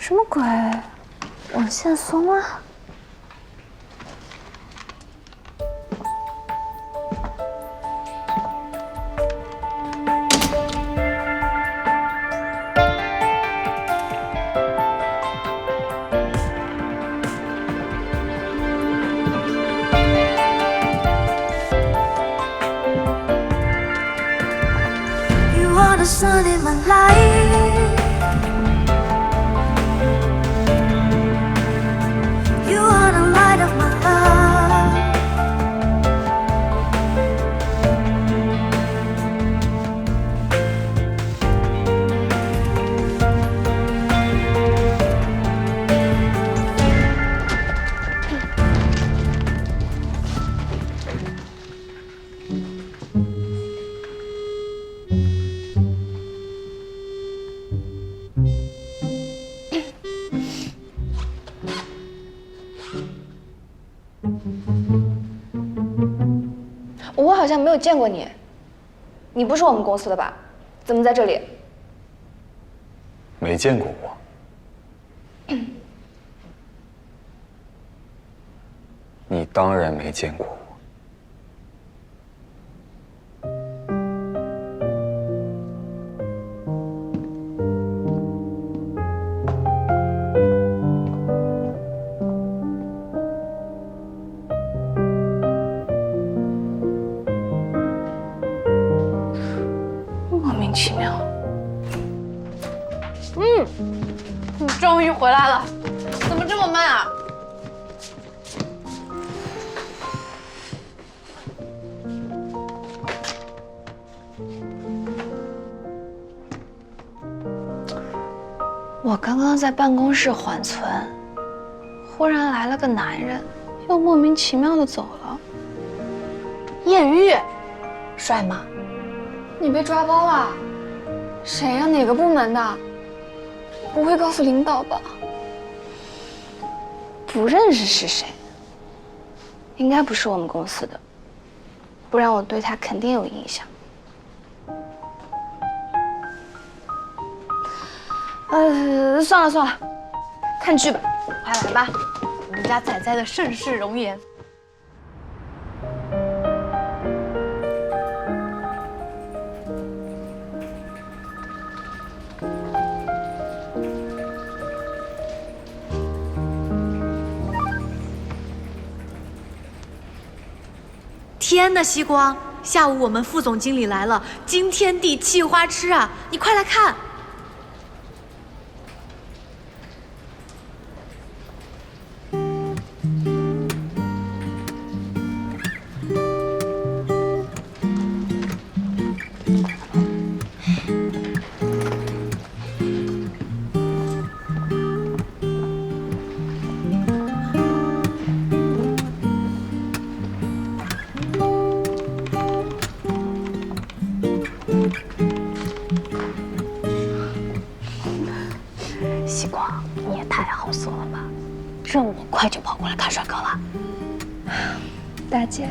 什么鬼？网线松了。 The sun in my life, you are the light of my love.我好像没有见过你，你不是我们公司的吧？怎么在这里？没见过我。你当然没见过我。莫名其妙。你终于回来了，怎么这么慢啊？我刚刚在办公室缓存，忽然来了个男人，又莫名其妙的走了。艳遇，帅吗？你被抓包了？谁呀？哪个部门的？不会告诉领导吧？不认识是谁？应该不是我们公司的，不然我对他肯定有印象。算了算了，看剧吧。快来吧，我们家仔仔的盛世容颜。天呐，西光，下午我们副总经理来了，惊天地气花痴啊！你快来看。西光，你也太好色了吧！这么快就跑过来看帅哥了？大姐，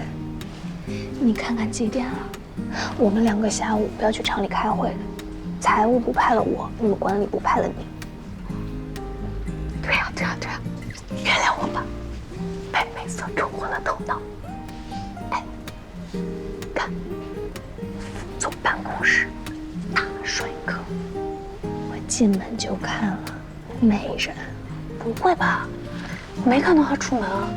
你看看几点了？我们2个下午要去厂里开会的，财务部派了我，你们管理部派了你。对呀，原谅我吧，被美色冲昏了头脑。哎，看，副总办公室，大帅哥，我进门就看了。美人，不会吧？没看到他出门啊。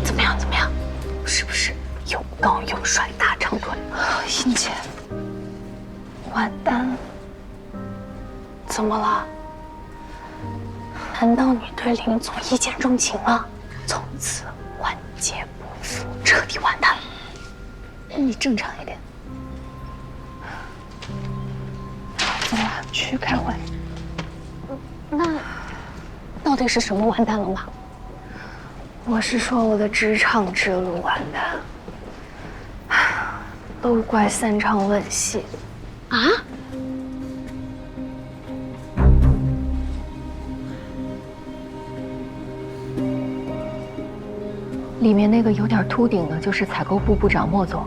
怎么样？是不是又高又帅大长腿？英姐，完蛋了！怎么了？难道你对林总一见钟情了？从此万劫不复，彻底完蛋了。你正常一点。走了，去开会。那到底是什么完蛋了吗？我是说我的职场之路完蛋。都怪散场吻戏啊！里面那个有点秃顶的，就是采购部部长莫总，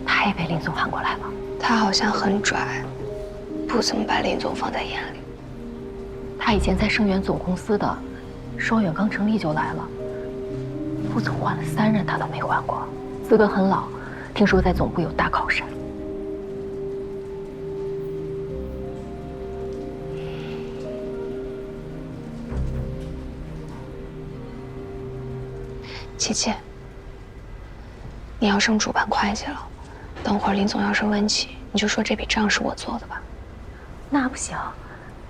他也被林总喊过来了。他好像很拽，不怎么把林总放在眼里。他以前在盛源总公司的，双远刚成立就来了，副总换了3任他都没换过，资格很老，听说在总部有大靠山。琪琪，你要升主办会计了，等会儿林总要是问起，你就说这笔账是我做的吧。那不行，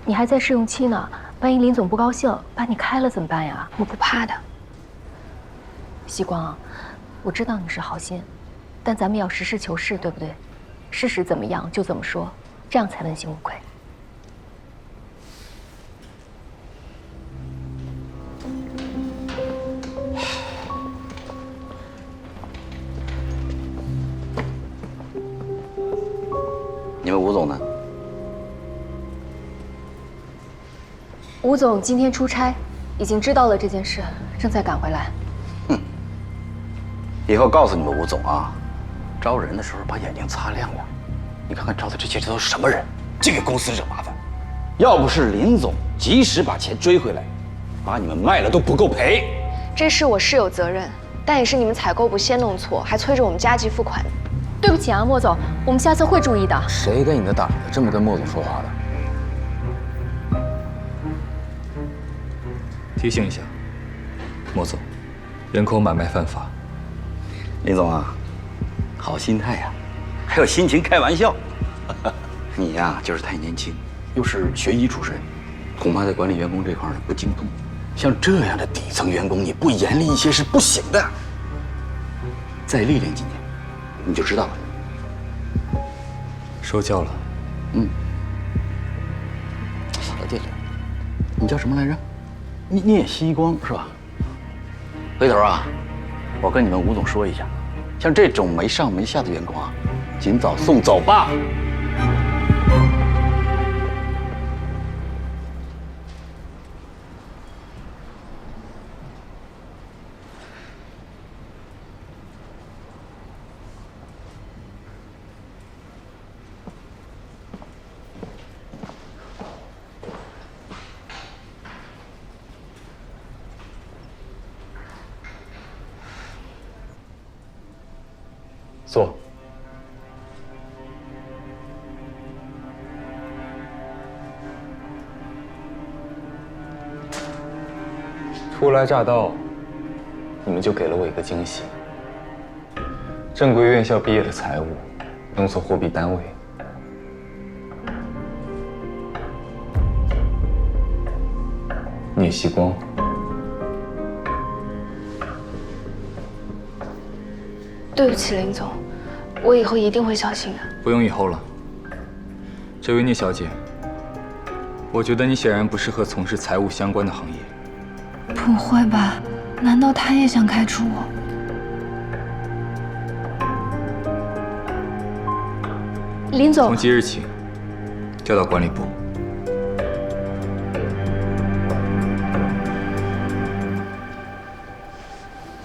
你还在试用期呢，万一林总不高兴，把你开了怎么办呀？我不怕的。希光，我知道你是好心，但咱们要实事求是，对不对？事实怎么样就怎么说，这样才问心无愧。你们吴总呢？吴总今天出差，已经知道了这件事，正在赶回来。以后告诉你们吴总啊，招人的时候把眼睛擦亮亮。你看看招的这些都是什么人，净给公司惹麻烦。要不是林总及时把钱追回来，把你们卖了都不够赔。这事我是有责任，但也是你们采购部先弄错，还催着我们加急付款。对不起啊，莫总，我们下次会注意的。谁给你的胆子这么跟莫总说话的？提醒一下，莫总，人口买卖犯法。林总啊，好心态呀，还有心情开玩笑。你呀，就是太年轻，又是学医出身，恐怕在管理员工这块呢不精通。像这样的底层员工，你不严厉一些是不行的。再历练几年，你就知道了。受教了。对了，你叫什么来着？你也希光是吧？回头啊，我跟你们吴总说一下，像这种没上没下的员工啊，尽早送走吧。坐。初来乍到，你们就给了我一个惊喜。正规院校毕业的财务，弄错货币单位。聂希光。对不起，林总，我以后一定会小心的。不用以后了。这位聂小姐，我觉得你显然不适合从事财务相关的行业。不会吧？难道他也想开除我？林总，从即日起，调到管理部。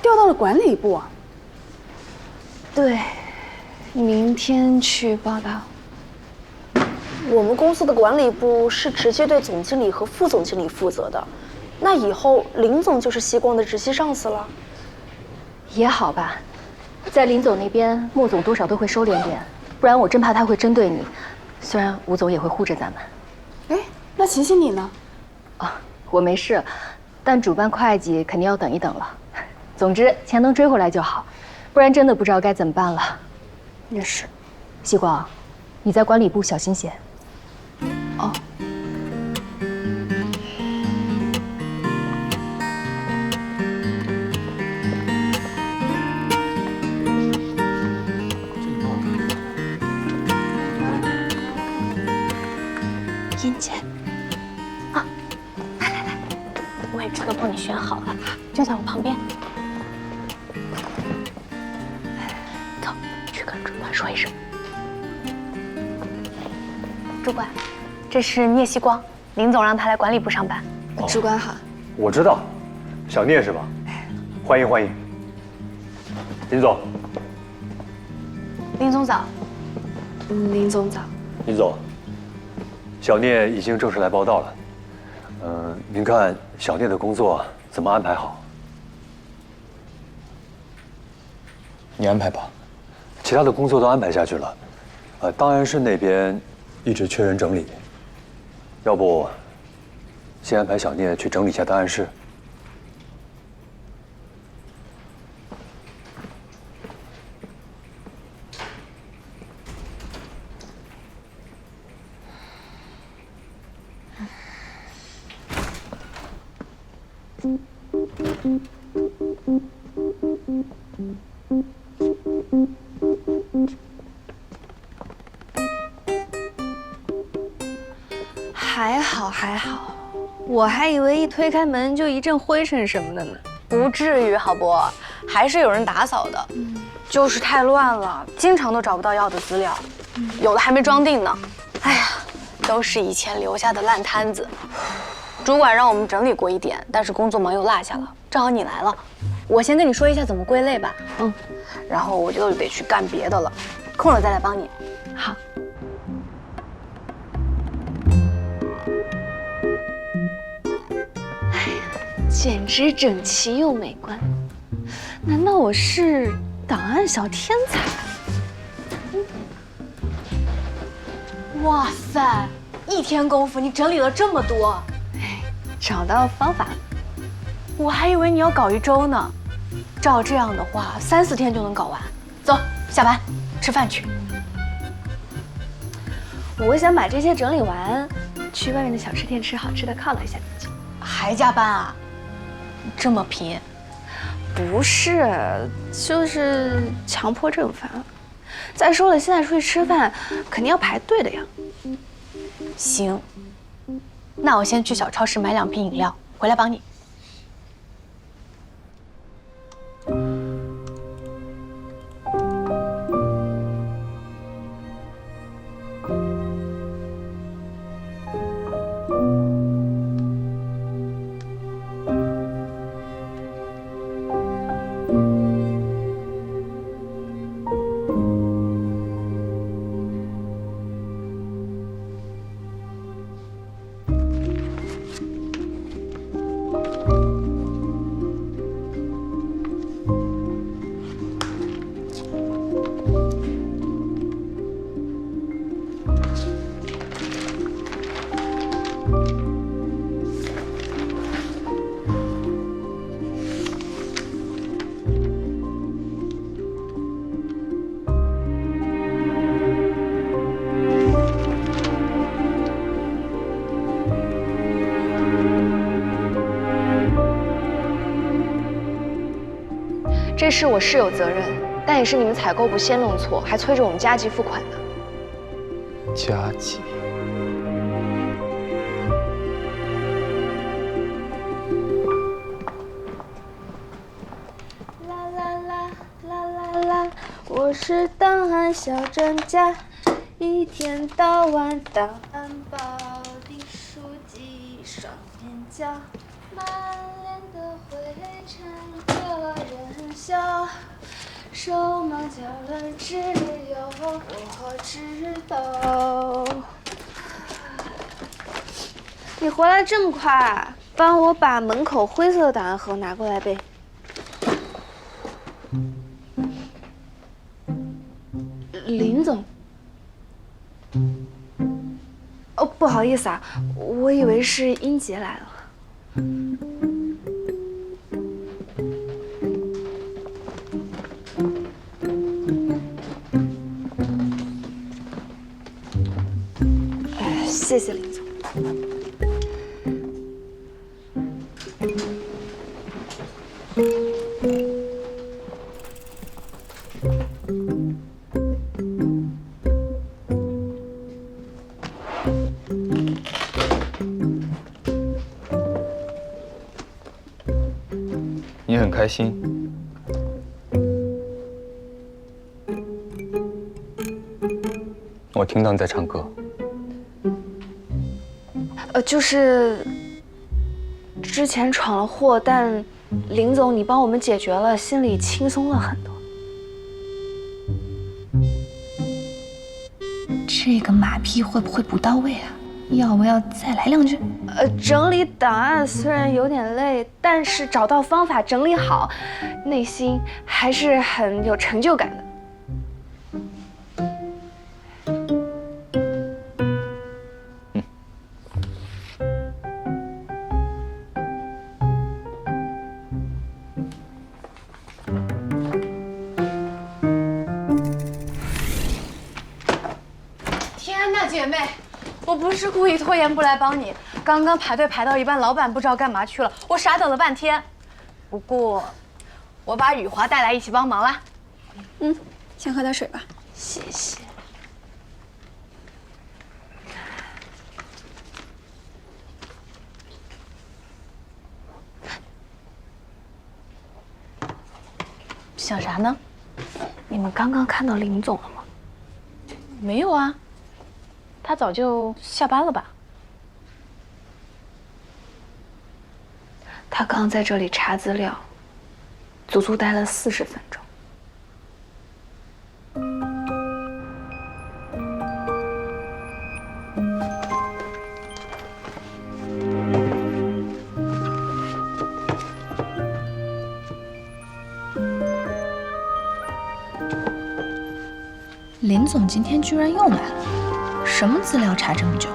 调到了管理部啊？对，明天去报道。我们公司的管理部是直接对总经理和副总经理负责的，那以后林总就是希光的直系上司了。也好吧，在林总那边，莫总多少都会收敛点，不然我真怕他会针对你。虽然吴总也会护着咱们。哎，那琪琪你呢？我没事，但主办会计肯定要等一等了。总之，钱能追回来就好，不然真的不知道该怎么办了。也是。希光，你在管理部小心些。哦。英姐，啊，来，位置都帮你选好了，就在我旁边。走，去。跟主管说一声。主管，这是聂希光，林总让他来管理部上班。主管好。我知道，小聂是吧？欢迎欢迎，林总。林总早。林总早。林总，小聂已经正式来报道了。您看小聂的工作怎么安排好？你安排吧。其他的工作都安排下去了。档案室那边一直缺人整理，要不先安排小聂去整理一下档案室。还好还好，我还以为一推开门就一阵灰尘什么的呢。不至于，好不？还是有人打扫的，就是太乱了，经常都找不到要的资料，有的还没装订呢。哎呀，都是以前留下的烂摊子。主管让我们整理过一点，但是工作忙又落下了。正好你来了，我先跟你说一下怎么归类吧。然后我就得去干别的了，空了再来帮你。好。简直整齐又美观，难道我是档案小天才？哇塞，一天功夫你整理了这么多，找到方法了。我还以为你要搞一周呢。照这样的话，3、4天就能搞完。走，下班吃饭去。我想把这些整理完，去外面的小吃店吃好吃的犒劳一下自己。还加班啊？这么拼？不是，就是强迫症犯了。再说了，现在出去吃饭肯定要排队的呀。行，那我先去小超市买2瓶饮料，回来帮你。这事我是有责任，但也是你们采购部先弄错，还催着我们加急付款的。加急？啦啦啦啦啦啦！我是档案小专家，一天到晚档案保定书记双面胶，满脸的灰尘惹人笑，手忙脚乱只有我知道。你回来这么快，帮我把门口灰色的档案盒拿过来呗。林总。哦，不好意思啊，我以为是英杰来了。谢谢林总。你很开心？我听到你在唱歌。就是之前闯了祸，但林总你帮我们解决了，心里轻松了很多。这个马屁会不会不到位啊？要不要再来两句？整理档案虽然有点累，但是找到方法整理好，内心还是很有成就感的。天哪，姐妹，我不是故意拖延不来帮你，刚刚排队排到一半，老板不知道干嘛去了，我傻等了半天。不过，我把雨华带来一起帮忙啦。先喝点水吧。谢谢。想啥呢？你们刚刚看到林总了吗？没有啊，他早就下班了吧？他刚在这里查资料，足足待了40分钟。林总今天居然又来了，什么资料查这么久？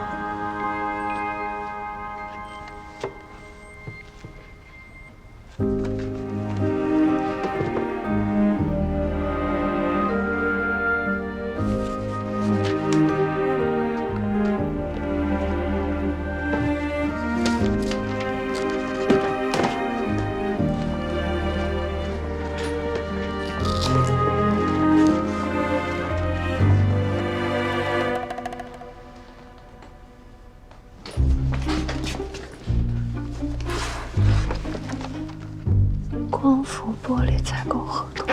光伏玻璃采购合同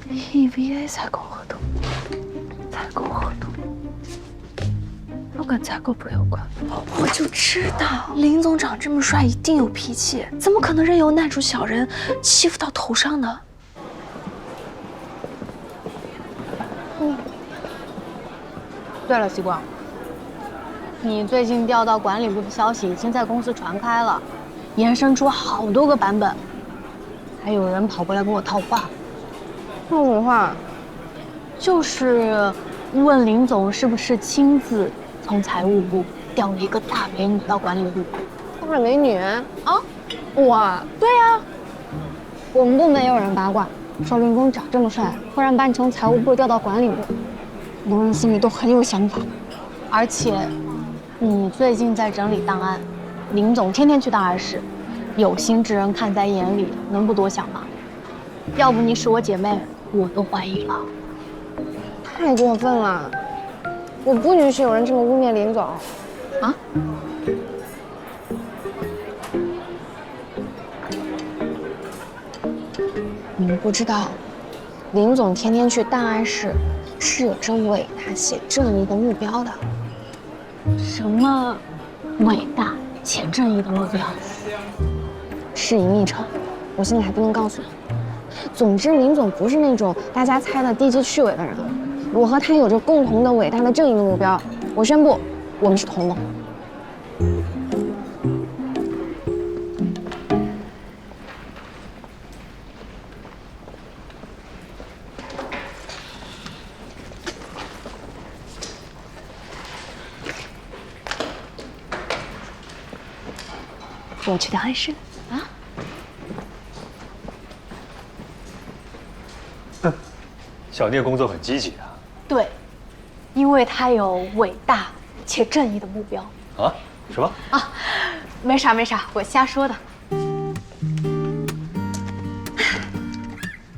，EVA 采购合同，采购合同，都跟采购部有关。我就知道林总长这么帅，一定有脾气，怎么可能任由男主小人欺负到头上呢？对了，西光，你最近调到管理部的消息已经在公司传开了，延伸出好多个版本，还有人跑过来跟我套话。套什么话？就是问林总是不是亲自从财务部调了一个大美女到管理部。大美女啊？我？对呀。我们部门也有人八卦，说林总长这么帅，忽然把你从财务部调到管理部，很多人心里都很有想法。而且，你最近在整理档案，林总天天去档案室，有心之人看在眼里，能不多想吗？要不你是我姐妹，我都怀疑了。太过分了！我不允许有人这么污蔑林总。啊？你们不知道，林总天天去档案室，是有着伟大且正义的目标的。什么伟大且正义的目标？是隐秘程，我现在还不能告诉你。总之，林总不是那种大家猜的低级趣味的人。我和他有着共同的伟大的正义的目标。我宣布，我们是同盟。我去档案室啊。小聂工作很积极啊。对，因为他有伟大且正义的目标。啊？什么？啊，没啥没啥，我瞎说的。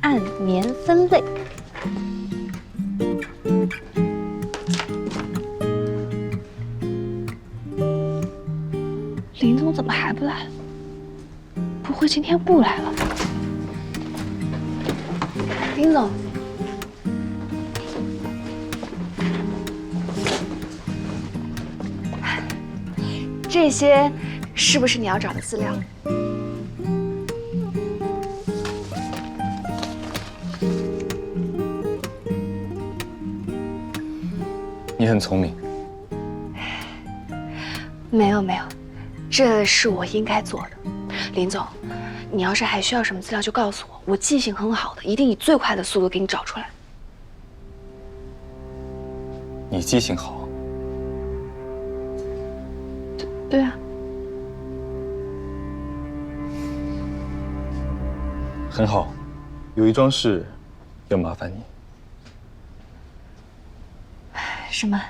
按年分类。林总怎么还不来？不会今天不来了？林总，这些是不是你要找的资料？你很聪明。没有，这是我应该做的。林总，你要是还需要什么资料就告诉我，我记性很好的，一定以最快的速度给你找出来。你记性好。对啊。很好，有一桩事要麻烦你。什么？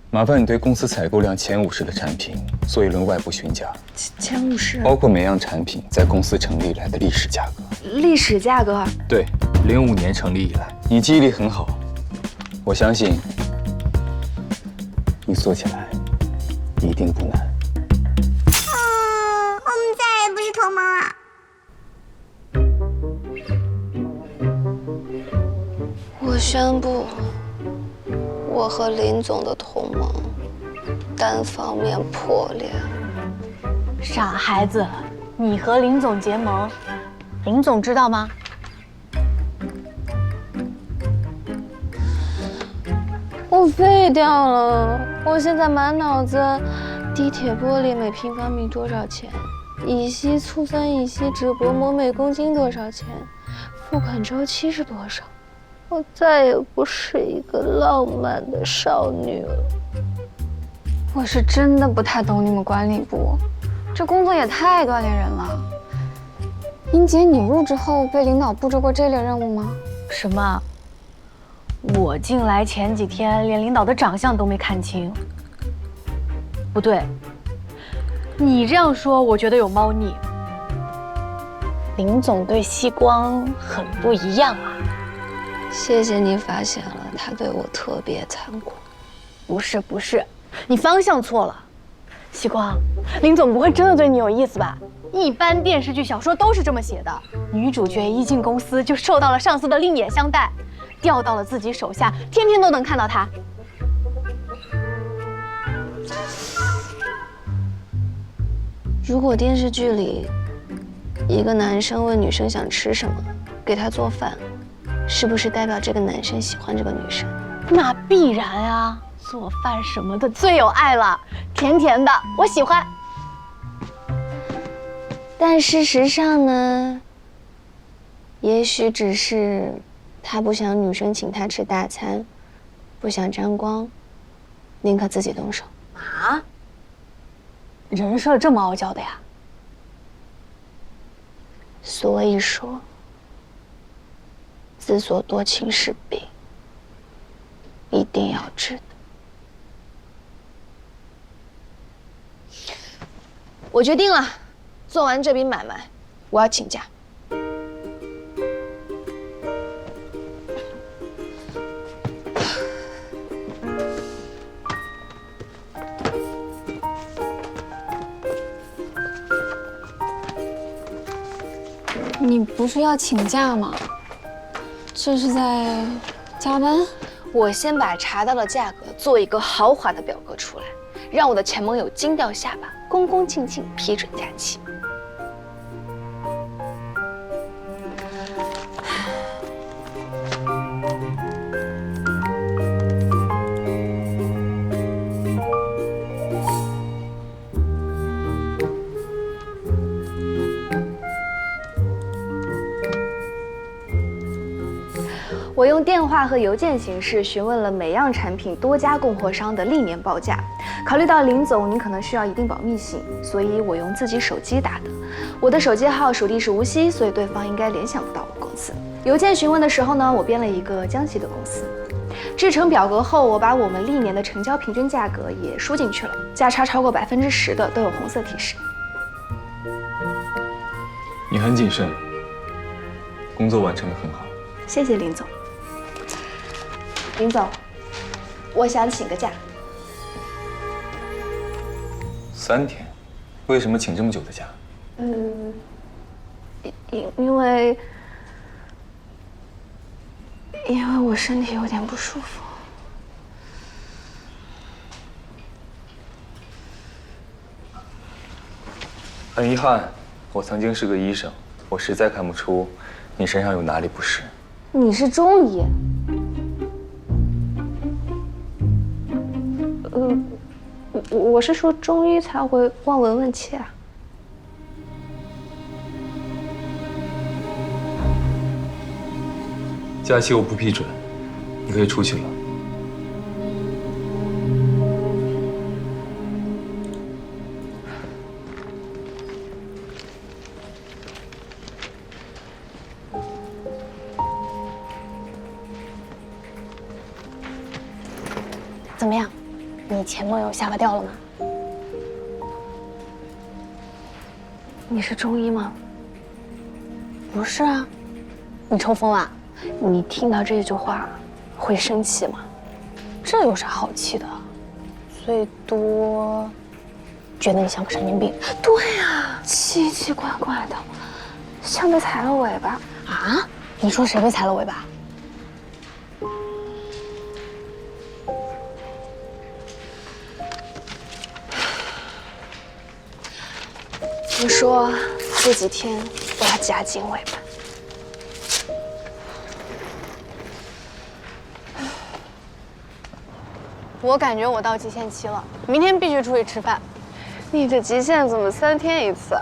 麻烦你对公司采购量前50的产品做一轮外部询价，前50，包括每样产品在公司成立以来的历史价格。历史价格？对，05年成立以来。你记忆力很好，我相信你做起来一定不难。我们再也不是同盟了。我宣布，我和林总的同盟单方面破裂。傻孩子，你和林总结盟，林总知道吗？我废掉了，我现在满脑子地铁玻璃每平方米多少钱，乙烯醋酸乙烯酯薄膜每公斤多少钱，付款周期是多少？我再也不是一个浪漫的少女了。我是真的不太懂你们管理部，这工作也太锻炼人了。英姐，你入职后被领导布置过这类任务吗？什么？我进来前几天连领导的长相都没看清。不对，你这样说我觉得有猫腻。林总对西光很不一样啊。谢谢你发现了他对我特别残酷。不是，你方向错了。西光，林总不会真的对你有意思吧？一般电视剧、小说都是这么写的，女主角一进公司就受到了上司的另眼相待，调到了自己手下，天天都能看到他。如果电视剧里一个男生问女生想吃什么，给她做饭，是不是代表这个男生喜欢这个女生？那必然啊，做饭什么的最有爱了，甜甜的，我喜欢。但事实上呢，也许只是他不想女生请他吃大餐，不想沾光，宁可自己动手。啊？人设这么傲娇的呀？所以说，自作多情是病，一定要治的。我决定了，做完这笔买卖，我要请假。你不是要请假吗？这是在加班？我先把查到的价格做一个豪华的表格出来，让我的前盟友惊掉下巴，恭恭敬敬批准假期。我用电话和邮件形式询问了每样产品多家供货商的历年报价。考虑到林总您可能需要一定保密性，所以我用自己手机打的。我的手机号属地是无锡，所以对方应该联想不到我公司。邮件询问的时候呢，我编了一个江西的公司。制成表格后，我把我们历年的成交平均价格也输进去了，价差超过10%的都有红色提示。你很谨慎，工作完成得很好。谢谢林总。林总，我想请个假。3天，为什么请这么久的假？因为我身体有点不舒服。很遗憾，我曾经是个医生，我实在看不出你身上有哪里不适。你是中医？我是说中医才会望闻问切啊。假期我不批准，你可以出去了。怎么样？你前梦有下巴掉了吗？你是中医吗？不是啊，你抽风啊？你听到这句话会生气吗？这有啥好气的？最多觉得你像个神经病。对啊，奇奇怪怪的，像被踩了尾巴啊！你说谁被踩了尾巴？听说这几天我要夹紧尾巴。我感觉我到极限期了，明天必须出去吃饭。你这极限怎么3天一次？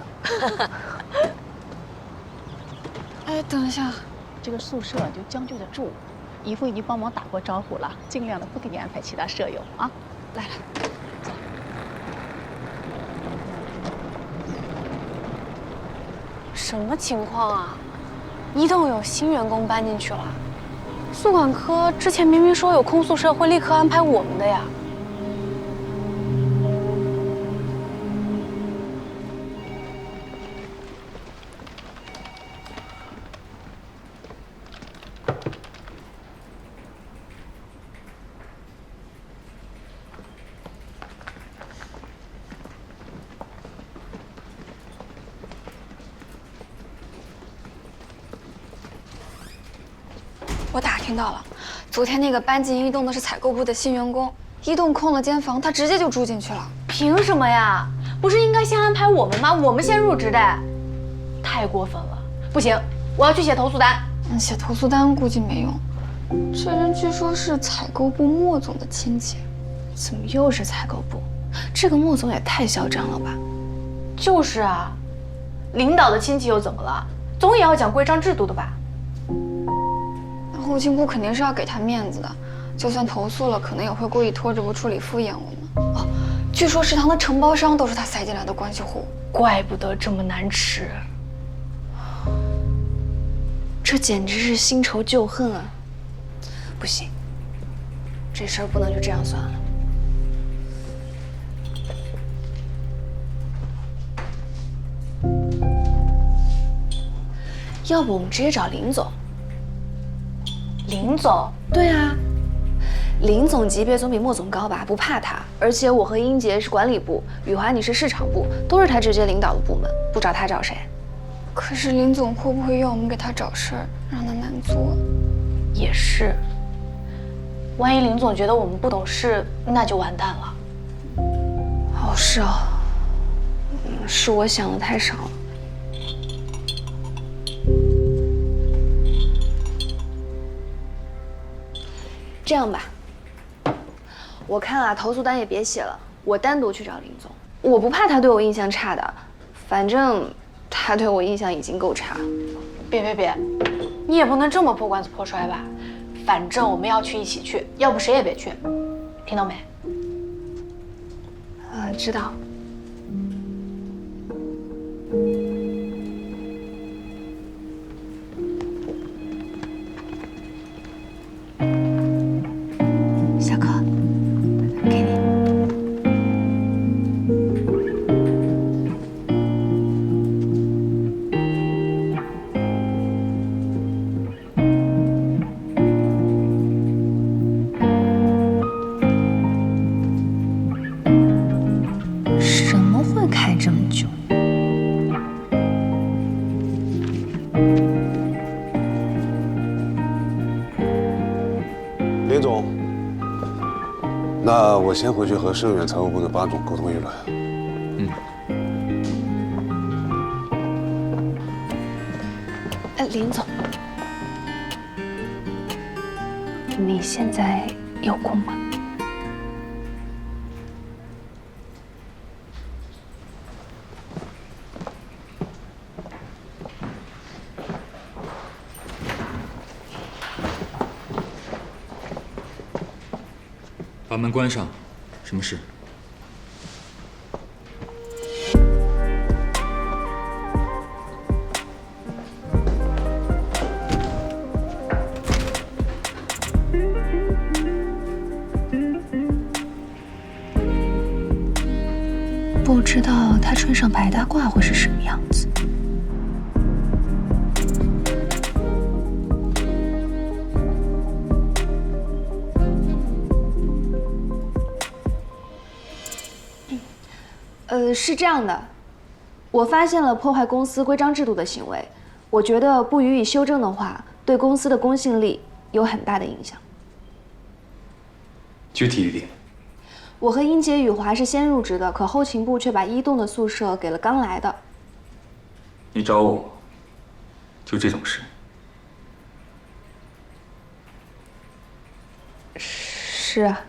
哎，等一下，这个宿舍就将就着住，姨夫已经帮忙打过招呼了，尽量的不给你安排其他舍友啊。来，走。什么情况啊？一栋有新员工搬进去了，宿管科之前明明说有空宿舍会立刻安排我们的呀。我打听到了，昨天那个搬进一栋的是采购部的新员工，一栋空了间房，他直接就住进去了。凭什么呀？不是应该先安排我们吗？我们先入职的，太过分了！不行，我要去写投诉单。写投诉单估计没用，这人据说是采购部莫总的亲戚。怎么又是采购部？这个莫总也太嚣张了吧！就是啊，领导的亲戚又怎么了？总也要讲规章制度的吧？后勤部肯定是要给他面子的，就算投诉了，可能也会故意拖着不处理，敷衍我们。哦，据说食堂的承包商都是他塞进来的关系户，怪不得这么难吃。这简直是新仇旧恨啊！不行，这事儿不能就这样算了。要不我们直接找林总？林总？对啊，林总级别总比莫总高吧？不怕他。而且我和英杰是管理部，雨华你是市场部，都是他直接领导的部门，不找他找谁？可是林总会不会要我们给他找事儿，让他难做？也是，万一林总觉得我们不懂事，那就完蛋了。哦，是哦，是我想的太少了。这样吧，我看啊，投诉单也别写了，我单独去找林总。我不怕他对我印象差的，反正他对我印象已经够差。别，你也不能这么破罐子破摔吧？反正我们要去一起去，要不谁也别去，听到没？知道。小柯，给你。什么会开这么久？林总，那我先回去和盛远财务部的巴总沟通一轮。林总，你现在有空吗？把门关上，什么事？不知道他穿上白大褂会是什么样子。是这样的，我发现了破坏公司规章制度的行为，我觉得不予以修正的话，对公司的公信力有很大的影响。具体一点。我和英杰、雨华是先入职的，可后勤部却把1栋的宿舍给了刚来的。你找我，就这种事？是啊。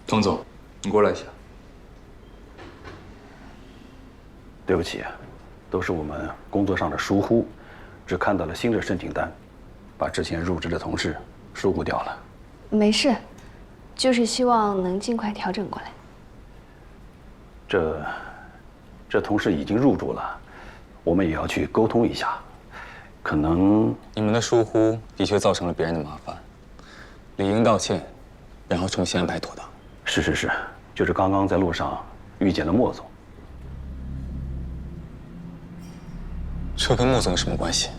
童总，你过来一下。对不起，都是我们工作上的疏忽，只看到了新的申请单，把之前入职的同事疏忽掉了。没事，就是希望能尽快调整过来。这同事已经入住了，我们也要去沟通一下。可能你们的疏忽的确造成了别人的麻烦，理应道歉，然后重新安排妥当。是，就是刚刚在路上遇见了莫总。这跟莫总有什么关系？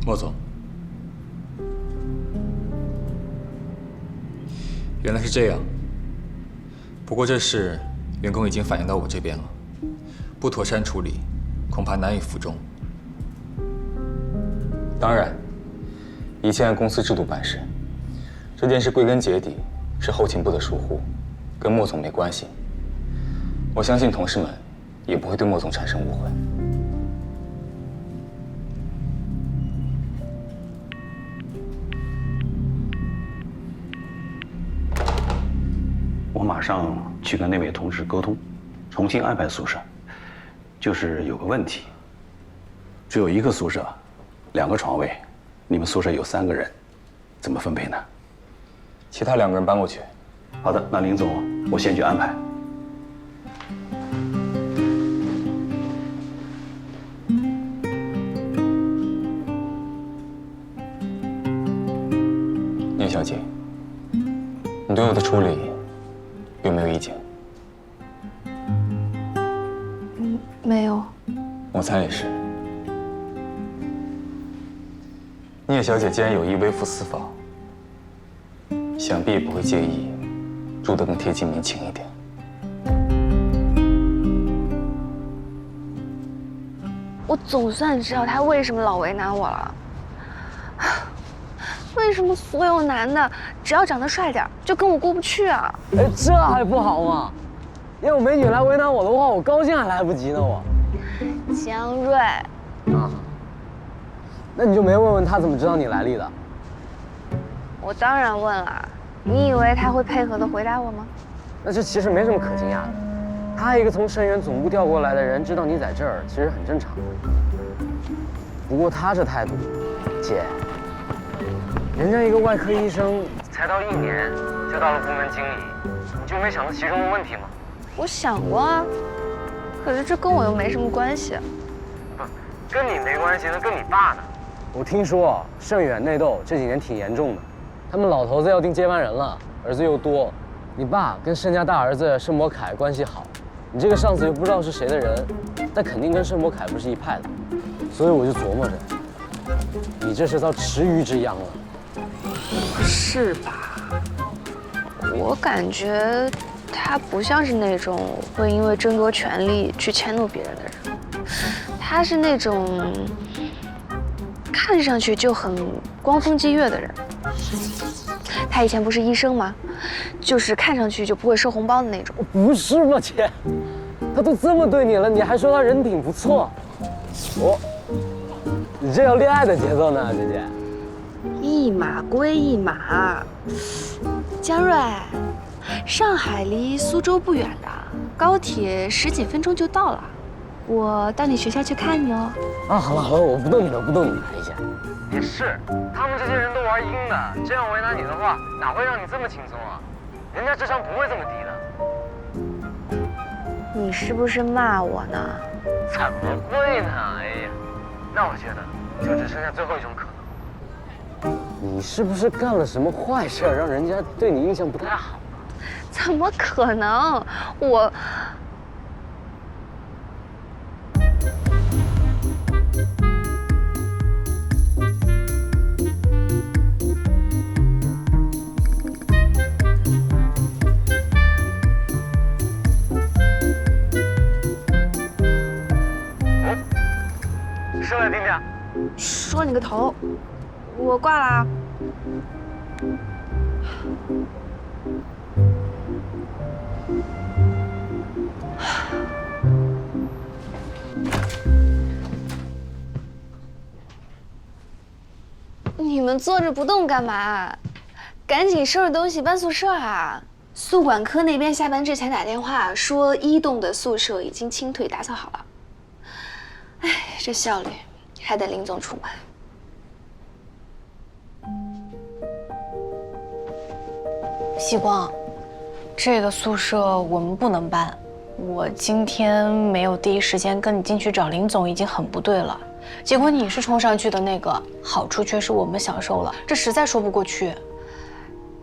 莫总，原来是这样。不过这事员工已经反映到我这边了，不妥善处理，恐怕难以服众。当然，一切按公司制度办事。这件事归根结底是后勤部的疏忽，跟莫总没关系。我相信同事们也不会对莫总产生误会。我马上去跟那位同事沟通，重新安排宿舍。就是有个问题，只有1个宿舍，2个床位，你们宿舍有3个人，怎么分配呢？其他2个人搬过去。好的，那林总，我先去安排。聂小姐，你对我的处理有没有意见？没有。我猜也是。聂小姐既然有意微服私访，想必也不会介意住得更贴近民情一点。我总算知道他为什么老为难我了。为什么所有男的只要长得帅点就跟我过不去啊？哎，这还不好吗？要有美女来为难我的话，我高兴还来不及呢。我江瑞啊，那你就没问问他怎么知道你来历的？我当然问了。你以为他会配合的回答我吗？那这其实没什么可惊讶的。他一个从生源总部调过来的人，知道你在这儿，其实很正常。不过他这态度，姐，人家一个外科医生才到1年就到了部门经理，你就没想到其中的问题吗？我想过啊，可是这跟我又没什么关系。不，跟你没关系，那跟你爸呢？我听说盛远内斗这几年挺严重的，他们老头子要定接班人了，儿子又多。你爸跟盛家大儿子盛博凯关系好，你这个上司又不知道是谁的人，但肯定跟盛博凯不是一派的，所以我就琢磨着，你这是遭池鱼之殃了。是吧？我感觉他不像是那种会因为争夺权力去迁怒别人的人，他是那种看上去就很光风霁月的人。他以前不是医生吗？就是看上去就不会收红包的那种。不是吗，姐？他都这么对你了，你还说他人挺不错？你这要恋爱的节奏呢，姐姐。一码归一码。江瑞，上海离苏州不远的，高铁10几分钟就到了。我到你学校去看你哦。啊，好了好了，我不逗你了，不逗你了。哎呀，也是，他们这些人都玩阴的，这样为难你的话，哪会让你这么轻松啊？人家智商不会这么低的。你是不是骂我呢？怎么会呢？哎呀，那我觉得就只剩下最后一种可能。你是不是干了什么坏事，让人家对你印象不太好？怎么可能？我。说来听听。说你个头！我挂了啊。你们坐着不动干嘛？赶紧收拾东西搬宿舍啊！宿管科那边下班之前打电话说1栋的宿舍已经清退打扫好了。哎，这效率还得林总出马。希光，这个宿舍我们不能搬。我今天没有第一时间跟你进去找林总，已经很不对了。结果你是冲上去的那个，好处却是我们享受了，这实在说不过去。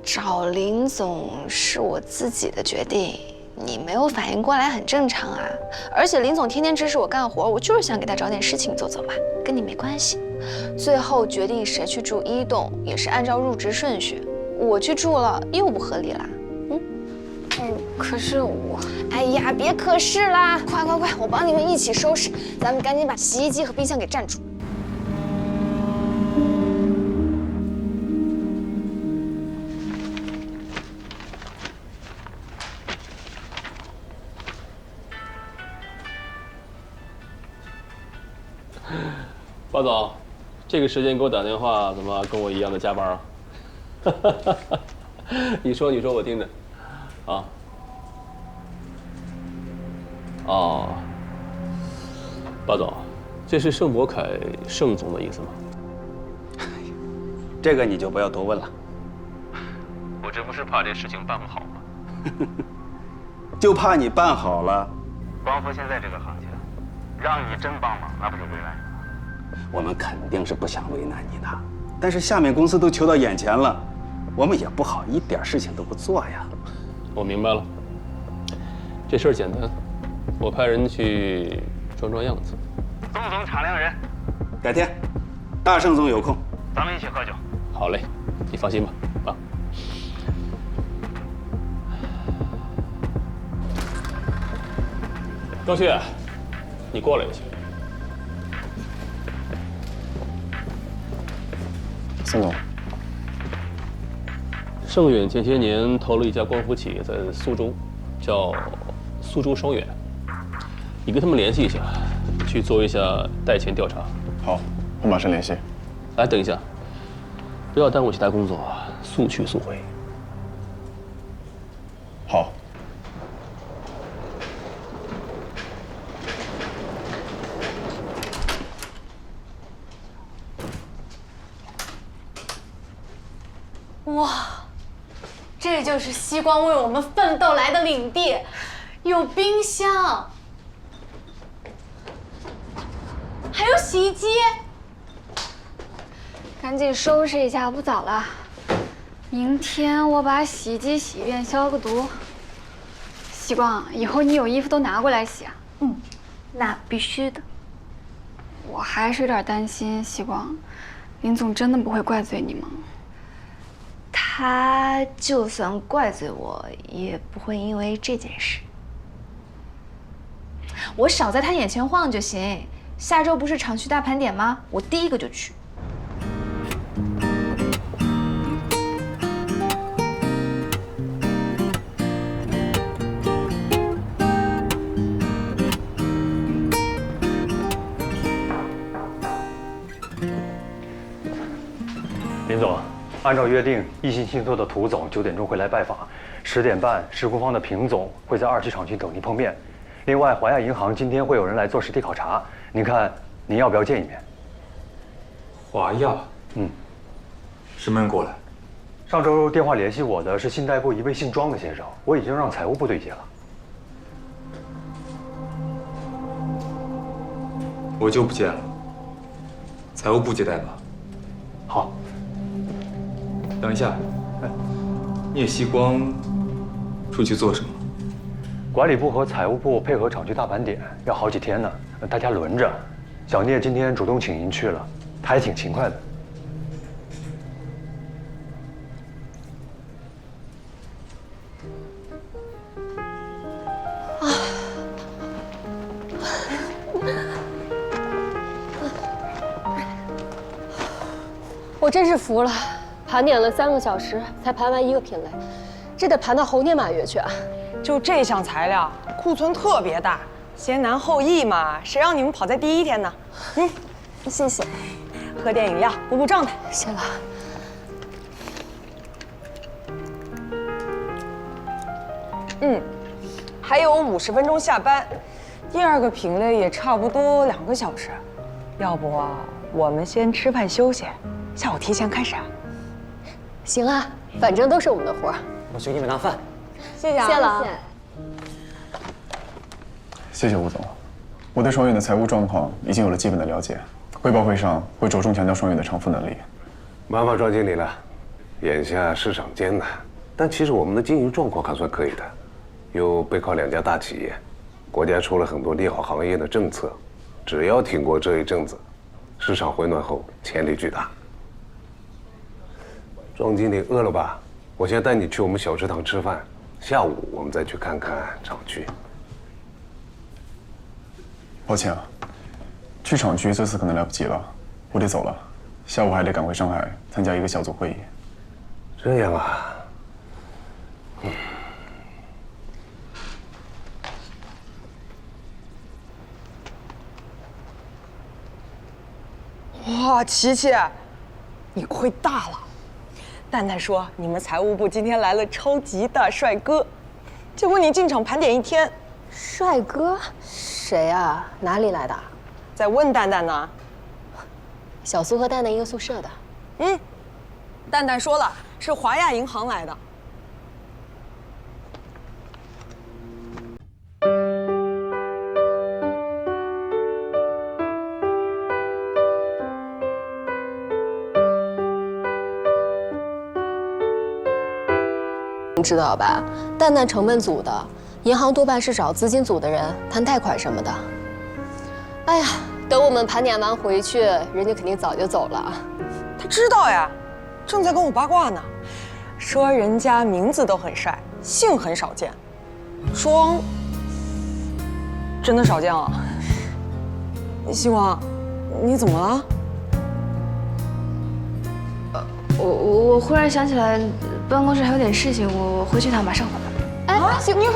找林总是我自己的决定，你没有反应过来很正常啊。而且林总天天指使我干活，我就是想给他找点事情做做嘛，跟你没关系。最后决定谁去住1栋，也是按照入职顺序。我去住了又不合理啦。可是我……哎呀，别可是啦！快，我帮你们一起收拾，咱们赶紧把洗衣机和冰箱给占住。包总，这个时间给我打电话，怎么跟我一样的加班啊？你说，我听着。啊。哦，包总，这是盛博凯盛总的意思吗？这个你就不要多问了。我这不是怕这事情办不好吗？就怕你办好了。光伏现在这个行情，让你真帮忙，那不是为难你？我们肯定是不想为难你的，但是下面公司都求到眼前了，我们也不好一点事情都不做呀。我明白了，这事儿简单，我派人去装样子。宋总敞亮人，改天，大盛总有空，咱们一起喝酒。好嘞，你放心吧，啊。高旭，你过来一下。宋总，盛远前些年投了一家光伏企业在苏州，叫苏州双远。你跟他们联系一下，去做一下贷前调查。好，我马上联系。哎，等一下，不要耽误其他工作，速去速回。好。哇，这就是西光为我们奋斗来的领地，有冰箱，还有洗衣机。赶紧收拾一下，不早了。明天我把洗衣机洗一遍，消个毒。希光，以后你有衣服都拿过来洗啊。那必须的。我还是有点担心，希光，林总真的不会怪罪你吗？他他就算怪罪我，也不会因为这件事。我少在他眼前晃就行。下周不是厂区大盘点吗？我第一个就去。林总，按照约定，一星信托的涂总9点钟会来拜访，10点半，施工方的平总会在2期厂区等您碰面。另外，华亚银行今天会有人来做实地考察，您看您要不要见一面？华亚，什么人过来？上周电话联系我的是信贷部一位姓庄的先生，我已经让财务部对接了。我就不见了，财务部接待吧。好。等一下，聂希光出去做什么？管理部和财务部配合厂区大盘点，要好几天呢，大家轮着。小聂今天主动请您去了，他还挺勤快的。我真是服了，盘点了3个小时才盘完1个品类，这得盘到猴年马月去啊！就这项材料库存特别大，先难后易嘛，谁让你们跑在第1天呢？谢谢。喝点饮料补补状态。谢了。还有50分钟下班，第2个品类也差不多2个小时，要不我们先吃饭休息，下午提前开始啊？行啊，反正都是我们的活儿。我去给你们拿饭。谢谢啊。谢了。谢谢吴总，我对双远的财务状况已经有了基本的了解，汇报会上会着重强调双远的偿付能力。麻烦庄经理了，眼下市场艰难，但其实我们的经营状况还算可以的，有背靠2家大企业，国家出了很多利好行业的政策，只要挺过这一阵子，市场回暖后潜力巨大。庄经理饿了吧？我先带你去我们小食堂吃饭，下午我们再去看看厂区。抱歉啊，去厂区这次可能来不及了，我得走了，下午还得赶回上海参加一个小组会议。这样啊。哇，琪琪，你亏大了！蛋蛋说你们财务部今天来了超级大帅哥，结果你进厂盘点1天。帅哥？谁啊？哪里来的？在问蛋蛋呢。小苏和蛋蛋一个宿舍的。蛋蛋说了，是华亚银行来的。你知道吧？蛋蛋成本组的，银行多半是找资金组的人谈贷款什么的。哎呀，等我们盘点完回去，人家肯定早就走了。他知道呀，正在跟我八卦呢，说人家名字都很帅，姓很少见。双，真的少见啊。希光，你怎么了？我忽然想起来，办公室还有点事情，我回去一趟，马上回来。哎，你。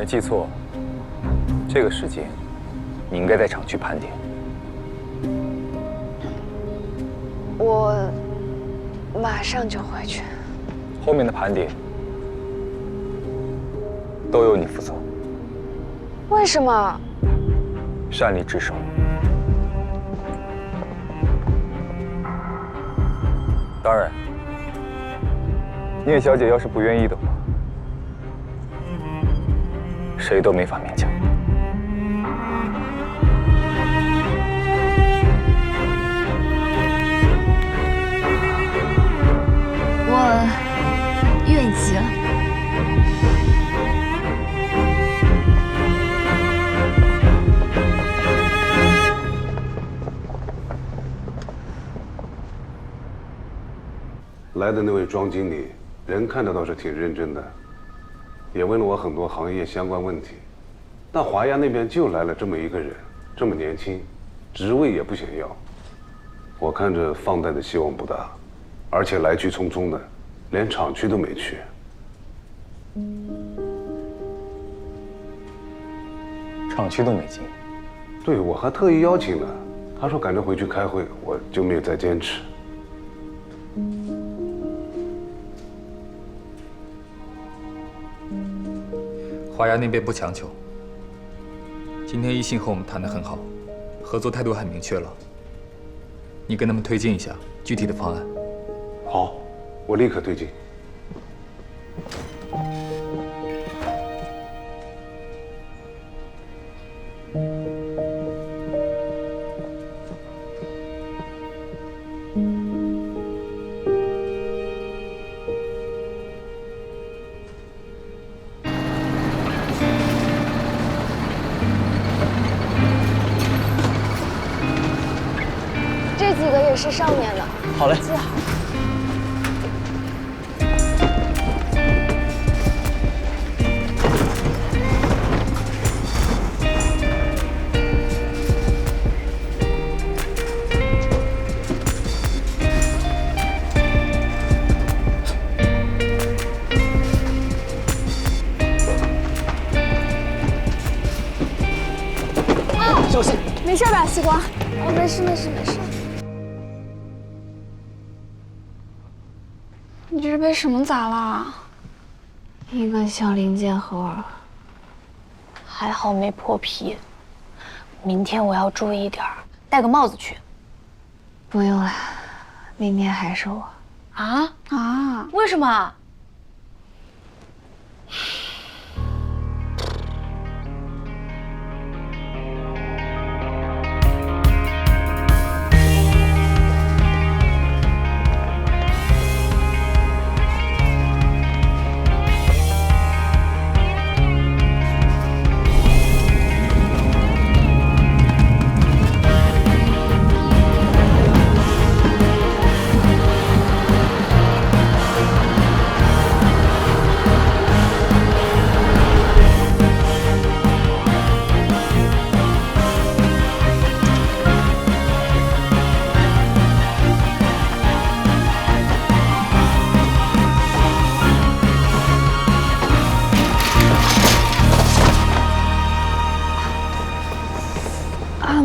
没记错，这个时间你应该在厂区盘点。我马上就回去。后面的盘点都由你负责。为什么？擅离职守。当然，聂小姐要是不愿意的话，谁都没法勉强。我愿意。来的那位庄经理，人看着倒是挺认真的，也问了我很多行业相关问题。但华亚那边就来了这么一个人，这么年轻，职位也不想要，我看着放贷的希望不大，而且来去匆匆的，连厂区都没去。厂区都没进。对，我还特意邀请了，他说赶着回去开会，我就没有再坚持。华亚那边不强求。今天一信和我们谈得很好，合作态度很明确了。你跟他们推进一下具体的方案。好，我立刻推进。这几个也是上面的。好嘞。记好。小心！没事吧，西瓜？哦，没事没事没事。你这是被什么砸了？一个小零件盒，还好没破皮。明天我要注意点儿，戴个帽子去。不用了，明天还是我。啊？为什么？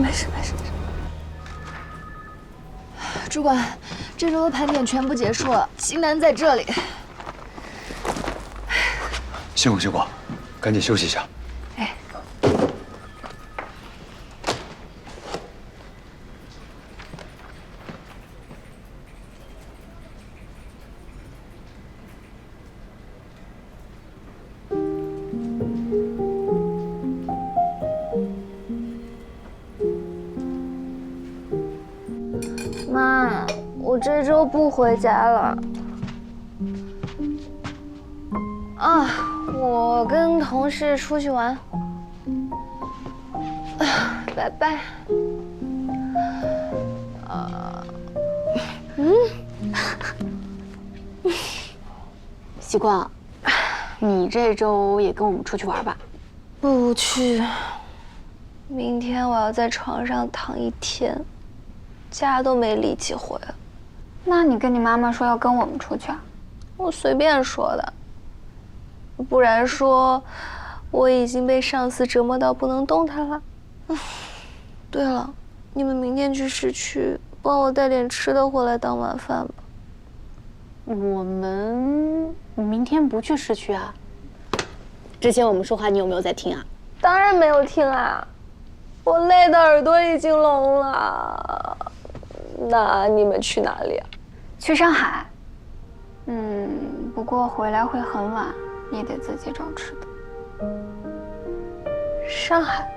没事没事。主管，这周的盘点全部结束了，新单在这里。辛苦辛苦，赶紧休息一下。哎。妈，我这周不回家了。啊，我跟同事出去玩。拜拜。西瓜，你这周也跟我们出去玩吧？不去。明天我要在床上躺一天，家都没力气回。那你跟你妈妈说要跟我们出去啊？我随便说的。不然说我已经被上司折磨到不能动弹了。对了，你们明天去市区帮我带点吃的回来当晚饭吧。我们明天不去市区啊？之前我们说话你有没有在听啊？当然没有听啊，我累的耳朵已经聋了。那你们去哪里啊？去上海。不过回来会很晚，你得自己找吃的。上海？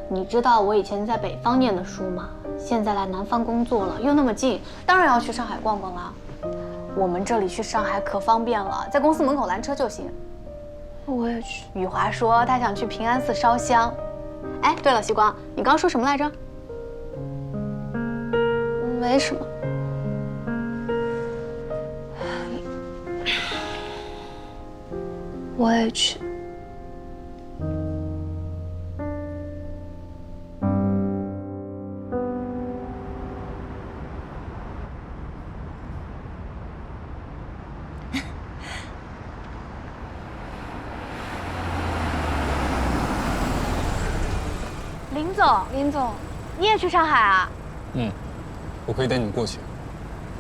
你知道我以前在北方念的书吗？现在来南方工作了，又那么近，当然要去上海逛逛啦。我们这里去上海可方便了，在公司门口拦车就行。我也去。雨华说她想去平安寺烧香。哎，对了，西光，你刚刚说什么来着？没什么。我也去。林总，你也去上海啊？我可以带你们过去。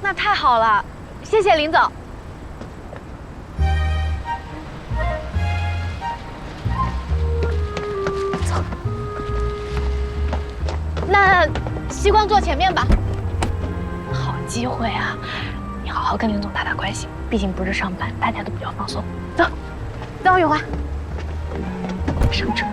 那太好了，谢谢林总。走，那西光坐前面吧。好机会啊，你好好跟林总打打关系，毕竟不是上班，大家都比较放松。走，走，雨华，上车。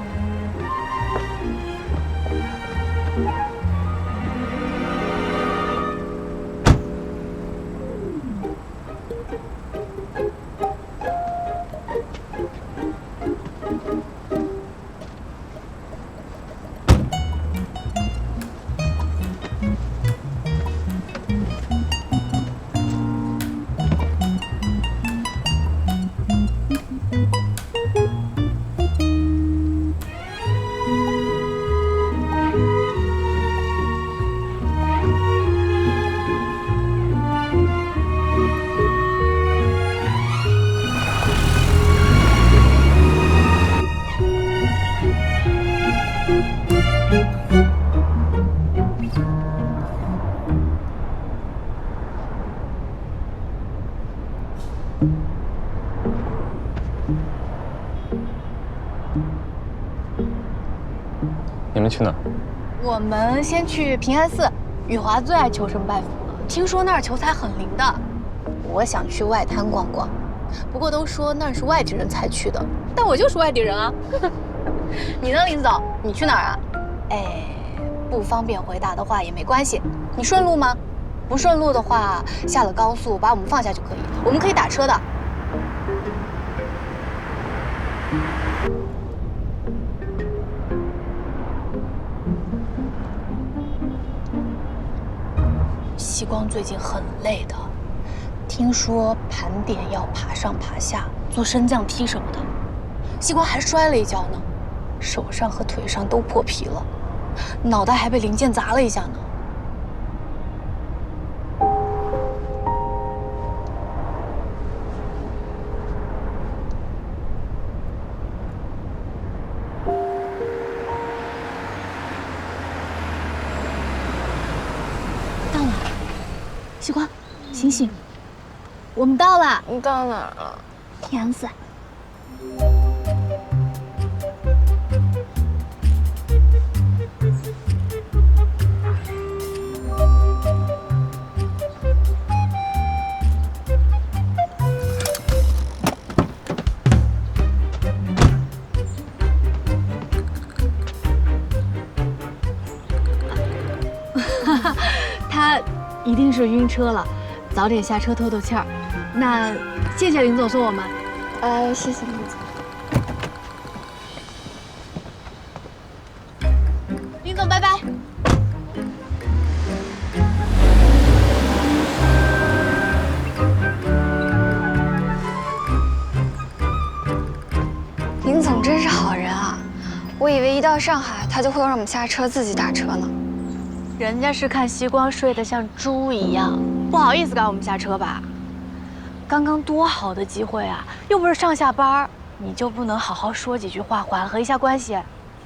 你们去哪儿？我们先去平安寺，雨华最爱求神拜佛了，听说那儿求财很灵的。我想去外滩逛逛，不过都说那是外地人才去的，但我就是外地人啊。你呢，林总？你去哪儿啊？哎，不方便回答的话也没关系。你顺路吗？不顺路的话，下了高速把我们放下就可以，我们可以打车的。西光最近很累的，听说盘点要爬上爬下，做升降梯什么的。西光还摔了一跤呢，手上和腿上都破皮了，脑袋还被零件砸了一下呢。西光，醒醒！我们到了。你到哪儿了？平安寺。他一定是晕车了，早点下车透透气儿。那谢谢林总送我们。谢谢林总。林总，拜拜。林总真是好人啊！我以为一到上海，他就会让我们下车自己打车呢。人家是看西光睡得像猪一样，不好意思赶我们下车吧？刚刚多好的机会啊，又不是上下班，你就不能好好说几句话，缓和一下关系？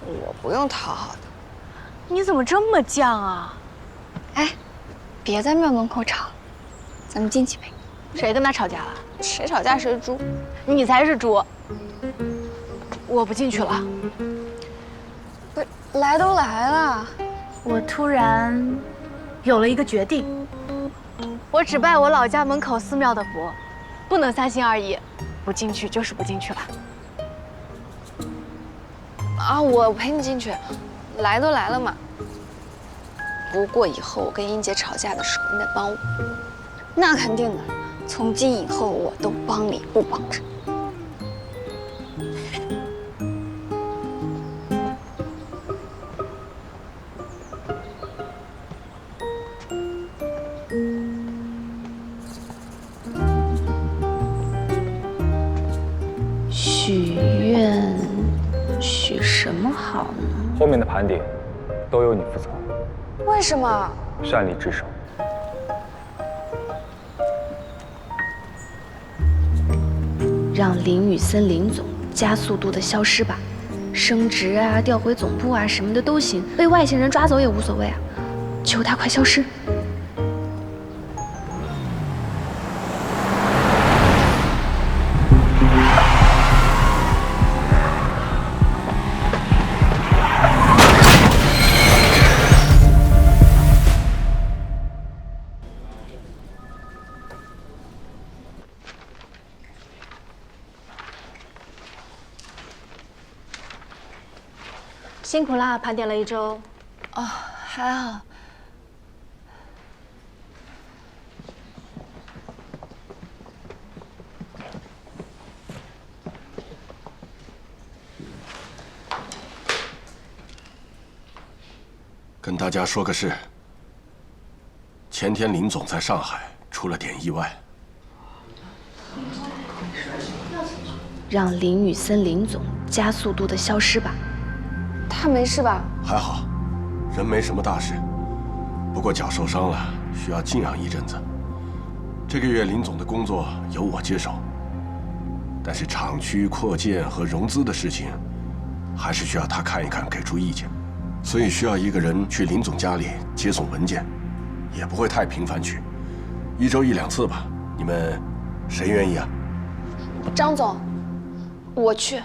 我不用讨好的。你怎么这么犟啊？哎，别在庙门口吵，咱们进去呗。谁跟他吵架了？谁吵架谁猪。你才是猪。我不进去了。不是，来都来了。我突然有了一个决定，我只拜我老家门口寺庙的佛，不能三心二意，不进去就是不进去了。啊，我陪你进去，来都来了嘛。不过以后我跟英姐吵架的时候，你得帮我。那肯定的，从今以后我都帮理不帮人。许愿，许什么好呢？后面的盘点都由你负责。为什么？擅离职守。让林雨森林总加速度的消失吧，升职啊、调回总部啊什么的都行，被外星人抓走也无所谓啊，求他快消失。辛苦啦，盘点了一周。哦，还好。跟大家说个事，前天林总在上海出了点意外。让林雨森林总加速度的消失吧。他没事吧？还好，人没什么大事，不过脚受伤了，需要静养一阵子。这个月林总的工作由我接手，但是厂区扩建和融资的事情，还是需要他看一看，给出意见。所以需要一个人去林总家里接送文件，也不会太频繁去，1周1、2次吧。你们谁愿意啊？张总，我去。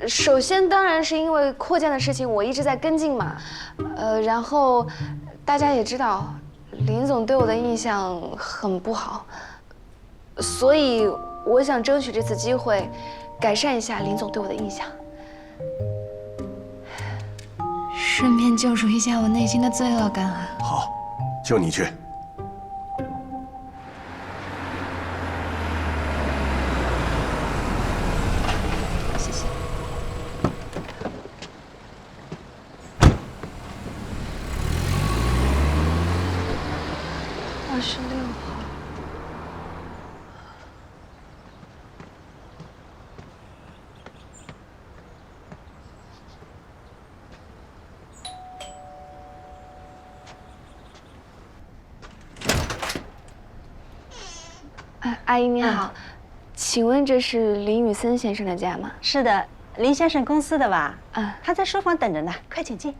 首先当然是因为扩建的事情，我一直在跟进嘛。然后大家也知道，林总对我的印象很不好，所以我想争取这次机会，改善一下林总对我的印象，顺便救赎一下我内心的罪恶感啊！好，就你去。谢谢。26号。阿姨你好，请问这是林雨森先生的家吗？是的，林先生公司的吧？他在书房等着呢，快请进。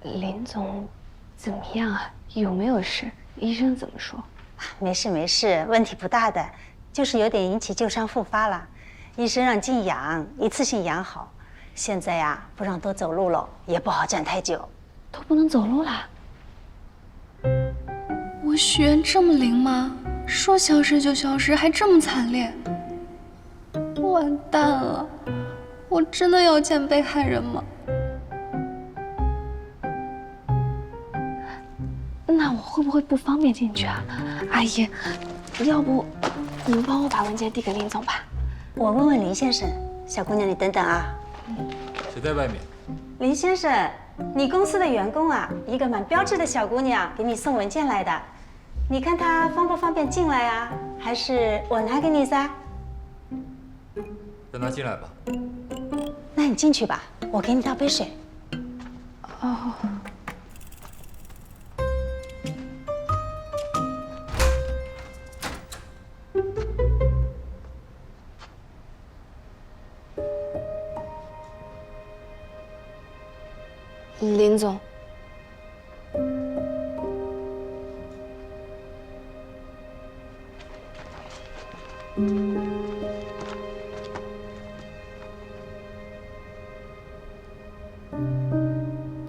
林总怎么样啊？有没有事？医生怎么说？没事没事，问题不大的，就是有点引起旧伤复发了。医生让静养，一次性养好。现在呀，不让多走路了，也不好站太久。都不能走路啦？我许愿这么灵吗？说消失就消失，还这么惨烈？完蛋了！我真的要见被害人吗？那我会不会不方便进去啊？阿姨，要不你们帮我把文件递给林总吧？我问问林先生。小姑娘，你等等啊。谁在外面？林先生，你公司的员工啊，一个蛮标致的小姑娘给你送文件来的，你看她方不方便进来啊？还是我拿给你噻？让他进来吧。那你进去吧，我给你倒杯水。哦。林总，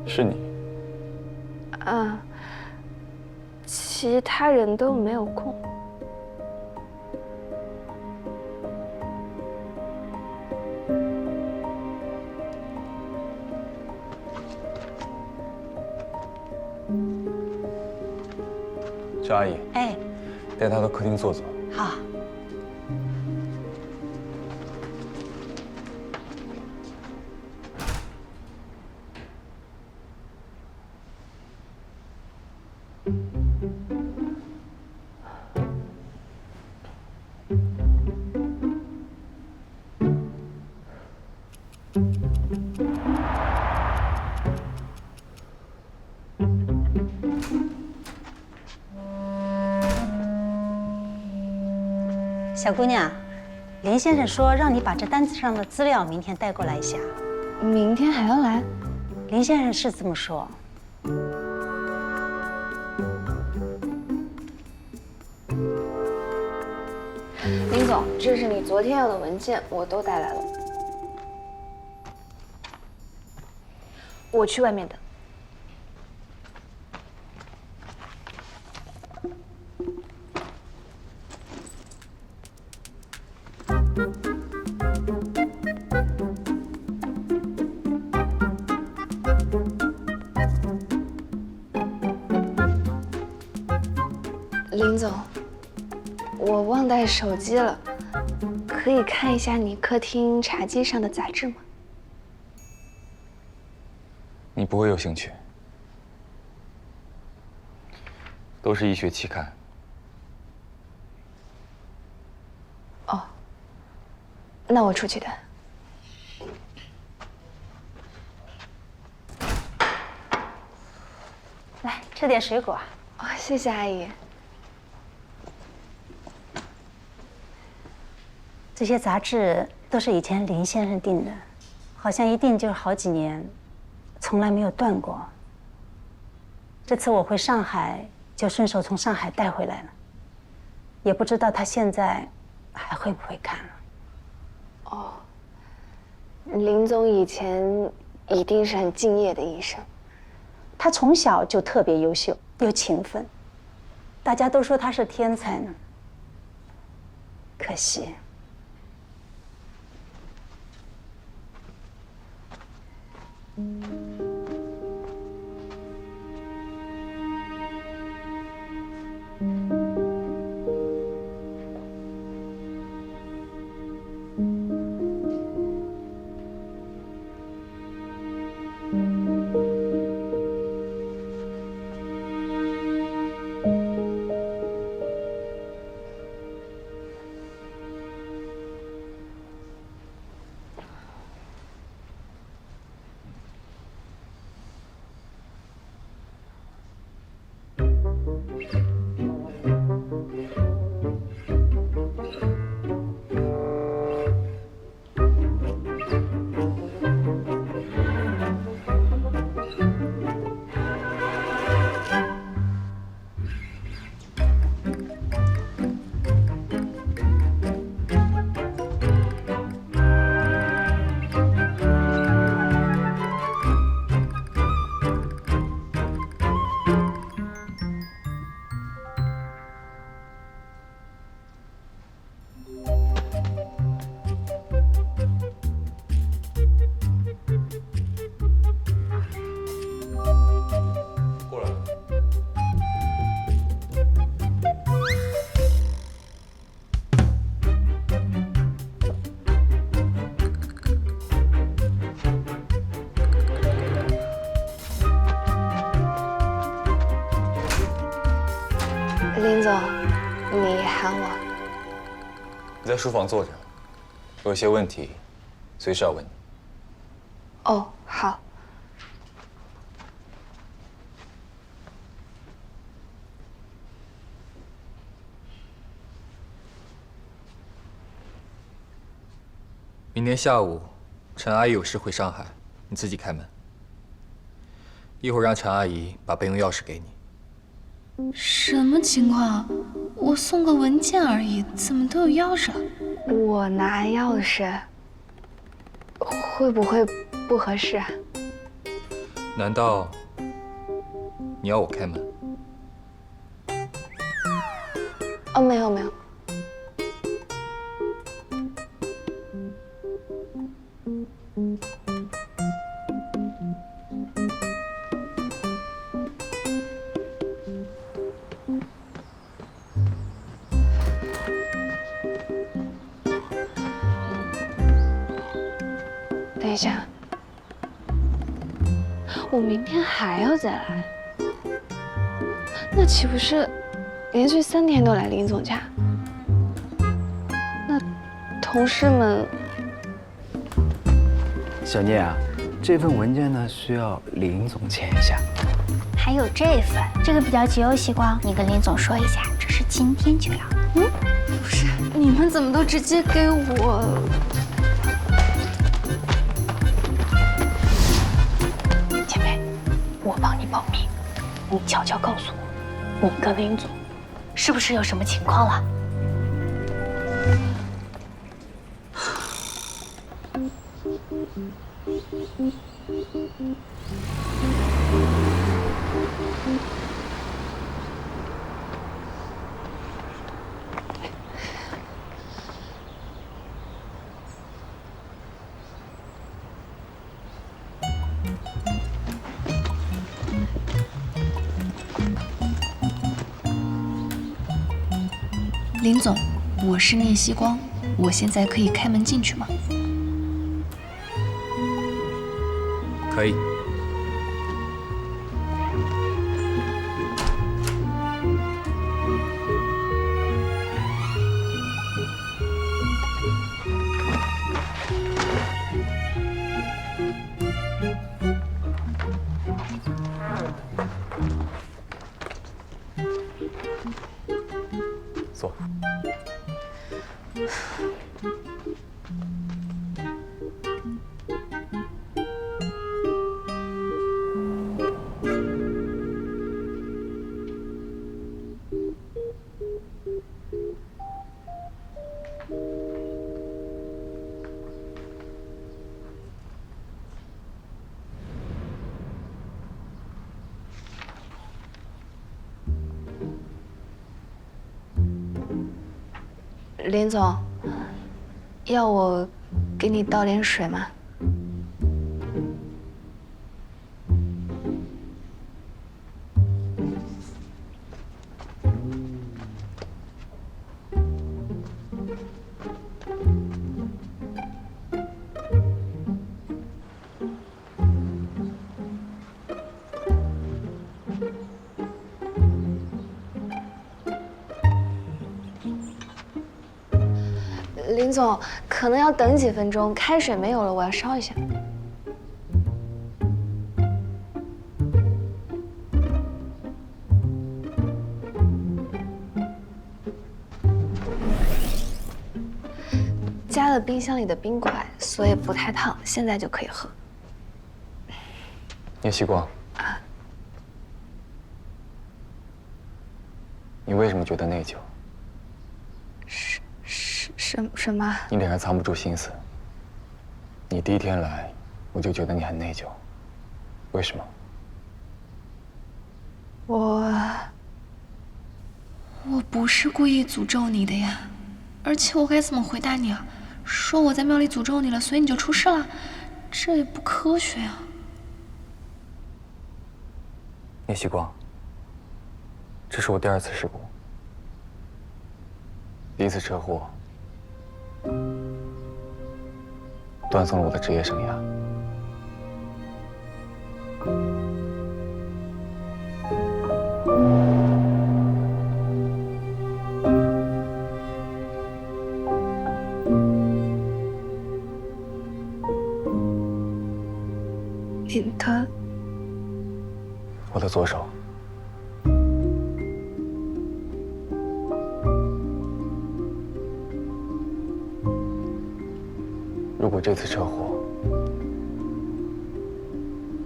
是你。其他人都没有空。赵阿姨，哎，带他到客厅坐坐。好。小姑娘，林先生说让你把这单子上的资料明天带过来一下。明天还要来？林先生是这么说。林总，这是你昨天要的文件，我都带来了。我去外面等。林总，我忘带手机了，可以看一下你客厅茶几上的杂志吗？你不会有兴趣，都是医学期刊。哦，那我出去的。来，吃点水果。哦，谢谢阿姨。这些杂志都是以前林先生订的，好像一订就是好几年，从来没有断过。这次我回上海，就顺手从上海带回来了，也不知道他现在还会不会看了。哦，林总以前一定是很敬业的医生。他从小就特别优秀又勤奋，大家都说他是天才呢。可惜。林总，你喊我？你在书房坐着，我有些问题，随时要问你。哦，好。明天下午，陈阿姨有事回上海，你自己开门。一会儿让陈阿姨把备用钥匙给你。什么情况？我送个文件而已，怎么都有钥匙了？我拿钥匙，会不会不合适啊？难道你要我开门？哦，没有没有。等一下，我明天还要再来，那岂不是连续3天都来林总家？那同事们，小聂啊，这份文件呢需要林总签一下。还有这份，这个比较急哦，西光，你跟林总说一下，这是今天就要。不是，你们怎么都直接给我？姐妹，我帮你保密，你悄悄告诉我，你跟林总是不是有什么情况了？林总，我是聂希光，我现在可以开门进去吗？可以。坐。林总，要我给你倒点水吗？林总，可能要等几分钟，开水没有了，我要烧一下。加了冰箱里的冰块，所以不太烫，现在就可以喝。聂希光，你为什么觉得内疚？什么？你脸上藏不住心思。你第一天来，我就觉得你很内疚。为什么？我不是故意诅咒你的呀，而且我该怎么回答你啊？说我在庙里诅咒你了，所以你就出事了，这也不科学啊。聂希光，这是我第2次事故。第1次车祸断送了我的职业生涯。我的左手。如果这次车祸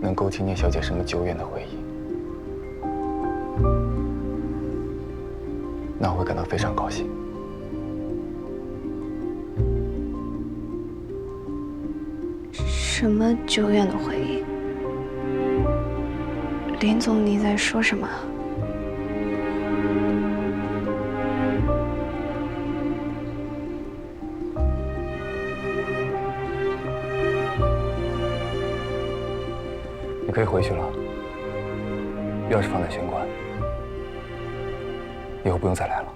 能勾起聂小姐什么久远的回忆，那我会感到非常高兴。什么久远的回忆？林总，你在说什么？你可以回去了，钥匙放在玄关，以后不用再来了。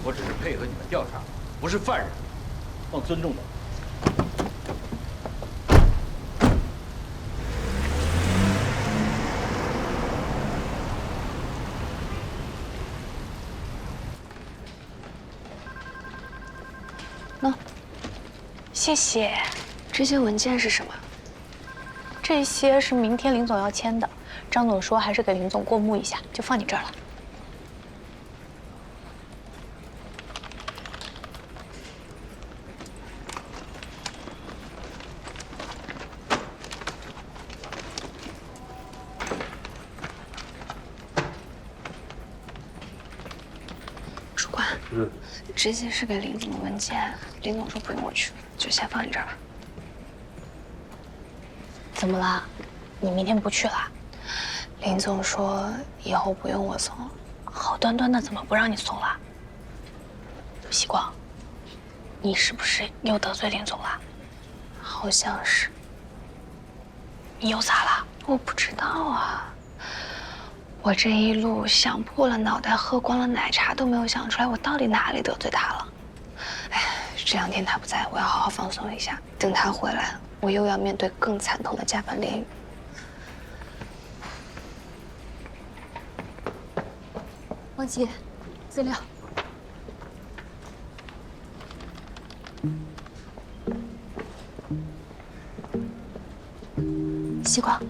我只是配合你们调查，不是犯人，放尊重点。喏，谢谢。这些文件是什么？这些是明天林总要签的，张总说还是给林总过目一下，就放你这儿了。主管，这些是给林总的文件，林总说不用我去，就先放你这儿吧。怎么了？你明天不去了？林总说以后不用我送了。好端端的怎么不让你送了？希光，你是不是又得罪林总了？好像是。你又咋了？我不知道啊。我这一路想破了脑袋，喝光了奶茶都没有想出来我到底哪里得罪他了。哎，这2天他不在，我要好好放松一下。等他回来，我又要面对更惨痛的加班连语。王姐，资料。西瓜，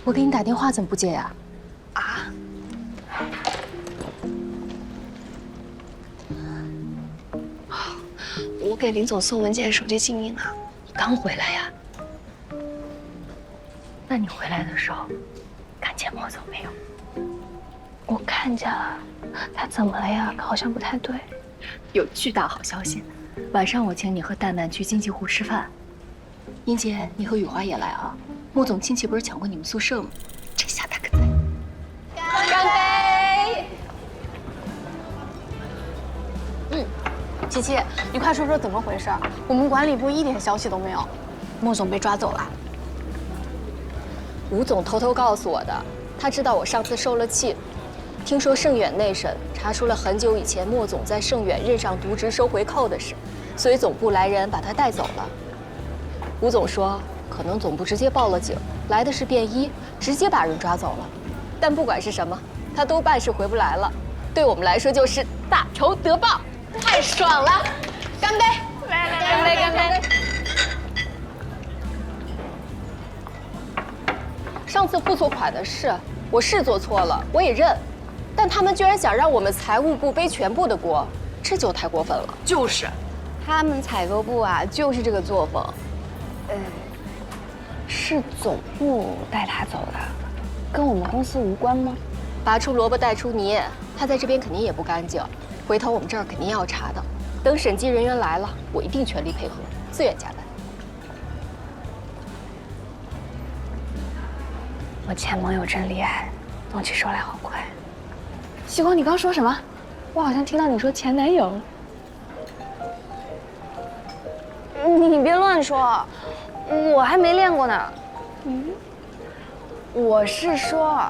我给你打电话怎么不接呀？啊？我给林总送文件，手机静音了。你刚回来呀？那你回来的时候看见莫总没有？我看见了，他怎么了呀？好像不太对。有巨大好消息，晚上我请你和蛋蛋去金鸡湖吃饭。英姐，你和雨华也来啊。莫总亲戚不是抢过你们宿舍吗？这下他可在。干杯！琪琪，你快说说怎么回事？我们管理部一点消息都没有。莫总被抓走了。吴总偷偷告诉我的，他知道我上次受了气。听说盛远内审查出了很久以前莫总在盛远任上渎职收回扣的事，所以总部来人把他带走了。吴总说，可能总部直接报了警，来的是便衣，直接把人抓走了。但不管是什么，他都办事回不来了，对我们来说就是大仇得报，太爽了！干杯！干杯！干杯！上次付错款的事，我是做错了，我也认。但他们居然想让我们财务部背全部的锅，这就太过分了。就是，他们采购部啊，就是这个作风。是总部带他走的，跟我们公司无关吗？拔出萝卜带出泥，他在这边肯定也不干净，回头我们这儿肯定要查的。等审计人员来了，我一定全力配合，自愿加班。我前盟友真厉害，动起手来好快。西光，你刚说什么？我好像听到你说前男友。你别乱说，我还没练过呢。我是说，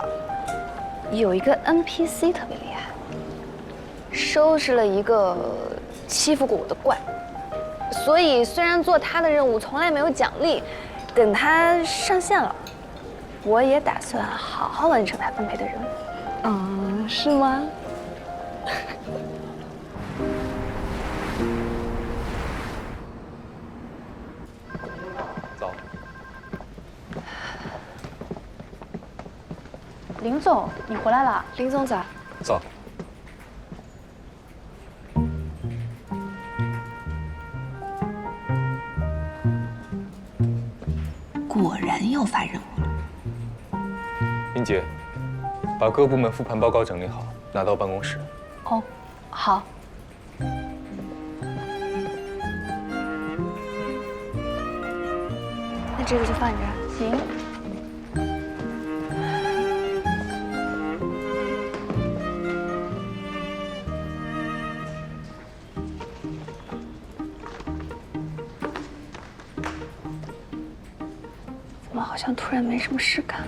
有一个 NPC 特别厉害，收拾了一个欺负过我的怪。所以虽然做他的任务从来没有奖励，等他上线了，我也打算好好完成他分配的任务。是吗？走。林总，你回来了。林总早。走。果然要发任务了。英杰，把各部门复盘报告整理好，拿到办公室。哦，好。那这个就放你这儿。行。怎么好像突然没什么事干？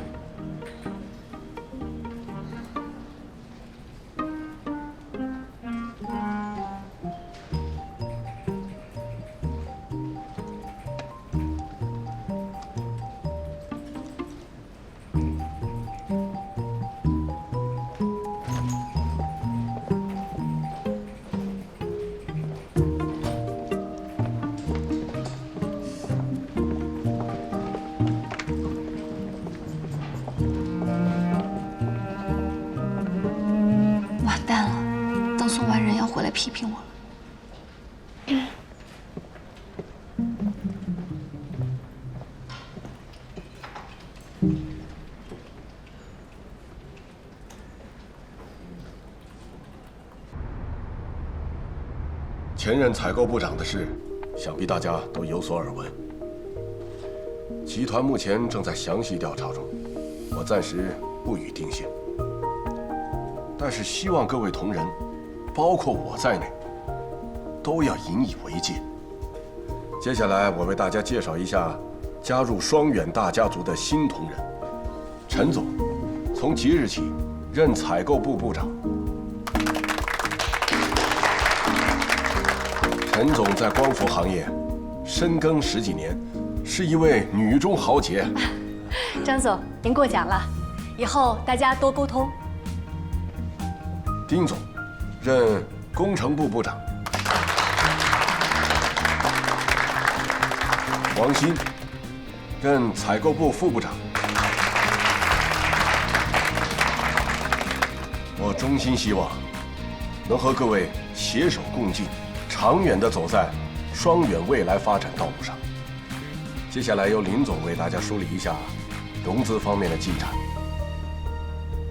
完蛋了，等送完人要回来批评我了。前任采购部长的事，想必大家都有所耳闻。集团目前正在详细调查中，我暂时不予定性。但是希望各位同仁，包括我在内，都要引以为戒。接下来我为大家介绍一下加入双远大家族的新同仁。陈总，从即日起任采购部部长。陈总在光伏行业深耕10几年，是一位女中豪杰。张总，您过奖了，以后大家多沟通。丁总，任工程部部长。王鑫，任采购部副部长。我衷心希望能和各位携手共进，长远地走在双远未来发展道路上。接下来由林总为大家梳理一下融资方面的进展。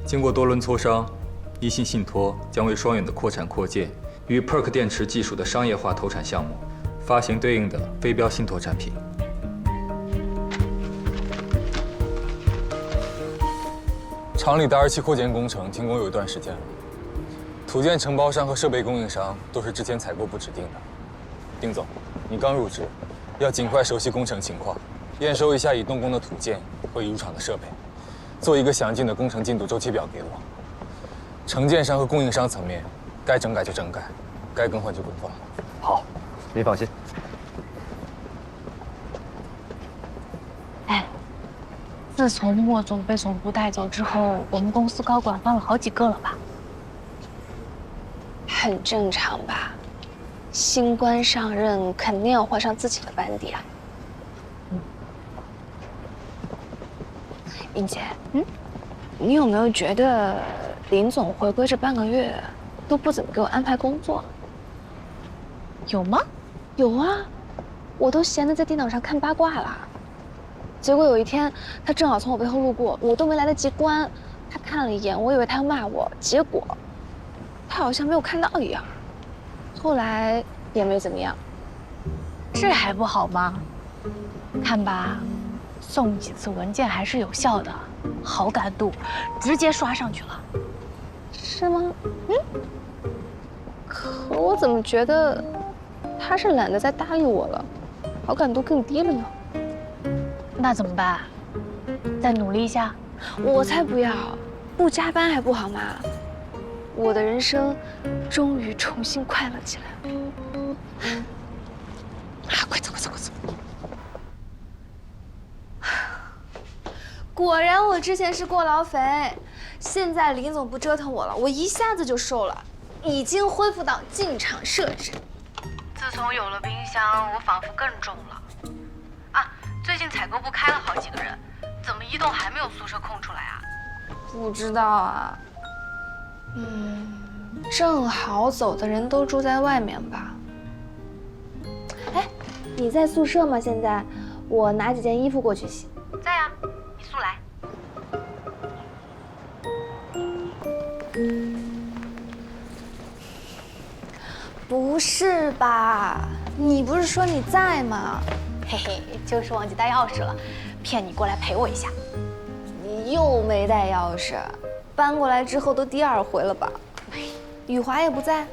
经过多轮磋商，一信信托将为双远的扩产扩建与 PERC 电池技术的商业化投产项目发行对应的非标信托产品。厂里的2期扩建工程停工有一段时间了，土建承包商和设备供应商都是之前采购部指定的。丁总，你刚入职，要尽快熟悉工程情况，验收一下已动工的土建和已入场的设备，做一个详尽的工程进度周期表给我。承建商和供应商层面，该整改就整改，该更换就更换。好，你放心。哎，自从莫总被总部带走之后，我们公司高管换了好几个了吧？很正常吧，新官上任肯定要换上自己的班底啊。英姐，你有没有觉得林总回归这半个月都不怎么给我安排工作？有吗？有啊，我都闲得在电脑上看八卦了。结果有一天，他正好从我背后路过，我都没来得及关，他看了一眼，我以为他要骂我，结果他好像没有看到一样。后来也没怎么样。这还不好吗？看吧，送几次文件还是有效的，好感度直接刷上去了。是吗？可我怎么觉得他是懒得再搭理我了，好感度更低了呢？那怎么办？再努力一下？我才不要，不加班还不好吗？我的人生终于重新快乐起来了。果然我之前是过劳肥，现在林总不折腾我了，我一下子就瘦了，已经恢复到进厂设置。自从有了冰箱，我仿佛更重了。啊，最近采购部开了好几个人，怎么一栋还没有宿舍空出来啊？不知道啊。正好走的人都住在外面吧。哎，你在宿舍吗？现在我拿几件衣服过去洗。在呀，你速来。不是吧？你不是说你在吗？嘿嘿，就是忘记带钥匙了，骗你过来陪我一下。你又没带钥匙，搬过来之后都第2回了吧？雨华也不在。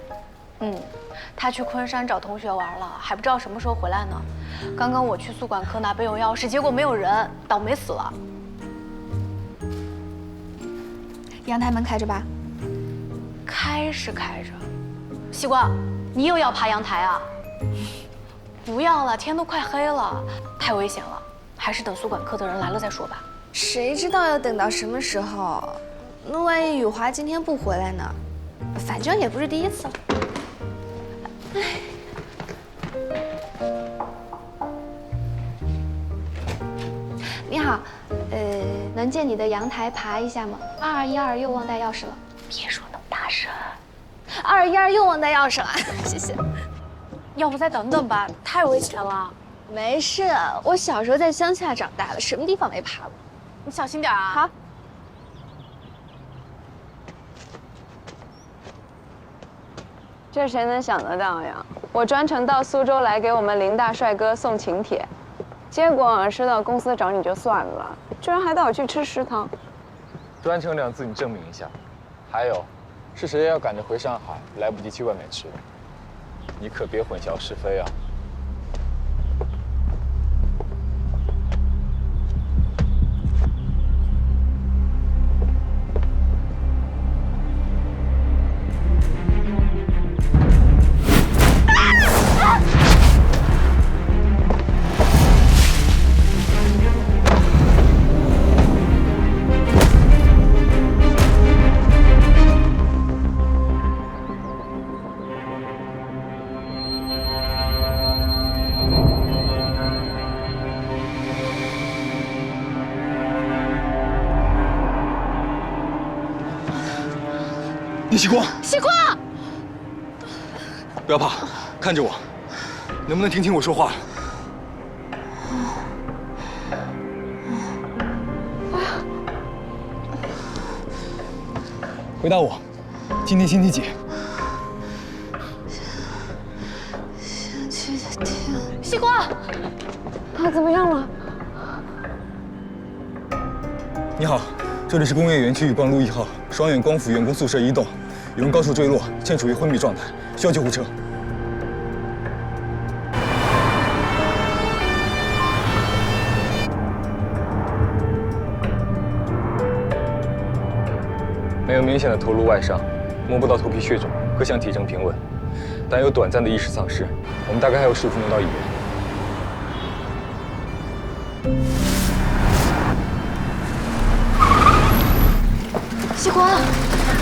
他去昆山找同学玩了，还不知道什么时候回来呢。刚刚我去宿管科拿备用钥匙，结果没有人，倒霉死了。阳台门开着吧？开是开着。西瓜，你又要爬阳台啊？不要了，天都快黑了，太危险了，还是等宿管科的人来了再说吧。谁知道要等到什么时候？那万一雨华今天不回来呢？反正也不是第一次了。你好，能借你的阳台爬一下吗？2212又忘带钥匙了。别说那么大声。2212又忘带钥匙了，谢谢。要不再等等吧，太危险了。没事，我小时候在乡下长大的，什么地方没爬过。你小心点啊。好。这谁能想得到呀？我专程到苏州来给我们林大帅哥送请帖，结果收到公司找你就算了，居然还带我去吃食堂。专程2字你证明一下。还有，是谁要赶着回上海，来不及去外面吃的？你可别混淆是非啊！叶希光，希光，不要怕，看着我，能不能听听我说话？回答我，今天星期几？星期天。希光，他怎么样了？你好，这里是工业园区宇光路1号双远光伏员工宿舍1栋，有人高处坠落，现处于昏迷状态，需要救护车。没有明显的头颅外伤，摸不到头皮血肿，各项体征平稳，但有短暂的意识丧失。我们大概还有15分钟到医院。希光，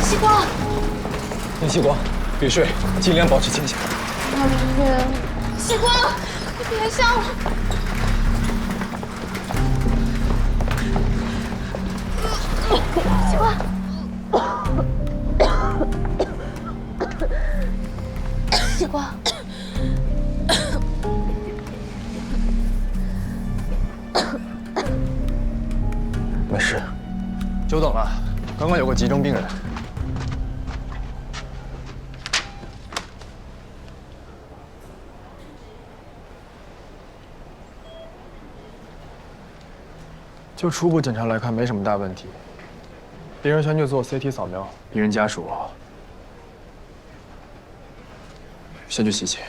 希光，叶希光，别睡，尽量保持清醒。希光，你别笑了。希光。希光，没事。久等了，刚刚有个急症病人。就初步检查来看，没什么大问题。病人先去做 CT 扫描，病人家属先去洗洗。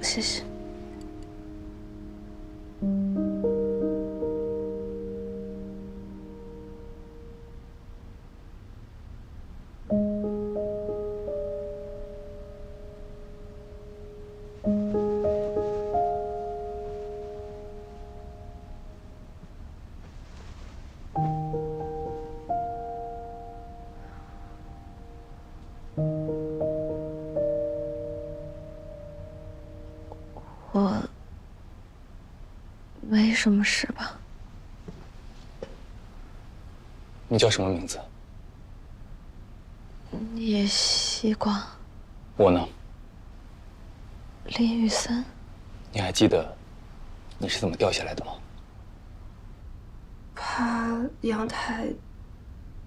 谢谢。我没什么事吧？你叫什么名字？叶希光，我呢？林雨森。你还记得你是怎么掉下来的吗？爬阳台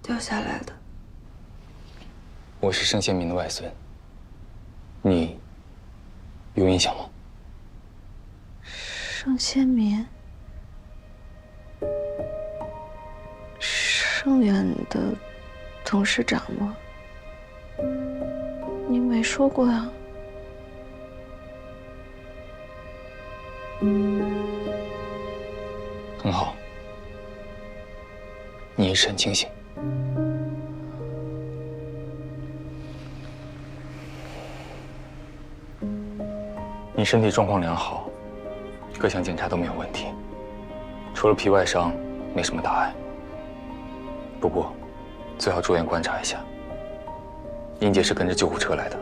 掉下来的。我是盛先民的外孙，你有印象吗？盛先民，盛远的董事长吗？你没说过呀。很好，你意识很清醒。你身体状况良好，各项检查都没有问题，除了皮外伤，没什么大碍。不过，最好住院观察一下。英姐是跟着救护车来的，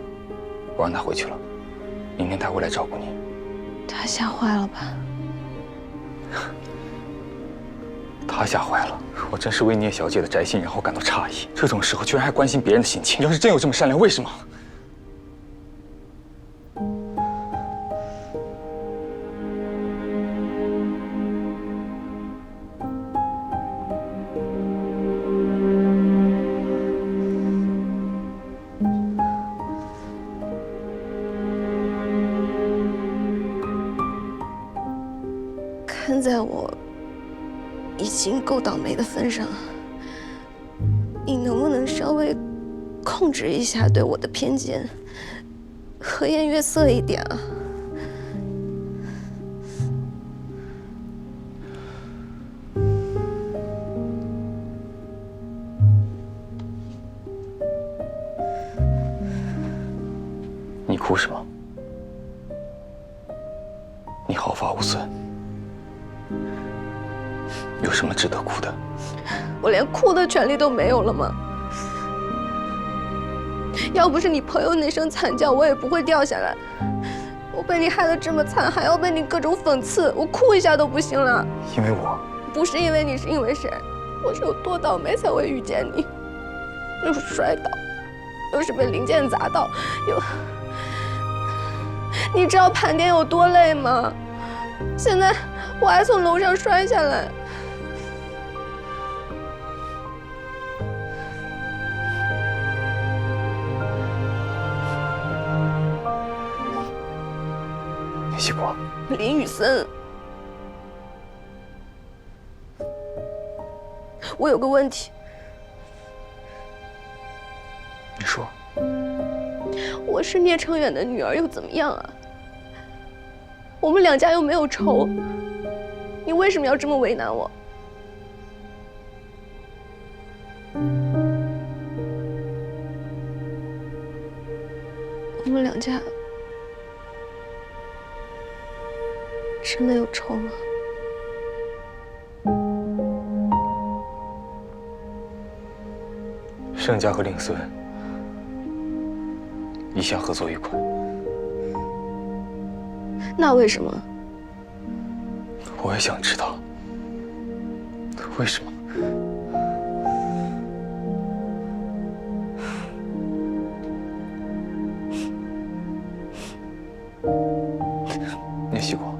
我让她回去了，明天她会来照顾你。他吓坏了吧？她吓坏了，我真是为聂小姐的宅心仁厚感到诧异。这种时候居然还关心别人的心情，要是真有这么善良，为什么？看在我已经够倒霉的份上，你能不能稍微控制一下对我的偏见，和颜悦色一点啊？你哭什么？你毫发无损，有什么值得哭的？我连哭的权利都没有了吗？要不是你朋友那声惨叫，我也不会掉下来。我被你害得这么惨，还要被你各种讽刺，我哭一下都不行了。因为我不是因为你，是因为谁？我是有多倒霉才会遇见你？又是摔倒，又是被零件砸到，又……你知道盘点有多累吗？现在我还从楼上摔下来。希光，林雨森，我有个问题。你说。我是聂成远的女儿又怎么样啊？我们两家又没有仇，你为什么要这么为难我？我们两家真的有仇吗？盛家和令孙一向合作愉快。那为什么？我也想知道，为什么？聂希光，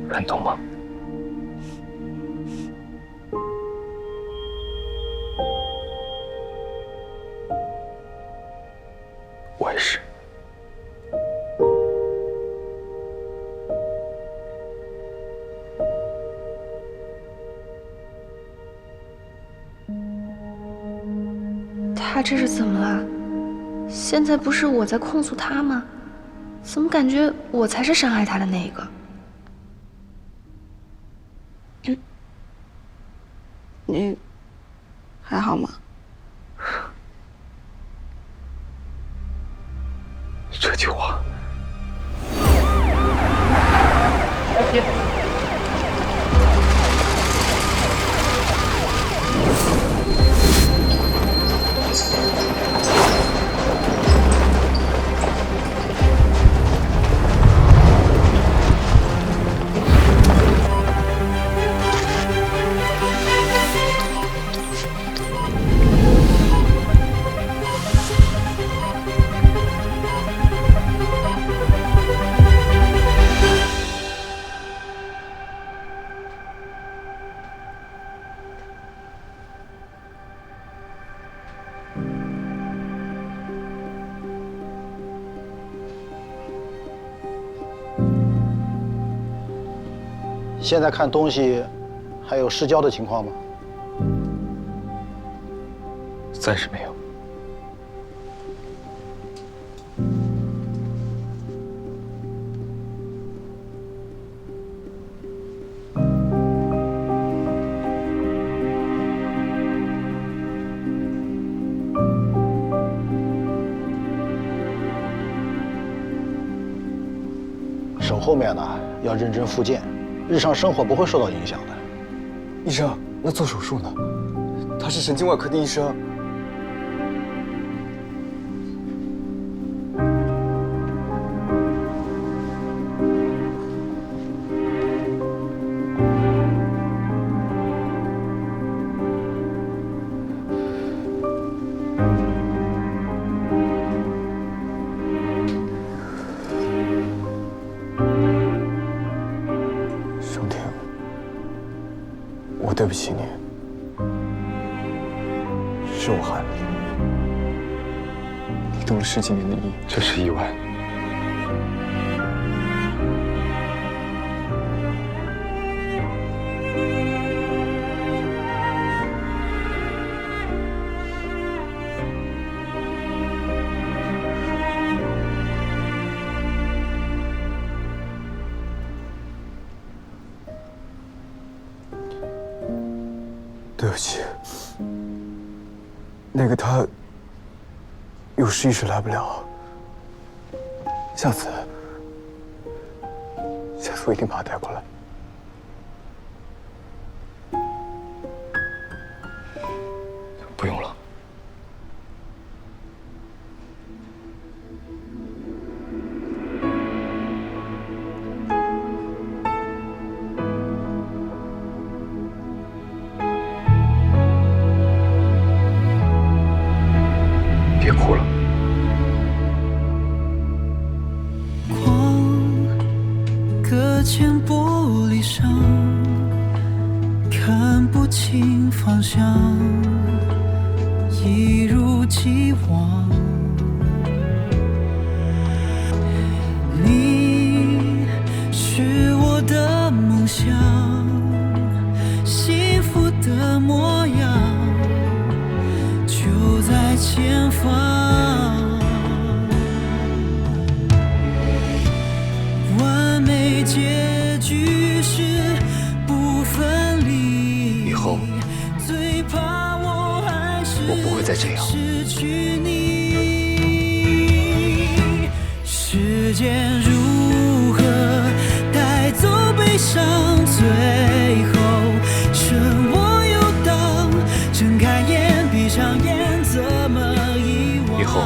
认同吗？我也是。他这是怎么了？现在不是我在控诉他吗？怎么感觉我才是伤害他的那一个？你还好吗？这句话，别！现在看东西还有失焦的情况吗？暂时没有。手后面呢要认真复健，日常生活不会受到影响的。医生，那做手术呢？他是神经外科的医生。盛婷，我对不起你，是我害了你。你动了10几年的医，这是意外。对不起，那个他有事一时来不了，下次我一定把他带过来。不用了。别哭了。搁浅玻璃上，看不清方向，一如既往。你是我的梦想，幸福的模样就在前方。完美结局是不分离。以后最怕我还是我不会再这样。失去你，时间如何带走悲伤？最后剩我游荡，睁开眼闭上眼，怎么遗忘？以后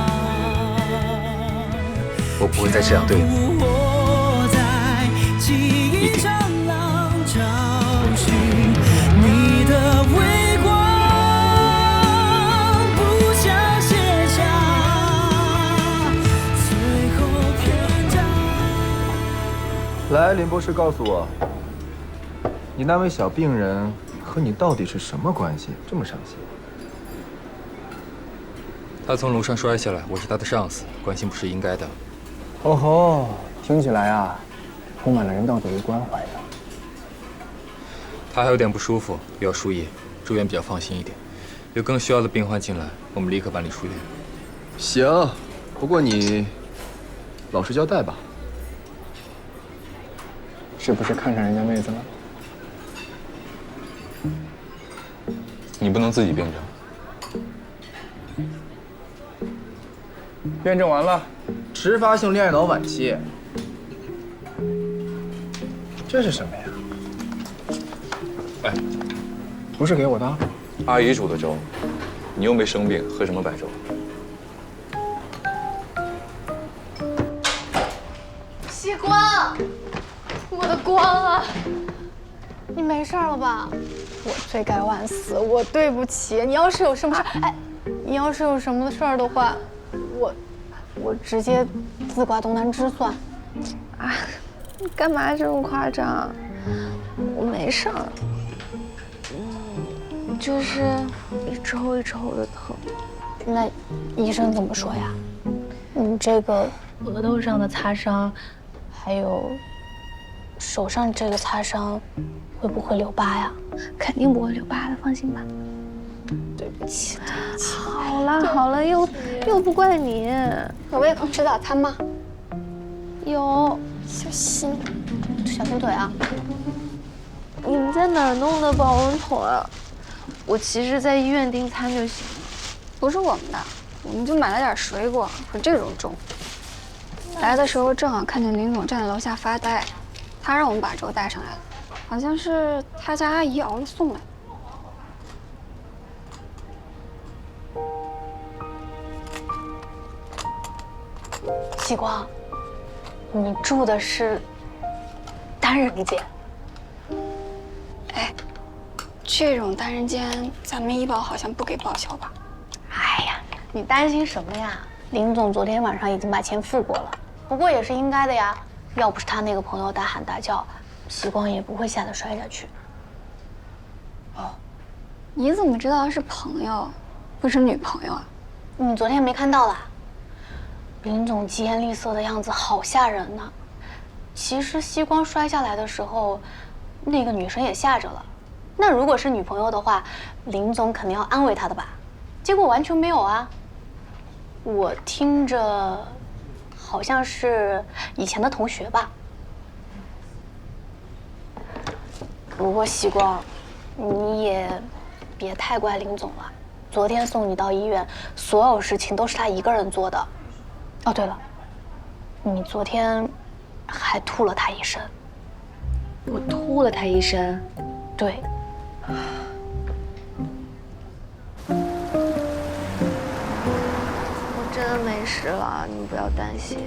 我不会再这样对你。一定。找寻你的微光，不想写下最后篇章。来，林博士，告诉我，你那位小病人和你到底是什么关系？这么伤心？他从楼上摔下来，我是他的上司，关心不是应该的。哦吼，听起来啊，充满了人道主义关怀的。他还有点不舒服，又要输液，住院比较放心一点。有更需要的病患进来，我们立刻办理出院。行，不过你老实交代吧。是不是看上人家妹子了？你不能自己辩证。辩证完了，迟发性恋爱脑晚期。这是什么呀？哎，不是给我的。阿姨煮的粥，你又没生病，喝什么白粥？西瓜，我的光啊！你没事了吧？我罪该万死，我对不起你。要是有什么事，哎，你要是有什么事儿的话，我直接自挂东南枝算。啊，你干嘛这么夸张？我没事儿，就是一直后的疼。那医生怎么说呀？你这个额头上的擦伤，还有手上这个擦伤，会不会留疤呀？肯定不会留疤的，放心吧。对不起，对不起。好了，又不怪你。有胃口吃早餐吗？有，小心腿啊！你们在哪儿弄的保温桶啊？我其实在医院订餐就行。不是我们的，我们就买了点水果和这种粥。来的时候正好看见林总站在楼下发呆，他让我们把粥带上来了，好像是他家阿姨熬了送来。西瓜，你住的是单人间？哎，这种单人间咱们医保好像不给报销吧？哎呀，你担心什么呀？林总昨天晚上已经把钱付过了，不过也是应该的呀。要不是他那个朋友大喊大叫，西光也不会吓得摔下去。哦，你怎么知道是朋友，不是女朋友啊？你昨天没看到啦？林总疾言厉色的样子好吓人呢。其实西光摔下来的时候，那个女生也吓着了。那如果是女朋友的话，林总肯定要安慰她的吧？结果完全没有啊。我听着，好像是以前的同学吧。不过西光，你也别太怪林总了。昨天送你到医院，所有事情都是他一个人做的。哦，对了，你昨天还吐了他一身。我吐了他一身？对。我真的没事了，你不要担心。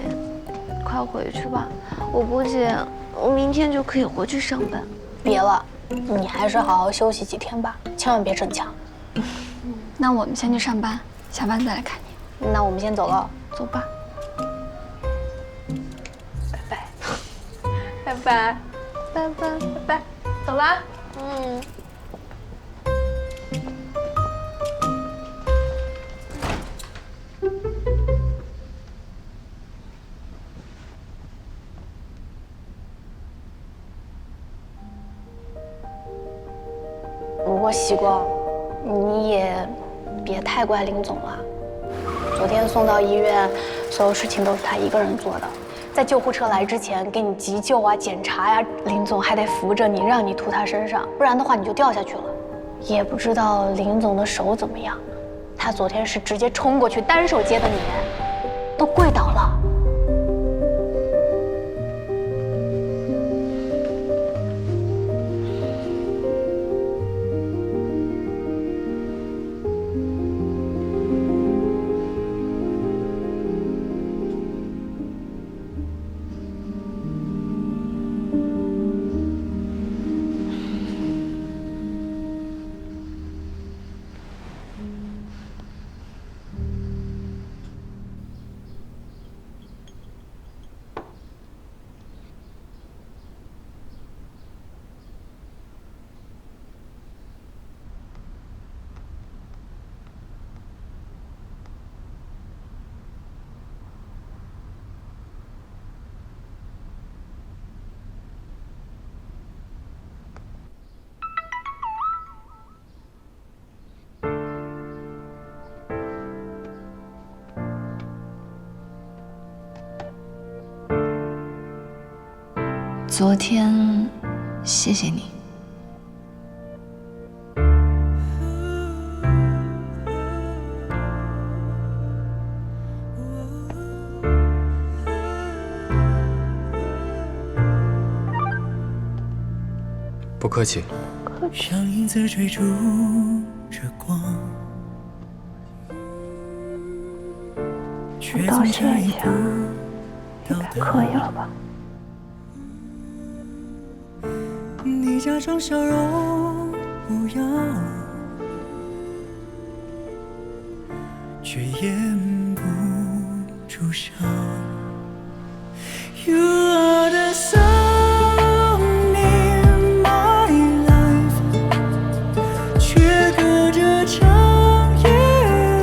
快回去吧，我估计我明天就可以回去上班。别了，你还是好好休息几天吧，千万别逞强。那我们先去上班，下班再来看你。那我们先走了，走吧。拜拜，拜拜，拜拜，拜拜，走啦。嗯。不过西光，你也别太怪林总了。昨天送到医院，所有事情都是他一个人做的。在救护车来之前，给你急救啊、检查呀，林总还得扶着你，让你吐他身上，不然的话你就掉下去了。也不知道林总的手怎么样，他昨天是直接冲过去单手接的你，都跪倒了。昨天，谢谢你。不客气。像影子追逐着光，却总差一步到达。可以了吧？你假装笑容无恙，却掩不住伤。You are the sun in my life， 却隔着长夜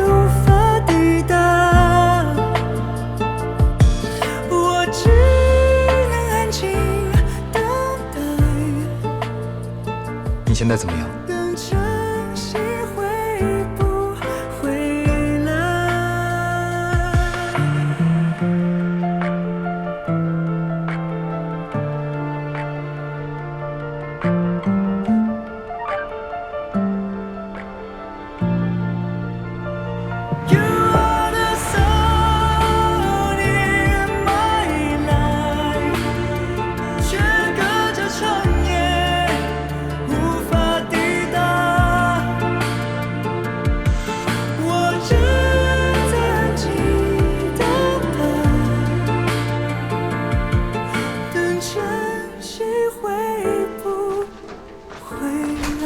无法抵达。我只能安静等待。你现在怎么样？等晨曦会不回来？You are the sun in my life， 却隔着长夜无法抵达。我只在安静等待，等晨曦会不回来？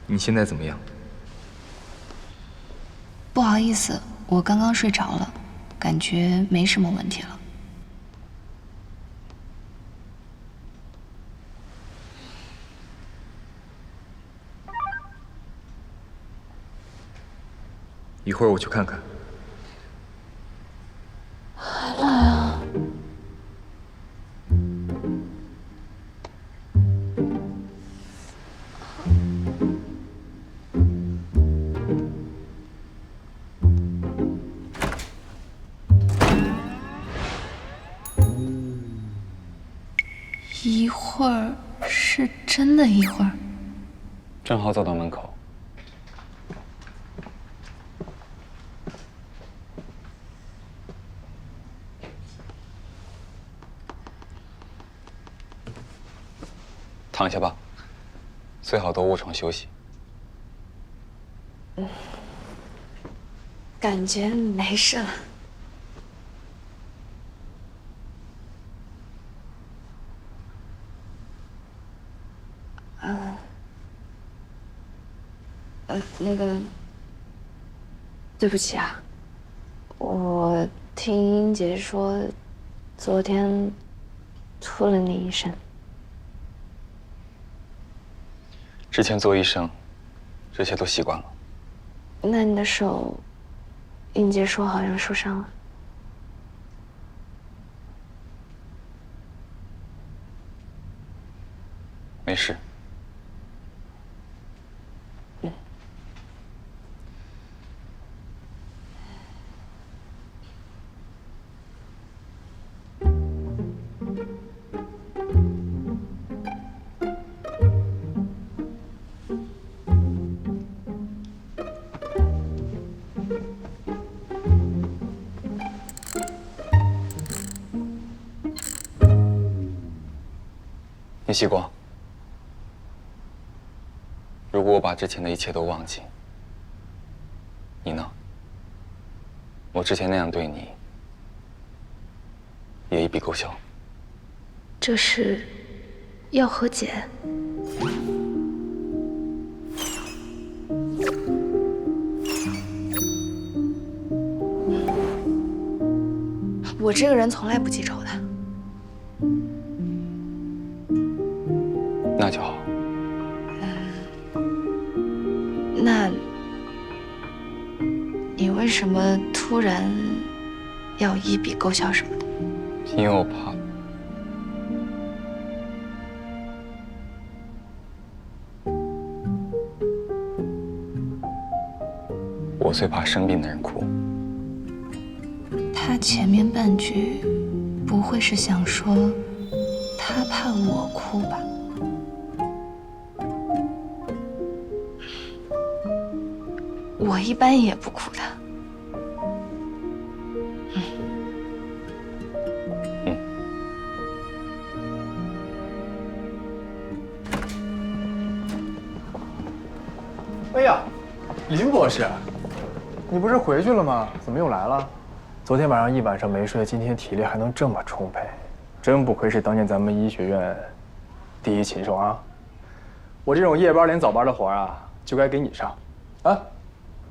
你现在怎么样？不好意思，我刚刚睡着了，感觉没什么问题了。一会儿我去看看。还来啊？一会儿是真的一会儿。正好走到门口。躺下吧，最好多卧床休息。感觉没事了。那个，对不起啊，我听英杰说，昨天吐了你一身。之前做医生，这些都习惯了。那你的手，英杰说好像受伤了。没事。聂希光，如果我把之前的一切都忘记，你呢？我之前那样对你，也一笔勾销。这是要和解？我这个人从来不记仇的。那就好。那，你为什么突然要一笔勾销什么的？因为我怕。我最怕生病的人哭。他前面半句不会是想说他怕我哭吧？我一般也不哭的。哎呀，林博士，你不是回去了吗？怎么又来了？昨天晚上一晚上没睡，今天体力还能这么充沛，真不愧是当年咱们医学院第一禽兽啊！我这种夜班连早班的活啊，就该给你上。啊，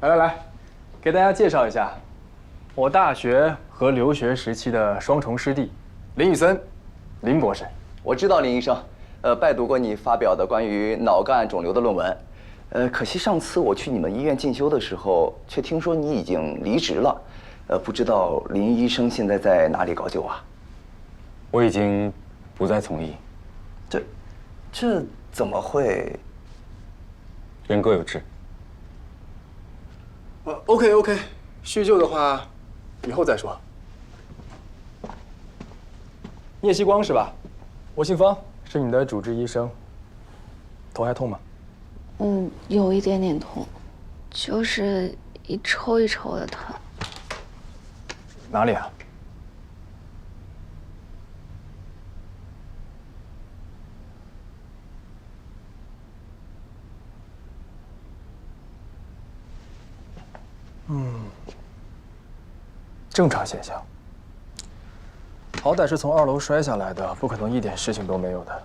来，给大家介绍一下，我大学和留学时期的双重师弟，林宇森，林博士。我知道林医生，拜读过你发表的关于脑干肿瘤的论文。可惜上次我去你们医院进修的时候，却听说你已经离职了。不知道林医生现在在哪里搞救啊？我已经不再从医。这怎么会？人各有志。OK， 叙旧的话，以后再说。聂希光是吧？我姓方，是你的主治医生。头还痛吗？有一点点痛，就是一抽一抽的疼。哪里啊？正常现象。好歹是从2楼摔下来的，不可能一点事情都没有的。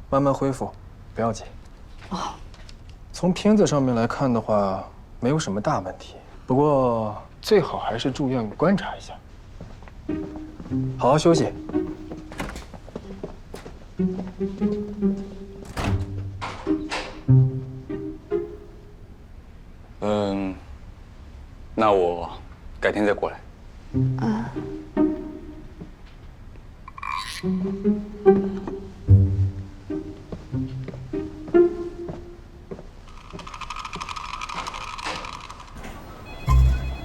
慢慢恢复，不要紧。从片子上面来看的话，没有什么大问题。不过最好还是住院观察一下，好好休息。那我改天再过来。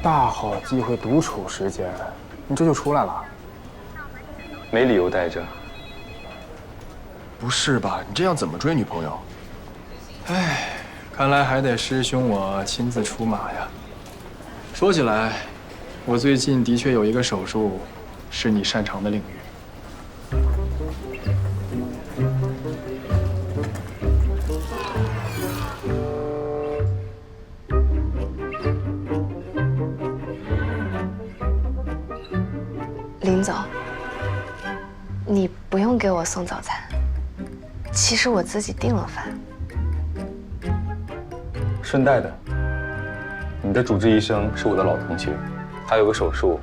大好机会，独处时间，你这就出来了？没理由待着。不是吧？你这样怎么追女朋友？哎，看来还得师兄我亲自出马呀。说起来，我最近的确有一个手术，是你擅长的领域。林总，你不用给我送早餐，其实我自己订了饭。顺带的，你的主治医生是我的老同学，他有个手术，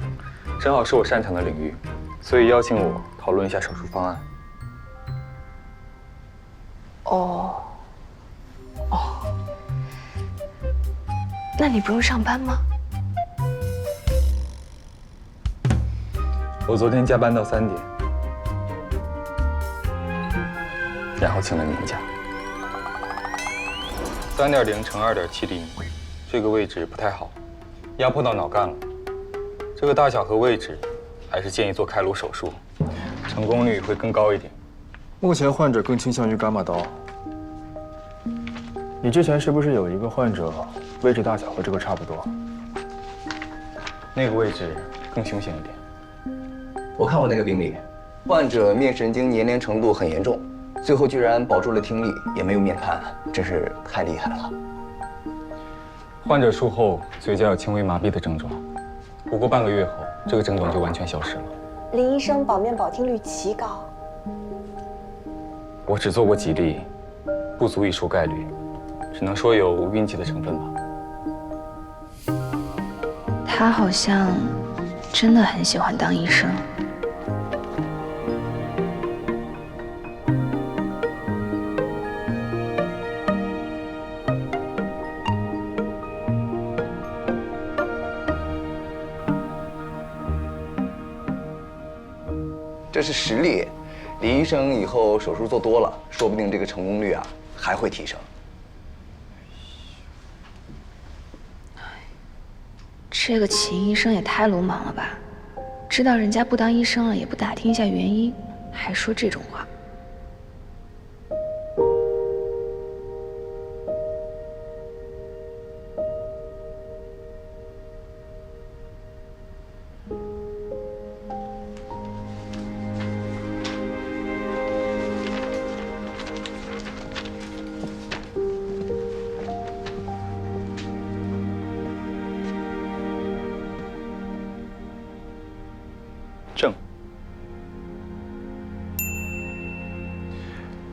正好是我擅长的领域，所以邀请我讨论一下手术方案。那你不用上班吗？我昨天加班到3点，然后请了年假。3.0乘2.7厘米，这个位置不太好，压迫到脑干了。这个大小和位置，还是建议做开颅手术，成功率会更高一点。目前患者更倾向于伽马刀。你之前是不是有一个患者，位置大小和这个差不多？那个位置更凶险一点。我看过那个病例，患者面神经粘连程度很严重，最后居然保住了听力，也没有面瘫，真是太厉害了。患者术后嘴角有轻微麻痹的症状，不过半个月后，这个症状就完全消失了。林医生保面保听率奇高。我只做过几例，不足以说概率，只能说有运气的成分吧。他好像真的很喜欢当医生。这是实力。李医生以后手术做多了，说不定这个成功率啊还会提升。这个秦医生也太鲁莽了吧！知道人家不当医生了，也不打听一下原因，还说这种话。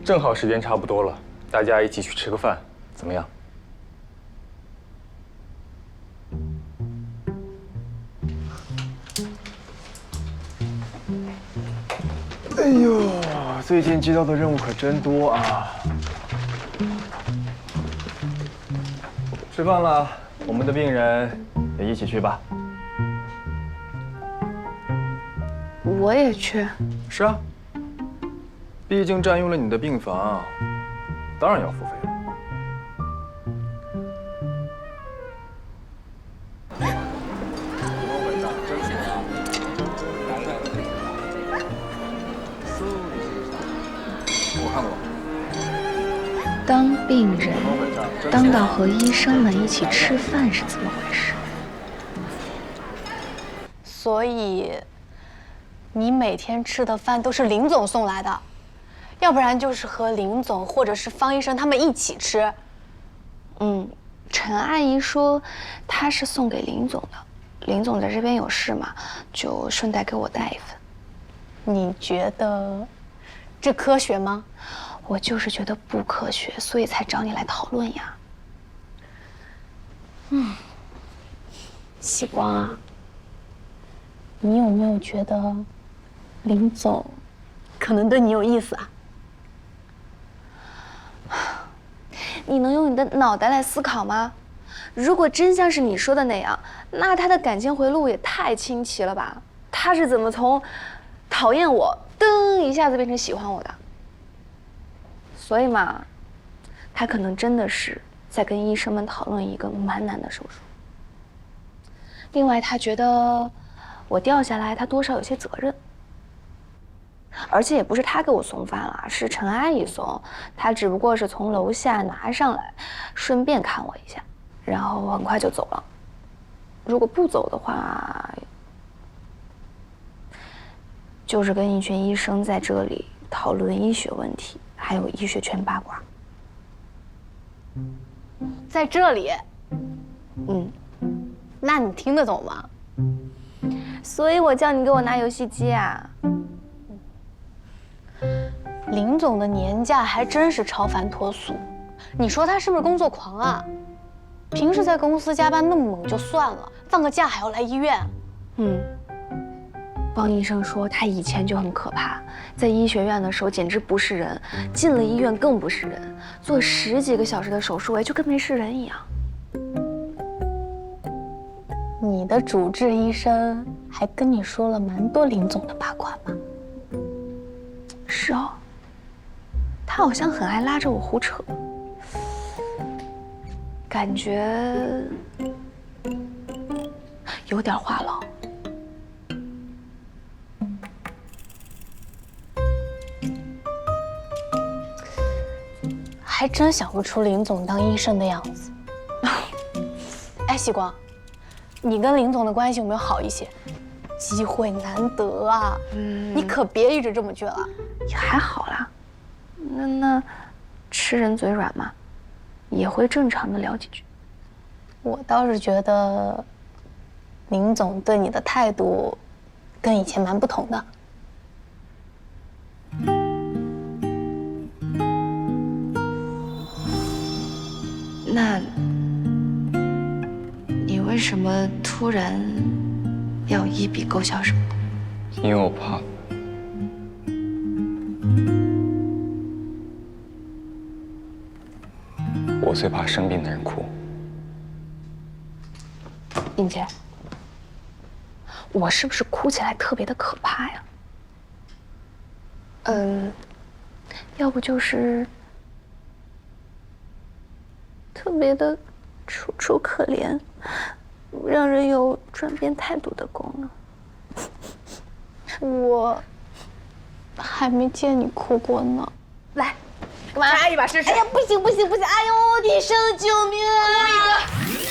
正好时间差不多了，大家一起去吃个饭，怎么样？哎呦，最近接到的任务可真多啊！吃饭了，我们的病人也一起去吧。我也去。是啊。 毕竟占用了你的病房，当然要付费了。我看过。当病人当到和医生们一起吃饭是怎么回事？所以，你每天吃的饭都是林总送来的。 要不然就是和林总或者是方医生他们一起吃。陈阿姨说她是送给林总的，林总在这边有事嘛，就顺带给我带一份。你觉得这科学吗？我就是觉得不科学，所以才找你来讨论呀。希光啊，你有没有觉得林总可能对你有意思啊？ 你能用你的脑袋来思考吗？如果真像是你说的那样，那他的感情回路也太清奇了吧？他是怎么从讨厌我，噔一下子变成喜欢我的？所以嘛，他可能真的是在跟医生们讨论一个蛮难的手术。另外，他觉得我掉下来，他多少有些责任。 而且也不是他给我送饭了，是陈阿姨送。她只不过是从楼下拿上来，顺便看我一下，然后很快就走了。如果不走的话，就是跟一群医生在这里讨论医学问题，还有医学圈八卦。在这里，那你听得懂吗？所以我叫你给我拿游戏机啊。 林总的年假还真是超凡脱俗，你说他是不是工作狂啊？平时在公司加班那么猛就算了，放个假还要来医院。方医生说他以前就很可怕，在医学院的时候简直不是人，进了医院更不是人，做10几个小时的手术，就跟没事人一样。你的主治医生还跟你说了蛮多林总的八卦吗？是哦。 他好像很爱拉着我胡扯，感觉有点话痨。还真想不出林总当医生的样子。哎，希光，你跟林总的关系有没有好一些？机会难得啊，你可别一直这么倔了。也还好啦。 那吃人嘴软嘛，也会正常的聊几句。我倒是觉得，林总对你的态度跟以前蛮不同的。那，你为什么突然要一笔勾销什么的？因为我怕。 我最怕生病的人哭。英姐，我是不是哭起来特别的可怕呀？要不就是特别的楚楚可怜，让人有转变态度的功能。我还没见你哭过呢。来，干嘛？插一把试试。哎呀，不行不行不行！哎呦，医生救命啊！哭一个。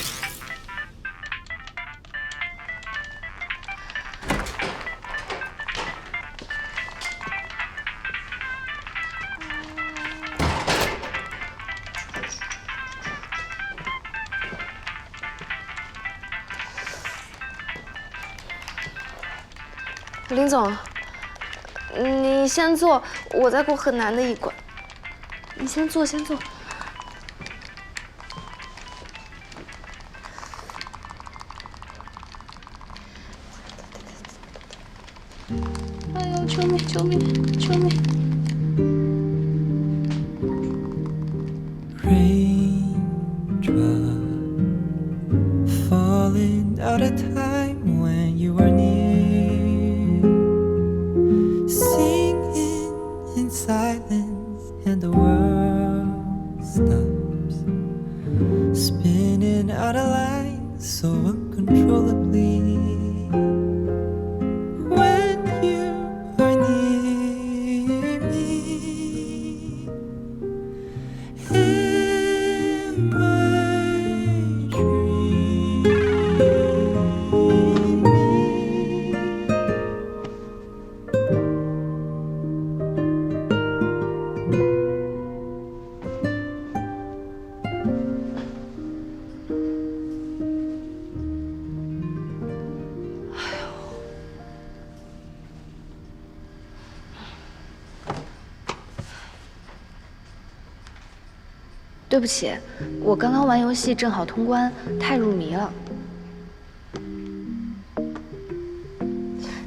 林总，你先坐，我再过很难的一关。你先坐，先坐。哎呦，救命！救命！救命！ Falling out of time when you are near, singing in silence and the world stops, spinning out of line so uncontrollably. When you are near me, in my dreams. 对不起，我刚刚玩游戏正好通关，太入迷了。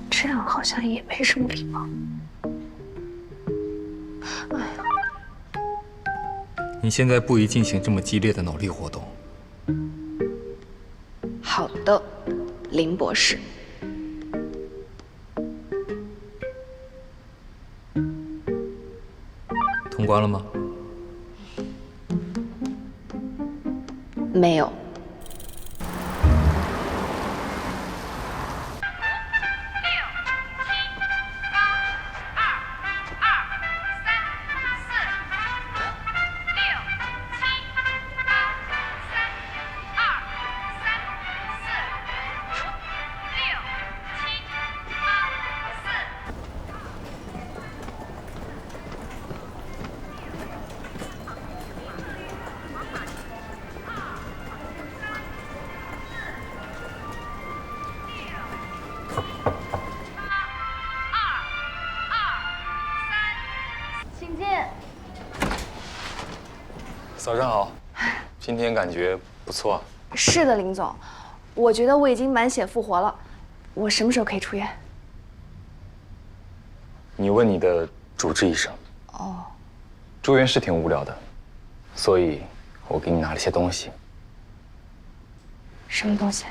这样好像也没什么礼貌。哎呀，你现在不宜进行这么激烈的脑力活动。好的，林博士。通关了吗？ 没有。请进。早上好，今天感觉不错。是的，林总，我觉得我已经满血复活了。我什么时候可以出院？你问你的主治医生。哦。住院是挺无聊的，所以我给你拿了些东西。什么东西？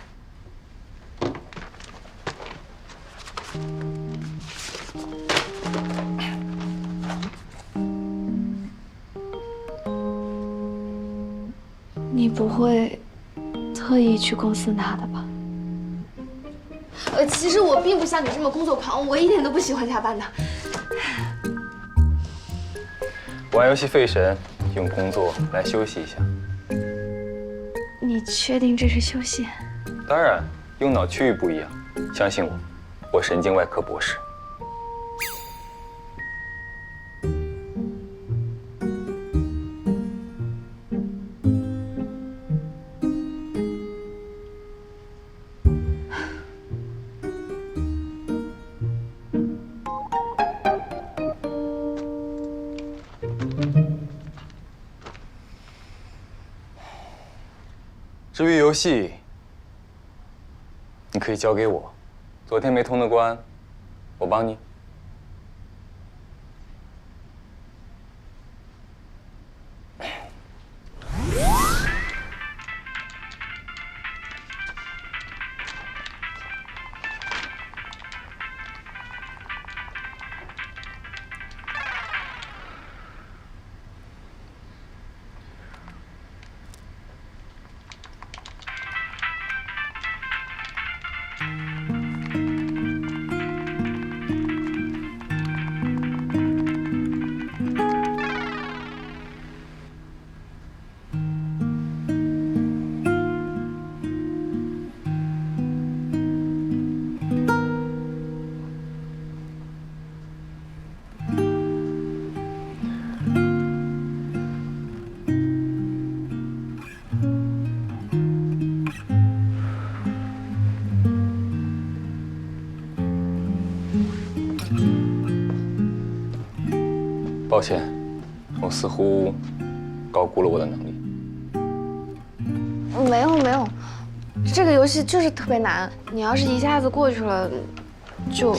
你不会特意去公司拿的吧？其实我并不像你这么工作狂，我一点都不喜欢加班的。玩游戏费神，用工作来休息一下。你确定这是休息？当然，用脑区域不一样，相信我，我神经外科博士。至于游戏，你可以交给我。昨天没通的关，我帮你。抱歉，我似乎高估了我的能力。没有没有，这个游戏就是特别难，你要是一下子过去了，就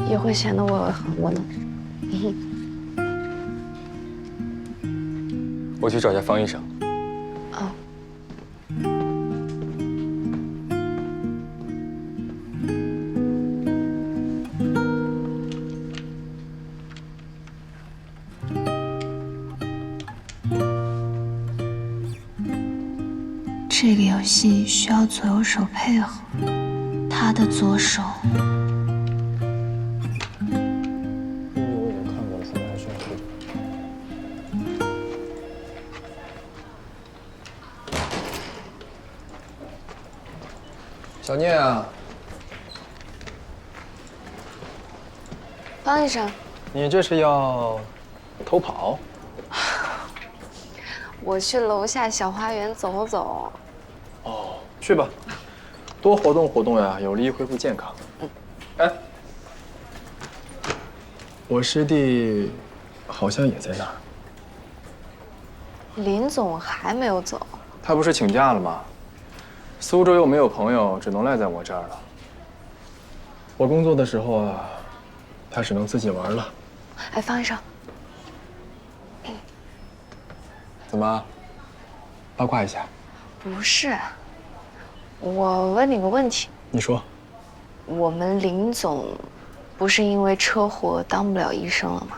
也会显得我能。我去找一下方医生。哦。这个游戏需要左右手配合，他的左手。小聂啊，方医生，你这是要偷跑？我去楼下小花园走走。哦，去吧，多活动活动呀，有利于恢复健康。哎，我师弟好像也在那儿。林总还没有走，他不是请假了吗？苏州又没有朋友，只能赖在我这儿了。我工作的时候啊，他只能自己玩了。哎，方医生，怎么？八卦一下？不是，我问你个问题。你说。我们林总不是因为车祸当不了医生了吗？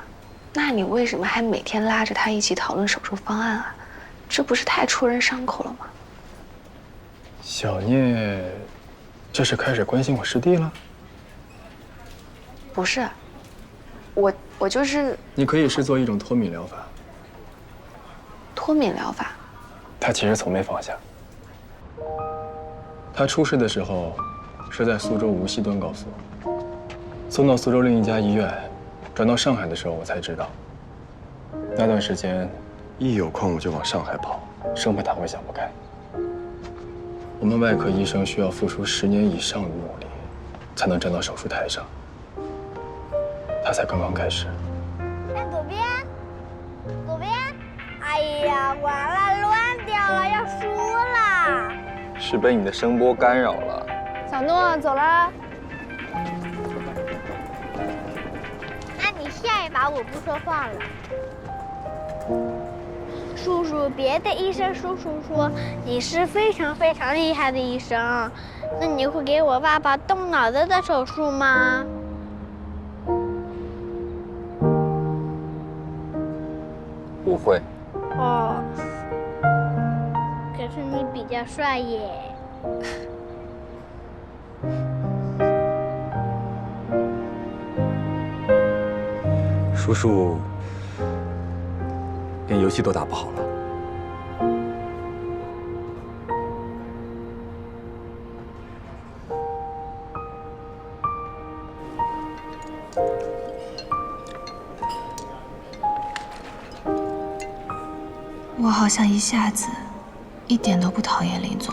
那你为什么还每天拉着他一起讨论手术方案啊？这不是太戳人伤口了吗？小聂，这是开始关心我师弟了？不是，我就是。你可以视作一种脱敏疗法。脱敏疗法？他其实从没放下。他出事的时候是在苏州无锡段高速，送到苏州另一家医院，转到上海的时候我才知道。那段时间，一有空我就往上海跑，生怕他会想不开。我们外科医生需要付出10年以上的努力，才能站到手术台上。他才刚刚开始。看左边，左边！哎呀，完了，乱掉了，要输了。是被你的声波干扰了。小诺，走了。那你下一把我不说话了。叔叔，别的医生叔叔说你是非常非常厉害的医生，那你会给我爸爸动脑子的手术吗？不会。哦，可是你比较帅耶。叔叔连游戏都打不好了。我好像一下子一点都不讨厌林总。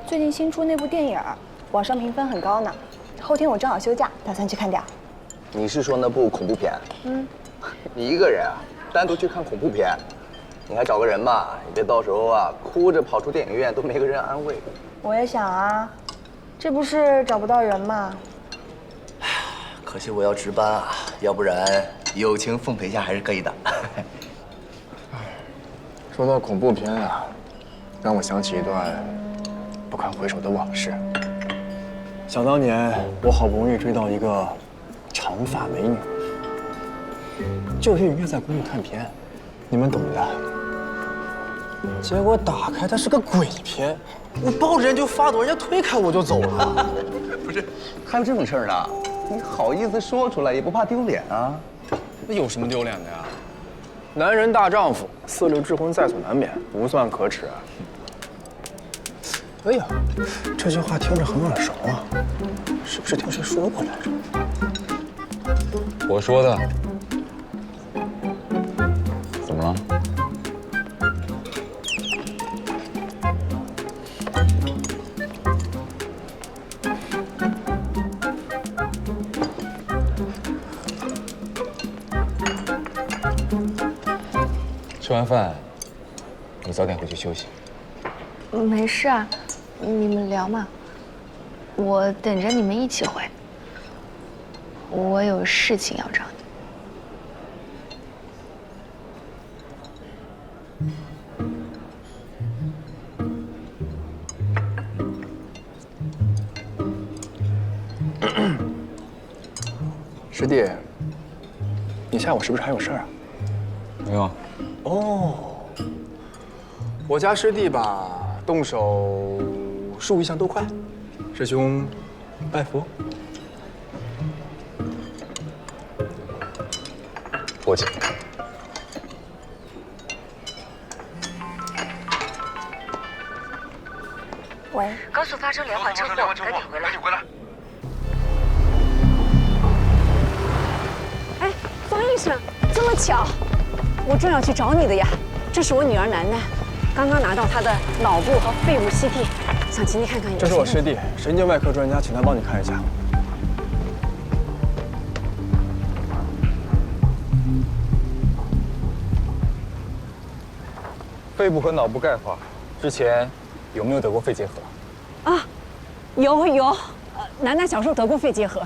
最近新出那部电影，网上评分很高呢。后天我正好休假，打算去看掉。你是说那部恐怖片？嗯，你一个人啊，单独去看恐怖片，你还找个人吧，你别到时候啊哭着跑出电影院都没个人安慰。我也想啊，这不是找不到人吗？可惜我要值班啊，要不然友情奉陪一下还是可以的。说到恐怖片啊，让我想起一段不堪回首的往事。想当年，我好不容易追到一个长发美女，就约在公寓看片，你们懂的。结果打开它是个鬼片，我抱着人就发抖，人家推开我就走了。不是，还有这种事儿呢？你好意思说出来，也不怕丢脸啊？那有什么丢脸的呀？男人大丈夫，4六之婚在所难免，不算可耻。哎呀，这句话听着很耳熟啊，是不是听谁说过来着？我说的。怎么了？完饭，你早点回去休息。没事啊，你们聊嘛，我等着你们一起回。我有事情要找你。师弟，你下午是不是还有事儿啊？没有。哦，我家师弟吧，动手术一向都快。师兄，拜佛。伙计。喂，高速发生连环车祸，赶紧回来！赶紧回来！哎，方医生，这么巧，我正要去找你的呀。这是我女儿楠楠，刚刚拿到她的脑部和肺部 CT， 想请你看看有。这是我师弟，神经外科专家，请他帮你看一下。肺部和脑部钙化，之前有没有得过肺结核？啊，有，楠楠小时候得过肺结核，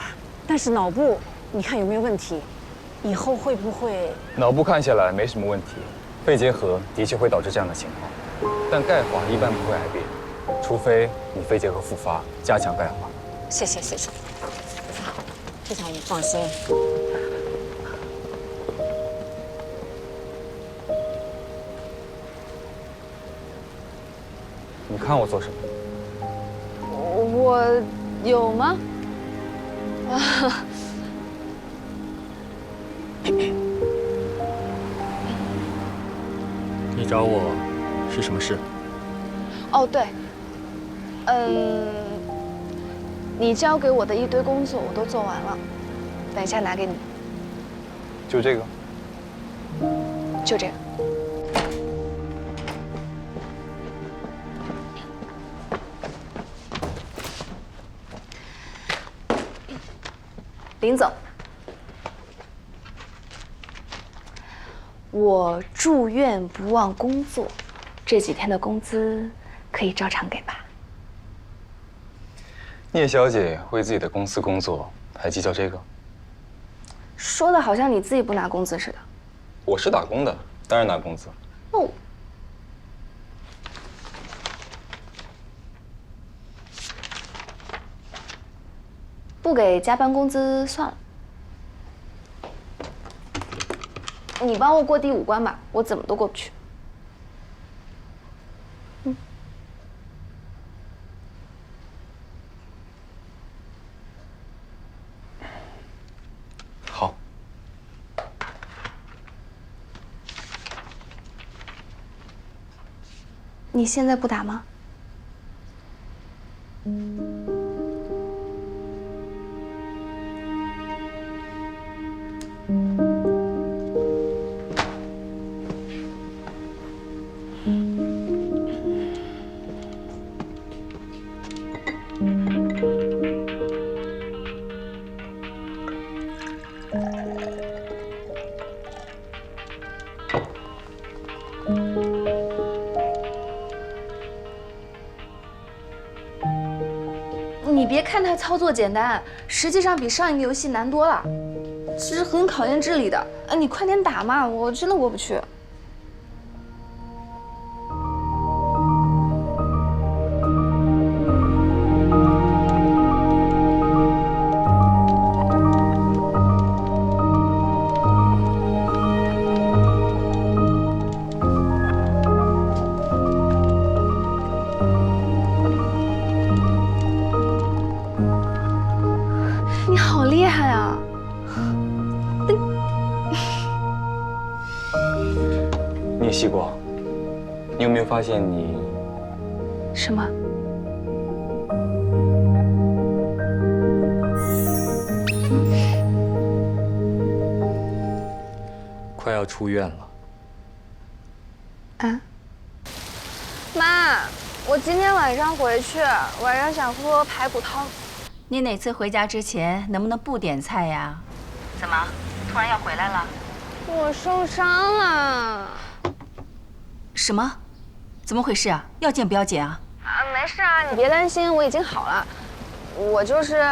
但是脑部你看有没有问题？以后会不会？脑部看下来没什么问题，肺结核的确会导致这样的情况，但钙化一般不会癌变，除非你肺结核复发，加强钙化。谢谢，这下我放心。你看我做什么？我有吗？啊，你找我是什么事？哦对，你交给我的一堆工作我都做完了，等一下拿给你。就这个？就这个。林总，我住院不忘工作，这几天的工资可以照常给吧？聂小姐为自己的公司工作，还计较这个？说的好像你自己不拿工资似的。我是打工的，当然拿工资。哦。不给加班工资算了，你帮我过第5关吧，我怎么都过不去。好。你现在不打吗？你别看它操作简单，实际上比上一个游戏难多了，其实很考验智力的。你快点打嘛，我真的过不去。你好厉害啊！聂西瓜，你有没有发现你什么？快要出院了？啊？妈，我今天晚上回去，晚上想喝排骨汤。你哪次回家之前能不能不点菜呀？怎么突然要回来了？我受伤了。什么？怎么回事啊？要剪不要剪啊？没事啊，你别担心，我已经好了。我就是，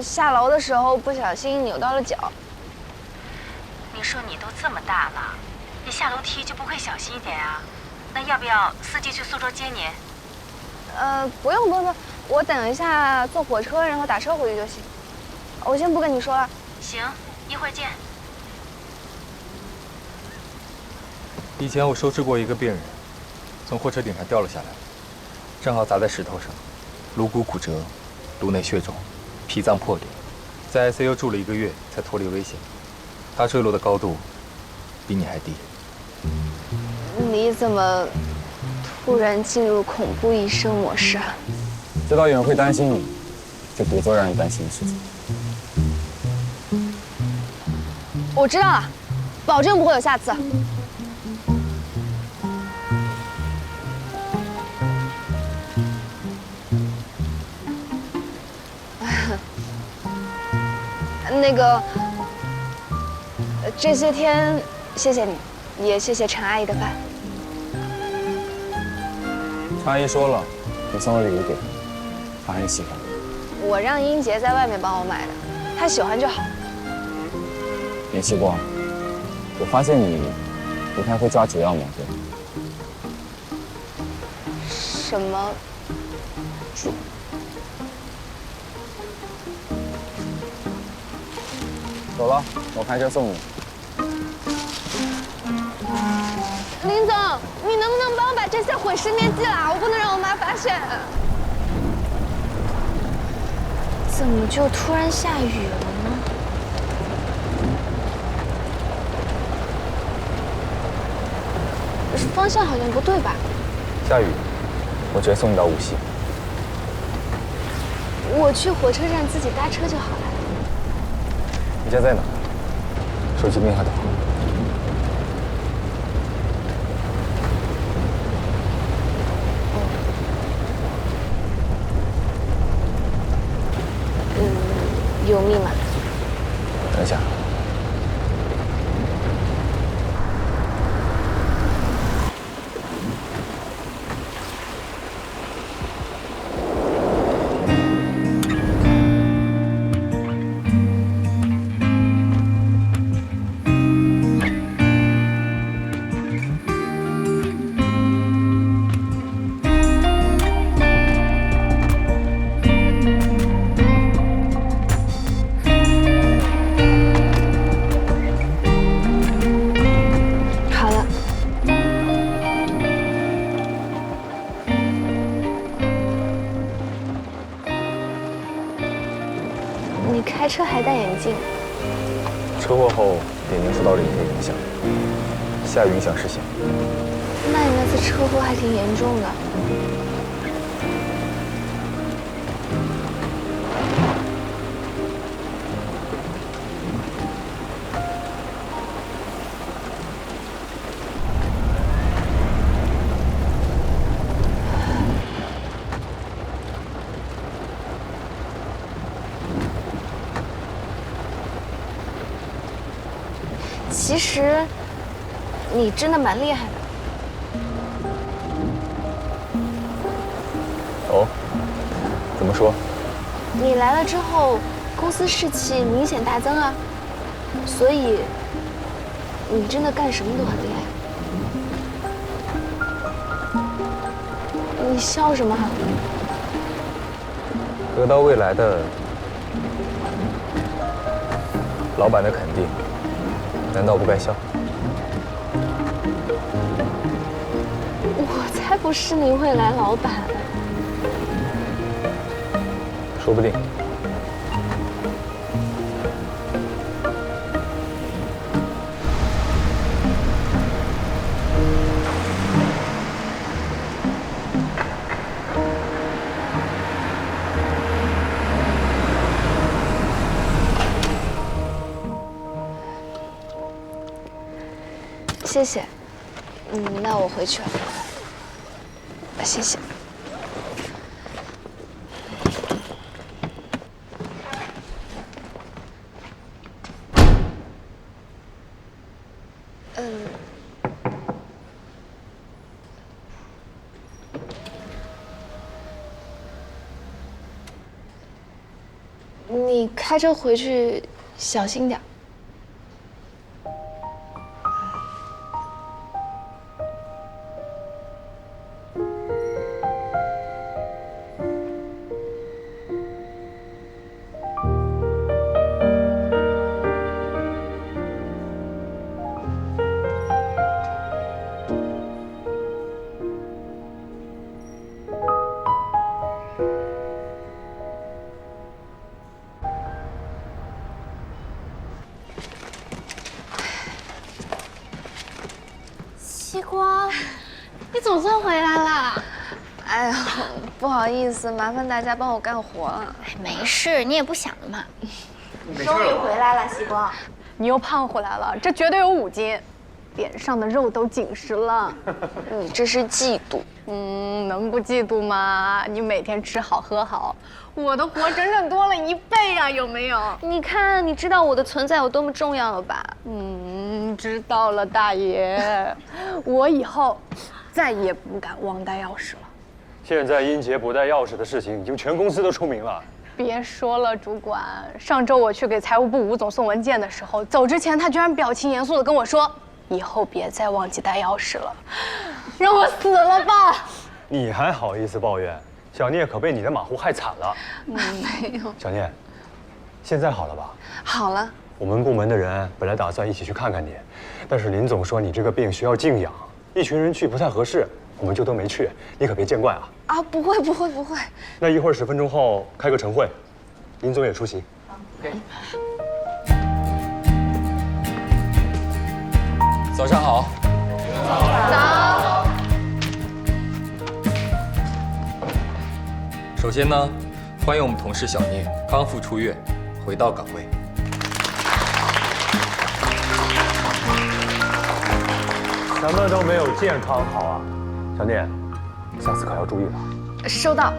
下楼的时候不小心扭到了脚。你说你都这么大了，你下楼梯就不会小心一点啊？那要不要司机去苏州接你？不用，我等一下坐火车，然后打车回去就行。我先不跟你说了。行，一会儿见。以前我收治过一个病人，从货车顶上掉了下来，正好砸在石头上，颅骨骨折，颅内血肿，脾脏破裂，在 ICU 住了1个月才脱离危险。他坠落的高度比你还低。你怎么突然进入恐怖医生模式啊？知道有人会担心你，就别做让人担心的事情。我知道了，保证不会有下次。那个，这些天谢谢你，也谢谢陈阿姨的饭。陈阿姨说了，你送了礼物给她，她很喜欢。我让英杰在外面帮我买的，她喜欢就好。联系过，我发现你不太会抓主要矛盾。什么主？走了，我开车送你。林总，你能不能帮我把这些毁尸灭迹啦？我不能让我妈发现。怎么就突然下雨了呢？方向好像不对吧？下雨，我直接送你到无锡。我去火车站自己搭车就好了。你家在哪？手机没还导航。有密码。等一下。你开车还戴眼镜？车祸后眼睛受到了一些影响，下雨影响视线。那你那次车祸还挺严重的。其实，你真的蛮厉害的。哦，怎么说？你来了之后，公司士气明显大增啊，所以你真的干什么都很厉害。你笑什么哈？得到未来的老板的肯定。难道不该笑？我才不是你未来老板。说不定。谢谢，那我回去了。谢谢。你开车回去小心点。西瓜，你总算回来了。哎呀，不好意思，麻烦大家帮我干活了。没事，你也不想的嘛。终于回来了，西瓜。你又胖回来了，这绝对有5斤，脸上的肉都紧实了。你这是嫉妒。能不嫉妒吗？你每天吃好喝好，我的活整整多了1倍啊，有没有？你看，你知道我的存在有多么重要了吧？知道了，大爷。我以后再也不敢忘带钥匙了。现在英杰不带钥匙的事情已经全公司都出名了。别说了，主管。上周我去给财务部吴总送文件的时候，走之前他居然表情严肃地跟我说：“以后别再忘记带钥匙了。”让我死了吧！你还好意思抱怨？小聂可被你的马虎害惨了。没有。小聂，现在好了吧？好了。我们部门的人本来打算一起去看看你，但是林总说你这个病需要静养，一群人去不太合适，我们就都没去。你可别见怪啊！啊，不会不会不会。那一会儿10分钟后开个晨会，林总也出席。早上好。早。首先呢，欢迎我们同事小聂康复出院，回到岗位。什么都没有健康好啊，小聂，下次可要注意了。收到，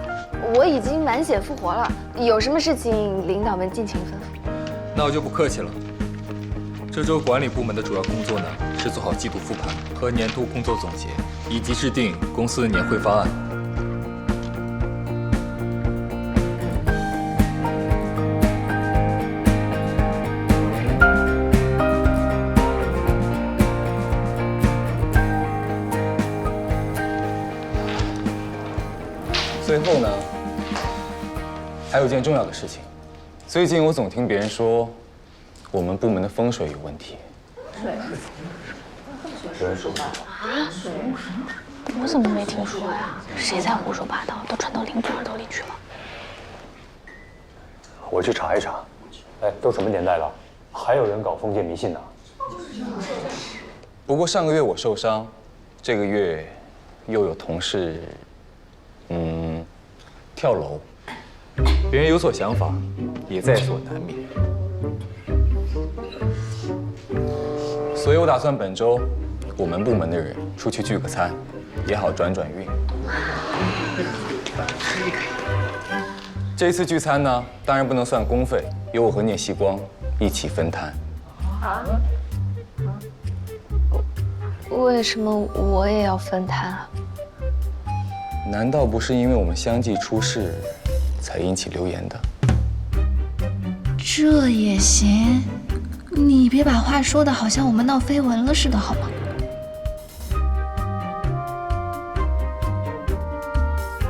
我已经满血复活了。有什么事情，领导们尽情吩咐。那我就不客气了。这周管理部门的主要工作呢，是做好季度复盘和年度工作总结，以及制定公司的年会方案。最后呢，还有一件重要的事情。最近我总听别人说，我们部门的风水有问题。有人说啊？我怎么没听说呀？谁在胡说八道？都传到领导耳朵里去了。我去查一查。哎，都什么年代了，还有人搞封建迷信呢？不过上个月我受伤，这个月又有同事，跳楼。别人有所想法，也在所难免。所以我打算本周我们部门的人出去聚个餐，也好转转运。这一次聚餐呢，当然不能算公费，由我和聂锡光一起分摊。啊？为什么我也要分摊啊？难道不是因为我们相继出事，才引起流言的？这也行？你别把话说的好像我们闹绯闻了似的，好吗？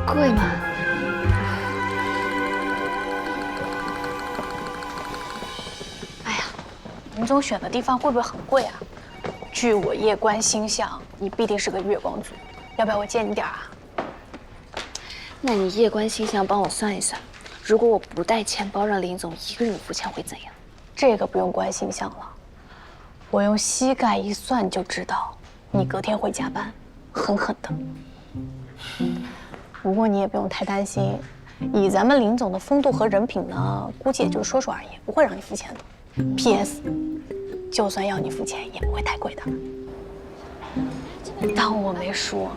贵吗？哎呀，林总选的地方会不会很贵啊？据我夜观星象，你必定是个月光族，要不要我借你点啊？那你夜观星象帮我算一算，如果我不带钱包让林总一个人付钱会怎样？这个不用观星象了，我用膝盖一算就知道，你隔天会加班，狠狠的。不过你也不用太担心，以咱们林总的风度和人品呢，估计也就说说而已，不会让你付钱的。PS， 就算要你付钱，也不会太贵的。当我没说。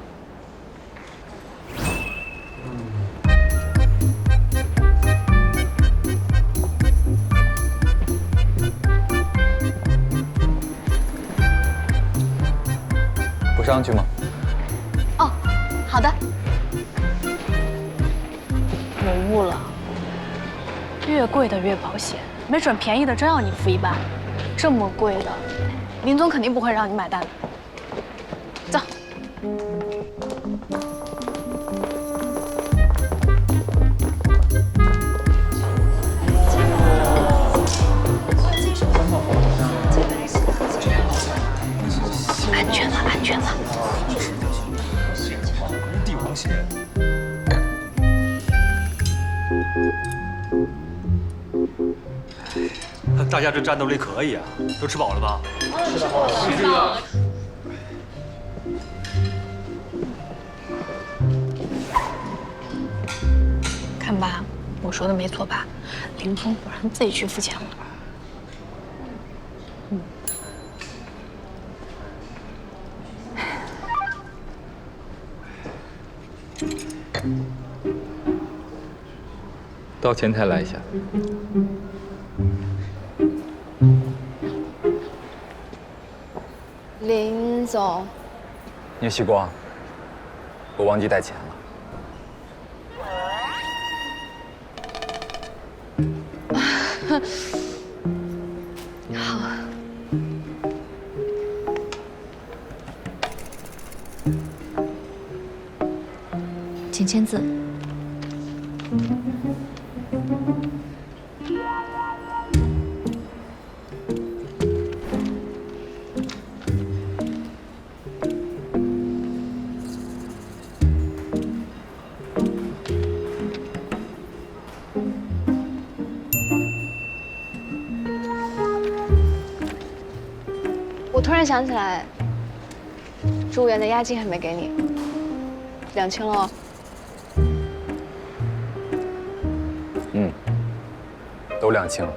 不上去吗？哦，好的。我悟了，越贵的越保险，没准便宜的真要你付一半。这么贵的，林总肯定不会让你买单的。走。安全了，安全了。帝王蟹。大家这战斗力可以啊，都吃饱了吧？吃得好，吃饱了。看吧，我说的没错吧？林总果然自己去付钱了。到前台来一下。林总，聂旭光，我忘记带钱了。好。请签字。我突然想起来，植物园的押金还没给你，2清了。嗯，都2清了。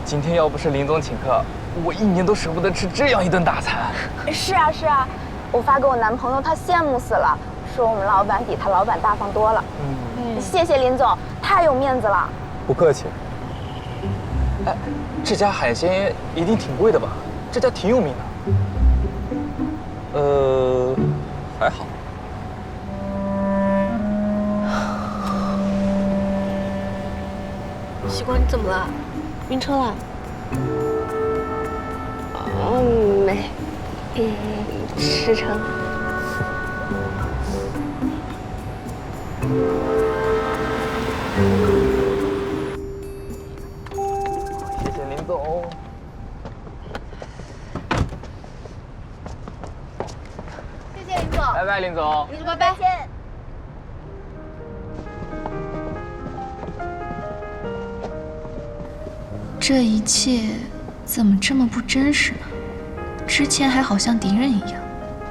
今天要不是林总请客，我1年都舍不得吃这样一顿大餐。是啊是啊，我发给我男朋友，他羡慕死了，说我们老板比他老板大方多了。谢谢林总，太有面子了。不客气。哎，这家海鲜一定挺贵的吧？这家挺有名的。还好。西瓜，你怎么了？晕车了？没，吃撑。谢谢林总。谢谢林总。拜拜，林总。林总，拜拜。再见。这一切怎么这么不真实呢？之前还好像敌人一样，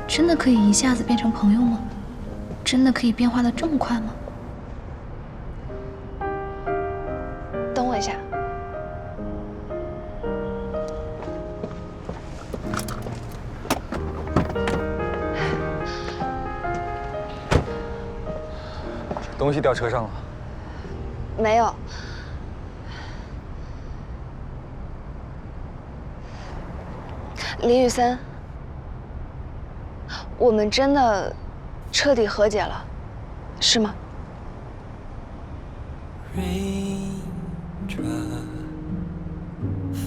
真的可以一下子变成朋友吗？真的可以变化的这么快吗？等我一下。东西掉车上了。没有。林雨森，我们真的彻底和解了，是吗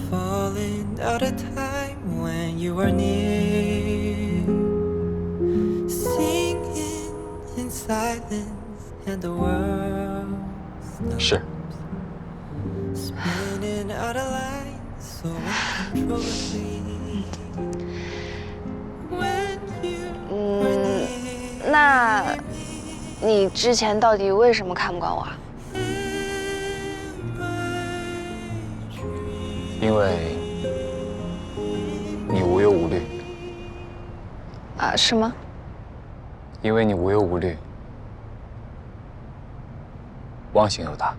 ？Falling out of time when you are near, singing in silence and the world是。Spinning out of line so uncontrollably. 那你之前到底为什么看不惯我啊？因为你无忧无虑。啊，是吗？因为你无忧无虑，忘性又大。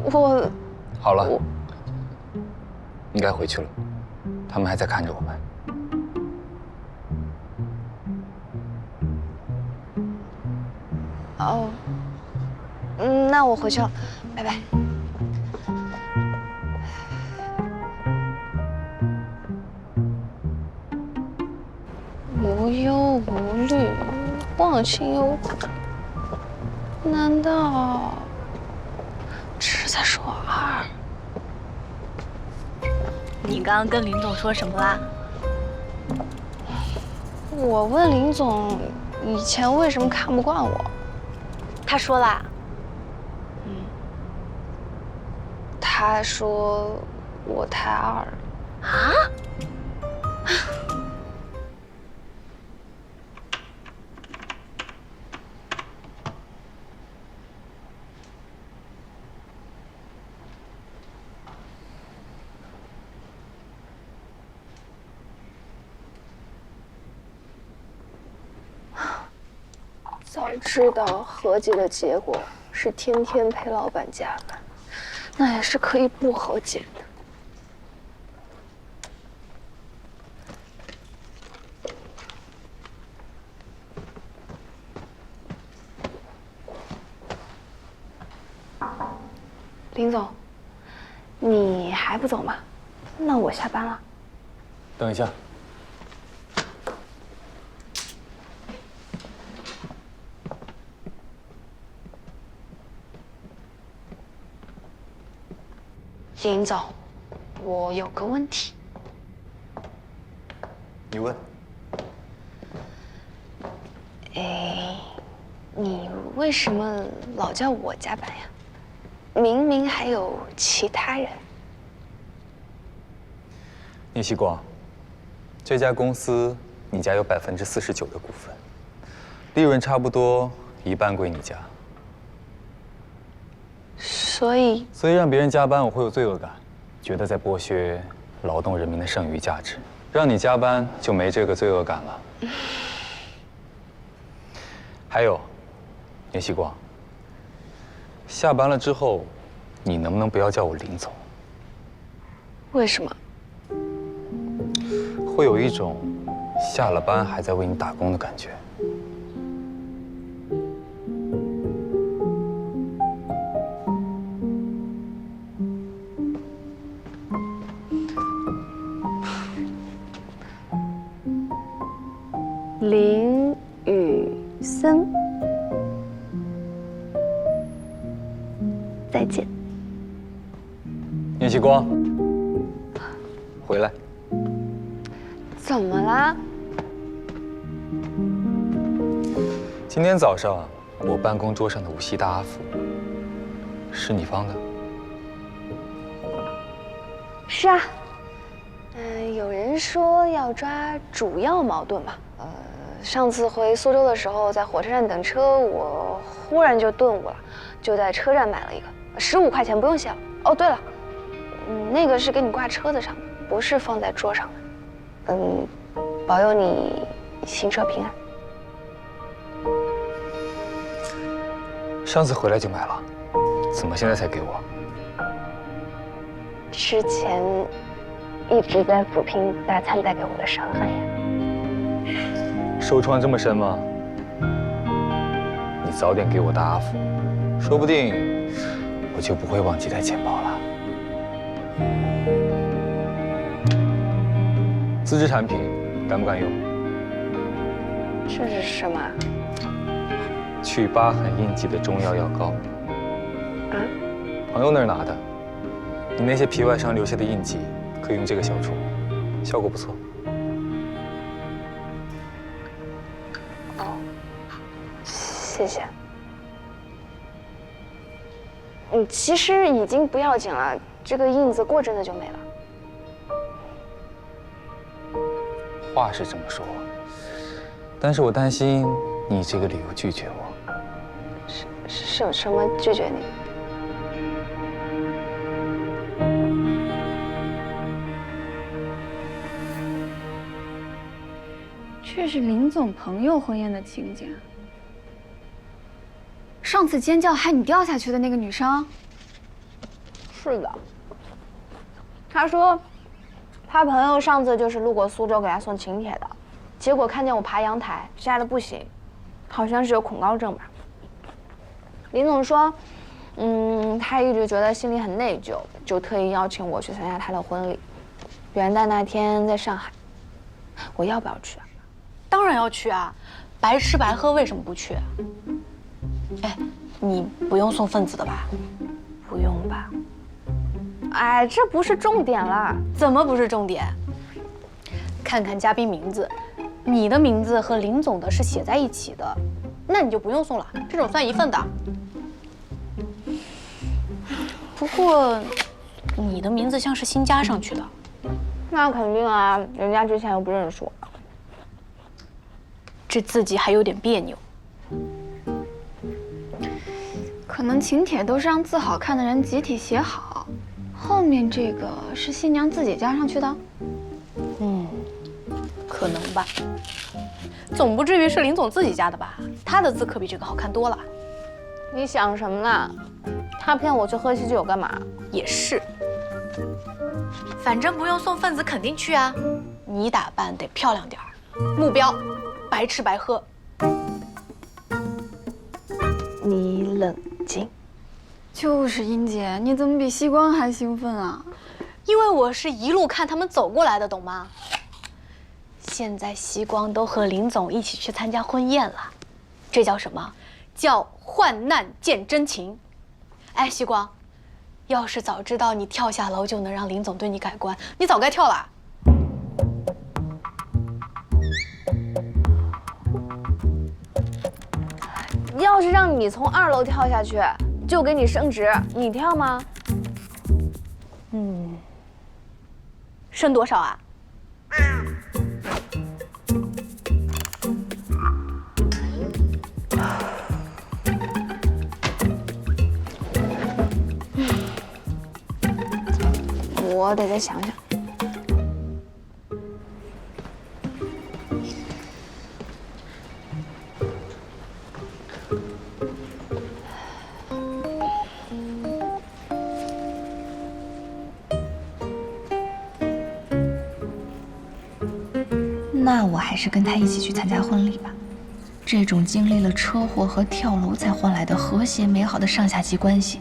我好了，应该回去了，他们还在看着我们。哦，那我回去了，拜拜。忧无虑，忘情有苦。难道这是在说二？你刚刚跟林总说什么啦？我问林总，以前为什么看不惯我？他说啦。他说我太二了。啊？早知道合计的结果是天天陪老板加班，那也是可以不和解的。林总，你还不走吗？那我下班了。等一下。林总，我有个问题。你问。你为什么老叫我加班呀？明明还有其他人。聂希光，这家公司你家有49%的股份，利润差不多一半归你家。所以让别人加班，我会有罪恶感，觉得在剥削劳动人民的剩余价值。让你加班就没这个罪恶感了。还有，聂希光，下班了之后，你能不能不要叫我林总？为什么？会有一种下了班还在为你打工的感觉。林宇森，再见。聂希光，回来。怎么啦？今天早上我办公桌上的无锡大阿福，是你放的？是啊。有人说要抓主要矛盾嘛。上次回苏州的时候，在火车站等车，我忽然就顿悟了，就在车站买了一个，15块钱不用谢了。哦，对了，那个是给你挂车子上的，不是放在桌上的。保佑你行车平安。上次回来就买了，怎么现在才给我？之前一直在抚平大餐带给我的伤害呀。受创这么深吗？你早点给我大阿福，说不定我就不会忘记带钱包了。自制产品敢不敢用？这是什么？去疤痕印记的中药药膏。朋友那儿拿的，你那些皮外伤留下的印记，可以用这个消除，效果不错。谢谢。其实已经不要紧了，这个印子过阵子就没了。话是这么说，但是我担心你以这个理由拒绝我。什么拒绝你？这是林总朋友婚宴的请柬。上次尖叫害你掉下去的那个女生？是的。他说，他朋友上次就是路过苏州给他送请帖的，结果看见我爬阳台，吓得不行，好像是有恐高症吧。林总说，他一直觉得心里很内疚，就特意邀请我去参加他的婚礼。元旦那天在上海，我要不要去啊？当然要去啊，白吃白喝为什么不去？哎，你不用送份子的吧？不用吧？哎，这不是重点啦。怎么不是重点？看看嘉宾名字，你的名字和林总的是写在一起的，那你就不用送了，这种算一份的。不过，你的名字像是新加上去的。那肯定啊，人家之前又不认识我。这字迹还有点别扭。可能请帖都是让字好看的人集体写好，后面这个是新娘自己加上去的。可能吧，总不至于是林总自己加的吧？他的字可比这个好看多了。你想什么呢？他骗我去喝喜酒干嘛？也是，反正不用送份子，肯定去啊。你打扮得漂亮点儿，目标白吃白喝。你冷静。就是英姐，你怎么比西光还兴奋啊？因为我是一路看他们走过来的，懂吗？现在西光都和林总一起去参加婚宴了，这叫什么？叫患难见真情。哎，西光，要是早知道你跳下楼就能让林总对你改观，你早该跳了。要是让你从2楼跳下去，就给你升职，你跳吗？升多少啊？我得再想想。那我还是跟他一起去参加婚礼吧。这种经历了车祸和跳楼才换来的和谐美好的上下级关系，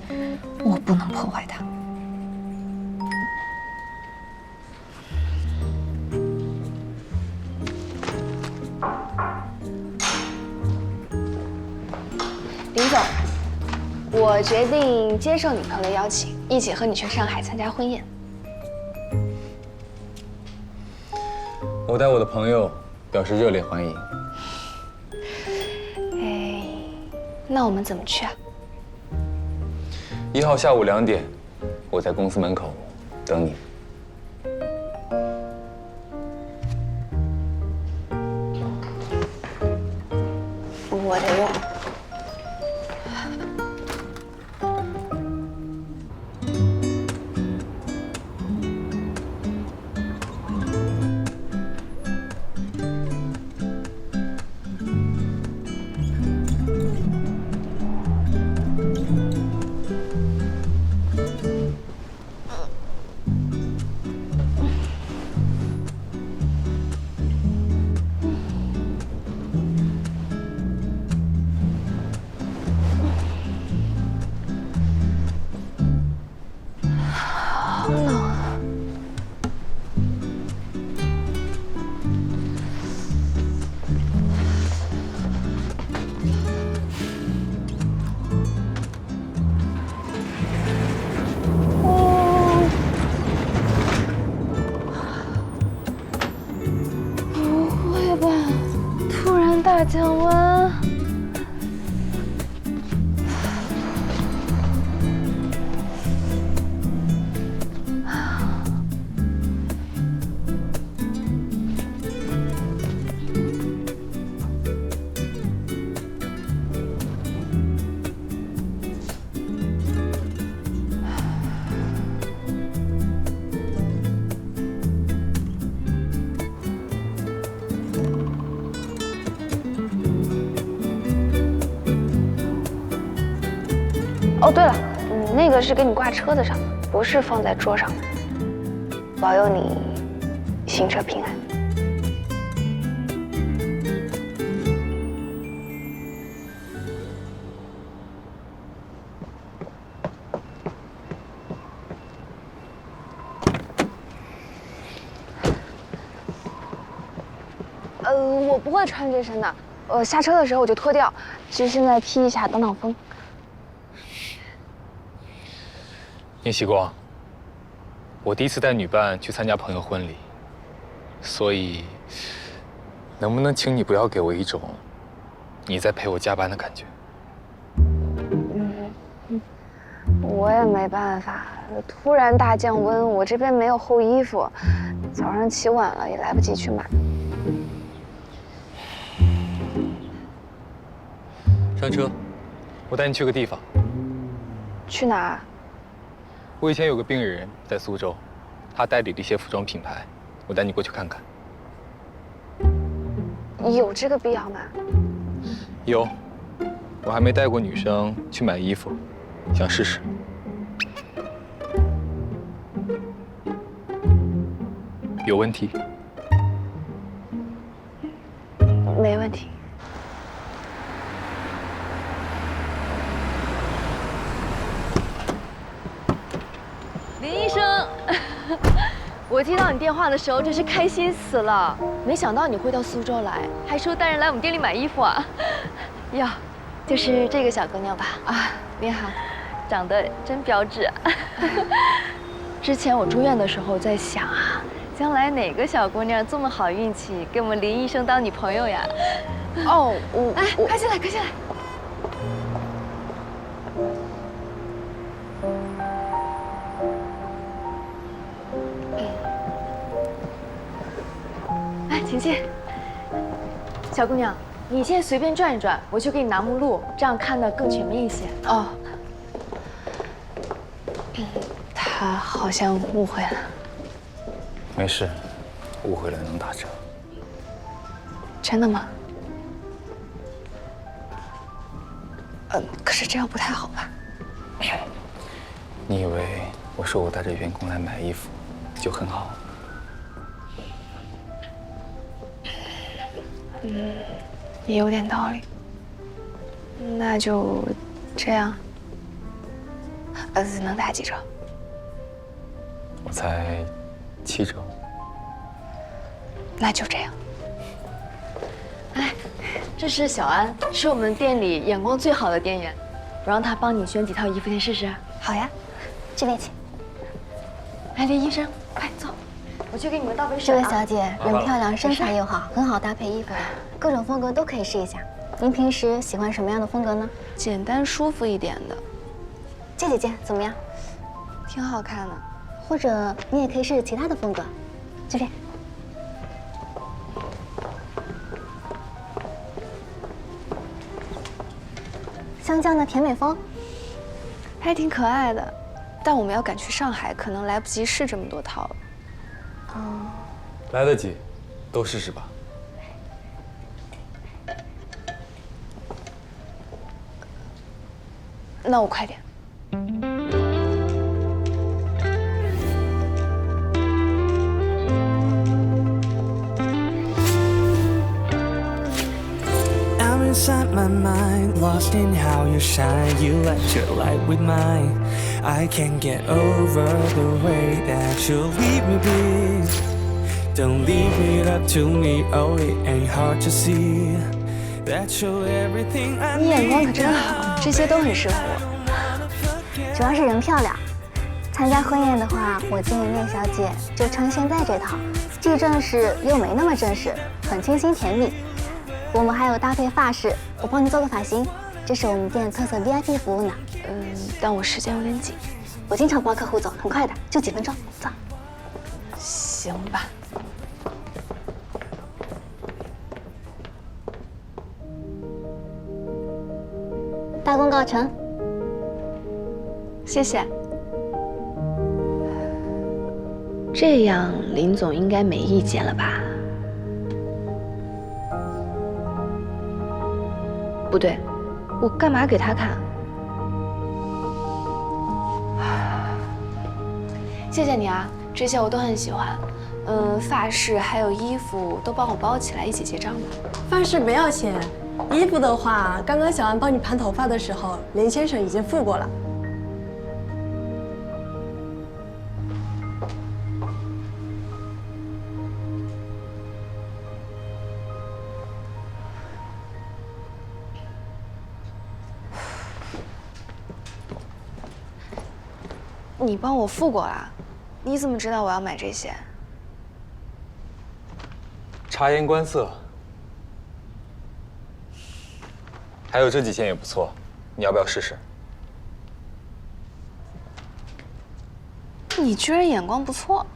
我不能破坏它。林总，我决定接受女朋友的邀请，一起和你去上海参加婚宴。我带我的朋友表示热烈欢迎。哎，那我们怎么去啊1号下午2点，我在公司门口等你。我得用。大降温。哦，对了，那个是给你挂车子上的，不是放在桌上的。保佑你行车平安。我不会穿这身的，下车的时候我就脱掉，只是现在披一下挡挡风。宁熙光，我第一次带女伴去参加朋友婚礼，所以能不能请你不要给我一种你在陪我加班的感觉？我也没办法，突然大降温，我这边没有厚衣服，早上起晚了也来不及去买。上车，我带你去个地方。去哪儿？我以前有个病人在苏州，他代理了一些服装品牌，我带你过去看看。有这个必要吗？有，我还没带过女生去买衣服，想试试。有问题？没问题。林医生，我接到你电话的时候真是开心死了，没想到你会到苏州来，还说带人来我们店里买衣服啊。呀，就是这个小姑娘吧？啊，你好，长得真标致。之前我住院的时候在想啊，将来哪个小姑娘这么好运气，给我们林医生当女朋友呀？哦，哎，快进来，快进来。哎，请进。小姑娘，你先随便转一转，我去给你拿目录，这样看得更全面一些。哦。他好像误会了。没事，误会了能打折。真的吗？可是这样不太好吧？你以为我说我带着员工来买衣服就很好？也有点道理。那就这样。能打几折？我才7折。那就这样。哎，这是小安，是我们店里眼光最好的店员，我让他帮你选几套衣服，先试试。好呀，这边请。哎，林医生，快走，我去给你们倒杯水。这位小姐人漂亮，身材又好，很好搭配衣服的，各种风格都可以试一下。您平时喜欢什么样的风格呢？简单舒服一点的。这几件怎么样？挺好看的。或者你也可以试试其他的风格，这边。香蕉的甜美风，还挺可爱的，但我们要赶去上海，可能来不及试这么多套了。来得及，都试试吧。那我快点。Inside my mind, lost in how you shine. You let your light with mine. I can't get over the way that you leave me be. Don't leave it up to me, oh it ain't hard to see that you're everything I need. 你眼光可真好，这些都很适合我。主要是人漂亮。参加婚宴的话，我建议聂小姐就穿现在这套，既正式又没那么正式，很清新甜蜜。我们还有搭配发饰，我帮你做个发型，这是我们店特色 VIP 服务呢。但我时间有点紧，我经常帮客户走，很快的，就几分钟，走。行吧。大功告成。谢谢。这样林总应该没意见了吧？不对，我干嘛给他看？谢谢你啊，这些我都很喜欢。发饰还有衣服都帮我包起来，一起结账吧。发饰不要钱，衣服的话，刚刚小安帮你盘头发的时候，林先生已经付过了。你帮我付过了，你怎么知道我要买这些？察言观色。还有这几件也不错，你要不要试试？你居然眼光不错。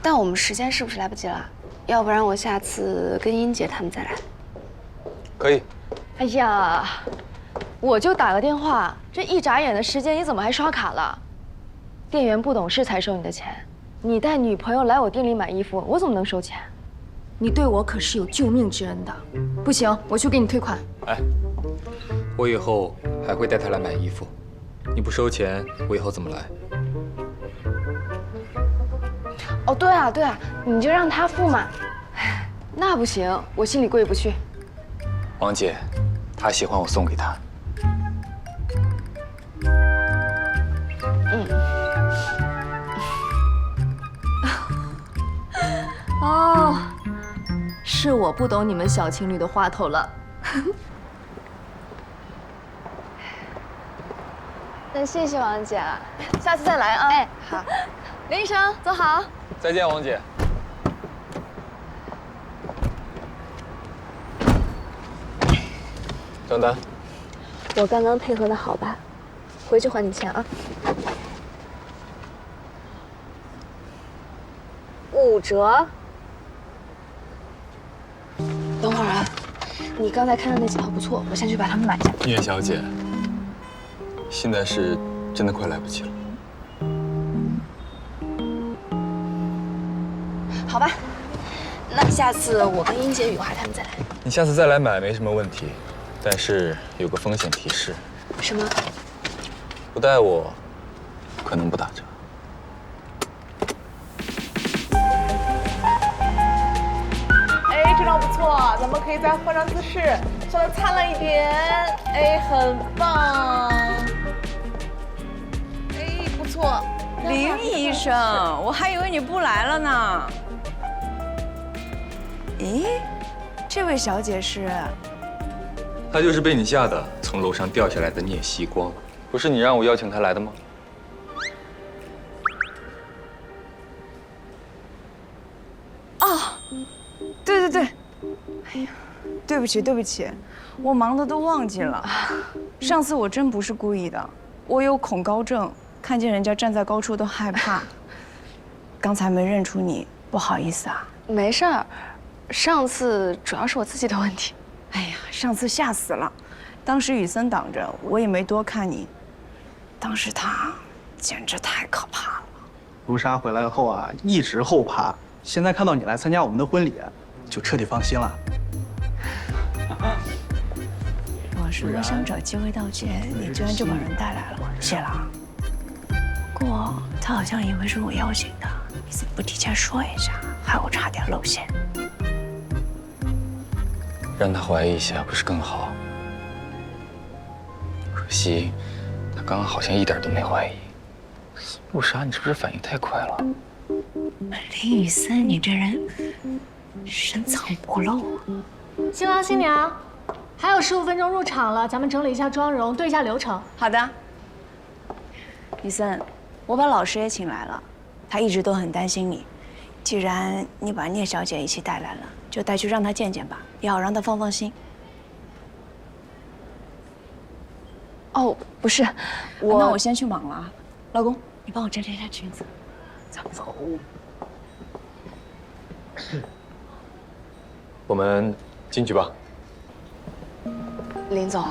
但我们时间是不是来不及了？要不然我下次跟英姐他们再来。可以。哎呀，我就打个电话，这一眨眼的时间，你怎么还刷卡了？店员不懂事才收你的钱，你带女朋友来我店里买衣服，我怎么能收钱？你对我可是有救命之恩的，不行，我去给你退款。哎，我以后还会带她来买衣服，你不收钱，我以后怎么来？哦，对啊，对啊，你就让他付嘛。那不行，我心里过意不去。王姐，她喜欢我送给她。哦，是我不懂你们小情侣的话头了。那谢谢王姐，下次再来啊。哎，好。林医生，走好。再见，王姐。账单。我刚刚配合的好吧？回去还你钱啊。5折。等会儿啊，你刚才看的那几套不错，我先去把它们买下。叶小姐，现在是真的快来不及了。好吧，那下次我跟英姐、雨华他们再来。你下次再来买没什么问题，但是有个风险提示。什么？不带我，可能不打折。哎，这张不错，咱们可以再换张姿势，笑得灿烂一点。哎，很棒。哎，不错。林医生，我还以为你不来了呢。咦，这位小姐是？她就是被你吓得从楼上掉下来的聂希光，不是你让我邀请她来的吗？哦，对对对，哎呀，对不起对不起，我忙得都忘记了。上次我真不是故意的，我有恐高症，看见人家站在高处都害怕。刚才没认出你，不好意思啊。没事儿，上次主要是我自己的问题。哎呀，上次吓死了，当时雨森挡着，我也没多看你。当时他简直太可怕了。卢莎回来后啊，一直后怕，现在看到你来参加我们的婚礼，就彻底放心了。我说我想找机会道歉，你居然就把人带来了，谢了啊。不过他好像以为是我邀请的，你怎么不提前说一下，害我差点露馅。让他怀疑一下不是更好？可惜，他刚刚好像一点都没怀疑。陆莎，你是不是反应太快了？林雨森，你这人深藏不露啊！新郎新娘，还有15分钟入场了，咱们整理一下妆容，对一下流程。好的。雨森，我把老师也请来了，他一直都很担心你。既然你把聂小姐一起带来了，就带去让她见见吧，也好让她放心。哦，不是，那我先去忙了啊。老公，你帮我整理一下裙子。走。我们进去吧。林总，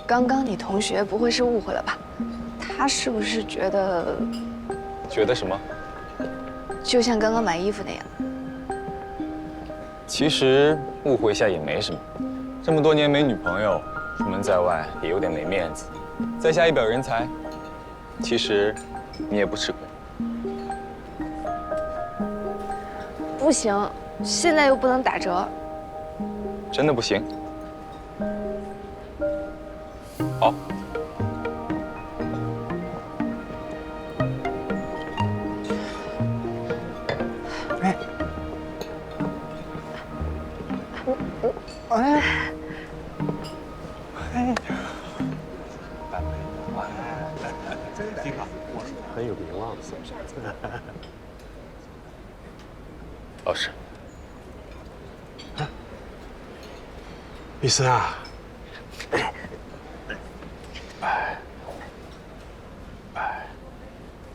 刚刚你同学不会是误会了吧？他是不是觉得？觉得什么？就像刚刚买衣服那样。其实误会一下也没什么，这么多年没女朋友，出门在外也有点没面子。在下一表人才，其实你也不吃亏。不行，现在又不能打折。真的不行？好。很有名望。老师，李森啊，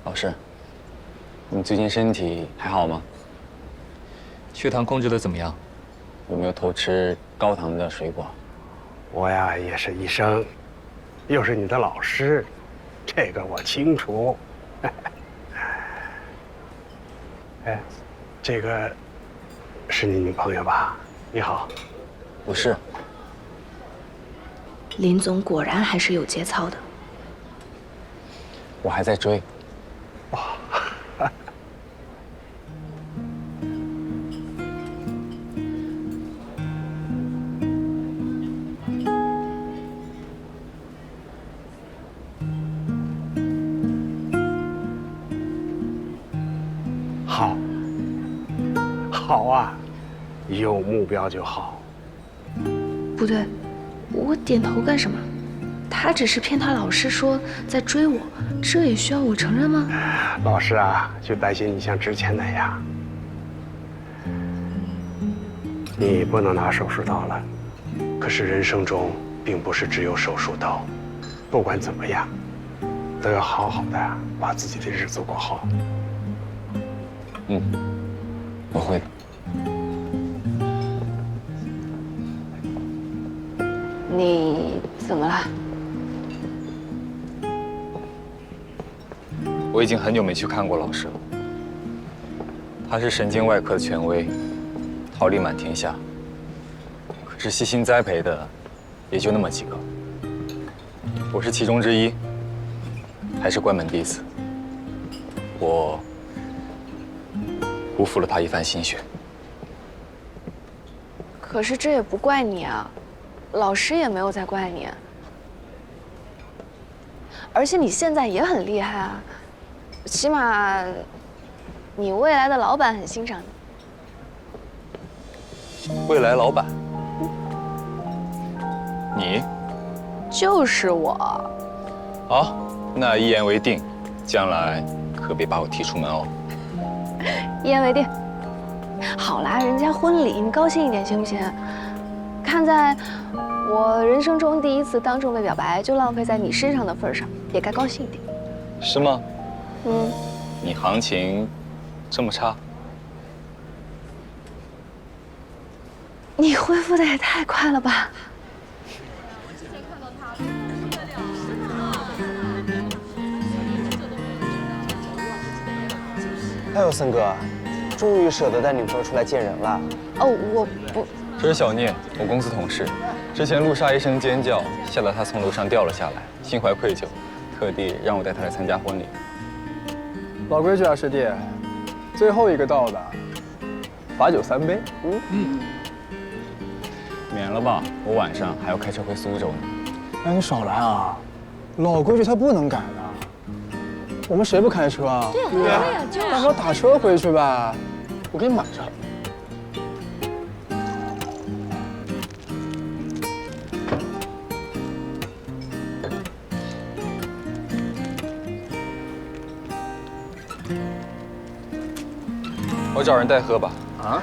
老师，你最近身体还好吗？血糖控制的怎么样？有没有偷吃高糖的水果？我呀也是医生，又是你的老师，这个我清楚。哎，这个是你女朋友吧？你好。不是。林总果然还是有节操的。我还在追。好，好啊，有目标就好。不对，我点头干什么？他只是骗他老师说在追我，这也需要我承认吗？老师啊，就担心你像之前那样，你不能拿手术刀了。可是人生中并不是只有手术刀，不管怎么样，都要好好的把自己的日子过好。嗯，我会的。你怎么了？我已经很久没去看过老师了。他是神经外科的权威，桃李满天下。可是细心栽培的也就那么几个，我是其中之一，还是关门弟子。我辜负了他一番心血。可是这也不怪你啊，老师也没有在怪你。而且你现在也很厉害啊，起码你未来的老板很欣赏你。未来老板？你？就是我。好，那一言为定，将来可别把我踢出门哦。一言为定。好啦，人家婚礼，你高兴一点行不行？看在我人生中第一次当众被表白就浪费在你身上的份上，也该高兴一点。是吗？嗯。你行情这么差？你恢复的也太快了吧！哎呦，森哥，终于舍得带女朋友出来见人了。哦，我不。这是小聂，我公司同事。之前陆莎一声尖叫，吓得他从楼上掉了下来，心怀愧疚，特地让我带他来参加婚礼。老规矩啊，师弟，最后一个到的，罚酒3杯。免了吧，我晚上还要开车回苏州呢。哎，你少来啊！老规矩他不能改的。我们谁不开车啊？对呀，就是。到时候打车回去呗，我给你买上。我找人代喝吧。啊？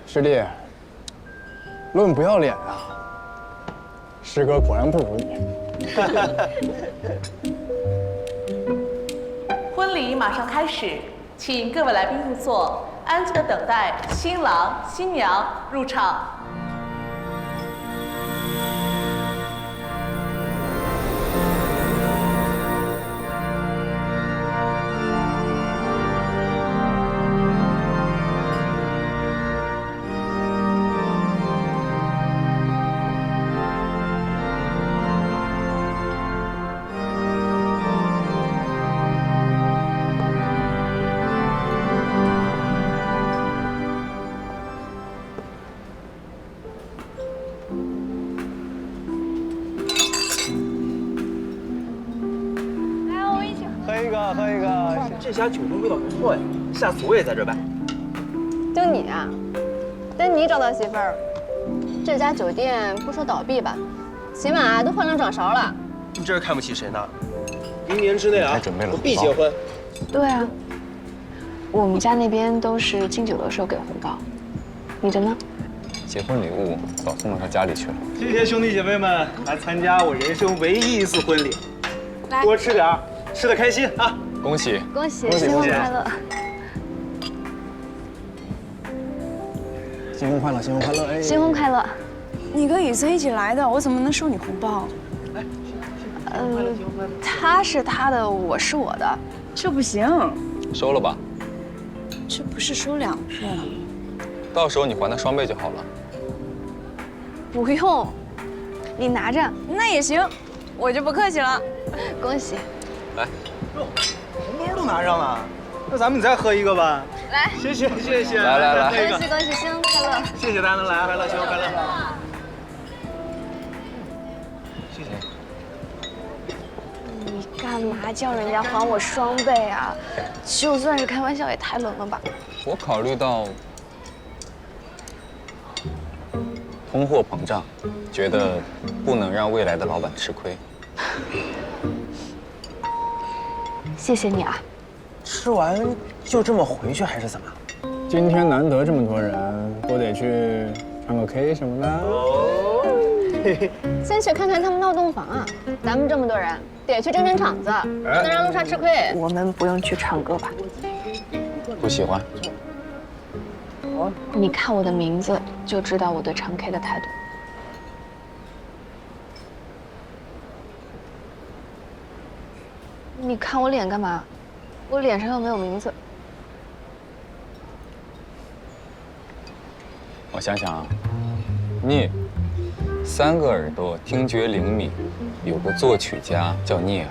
师弟，论不要脸啊，师哥果然不如你。婚礼马上开始，请各位来宾入座，安静的等待新郎新娘入场。喝一个。这家酒的味道不错呀。下次我也在这办。就你啊，等你找到媳妇儿，这家酒店不说倒闭吧，起码都换成掌勺了。你这是看不起谁呢？1年之内啊，我必结婚。对啊，我们家那边都是敬酒的时候给红包，你的呢？结婚礼物早送到他家里去了。谢谢兄弟姐妹们来参加我人生唯一一次婚礼，多吃点，吃得开心啊！恭喜！恭喜！新婚快乐！新婚快乐！新婚快乐！哎，新婚快乐！你跟雨森一起来的，我怎么能收你红包？他是他的，我是我的，这不行。收了吧。这不是收2份。到时候你还他双倍就好了。不用，你拿着。那也行，我就不客气了。恭喜！来，哟，红包都拿上了，那咱们再喝一个吧。来，谢谢谢谢。来，恭喜恭喜，新婚快乐！谢谢大家能来，快乐新婚快乐。谢谢。你干嘛叫人家还我双倍啊？就算是开玩笑，也太冷了吧？我考虑到通货膨胀，觉得不能让未来的老板吃亏。谢谢你啊。吃完就这么回去还是怎么？今天难得这么多人，不得去唱个 K 什么的？先去看看他们闹洞房啊！咱们这么多人，得去撑撑场子，不能让陆莎吃亏。我们不用去唱歌吧？不喜欢。你看我的名字就知道我对唱 K 的态度。你看我脸干嘛？我脸上又没有名字。我想想啊，聂，3个耳朵，听觉灵敏，有个作曲家叫聂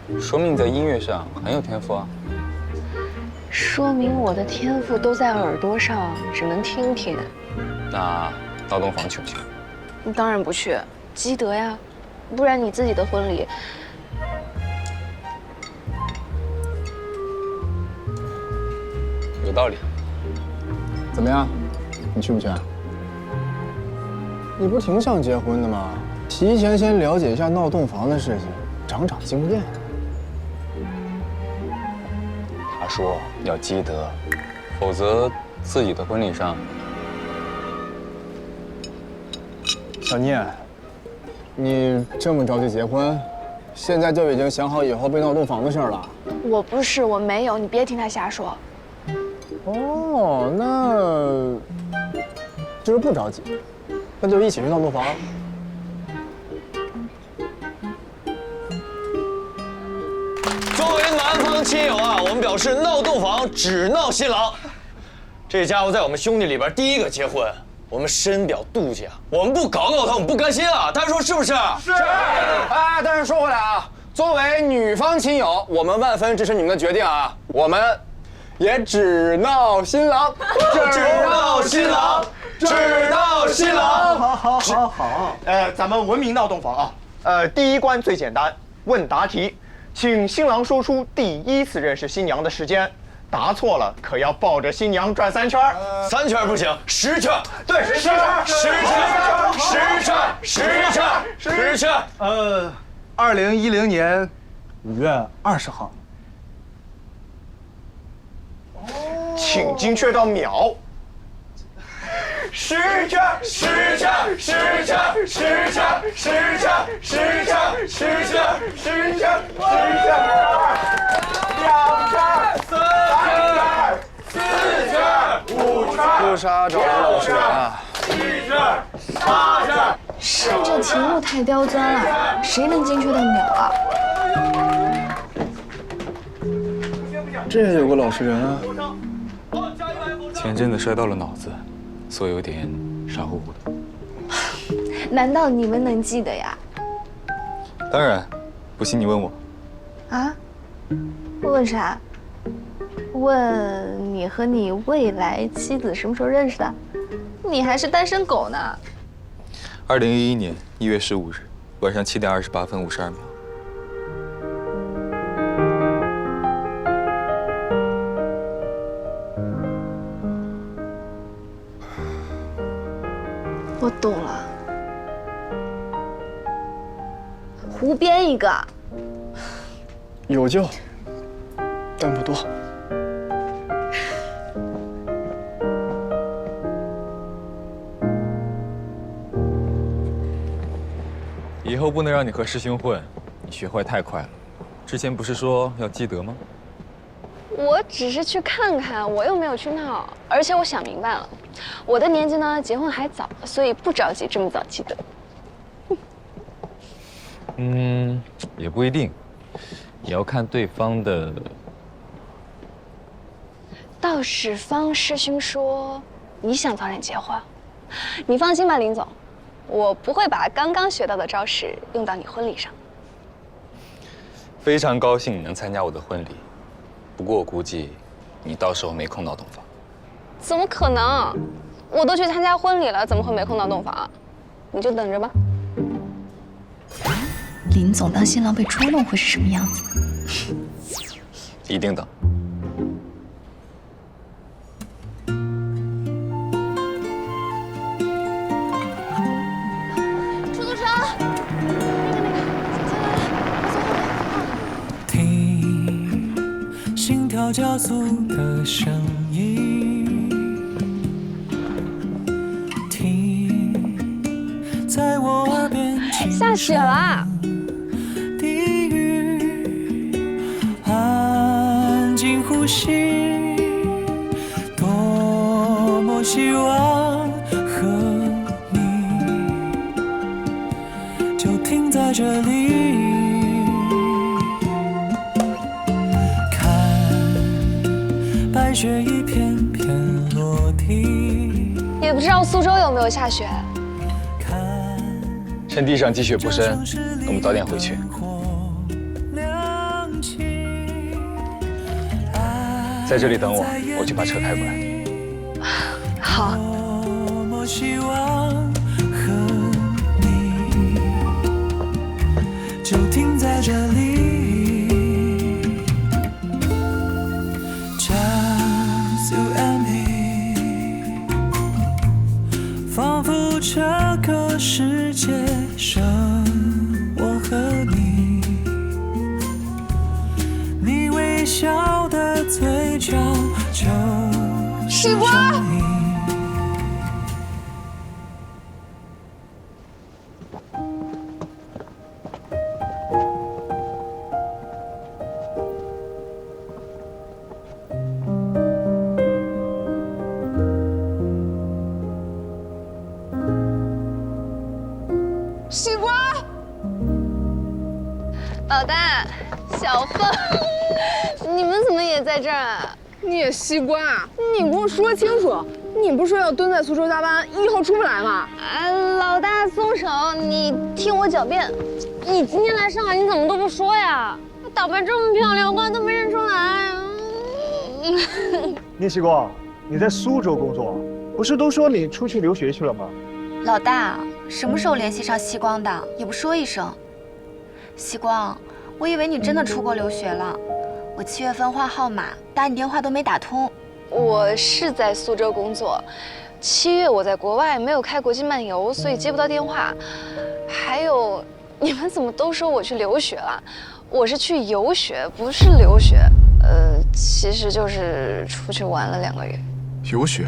耳，说明你在音乐上很有天赋啊。说明我的天赋都在耳朵上，只能听听。那闹洞房去不去？你当然不去，积德呀，不然你自己的婚礼。有道理。怎么样？你去不去？你不挺想结婚的吗？提前先了解一下闹洞房的事情，长长经验。他说要积德，否则自己的婚礼上。小聂，你这么着急结婚，现在就已经想好以后被闹洞房的事儿了？我不是，我没有，你别听他瞎说。哦，那就是不着急，那就一起去闹洞房。作为男方亲友啊，我们表示闹洞房只闹新郎。这家伙在我们兄弟里边第一个结婚，我们深表妒忌啊！我们不搞搞他，我们不甘心啊！大家说是不是？是。哎，但是说回来啊，作为女方亲友，我们万分支持你们的决定啊，我们也只闹新郎，只闹新郎，只闹新郎。好，咱们文明闹洞房啊。第一关最简单，问答题，请新郎说出第一次认识新娘的时间。答错了，可要抱着新娘转3圈。3圈不行，10圈。对，10圈。 2010年5月20号。请精确到秒。10圈，10圈，10圈，10圈，10圈，10圈，10圈，10圈，10圈，2圈，3圈，4圈，5圈。陆莎找老师啊。7圈，8圈。是这题目太刁钻了，谁能精确到秒啊？这有个老实人啊。前阵子摔到了脑子，所以有点傻乎乎的。难道你们能记得呀？当然，不信你问我。啊？问啥？问你和你未来妻子什么时候认识的？你还是单身狗呢。2011年1月15日晚上7点28分52秒。我懂了。胡编一个。有救，但不多。以后不能让你和师兄混，你学坏太快了。之前不是说要积德吗？我只是去看看，我又没有去闹。而且我想明白了，我的年纪呢，结婚还早，所以不着急这么早积德。也不一定，也要看对方的。道士方师兄说你想早点结婚，你放心吧，林总，我不会把刚刚学到的招式用到你婚礼上。非常高兴你能参加我的婚礼，不过我估计你到时候没空闹洞房。怎么可能？我都去参加婚礼了，怎么会没空闹洞房啊？你就等着吧。林总当新郎被捉弄会是什么样子？一定等。出租车，听心跳加速的声音，听在我耳边轻声。下雪了。呼吸，多么希望和你就停在这里，看白雪一片片落地。也不知道苏州有没有下雪。趁地上积雪不深，我们早点回去。在这里等我，我去把车开过来。好。希望和你就停在这里 ，Just you and me， 仿佛这个世界剩我和你，你微笑的嘴角就是你。西瓜，老大，小凤，你们怎么也在这儿啊？你也西瓜，你给我说清楚，你不是说要蹲在苏州加班，以后出不来吗？老大松手，你听我狡辩。你今天来上海，你怎么都不说呀？打扮这么漂亮，我都没认出来。聂西光，你在苏州工作，不是都说你出去留学去了吗？老大，什么时候联系上西光的？也不说一声。西光，我以为你真的出国留学了。我7月份换号码，打你电话都没打通。我是在苏州工作，7月我在国外没有开国际漫游，所以接不到电话。还有，你们怎么都说我去留学了？我是去游学，不是留学。其实就是出去玩了2个月。游学？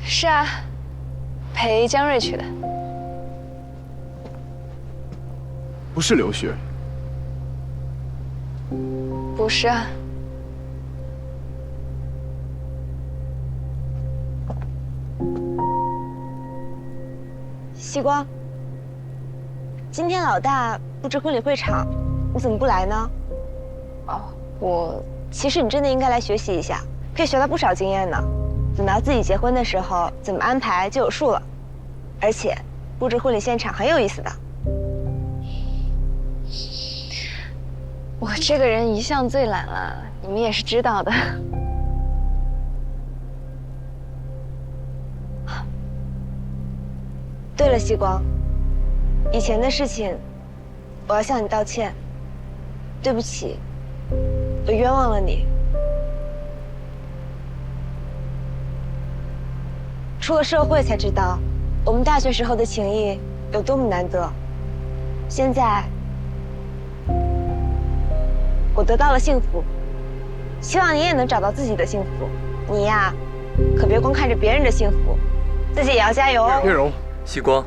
是啊，陪江瑞去的。不是留学。不是啊。西光，今天老大布置婚礼会场，你怎么不来呢？其实你真的应该来学习一下，可以学到不少经验呢。等到自己结婚的时候，怎么安排就有数了。而且，布置婚礼现场很有意思的。我这个人一向最懒了，你们也是知道的。对了，西光，以前的事情，我要向你道歉。对不起，我冤枉了你。出了社会才知道，我们大学时候的情谊有多么难得。现在，我得到了幸福，希望你也能找到自己的幸福。你呀，可别光看着别人的幸福，自己也要加油哦。月容，西光。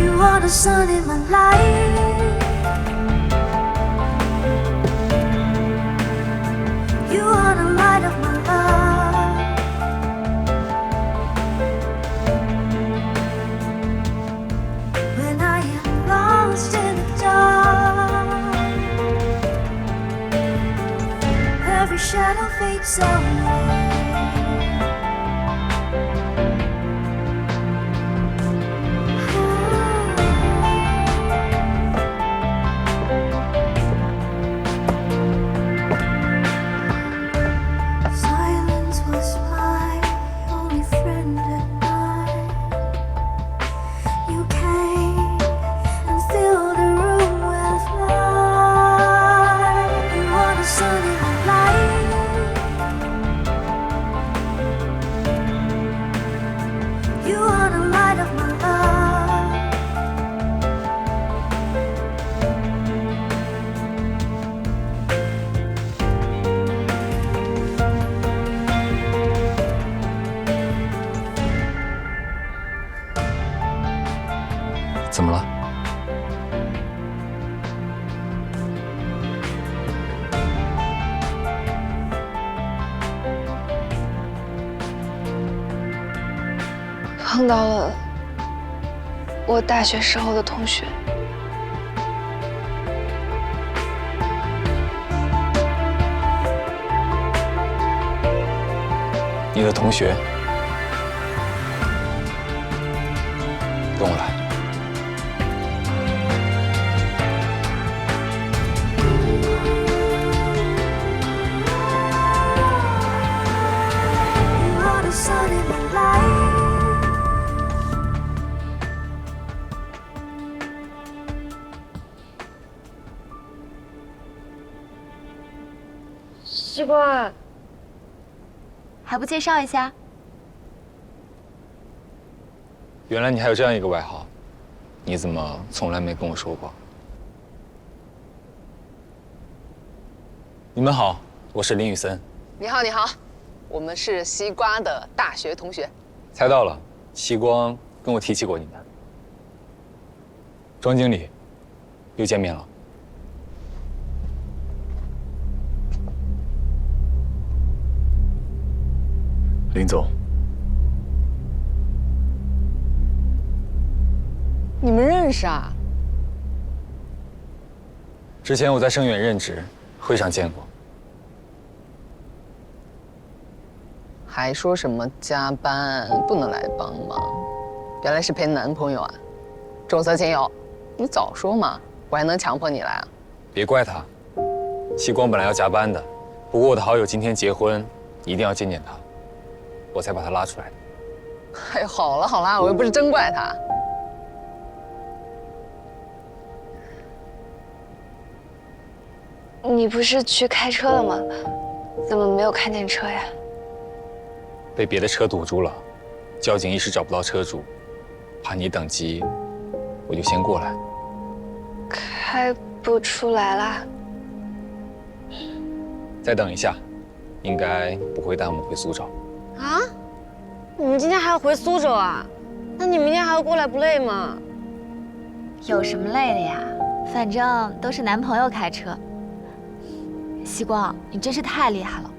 You are the sun in my life. You are the light of my love. When I am lost in the dark, every shadow fades away. Silence was my only friend at night. You came and filled the room with light. You are the sun in my life. You are the light of my love. “怎么了？”碰到了我大学时候的同学。你的同学，跟我来。 You are the sun in my life. 西瓜，还不介绍一下？原来你还有这样一个外号，你怎么从来没跟我说过？你们好，我是林宇森。你好，你好，我们是西瓜的大学同学。猜到了，西光跟我提起过你们。庄经理，又见面了。林总，你们认识啊？之前我在盛远任职，会上见过。还说什么加班不能来帮忙，原来是陪男朋友啊！重色轻友，你早说嘛，我还能强迫你来啊？别怪他，西光本来要加班的，不过我的好友今天结婚，一定要见见他，我才把他拉出来的。哎，好了好了，我又不是真怪他。你不是去开车了吗？怎么没有看见车呀？被别的车堵住了，交警一时找不到车主，怕你等急，我就先过来。开不出来啦。再等一下，应该不会带我们回苏州。啊？你们今天还要回苏州啊？那你明天还要过来，不累吗？有什么累的呀？反正都是男朋友开车。西光，你真是太厉害了，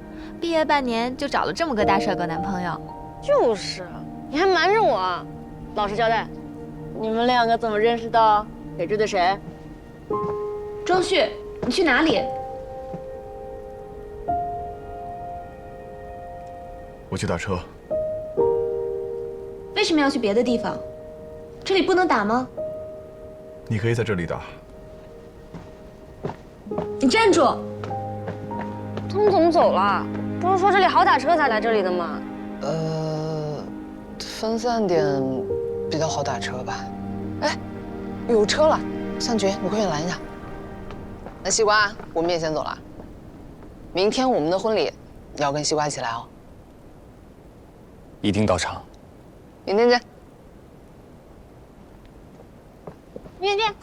毕业半年就找了这么个大帅哥男朋友。就是，你还瞒着我。老实交代，你们两个怎么认识的？谁追的谁？庄旭，你去哪里？我去打车。为什么要去别的地方？这里不能打吗？你可以在这里打。你站住！通总走了，不是说这里好打车才来这里的吗？分散点比较好打车吧。哎，有车了，向局，你快点拦一下。那西瓜，我们也先走了。明天我们的婚礼，你要跟西瓜一起来哦。一定到场。明天见。明天见，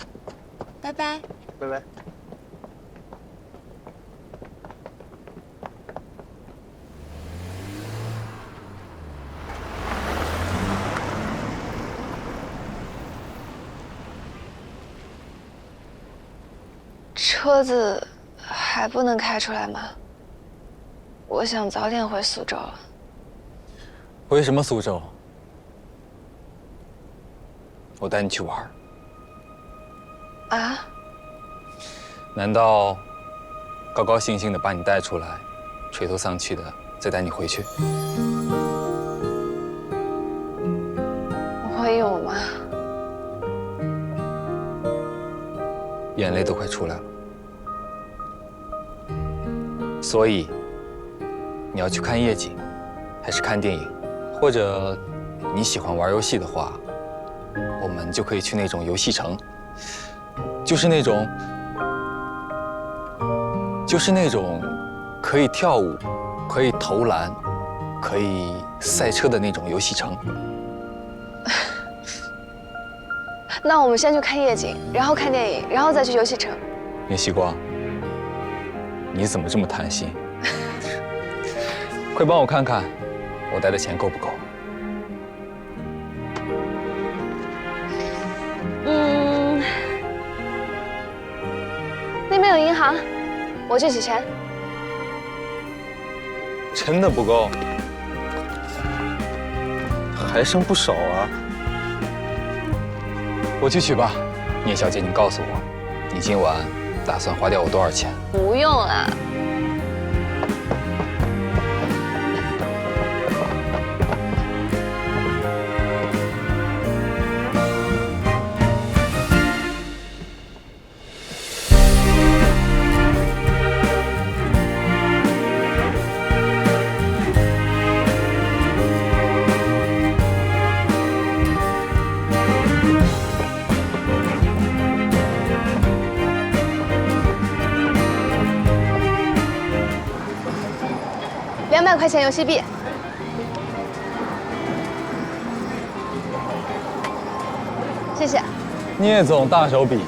拜拜。拜拜。车子还不能开出来吗？我想早点回苏州了。回什么苏州？我带你去玩。啊？难道高高兴兴的把你带出来，垂头丧气的再带你回去？会有吗？眼泪都快出来了。所以，你要去看夜景，还是看电影？或者你喜欢玩游戏的话，我们就可以去那种游戏城，就是那种可以跳舞、可以投篮、可以赛车的那种游戏城。那我们先去看夜景，然后看电影，然后再去游戏城。袁西瓜，你怎么这么贪心？快帮我看看，我带的钱够不够？那边有银行，我去取钱。真的不够？还剩不少啊。我去取吧。聂小姐，你告诉我，你今晚打算花掉我多少钱？不用了。200块钱游戏币，谢谢。聂总大手笔，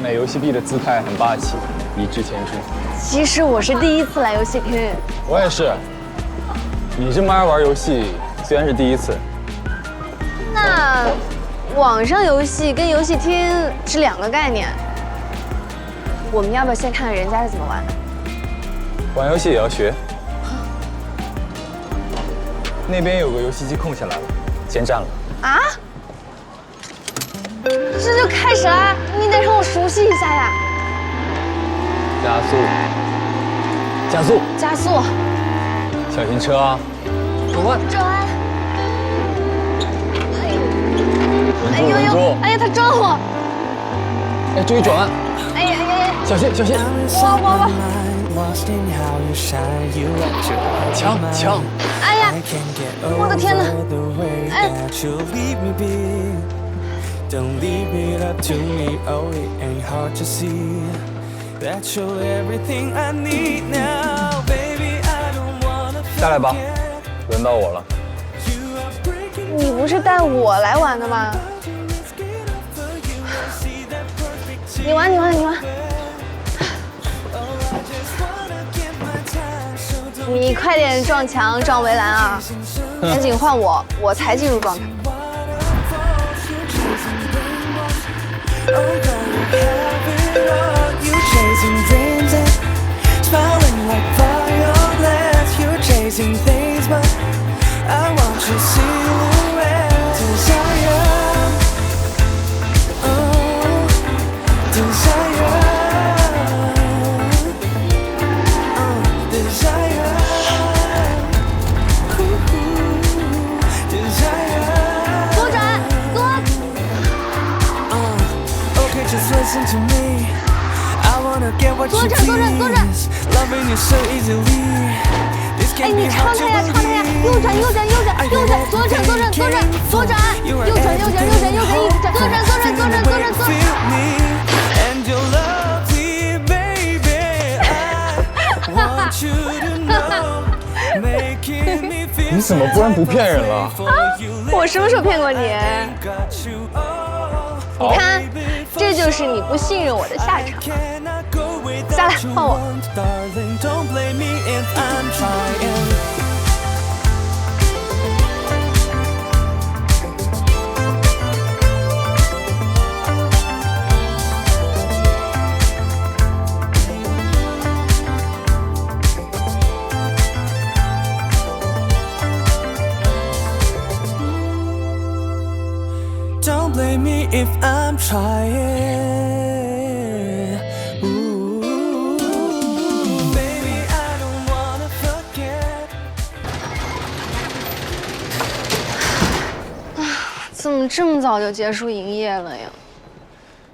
买游戏币的姿态很霸气，一掷千金。其实我是第一次来游戏厅。我也是。你这么爱玩游戏，虽然是第一次。那网上游戏跟游戏厅是2个概念。我们要不要先看看人家是怎么玩的？玩游戏也要学。那边有个游戏机空下来了，先占了。啊？这就开始了？你得让我熟悉一下呀！加速，加速，加速！小心车啊！转弯！稳住，稳住！哎呀，他撞我！哎，注意转弯！哎呀呀呀！小心，小心！我！抢！哎呀！我的天哪！哎！下来吧，轮到我了。你不是带我来玩的吗？你玩。你快点撞墙撞围栏啊！赶紧换我才进入状态。Listen to me, I wanna get get what you please. Loving you so easily. This can't be hard to believe. 右转，右转，右转，右转，左转，左转，左转，左转，右转，右转，右转，右转，右转，左转，左转，左转，左转，左转。And you're lovely, baby. I want you to know. 你怎么突然不骗人了？啊！我什么时候骗过你？你看，这就是你不信任我的下场。下来，换我。Don't blame me if I'm trying. Ooh, baby, I don't wanna forget. 怎么这么早就结束营业了呀？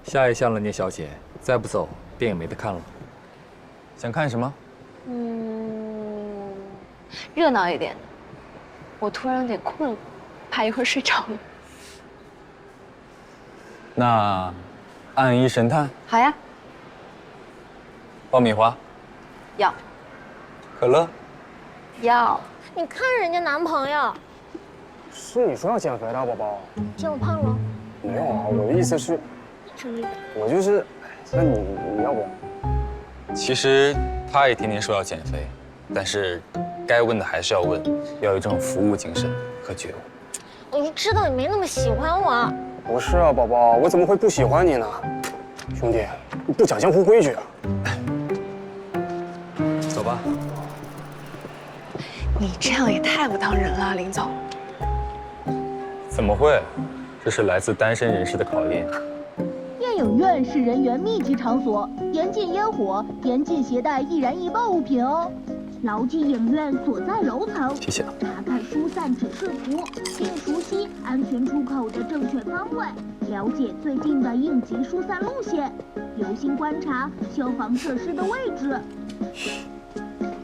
下一项了，聂小姐，再不走，电影没得看了。想看什么？热闹一点的。我突然有点困了，怕一会儿睡着了。那，暗一神探。好呀。爆米花。要。可乐。要。你看人家男朋友，是你说要减肥的，宝宝。这么胖了？没有啊，我的意思是，什么意思？我就是，那你要不要？其实他也天天说要减肥，但是该问的还是要问，要有一种服务精神和觉悟。我就知道你没那么喜欢我。不是啊，宝宝，我怎么会不喜欢你呢？兄弟，你不讲江湖规矩啊！走吧。你这样也太不当人了，林总。怎么会？这是来自单身人士的考验。电影院是人员密集场所，严禁烟火，严禁携带易燃易爆物品哦。牢记影院所在楼层，谢谢。查看疏散指示图，并熟悉安全出口的正确方位，了解最近的应急疏散路线，留心观察消防设施的位置。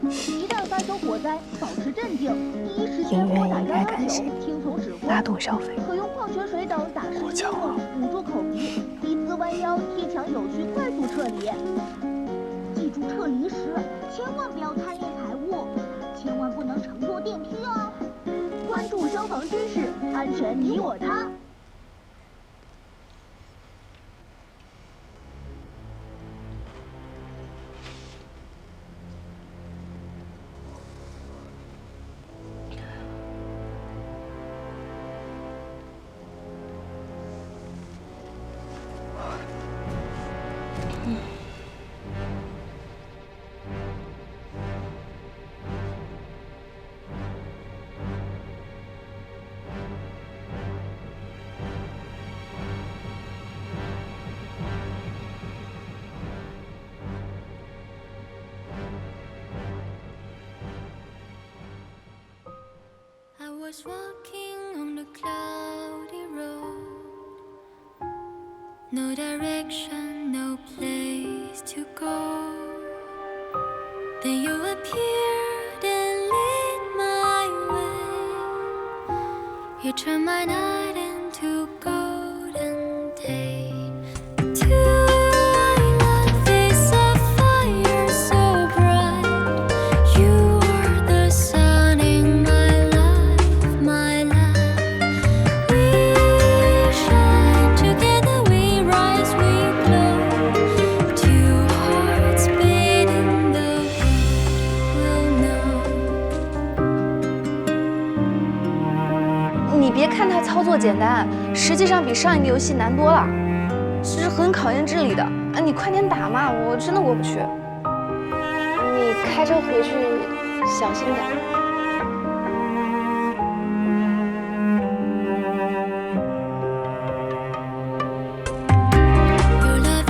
一旦发生火灾，保持镇静，第一时间拨打119，听从指挥。拉动消费。可用矿泉水等打湿衣物，捂住口鼻，低姿弯腰，贴墙有序，快速撤离。记住撤离时千万不要贪恋财物，千万不能乘坐电梯哦。关注消防知识，安全你我他。I was walking on the cloudy road, no direction, no place to go. Then you appeared and lit my way. You turned my night into golden day.你别看它操作简单，实际上比上一个游戏难多了，这是很考验智力的。啊，你快点打嘛，我真的过不去。你开车回去小心点。Love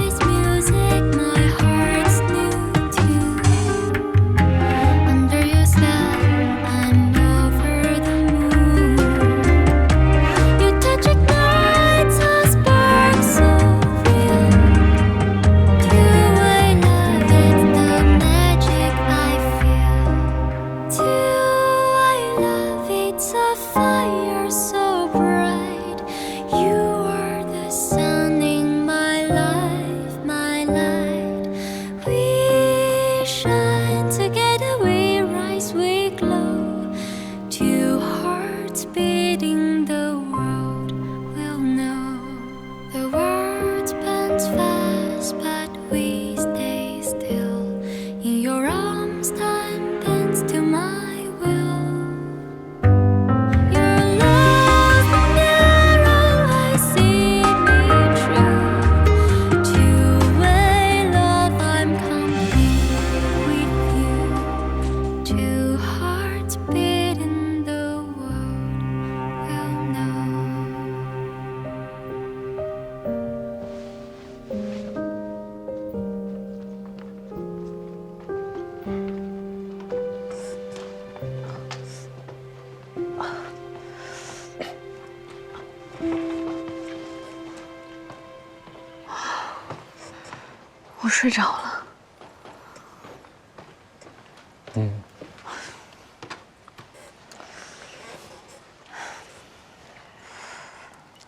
我睡着了。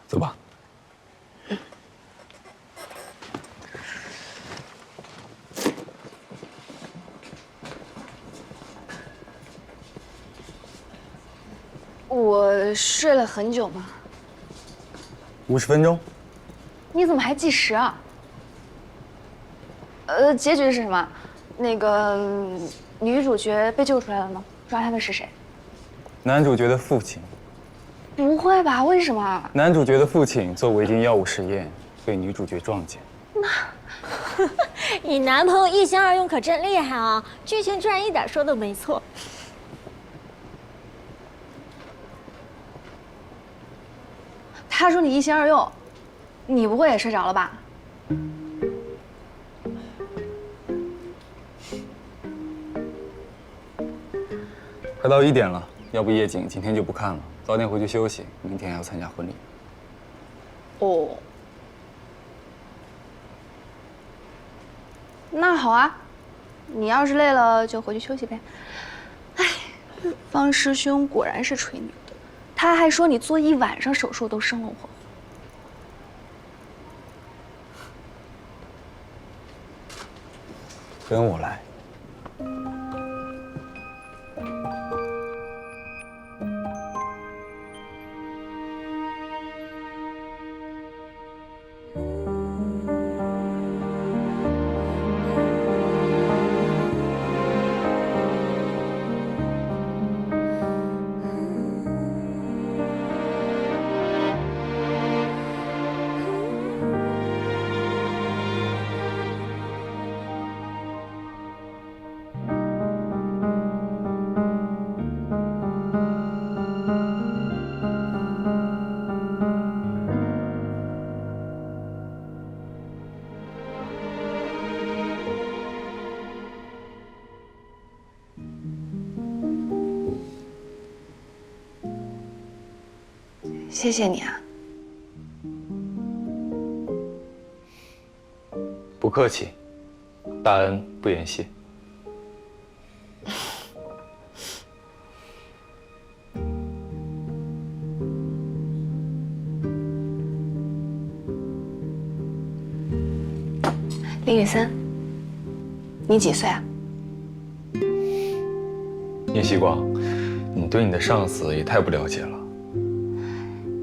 走吧。我睡了很久吗50分钟。你怎么还计时啊？结局是什么？那个女主角被救出来了吗？抓她的是谁？男主角的父亲。不会吧？为什么？男主角的父亲做违禁药物实验，被女主角撞见。你男朋友一心二用可真厉害啊！剧情居然一点说都没错。他说你一心二用，你不会也睡着了吧？快到1点了，要不夜景今天就不看了，早点回去休息，明天还要参加婚礼。哦，那好啊，你要是累了就回去休息呗。哎，方师兄果然是吹牛的，他还说你做1晚上手术都生龙活虎。跟我来。谢谢你啊。不客气，大恩不言谢。林雨森，你几岁啊？叶希光，你对你的上司也太不了解了。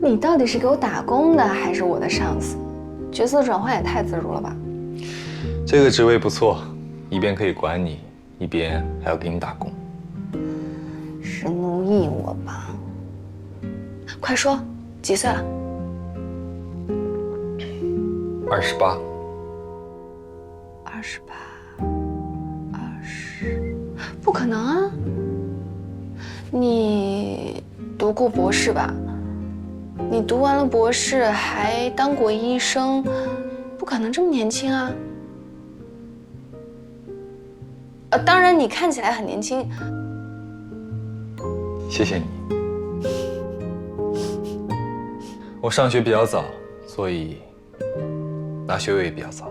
你到底是给我打工的，还是我的上司？角色转换也太自如了吧！这个职位不错，一边可以管你，一边还要给你打工。是奴役我吧？快说，几岁了28。不可能啊！你读过博士吧？你读完了博士还当过医生，不可能这么年轻啊！当然你看起来很年轻。谢谢你。我上学比较早，所以拿学位也比较早。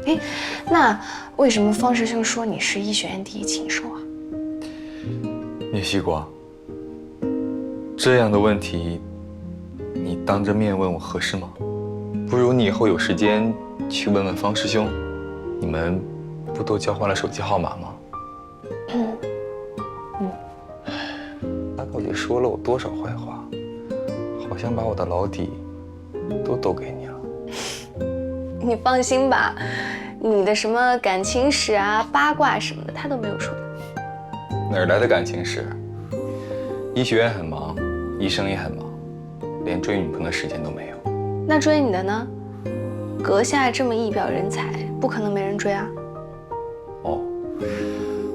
哎，那为什么方师兄说你是医学院第一禽兽啊？叶希光，这样的问题，你当着面问我合适吗？不如你以后有时间去问问方师兄，你们不都交换了手机号码吗？他到底说了我多少坏话？好像把我的老底都抖给你了。你放心吧，你的什么感情史啊、八卦什么的，他都没有说的。哪儿来的感情史？医学院很忙，医生也很忙，连追女朋友的时间都没有。那追你的呢？阁下这么一表人才，不可能没人追啊。哦，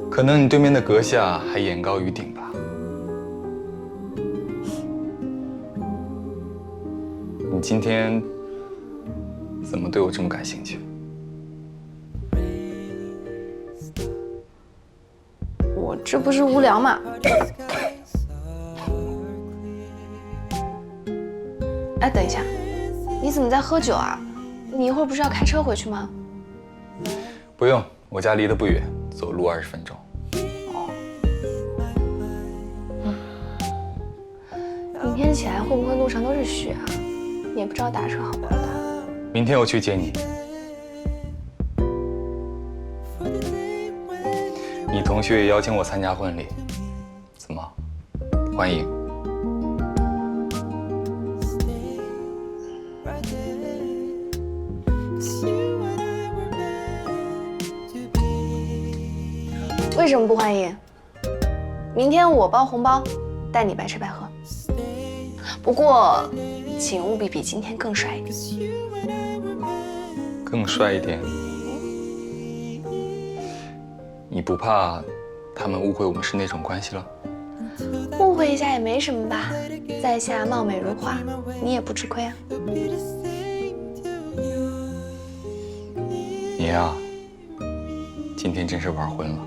可能你对面的阁下还眼高于顶吧。你今天怎么对我这么感兴趣？我这不是无聊嘛。哎，等一下，你怎么在喝酒啊？你一会儿不是要开车回去吗？不用，我家离得不远，走路20分钟。明天起来会不会路上都是雪啊？也不知道打车好不好打。明天我去接你。你同学也邀请我参加婚礼，怎么？欢迎。为什么不欢迎？明天我包红包，带你白吃白喝。不过，请务必比今天更帅一点。更帅一点？你不怕他们误会我们是那种关系了？误会一下也没什么吧，在下貌美如花，你也不吃亏啊。你呀，今天真是玩昏了。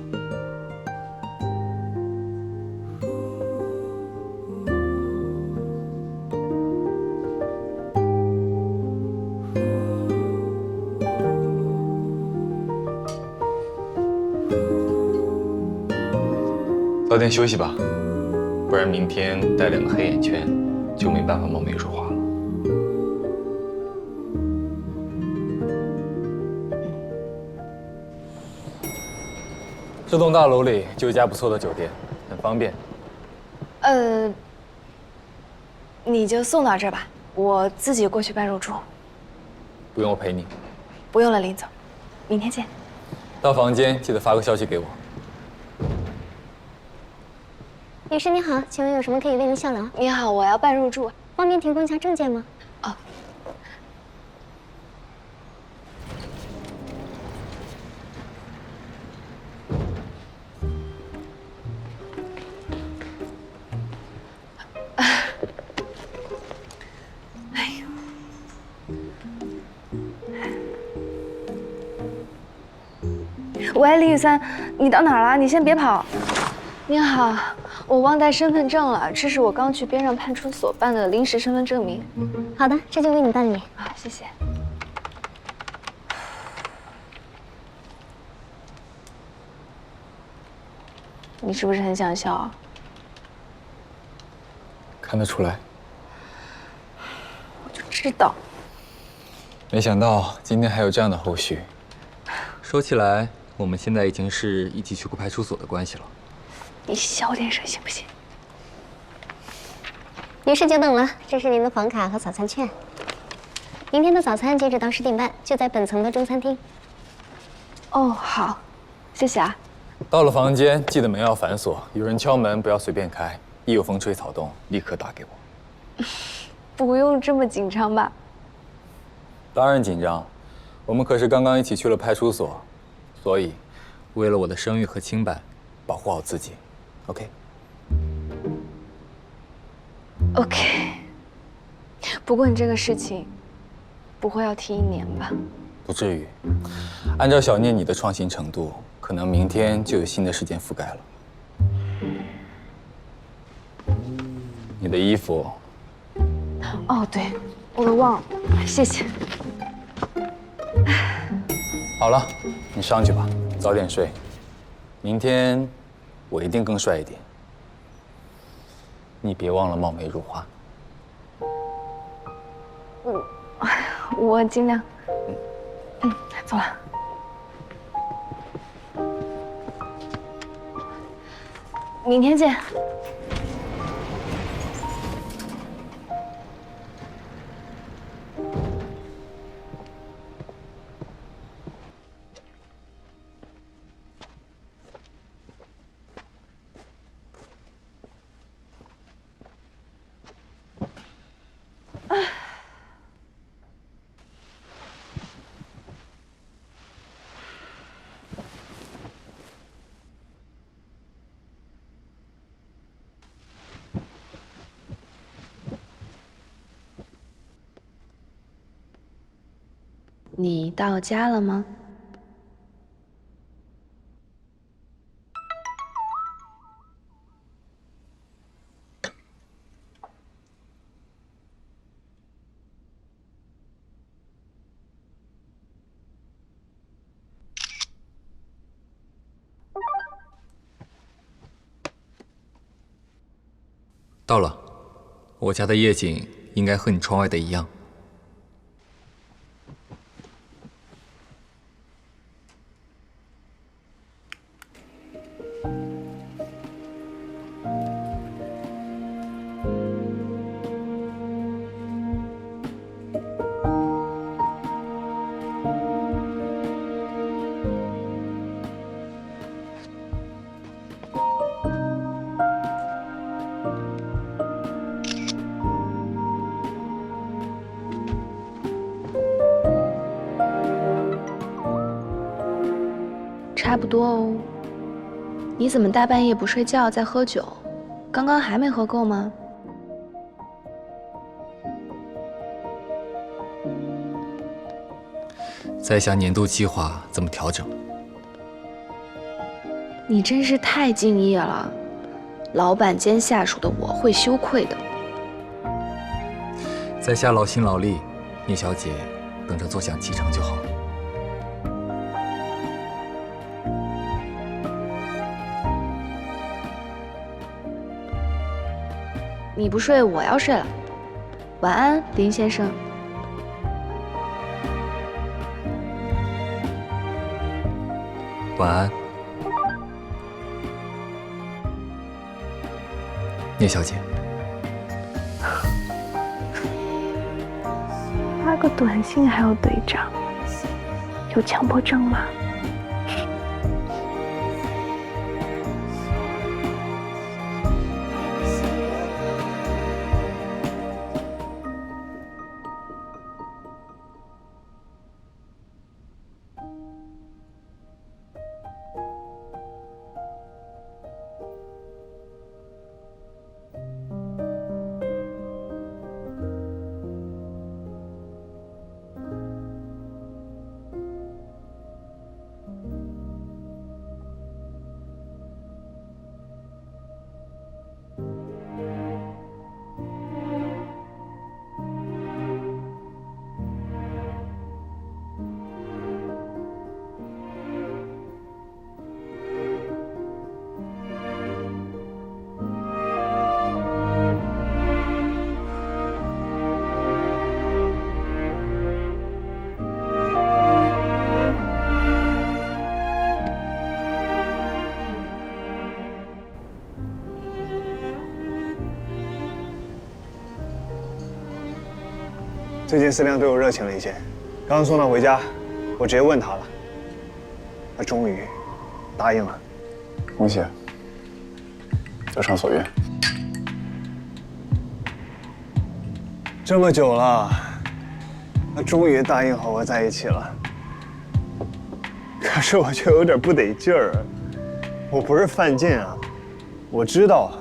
早点休息吧，不然明天带2个黑眼圈，就没办法貌美如花了。这栋大楼里就一家不错的酒店，很方便。你就送到这儿吧，我自己过去办入住。不用我陪你。不用了，林总，明天见。到房间记得发个消息给我。女士您好，请问有什么可以为您效劳？你好，我要办入住，方便提供一下证件吗？哦。哎呦！喂，林雨三，你到哪儿了？你先别跑。您好，我忘带身份证了，这是我刚去边上派出所办的临时身份证明。好的，这就为你办理。好，谢谢。你是不是很想笑啊？看得出来。我就知道。没想到今天还有这样的后续。说起来，我们现在已经是一起去过派出所的关系了。你小点声行不行？女士久等了，这是您的房卡和早餐券。明天的早餐截止到10点半，就在本层的中餐厅。哦，好，谢谢啊。到了房间，记得门要反锁，有人敲门不要随便开，一有风吹草动，立刻打给我。不用这么紧张吧？当然紧张，我们可是刚刚一起去了派出所，所以为了我的声誉和清白，保护好自己。OK。不过你这个事情，不会要提1年吧？不至于，按照小聂你的创新程度，可能明天就有新的事件覆盖了。你的衣服。哦，对，我都忘了，谢谢。好了，你上去吧，早点睡。明天我一定更帅一点。你别忘了貌美如花。我尽量。走了。明天见。你到家了吗？到了，我家的夜景应该和你窗外的一样。差不多哦。你怎么大半夜不睡觉在喝酒？刚刚还没喝够吗？在想年度计划怎么调整。你真是太敬业了，老板兼下属的我会羞愧的。在下劳心劳力，聂小姐等着坐享其成就好。你不睡，我要睡了。晚安，林先生。晚安，聂小姐。发个短信还要对账，有强迫症吗？最近思亮对我热情了一些，刚刚送他回家，我直接问他了，他终于答应了。恭喜，得偿所愿。这么久了，他终于答应和我在一起了。可是我却有点不得劲儿，我不是犯贱啊，我知道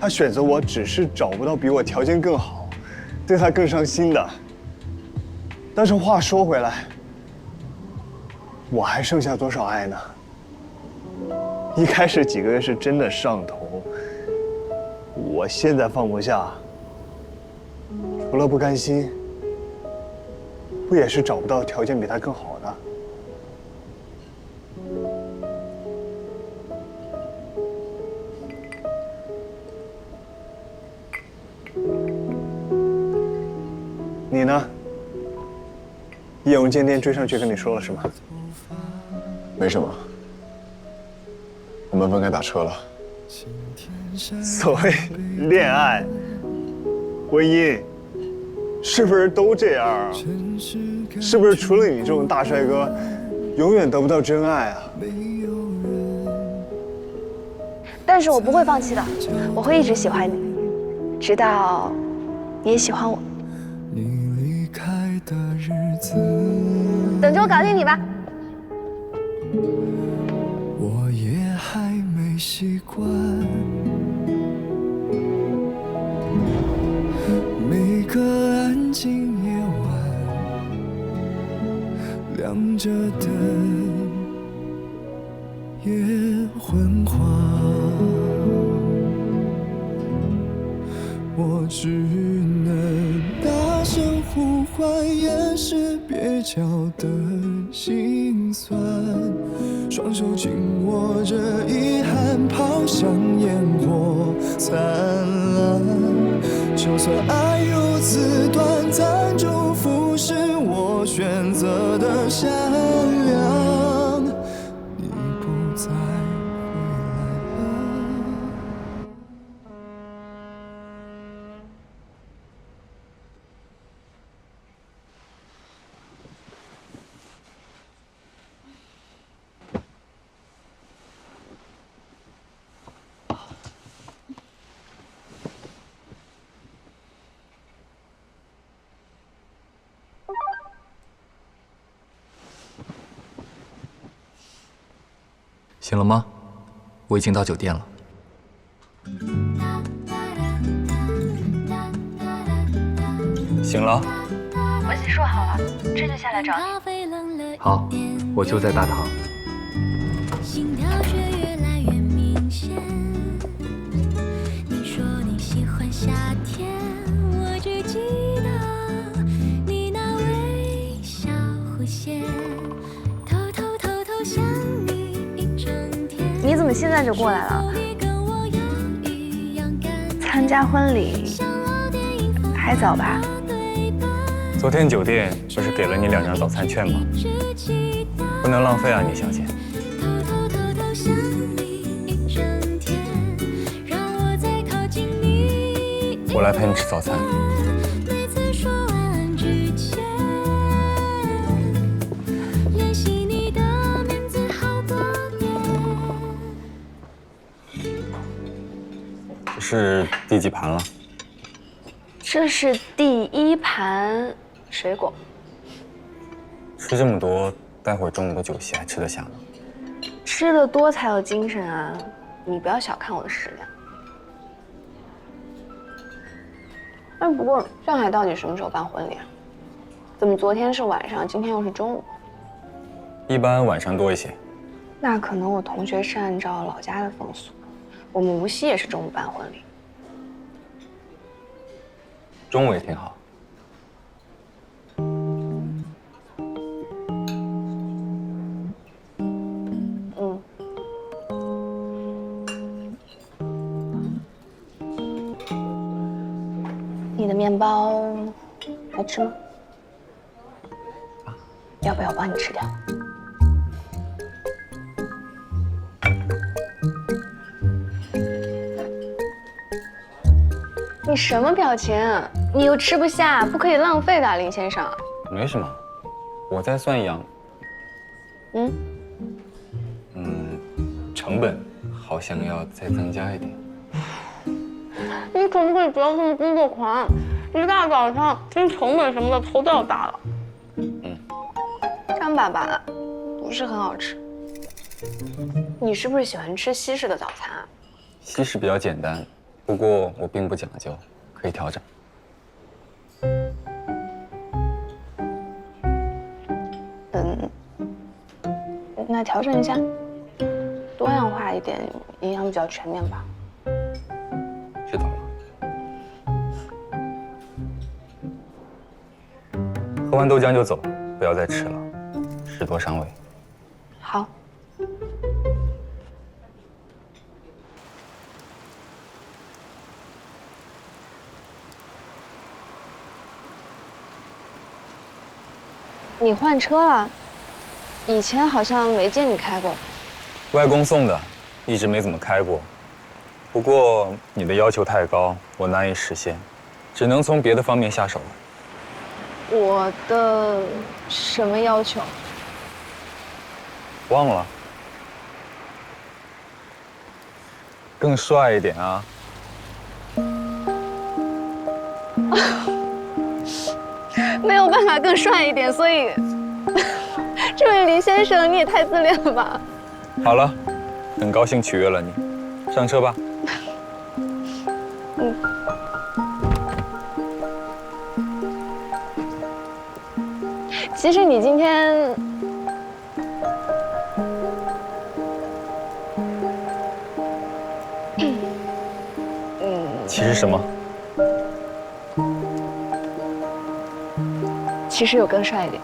他选择我只是找不到比我条件更好，对他更上心的。但是话说回来，我还剩下多少爱呢？一开始几个月是真的上头，我现在放不下，除了不甘心，不也是找不到条件比他更好的？你呢？叶荣今天追上去跟你说了什么？没什么，我们分开打车了。所谓恋爱、婚姻，是不是都这样啊？是不是除了你这种大帅哥，永远得不到真爱啊？但是我不会放弃的，我会一直喜欢你，直到你也喜欢我。等着我搞定你吧。我也还没习惯，每个安静夜晚，亮着灯也昏黄，我只能大声呼唤，掩饰蹩脚的心酸，双手紧握着遗憾，抛向烟火，灿烂。就算爱如此短暂，祝福是我选择的善良。你不再回来了。醒了吗？我已经到酒店了。醒了。我洗漱好了，这就下来找你。好，我就在大堂。心跳却越来越明显。你说你喜欢夏天，我只记得你那微笑弧线，偷偷想你一整天。你怎么现在就过来了？参加婚礼还早吧？昨天酒店不是给了你2张早餐券吗？不能浪费啊，你小姐。我来陪你吃早餐。这是第几盘了？这是第1盘水果。吃这么多，待会儿中午的酒席还吃得下吗？吃得多才有精神啊！你不要小看我的食量。哎，不过上海到底什么时候办婚礼啊？怎么昨天是晚上，今天又是中午？一般晚上多一些。那可能我同学是按照老家的风俗，我们无锡也是中午办婚礼。中午也挺好。你的面包还吃吗？要不要我帮你吃掉？你什么表情？你又吃不下，不可以浪费的，林先生。没什么，我在算养。成本好像要再增加一点。你可不可以不要这么工作狂？一大早上听成本什么的，头都要大了。张爸爸，不是很好吃。你是不是喜欢吃西式的早餐啊？西式比较简单，不过我并不讲究，可以调整。那调整一下，多样化一点，营养比较全面吧。知道了。喝完豆浆就走，不要再吃了，食多伤胃。好。你换车了？以前好像没见你开过。外公送的，一直没怎么开过。不过你的要求太高，我难以实现，只能从别的方面下手了。我的什么要求？忘了。更帅一点啊！没有办法更帅一点，所以，这位林先生，你也太自恋了吧！好了，很高兴取悦了你，上车吧。其实你今天，其实什么？其实有更帅一点。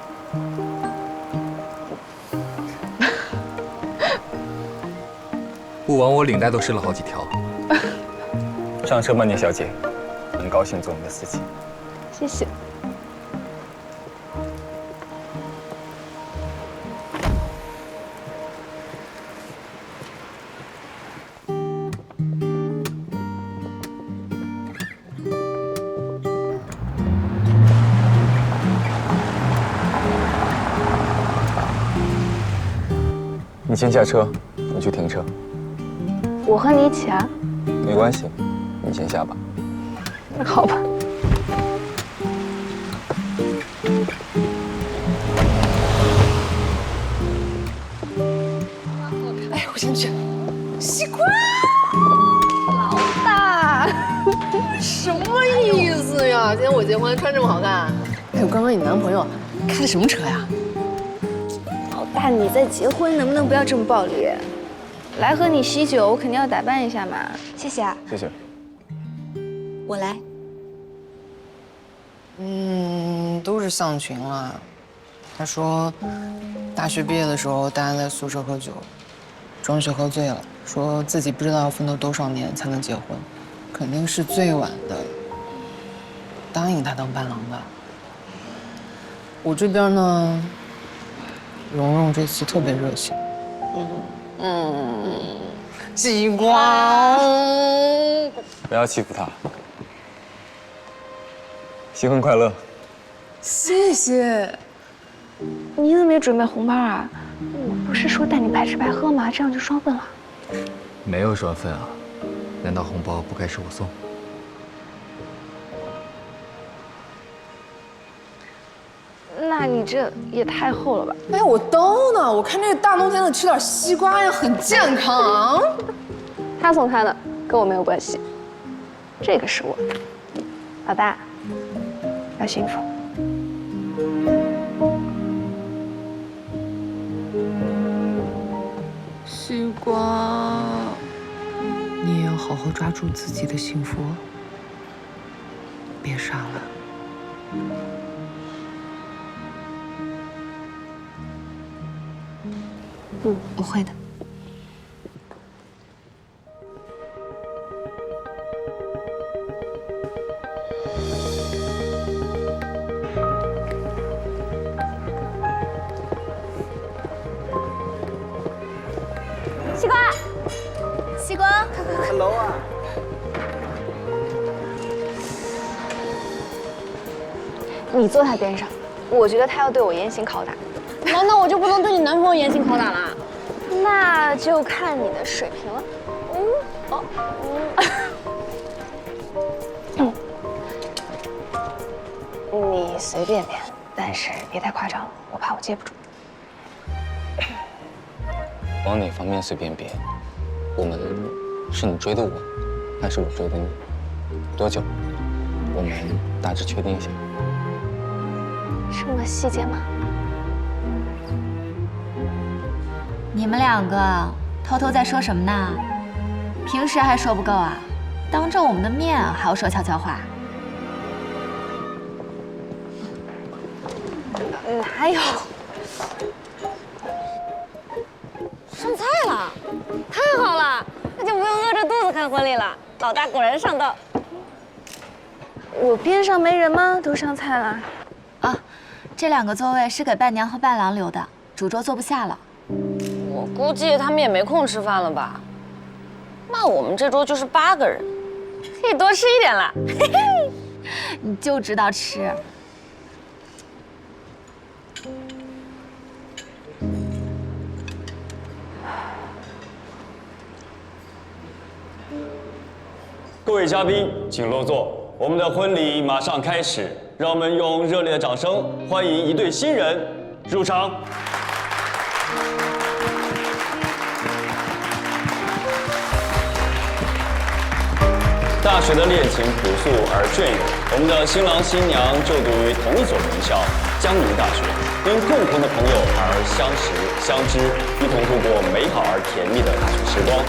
不枉我领带都湿了好几条。上车吧，聂小姐，很高兴做你的司机。谢谢。你先下车，我去停车。我和你一起啊？没关系，你先下吧。那好吧。哎，我先去。西瓜，老大，什么意思呀？今天我结婚穿这么好看？哎，我刚刚你男朋友开的什么车呀？老大，你在结婚能不能不要这么暴力？来和你喜酒，我肯定要打扮一下嘛。谢谢啊。谢谢。我来。都是向群了。他说，大学毕业的时候大家在宿舍喝酒，中学喝醉了，说自己不知道要奋斗多少年才能结婚，肯定是最晚的答应他当伴郎的。我这边呢，蓉蓉这次特别热情。西瓜，不要欺负他。新婚快乐！谢谢。你怎么也准备红包啊？我不是说带你白吃白喝吗？这样就双份了。没有双份啊，难道红包不该是我送？那你这也太厚了吧？哎，我刀呢？我看这个大冬天的吃点西瓜呀，很健康啊。他送他的，跟我没有关系。这个是我的，老大，要幸福。西瓜，你也要好好抓住自己的幸福，别傻了。我会的。西瓜，西瓜 ，Hello 啊！你坐他边上，我觉得他要对我严刑拷打。难道我就不能对你男朋友严刑拷打啦？那就看你的水平了。你随便点，但是别太夸张了，我怕我接不住。往哪方面随便别？我们是你追的我，还是我追的你？多久？我们大致确定一下。这么细节吗？你们两个偷偷在说什么呢？平时还说不够啊，当着我们的面还要说悄悄话？哪有？上菜了，太好了，那就不用饿着肚子看婚礼了。老大果然上道。我边上没人吗？都上菜了。啊，这2个座位是给伴娘和伴郎留的，主桌坐不下了。我估计他们也没空吃饭了吧？那我们这桌就是8个人，可以多吃一点了。嘿嘿，你就知道吃。各位嘉宾，请落座，我们的婚礼马上开始，让我们用热烈的掌声欢迎一对新人入场。大学的恋情朴素而隽永，我们的新郎新娘就读于同一所名校江宁大学，因共同的朋友而相识相知，一同度过美好而甜蜜的大学时光。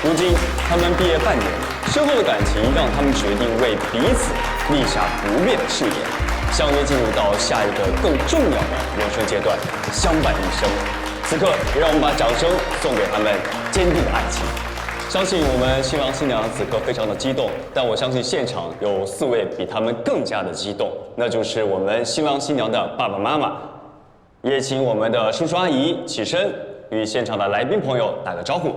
如今他们毕业半年，深厚的感情让他们决定为彼此立下不变的誓言，相约进入到下一个更重要的人生阶段，相伴一生。此刻，也让我们把掌声送给他们坚定的爱情。相信我们新郎新娘此刻非常的激动，但我相信现场有4位比他们更加的激动，那就是我们新郎新娘的爸爸妈妈。也请我们的叔叔阿姨起身，与现场的来宾朋友打个招呼。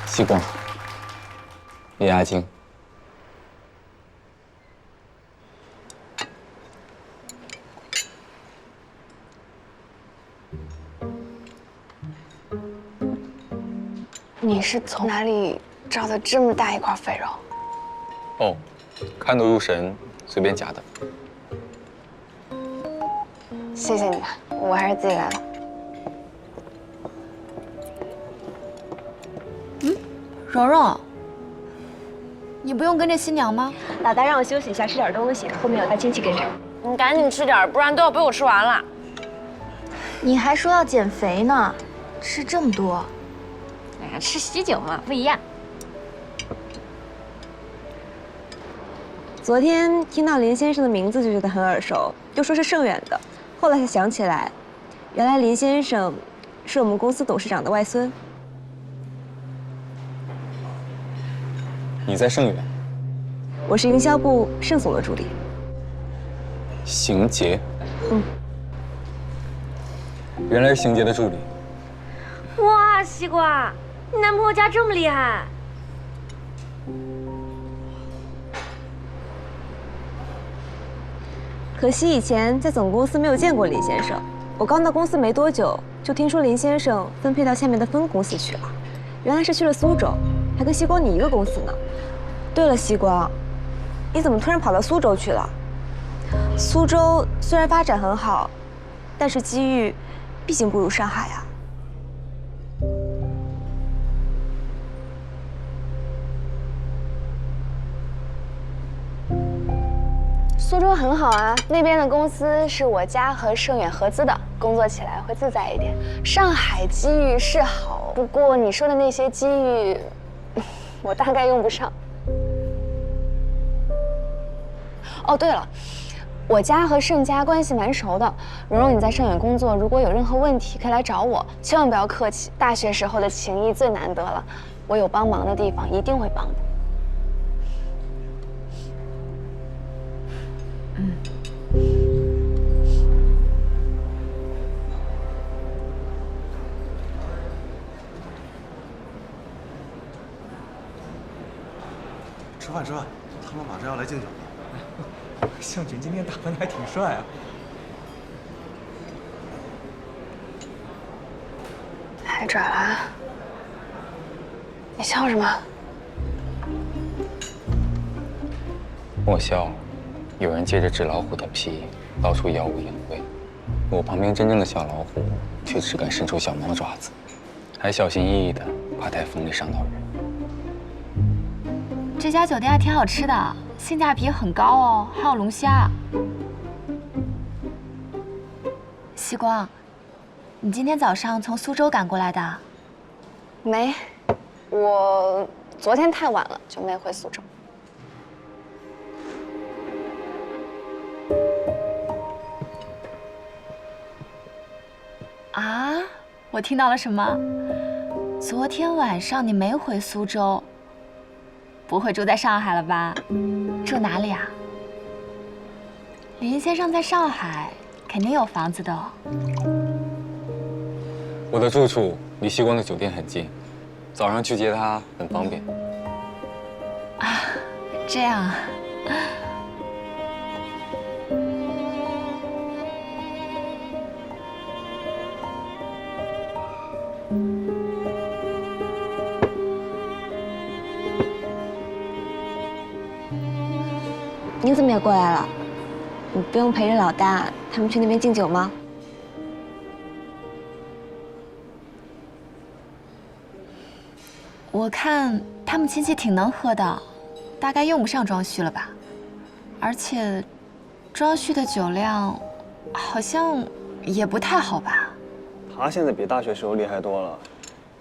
西光，李阿金，你是从哪里找的这么大一块肥肉？哦，看得入神，随便夹的。谢谢你吧，我还是自己来了。蓉蓉，你不用跟着新娘吗？老大让我休息一下，吃点东西，后面有他亲戚跟着。你赶紧吃点，不然都要被我吃完了。你还说要减肥呢，吃这么多。哎呀，吃喜酒嘛，不一样。昨天听到林先生的名字就觉得很耳熟，又说是盛远的，后来才想起来，原来林先生是我们公司董事长的外孙。你在盛远？我是营销部盛总的助理。邢杰？嗯。原来是邢杰的助理。哇，西瓜，你男朋友家这么厉害！可惜以前在总公司没有见过林先生。我刚到公司没多久，就听说林先生分配到下面的分公司去了，原来是去了苏州，还跟西光你一个公司呢。对了，西光，你怎么突然跑到苏州去了？苏州虽然发展很好，但是机遇毕竟不如上海啊。苏州很好啊，那边的公司是我家和盛远合资的，工作起来会自在一点。上海机遇是好，不过你说的那些机遇，我大概用不上。哦，对了，我家和盛家关系蛮熟的。蓉蓉，你在盛远工作，如果有任何问题，可以来找我，千万不要客气。大学时候的情谊最难得了，我有帮忙的地方一定会帮的。吃饭吃饭，他们马上要来敬酒了。向军今天打扮的还挺帅啊。太拽了！你笑什么？我笑，有人借着纸老虎的皮，到处耀武扬威。我旁边真正的小老虎，却只敢伸出小猫爪子，还小心翼翼的怕台风里伤到人。这家酒店还挺好吃的，性价比很高哦，还有龙虾。西光，你今天早上从苏州赶过来的？没，我昨天太晚了，就没回苏州。啊，我听到了什么？昨天晚上你没回苏州，不会住在上海了吧？住哪里啊？林先生在上海肯定有房子的。我的住处离西光的酒店很近，早上去接他很方便。啊，这样啊。你怎么也过来了？你不用陪着老大他们去那边敬酒吗？我看他们亲戚挺能喝的，大概用不上庄旭了吧？而且，庄旭的酒量好像也不太好吧？他现在比大学时候厉害多了，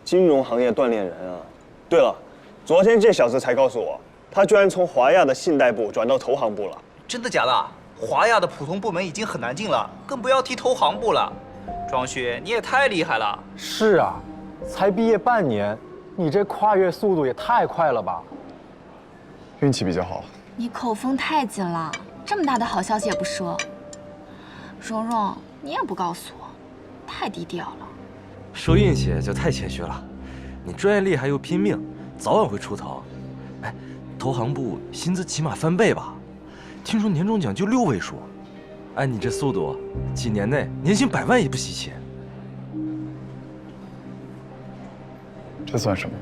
金融行业锻炼人啊。对了，昨天这小子才告诉我，他居然从华亚的信贷部转到投行部了。真的假的？华亚的普通部门已经很难进了，更不要提投行部了。庄旭，你也太厉害了。是啊，才毕业半年，你这跨越速度也太快了吧？运气比较好。你口风太紧了，这么大的好消息也不说。蓉蓉，你也不告诉我，太低调了。说运气就太谦虚了，你专业厉害又拼命，早晚会出头。哎，投行部薪资起码翻倍吧？听说年终奖就6位数，按你这速度，几年内年薪100万也不稀奇。这算什么？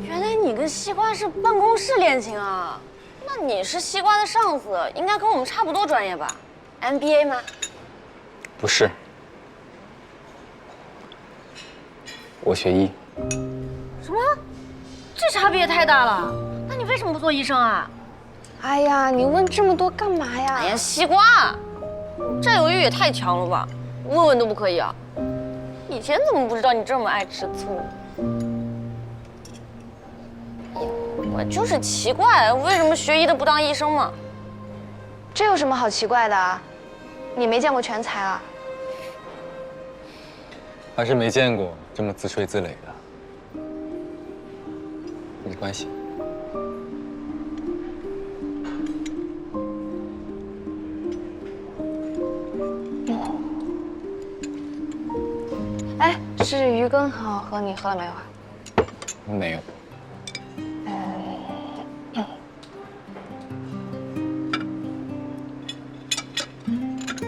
原来你跟西瓜是办公室恋情啊？那你是西瓜的上司，应该跟我们差不多专业吧 ？MBA 吗？不是，我学医。什么？这差别也太大了。那你为什么不做医生啊？哎呀，你问这么多干嘛呀？哎呀，西瓜，占有欲也太强了吧？问问都不可以啊？以前怎么不知道你这么爱吃醋？我就是奇怪，为什么学医的不当医生嘛？这有什么好奇怪的啊？你没见过全才啊？还是没见过这么自吹自擂的。没关系。哎，是鱼羹很好喝，你喝了没有啊？没有。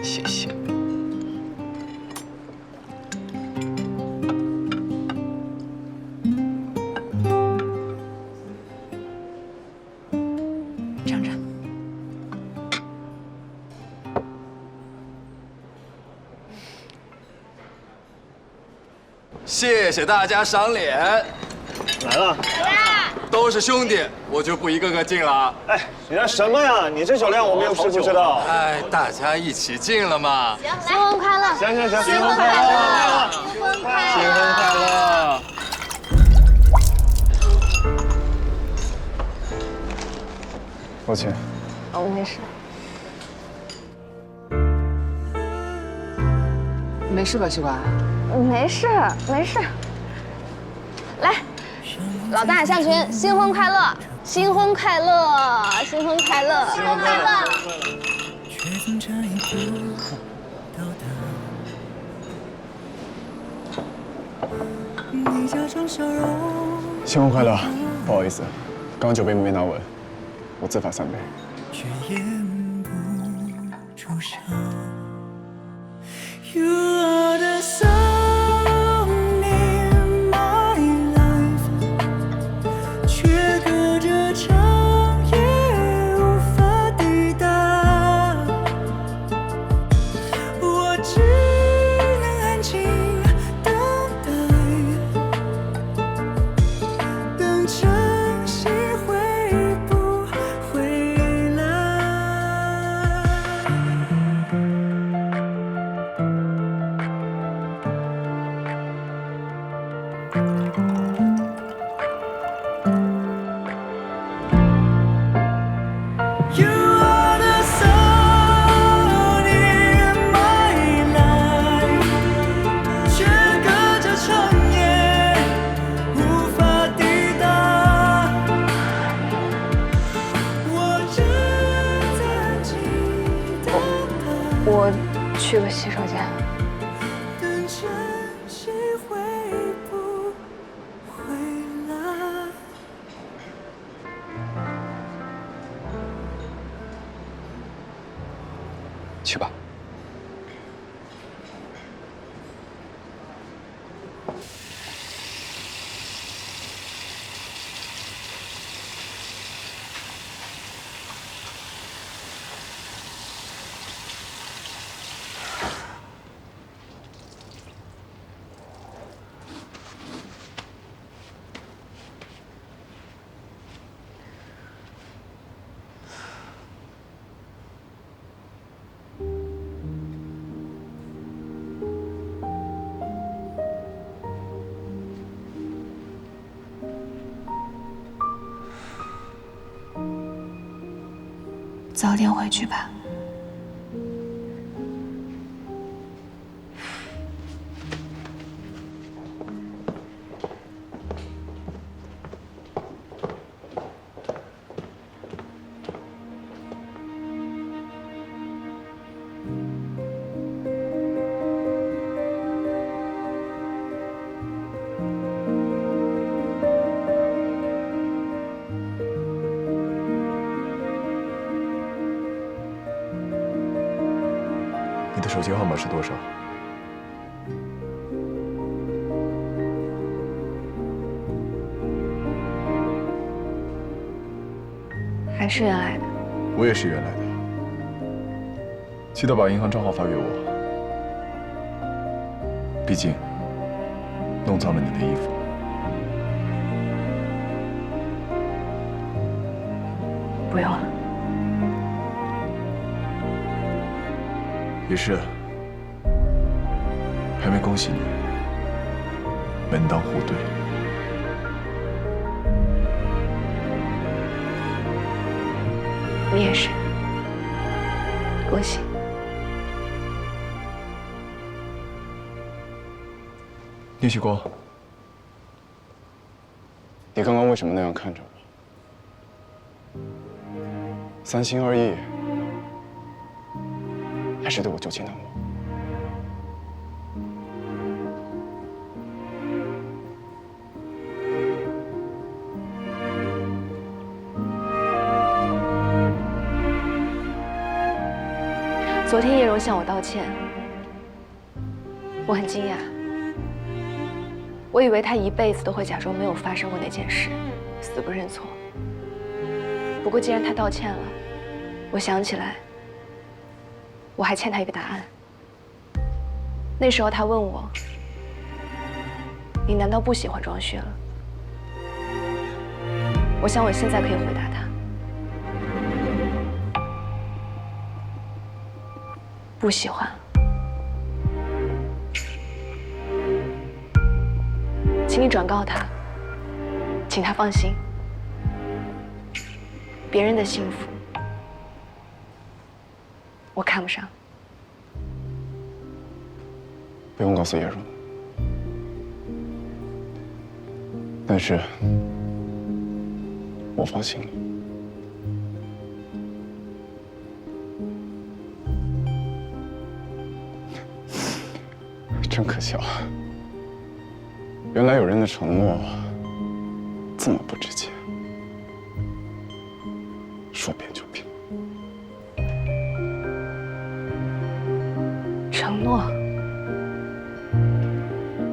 谢谢。尝尝。谢谢大家赏脸。来了。都是兄弟，我就不一个个敬了。哎，你那什么呀？你这酒量我们又不知道。哎，大家一起敬了嘛。新婚快乐！行，新婚快乐！新婚快乐！新婚快乐！抱歉。哦，没事。没事吧，西瓜？没事，没事。来。老大向群，新婚快乐！新婚快乐！新婚快乐！新婚快乐！新婚快乐！不好意思，刚刚酒杯没拿稳，我自罚3杯。我去个洗手间。去吧。早点回去吧。你的手机号码是多少？还是原来的。我也是原来的。记得把银行账号发给我。毕竟，弄脏了你的衣服。不用了。也是，还没恭喜你，门当户对。你也是，恭喜。聂旭光，你刚刚为什么那样看着我？三心二意，还是对我旧情难忘？昨天叶柔向我道歉，我很惊讶。我以为他一辈子都会假装没有发生过那件事，死不认错。不过既然他道歉了，我想起来，我还欠他一个答案。那时候他问我：“你难道不喜欢庄旭了？”我想我现在可以回答他：不喜欢。请你转告他，请他放心，别人的幸福我看不上。不用告诉叶柔，但是我放心了。真可笑，原来有人的承诺这么不直接，说变就变。承诺？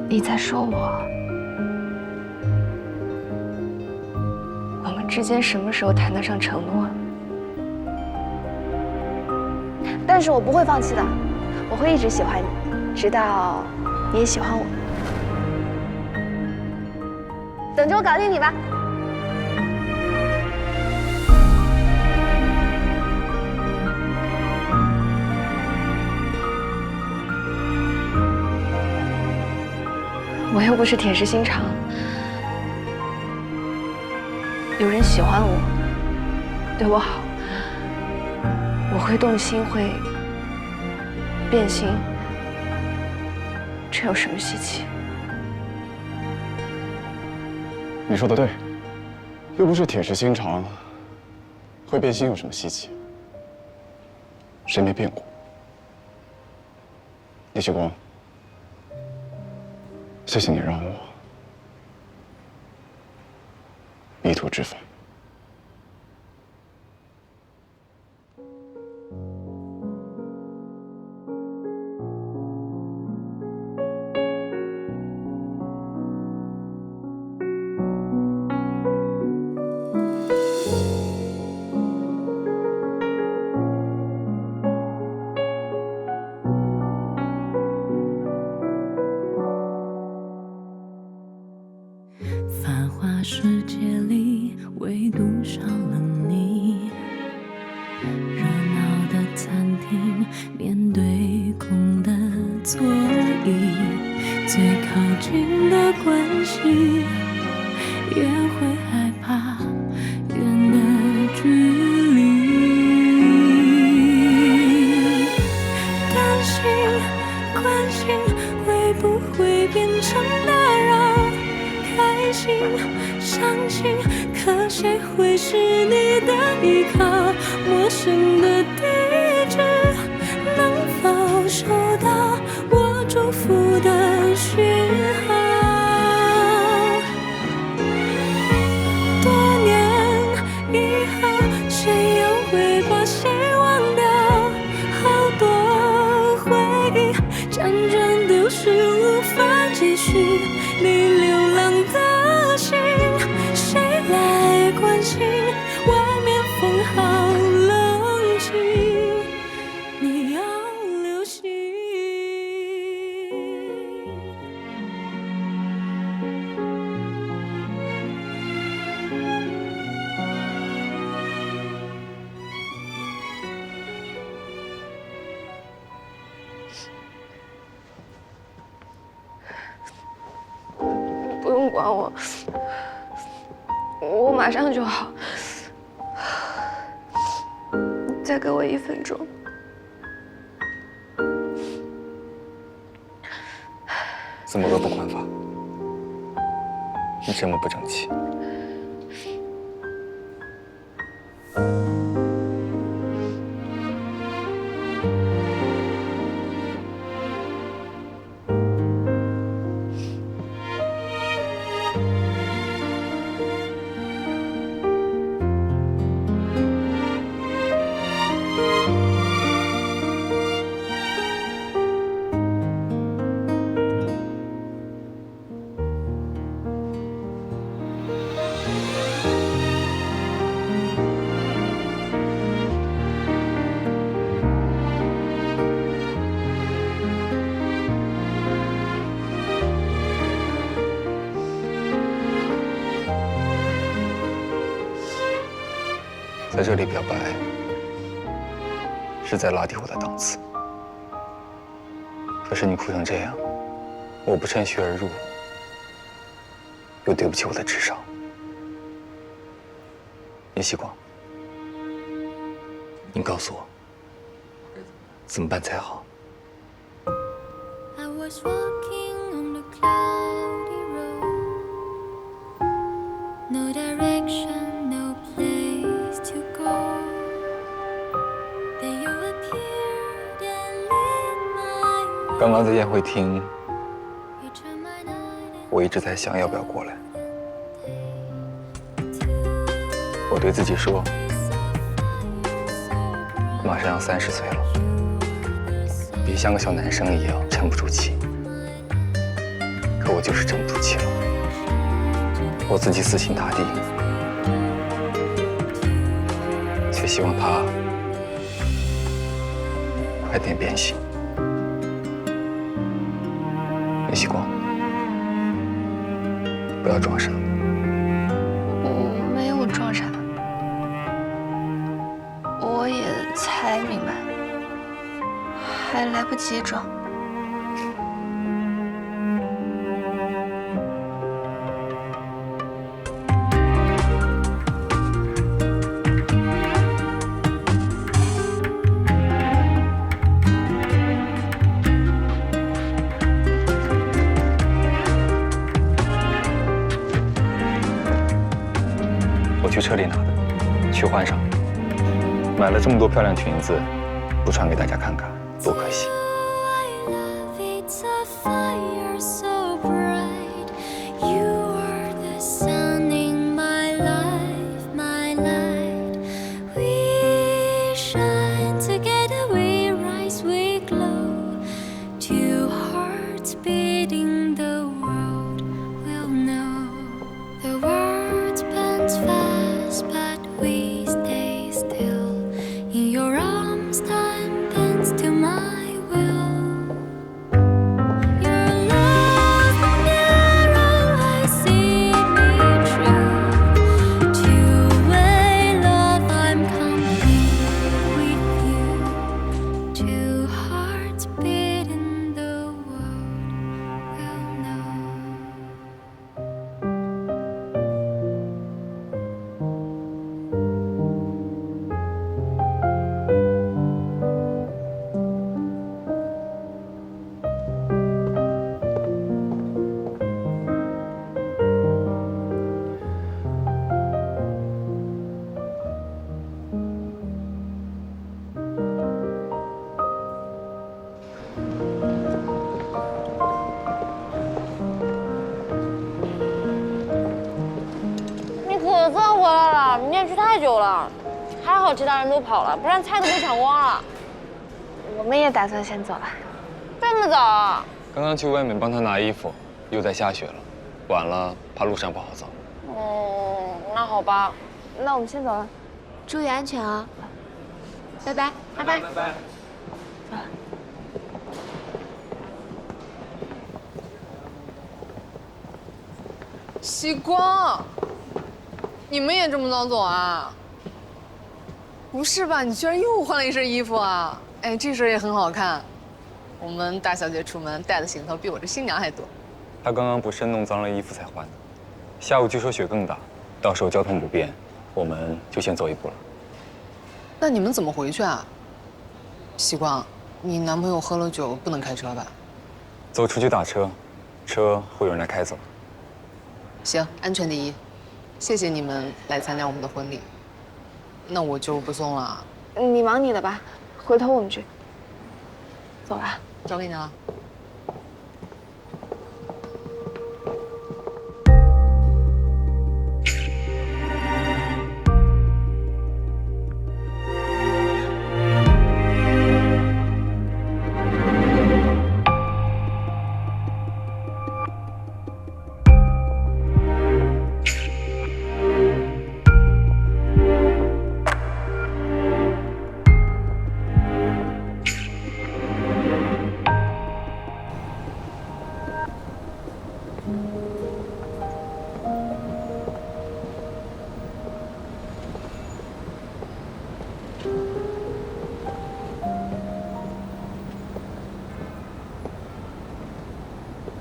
你在说我？我们之间什么时候谈得上承诺了？但是我不会放弃的，我会一直喜欢你，直到你也喜欢我。等着我搞定你吧。我又不是铁石心肠，有人喜欢我，对我好，我会动心，会变心，这有什么稀奇？你说的对，又不是铁石心肠，会变心有什么稀奇？谁没变过？聂旭光，谢谢你让我迷途知返。繁华世界里，唯独少了你。热闹的餐厅，面对空的座椅，最靠近的关系，也会害怕远的距离。会是你的依靠，陌生的地址，能否收到我祝福的讯号？多年以后，谁又会把谁忘掉？好多回忆辗转丢失，无法继续。你流浪的心，谁来关心？外面风好冷清，你要留心。不用管我，我马上就好。再给我1分钟。怎么恶不管法？你这么不争气。在这里表白，是在拉低我的档次。可是你哭成这样，我不趁虚而入，又对不起我的智商。叶希光，你告诉我，怎么办才好？ I was walking on the cloudy road, no direction, no place to go. Then you appeared and lit my way. 刚刚在宴会厅，我一直在想要不要过来。我对自己说，马上要30岁了。 别像个小男生一样沉不住气，可我就是沉不住气了。我自己死心塌地，却希望他快点变心。叶希光，不要装傻。我没有装傻，我也才明白。 还来不及装。我去车里拿的，去换上。买了这么多漂亮裙子，不穿给大家看看。 多可惜。To my will. 店去太久了，还好其他人都跑了，不然菜都被抢光了。我们也打算先走了。这么早啊？刚刚去外面帮他拿衣服，又在下雪了，晚了怕路上不好走。哦，那好吧，那我们先走了，注意安全啊！拜拜，拜拜，拜拜。西光，你们也这么早走啊？不是吧？你居然又换了一身衣服啊？哎，这身也很好看。我们大小姐出门带的行头比我这新娘还多。她刚刚不是弄脏了衣服才换的，下午据说雪更大，到时候交通不便，我们就先走一步了。那你们怎么回去啊？西光，你男朋友喝了酒不能开车吧？走出去打车，车会有人来开走。行，安全第一。谢谢你们来参加我们的婚礼。那我就不送了。你忙你的吧，回头我们去。走了，交给你了。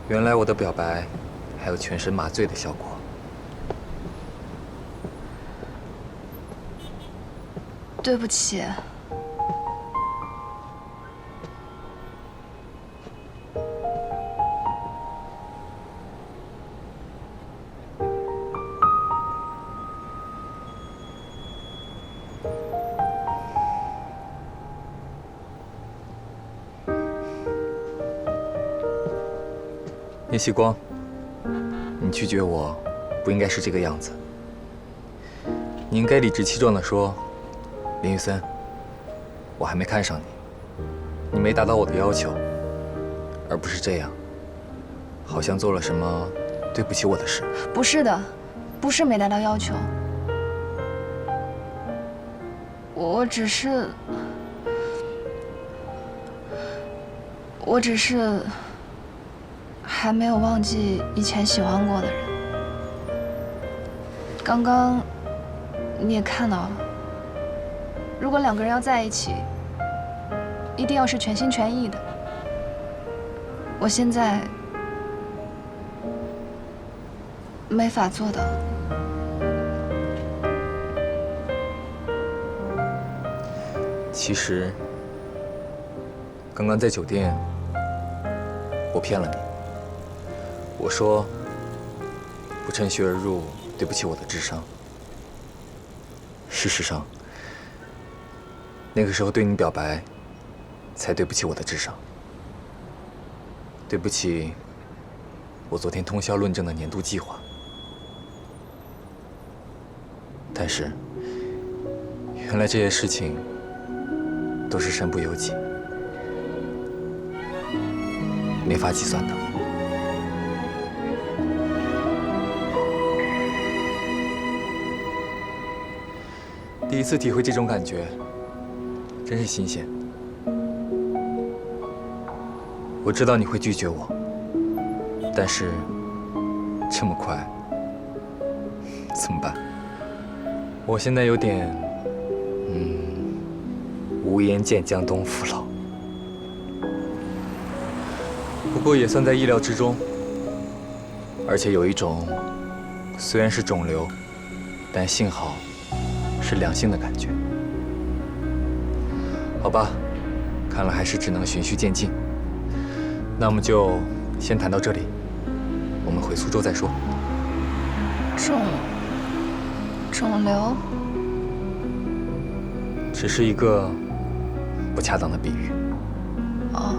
原来我的表白还有全身麻醉的效果。对不起。聂曦光，你拒绝我，不应该是这个样子。你应该理直气壮地说：“林玉森，我还没看上你，你没达到我的要求。”而不是这样，好像做了什么对不起我的事。不是的，不是没达到要求，我只是还没有忘记以前喜欢过的人。刚刚你也看到了，如果两个人要在一起，一定要是全心全意的。我现在没法做到。其实，刚刚在酒店，我骗了你。我说不趁虚而入，对不起我的智商。事实上，那个时候对你表白，才对不起我的智商。对不起，我昨天通宵论证的年度计划。但是，原来这些事情都是身不由己，没法计算的。第一次体会这种感觉，真是新鲜。我知道你会拒绝我，但是这么快，怎么办？我现在有点，无颜见江东父老。不过也算在意料之中，而且有一种虽然是肿瘤，但幸好是良性的感觉。好吧，看来还是只能循序渐进。那我们就先谈到这里，我们回苏州再说。肿瘤，只是一个不恰当的比喻。哦。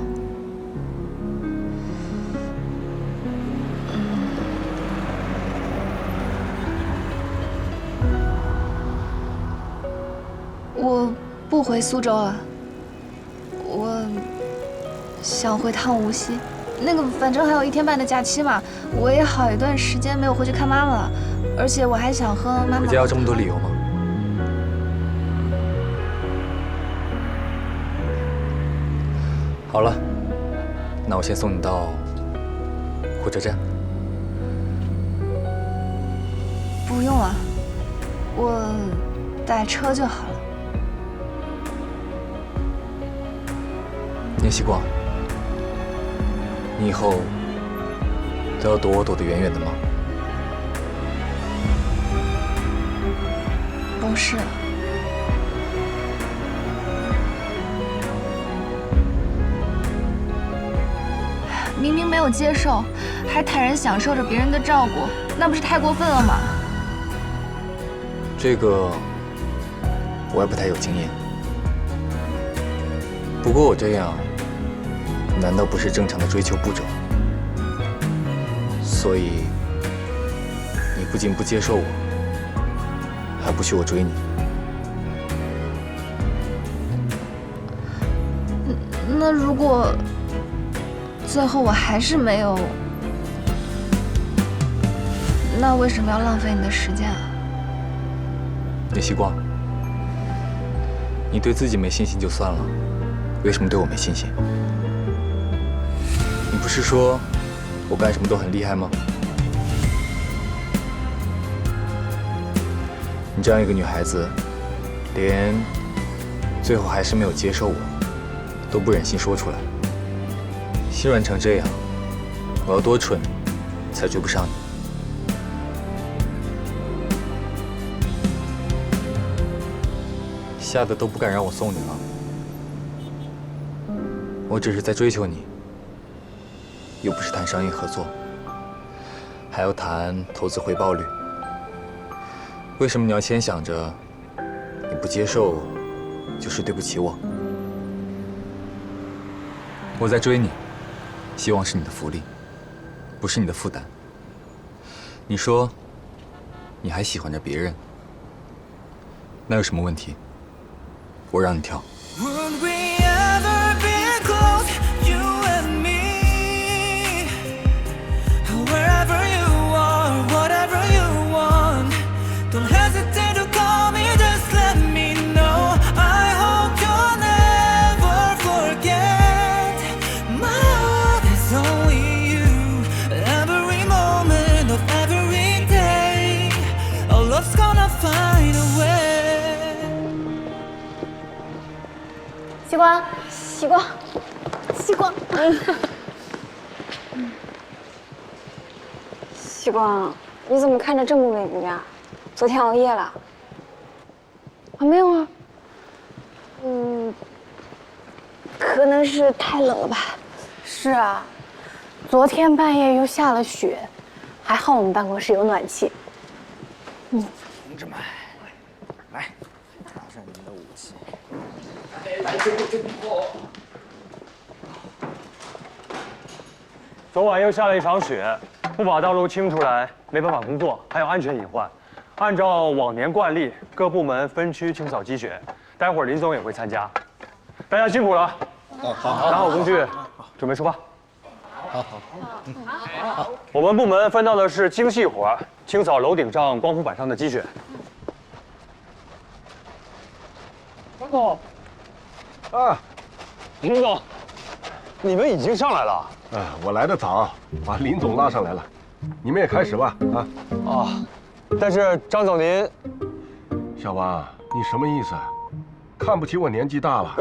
不回苏州了，我想回趟无锡。那个反正还有1天半的假期嘛，我也好一段时间没有回去看妈妈了，而且我还想和妈妈。回家要这么多理由吗？好了，那我先送你到火车站。不用了，我打车就好了。念希光，你以后都要躲我躲得远远的吗？不是了。明明没有接受，还坦然享受着别人的照顾，那不是太过分了吗？这个我也不太有经验。不过我这样，难道不是正常的追求步骤？所以你不仅不接受我，还不许我追你。那如果最后我还是没有，那为什么要浪费你的时间啊？叶希光，你对自己没信心就算了，为什么对我没信心？你不是说我干什么都很厉害吗？你这样一个女孩子，连最后还是没有接受我，都不忍心说出来，心软成这样，我要多蠢才追不上你？吓得都不敢让我送你了。我只是在追求你，又不是谈商业合作，还要谈投资回报率。为什么你要先想着你不接受就是对不起我？我在追你，希望是你的福利，不是你的负担。你说你还喜欢着别人，那有什么问题？我让你跳。Would we ever be close, you and me? Wherever you are, whatever you want, don't hesitate to call me, just let me know. I hope you'll never forget. My heart is only you, every moment of every day. Our love's gonna find a way.希光，希光，希光，希光，你怎么看着这么累不呀？昨天熬夜了？啊，没有啊。可能是太冷了吧。是啊，昨天半夜又下了雪，还好我们办公室有暖气。同志们，来，拿上你们的武器。昨晚又下了一场雪，不把道路清出来，没办法工作，还有安全隐患。按照往年惯例，各部门分区清扫积雪，待会儿林总也会参加。大家辛苦了。好，拿好工具，准备出发。好。我们部门分到的是精细活，清扫楼顶上光伏板上的积雪。张总。啊，林总，你们已经上来了。我来得早，把林总拉上来了。你们也开始吧，啊。但是张总您，小王，你什么意思？看不起我年纪大了？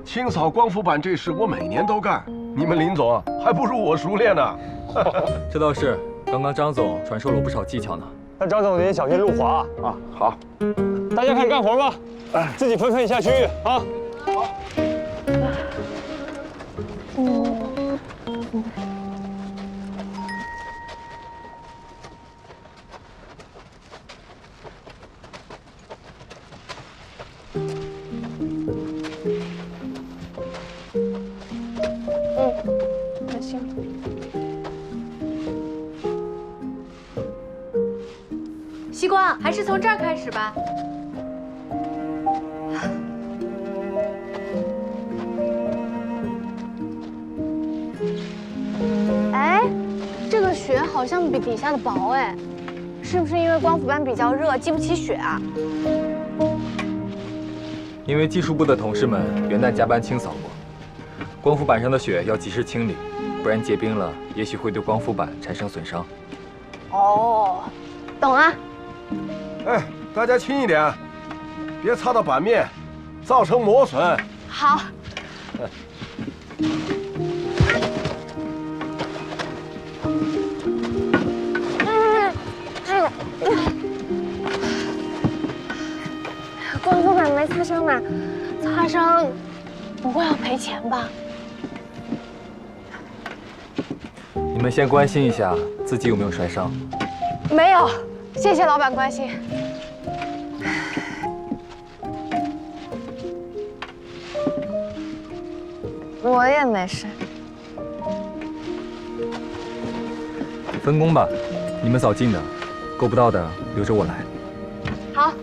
清扫光伏板这事我每年都干，你们林总还不如我熟练呢。这倒是，刚刚张总传授了我不少技巧呢。那张总您小心路滑啊。好，大家开始干活吧，自己分配一下区域啊。好。那行。希光，还是从这儿开始吧。好像比底下的薄哎，是不是因为光伏板比较热，积不起雪啊？因为技术部的同事们元旦加班清扫过，光伏板上的雪要及时清理，不然结冰了，也许会对光伏板产生损伤。哦，懂了。哎，大家轻一点，别擦到板面，造成磨损。好。光伏板没擦伤吧？擦伤不会要赔钱吧？你们先关心一下自己有没有摔伤。没有，谢谢老板关心。我也没事。分工吧，你们扫净的，够不到的留着我来。好。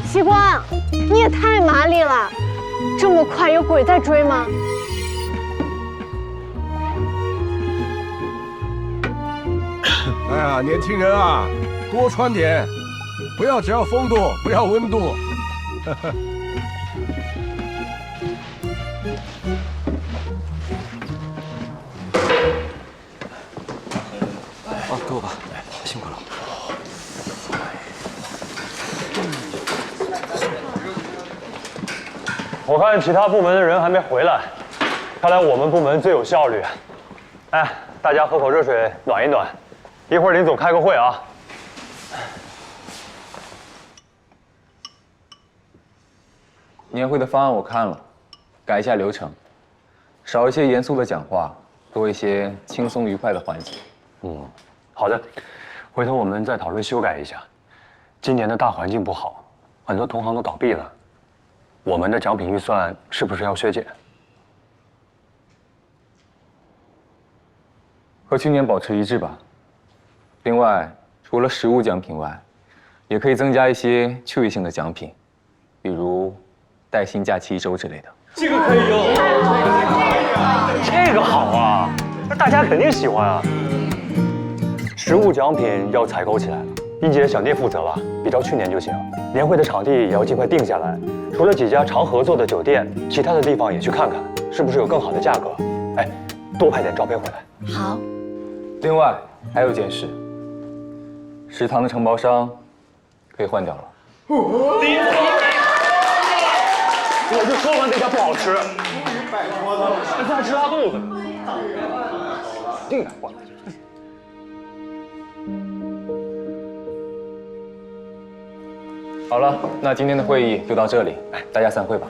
西瓜，你也太麻利了，这么快有鬼在追吗？哎呀，年轻人啊，多穿点，不要只要风度，不要温度。啊，给我吧，辛苦了。我看其他部门的人还没回来，看来我们部门最有效率。哎，大家喝口热水暖一暖，一会儿林总开个会啊。年会的方案我看了，改一下流程，少一些严肃的讲话，多一些轻松愉快的环节。好的，回头我们再讨论修改一下。今年的大环境不好，很多同行都倒闭了，我们的奖品预算是不是要削减？和去年保持一致吧。另外，除了实物奖品外，也可以增加一些趣味性的奖品，比如带薪假期1周之类的。这个可以用，这个好啊，那大家肯定喜欢啊。实物奖品要采购起来了，一姐想店负责吧，比照去年就行。年会的场地也要尽快定下来，除了几家常合作的酒店，其他的地方也去看看，是不是有更好的价格？哎，多拍点照片回来。好。另外还有件事，食堂的承包商可以换掉了。我就说完那家不好吃，这还吃拉肚子呢。定改换。好了，那今天的会议就到这里，大家散会吧。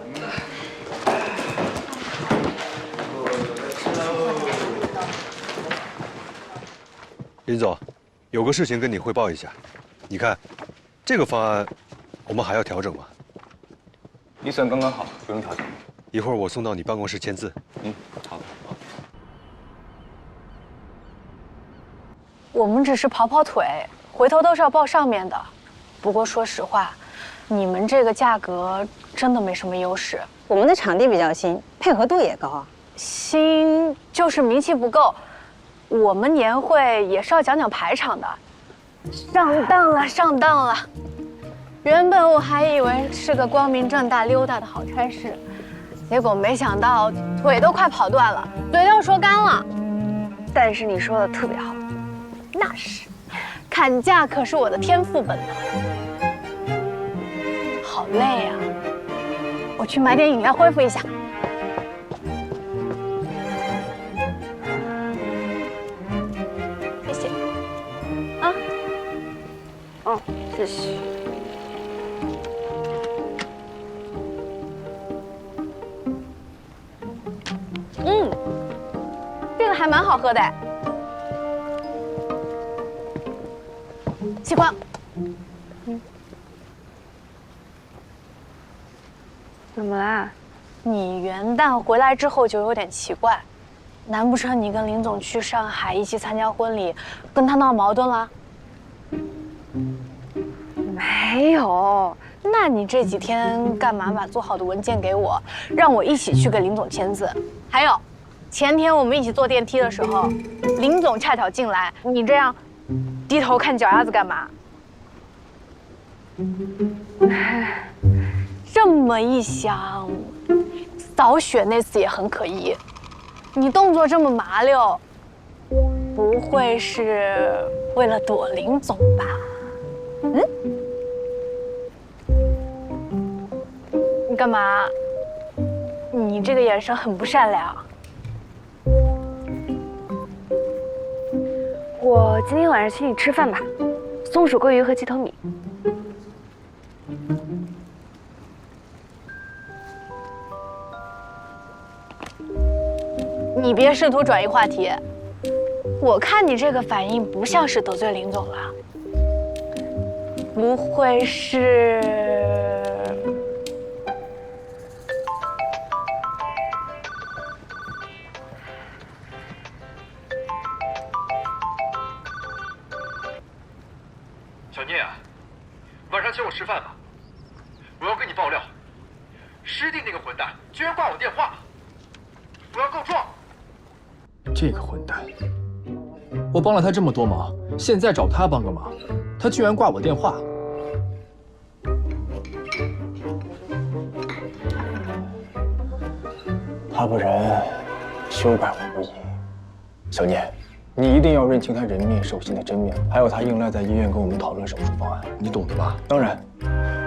林总，有个事情跟你汇报一下。你看，这个方案我们还要调整吗？预算刚刚好，不用调整。一会儿我送到你办公室签字。好。我们只是跑跑腿，回头都是要报上面的。不过说实话，你们这个价格真的没什么优势。我们的场地比较新，配合度也高啊。新就是名气不够。我们年会也是要讲讲排场的。上当了，上当了！原本我还以为是个光明正大溜达的好差事，结果没想到腿都快跑断了，嘴都要说干了。但是你说的特别好，那是，砍价可是我的天赋本能。好累啊，我去买点饮料恢复一下。谢谢。啊。哦，谢谢。这个还蛮好喝的。西瓜。怎么啦？你元旦回来之后就有点奇怪，难不成你跟林总去上海一起参加婚礼，跟他闹矛盾了？没有。那你这几天干嘛把做好的文件给我，让我一起去给林总签字？还有，前天我们一起坐电梯的时候，林总恰巧进来，你这样低头看脚丫子干嘛？这么一想，扫雪那次也很可疑。你动作这么麻溜，不会是为了躲林总吧？嗯？你干嘛？你这个眼神很不善良。我今天晚上请你吃饭吧，松鼠桂鱼和鸡头米。你别试图转移话题，我看你这个反应不像是得罪林总了，不会是？小聂啊，晚上请我吃饭吧，我要跟你爆料，师弟那个混蛋居然挂我电话，我要告状。这个混蛋，我帮了他这么多忙，现在找他帮个忙，他居然挂我电话。他不仁，休怪我无义。小聂，你一定要认清他人面兽心的真面目，还有他硬赖在医院跟我们讨论手术方案，你懂的吧？当然，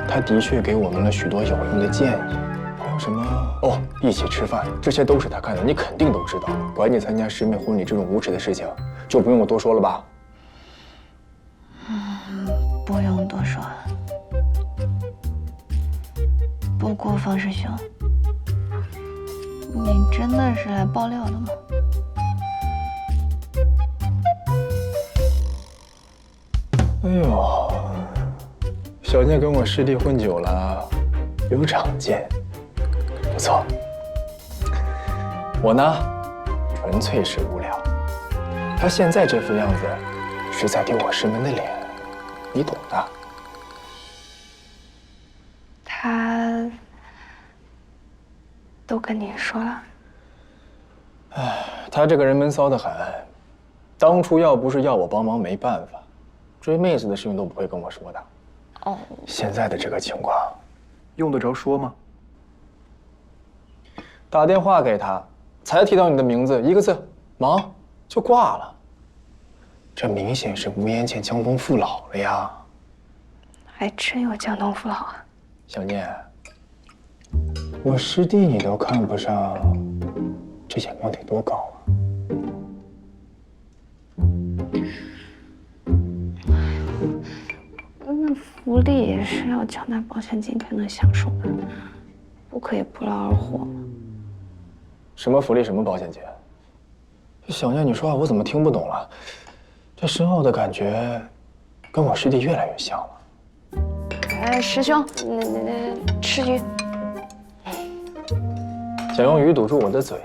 他的确给我们了许多有用的建议。还有什么？哦，一起吃饭，这些都是他干的，你肯定都知道。管你参加师妹婚礼这种无耻的事情，就不用我多说了吧？不用多说。不过方师兄，你真的是来爆料的吗？哎呦，小聂跟我师弟混久了，有长进，不错。我呢，纯粹是无聊。他现在这副样子，是在丢我师门的脸，你懂的。他都跟你说了？哎，他这个人闷骚得很。当初要不是要我帮忙，没办法，追妹子的事情都不会跟我说的。哦，现在的这个情况，用得着说吗？打电话给他，才提到你的名字，一个字“忙”就挂了。这明显是吴延倩江东父老了呀！还真有江东父老啊！小聂，我师弟你都看不上，这眼光得多高啊！那福利也是要缴纳保险金才能享受的，不可以不劳而获。什么福利，什么保险金？小聂，你说话我怎么听不懂了？这深奥的感觉，跟我师弟越来越像了。哎，师兄，吃鱼。想用鱼堵住我的嘴，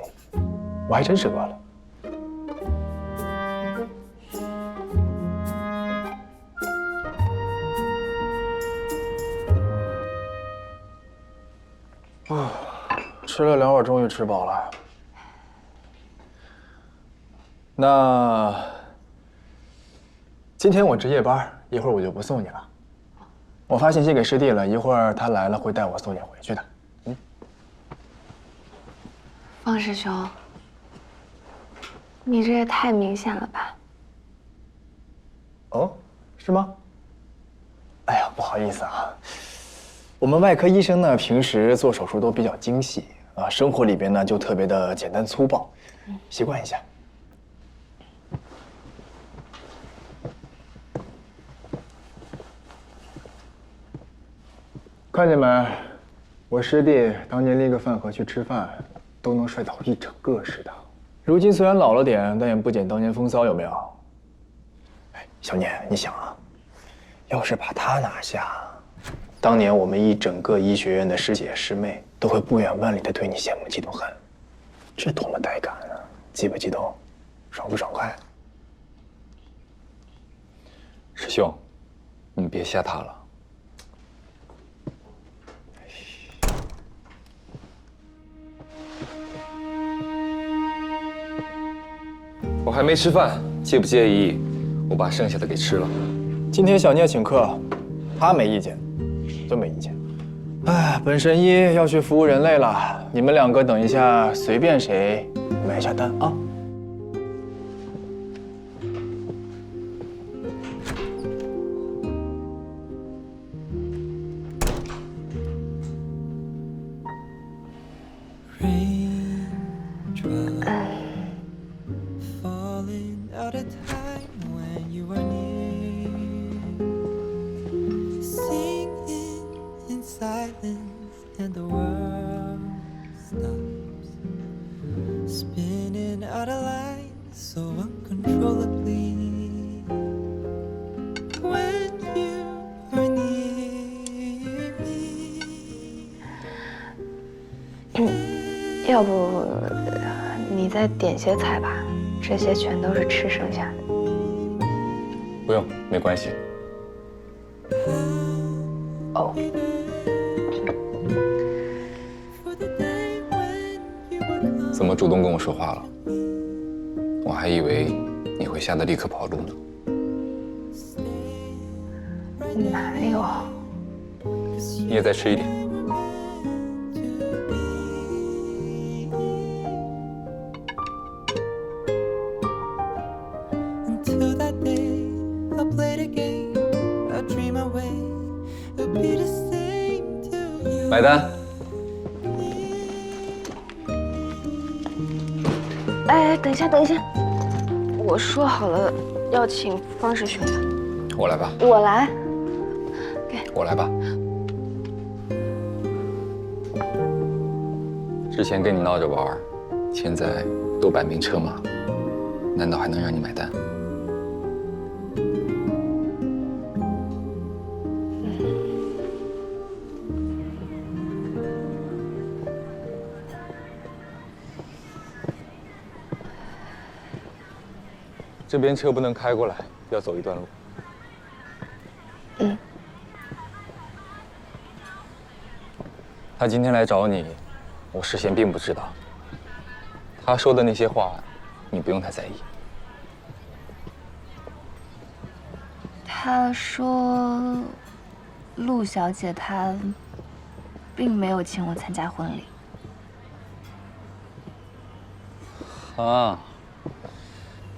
我还真是饿了。啊，吃了2碗，终于吃饱了。那今天我值夜班，一会儿我就不送你了。我发信息给师弟了，一会儿他来了会带我送你回去的。方师兄，你这也太明显了吧？哦，是吗？哎呀，不好意思啊，我们外科医生呢，平时做手术都比较精细啊，生活里边呢就特别的简单粗暴，习惯一下。看见没？我师弟当年拎个饭盒去吃饭，都能帅倒一整个食堂。如今虽然老了点，但也不减当年风骚，有没有？哎，小聂，你想啊，要是把他拿下，当年我们一整个医学院的师姐师妹都会不远万里的对你羡慕嫉妒恨，这多么带感啊！激不激动，爽不爽快？师兄，你别吓他了。我还没吃饭，介不介意我把剩下的给吃了？今天小聂请客，他没意见，真没意见。哎，本神医要去服务人类了，你们两个等一下，随便谁买下单啊。要不你再点些菜吧，这些全都是吃剩下的。不用，没关系。哦。怎么主动跟我说话了？我还以为你会吓得立刻跑路呢。哪有？你也再吃一点。买单。哎，等一下，等一下，我说好了要请方师兄的。我来吧。我来。我来吧。之前跟你闹着玩，现在都摆明车马，难道还能让你买单？这边车不能开过来，要走一段路。嗯。他今天来找你，我事先并不知道。他说的那些话，你不用太在意。他说，陆小姐她并没有请我参加婚礼。啊。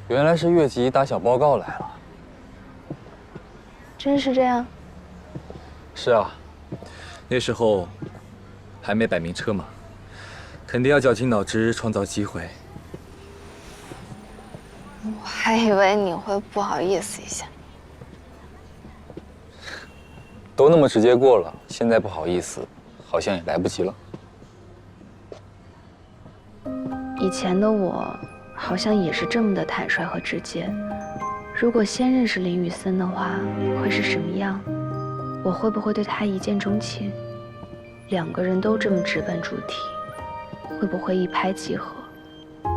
原来是越级打小报告来了。真是这样？是啊，那时候还没摆明车马，肯定要绞尽脑汁创造机会。我还以为你会不好意思一下。都那么直接过了，现在不好意思，好像也来不及了。以前的我。好像也是这么的坦率和直接。如果先认识林雨森的话，会是什么样？我会不会对他一见钟情？两个人都这么直奔主题，会不会一拍即合？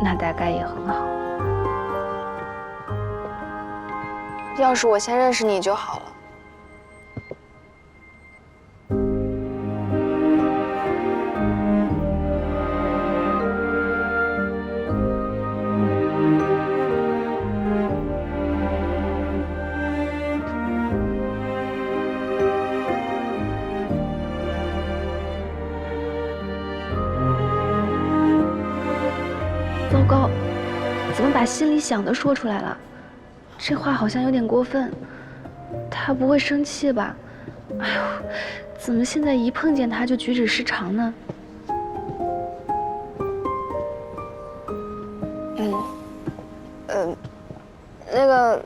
那大概也很好。要是我先认识你就好了。糟糕，怎么把心里想的说出来了？这话好像有点过分。他不会生气吧？哎呦，怎么现在一碰见他就举止失常呢？那个，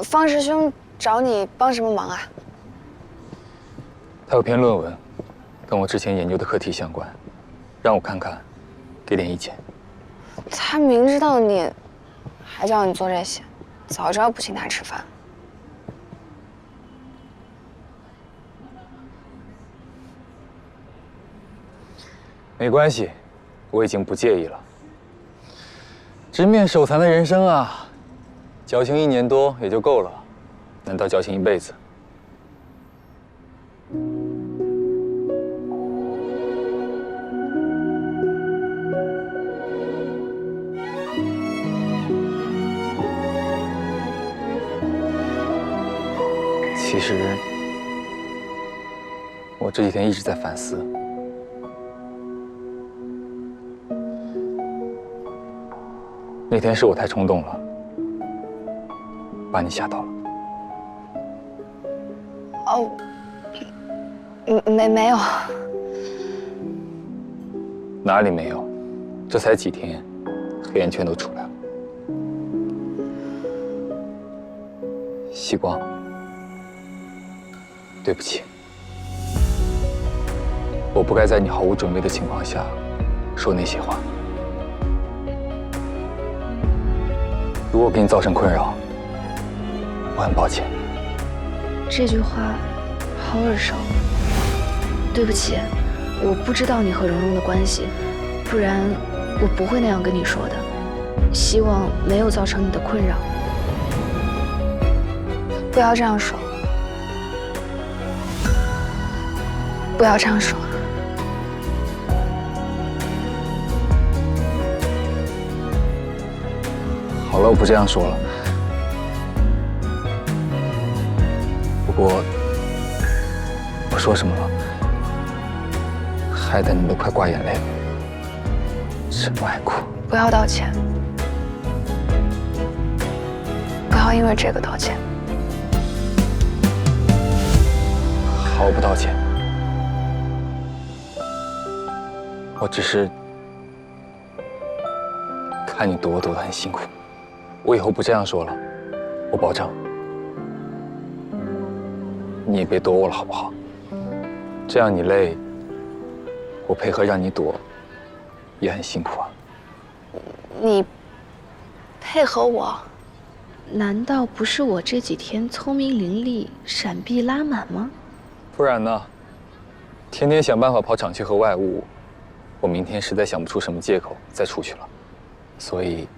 方师兄找你帮什么忙啊？他有篇论文，跟我之前研究的课题相关，让我看看，给点意见。他明知道你，还叫你做这些，早知道不请他吃饭。没关系，我已经不介意了。直面手残的人生啊，矫情1年多也就够了，难道矫情一辈子？其实，我这几天一直在反思。那天是我太冲动了，把你吓到了。哦，没有。哪里没有？这才几天，黑眼圈都出来了。希光，对不起，我不该在你毫无准备的情况下说那些话。如果给你造成困扰，我很抱歉。这句话好耳熟。对不起，我不知道你和蓉蓉的关系，不然我不会那样跟你说的。希望没有造成你的困扰。不要这样说，不要这样说。好了，我不这样说了。不过，我说什么了？害得你都快挂眼泪了，真爱哭。不要道歉，不要因为这个道歉。好，我不道歉。我只是看你躲得很辛苦。我以后不这样说了，我保证。你也别躲我了，好不好？这样你累，我配合让你躲，也很辛苦啊。你配合我？难道不是我这几天聪明伶俐，闪避拉满吗？不然呢？天天想办法跑厂区和外务，我明天实在想不出什么借口再出去了。所以，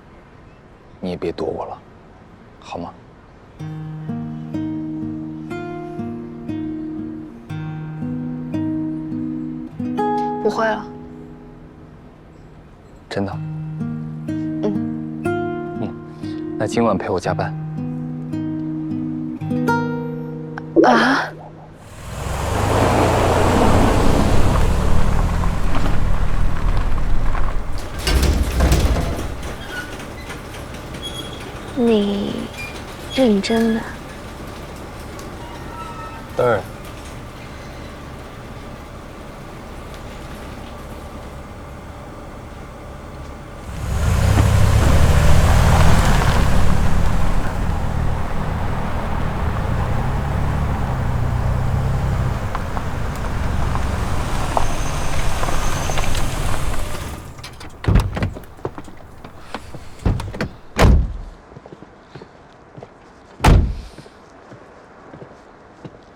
你也别躲我了，好吗？不会了。真的？那今晚陪我加班。啊？你认真的？当然。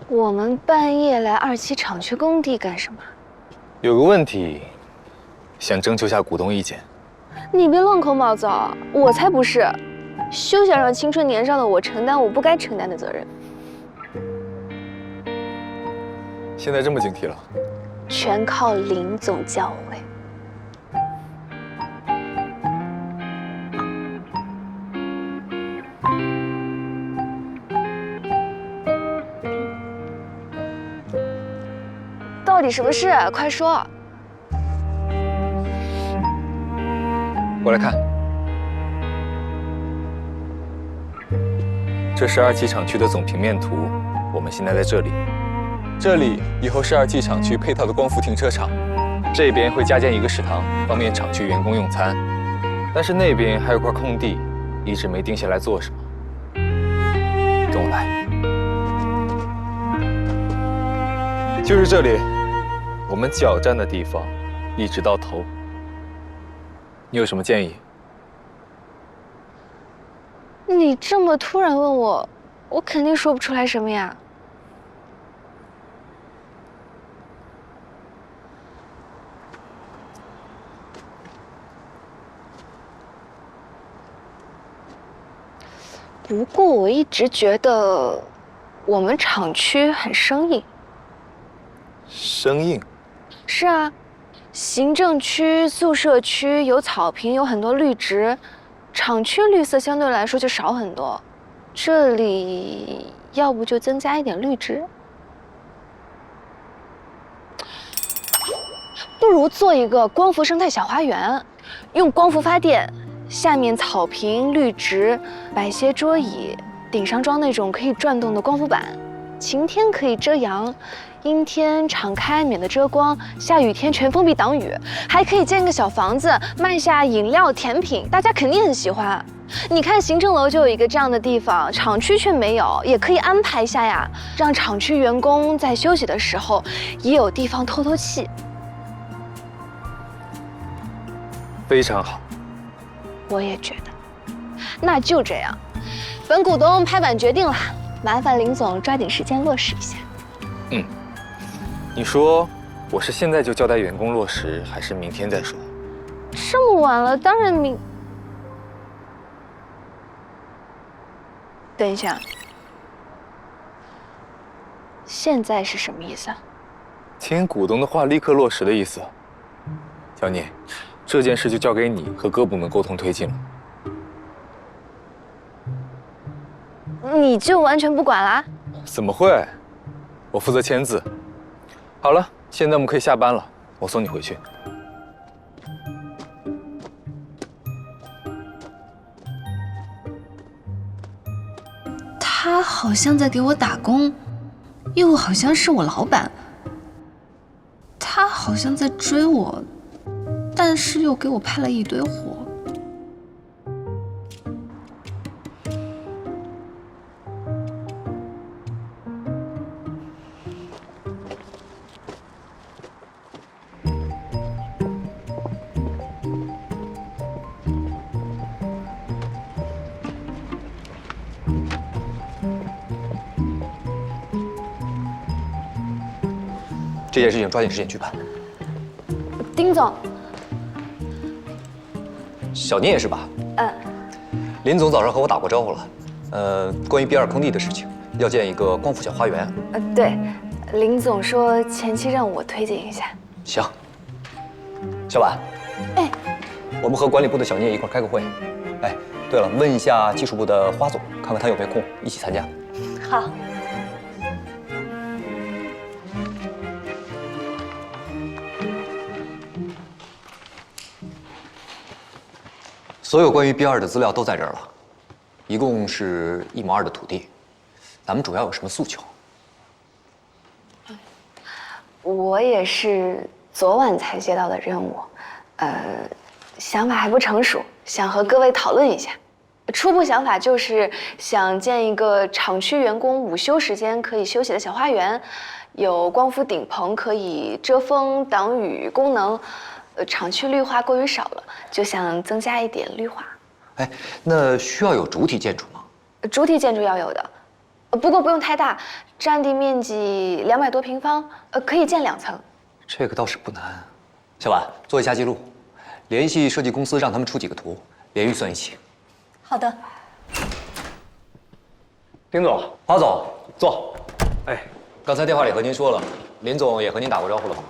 我们半夜来2期厂区工地干什么？有个问题，想征求下股东意见。你别乱扣帽子啊！我才不是，休想让青春年少的我承担我不该承担的责任。现在这么警惕了？全靠林总教诲。到底什么事？快说！我来看，这是2期厂区的总平面图。我们现在在这里，这里以后是2期厂区配套的光伏停车场，这边会加建一个食堂，方便厂区员工用餐。但是那边还有块空地，一直没定下来做什么。跟我来，就是这里。我们脚站的地方，一直到头。你有什么建议？你这么突然问我，我肯定说不出来什么呀。不过我一直觉得我们厂区很生硬。生硬？是啊，行政区、宿舍区有草坪，有很多绿植，厂区绿色相对来说就少很多。这里要不就增加一点绿植，不如做一个光伏生态小花园，用光伏发电。 下面草坪、绿植，摆些桌椅，顶上装那种可以转动的光伏板。晴天可以遮阳，阴天敞开免得遮光，下雨天全封闭挡雨。还可以建个小房子，卖下饮料、甜品，大家肯定很喜欢。你看行政楼就有一个这样的地方，厂区却没有，也可以安排一下呀，让厂区员工在休息的时候也有地方透透气。非常好。 我也觉得，那就这样，本股东拍板决定了，麻烦林总抓紧时间落实一下。嗯，你说我是现在就交代员工落实，还是明天再说？这么晚了，当然明。等一下，现在是什么意思啊？听股东的话，立刻落实的意思。小聂。 这件事就交给你和各部门沟通推进了。你就完全不管啦？怎么会？我负责签字。好了，现在我们可以下班了，我送你回去。他好像在给我打工，又好像是我老板。他好像在追我。 但是又给我派了一堆活。这件事情抓紧时间去办。丁总。 小聂也是吧？嗯。林总早上和我打过招呼了，关于B2空地的事情，要建一个光伏小花园。对，林总说前期让我推荐一下。行。小婉。哎。我们和管理部的小聂一块开个会。哎，对了，问一下技术部的花总，看看他有没有空一起参加。好。 所有关于 B2的资料都在这儿了，一共是1亩2的土地。咱们主要有什么诉求？我也是昨晚才接到的任务，想法还不成熟，想和各位讨论一下。初步想法就是想建一个厂区员工午休时间可以休息的小花园，有光伏顶棚可以遮风挡雨功能。 厂区绿化过于少了，就想增加一点绿化。哎，那需要有主体建筑吗？主体建筑要有的，不过不用太大，占地面积200多平方，可以建2层。这个倒是不难。小婉，做一下记录，联系设计公司，让他们出几个图，连预算一起。好的。丁总，华总，坐。哎，刚才电话里和您说了，林总也和您打过招呼了吗？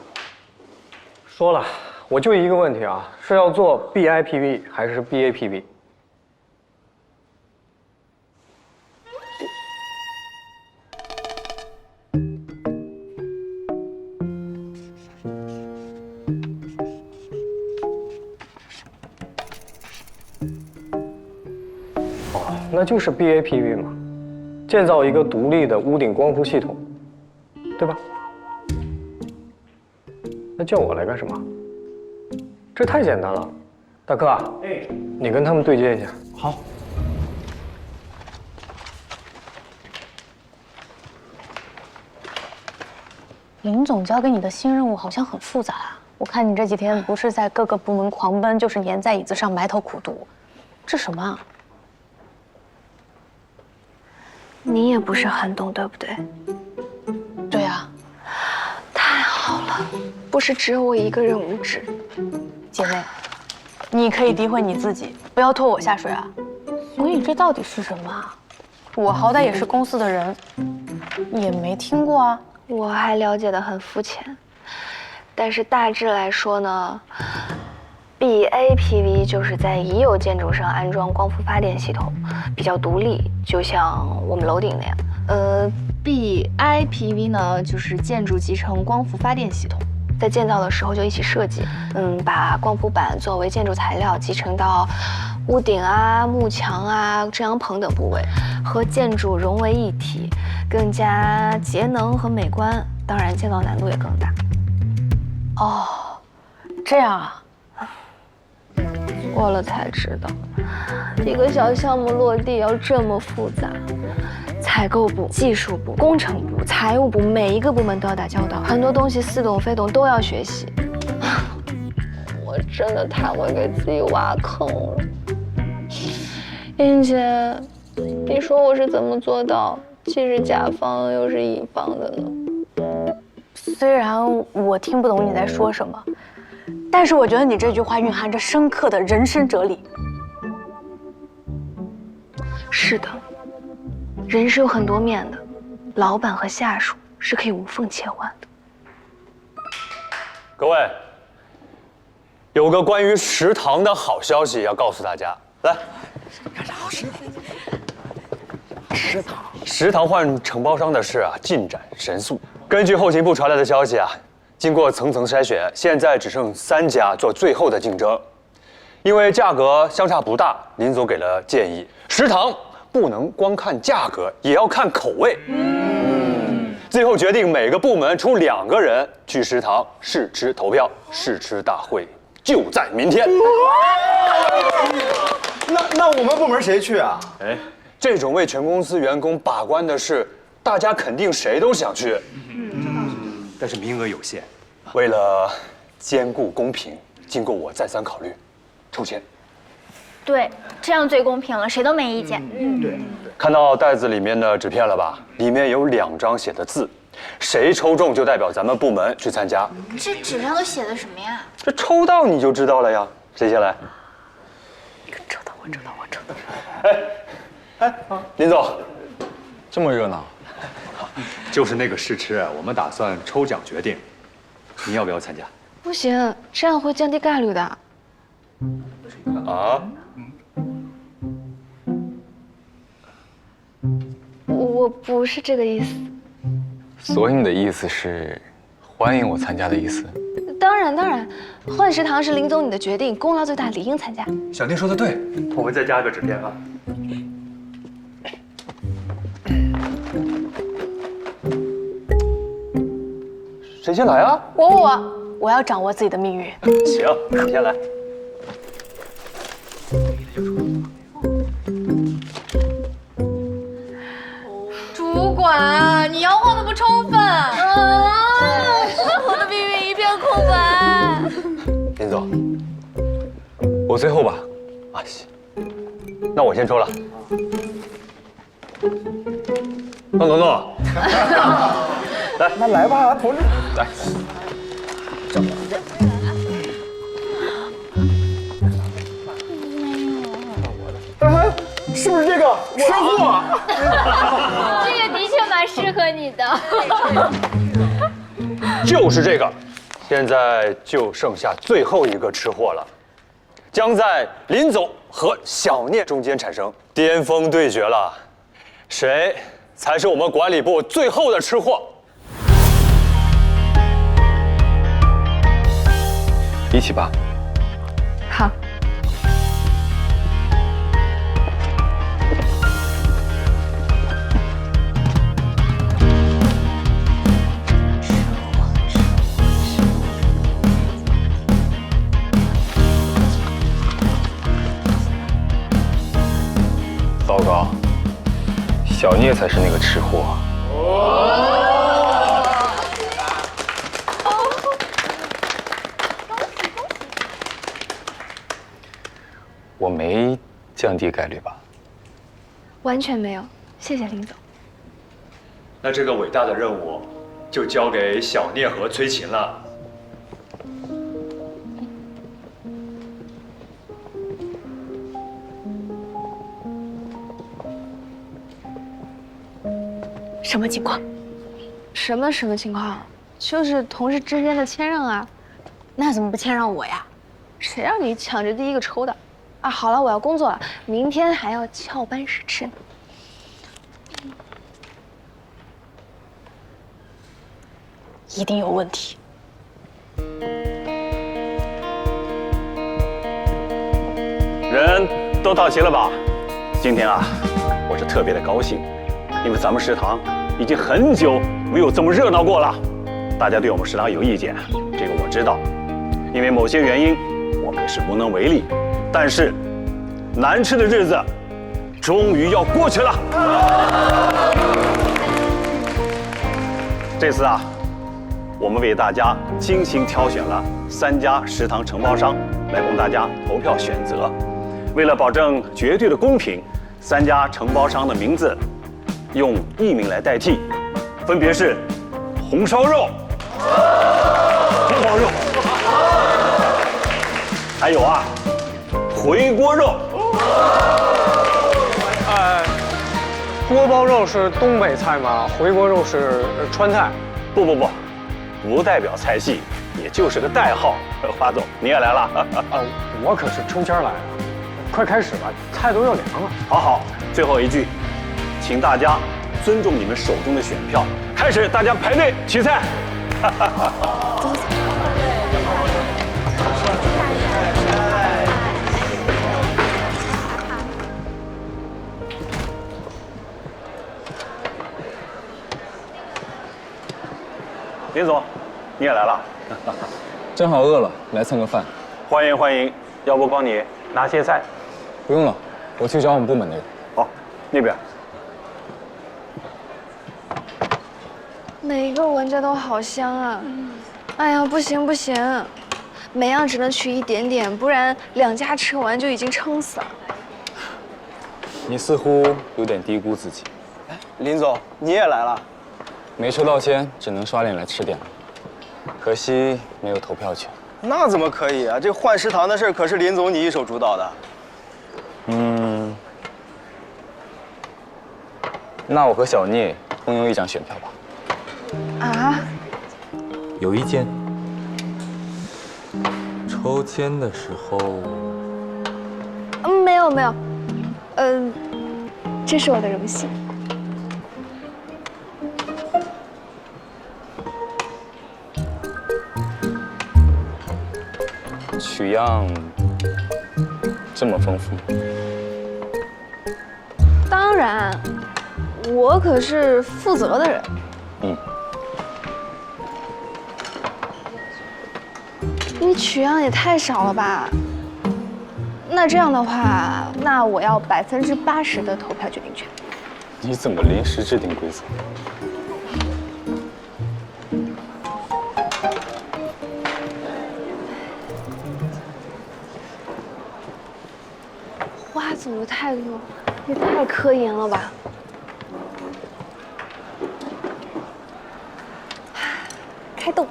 说了。 我就一个问题啊，是要做 BIPV 还是 BAPV？ 哦，那就是 BAPV 嘛，建造一个独立的屋顶光伏系统，对吧？那叫我来干什么？ 这太简单了，大哥啊，你跟他们对接一下。好。林总交给你的新任务好像很复杂啊！我看你这几天不是在各个部门狂奔，就是黏在椅子上埋头苦读，这什么啊？你也不是很懂，对不对？对啊。太好了，不是只有我一个人无知。姐妹，你可以诋毁你自己，不要拖我下水啊！所以这到底是什么啊？我好歹也是公司的人，也没听过啊。我还了解的很肤浅，但是大致来说呢 ，BAPV 就是在已有建筑上安装光伏发电系统，比较独立，就像我们楼顶那样。BIPV 呢，就是建筑集成光伏发电系统，在建造的时候就一起设计，把光伏板作为建筑材料集成到屋顶啊、幕墙啊、遮阳棚等部位，和建筑融为一体，更加节能和美观。当然，建造难度也更大。哦，这样啊。做了才知道，一个小项目落地要这么复杂。采购部、技术部、工程部、财务部，每一个部门都要打交道，很多东西似懂非懂都要学习。我真的太会给自己挖坑了。英姐，你说我是怎么做到既是甲方又是乙方的呢？虽然我听不懂你在说什么，但是我觉得你这句话蕴含着深刻的人生哲理。是的。人是有很多面的，老板和下属是可以无缝切换的。各位，有个关于食堂的好消息要告诉大家。来，干啥好事？食堂换承包商的事啊，进展神速。根据后勤部传来的消息啊，经过层层筛选，现在只剩3家做最后的竞争。因为价格相差不大，林总给了建议，食堂不能光看价格，也要看口味。最后决定每个部门出2个人去食堂试吃投票，试吃大会就在明天。那我们部门谁去啊？哎，这种为全公司员工把关的事，大家肯定谁都想去。但是名额有限，为了兼顾公平，经过我再三考虑，抽签。对，这样最公平了，谁都没意见。对。看到袋子里面的纸片了吧？里面有2张写的字，谁抽中就代表咱们部门去参加。这纸上都写的什么呀？这抽到你就知道了呀。谁先来？抽到我，抽到我，抽到我。哎，林总，这么热闹。就是那个试吃，我们打算抽奖决定，你要不要参加？不行，这样会降低概率的。啊？我不是这个意思。所以你的意思是欢迎我参加的意思？当然，换食堂是林总你的决定，功劳最大，理应参加。小弟说的对，我们再加个纸片啊。谁先来啊？我要掌握自己的命运。行，你先来。主管，你摇晃的不充分我的命运一片空白。林总，我最后吧。啊，行，那我先抽了。方总总，来，那来吧，同志。来。是不是这个吃货？这个的确蛮适合你的。就是这个，现在就剩下最后一个吃货了，将在林总和小聂中间产生巅峰对决了，谁才是我们管理部最后的吃货？一起吧。好。糟糕，小聂才是那个吃货。我没降低概率吧？完全没有，谢谢林总。那这个伟大的任务就交给小聂和崔琴了。什么情况？什么情况？就是同事之间的谦让啊。那怎么不谦让我呀？谁让你抢着第一个抽的？啊，好了，我要工作了，明天还要翘班试吃呢。一定有问题。人都到齐了吧？今天啊，我是特别的高兴，因为咱们食堂已经很久没有这么热闹过了。大家对我们食堂有意见，这个我知道，因为某些原因，我们也是无能为力。但是，难吃的日子终于要过去了。这次啊，我们为大家精心挑选了3家食堂承包商来供大家投票选择。为了保证绝对的公平，3家承包商的名字用艺名来代替，分别是红烧肉、锅包肉，还有啊回锅肉。锅包肉是东北菜吗？回锅肉是川菜？不代表菜系，也就是个代号。华总，你也来了？我可是抽签来的。快开始吧，菜都要凉了。好，最后一句，请大家尊重你们手中的选票。开始，大家排队取菜。林总，你也来了，正好饿了，来蹭个饭。欢迎，要不帮你拿些菜？不用了，我去找我们部门的人。好，那边。每个闻着都好香啊！哎呀，不行，每样只能取一点点，不然2家吃完就已经撑死了。你似乎有点低估自己。林总，你也来了。没抽到签，只能刷脸来吃点了。可惜没有投票权。那怎么可以啊？这换食堂的事可是林总你一手主导的。那我和小聂共用1张选票吧。啊？有意见？抽签的时候，没有，这是我的荣幸。取样这么丰富？当然，我可是负责的人。你取样也太少了吧？那这样的话，那我要80%的投票决定权。你怎么临时制定规则？花总的态度也太科研了吧！开动！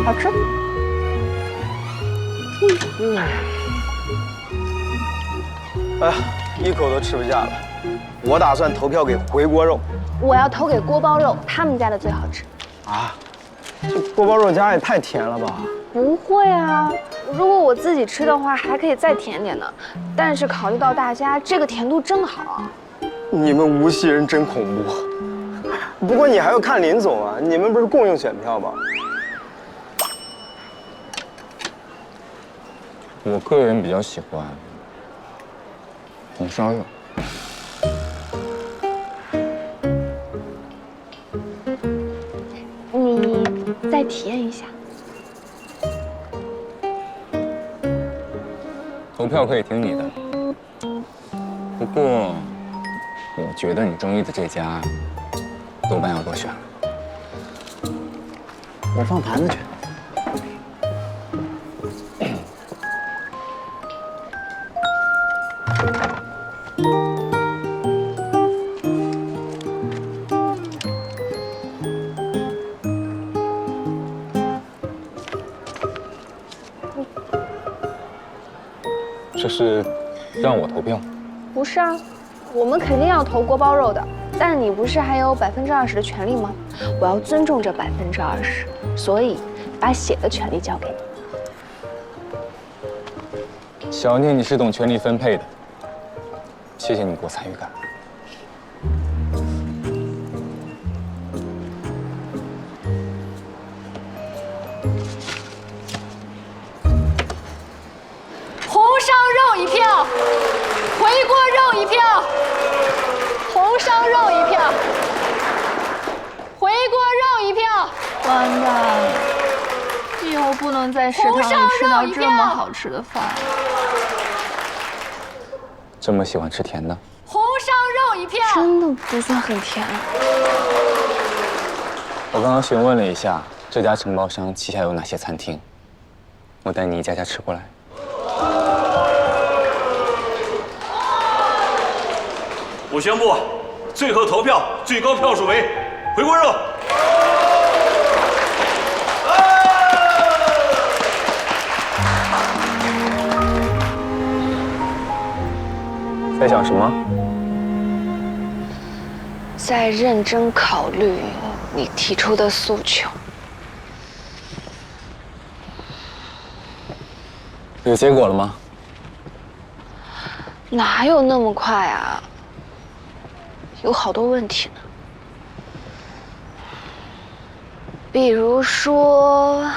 好吃。哎呀，一口都吃不下了。我打算投票给回锅肉。我要投给锅包肉，他们家的最好吃。啊，这锅包肉加也太甜了吧？不会啊，如果我自己吃的话，还可以再甜点呢。但是考虑到大家，这个甜度正好。你们无锡人真恐怖。不过你还要看林总啊，你们不是共用选票吗？我个人比较喜欢红烧肉。你再体验一下。投票可以听你的，不过我觉得你中意的这家多半要多选了。我放盘子去。这是让我投票？不是啊，我们肯定要投锅包肉的。但你不是还有20%的权利吗？我要尊重这20%，所以把写的权利交给你。小聂，你是懂权力分配的，谢谢你给我参与感。红烧肉1票，回锅肉1票，红烧肉1票，回锅肉1票。完蛋了，以后不能在食堂里吃到这么好吃的饭。这么喜欢吃甜的？红烧肉1票，真的不算很甜。我刚刚询问了一下这家承包商旗下有哪些餐厅，我带你一家家吃过来。我宣布，最后投票最高票数为回锅肉。在想什么？在认真考虑你提出的诉求。有结果了吗？哪有那么快啊？有好多问题呢。比如说，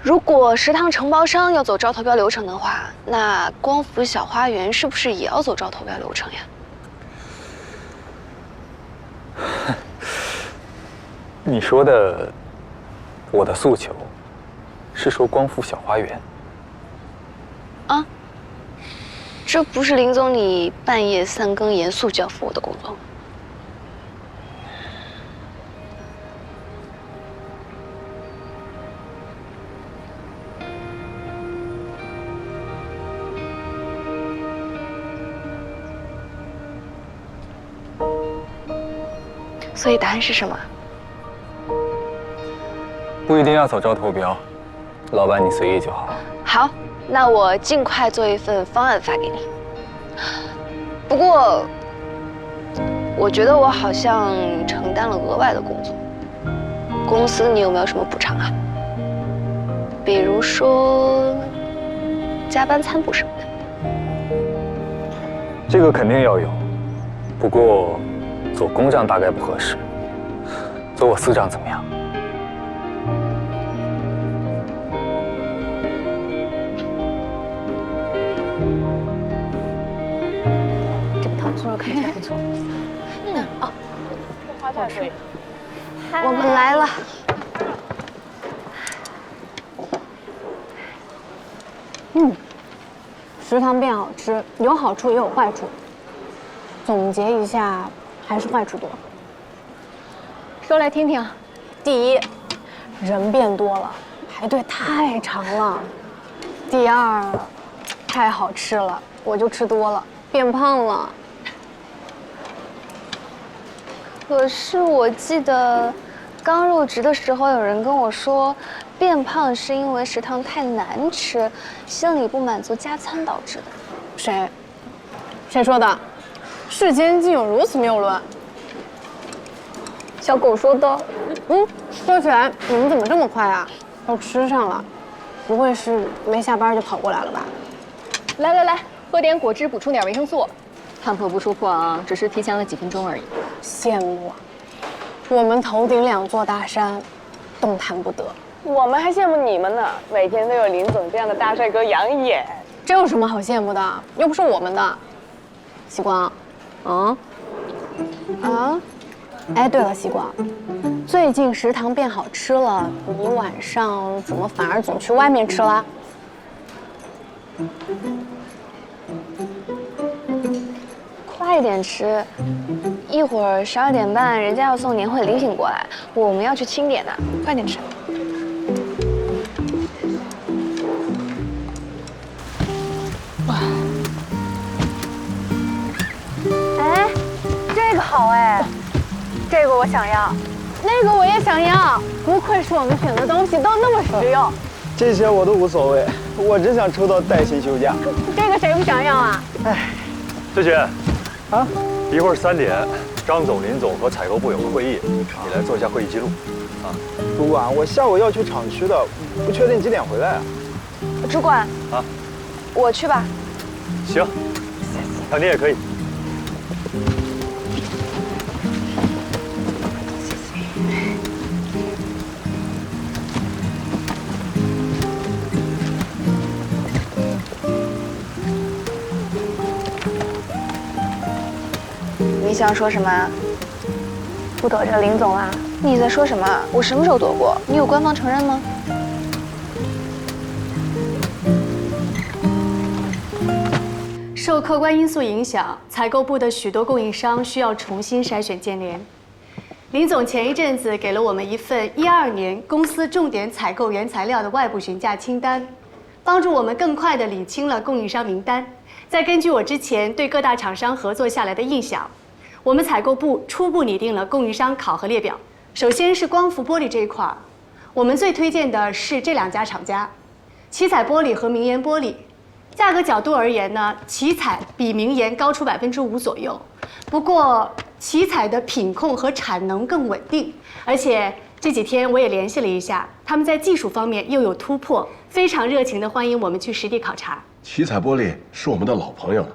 如果食堂承包商要走招投标流程的话，那光福小花园是不是也要走招投标流程呀？你说的，我的诉求，是说光复小花园。啊，这不是林总你半夜3更严肃交付我的工作吗？所以答案是什么？不一定要走招投标，老板你随意就好。好，那我尽快做一份方案发给你。不过，我觉得我好像承担了额外的工作。公司你有没有什么补偿啊？比如说加班餐补什么的。这个肯定要有，不过做工账大概不合适，做我私账怎么样？这个糖醋肉看起来不错。哦，花菜水。我们来了。食堂变好吃，有好处也有坏处。总结一下，还是坏处多。说来听听。第一，人变多了，排队太长了。第二，太好吃了，我就吃多了，变胖了。可是我记得刚入职的时候，有人跟我说，变胖是因为食堂太难吃，心理不满足加餐导致的。谁？谁说的？世间竟有如此谬论。小狗说的。说起来，你们怎么这么快啊？都吃上了，不会是没下班就跑过来了吧？来，喝点果汁，补充点维生素。看破不说破啊，只是提前了几分钟而已。羡慕啊！我们头顶2座大山，动弹不得。我们还羡慕你们呢，每天都有林总这样的大帅哥养眼。这有什么好羡慕的？又不是我们的。西光，哎，对了，西光，最近食堂变好吃了，你晚上怎么反而总去外面吃了？快点吃，一会儿12点半人家要送年会礼品过来，我们要去清点的，快点吃。哎，这个好哎，这个我想要，那个我也想要，不愧是我们选的东西都那么实用。这些我都无所谓，我只想抽到带薪休假。这个谁不想要啊？哎，志雪，啊，一会儿3点，张总、林总和采购部有个会议，你来做一下会议记录。啊，主管，我下午要去厂区的，不确定几点回来啊。主管，啊，我去吧。行，那你也可以。你想说什么？不躲着林总啊？你在说什么？我什么时候躲过？你有官方承认吗？受客观因素影响，采购部的许多供应商需要重新筛选建联。林总前一阵子给了我们一份12年公司重点采购原材料的外部询价清单，帮助我们更快地理清了供应商名单。再根据我之前对各大厂商合作下来的印象，我们采购部初步拟定了供应商考核列表。首先是光伏玻璃这一块儿，我们最推荐的是这2家厂家，奇彩玻璃和明岩玻璃。价格角度而言呢，奇彩比明岩高出5%左右。不过奇彩的品控和产能更稳定，而且这几天我也联系了一下，他们在技术方面又有突破，非常热情地欢迎我们去实地考察。奇彩玻璃是我们的老朋友了，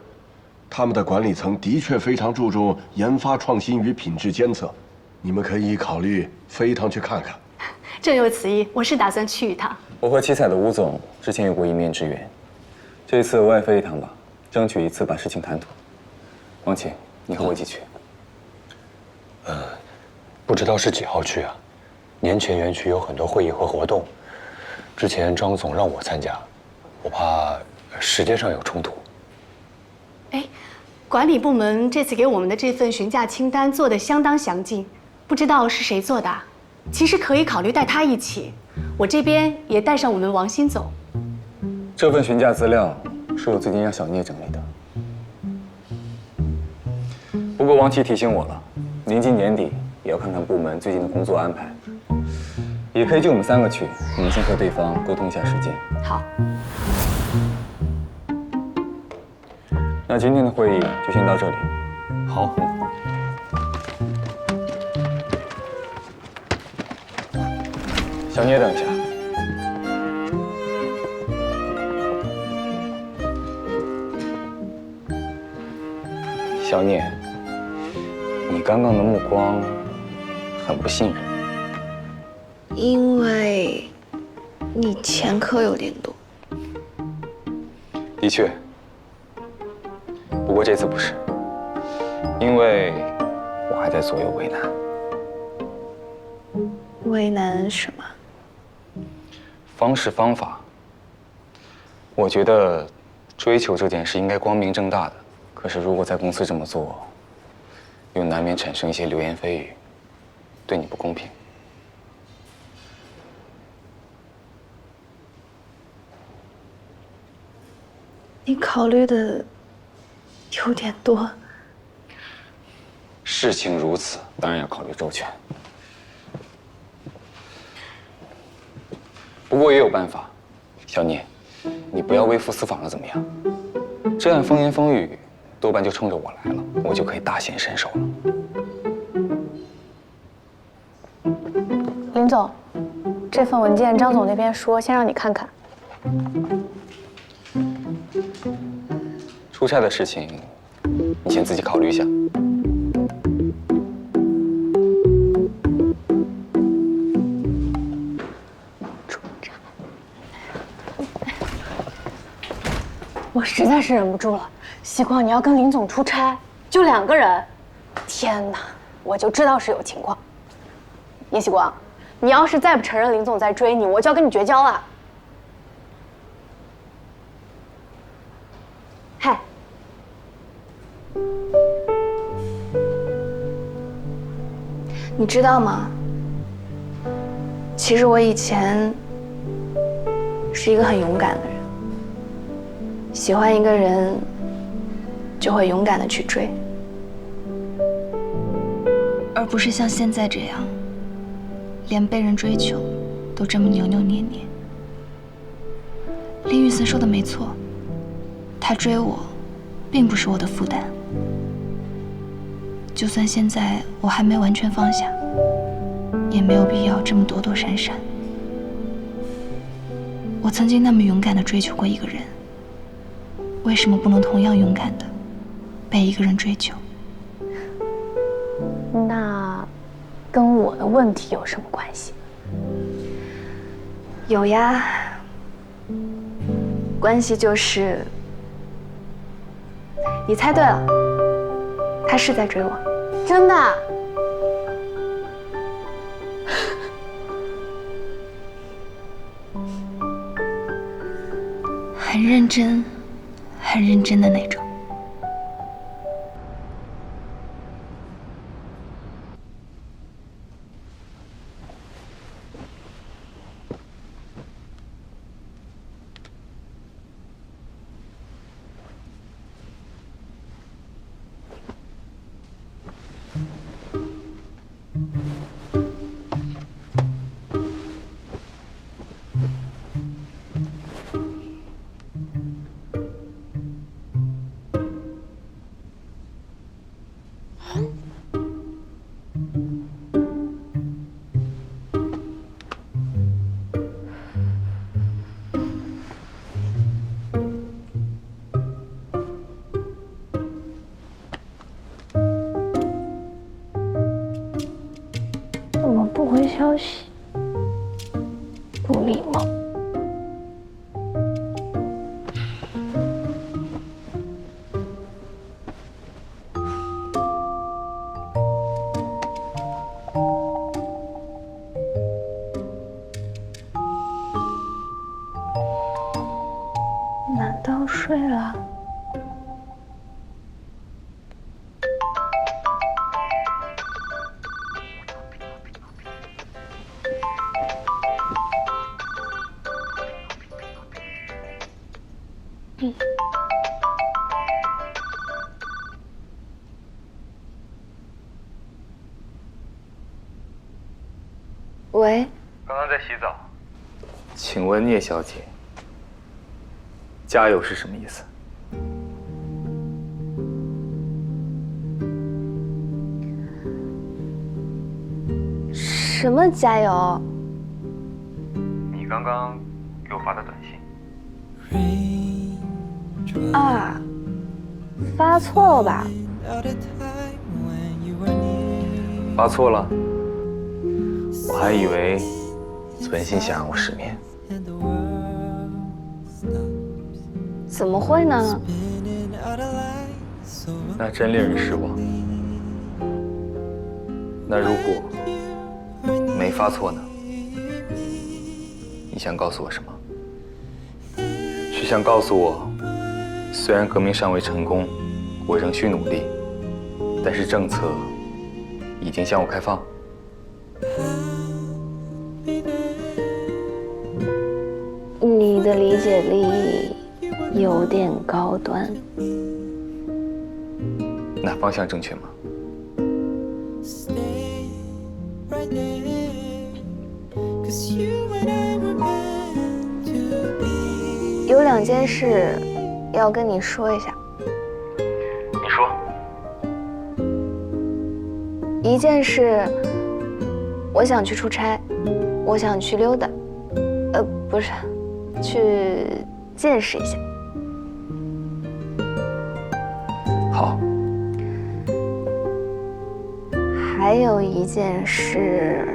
他们的管理层的确非常注重研发创新与品质监测，你们可以考虑飞一趟去看看。正有此意，我是打算去一趟。我和奇彩的吴总之前有过一面之缘，这一次我也飞一趟吧，争取一次把事情谈妥。王琦，你和我一起去。不知道是几号去啊？年前园区有很多会议和活动，之前张总让我参加，我怕时间上有冲突。哎，管理部门这次给我们的这份询价清单做得相当详尽，不知道是谁做的？其实可以考虑带他一起，我这边也带上我们王新总。这份询价资料是我最近让小聂整理的。不过王琦提醒我了，临近年底也要看看部门最近的工作安排，也可以就我们3个去，你们先和对方沟通一下时间。好。那今天的会议就先到这里。好。小聂，等一下。小聂，你刚刚的目光很不信任。因为你前科有点多。的确，不过这次不是，因为我还在左右为难。为难什么？方式方法，我觉得追求这件事应该光明正大的。可是如果在公司这么做，又难免产生一些流言蜚语，对你不公平。你考虑的有点多。事情如此，当然要考虑周全。不过也有办法，小聂，你不要微服私访了，怎么样？这样风言风语，多半就冲着我来了，我就可以大显身手了。林总，这份文件张总那边说先让你看看。出差的事情，你先自己考虑一下。我实在是忍不住了，希光，你要跟林总出差，就2个人，天哪，我就知道是有情况。叶希光，你要是再不承认林总在追你，我就要跟你绝交了。嗨，你知道吗？其实我以前是一个很勇敢的人，喜欢一个人就会勇敢的去追，而不是像现在这样，连被人追求都这么扭扭捏捏。林雨森说的没错，他追我，并不是我的负担。就算现在我还没完全放下，也没有必要这么躲躲闪闪。我曾经那么勇敢地追求过一个人，为什么不能同样勇敢地被一个人追求？那跟我的问题有什么关系？有呀，关系就是你猜对了，他是在追我，真的。很认真，很认真的那种。怎么不回消息？不礼貌。难道睡了？喂，刚刚在洗澡。请问聂小姐，加油是什么意思？什么加油？你刚刚给我发的短信。啊，发错了吧？发错了？我还以为存心想让我失眠。怎么会呢？那真令人失望。那如果没发错呢？你想告诉我什么？是想告诉我，虽然革命尚未成功，我仍需努力，但是政策已经向我开放？你的理解力有点高端。那方向正确吗？有2件事要跟你说一下。你说。一件事，我想去出差，我想去溜达，不是，去见识一下。好。还有一件事，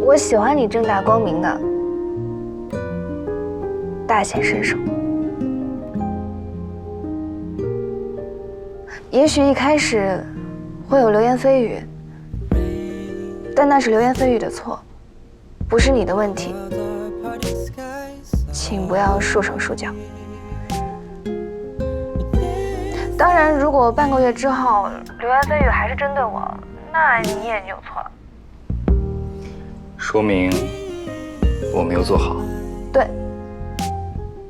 我喜欢你正大光明的，大显身手。也许一开始会有流言蜚语，但那是流言蜚语的错，不是你的问题。请不要束手束脚。当然，如果半个月之后流言蜚语还是针对我，那你也就错了。说明我没有做好。对，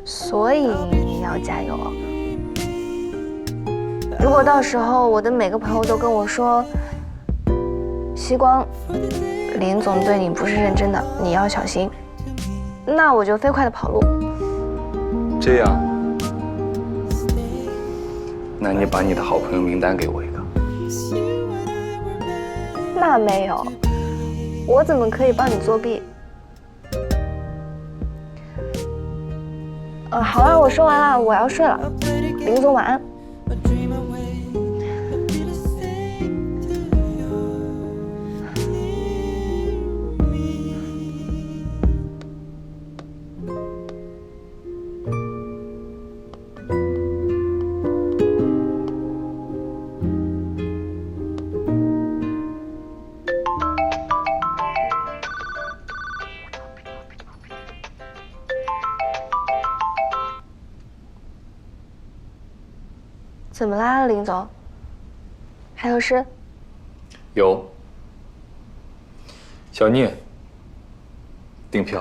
所以你要加油。如果到时候我的每个朋友都跟我说，希光，林总对你不是认真的，你要小心。那我就飞快的跑路。这样，那你把你的好朋友名单给我一个。那没有，我怎么可以帮你作弊？好了，我说完了，我要睡了。林总晚安。怎么啦，林总？还有事？有。小聂订票。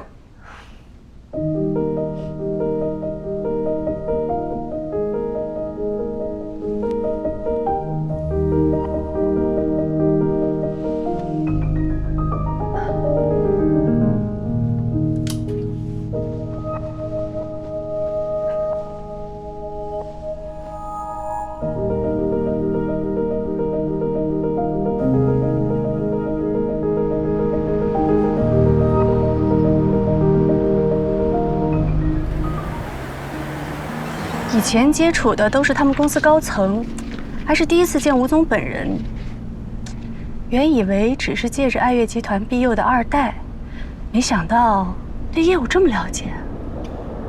以前接触的都是他们公司高层，还是第一次见吴总本人。原以为只是借着爱乐集团庇佑的二代，没想到对业务这么了解。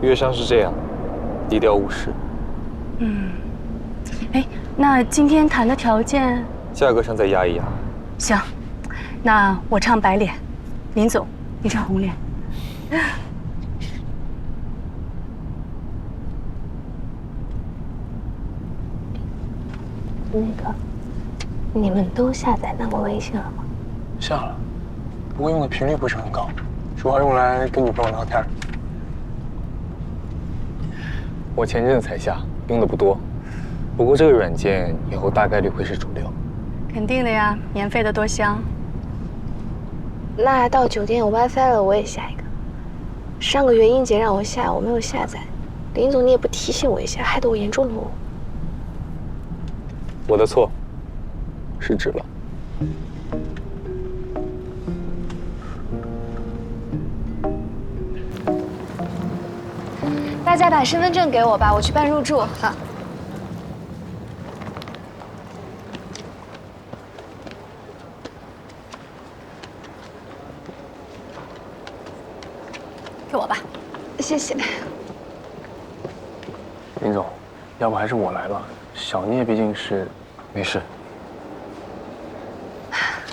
乐商是这样，低调务实。哎，那今天谈的条件，价格上再压一压。行，那我唱白脸，林总你唱红脸。那个，你们都下载那个微信了吗？下了，不过用的频率不是很高，主要用来跟女朋友聊天。我前阵才下，用的不多。不过这个软件以后大概率会是主流。肯定的呀，免费的多香。那到酒店有 WiFi 了，我也下一个。上个月英姐让我下，我没有下载。林总，你也不提醒我一下，害得我严重落伍。我的错，失职了。大家把身份证给我吧，我去办入住。好。给我吧，谢谢。林总，要不还是我来吧，小聂毕竟是……没事。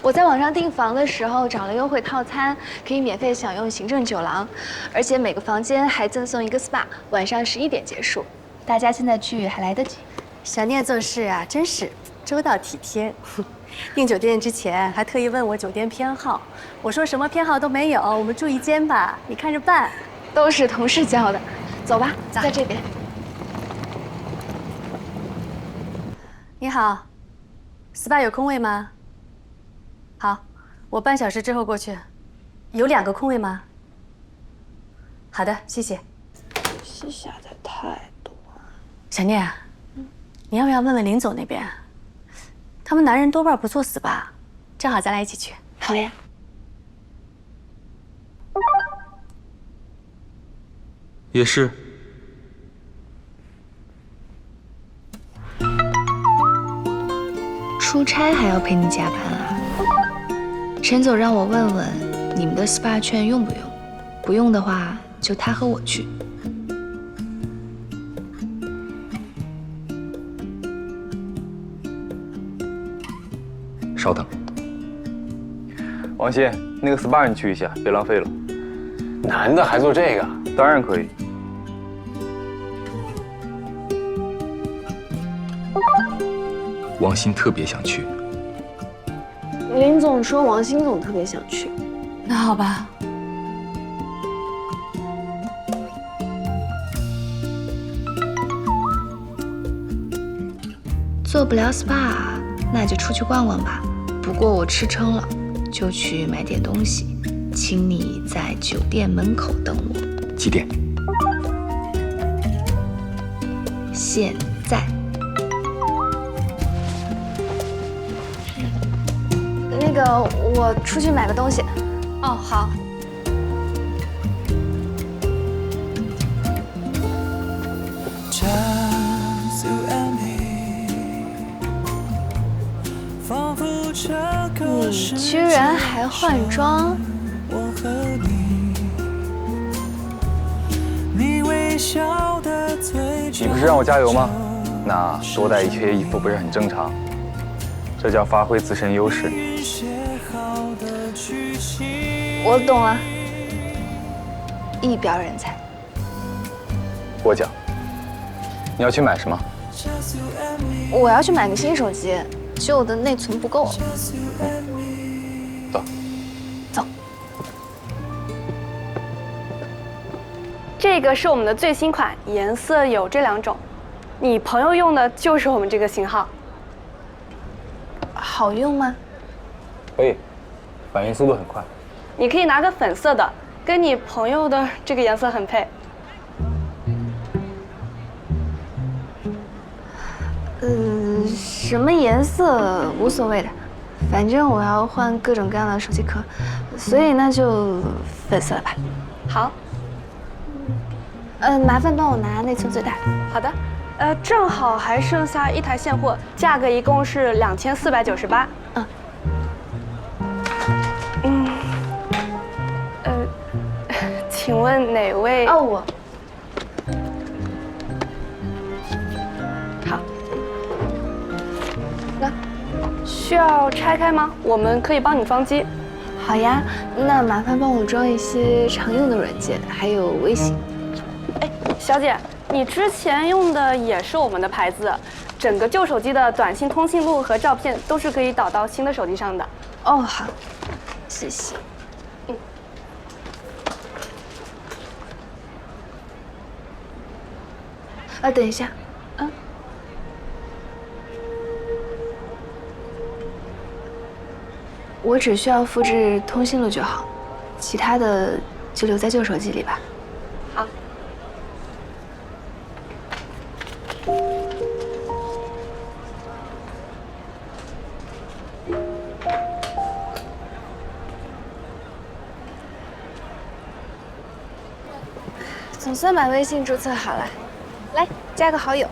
我在网上订房的时候找了优惠套餐，可以免费享用行政酒廊，而且每个房间还赠送一个 SPA， 晚上11点结束。大家现在去还来得及。小聂做事啊，真是周到体贴。订酒店之前还特意问我酒店偏好，我说什么偏好都没有，我们住一间吧，你看着办。都是同事教的。走吧，在这边。你好 ，SPA 有空位吗？好，我半小时之后过去。有2个空位吗？好的，谢谢。是下载太多。小聂，你要不要问问林总那边？他们男人多半不做 SPA， 正好咱俩一起去。好呀。也是。出差还要陪你加班啊？陈总让我问问你们的 SPA 券用不用，不用的话就他和我去。稍等，王鑫，那个 SPA 你去一下，别浪费了。男的还做这个？当然可以。王鑫特别想去。林总说王鑫总特别想去。那好吧。做不了 SPA， 那就出去逛逛吧。不过我吃撑了，就去买点东西，请你在酒店门口等我。几点？现在。那个，我出去买个东西。哦，好。你居然还换装？你不是让我加油吗？那多带一些衣服不是很正常？这叫发挥自身优势。我懂了，一表人才。过奖。你要去买什么？我要去买个新手机，旧的内存不够。走。走。这个是我们的最新款，颜色有这2种。你朋友用的就是我们这个型号。好用吗？可以，反应速度很快。你可以拿个粉色的，跟你朋友的这个颜色很配。什么颜色无所谓的，反正我要换各种各样的手机壳，所以那就粉色了吧。好。麻烦帮我拿内存最大的。好的。正好还剩下1台现货，价格一共是2498。请问哪位？哦，我。好。那需要拆开吗？我们可以帮你装机。好呀，那麻烦帮我装一些常用的软件，还有微信。哎，小姐，你之前用的也是我们的牌子，整个旧手机的短信通讯录和照片都是可以导到新的手机上的。哦，好，谢谢。等一下，我只需要复制通讯录就好，其他的就留在旧手机里吧。好。总算把微信注册好了。来，加个好友。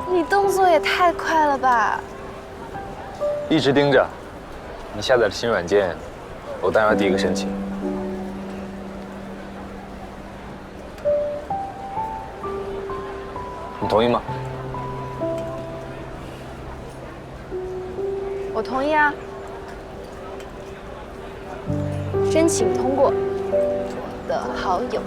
你动作也太快了吧！一直盯着。你下载了新软件，我当然要第一个申请。你同意吗？我同意啊。申请通过，我的好友。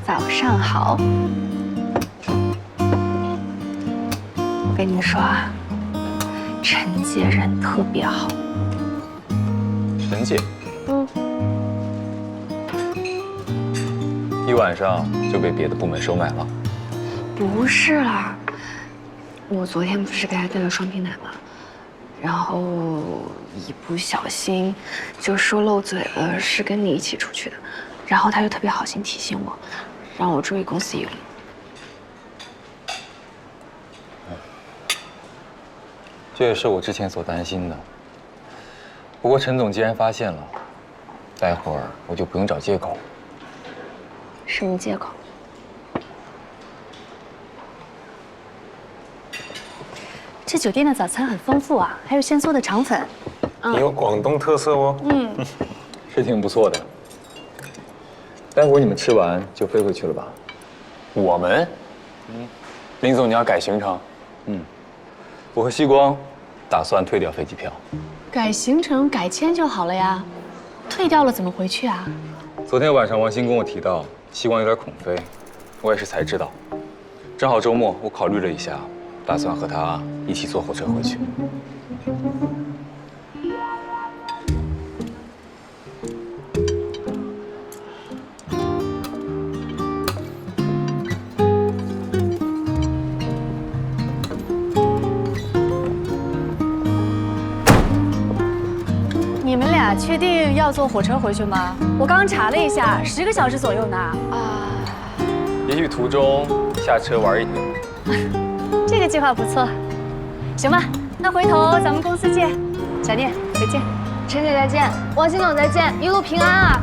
早上好。我跟你说啊，陈姐人特别好。陈姐，一晚上就被别的部门收买了？不是啦，我昨天不是给她带了双皮奶吗？然后一不小心就说漏嘴了，是跟你一起出去的。然后她就特别好心提醒我，让我注意公司仪礼。这也是我之前所担心的。不过陈总既然发现了，待会儿我就不用找借口。什么借口？这酒店的早餐很丰富啊，还有现做的肠粉。有广东特色哦。是挺不错的。待会儿你们吃完就飞回去了吧？我们？林总，你要改行程？我和希光打算退掉飞机票。改行程改签就好了呀。退掉了怎么回去啊？昨天晚上王鑫跟我提到希望有点恐飞，我也是才知道。正好周末，我考虑了一下，打算和他一起坐火车回去。你们俩确定要坐火车回去吗？我刚查了一下，10个小时左右呢。啊，也许途中下车玩一天。这个计划不错。行吧，那回头咱们公司见。小念，再见。陈姐再见，王鑫总再见，一路平安啊！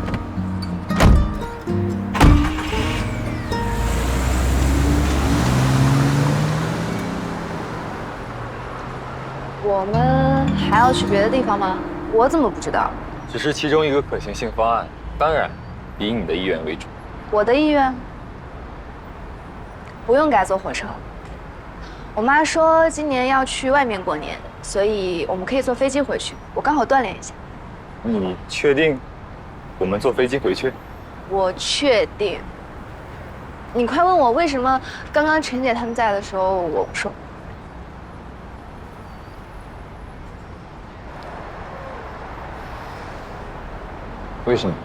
我们还要去别的地方吗？我怎么不知道？只是其中一个可行性方案，当然以你的意愿为主。我的意愿不用改坐火车。我妈说今年要去外面过年，所以我们可以坐飞机回去。我刚好锻炼一下。你确定我们坐飞机回去？我确定。你快问我为什么刚刚陈姐他们在的时候我不说？为什么？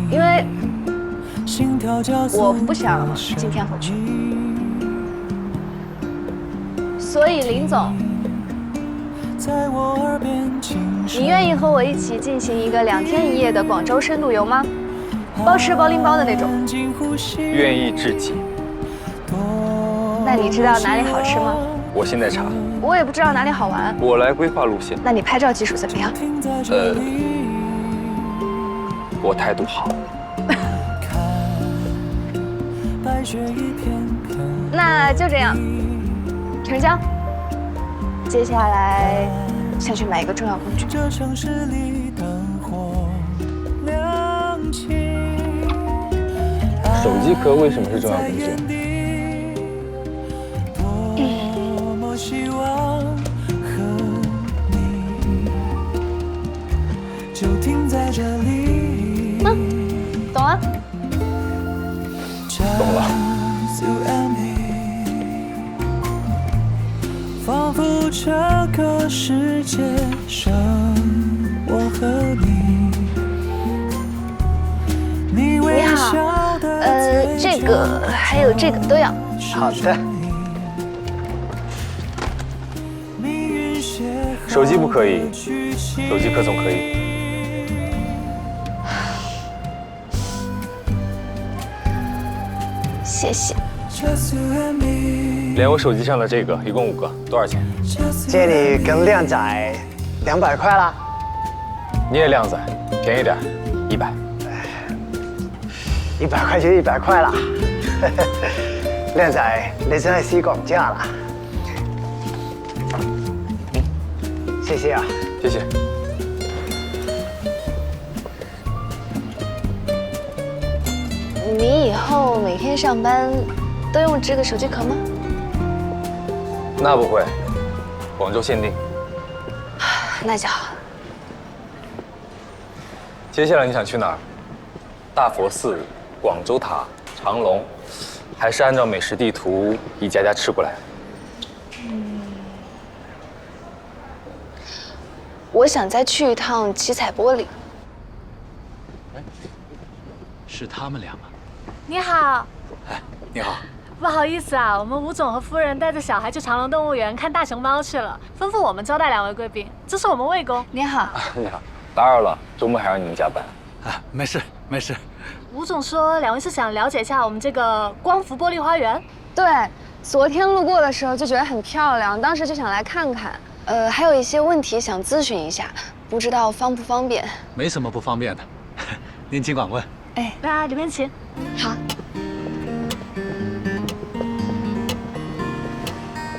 因为我不想今天回去，所以林总，你愿意和我一起进行一个2天1夜的广州深度游吗？包吃包拎包的那种。愿意至极。那你知道哪里好吃吗？我现在查。我也不知道哪里好玩。我来规划路线。那你拍照技术怎么样？我态度好。那就这样，成交。接下来下去买一个重要工具。手机壳为什么是重要工具？懂啊？懂了。仿佛这个世界上，我和你好，这个还有这个都要。好的。手机不可以，手机壳总可以。谢谢。连我手机上的这个，一共5个，多少钱？借你跟靓仔200块啦。你也靓仔，便宜点，100。100块就100块啦。靓仔，你真係私講價啦。謝謝啊。謝謝。你以后每天上班都用这个手机壳吗？那不会，广州限定。那就好。接下来你想去哪儿？大佛寺、广州塔、长隆，还是按照美食地图一家家吃过来？我想再去一趟七彩玻璃。是他们俩吗？你好。哎，你好。不好意思啊，我们吴总和夫人带着小孩去长隆动物园看大熊猫去了，吩咐我们招待2位贵宾。这是我们魏公。你好。你好，打扰了，周末还让你们加班。啊，没事没事。吴总说2位是想了解一下我们这个光伏玻璃花园。对，昨天路过的时候就觉得很漂亮，当时就想来看看。还有一些问题想咨询一下，不知道方不方便？没什么不方便的，您尽管问。哎，那里面请。好。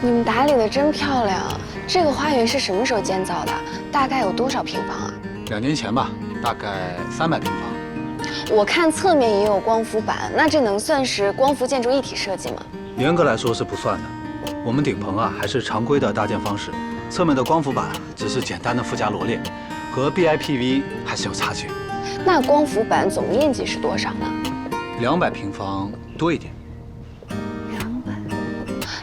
你们打理的真漂亮，这个花园是什么时候建造的？大概有多少平方啊？ 2年前吧，大概300平方。我看侧面也有光伏板，那这能算是光伏建筑一体设计吗？严格来说是不算的。我们顶棚啊还是常规的搭建方式，侧面的光伏板只是简单的附加罗列，和 BIPV 还是有差距。那光伏板总面积是多少呢？200平方多一点。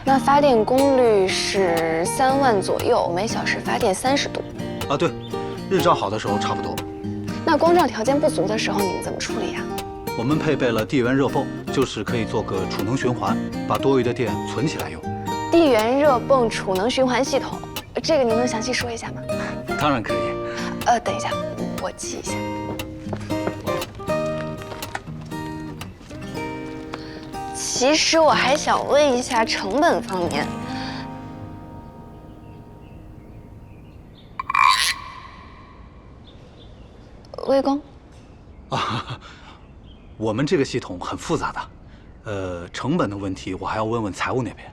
那发电功率是3万左右，每小时发电30度。啊，对，日照好的时候差不多。那光照条件不足的时候，你们怎么处理呀？我们配备了地源热泵，就是可以做个储能循环，把多余的电存起来用。地源热泵储能循环系统，这个您能详细说一下吗？当然可以。等一下，我记一下。其实我还想问一下成本方面。魏工。啊，我们这个系统很复杂的，成本的问题我还要问问财务那边，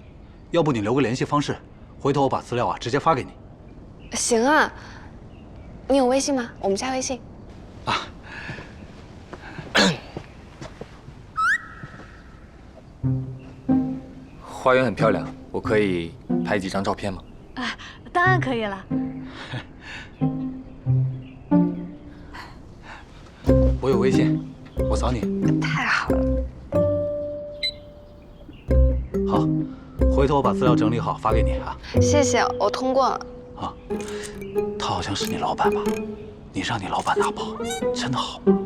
要不你留个联系方式，回头我把资料直接发给你。行啊，你有微信吗？我们加微信。花园很漂亮，我可以拍几张照片吗？当然可以了。我有微信，我扫你。太好了。好，回头我把资料整理好发给你啊。谢谢，我通过了。啊，他好像是你老板吧？你让你老板拿包，真的好吗？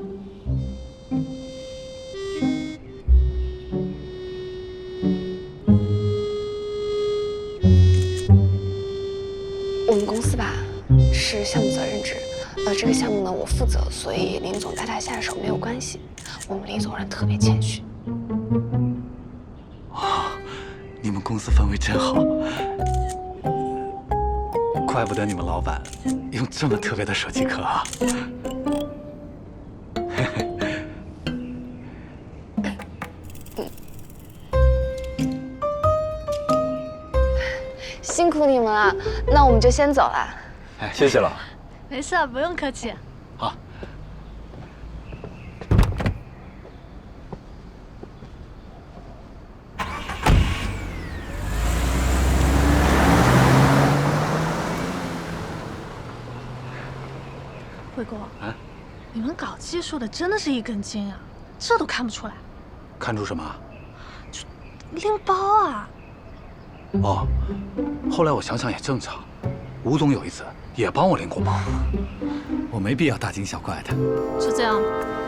我们公司吧是项目责任制，这个项目呢我负责，所以林总带他下手没有关系。我们林总人特别谦虚。你们公司氛围真好，怪不得你们老板用这么特别的手机壳啊！辛苦你们了，那我们就先走了。哎，谢谢了。没事，不用客气。好。魏工，你们搞技术的真的是一根筋啊，这都看不出来。看出什么？拎包啊！哦，后来我想想也正常，吴总有一次也帮我拎过包，我没必要大惊小怪的。就这样，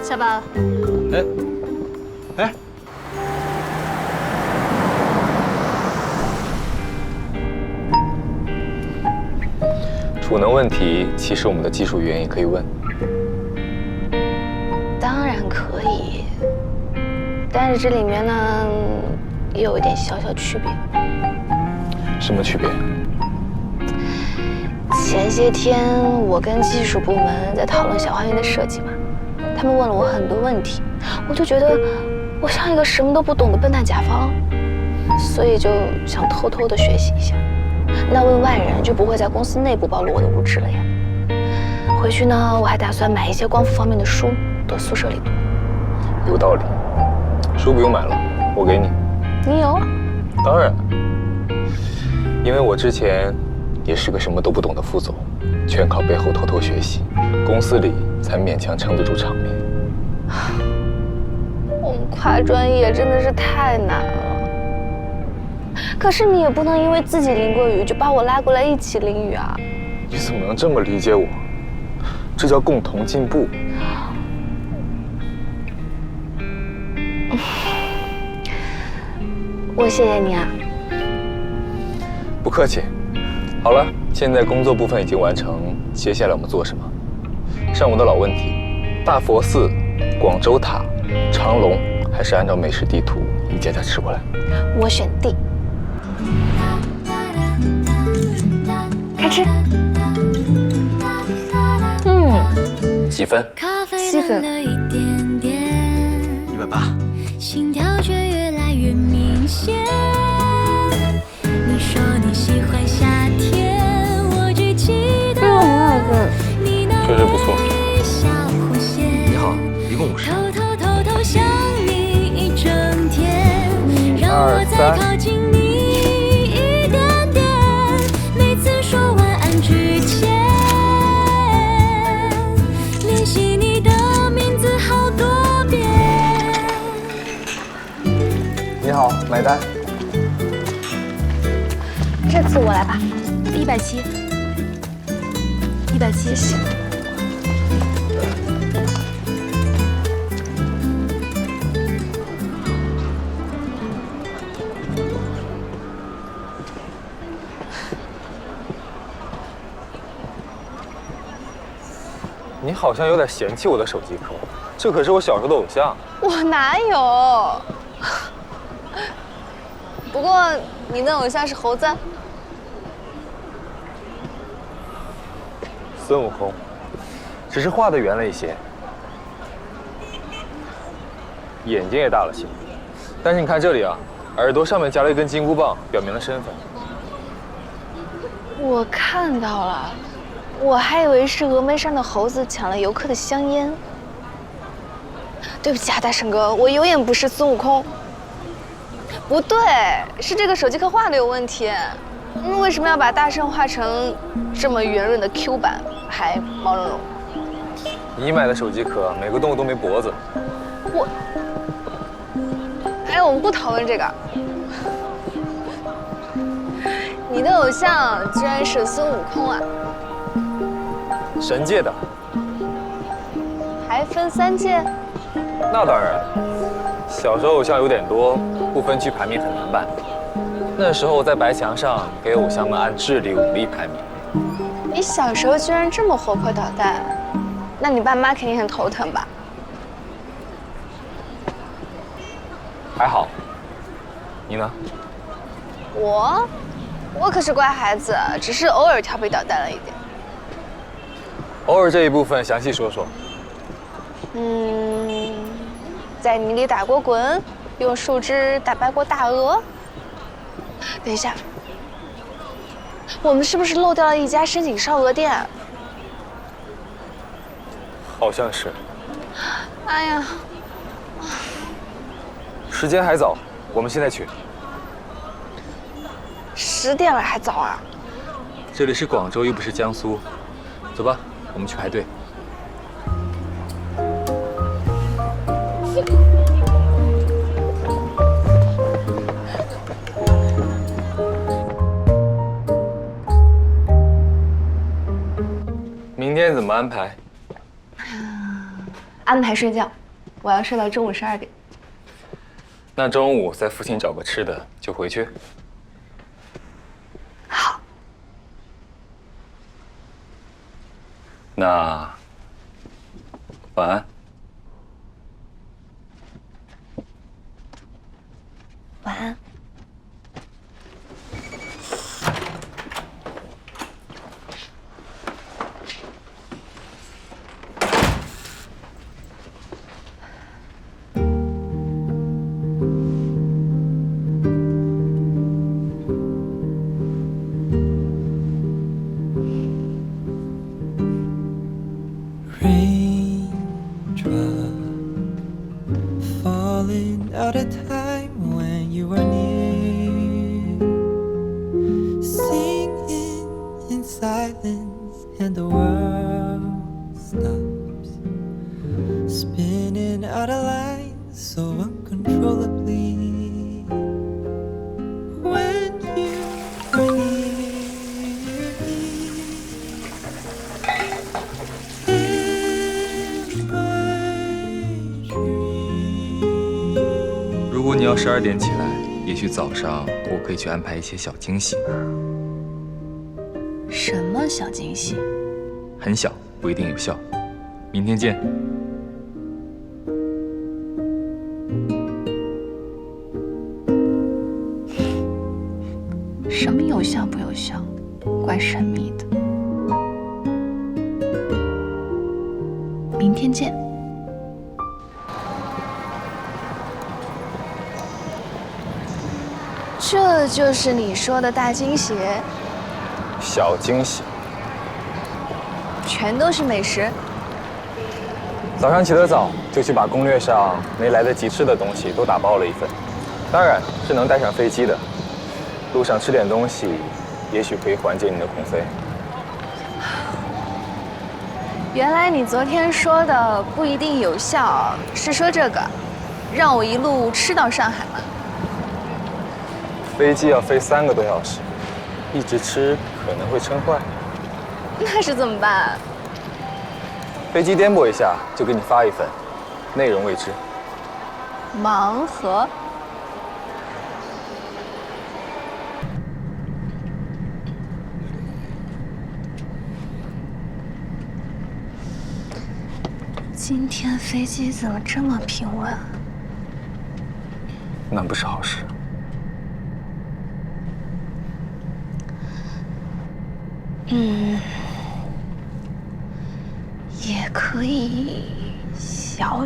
下班了。哎，储能问题，其实我们的技术员也可以问。当然可以，但是这里面呢也有一点小小区别。什么区别？前些天我跟技术部门在讨论小花园的设计嘛，他们问了我很多问题，我就觉得我像一个什么都不懂的笨蛋甲方，所以就想偷偷的学习一下。那问外人就不会在公司内部暴露我的无知了呀。回去呢，我还打算买一些光伏方面的书，到宿舍里读。有道理，书不用买了，我给你。你有？当然，因为我之前也是个什么都不懂的副总，全靠背后偷偷学习，公司里才勉强撑得住场面。我们跨专业真的是太难了。可是你也不能因为自己淋过雨就把我拉过来一起淋雨啊！你怎么能这么理解我？这叫共同进步。我谢谢你啊。不客气。好了，现在工作部分已经完成，接下来我们做什么？上午的老问题：大佛寺、广州塔、长隆，还是按照美食地图一家家吃过来？我选 D。开吃。几分？7分。180。心跳却越来越明显。你说你喜欢夏天，我只记得确实不错。你好，一共50。2、3。靠近你一点点，每次说晚安之前，练习你的名字好多遍。你好，买单。这次我来吧，170。170。你好像有点嫌弃我的手机壳，这可是我小时候的偶像。我哪有？不过你的偶像是猴子。孙悟空，只是画的圆了一些，眼睛也大了些。但是你看这里啊，耳朵上面夹了一根金箍棒，表明了身份。我看到了，我还以为是峨眉山的猴子抢了游客的香烟。对不起啊，大圣哥，我有眼不识孙悟空。不对，是这个手机壳画的有问题。为什么要把大圣画成这么圆润的 Q 版，还毛茸茸？你买的手机壳每个动物都没脖子。哎，我们不讨论这个。你的偶像居然是孙悟空啊？神界的。还分3届？那当然，小时候偶像有点多，不分区排名很难办。那时候我在白墙上给偶像们按智力、武力排名。你小时候居然这么活泼捣蛋，那你爸妈肯定很头疼吧？还好，你呢？我可是乖孩子，只是偶尔调皮捣蛋了一点。偶尔这一部分详细说说。在泥里打过滚，用树枝打败过大鹅。等一下，我们是不是漏掉了一家深井烧鹅店？好像是。哎呀，时间还早，我们现在去。10点了还早啊？这里是广州，又不是江苏。走吧，我们去排队。明天怎么安排？安排睡觉，我要睡到中午12点。那中午在附近找个吃的就回去。好。那晚安。晚安。Out of time when you are near, singing in silence and the world stops, spinning out of line so uncontrollably. When you are near me, in my dreams. 如果你要12点起来，也许早上我可以去安排一些小惊喜。什么小惊喜？很小，不一定有效。明天见。什么有效不有效？怪神秘的。明天见。这就是你说的大惊喜？小惊喜。全都是美食。早上起得早，就去把攻略上没来得及吃的东西都打包了一份。当然是能带上飞机的。路上吃点东西，也许可以缓解你的恐飞。原来你昨天说的不一定有效，是说这个，让我一路吃到上海吗？飞机要飞3个多小时，一直吃可能会撑坏。那是怎么办？飞机颠簸一下就给你发一份，内容未知。盲盒。今天飞机怎么这么平稳？那不是好事。也可以小。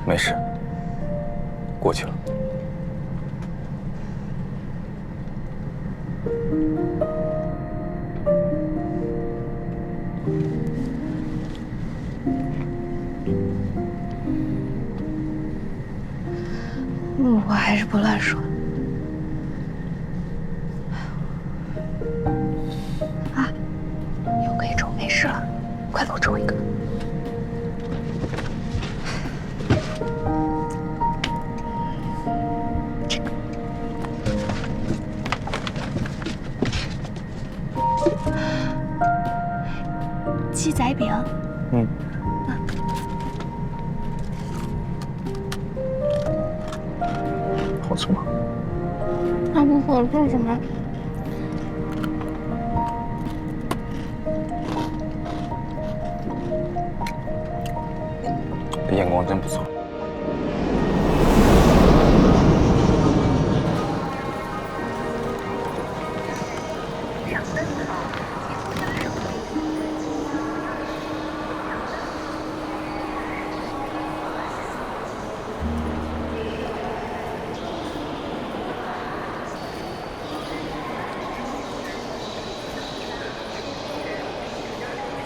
没事，过去了。我还是不乱说。啊，有个一种没事了，快搂着我一个。这个。鸡仔饼。好吃吗？那不好吃什么？眼光真不错。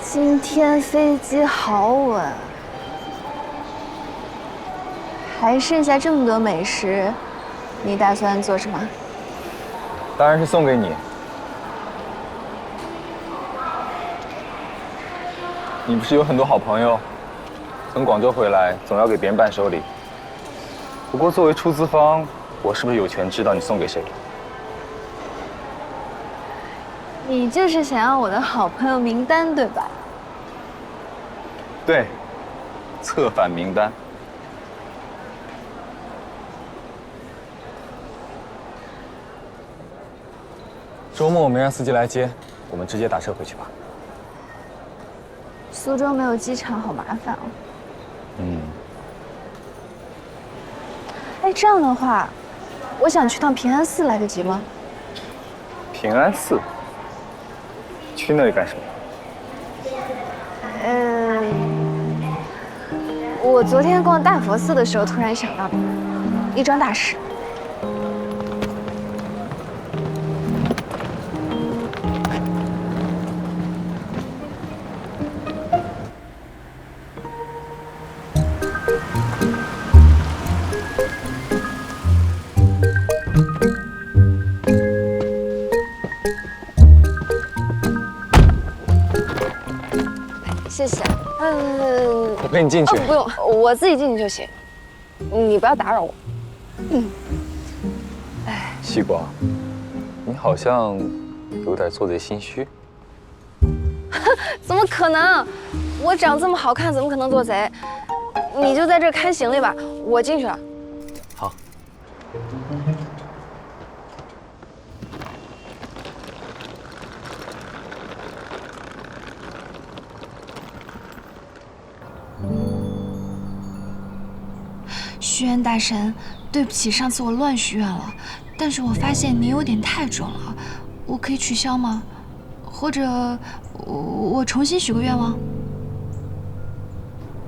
今天飞机好稳，还剩下这么多美食，你打算做什么？当然是送给你。你不是有很多好朋友，从广州回来总要给别人伴手礼。不过作为出资方，我是不是有权知道你送给谁？你就是想要我的好朋友名单，对吧？对，策反名单。周末我没让司机来接，我们直接打车回去吧。苏州没有机场，好麻烦哦。哎，这样的话，我想去趟平安寺，来得及吗？平安寺？去那里干什么？我昨天逛大佛寺的时候突然想到的，一桩大事。谢谢。我陪你进去。不用，我自己进去就行。你不要打扰我。西瓜，你好像有点做贼心虚。怎么可能？我长这么好看，怎么可能做贼？你就在这看行李吧，我进去了。好。虚渊大神，对不起，上次我乱许愿了，但是我发现你有点太准了，我可以取消吗？或者我重新许个愿望？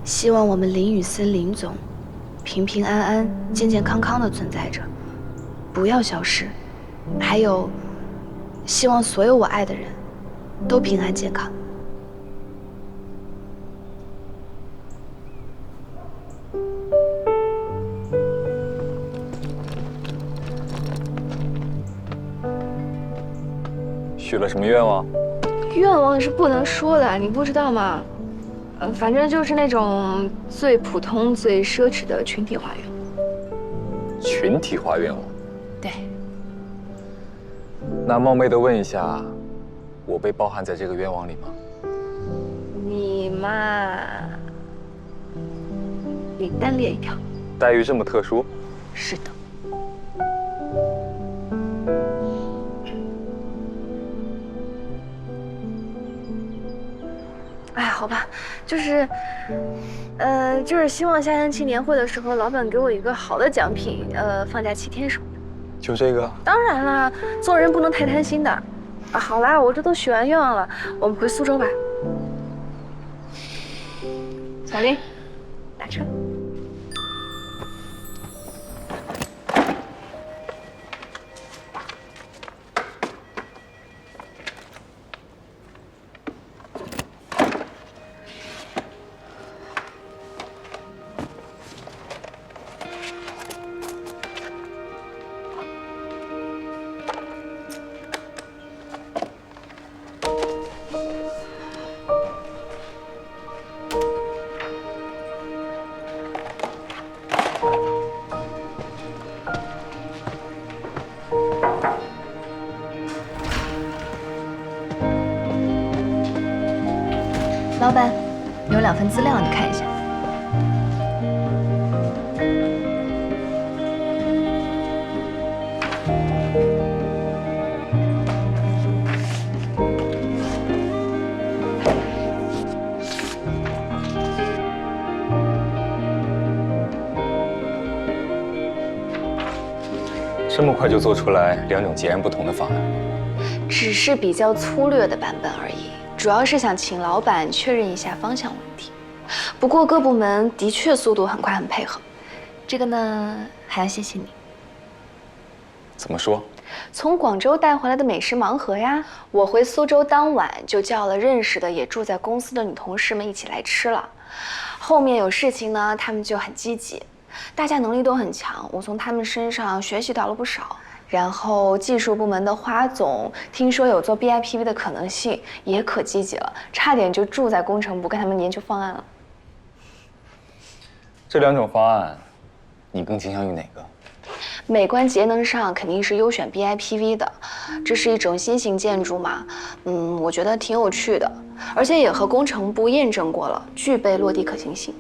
希望我们林雨森林总平平安安、健健康康的存在着，不要消失。还有，希望所有我爱的人都平安健康。许了什么愿望？愿望是不能说的，你不知道吗？反正就是那种最普通、最奢侈的群体化愿望。群体化愿望。对。那冒昧的问一下，我被包含在这个愿望里吗？你嘛，你单列一条。待遇这么特殊？是的。哎，好吧，就是，就是希望下星期年会的时候，老板给我一个好的奖品，放假7天什么的。就这个？当然啦，做人不能太贪心的。啊，好啦，我这都许完愿望了，我们回苏州吧。小林，打车。老板，有2份资料，你看一下。这么快就做出来2种截然不同的方案？只是比较粗略的版本而已。主要是想请老板确认一下方向问题，不过各部门的确速度很快，很配合。这个呢，还要谢谢你。怎么说？从广州带回来的美食盲盒呀，我回苏州当晚就叫了认识的也住在公司的女同事们一起来吃了。后面有事情呢，他们就很积极，大家能力都很强，我从他们身上学习到了不少。然后技术部门的花总听说有做 BIPV 的可能性，也可积极了，差点就住在工程部跟他们研究方案了。这2种方案，你更倾向于哪个？美观节能上肯定是优选 BIPV 的，这是一种新型建筑嘛，我觉得挺有趣的，而且也和工程部验证过了，具备落地可行性。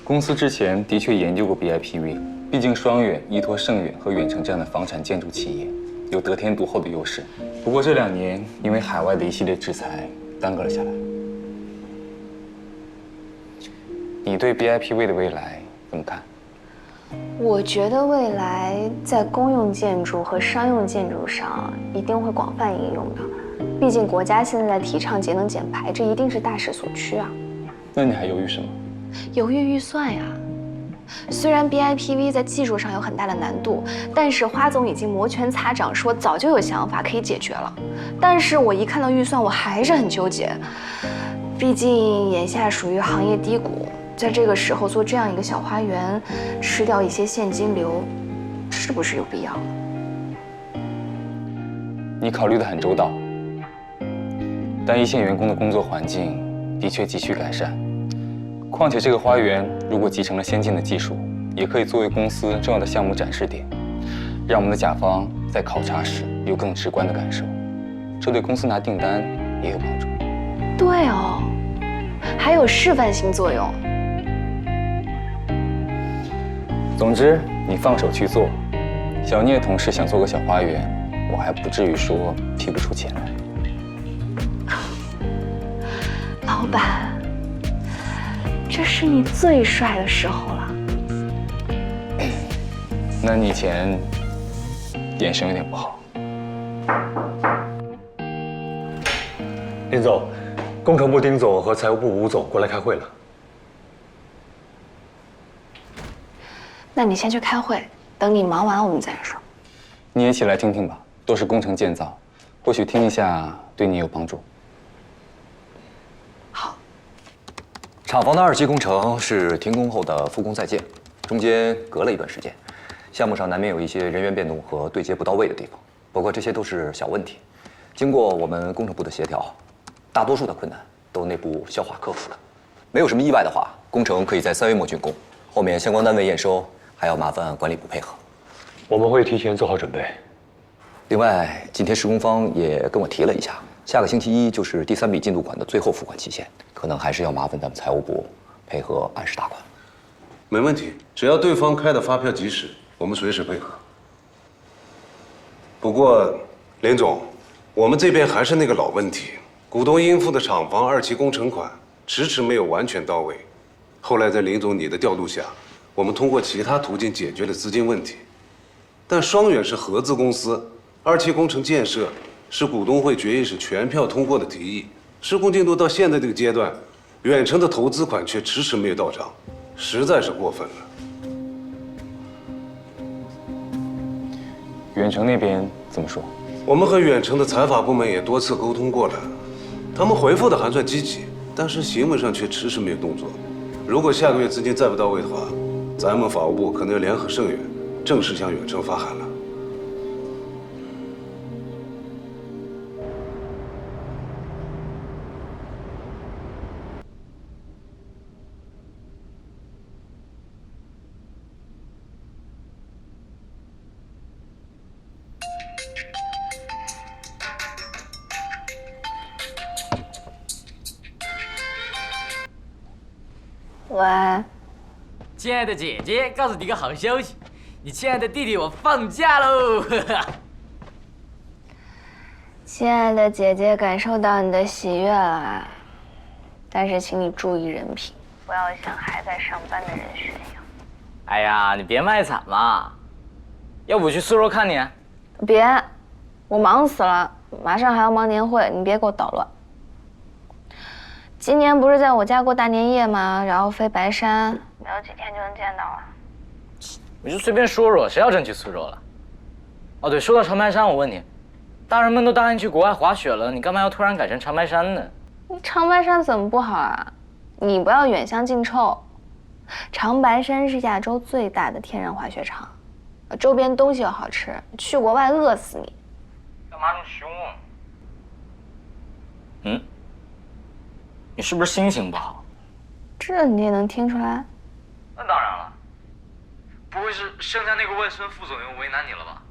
公司之前的确研究过 BIPV。毕竟双远、依托盛远和远程这样的房产建筑企业有得天独厚的优势，不过这2年因为海外的一系列制裁耽搁了下来。你对 BIPV 的未来怎么看？我觉得未来在公用建筑和商用建筑上一定会广泛应用的，毕竟国家现在提倡节能减排，这一定是大势所趋啊。那你还犹豫什么？犹豫预算呀。虽然 BIPV 在技术上有很大的难度，但是花总已经摩拳擦掌说早就有想法可以解决了。但是我一看到预算，我还是很纠结。毕竟眼下属于行业低谷，在这个时候做这样一个小花园，吃掉一些现金流，是不是有必要？你考虑得很周到，但一线员工的工作环境的确急需改善。况且这个花园如果集成了先进的技术，也可以作为公司重要的项目展示点，让我们的甲方在考察时有更直观的感受，这对公司拿订单也有帮助。对哦，还有示范性作用。总之，你放手去做。小聂同事想做个小花园，我还不至于说提不出钱来。老板。这是你最帅的时候了。那你以前眼神有点不好。林总，工程部丁总和财务部吴总过来开会了。那你先去开会，等你忙完我们再说。你也起来听听吧。都是工程建造，或许听一下对你有帮助。厂房的2期工程是停工后的复工在建，中间隔了一段时间，项目上难免有一些人员变动和对接不到位的地方。不过这些都是小问题，经过我们工程部的协调，大多数的困难都内部消化克服了。没有什么意外的话，工程可以在3月末竣工。后面相关单位验收还要麻烦管理部配合。我们会提前做好准备。另外，今天施工方也跟我提了一下，下个星期一就是第3笔进度款的最后付款期限，可能还是要麻烦咱们财务部配合按时打款。没问题，只要对方开的发票及时，我们随时配合。不过，林总，我们这边还是那个老问题，股东应付的厂房2期工程款迟迟没有完全到位。后来在林总你的调度下，我们通过其他途径解决了资金问题。但双远是合资公司，2期工程建设是股东会决议是全票通过的提议，施工进度到现在这个阶段，远程的投资款却迟迟没有到账，实在是过分了。远程那边怎么说？我们和远程的财法部门也多次沟通过了，他们回复的还算积极，但是行为上却迟迟没有动作。如果下个月资金再不到位的话，咱们法务部可能要联合盛远，正式向远程发函了。喂，亲爱的姐姐，告诉你个好消息，你亲爱的弟弟我放假喽！亲爱的姐姐，感受到你的喜悦了，但是请你注意人品，不要像还在上班的人炫耀。哎呀，你别卖惨嘛，要不我去苏州看你？别，我忙死了，马上还要忙年会，你别给我捣乱。今年不是在我家过大年夜吗？然后飞白山，没有几天就能见到了。我就随便说说，谁要真去苏州了？哦，对，说到长白山，我问你，大人们都答应去国外滑雪了，你干嘛要突然改成长白山呢？你长白山怎么不好啊？你不要远香近臭。长白山是亚洲最大的天然滑雪场，周边东西又好吃，去国外饿死你。干嘛这么凶啊？嗯？你是不是心情不好？这你也能听出来？那当然了，不会是剩下那个外孙副总又为难你了吧？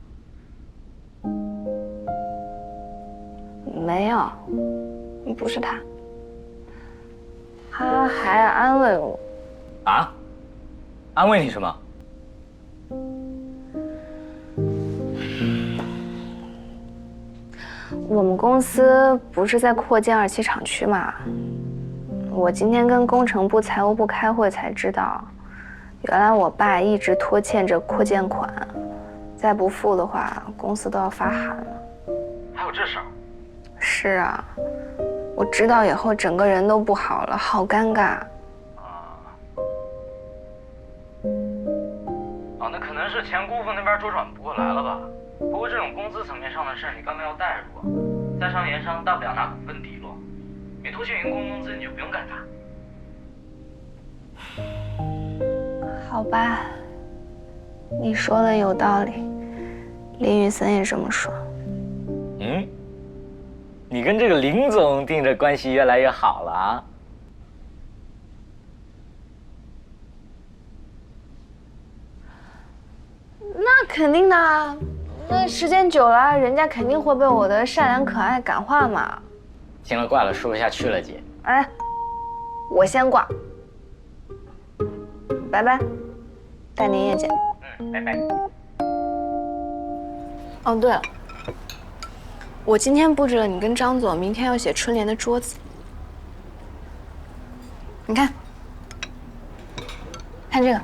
没有，不是他，他还安慰我。啊？安慰你什么？我们公司不是在扩建2期厂区嘛？我今天跟工程部、财务部开会才知道，原来我爸一直拖欠着扩建款，再不付的话，公司都要发函了。还有这事儿？是啊，我知道以后整个人都不好了，好尴尬。哦，那可能是前姑父那边周转不过来了吧？不过这种工资层面上的事，你干嘛要带入？在商言商，大不了拿股份抵落。没拖欠员工工资，你就不用干他。好吧，你说的有道理，林宇森也这么说。嗯，你跟这个林总盯着关系越来越好了啊？那肯定的啊，那时间久了，人家肯定会被我的善良可爱感化嘛。行了，挂了，说不下去了，姐。哎，我先挂，拜拜，大年夜见。拜拜。哦，对了，我今天布置了你跟张总明天要写春联的桌子，你看，看这个，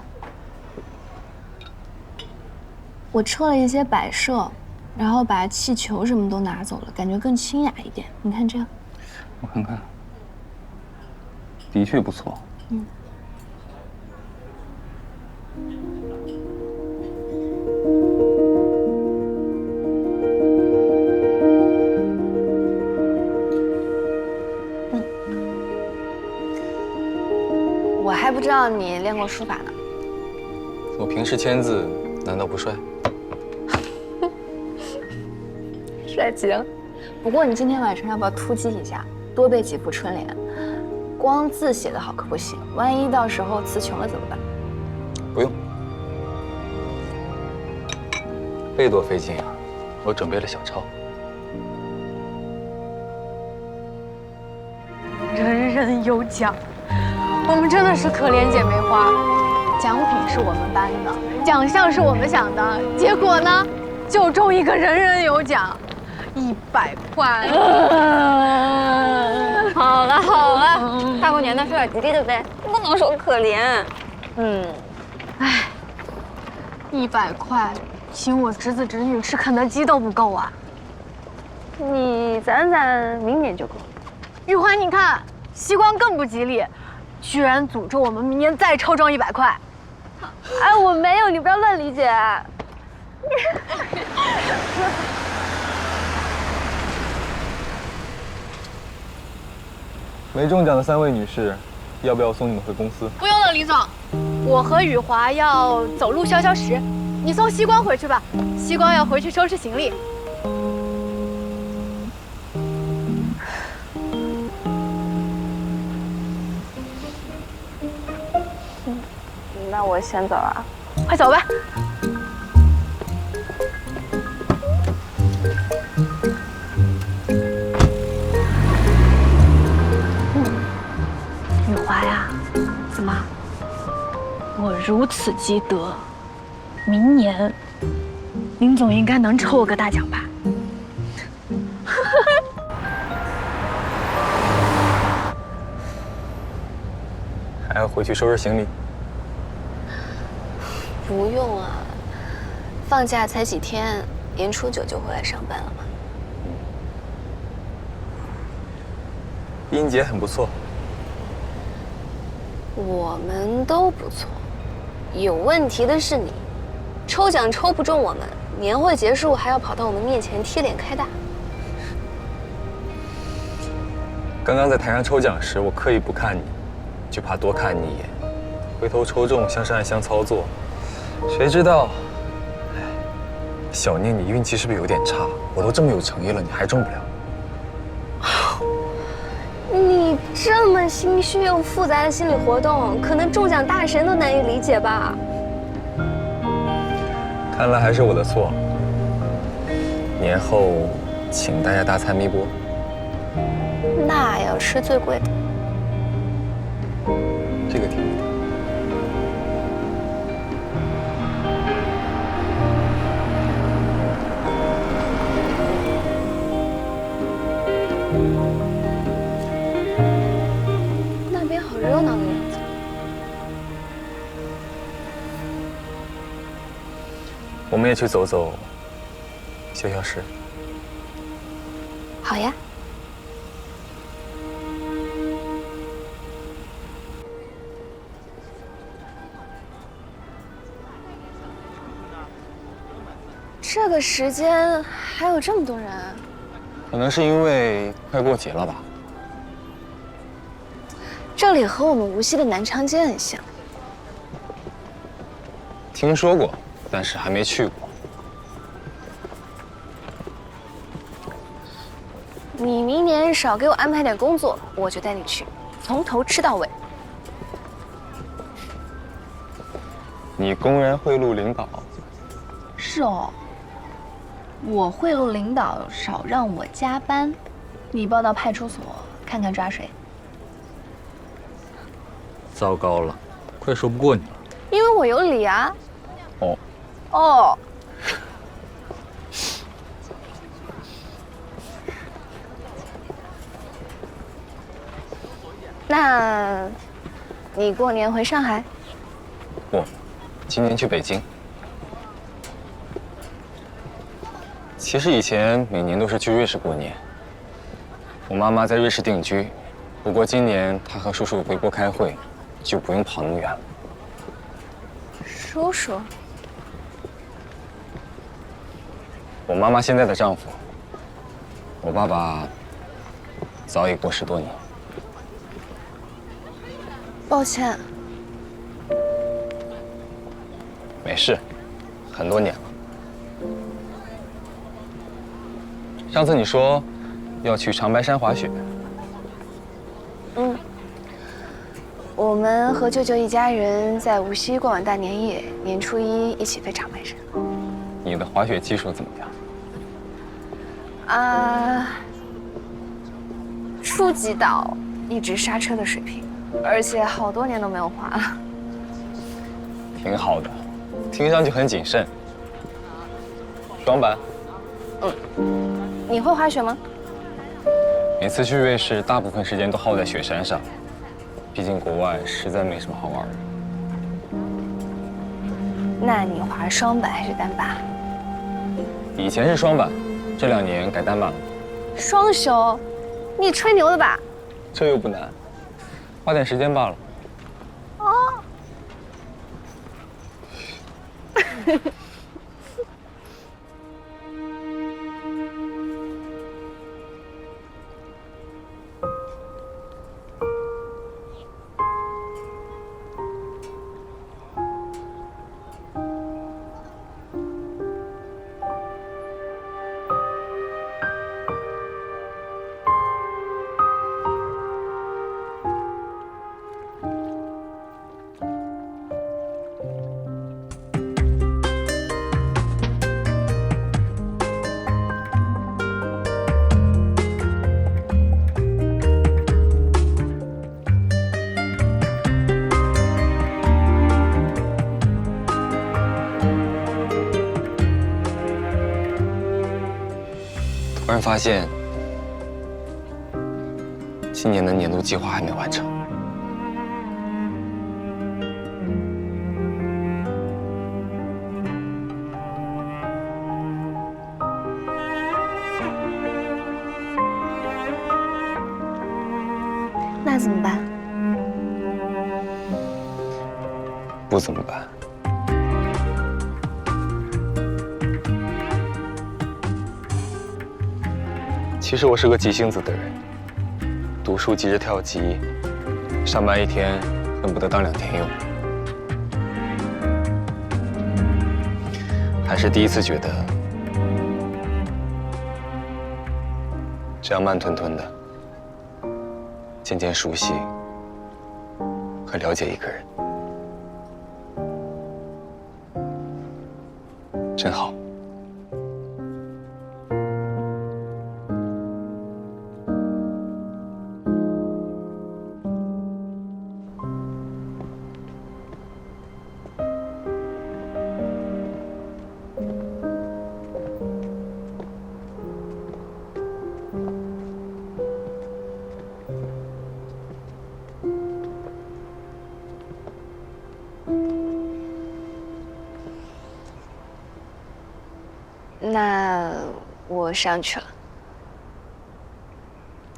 我撤了一些摆设，然后把气球什么都拿走了，感觉更清雅一点。你看这个，我看看，的确不错。嗯。知道你练过书法呢。我平时签字难道不帅？帅气。不过你今天晚上要不要突击一下，多背几副春联？光字写得好可不行，万一到时候词穷了怎么办？不用，背多费劲啊！我准备了小抄。人人有奖，我们真的是可怜姐妹花。奖品是我们颁的，奖项是我们想的，结果呢，就中一个人人有奖，100块。好了好了，大过年的说点吉利的呗，不能说可怜。唉，100块，请我侄子侄女吃肯德基都不够啊。你攒明年就够。玉环，你看，西光更不吉利，居然诅咒我们明年再抽中100块。哎，我没有，你不要乱理解。没中奖的3位女士，要不要送你们回公司？不用了，李总，我和雨华要走路消消食，你送西光回去吧。西光要回去收拾行李。那我先走了，快走吧。雨华呀，怎么？我如此积德，明年林总应该能抽我个大奖吧？还要回去收拾行李？不用啊，放假才几天，年初9就回来上班了嘛。英姐很不错。我们都不错，有问题的是你，抽奖抽不中我们，年会结束还要跑到我们面前贴脸开大。刚刚在台上抽奖时，我刻意不看你，就怕多看你一眼，回头抽中像是暗箱操作。谁知道，小宁，你运气是不是有点差？我都这么有诚意了，你还中不了？你这么心虚又复杂的心理活动，可能中奖大神都难以理解吧？看来还是我的错。年后请大家大餐弥补。那要吃最贵的。这个题目。那边好热闹的样子。我们也去走走，消消食。好呀。这个时间还有这么多人啊？可能是因为快过节了吧。这里和我们无锡的南长街很像。听说过，但是还没去过。你明年少给我安排点工作，我就带你去，从头吃到尾。你公然贿赂领导？是哦。我贿赂领导，少让我加班，你报到派出所看看抓谁。糟糕了，快说不过你了。因为我有理啊。哦。哦。那，你过年回上海？不，今年去北京。其实以前每年都是去瑞士过年。我妈妈在瑞士定居，不过今年她和叔叔回国开会，就不用跑那么远了。叔叔？我妈妈现在的丈夫，我爸爸早已过世多年。抱歉，是，很多年了。上次你说要去长白山滑雪。我们和舅舅一家人在无锡过完大年夜，年初一一起飞长白山。你的滑雪技术怎么样？初级到一直刹车的水平，而且好多年都没有滑了。挺好的，听上去很谨慎。双板。你会滑雪吗？每次去瑞士，大部分时间都耗在雪山上，毕竟国外实在没什么好玩的。那你滑双板还是单把？以前是双板，这2年改单板了。双休？你吹牛的吧？这又不难，花点时间罢了。哦。突然发现，今年的年度计划还没完成。那怎么办？不怎么办？其实我是个急性子的人，读书急着跳级，上班1天恨不得当2天用。还是第一次觉得，这样慢吞吞的，渐渐熟悉和了解一个人，真好。那我上去了。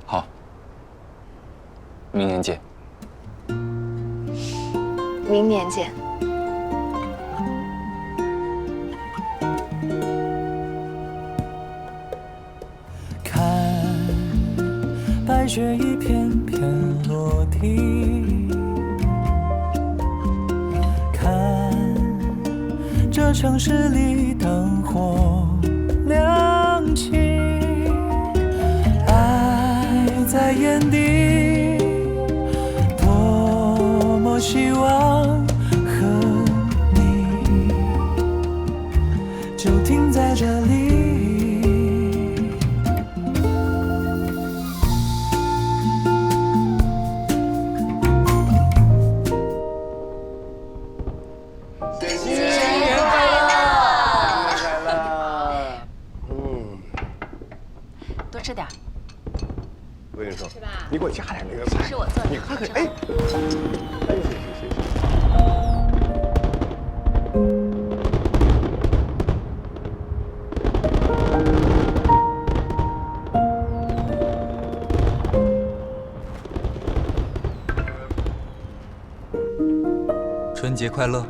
好，明年见。明年见。看白雪一片片落地，看这城市里灯火亮起，爱在眼底，多么希望和你就停在这里。多吃点。我跟你说，你给我加点那个菜。是我做的。你看看，哎，哎，谢谢。春节快乐！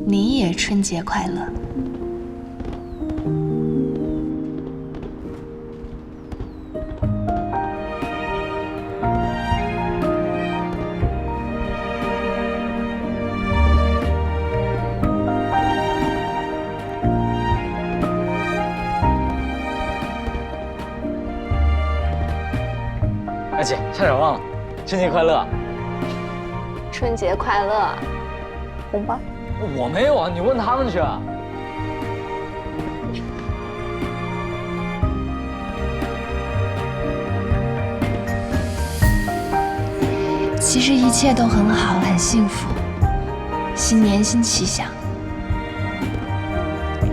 你也春节快乐。差点忘了，春节快乐！春节快乐！红包？我没有啊，你问他们去啊。其实一切都很好，很幸福。新年新气象，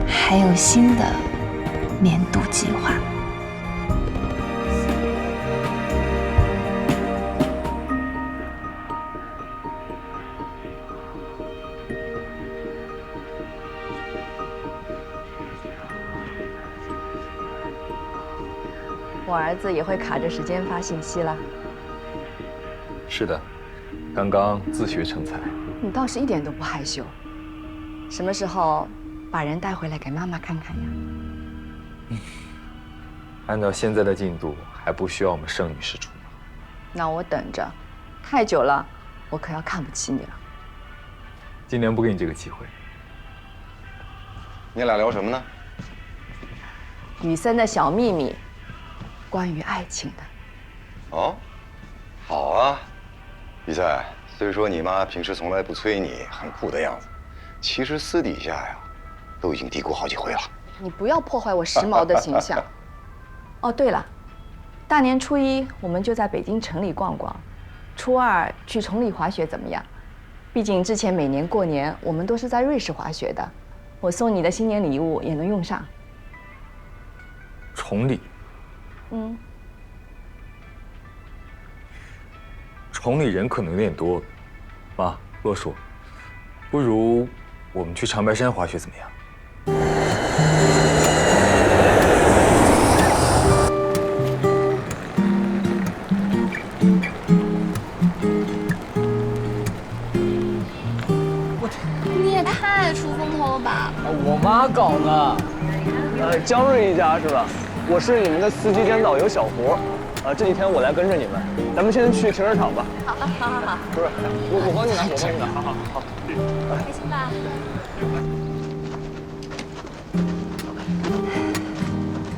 还有新的年度计划。我儿子也会卡着时间发信息了。是的，刚刚自学成才。你倒是一点都不害羞。什么时候把人带回来给妈妈看看呀？按照现在的进度，还不需要我们盛女施主吗？那我等着，太久了，我可要看不起你了。今年不给你这个机会。你俩聊什么呢？雨森的小秘密，关于爱情的。哦，好啊，雨森。虽说你妈平时从来不催你，很酷的样子，其实私底下呀，都已经嘀咕好几回了。你不要破坏我时髦的形象。哦，对了，大年初一我们就在北京城里逛逛，初二去崇礼滑雪怎么样？毕竟之前每年过年我们都是在瑞士滑雪的，我送你的新年礼物也能用上。崇礼？崇礼人可能有点多，妈，洛叔，不如我们去长白山滑雪怎么样？你也太出风头了吧！我妈搞的。江瑞一家是吧？我是你们的司机兼导游小胡。这几天我来跟着你们，咱们先去停车场吧。好，不是，我帮你拿，我帮你拿。好。开心吧？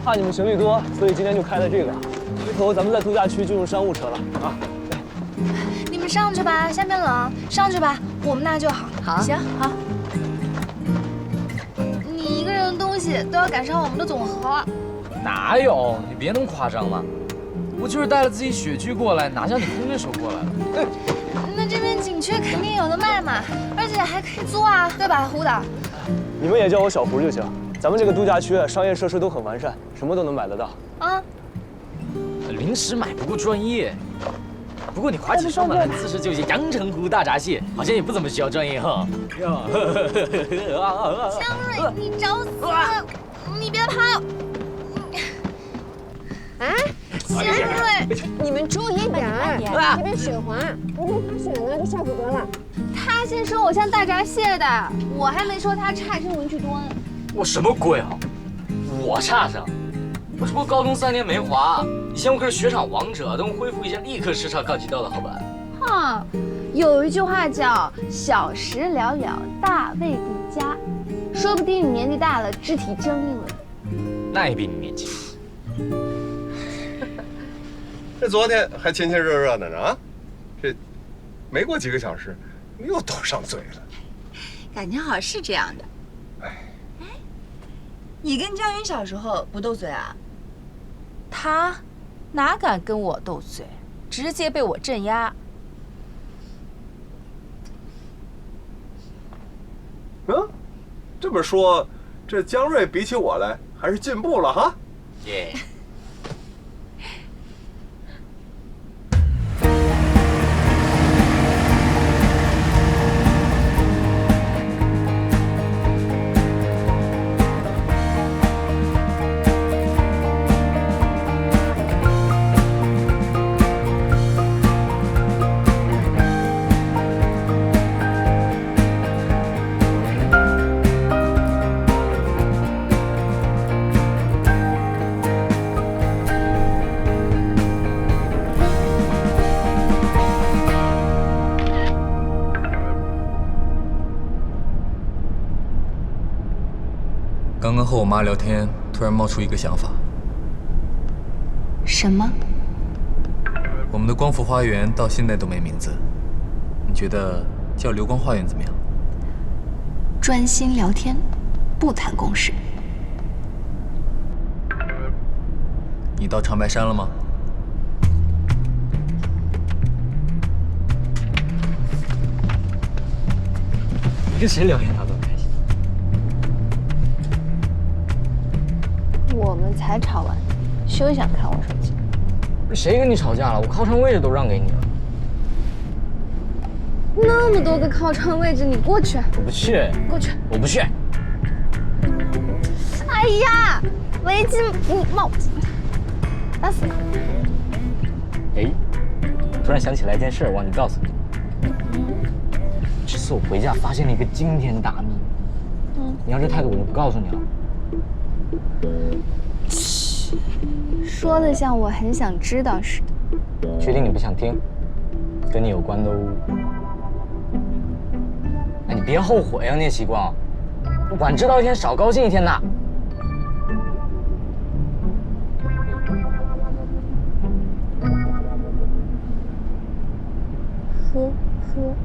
怕你们行李多，所以今天就开了这个。回头咱们在度假区就用商务车了啊。你们上去吧，下面冷，上去吧，我们那就好。好，行好。你一个人的东西都要赶上我们的总和。哪有？你别那么夸张嘛！我就是带了自己雪具过来，哪像你空着手过来了？那这边景区肯定有的卖嘛，而且还可以租啊，对吧，胡导？你们也叫我小胡就行。咱们这个度假区商业设施都很完善，什么都能买得到。啊，零食买不够专业。不过你滑起双板的姿势就像阳澄湖大闸蟹，好像也不怎么需要专业哈。江瑞，你找死了！你别跑！啊，江瑞，你们注意点儿，这边雪滑，不会滑雪呢，就下不得了。他先说我像大闸蟹的，我还没说他差生文具多呢。我什么鬼啊？我差生？我只不过高中3年没滑，以前我可是雪场王者，等我恢复一下，立刻实操高级道的好吧？哼，有一句话叫“小时了了，大未必佳”，说不定你年纪大了，肢体僵硬了。那也比你年轻。这昨天还亲亲热热的呢啊，这没过几个小时，又斗上嘴了。感情好是这样的。哎，你跟江云小时候不斗嘴啊？他哪敢跟我斗嘴，直接被我镇压。这么说，这江瑞比起我来还是进步了哈。耶。刚刚和我妈聊天，突然冒出一个想法。什么？我们的光福花园到现在都没名字，你觉得叫流光花园怎么样？专心聊天，不谈公事。你到长白山了吗？你跟谁聊天他都开心。我们才吵完，休想看我手机。谁跟你吵架了？我靠窗位置都让给你了。那么多个靠窗位置，你过去。我不去。过去。我不去。哎呀，围巾你帽子，打死了。哎，突然想起来一件事，忘记告诉你。这次我回家发现了一个惊天大秘密。你要这态度，我就不告诉你了。说的像我很想知道似的。确定你不想听？跟你有关的哦。哎，你别后悔啊，聂启光，晚知道一天少高兴一天呐。呵呵。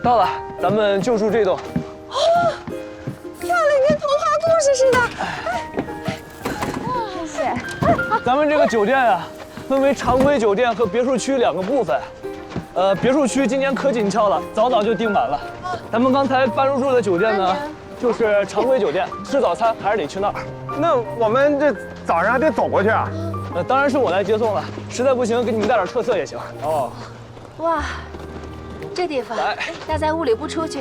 到了，咱们就住这栋。哦，漂亮，跟童话故事似的。谢谢。咱们这个酒店啊，分为常规酒店和别墅区2个部分。别墅区今年可紧俏了，早就订满了。咱们刚才搬入住的酒店呢，就是常规酒店，吃早餐还是得去那儿。那我们这早上还得走过去啊？当然是我来接送了，实在不行给你们带点特色也行。哦。哇，这地方待在屋里不出去，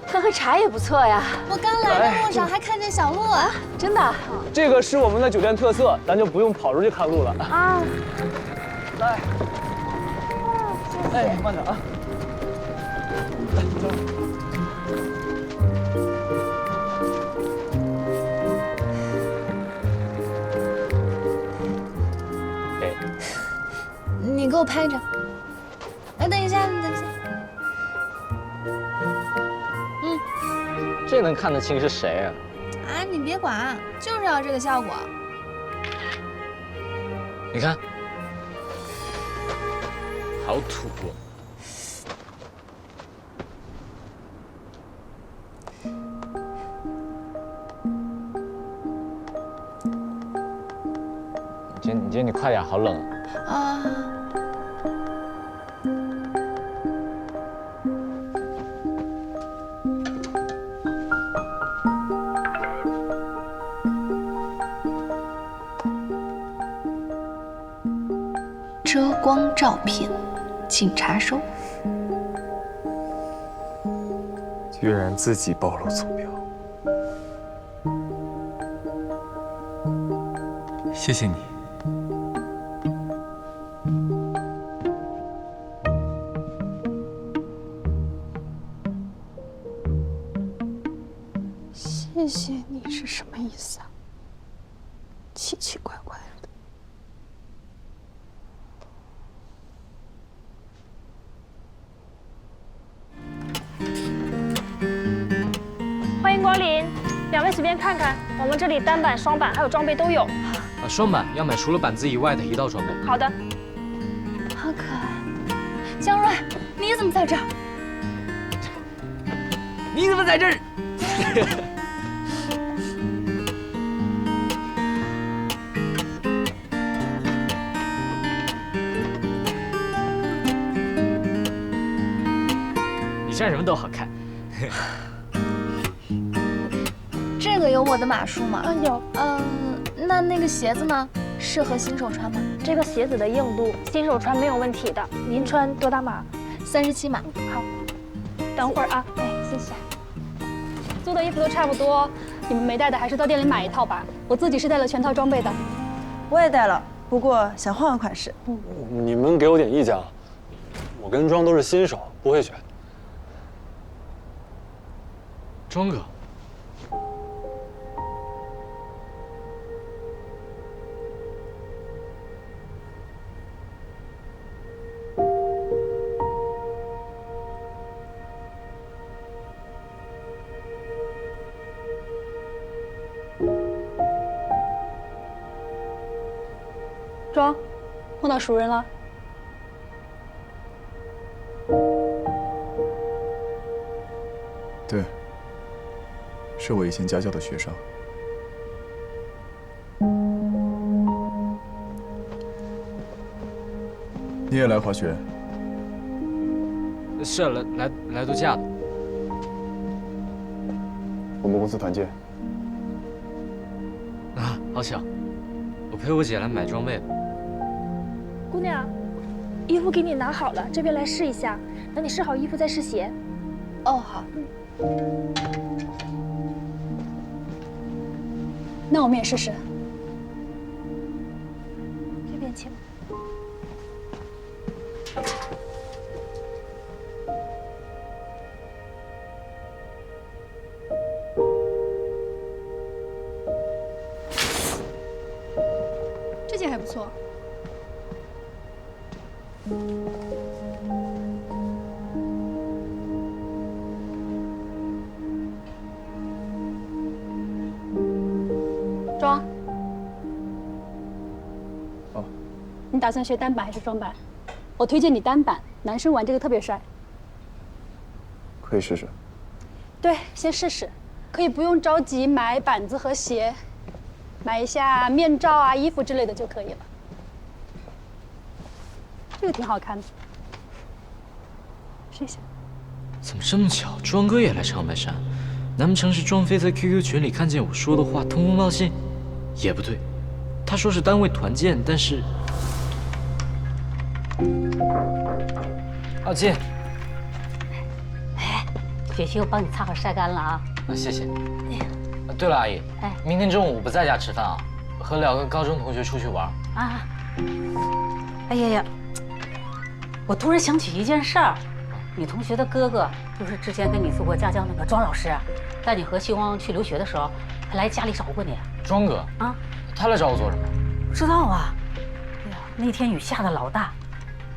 喝喝茶也不错呀。我刚来的路上还看见小鹿啊，真的。这个是我们的酒店特色，咱就不用跑出去看路了啊。来。哎，慢点啊！来，走。哎，你给我拍着。哎，等一下，你等一下。这能看得清是谁啊？啊，你别管，就是要这个效果。你看。好土哦！你快点，好冷啊！遮光照片。请查收。居然自己暴露坐标，谢谢你。谢谢你是什么意思啊？奇奇怪怪的。欢迎光临，两位随便看看，我们这里单板、双板还有装备都有。双板要买除了板子以外的一道装备。好的。好可爱，江瑞，你怎么在这儿？你怎么在这儿？你穿什么都好看。这个有我的码数吗？有。那个鞋子呢？适合新手穿吗？这个鞋子的硬度，新手穿没有问题的。您穿多大码？37码。好，等会儿啊。哎，谢谢。租的衣服都差不多，你们没带的还是到店里买一套吧。我自己是带了全套装备的。我也带了，不过想换换款式。你们给我点意见啊！我跟庄都是新手，不会选。庄哥。庄，碰到熟人了。对，是我以前家教的学生。你也来滑雪？是来度假的。我们公司团建。啊，好巧！我陪我姐来买装备的。姑娘，衣服给你拿好了，这边来试一下。等你试好衣服再试鞋。哦，好。那我们也试试。这边请。这件还不错。庄。哦。你打算学单板还是双板？我推荐你单板，男生玩这个特别帅。可以试试。对，先试试，可以不用着急买板子和鞋，买一下面罩啊、衣服之类的就可以了。这个挺好看的，试一下。怎么这么巧，庄哥也来长白山？难不成是庄飞在 QQ 群里看见我说的话，通风报信？也不对，他说是单位团建，但是……阿金，雪雪，我帮你擦好晒干了啊。谢谢。对了，阿姨，明天中午我不在家吃饭啊，和2个高中同学出去玩。啊！哎呀呀，我突然想起一件事儿，你同学的哥哥就是之前跟你做过家教那个庄老师，带你和希望去留学的时候，他来家里找过你。庄哥啊，他来找我做什么？不知道啊。哎呀，那天雨下的老大，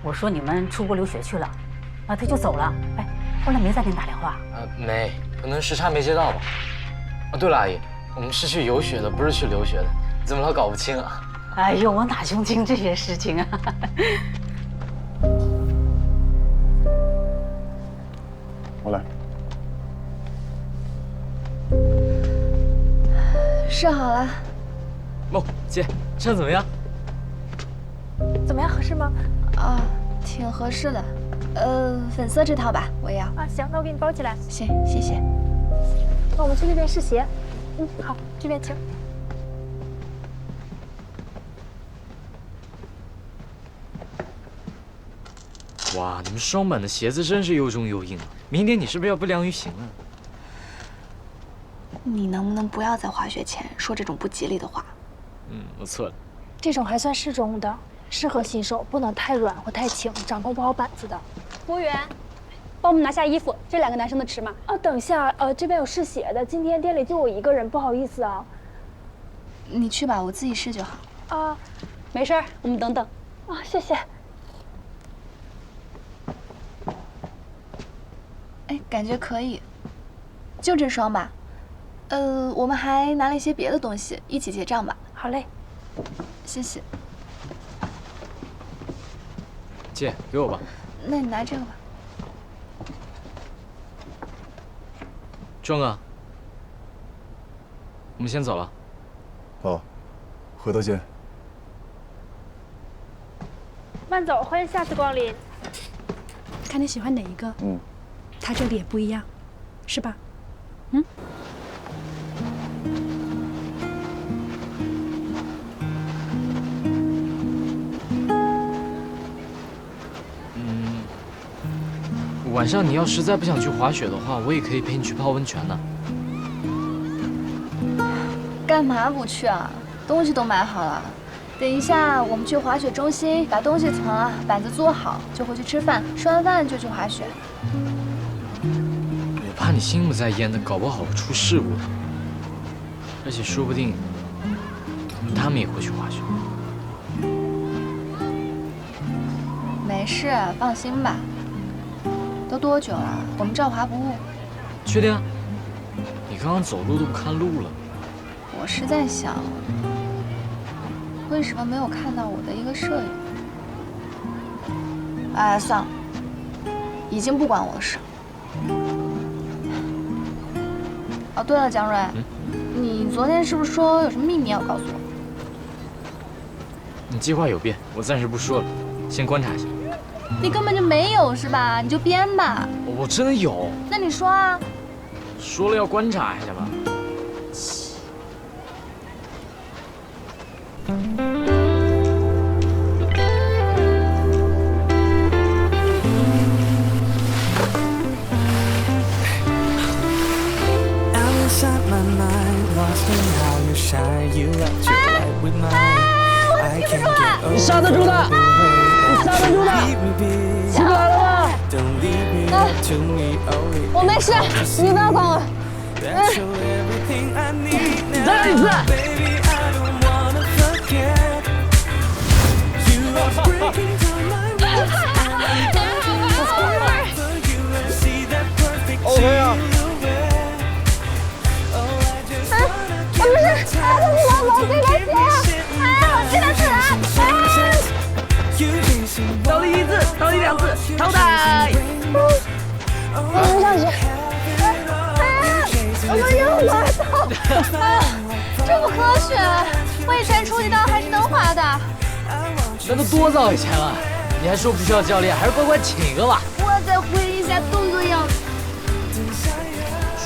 我说你们出国留学去了，啊，他就走了。哎，后来没再给你打电话。没，可能时差没接到吧。哦，对了，阿姨，我们是去游学的，不是去留学的，怎么老搞不清啊？哎呦，我哪胸清这些事情啊？我来。试好了。哦，姐，这样怎么样？怎么样，合适吗？啊，挺合适的。粉色这套吧，我要。啊，行，那我给你包起来。行，谢谢。那我们去那边试鞋。好，这边请。哇，你们双板的鞋子真是又重又硬啊！明天你是不是要不良于行了？你能不能不要在滑雪前说这种不吉利的话？我错了。这种还算适中的，适合新手，不能太软或太轻，掌控不好板子的。服务员，帮我们拿下衣服，这2个男生的尺码。啊，等一下，这边有试鞋的，今天店里就我一个人，不好意思啊。你去吧，我自己试就好。啊，没事儿，我们等等。啊，谢谢。哎，感觉可以，就这双吧。我们还拿了一些别的东西，一起结账吧。好嘞，谢谢。姐，给我吧。那你拿这个吧。庄哥，我们先走了。好，回头见。慢走，欢迎下次光临。看你喜欢哪一个。他这里也不一样，是吧？晚上你要实在不想去滑雪的话，我也可以陪你去泡温泉的。干嘛不去啊？东西都买好了。等一下我们去滑雪中心，把东西存了，板子做好，就回去吃饭，吃完饭就去滑雪。我怕你心不在焉的，搞不好会出事故的。而且说不定他们也会去滑雪。没事，放心吧。都多久了？我们照滑不误。确定？你刚刚走路都不看路了。我是在想，为什么没有看到我的一个摄影？哎，算了，已经不关我的事。哦，对了，江瑞，你昨天是不是说有什么秘密要告诉我？你计划有变，我暂时不说了，先观察一下。你根本就没有是吧？你就编吧。我真的有。那你说啊？说了要观察一下吧。你刹得住的，你刹得住的，起不来了吗？我没事，你不要管我。再来一次。OK 啊。我不是，他不管我，对不起，我记得起来。倒立1次，倒立2次，淘汰。我们上去。我们又滑倒，这不科学。我以前初级道还是能滑的。那都多早以前了，你还说不需要教练，还是乖乖请一个吧。我再回忆一下动作样子。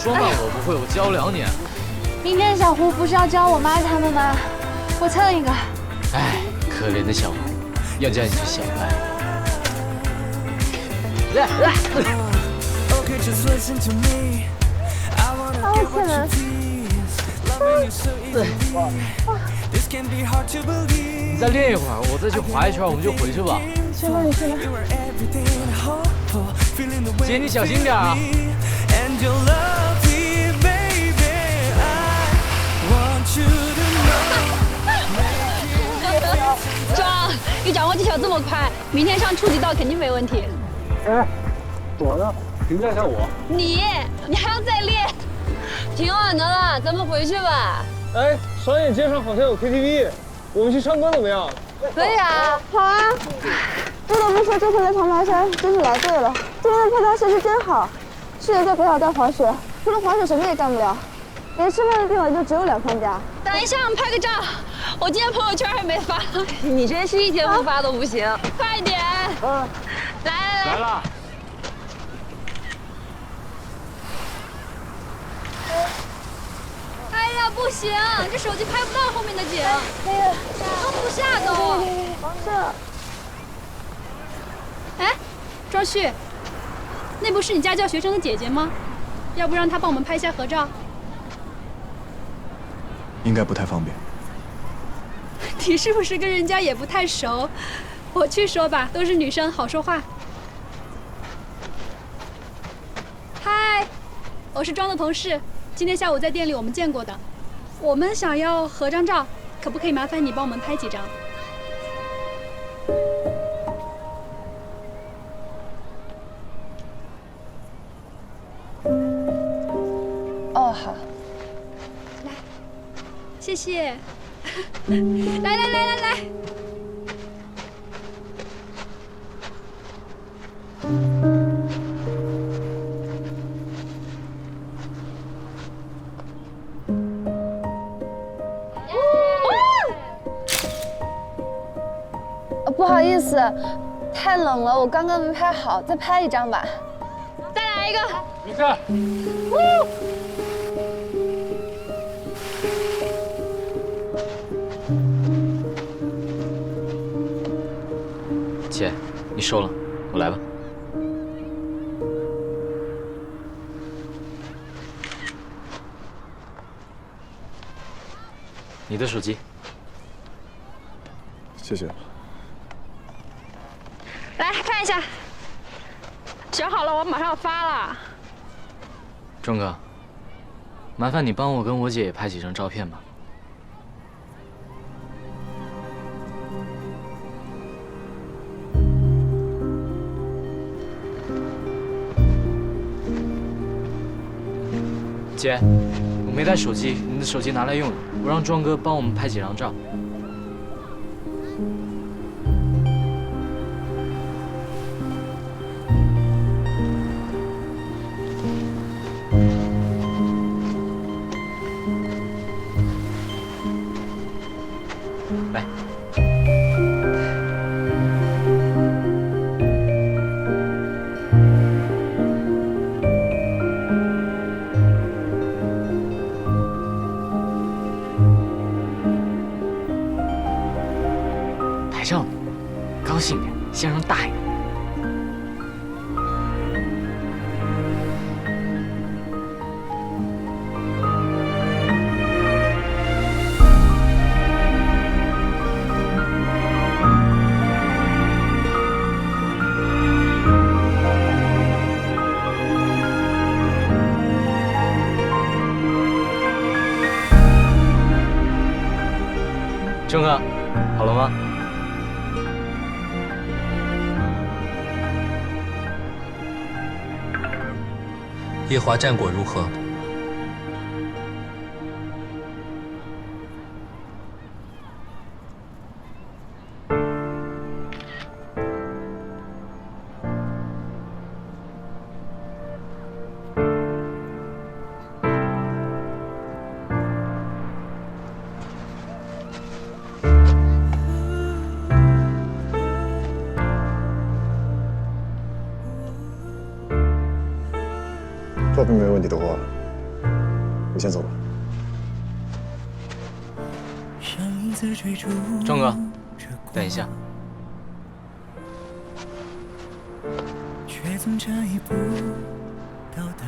说嘛，我不会，我教2年。明天小胡不是要教我妈他们吗？我蹭一个。哎，可怜的小胡，要叫你去小班。来。你再练一会儿，我再去滑一圈，我们就回去吧。去吧，你去吧。姐，你小心点啊！壮，你掌握技巧这么快，明天上初级道肯定没问题。哎，我呢？评价一下我。你还要再练？挺晚的了，咱们回去吧。哎，商业街上好像有 KTV， 我们去唱歌怎么样？可以啊，好啊。不得不说，这次来长白山真是来对了。今天的配套设施真好，去了就北海道滑雪，除了滑雪什么也干不了，连吃饭的地方就只有2、3家。等一下，我们拍个照。我今天朋友圈还没发。你真是一天不发都不行。快点。来了。哎呀，不行，这手机拍不到后面的景，放不下都。哎，庄旭，那不是你家教学生的姐姐吗？要不让她帮我们拍一下合照？应该不太方便。你是不是跟人家也不太熟？我去说吧，都是女生，好说话。嗨，我是庄的同事，今天下午在店里我们见过的。我们想要合张照，可不可以麻烦你帮我们拍几张？哦，好。来，谢谢。来。不好意思，太冷了，我刚刚没拍好，再拍一张吧。再来一个。没事。姐，你收了，我来吧。你的手机。谢谢。来看一下，选好了，我马上要发了。钟哥，麻烦你帮我跟我姐也拍几张照片吧。姐，我没带手机，你的手机拿来用，我让庄哥帮我们拍几张照。还是要你高兴点，笑容大一点。钟哥，好了吗？夜华战果如何？照片没问题的话，我先走了。钟哥，等一下。却总差一步到达。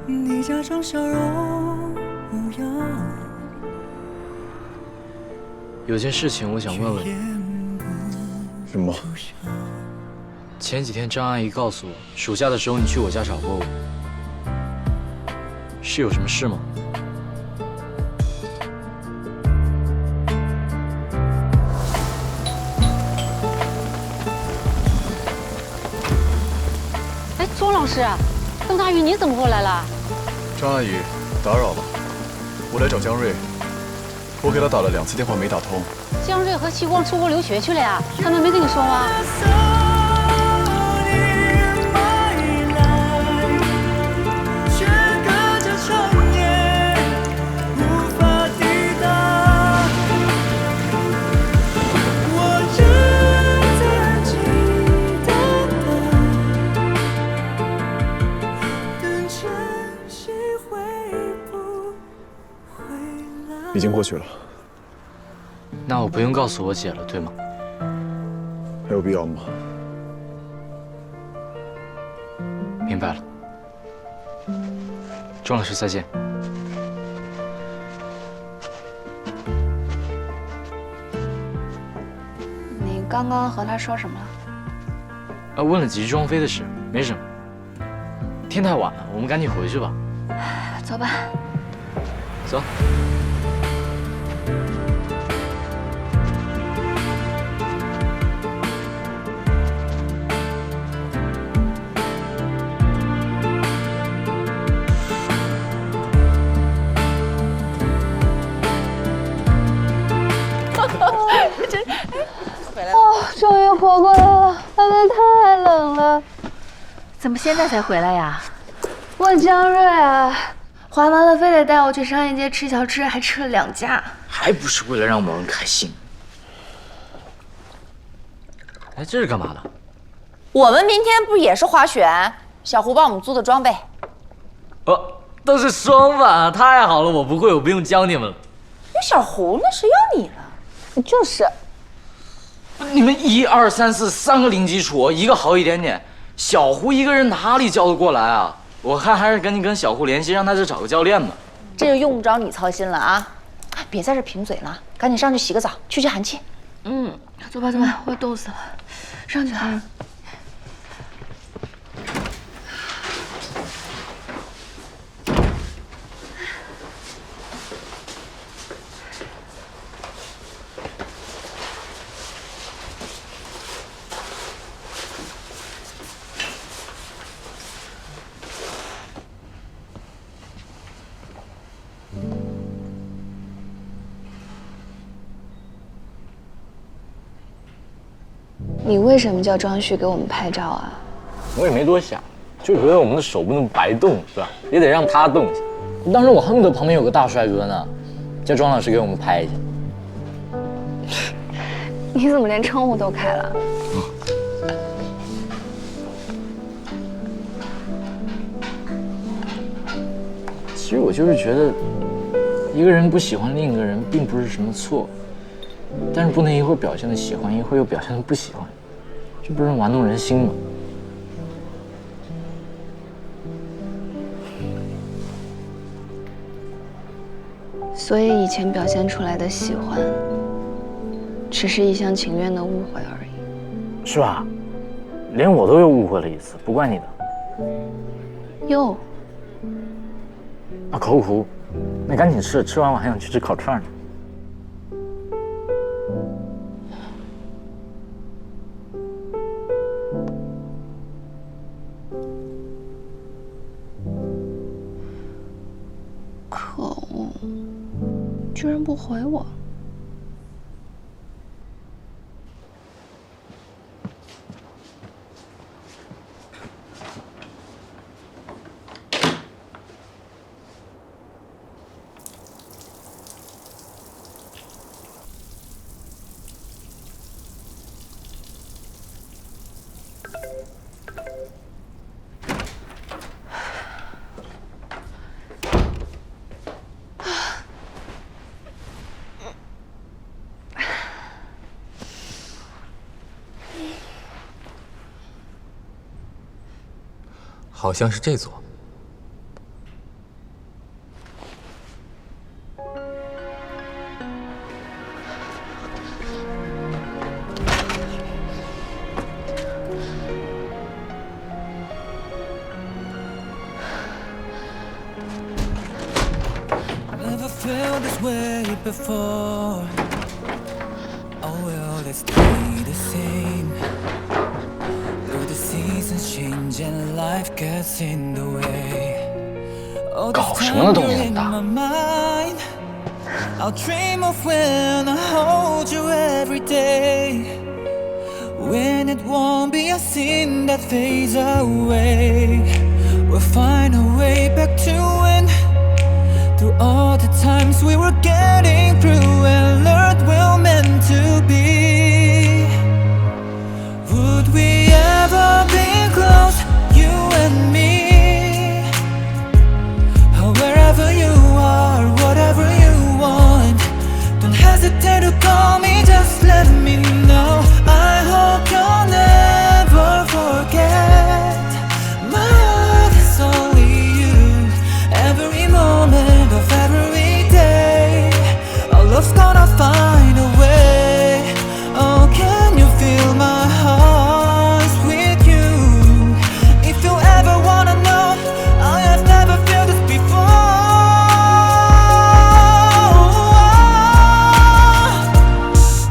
你假装笑容无恙。有件事情我想问问你。什么？前几天张阿姨告诉我，暑假的时候你去我家找过我，是有什么事吗？哎，钟老师，邓大宇你怎么过来了？张阿姨，打扰了，我来找江瑞，我给他打了2次电话没打通。江瑞和希光出国留学去了呀，他们没跟你说吗？已经过去了。那我不用告诉我姐了，对吗？还有必要吗？明白了。钟老师，再见。你刚刚和他说什么了？问了几句庄飞的事，没什么。天太晚了，我们赶紧回去吧。走吧。走。哦，终于活过来了，外面太冷了。怎么现在才回来呀？问江瑞啊，滑完了非得带我去商业街吃小吃，还吃了2家，还不是为了让某人开心。哎，这是干嘛的？我们明天不也是滑雪？小胡帮我们租的装备。都是双板啊，太好了！我不会，我不用教你们了。那小胡呢？谁要你了？就是。你们1、2、3、4 3个零基础，一个好一点点。小胡一个人哪里教得过来啊？我看还是赶紧跟小胡联系，让他再找个教练吧。这就用不着你操心了啊！别在这贫嘴了，赶紧上去洗个澡，去寒气。走吧走吧，我冻死了，上去了。你为什么叫庄旭给我们拍照啊？我也没多想，就觉得我们的手不能白动，是吧？也得让他动一下。当时我恨不得旁边有个大帅哥呢，叫庄老师给我们拍一下。你怎么连窗户都开了？其实我就是觉得，一一个人不喜欢另一个人，并不是什么错，但是不能一会儿表现的喜欢，一会儿又表现的不喜欢，这不是玩弄人心吗？所以以前表现出来的喜欢，只是一厢情愿的误会而已。是吧？连我都又误会了一次，不怪你的。哟。啊，口苦，那赶紧吃，吃完我还想去吃烤串呢。可恶，居然不回我。好像是这座。Never felt this way before. Oh well, let's stay the same. Though the seasons change and life gets in the way. Oh, this time you're in my mind. I'll dream of when I hold you every day. When it won't be a sin that fades away. We'll find a way back to when. Through all the times we were getting through and learned we're meant to be. Would we ever be close, you and me? Or wherever you are, whatever you want. Don't hesitate to call me, just let me know. I hope you'll never forget. My heart is only you. Every moment of every day, our love's gonna find a way. Oh, can you feel my heart with you? If you ever wanna know, I have never felt this before.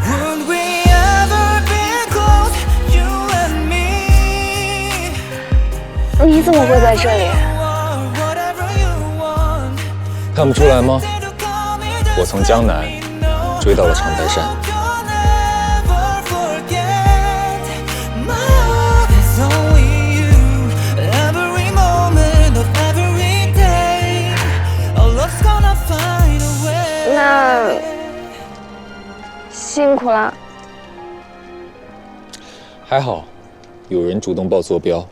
Would we ever be close, you and me? 你怎么会在这里？看不出来吗？我从江南追到了长白山。那辛苦了。还好，有人主动报坐标，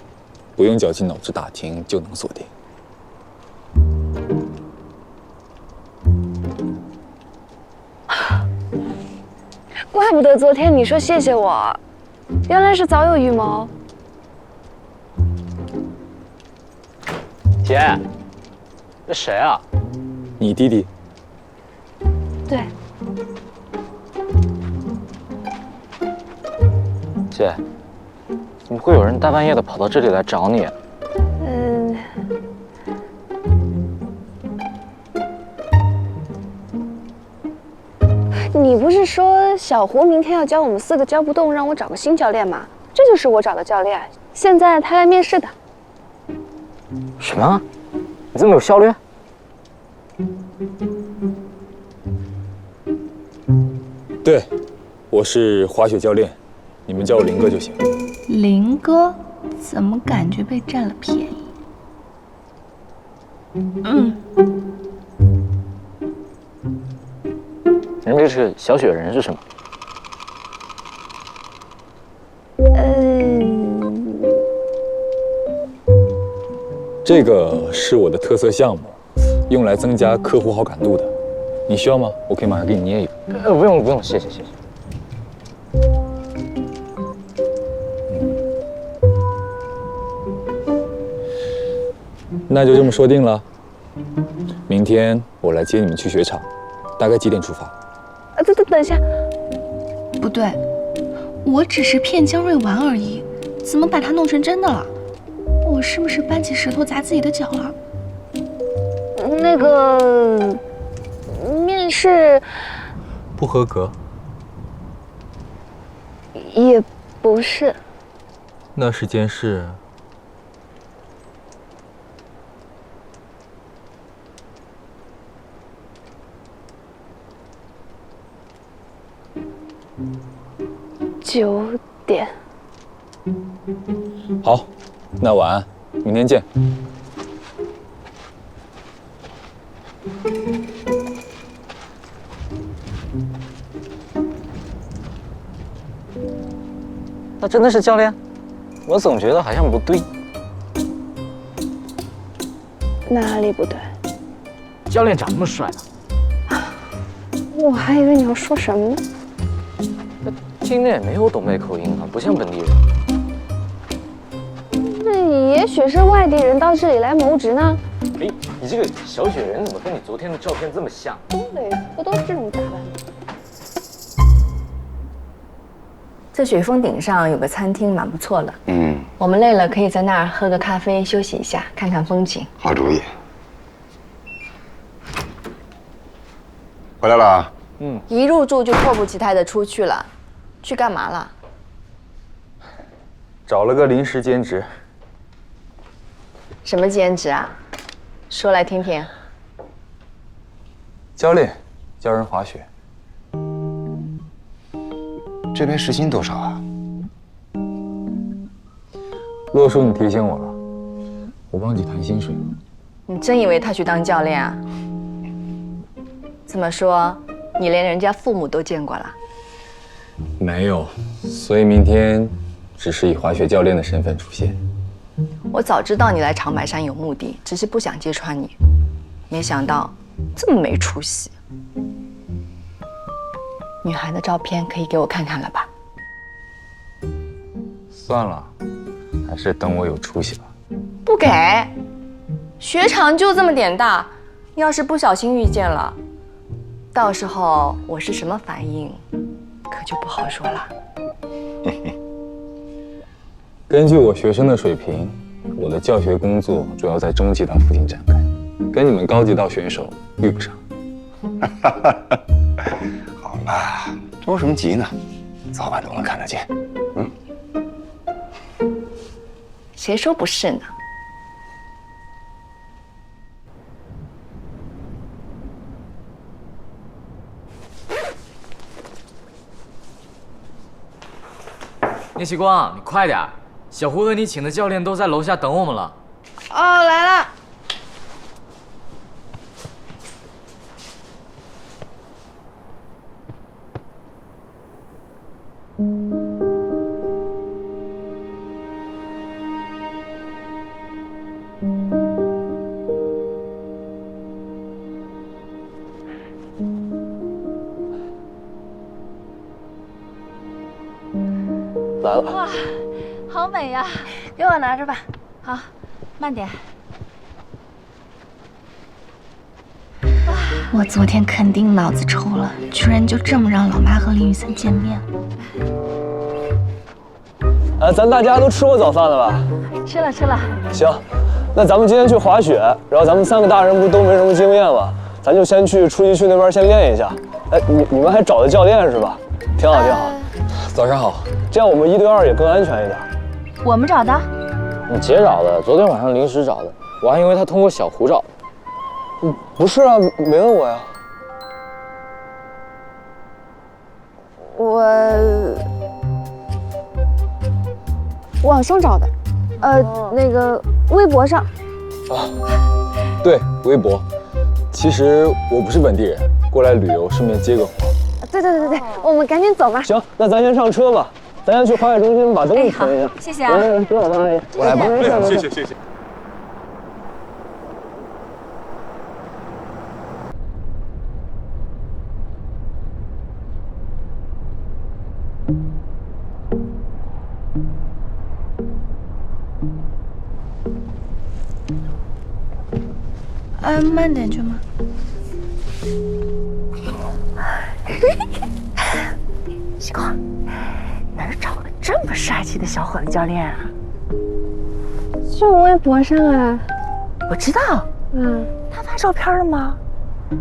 不用绞尽脑汁打听就能锁定。怪不得昨天你说谢谢我，原来是早有预谋。姐，这谁啊？你弟弟。对。姐，怎么会有人大半夜的跑到这里来找你？你不是说小胡明天要教我们4个教不动，让我找个新教练吗？这就是我找的教练，现在他来面试的。什么？你这么有效率？对，我是滑雪教练，你们叫我林哥就行。林哥，怎么感觉被占了便宜？人这是小雪人是什么？这个是我的特色项目，用来增加客户好感度的。你需要吗？我可以马上给你捏一个。不用不用，谢谢谢谢。那就这么说定了。明天我来接你们去雪场，大概几点出发？等一下，不对，我只是骗江瑞玩而已，怎么把他弄成真的了？我是不是搬起石头砸自己的脚了？那个面试不合格。也不是。那是件事。9点。好，那晚安，明天见。那真的是教练？我总觉得好像不对。哪里不对？教练长那么帅呢？我还以为你要说什么呢。听着也没有东北口音啊，不像本地人。那也许是外地人到这里来谋职呢。哎，你这个小雪人怎么跟你昨天的照片这么像？东北人不都是这种打扮吗？这雪峰顶上有个餐厅，蛮不错的。我们累了可以在那儿喝个咖啡，休息一下，看看风景。好主意。回来了啊？一入住就迫不及待的出去了，去干嘛了？找了个临时兼职。什么兼职啊？说来听听。教练，教人滑雪。这边时薪多少啊？洛叔，你提醒我了，我忘记谈薪水了。你真以为他去当教练啊？这么说，你连人家父母都见过了？没有，所以明天只是以滑雪教练的身份出现。我早知道你来长白山有目的，只是不想揭穿你，没想到这么没出息。女孩的照片可以给我看看了吧？算了，还是等我有出息吧。不给，雪场就这么点大，要是不小心遇见了，到时候我是什么反应，可就不好说了。根据我学生的水平，我的教学工作主要在中级道附近展开，跟你们高级道选手遇不上。好了，着什么急呢？早晚都能看得见。谁说不是呢？聂启光，你快点！小胡和你请的教练都在楼下等我们了。哦，来了。来了。哇，好美呀！给我拿着吧。好，慢点。我昨天肯定脑子抽了，居然就这么让老妈和林雨森见面了。咱大家都吃过早饭了吧？吃了吃了。行，那咱们今天去滑雪，然后咱们3个大人不都没什么经验吗？咱就先去初级区那边先练一下。哎，你们还找的教练是吧？挺好挺好。早上好。这样我们1对2也更安全一点。我们找的？你姐找的，昨天晚上临时找的，我还以为她通过小胡找的。不是啊，没问我呀。我网上找的，那个微博上。啊，对，微博。其实我不是本地人，过来旅游，顺便接个活。对，我们赶紧走吧。行，那咱先上车吧，咱先去滑雪中心把东西存一下。谢谢啊。多少阿姨，我来吧。谢谢。慢点舅妈。西瓜，哪儿找个这么帅气的小伙子教练啊？就微博上啊。我知道。他发照片了吗？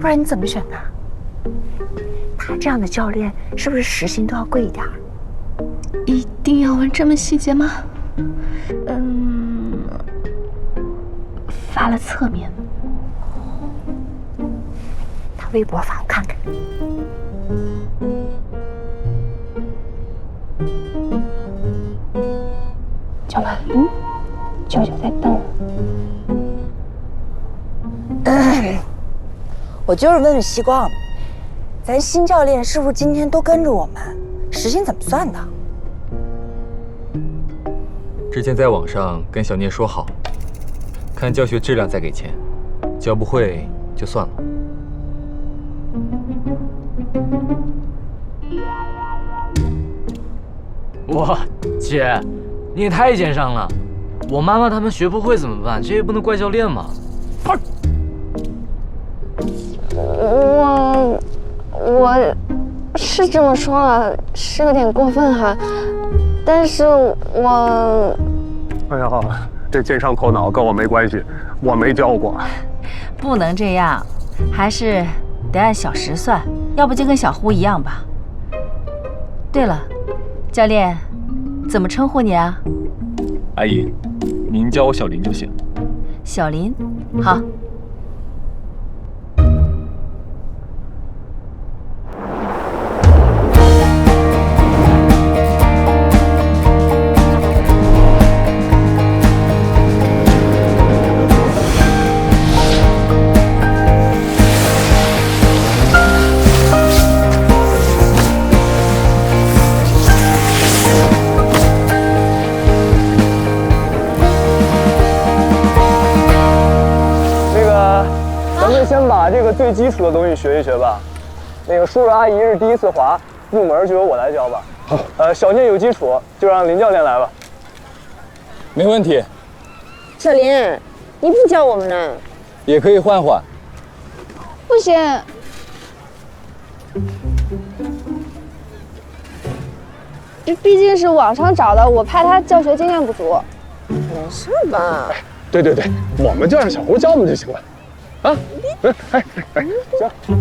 不然你怎么选的？他这样的教练是不是时薪都要贵一点？一定要问这么细节吗？发了侧面。他微博发我看看。舅妈，舅舅在等。我就是问问西光，咱新教练是不是今天都跟着我们？时薪怎么算的？之前在网上跟小聂说好，看教学质量再给钱，教不会就算了。哇，姐，你也太奸商了！我妈妈他们学不会怎么办？这也不能怪教练嘛。我是这么说了，是有点过分哈，但是我……哎呀，这奸商头脑跟我没关系，我没教过。不能这样，还是得按小时算，要不就跟小胡一样吧。对了，教练，怎么称呼你啊？阿姨，您叫我小林就行。小林，好。先把这个最基础的东西学一学吧。那个叔叔阿姨是第一次滑，入门就由我来教吧。好，小聂有基础，就让林教练来吧。没问题。小林，你不教我们呢？也可以换换。不行。这毕竟是网上找的，我怕他教学经验不足。没事吧？对，我们就让小胡教我们就行了。啊，行，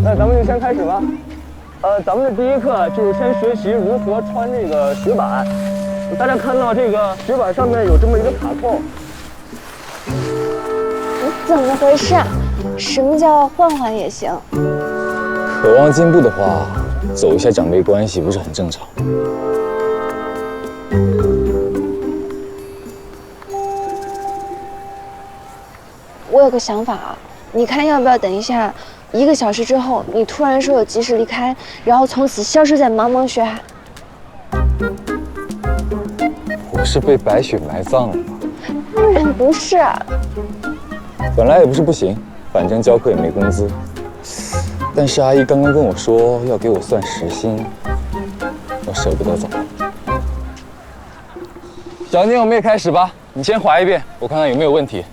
那咱们就先开始吧。咱们的第一课就是先学习如何穿这个雪板。大家看到这个雪板上面有这么一个卡扣。怎么回事？什么叫换换也行？渴望进步的话，走一下长辈关系不是很正常？我有个想法啊。你看要不要等一下，1个小时之后，你突然说有急事离开，然后从此消失在茫茫雪海？我是被白雪埋葬了吗？当然不是。本来也不是不行，反正教课也没工资。但是阿姨刚刚跟我说要给我算时薪，我舍不得走。小宁，我们也开始吧。你先滑一遍，我看看有没有问题。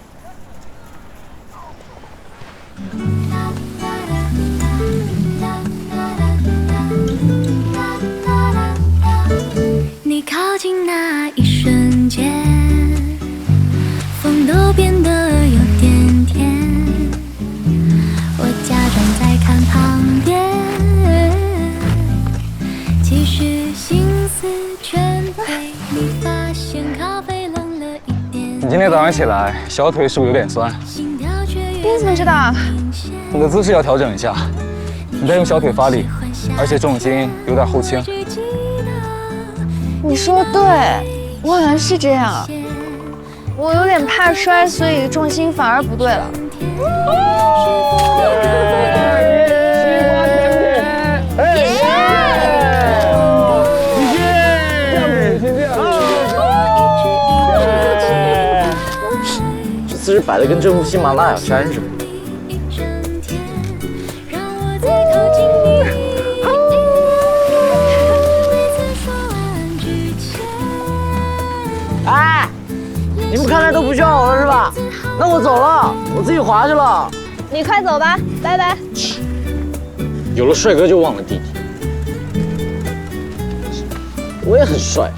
你靠近那一瞬间，风都变得有点甜。我假装在看旁边，其实心思全被你发现。咖啡冷了一点。你今天早上起来小腿是不是有点酸？你怎么知道？你的姿势要调整一下，你在用小腿发力，而且重心有点后倾。你说对，我好像是这样。我有点怕摔，所以重心反而不对了。这姿势摆的跟这部喜马拉雅山似的。哎，你们看来都不需要我了是吧？那我走了，我自己滑去了。你快走吧，拜拜。有了帅哥就忘了弟弟。我也很帅，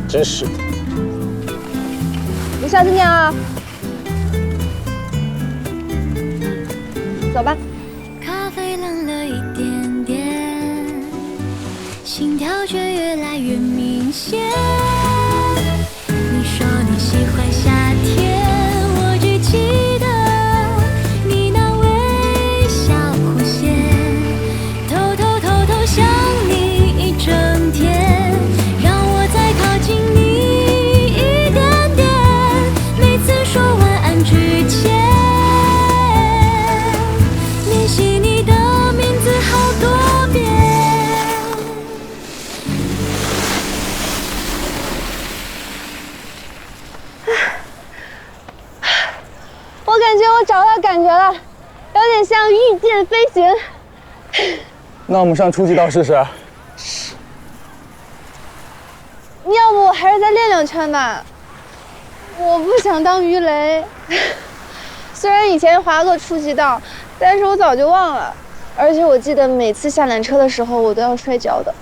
真是的。你小心点啊。走吧。咖啡冷了一点点，心跳却越来越明显。你说你喜欢夏天，我只记得你那微笑弧线，偷想你一整天，让我再靠近你一点点。每次说晚安之前，练习你的名字好多遍。我感觉我找到感觉了，有点像御剑飞行。那我们上初级道试试。要不我还是再练2圈吧。我不想当鱼雷。虽然以前滑过初级道，但是我早就忘了，而且我记得每次下缆车的时候我都要摔跤的。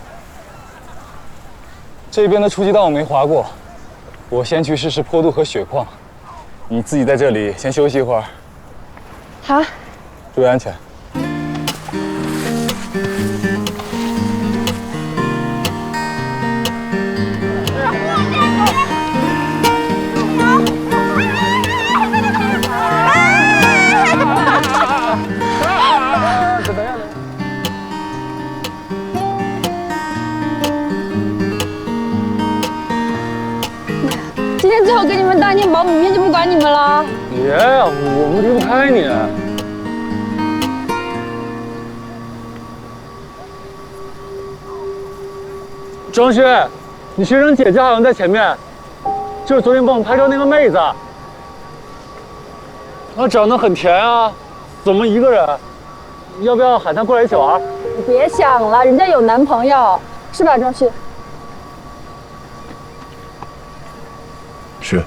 这边的初级道我没滑过，我先去试试坡度和雪况。你自己在这里先休息一会儿。好，注意安全。今天最后给你们当一天保姆，明天就不管你们了。爷，我们离不开你。庄轩，你学生姐姐好像在前面，就是昨天帮我们拍照那个妹子。她长得很甜啊，怎么一个人？要不要喊她过来一起玩？你别想了，人家有男朋友，是吧，庄旭？是。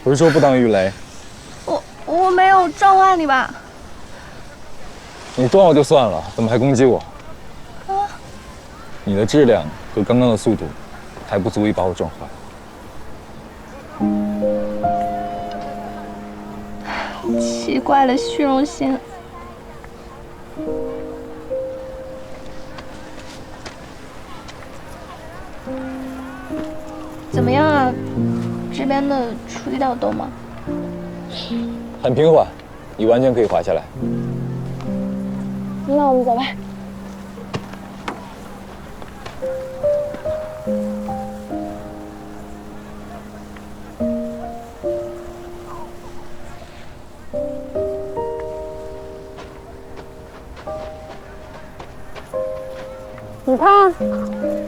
不是说不当鱼雷？我没有撞坏你吧？你撞我就算了，怎么还攻击我？你的质量和刚刚的速度，还不足以把我撞坏。奇怪的虚荣心。怎么样啊？这边的初级道陡吗？很平缓，你完全可以滑下来。那我们走吧。你看，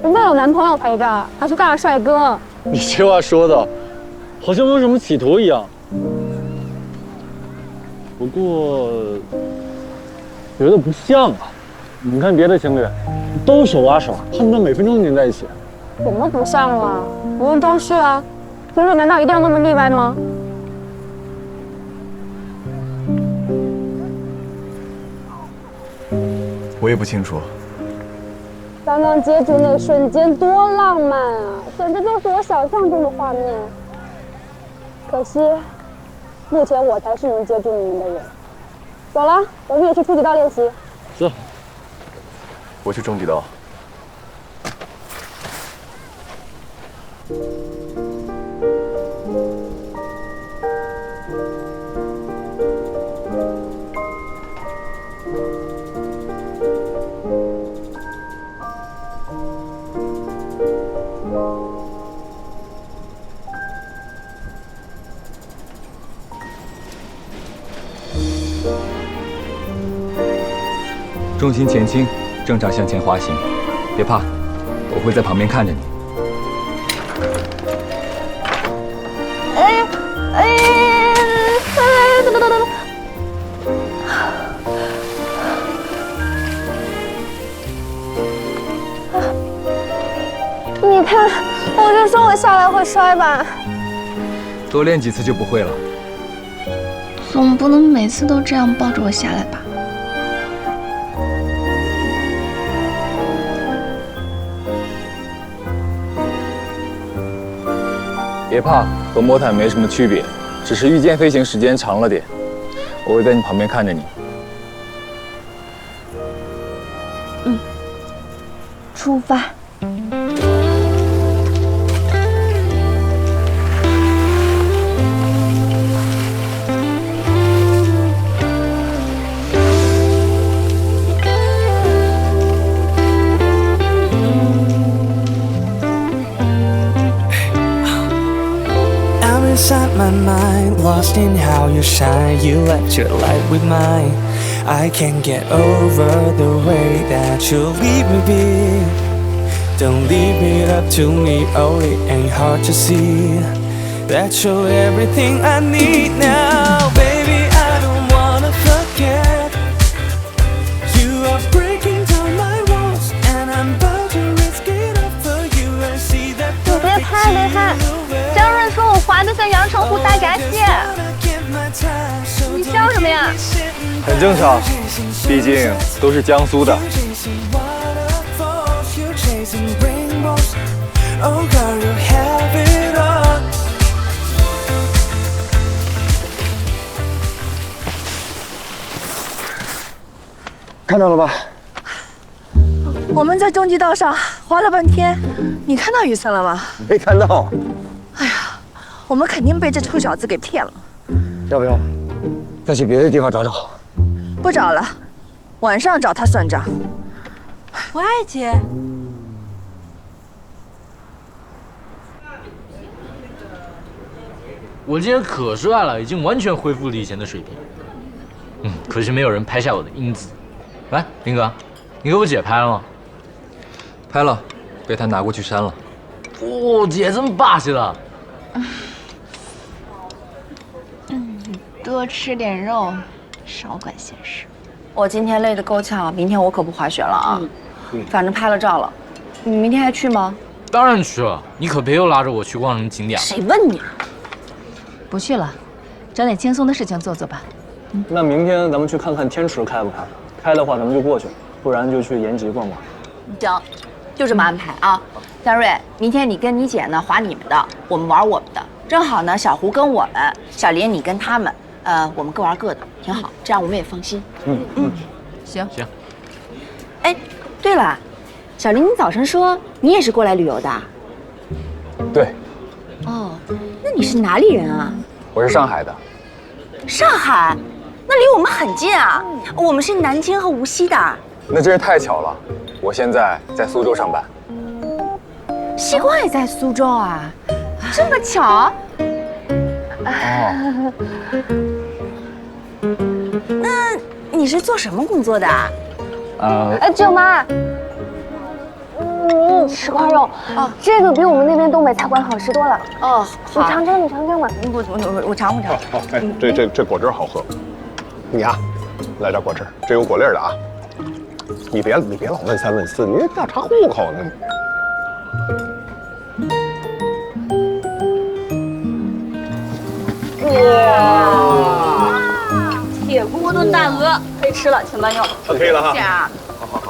人家有男朋友陪着，还是大帅哥。你这话说的，好像没有什么企图一样。不过，觉得不像啊。你看别的情侣，都手拉手，恨不得每分钟黏在一起。怎么不像了？不用装饰啊，分手难道一定要那么例外吗？我也不清楚，刚刚接住那瞬间多浪漫啊，简直就是我想象中的画面。可惜，目前我才是能接住你们的人。走了，我们也去初级道练习。是。我去中级道。重心前倾，正常向前滑行，别怕，我会在旁边看着你。你看，我就说我下来会摔吧。多练几次就不会了。总不能每次都这样抱着我下来吧？别怕，和魔毯没什么区别，只是御剑飞行时间长了点。我会在你旁边看着你。出发。Inside my mind, lost in how you shine. You let your light with mine. I can't get over the way that you leave me be. Don't leave it up to me, oh it ain't hard to see that you're everything I need now. Baby, I don't wanna forget. You are breaking down my walls, and I'm about to risk it up for you and see that 你别拍，别拍！张润说我滑得像阳澄湖大闸蟹，你笑什么呀？很正常，毕竟都是江苏的。看到了吧？我们在中级道上滑了半天，你看到雨森了吗？没看到。哎呀，我们肯定被这臭小子给骗了。要不要再去别的地方找找？不找了，晚上找他算账。喂，姐。我今天可帅了，已经完全恢复了以前的水平。可惜没有人拍下我的英姿。来，林哥，你给我姐拍了吗？拍了，被他拿过去删了。哦，姐这么霸气的。多吃点肉，少管闲事。我今天累得够呛，明天我可不滑雪了啊。反正拍了照了，你明天还去吗？当然去了，你可别又拉着我去逛什么景点。谁问你？不去了，找点轻松的事情做做吧。那明天咱们去看看天池开不开？开的话咱们就过去，不然就去延吉逛逛。行，就这么安排啊。嘉瑞，明天你跟你姐呢滑你们的，我们玩我们的。正好呢，小胡跟我们，小林你跟他们，我们各玩各的，挺好，这样我们也放心。行。哎，对了，小林，你早晨说你也是过来旅游的？对。哦，那你是哪里人啊？我是上海的。上海？那离我们很近啊，我们是南京和无锡的。那真是太巧了，我现在在苏州上班。西瓜也在苏州啊，这么巧？哦。那你是做什么工作的？舅妈，10块肉哦，这个比我们那边东北菜馆好吃多了。哦，你尝尝，你尝尝吧。我尝。好，哎，这果汁好喝。你啊，来点果汁，这有果粒的啊。你别老问三问四，你调查户口呢。哇！铁锅炖大鹅可以吃了，请慢用。可以了哈。谢啊。好。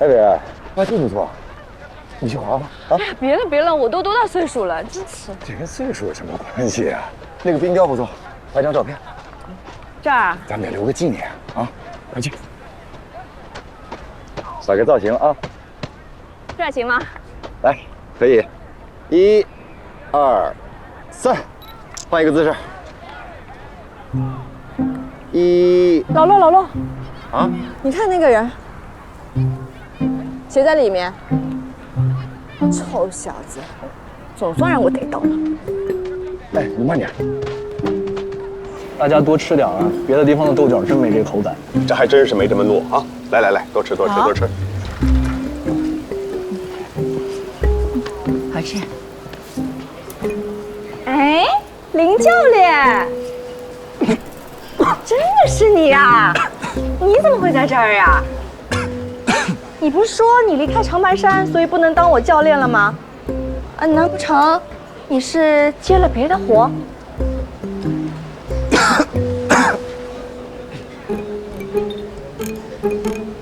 艾伟，啊，真不错，你去滑吧。啊，哎呀，别了别了，我都多大岁数了，真是。这跟岁数有什么关系啊？那个冰雕不错，拍张照片。这儿，咱们也留个纪念啊！快去，摆个造型啊！这儿行吗？来，可以，1、2、3，换一个姿势。老陆，老陆，啊，你看那个人，谁在里面？臭小子，总算让我逮到了。哎，你慢点。大家多吃点啊，别的地方的豆角真没这口感。这还真是没这么糯啊！来来来，多吃多吃多吃。好吃。哎，林教练，真的是你呀？你怎么会在这儿呀？你不是说你离开长白山，所以不能当我教练了吗？啊，难不成你是接了别的活？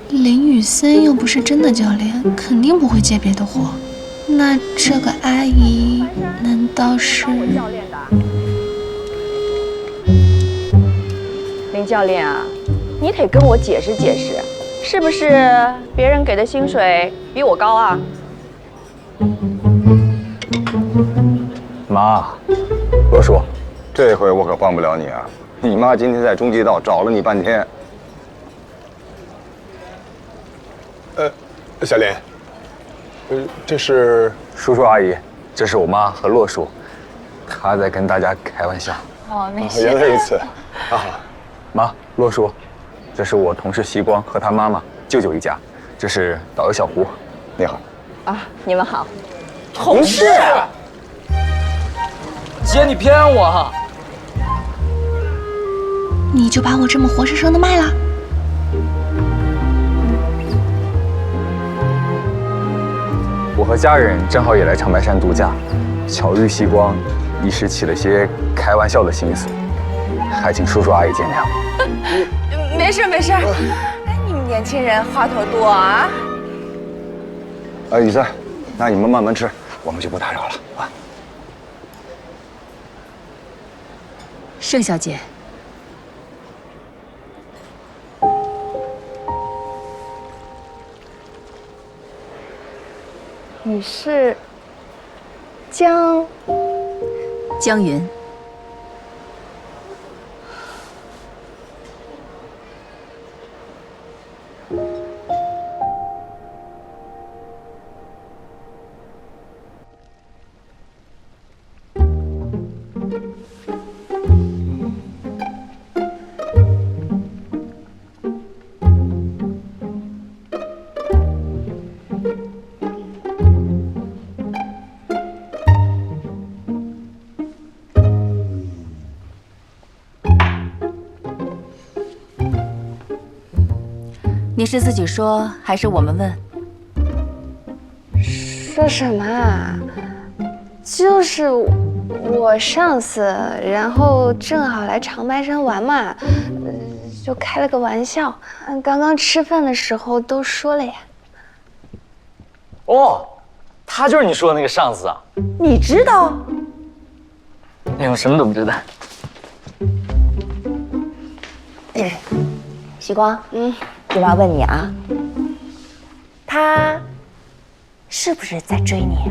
林雨森又不是真的教练，肯定不会接别的活。那这个阿姨难道是？林教练啊，你得跟我解释解释，是不是别人给的薪水比我高啊？妈，罗叔，这回我可帮不了你啊！你妈今天在中街道找了你半天。小莲，这是叔叔阿姨，这是我妈和洛叔，他在跟大家开玩笑。哦，没事。原来如此，啊，妈，洛叔，这是我同事西光和他妈妈、舅舅一家，这是导游小胡，你好。啊，你们好。同事，姐你骗我哈！你就把我这么活生生的卖了？我和家人正好也来长白山度假，巧遇西光，一时起了些开玩笑的心思，还请叔叔阿姨见谅。没事没事，哎，你们年轻人话头多啊。雨森，那你们慢慢吃，我们就不打扰了啊。盛小姐，你是江云。你是自己说，还是我们问？说什么啊？就是我上司，然后正好来长白山玩嘛，就开了个玩笑。刚刚吃饭的时候都说了呀。哦，他就是你说的那个上司啊？你知道？哎，我什么都不知道。喜光，姨妈问你啊，他是不是在追你？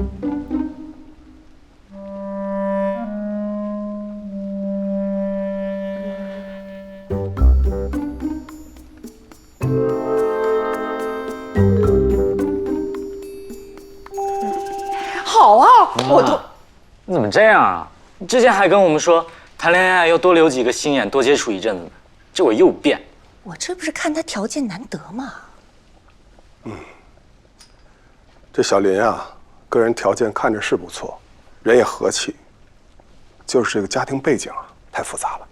好啊，我都……你怎么这样啊？你之前还跟我们说谈恋爱要多留几个心眼，多接触一阵子呢，这会又变。我这不是看他条件难得吗？这小林啊，个人条件看着是不错，人也和气，就是这个家庭背景啊太复杂了。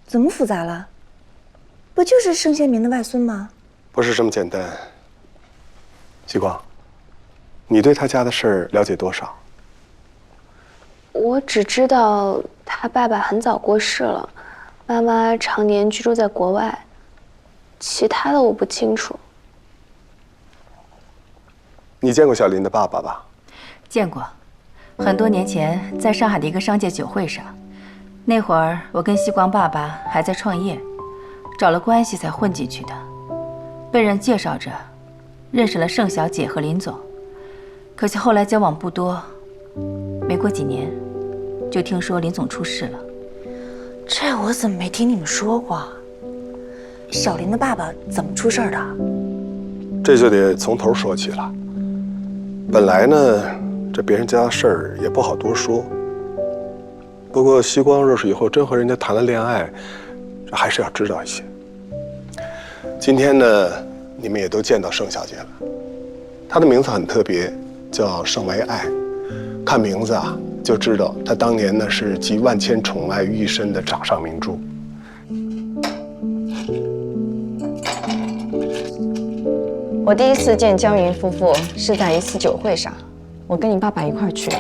怎么复杂了？不就是盛先民的外孙吗？不是这么简单。西光，你对他家的事儿了解多少？我只知道他爸爸很早过世了，妈妈常年居住在国外，其他的我不清楚。你见过小林的爸爸吧？见过，很多年前在上海的一个商界酒会上，那会儿我跟希光爸爸还在创业，找了关系才混进去的，被人介绍着认识了盛小姐和林总，可惜后来交往不多，没过几年就听说林总出事了。这我怎么没听你们说过？小林的爸爸怎么出事的？这就得从头说起了。本来呢，这别人家的事儿也不好多说。不过希光若是以后真和人家谈了恋爱，这还是要知道一些。今天呢，你们也都见到盛小姐了，她的名字很特别，叫盛为爱。看名字啊，就知道她当年呢是集万千宠爱于一身的掌上明珠。我第一次见江云夫妇是在一次酒会上，我跟你爸爸一块儿去的。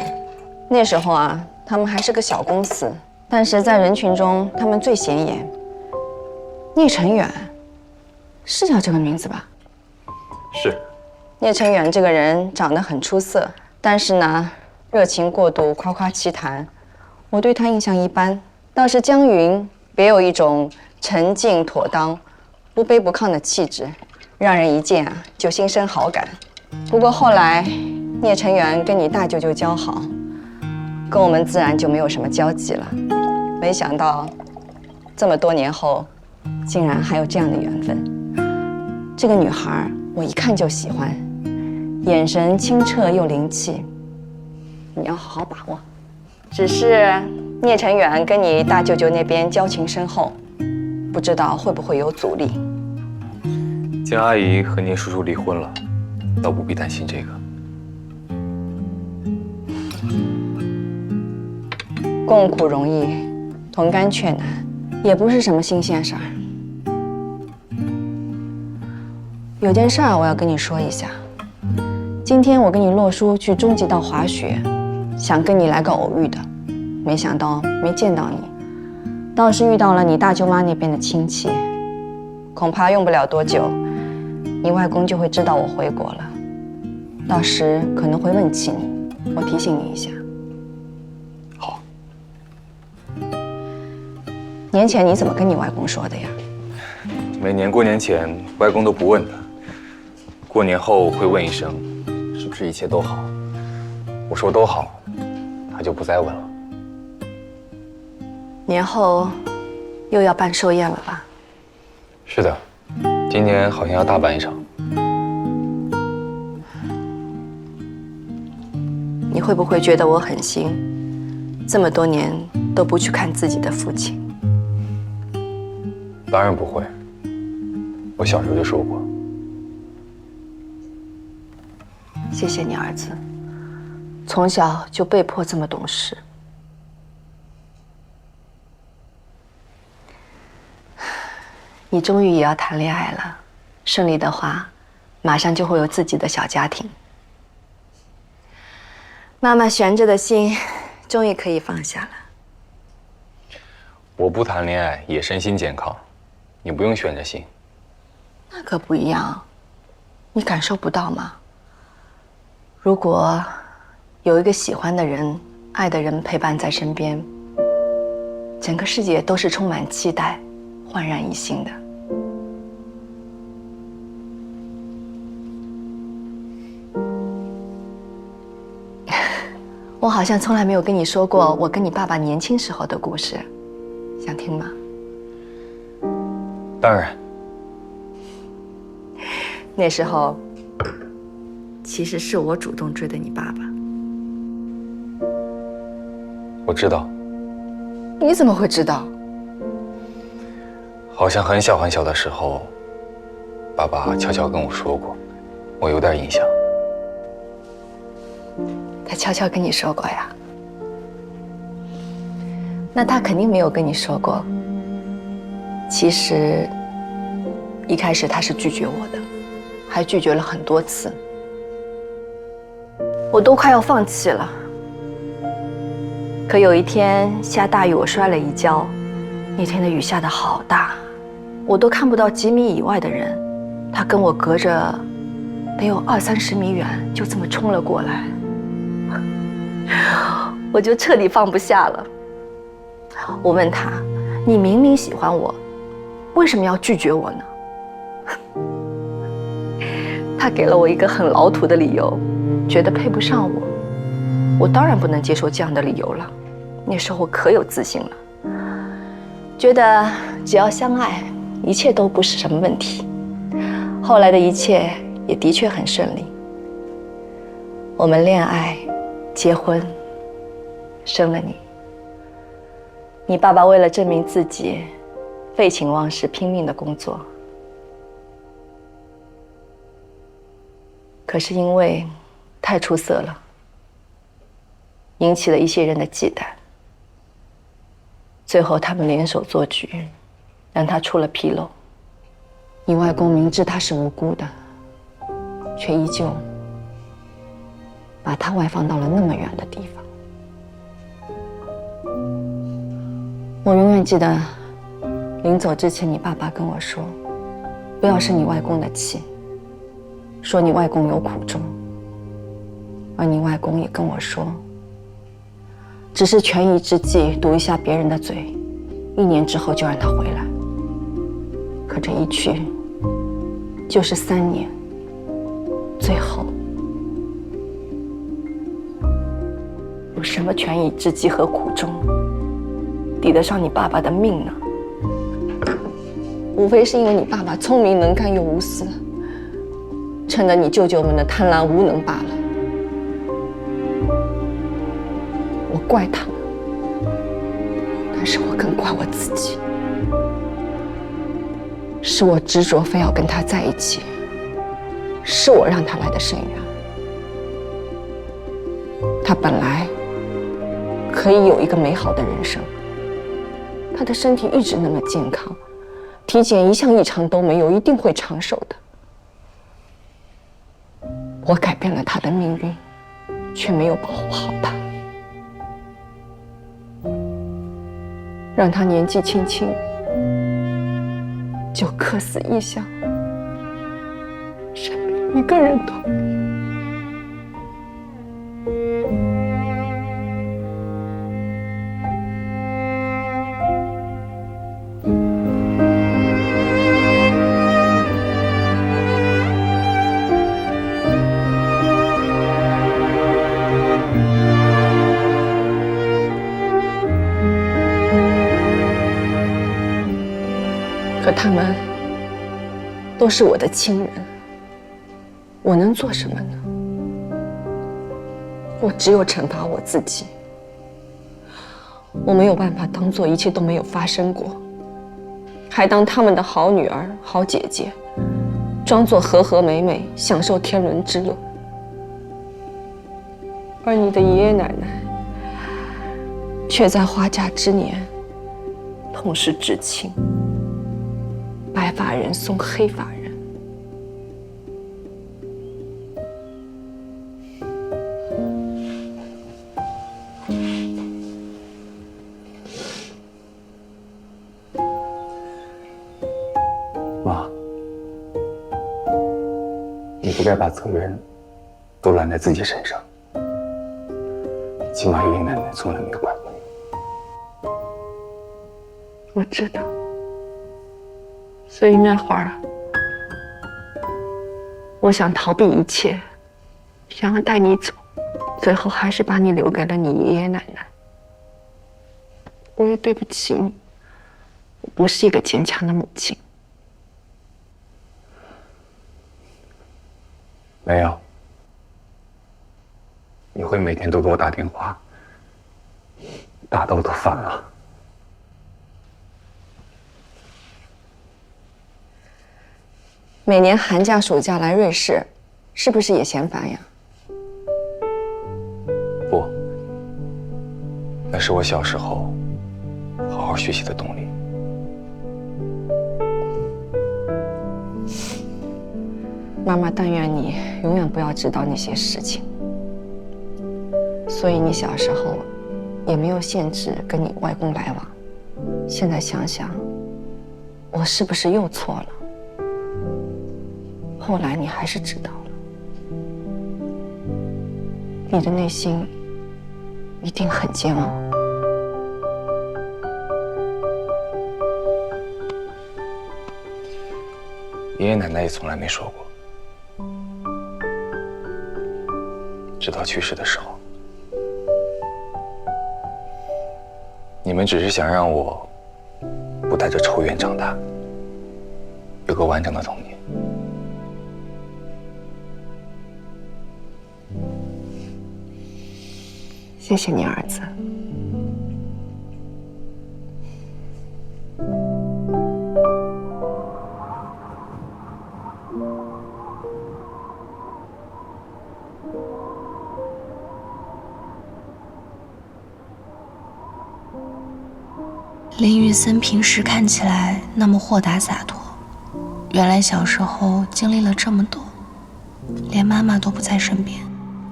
那时候啊，他们还是个小公司，但是在人群中他们最显眼。聂成远，是叫这个名字吧？是。聂成远这个人长得很出色，但是呢，热情过度，夸夸其谈，我对他印象一般。倒是江云别有一种沉静妥当、不卑不亢的气质。让人一见啊就心生好感。不过后来，聂成远跟你大舅舅交好，跟我们自然就没有什么交集了。没想到，这么多年后，竟然还有这样的缘分。这个女孩我一看就喜欢，眼神清澈又灵气，你要好好把握。只是聂成远跟你大舅舅那边交情深厚，不知道会不会有阻力。江阿姨和聂叔叔离婚了，倒不必担心这个。共苦容易，同甘却难，也不是什么新鲜事儿。有件事儿我要跟你说一下。今天我跟你洛叔去中极道滑雪，想跟你来个偶遇的，没想到没见到你，倒是遇到了你大舅妈那边的亲戚。恐怕用不了多久，你外公就会知道我回国了，到时可能会问起你，我提醒你一下。好。年前你怎么跟你外公说的呀？每年过年前，外公都不问他，过年后会问一声，是不是一切都好？我说都好，他就不再问了。年后又要办寿宴了吧？是的，今年好像要大办一场。你会不会觉得我狠心，这么多年都不去看自己的父亲？当然不会，我小时候就说过。谢谢你儿子，从小就被迫这么懂事。你终于也要谈恋爱了，顺利的话，马上就会有自己的小家庭。妈妈悬着的心，终于可以放下了。我不谈恋爱也身心健康，你不用悬着心。那可不一样，你感受不到吗？如果有一个喜欢的人、爱的人陪伴在身边，整个世界都是充满期待、焕然一新的。我好像从来没有跟你说过我跟你爸爸年轻时候的故事，想听吗？当然。那时候，其实是我主动追的你爸爸。我知道。你怎么会知道？好像很小很小的时候，爸爸悄悄跟我说过，我有点印象。他悄悄跟你说过呀？那他肯定没有跟你说过。其实，一开始他是拒绝我的，还拒绝了很多次，我都快要放弃了。可有一天下大雨，我摔了一跤，那天的雨下得好大，我都看不到几米以外的人，他跟我隔着得有20-30米远，就这么冲了过来，我就彻底放不下了。我问他：“你明明喜欢我，为什么要拒绝我呢？”他给了我一个很老土的理由，觉得配不上我。我当然不能接受这样的理由了。那时候我可有自信了，觉得只要相爱，一切都不是什么问题。后来的一切也的确很顺利。我们恋爱、结婚，生了你。你爸爸为了证明自己，废寝忘食，拼命的工作。可是因为太出色了，引起了一些人的忌惮。最后他们联手做局，让他出了纰漏。你外公明知他是无辜的，却依旧把他外放到了那么远的地方。我永远记得，临走之前，你爸爸跟我说，不要生你外公的气，说你外公有苦衷。而你外公也跟我说，只是权宜之计，堵一下别人的嘴，1年之后就让他回来。可这一去就是3年，最后有什么权宜之计和苦衷抵得上你爸爸的命呢？无非是因为你爸爸聪明能干又无私，趁着你舅舅们的贪婪无能罢了。我怪他们，但是我更怪我自己。是我执着非要跟他在一起，是我让他来的深渊。他本来可以有一个美好的人生，他的身体一直那么健康，体检一项异常都没有，一定会长寿的。我改变了他的命运，却没有保护好他，让他年纪轻轻就客死异乡，身边一个人都没有。可他们都是我的亲人，我能做什么呢？我只有惩罚我自己。我没有办法当做一切都没有发生过，还当他们的好女儿、好姐姐，装作和和美美，享受天伦之乐。而你的爷爷奶奶却在花甲之年痛失至亲。白发人送黑发人，妈，你不该把责任都揽在自己身上。起码爷爷奶奶从来没有怪过你。我知道。所以那会儿，我想逃避一切，想要带你走，最后还是把你留给了你爷爷奶奶。我也对不起你，我不是一个坚强的母亲。没有，你会每天都给我打电话，打得我都烦了。每年寒假、暑假来瑞士，是不是也嫌烦呀？不，那是我小时候好好学习的动力。妈妈但愿你永远不要知道那些事情。所以你小时候也没有限制跟你外公来往。现在想想，我是不是又错了？后来你还是知道了。你的内心一定很煎熬。爷爷奶奶也从来没说过，直到去世的时候，你们只是想让我不带着仇怨长大，有个完整的童年。谢谢你，儿子。林玉森平时看起来那么豁达洒脱，原来小时候经历了这么多，连妈妈都不在身边。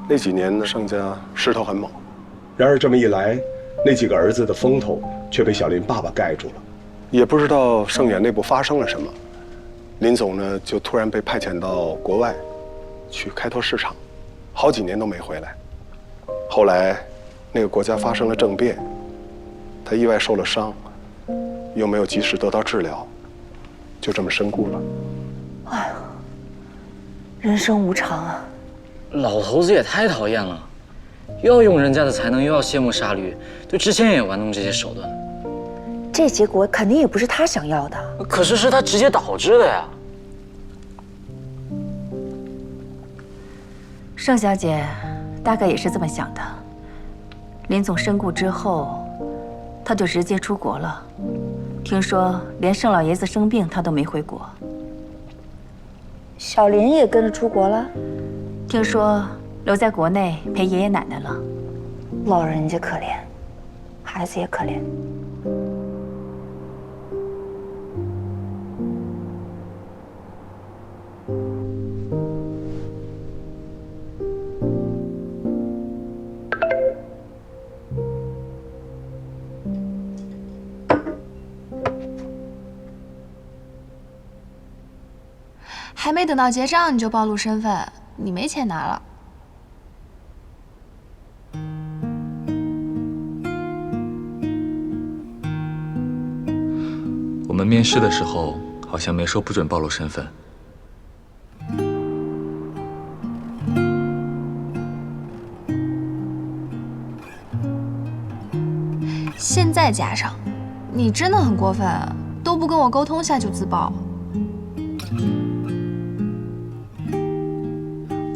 那几年呢，盛家势头很猛，然而这么一来，那几个儿子的风头却被小林爸爸盖住了。也不知道盛远内部发生了什么，林总呢就突然被派遣到国外去开拓市场，好几年都没回来。后来那个国家发生了政变，他意外受了伤，又没有及时得到治疗，就这么身故了。哎呀，人生无常啊！老头子也太讨厌了，又要用人家的才能，又要卸磨杀驴，对知县也玩弄这些手段。这结果肯定也不是他想要的。可是是他直接导致的呀。盛小姐大概也是这么想的。林总身故之后，他就直接出国了。听说连盛老爷子生病他都没回国。小林也跟着出国了？听说留在国内陪爷爷奶奶了。老人家可怜，孩子也可怜。还没等到结账你就暴露身份，你没钱拿了。我们面试的时候好像没说不准暴露身份。现在加上，你真的很过分，都不跟我沟通下就自爆。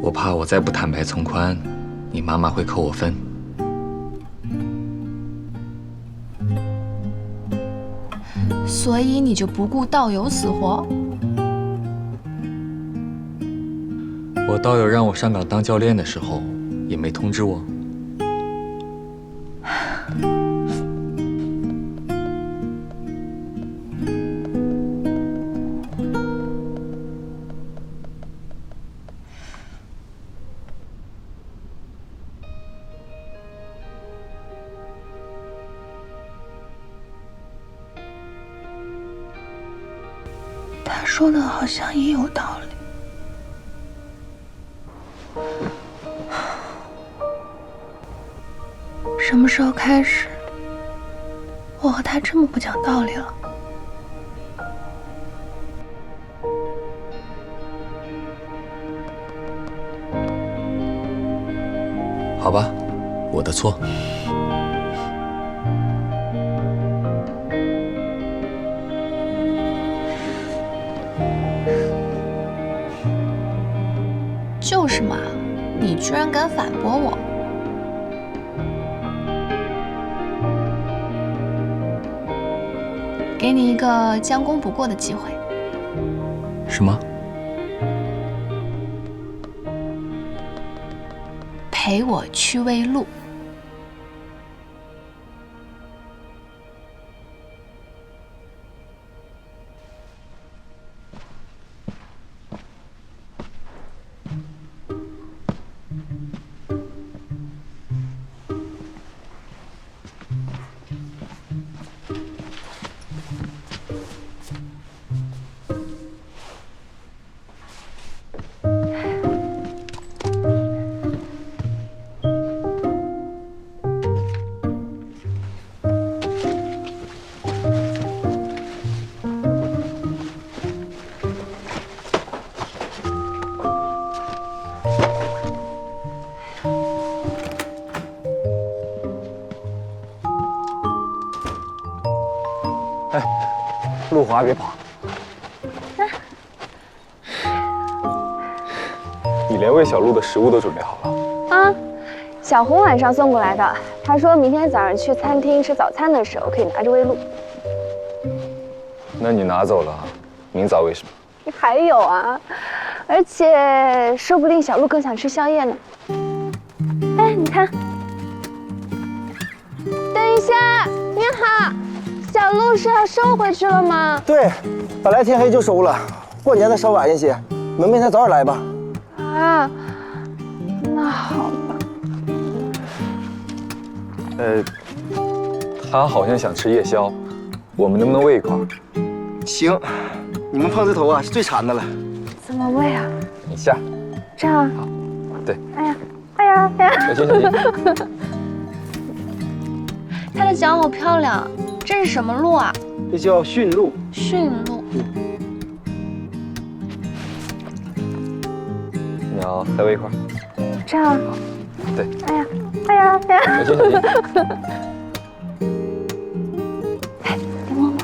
我怕我再不坦白从宽，你妈妈会扣我分。所以你就不顾道友死活？我道友让我上岗当教练的时候，也没通知我。他说的好像也有道理。什么时候开始，我和他这么不讲道理了？好吧，我的错。就是嘛，你居然敢反驳我！给你一个将功补过的机会。什么？陪我去喂鹿。华，别跑。你连喂小鹿的食物都准备好了？啊，小红晚上送过来的。他说明天早上去餐厅吃早餐的时候可以拿着喂鹿。那你拿走了，明早喂什么？还有啊，而且说不定小鹿更想吃宵夜呢。哎，你看，等一下，你好，小鹿是要收回去了吗？对，本来天黑就收了，过年再稍晚一些，你们明天早点来吧。啊，那好吧。他好像想吃夜宵，我们能不能喂一块？行，你们胖子头啊是最馋的了。怎么喂啊？你下。这样。对。哎呀，哎呀，哎呀！小心，小心。它的脚好漂亮，这是什么鹿啊？这叫驯鹿。驯鹿。你要再喂一块。这样。对。哎呀，哎呀，哎呀！小心，小心。哎，你摸摸。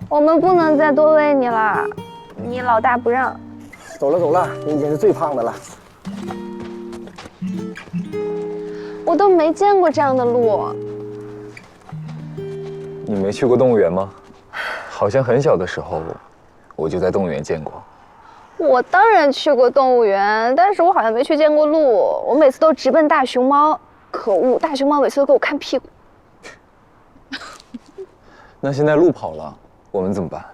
我们不能再多喂你了，你老大不让。走了走了，你已经是最胖的了。我都没见过这样的鹿。你没去过动物园吗？好像很小的时候，我就在动物园见过。我当然去过动物园，但是我好像没去见过鹿。我每次都直奔大熊猫，可恶，大熊猫每次都给我看屁股。那现在鹿跑了，我们怎么办？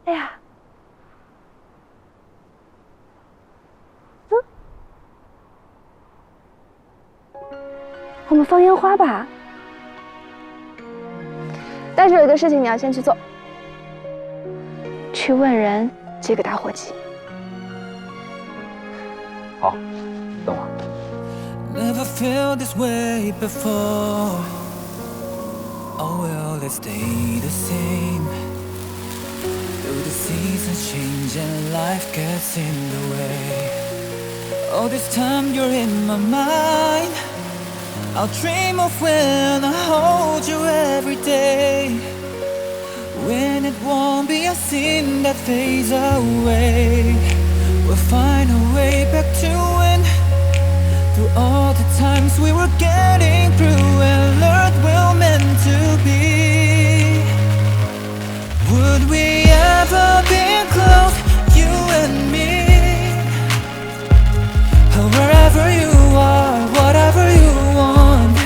哎呀，我们放烟花吧。但是有一个事情你要先去做，去问人借个打火机。好，等会儿。 Never felt this way before. Oh well, let's stay the same. Though the seasons change and life gets in the way. All this time you're in my mind. I'll dream of when I hold you every day. When it won't be a sin that fades away. We'll find a way back to when. Through all the times we were getting through and learned we're meant to be. Would we ever be close, you and me? Wherever you are, whatever you want,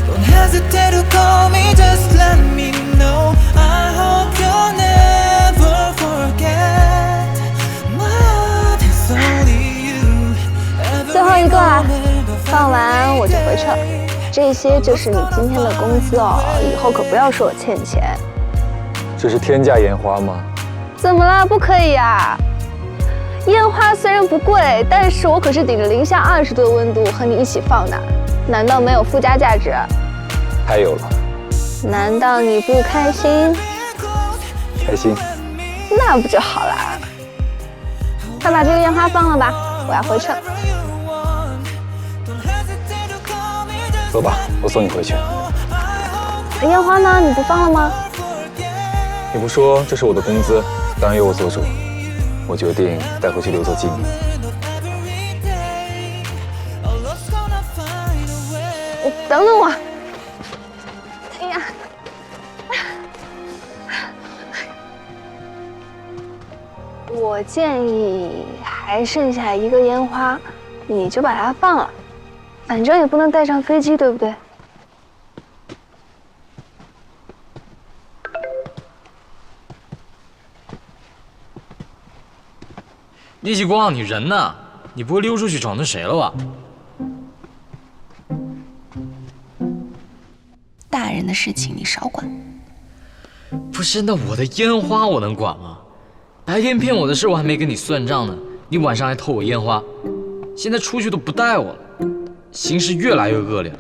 don't hesitate to call me, just let me know. I hope you'll never forget. My heart is only you. 最后一个啊。 放完我就回撤，这些就是你今天的工资哦，以后可不要说我欠钱。这是天价烟花吗？怎么了？不可以呀！烟花虽然不贵，但是我可是顶着零下20度的温度和你一起放的，难道没有附加价值？太有了。难道你不开心？开心。那不就好了？快把这个烟花放了吧，我要回撤。 走吧，我送你回去。烟花呢？你不放了吗？你不说这是我的工资，当然由我做主。我决定带回去留作纪念。等等我。哎呀！我建议还剩下一个烟花，你就把它放了。 反正也不能带上飞机，对不对？聂继光，你人呢？你不会溜出去找那谁了吧？大人的事情你少管。不是，那我的烟花我能管吗？白天骗我的事我还没跟你算账呢，你晚上还偷我烟花，现在出去都不带我了。 形势越来越恶劣，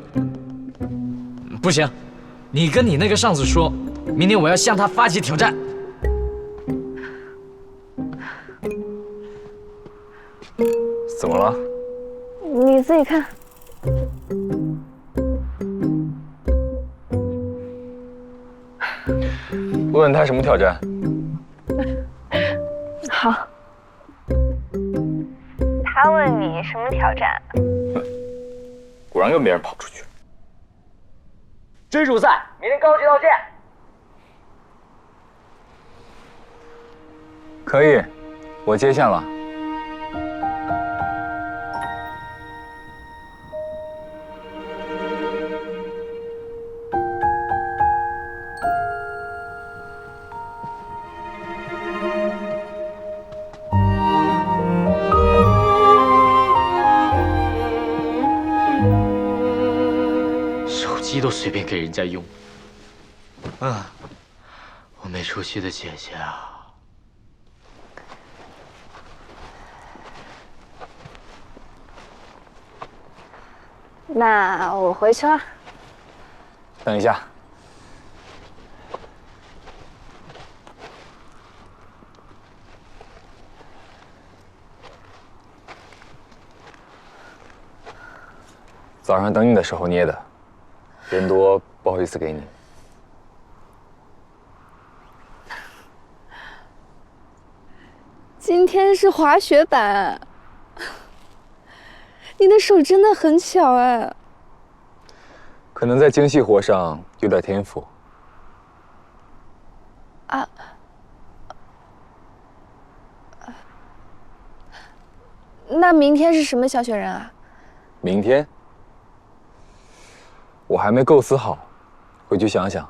不行，你跟你那个上司说，明天我要向他发起挑战。怎么了？你自己看。问问他什么挑战？好。他问你什么挑战？果然跟别人跑出去。追逐赛，明天高级道见。可以，我接线了。手机都随便给人家用。我没出息的姐姐啊！那我回去了。等一下。早上等你的时候捏的，人多不好意思给你。今天是滑雪板，你的手真的很巧哎。可能在精细活上有点天赋。啊。那明天是什么小雪人啊？明天？我还没构思好，回去想想。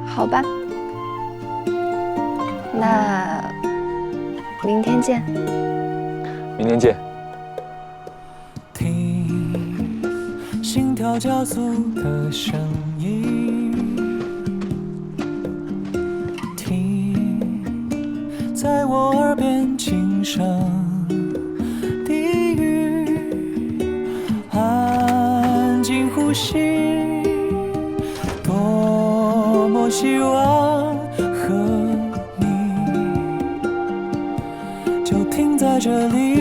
好吧。那明天见。明天见。听心跳加速的声音，听在我耳边轻声低语，安静呼吸，多么希望在这里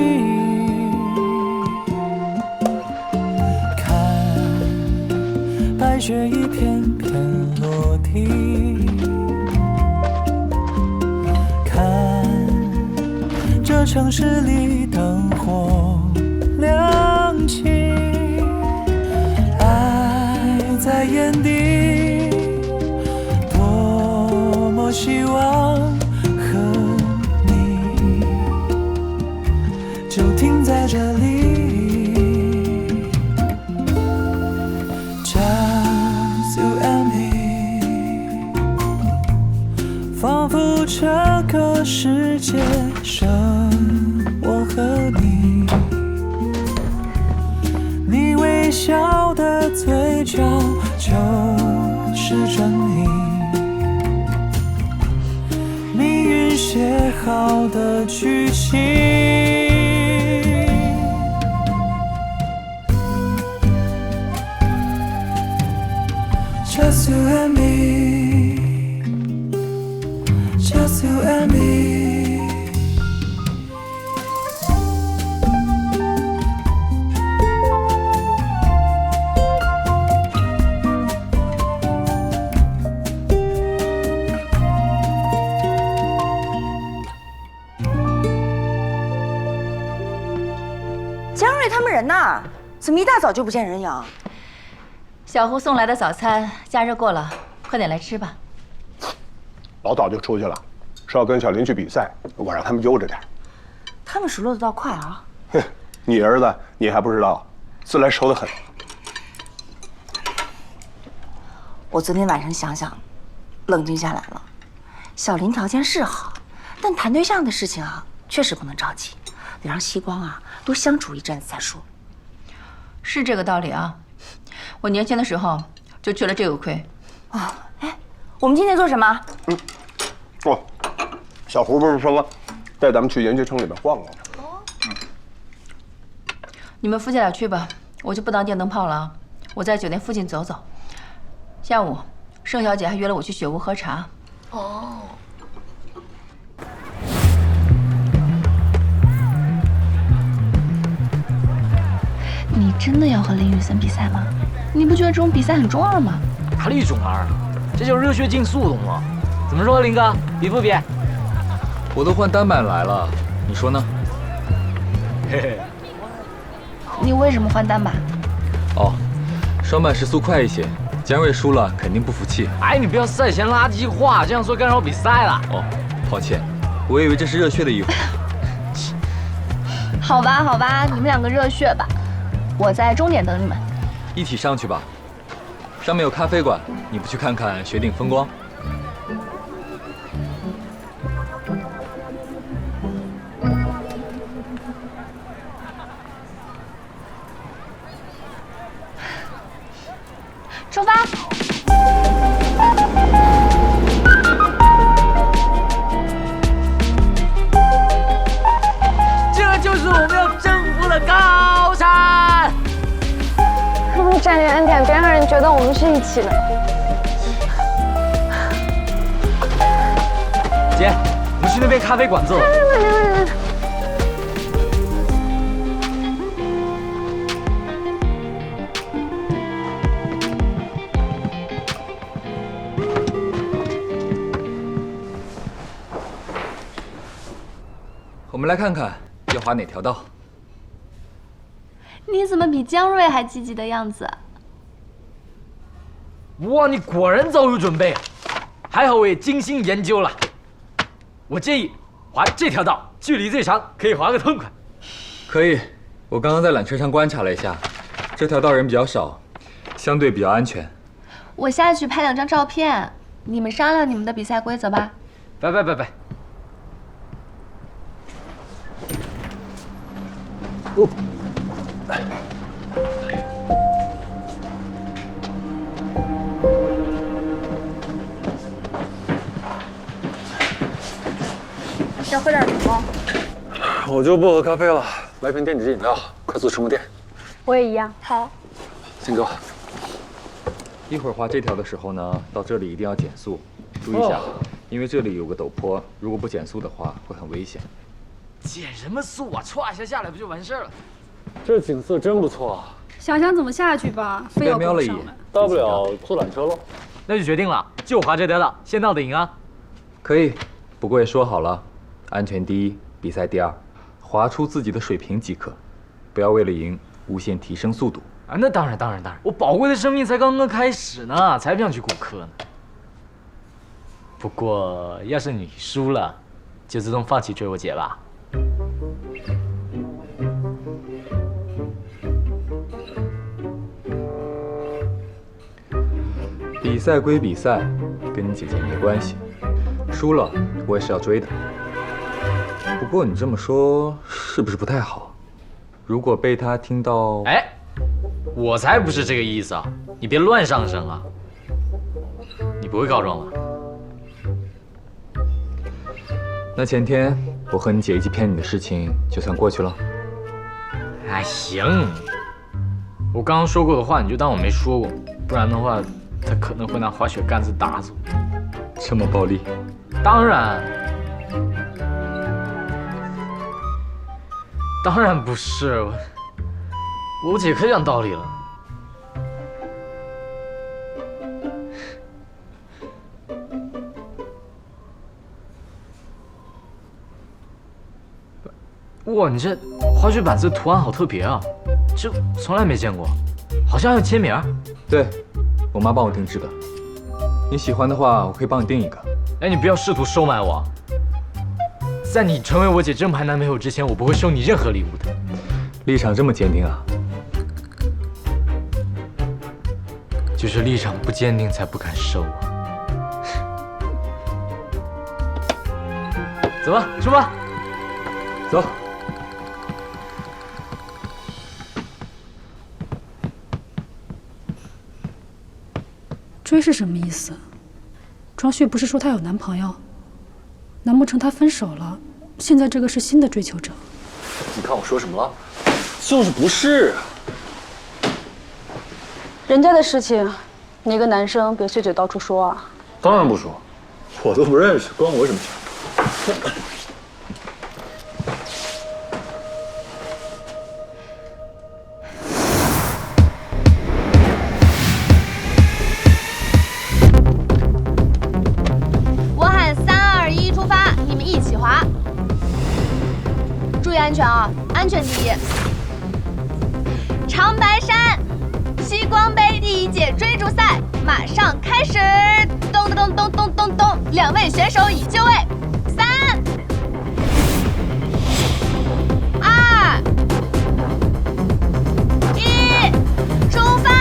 看白雪一片片落地，看这城市里灯火亮起，爱在眼底，多么希望就停在这里 ，Just you and me， 仿佛这个世界剩我和你，你微笑的嘴角就是真理，命运写好的剧情。Just you and me, just you and me。 江瑞他们人呢？怎么一大早就不见人影？小胡送来的早餐加热过了，快点来吃吧。老早就出去了，是要跟小林去比赛，我让他们悠着点。他们熟络的倒快啊！哼，你儿子你还不知道，自来熟得很。我昨天晚上想想，冷静下来了。小林条件是好，但谈对象的事情啊，确实不能着急，得让西光啊多相处一阵子再说。是这个道理啊。我年轻的时候就吃了这个亏。啊，哎，我们今天做什么？哦，小胡不是说了，带咱们去研究城里面逛逛吗？你们夫妻俩去吧，我就不当电灯泡了啊！我在酒店附近走走。下午，盛小姐还约了我去雪屋喝茶。哦。你真的要和林雨森比赛吗？你不觉得这种比赛很中二吗？哪里中二？这就是热血竞速，懂吗？怎么说，林哥，比不比？我都换单板来了，你说呢？嘿嘿。你为什么换单板？哦，双板时速快一些。江瑞输了肯定不服气。哎，你不要赛前垃圾话，这样说干扰比赛了。哦，抱歉，我以为这是热血的一环。好吧，好吧，你们两个热血吧，我在终点等你们。一起上去吧，上面有咖啡馆，你不去看看雪顶风光？出发！这就是我们要征服的高山。站远点，别让人觉得我们是一起的。姐，我们去那边咖啡馆坐。我们来看看要滑哪条道。你怎么比江瑞还积极的样子？哇，你果然早有准备啊！还好我也精心研究了。我建议滑这条道，距离最长，可以滑个痛快。可以，我刚刚在缆车上观察了一下，这条道人比较少，相对比较安全。我下去拍2张照片，你们商量你们的比赛规则吧。拜。哦。要喝点什么？我就不喝咖啡了，来瓶电解质饮料，快速充个电。我也一样。好。请给我。一会儿滑这条的时候呢，到这里一定要减速，注意一下，因为这里有个陡坡，如果不减速的话会很危险。减什么速啊？歘一下下来不就完事儿了？这景色真不错啊！想想怎么下去吧，非要瞄了一眼，大不了坐缆车喽。那就决定了，就滑这条道，先到的赢啊！可以，不过也说好了，安全第一，比赛第二，滑出自己的水平即可，不要为了赢无限提升速度。啊，那当然，我宝贵的生命才刚刚开始呢，才不想去骨科呢。不过要是你输了，就自动放弃追我姐吧。比赛归比赛，跟你姐姐没关系。输了，我也是要追的。不过你这么说，是不是不太好？如果被她听到……哎，我才不是这个意思啊！你别乱上升啊！你不会告状吧？那前天我和你姐一起骗你的事情，就算过去了。哎，行，我刚刚说过的话，你就当我没说过，不然的话，他可能会拿滑雪杆子打死我。这么暴力？当然不是，我姐可讲道理了。哇，你这滑雪板子图案好特别啊，这从来没见过，好像还有签名。对，我妈帮我定制的。你喜欢的话，我可以帮你订一个。哎，你不要试图收买我。在你成为我姐正牌男朋友之前，我不会收你任何礼物的。立场这么坚定啊？就是立场不坚定才不敢收啊。走吧，出发。走。追是什么意思？庄旭不是说她有男朋友？难不成她分手了？现在这个是新的追求者？你看我说什么了？就是不是啊？人家的事情，你一个男生别碎嘴到处说啊。当然不说，我都不认识，关我什么事？我喊3、2、1，出发！你们一起滑，注意安全啊！安全第一。长白山西光杯第1届追逐赛马上开始！咚咚咚咚咚咚咚，2位选手已就位。3、2、1，出发！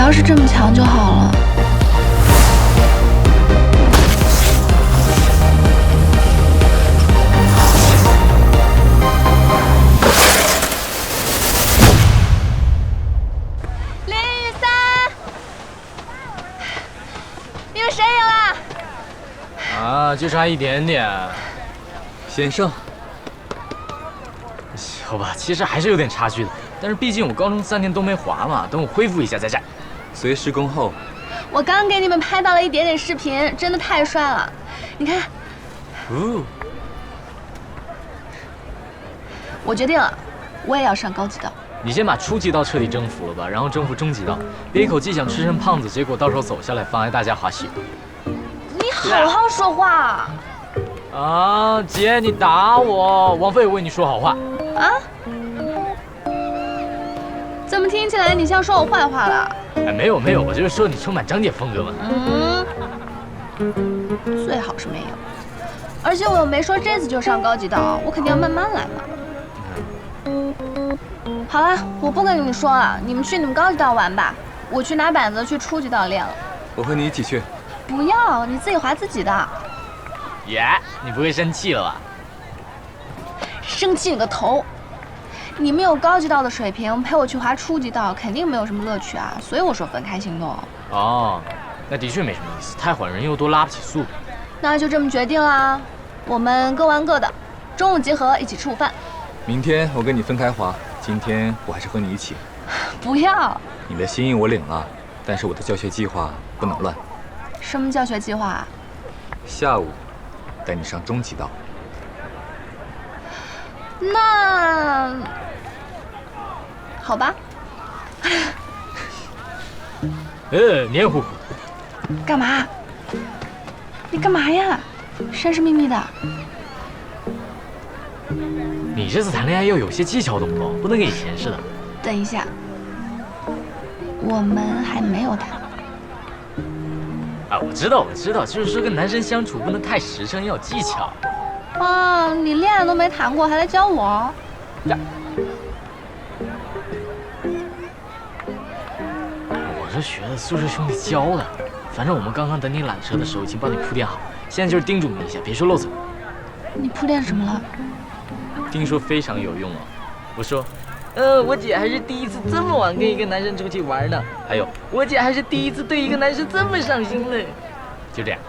要是这么强就好了。林雨三，你们谁赢了？啊，就差一点点，险胜。好吧，其实还是有点差距的，但是毕竟我高中3年都没滑嘛，等我恢复一下再战。随时恭候。我刚给你们拍到了一点点视频，真的太帅了，你看。哦。我决定了，我也要上高级道。你先把初级道彻底征服了吧，然后征服中级道。别一口气想吃成胖子，结果到时候走下来妨碍大家滑雪。你好好说话。啊，姐，你打我！王菲为你说好话。啊？怎么听起来你像说我坏话了？哎，没有，我就是说你充满张姐风格嘛。最好是没有。而且我又没说这次就上高级道，我肯定要慢慢来嘛。好了，我不跟你们说了，你们去你们高级道玩吧，我去拿板子去初级道练了。我和你一起去。不要，你自己滑自己的。耶，你不会生气了吧？生气你个头！你们有高级道的水平，陪我去滑初级道，肯定没有什么乐趣啊。所以我说分开行动。哦，那的确没什么意思，太缓人又多，拉不起速。那就这么决定啦，我们各玩各的，中午集合一起吃午饭。明天我跟你分开滑，今天我还是和你一起。不要。你的心意我领了，但是我的教学计划不能乱。什么教学计划？下午带你上中级道。那好吧。黏糊糊。干嘛？你干嘛呀？神神秘秘的。你这次谈恋爱要有些技巧，懂不懂？不能跟以前似的。等一下，我们还没有谈。啊，我知道，就是说跟男生相处不能太实诚，要有技巧。啊，你恋爱都没谈过，还来教我？我这学的宿舍兄弟教的，反正我们刚刚等你缆车的时候已经帮你铺垫好，现在就是叮嘱你一下，别说漏嘴。你铺垫什么了？听说非常有用哦。我说，我姐还是第一次这么晚跟一个男生出去玩呢。还有，我姐还是第一次对一个男生这么上心呢。就这样。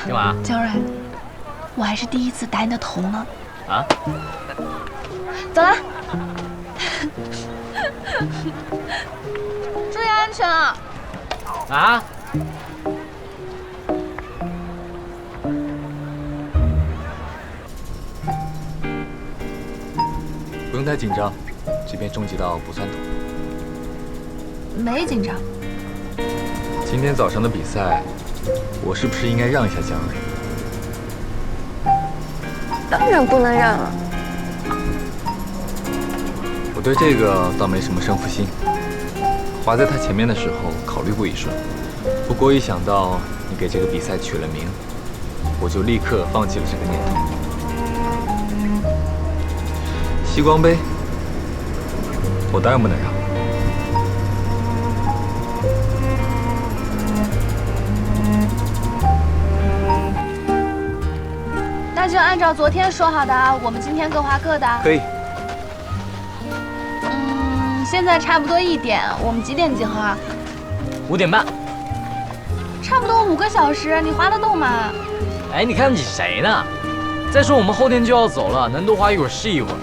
干嘛？江蕊，我还是第一次打你的头呢。啊？走了，注意安全啊！啊？不用太紧张，这边终极道不算痛。没紧张。今天早上的比赛，我是不是应该让一下江蕊？当然不能让了。我对这个倒没什么胜负心。滑在他前面的时候考虑过一瞬，不过一想到你给这个比赛取了名，我就立刻放弃了这个念头。西光杯，我当然不能让。那就按照昨天说好的，我们今天各滑各的。可以。现在差不多1点，我们几点集合啊？5点半。差不多5个小时，你滑得动吗？哎，你看你谁呢？再说我们后天就要走了，能多滑一会儿是一会儿。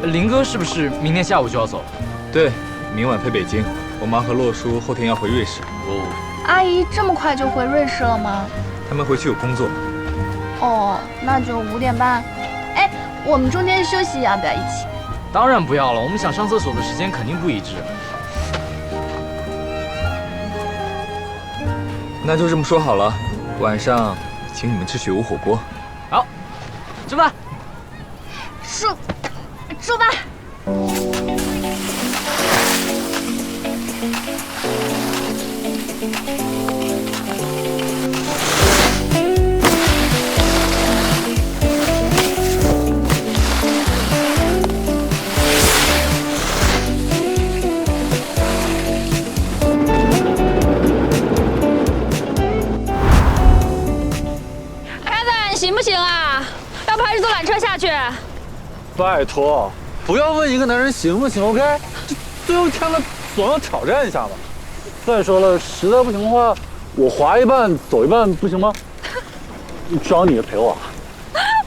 林哥是不是明天下午就要走？对，明晚飞北京。我妈和洛叔后天要回瑞士。哦。阿姨这么快就回瑞士了吗？他们回去有工作。哦，那就5点半。哎，我们中间休息要不要一起？当然不要了，我们想上厕所的时间肯定不一致。那就这么说好了，晚上请你们吃雪屋火锅。好，吃饭。出发。行不行啊？要不还是坐缆车下去？拜托，不要问一个男人行不行 ，OK？这最后一天了，总要挑战一下吧。再说了，实在不行的话，我滑一半走一半，不行吗？只要你陪我。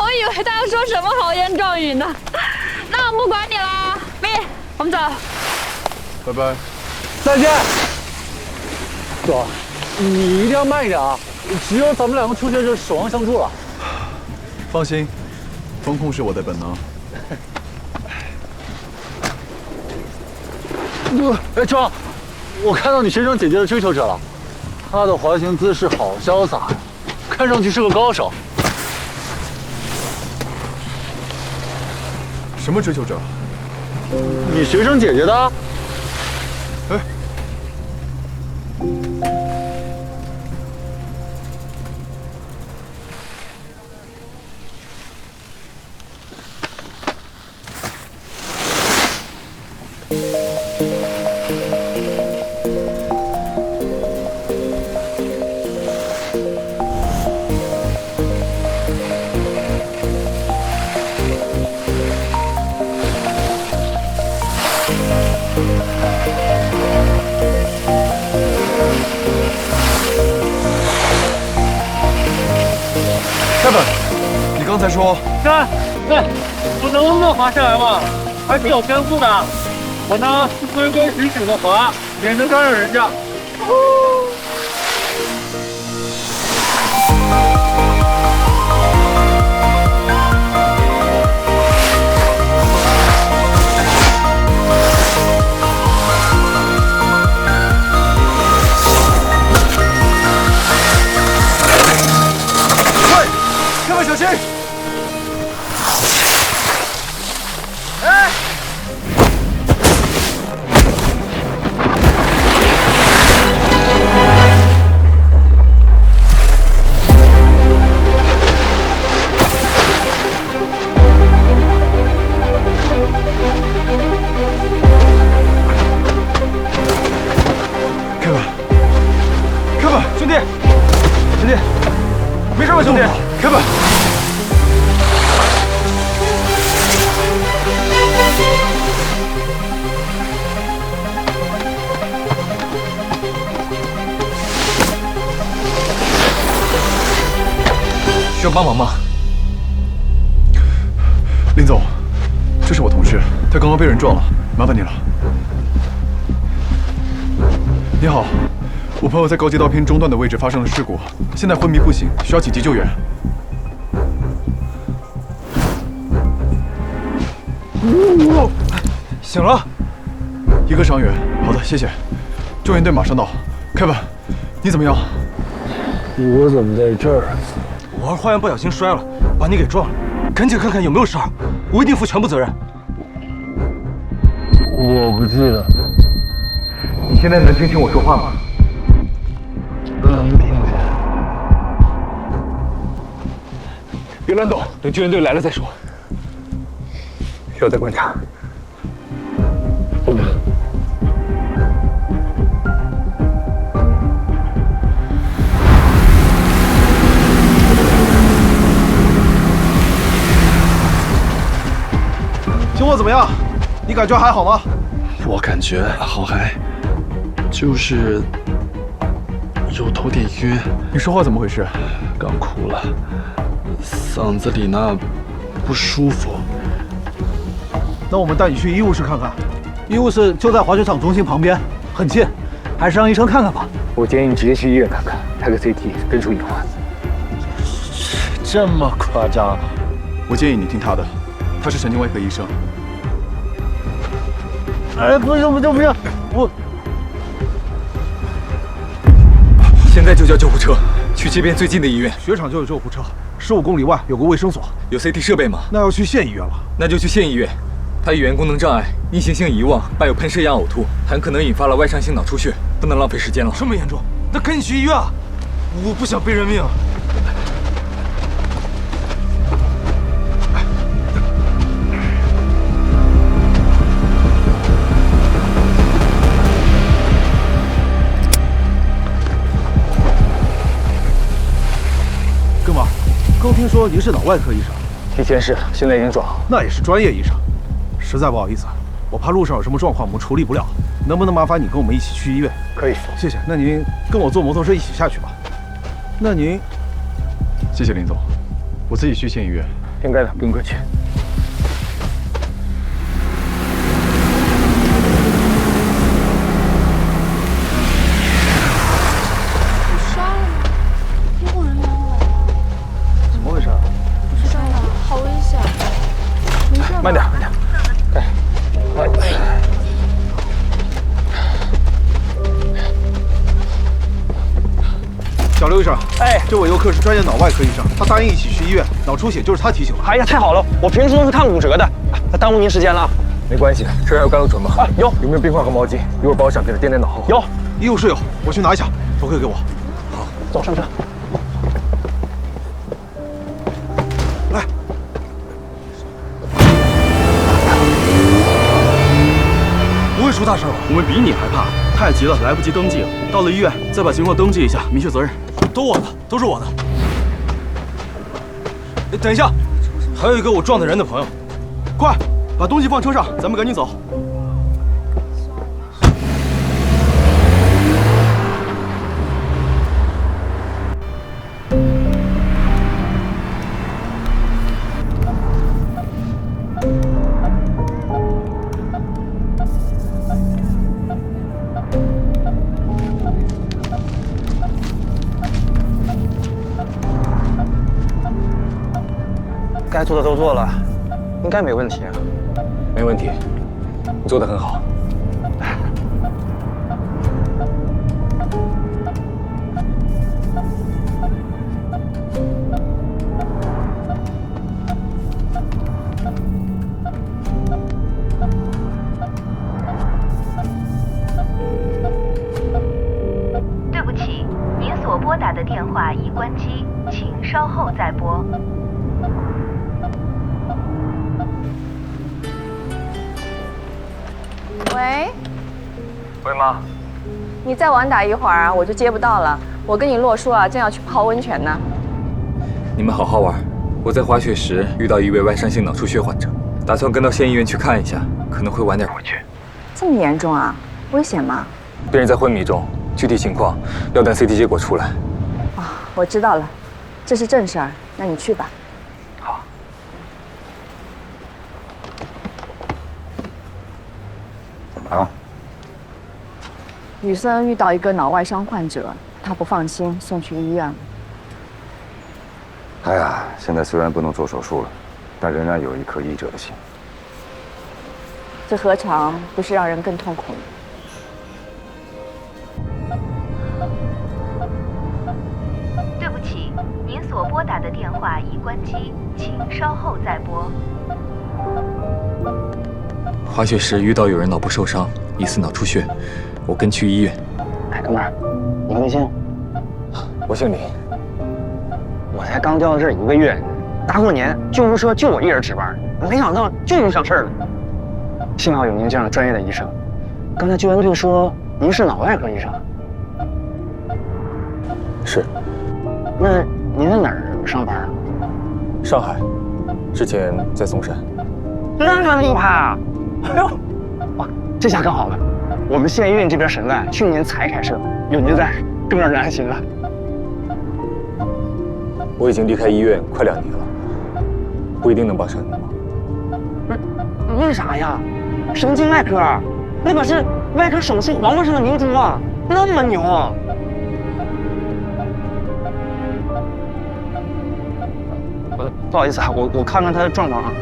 我以为他要说什么豪言壮语呢。那我不管你了，咪，我们走。拜拜。再见。哥，你一定要慢一点啊！只有咱们2个初学者守望相助了。放心，风控是我的本能。哎，庄，我看到你学生姐姐的追求者了，她的滑行姿势好潇洒呀，看上去是个高手。什么追求者？你学生姐姐的。哎。Kevin， 你刚才说，我能不能滑下来嘛？还挺有天赋的。我呢是规规矩矩的滑，免得招惹人家。小心！哎！Kevin，兄弟，没事吧，兄弟 ？Kevin。需要帮忙吗？他刚刚被人撞了，麻烦你了。你好，我朋友在高街道偏中段的位置发生了事故，现在昏迷不醒，需要紧急救援。醒了，一个伤员。好的，谢谢。救援队马上到。Kevin， 你怎么样？我怎么在这儿？我玩花园不小心摔了，把你给撞了，赶紧看看有没有事儿，我一定负全部责任。我不记得。你现在能听清我说话吗？能听见。别乱动，等救援队来了再说。需要再观察。情况怎么样？你感觉还好吗？我感觉好还，就是有头点晕。你说话怎么回事？刚哭了，嗓子里那不舒服。那我们带你去医务室看看，医务室就在滑雪场中心旁边，很近，还是让医生看看吧。我建议你直接去医院看看，拍个 CT， 根除隐患。这么夸张？我建议你听他的，他是神经外科医生。哎，不行，我现在就叫救护车，去这边最近的医院。雪场就有救护车，15公里外有个卫生所。有 CT 设备吗？那要去县医院了。那就去县医院。他语言功能障碍，逆行性遗忘，伴有喷射样呕吐，很可能引发了外伤性脑出血，不能浪费时间了。这么严重？那赶紧去医院啊！我不想背人命。哥们儿，刚听说您是脑外科医生，以前是，现在已经转行。那也是专业医生。实在不好意思，我怕路上有什么状况我们处理不了，能不能麻烦你跟我们一起去医院？可以，谢谢。那您跟我坐摩托车一起下去吧。那您，谢谢林总，我自己去县医院。应该的，不用客气。摔了吗？医护人员都来了。怎么回事？不知道啊，好危险。没事吧？慢点，慢点。小刘医生，这位游客是专业脑外科医生，他答应一起去医院，脑出血就是他提醒的。哎呀，太好了，我平时都是看骨折的，耽误您时间了。没关系，这儿还有甘露醇吗？有。有没有冰块和毛巾？一会儿把我想给他垫垫脑后。有，医务室有，我去拿一下，手可以给我。好，走上车。来。不会出大事吧？我们比你还怕，太急了，来不及登记了。到了医院再把情况登记一下，明确责任。都我的，都是我的。等一下，还有一个我撞的人的朋友，快把东西放车上，咱们赶紧走。该做的都做了，应该没问题啊。没问题，你做得很好。对不起，您所拨打的电话已关机，请稍后再拨。喂，喂，妈，你再晚打一会儿啊，我就接不到了。我跟你洛叔啊，正要去泡温泉呢。你们好好玩。我在滑雪时遇到一位外伤性脑出血患者，打算跟到县医院去看一下，可能会晚点回去。这么严重啊？危险吗？病人在昏迷中，具体情况要等 CT 结果出来。啊，我知道了，这是正事儿，那你去吧。好。好。雨森遇到一个脑外伤患者，他不放心，送去医院了。哎呀，现在虽然不能做手术了，但仍然有一颗医者的心。这何尝不是让人更痛苦呢？对不起，您所拨打的电话已关机，请稍后再拨。滑雪时遇到有人脑部受伤，疑似脑出血，我跟去医院。哎，哥们儿，你贵姓？我姓李。我才刚调到这儿1个月，大过年救护车就我一人值班，没想到就遇上事儿了。幸好有您这样专业的医生。刚才救援队说您是脑外科医生。是。那您在哪儿上班啊？上海，之前在嵩山。那么厉害啊！哎呦，哇，这下更好了，我们县医院这边省外去年才开设，有您在，更让人安心了。我已经离开医院快2年了，不一定能帮上你忙。不是，为啥呀？神经外科，那可是外科手术皇冠上的明珠啊，那么牛啊！不好意思啊，我看看他的状况啊。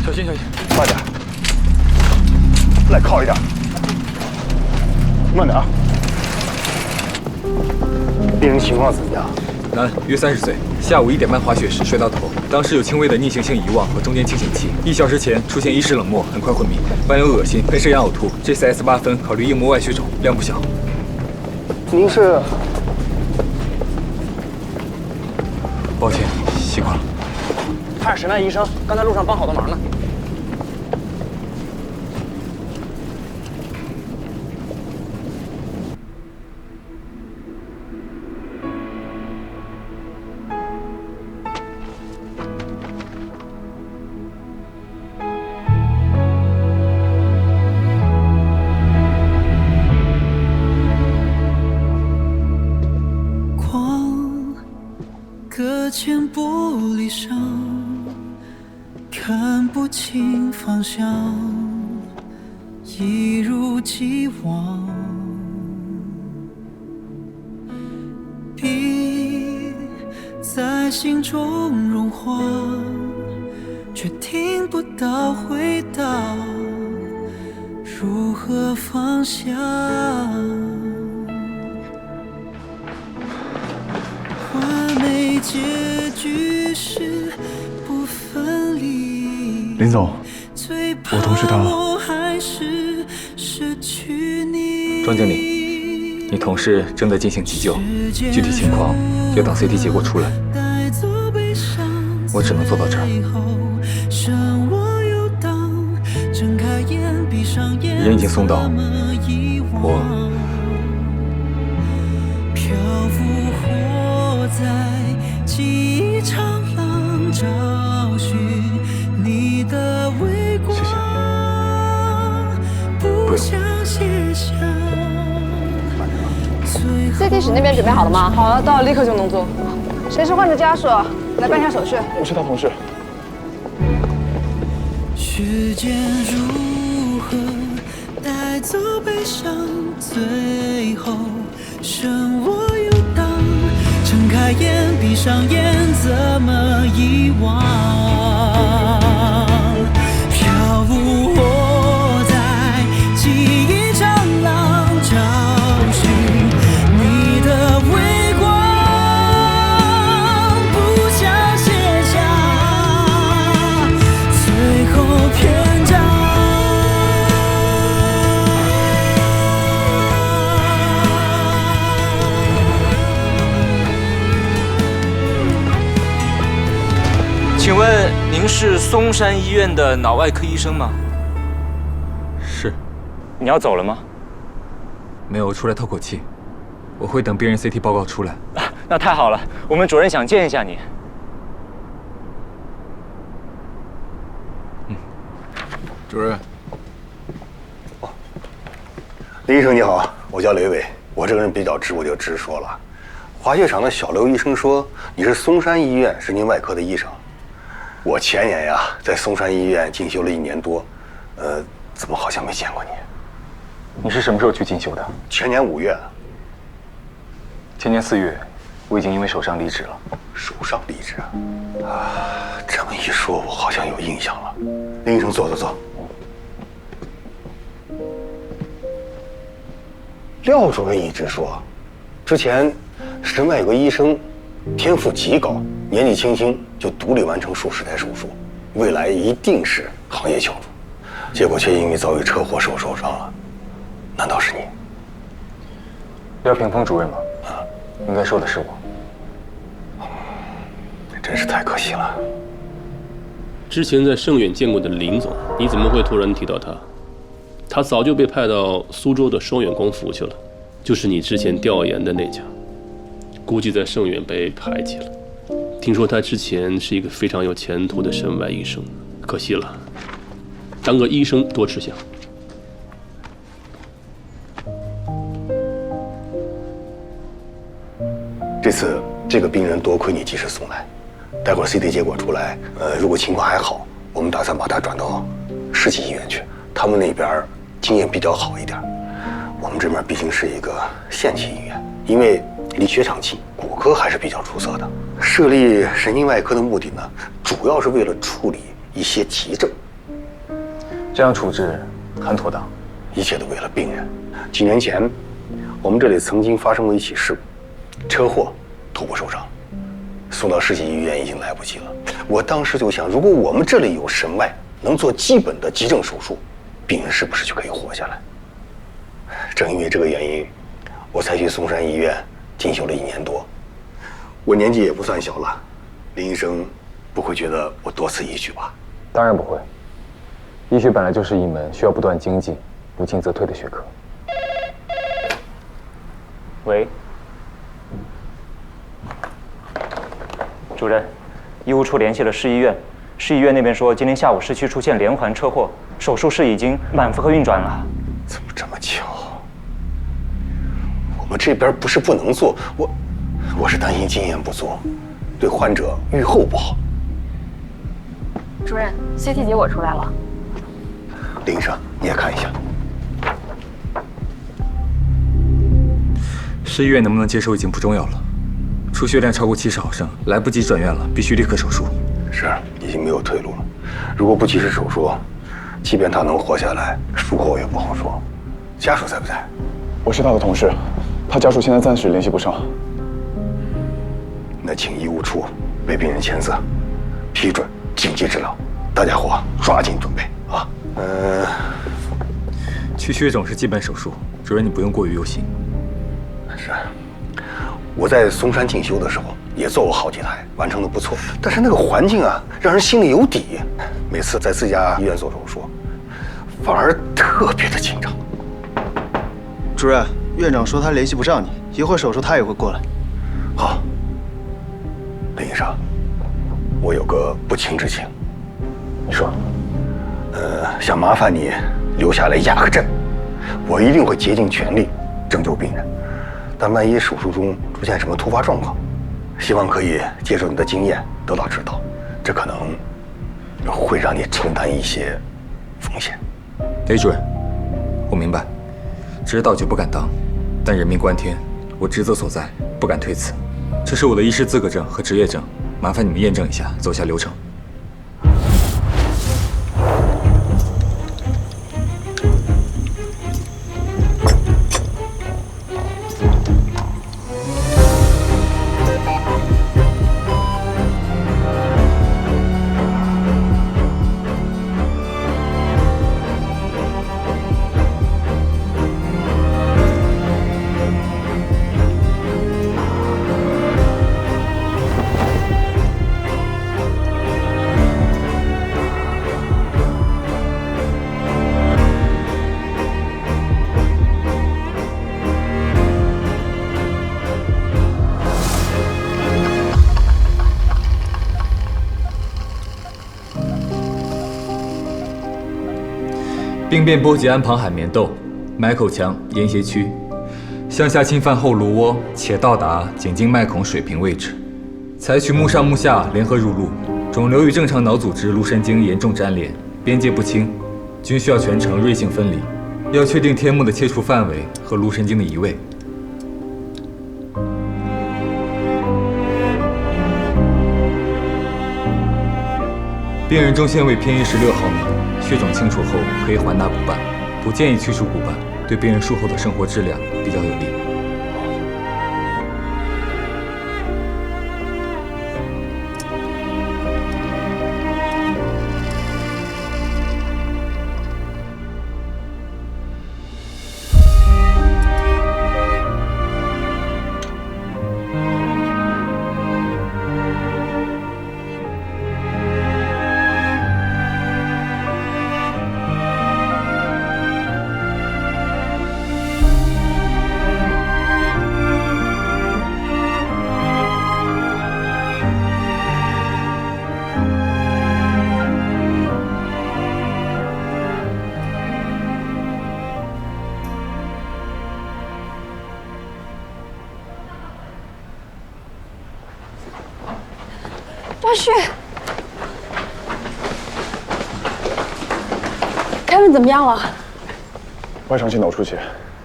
小心，小心，慢点，来靠一点，慢点啊。病人情况怎么样？男，约30岁，下午1点半滑雪时摔到头，当时有轻微的逆行性遗忘和中间清醒期，1小时前出现意识冷漠，很快昏迷，伴有恶心、喷射样呕吐 ，GCS 8分，考虑硬膜外血肿，量不小。您是？抱歉，习惯了。他是神外医生，刚才路上帮好多忙呢。隔间玻璃上，看不清方向，一如既往。笔在心中融化，却听不到回答，如何放下？结局是不分离。林总，我同事他。庄经理，你同事正在进行急救，具体情况要等 CT 结果出来。我只能做到这儿。人已经送到，我漂浮活在记忆长廊，找寻你的微光。谢谢。不想写下。CT 室那边准备好了吗？好了，到了立刻就能做。谁是患者家属？来办一下手续。我是他同事。时间如何带走悲伤？最后剩我游荡。睁开眼，闭上眼，怎么遗忘？飘舞活在记忆长廊，找寻你的微光，不想写下最后篇章。请问您是嵩山医院的脑外科医生吗？你要走了吗？没有，我出来透口气。我会等病人 CT 报告出来。那太好了，我们主任想见一下你。主任。林医生你好，我叫雷伟，我这个人比较直，我就直说了。滑雪场的小刘医生说你是嵩山医院神经外科的医生。我前年呀在嵩山医院进修了1年多，怎么好像没见过你？你是什么时候去进修的？前年5月。前年4月，我已经因为手伤离职了。手伤离职？啊，这么一说，我好像有印象了。林医生，坐。廖主任一直说，之前神外有个医生，天赋极高，年纪轻轻就独立完成数10台手术，未来一定是行业翘楚。结果却因为遭遇车祸受伤了，难道是你？廖屏风主任吗？应该说的是我。真是太可惜了。之前在盛远见过的林总，你怎么会突然提到他？他早就被派到苏州的双远光服去了，就是你之前调研的那家，估计在盛远被排挤了。听说他之前是一个非常有前途的神外医生，可惜了，当个医生多吃香。这次这个病人多亏你及时送来，待会儿 CT 结果出来，如果情况还好，我们打算把他转到市级医院去，他们那边经验比较好一点。我们这边毕竟是一个县级医院，因为离雪场近，骨科还是比较出色的。设立神经外科的目的呢，主要是为了处理一些急症。这样处置很妥当，一切都为了病人。几年前，我们这里曾经发生过一起事故。车祸，头部受伤，送到市级医院已经来不及了。我当时就想，如果我们这里有神外，能做基本的急症手术，病人是不是就可以活下来？正因为这个原因，我才去嵩山医院进修了1年多。我年纪也不算小了，林医生不会觉得我多此一举吧？当然不会。医学本来就是一门需要不断精进、不进则退的学科。喂。主任，医务处联系了市医院，市医院那边说今天下午市区出现连环车祸，手术室已经满负荷运转了。怎么这么巧？我们这边不是不能做，我是担心经验不足，对患者预后不好。主任 ，CT 结果出来了。林医生，你也看一下。市医院能不能接受已经不重要了。出血量超过70毫升，来不及转院了，必须立刻手术。是，已经没有退路了。如果不及时手术，即便他能活下来，术后也不好说。家属在不在？我是他的同事，他家属现在暂时联系不上。那请医务处为病人签字，批准紧急治疗。大家伙抓紧准备啊！去血肿是基本手术，主任你不用过于忧心。是。我在嵩山进修的时候也做过好几台，完成的不错。但是那个环境啊，让人心里有底。每次在自家医院做手术，反而特别的紧张。主任，院长说他联系不上你，一会儿手术他也会过来。好，林医生，我有个不情之请。你说。想麻烦你留下来压个阵，我一定会竭尽全力拯救病人。但万一手术中出现什么突发状况，希望可以借助你的经验得到指导，这可能会让你承担一些风险。雷主任，我明白，知道就不敢当，但人命关天，我职责所在，不敢推辞。这是我的医师资格证和执业证，麻烦你们验证一下，走下流程。病变波及安旁海绵窦、埋口腔、咽斜区，向下侵犯后颅窝，且到达颈静脉孔水平位置。采取目上目下联合入录，肿瘤与正常脑组织、颅神经严重粘连，边界不清，均需要全程锐性分离。要确定天幕的切除范围和颅神经的移位。病人中线位偏移16毫米，血肿清除后可以缓打骨瓣，不建议去除骨瓣，对病人术后的生活质量比较有利。张旭，Kevin 怎么样了？外伤性脑出血，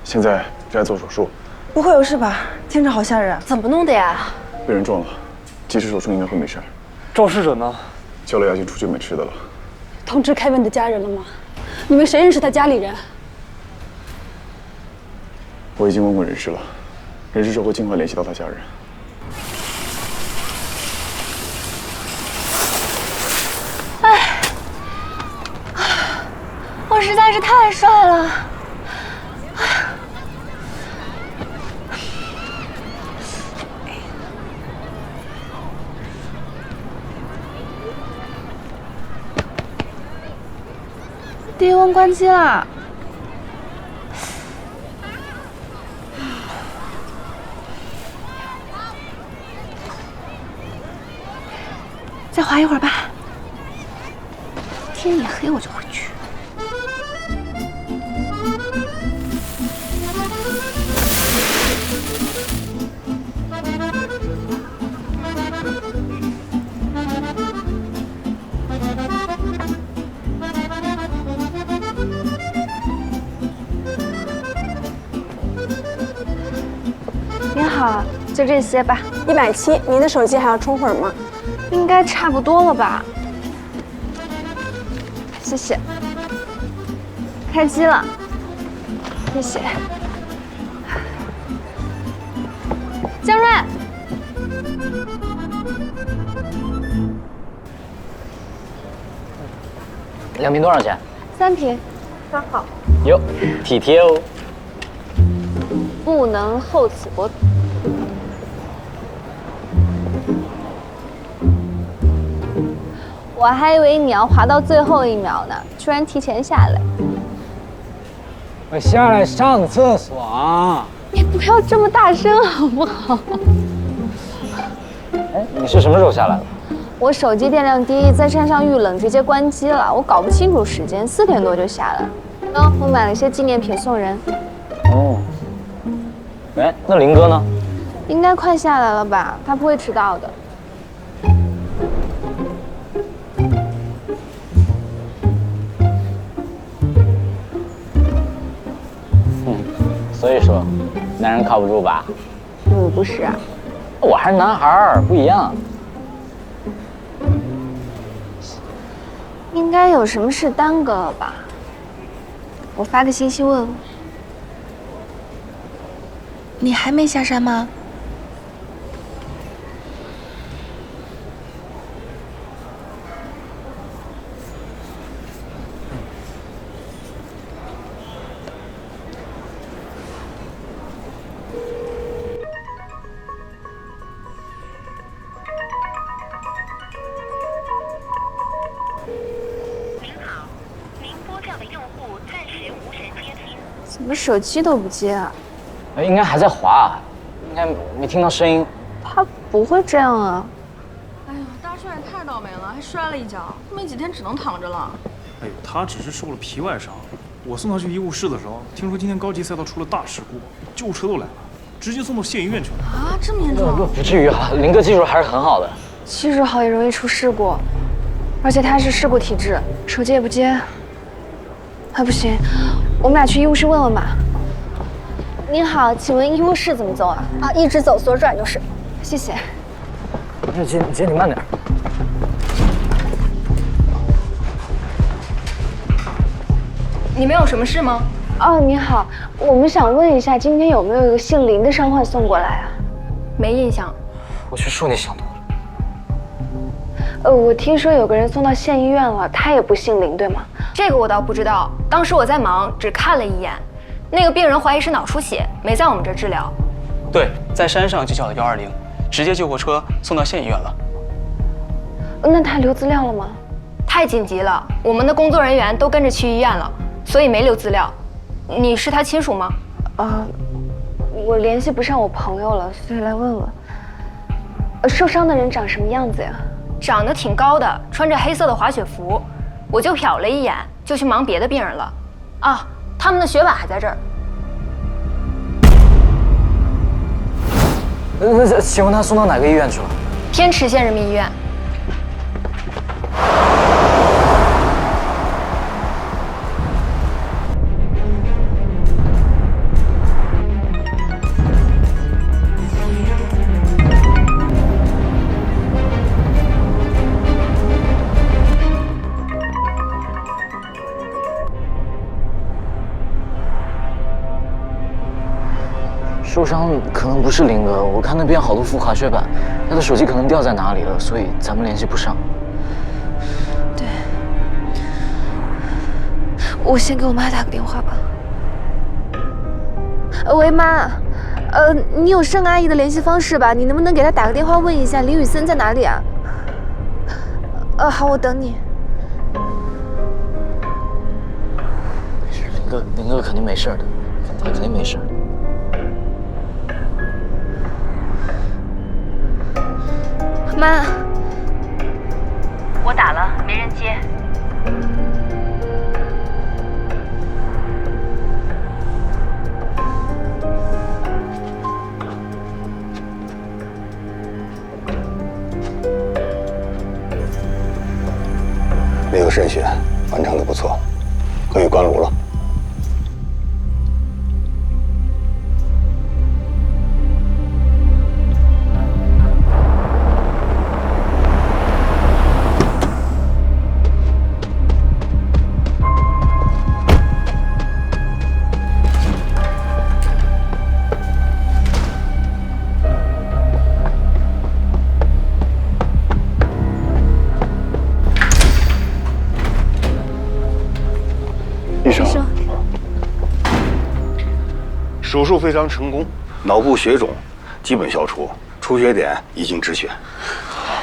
现在正在做手术。不会有事吧？听着好吓人。怎么弄的呀？被人撞了，及时手术应该会没事。肇事者呢？叫了牙医出去买吃的了。通知 Kevin 的家人了吗？你们谁认识他家里人？我已经问过人事了，人事说会尽快联系到他家人。我实在是太帅了。低温关机了。再滑一会儿吧。天一黑我就回去。您好，就这些吧。170，您的手机还要充会儿吗？应该差不多了吧。谢谢。开机了，谢谢。江瑞，2瓶多少钱？3瓶，刚好。哟，体贴哦。不能厚此薄彼。我还以为你要滑到最后1秒呢，居然提前下来。我下来上厕所啊！你不要这么大声好不好？哎，你是什么时候下来的？我手机电量低，在山上遇冷直接关机了，我搞不清楚时间，4点多就下来。我买了一些纪念品送人。哦。哎，那林哥呢？应该快下来了吧？他不会迟到的。所以说，男人靠不住吧？你不是啊？我还是男孩儿，不一样。应该有什么事耽搁了吧？我发个信息问问。你还没下山吗？怎么手机都不接啊？应该还在滑，应该没听到声音。他不会这样啊！哎呦，大帅也太倒霉了，还摔了一跤，没几天只能躺着了。哎呦，他只是受了皮外伤，我送他去医务室的时候，听说今天高级赛道出了大事故，救护车都来了，直接送到县医院去了。啊，这么严重？不至于啊，林哥技术还是很好的。技术好也容易出事故，而且他是事故体质，手机也不接。啊，不行，我们俩去医务室问问吧。您好，请问医务室怎么走啊？啊，一直走，左转就是。谢谢。姐，你慢点。你们有什么事吗？哦，你好，我们想问一下，今天有没有一个姓林的伤患送过来啊？没印象。我去说你想多了。我听说有个人送到县医院了，他也不姓林，对吗？这个我倒不知道，当时我在忙，只看了一眼。那个病人怀疑是脑出血，没在我们这治疗。对，在山上就叫了120，直接救护车送到县医院了。那他留资料了吗？太紧急了，我们的工作人员都跟着去医院了，所以没留资料。你是他亲属吗？我联系不上我朋友了，所以来问问。受伤的人长什么样子呀？长得挺高的，穿着黑色的滑雪服。我就瞟了一眼，就去忙别的病人了。啊，他们的血碗还在这儿。那请问他送到哪个医院去了？天池县人民医院。受伤可能不是林哥，我看那边好多副滑雪板，他的手机可能掉在哪里了，所以咱们联系不上。对，我先给我妈打个电话吧。喂，妈，你有盛阿姨的联系方式吧？你能不能给她打个电话问一下林宇森在哪里啊？好，我等你。林哥肯定没事的，他肯定没事。妈，我打了，没人接。那个渗血完成的不错，可以关颅了。手术非常成功，脑部血肿基本消除，出血点已经止血。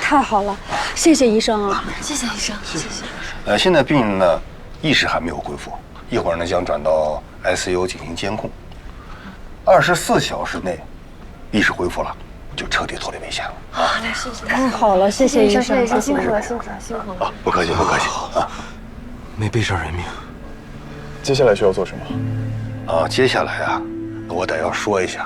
太好了，谢谢医生啊！谢谢医生，谢谢。现在病人呢意识还没有恢复，一会儿呢将转到 ICU 进行监控。24小时内意识恢复了，就彻底脱离危险了。谢谢。太好了，谢谢医生，谢谢辛苦了，辛苦了，辛苦了。不客气，不客气啊，没背上人命。接下来需要做什么？接下来啊，我得要说一下。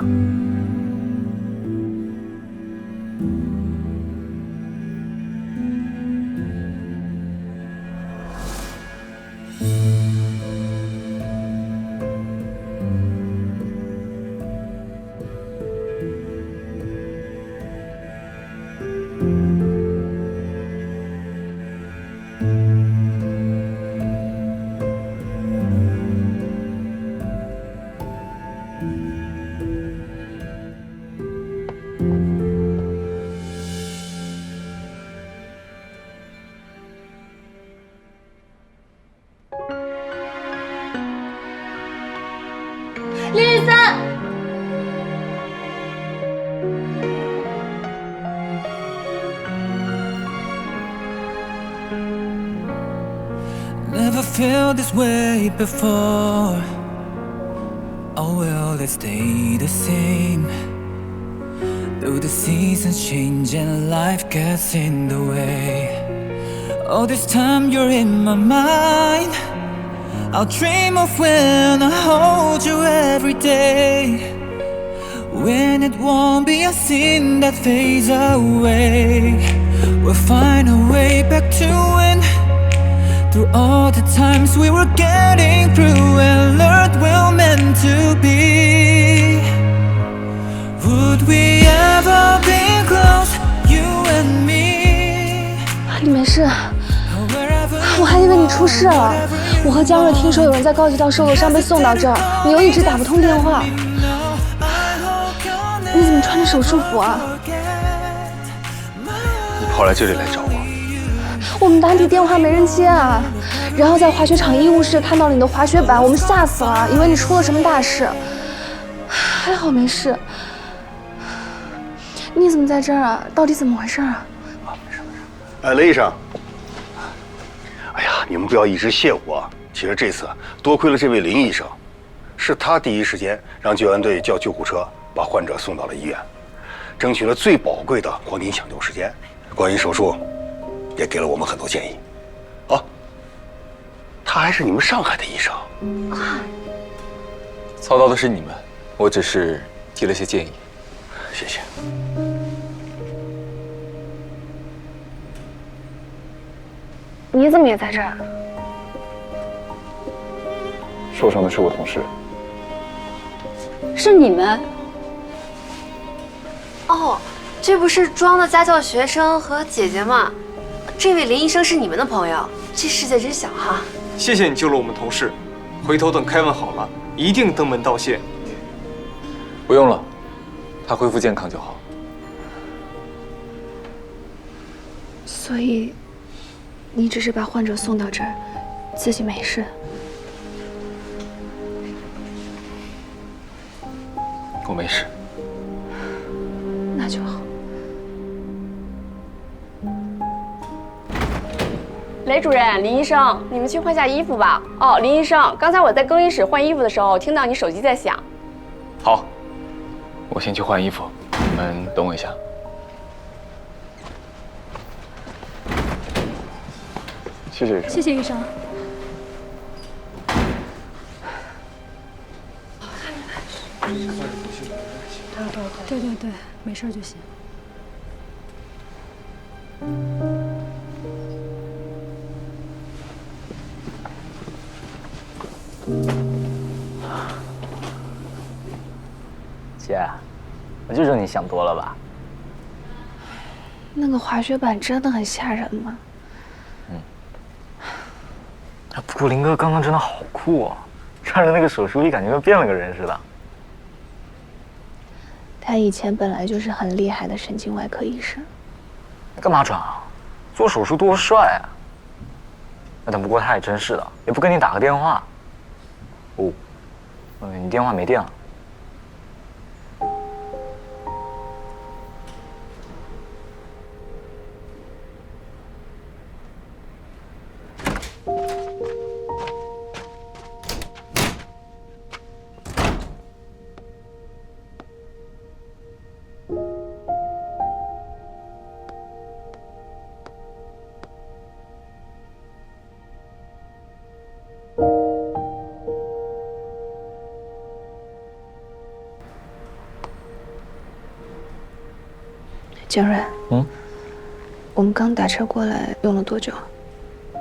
林宇森， Never felt this way before. Oh well, let's stay the same. Though the seasons change and life gets in the way. All this time you're in my mind. I'll dream of when I hold you every day, when it won't be a scene that fades away. We'll find a way back to when, through all the times we were getting through and learned we're meant to be. Would we ever be close, you and me? 你没事，我还以为你出事了。我和江瑞听说有人在高级道收楼上被送到这儿，你又一直打不通电话。你怎么穿着手术服啊？你跑来这里来找我？我们打你电话没人接啊，然后在滑雪场医务室看到了你的滑雪板，我们吓死了，以为你出了什么大事。还好没事。你怎么在这儿啊？到底怎么回事啊？雷医生，哎呀，你们不要一直谢我。其实这次多亏了这位林医生，是他第一时间让救援队叫救护车把患者送到了医院，争取了最宝贵的黄金抢救时间。关于手术，也给了我们很多建议。啊，他还是你们上海的医生。操刀的是你们，我只是提了些建议。谢谢。你怎么也在这儿？受伤的是我同事。是你们？哦，这不是庄的家教学生和姐姐吗？这位林医生是你们的朋友，这世界真小哈。谢谢你救了我们同事，回头等凯文好了，一定登门道谢。不用了，他恢复健康就好。所以，你只是把患者送到这儿，自己没事。我没事。那就好。雷主任、林医生，你们去换下衣服吧。哦，林医生，刚才我在更衣室换衣服的时候，听到你手机在响。好，我先去换衣服，你们等我一下。谢谢医生。谢谢医生。对对对，没事就行。姐，我就说你想多了吧。那个滑雪板真的很吓人吗？不过林哥刚刚真的好酷哦，穿着那个手术衣，感觉跟变了个人似的。他以前本来就是很厉害的神经外科医生。干嘛转啊？做手术多帅啊！但不过他也真是的，也不跟你打个电话。哦，你电话没电了。江瑞，我们刚打车过来，用了多久？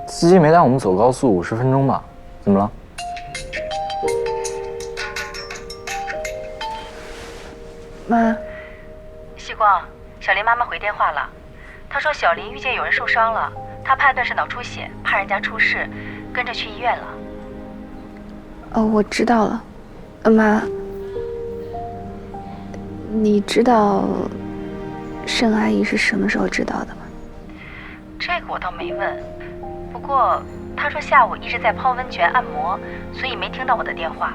司机没带我们走高速50分钟吧？怎么了？妈，细光，小林妈妈回电话了，她说小林遇见有人受伤了，她判断是脑出血，怕人家出事，跟着去医院了。哦，我知道了。妈，你知道盛阿姨是什么时候知道的吗？这个我倒没问，不过她说下午一直在泡温泉按摩，所以没听到我的电话。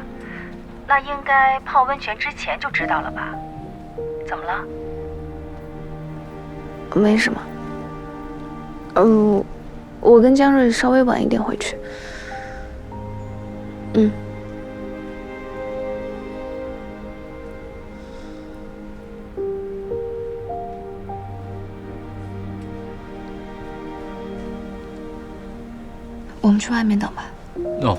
那应该泡温泉之前就知道了吧？怎么了？没什么。我跟江瑞稍微晚一点回去。我们去外面等吧。哦，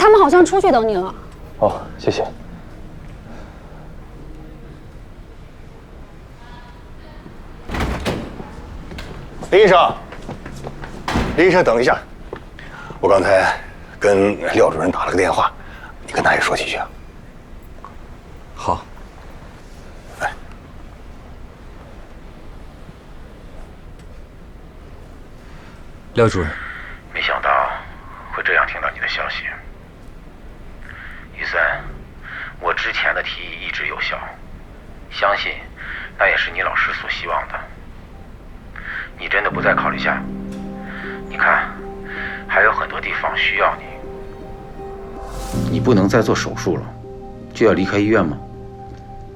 他们好像出去等你了。哦，谢谢。林医生，林医生，等一下，我刚才跟廖主任打了个电话，你跟他也说几句啊。好。廖主任，没想到会这样听到你的消息。于森，我之前的提议一直有效，相信那也是你老师所希望的。你真的不再考虑下？你看，还有很多地方需要你。你不能再做手术了，就要离开医院吗？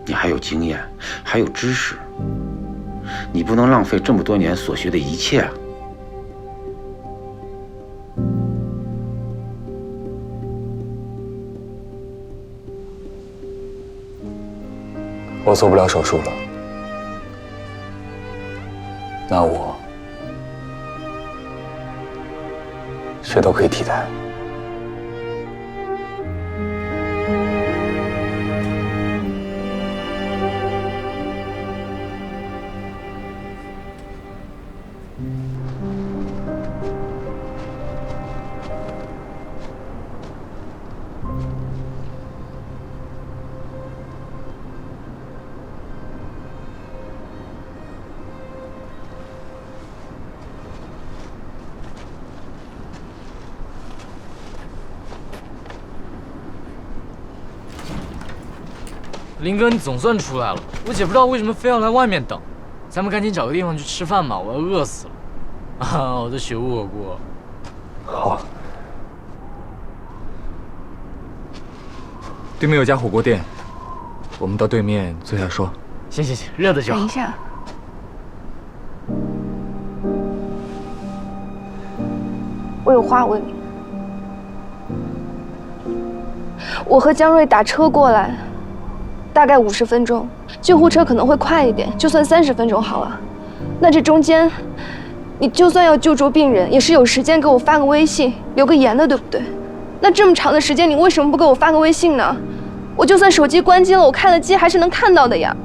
你还有经验，还有知识，你不能浪费这么多年所学的一切啊！我做不了手术了，那我谁都可以替代。林哥，你总算出来了。我姐不知道为什么非要来外面等，咱们赶紧找个地方去吃饭吧，我要饿死了。啊，我的雪屋火锅。好。对面有家火锅店，我们到对面坐下说。行，热的就好。等一下，我有话问你。我和江瑞打车过来，大概50分钟，救护车可能会快一点，就算30分钟好了。那这中间，你就算要救助病人，也是有时间给我发个微信，留个言的，对不对？那这么长的时间，你为什么不给我发个微信呢？我就算手机关机了，我开了机还是能看到的呀。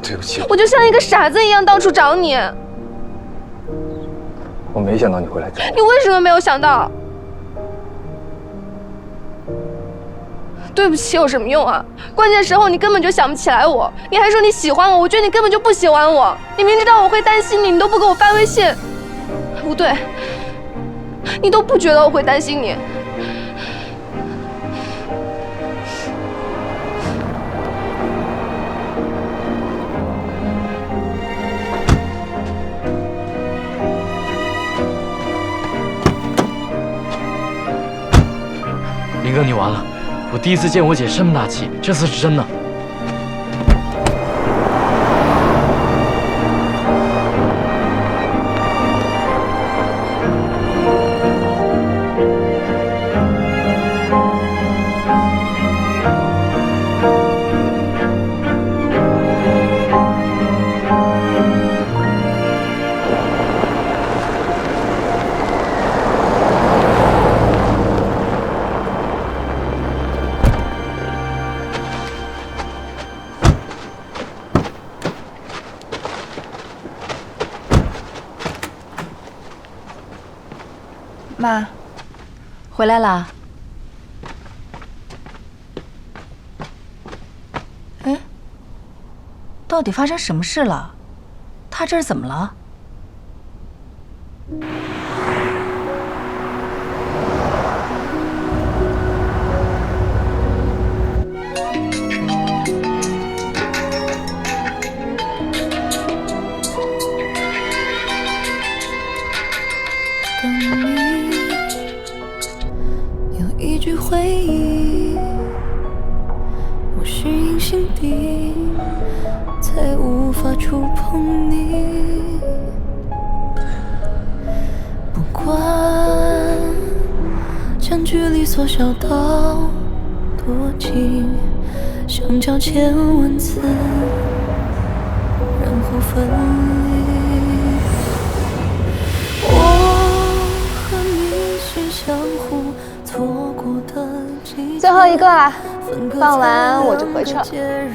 对不起，我就像一个傻子一样到处找你。我没想到你会来找我。你为什么没有想到？对不起有什么用啊？关键时候你根本就想不起来我，你还说你喜欢我，我觉得你根本就不喜欢我。你明知道我会担心你，你都不给我发微信。不对，你都不觉得我会担心你。林哥，你完了！我第一次见我姐这么大气，这次是真的。妈，回来啦？哎，到底发生什么事了？他这是怎么了？回忆，我是隐形地，才无法触碰你。不管将距离缩小到多近，相交千万次，然后分离。我和你是相互错一个啦，放完我就回去了。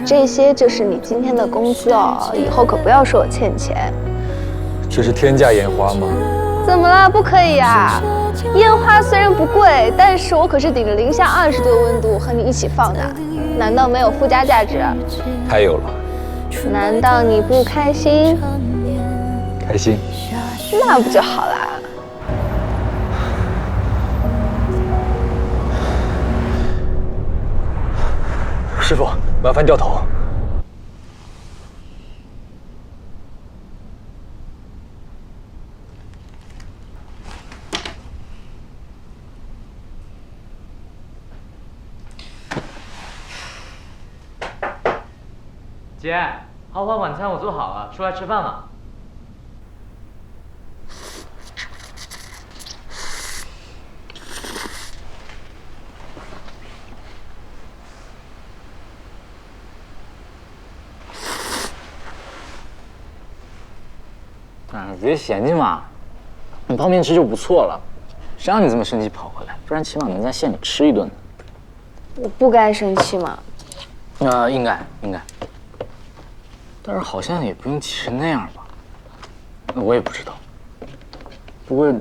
这些就是你今天的工资哦，以后可不要说我欠钱。这是天价烟花吗？怎么了？不可以呀？烟花虽然不贵，但是我可是顶着零下20度的温度和你一起放的，难道没有附加价值？太有了。难道你不开心？开心。那不就好啦？师傅，麻烦掉头。姐，豪华晚餐我做好了，出来吃饭了。别嫌弃嘛，你泡面吃就不错了，谁让你这么生气跑回来？不然起码能在县里吃一顿。我不该生气吗？应该。但是好像也不用气成那样吧？我也不知道。不过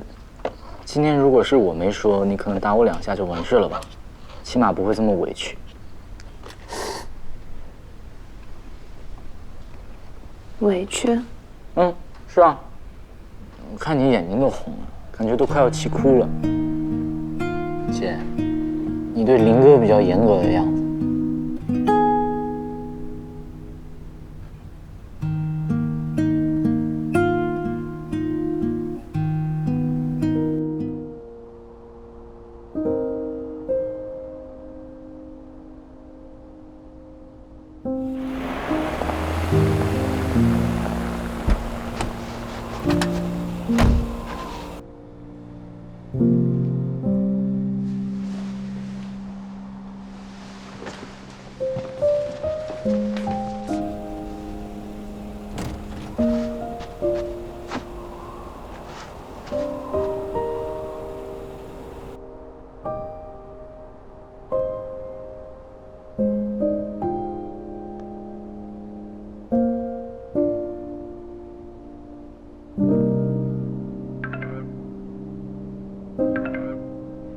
今天如果是我没说，你可能打我2下就完事了吧？起码不会这么委屈。委屈？是啊。我看你眼睛都红了，感觉都快要气哭了。姐，你对林哥比较严格的样子。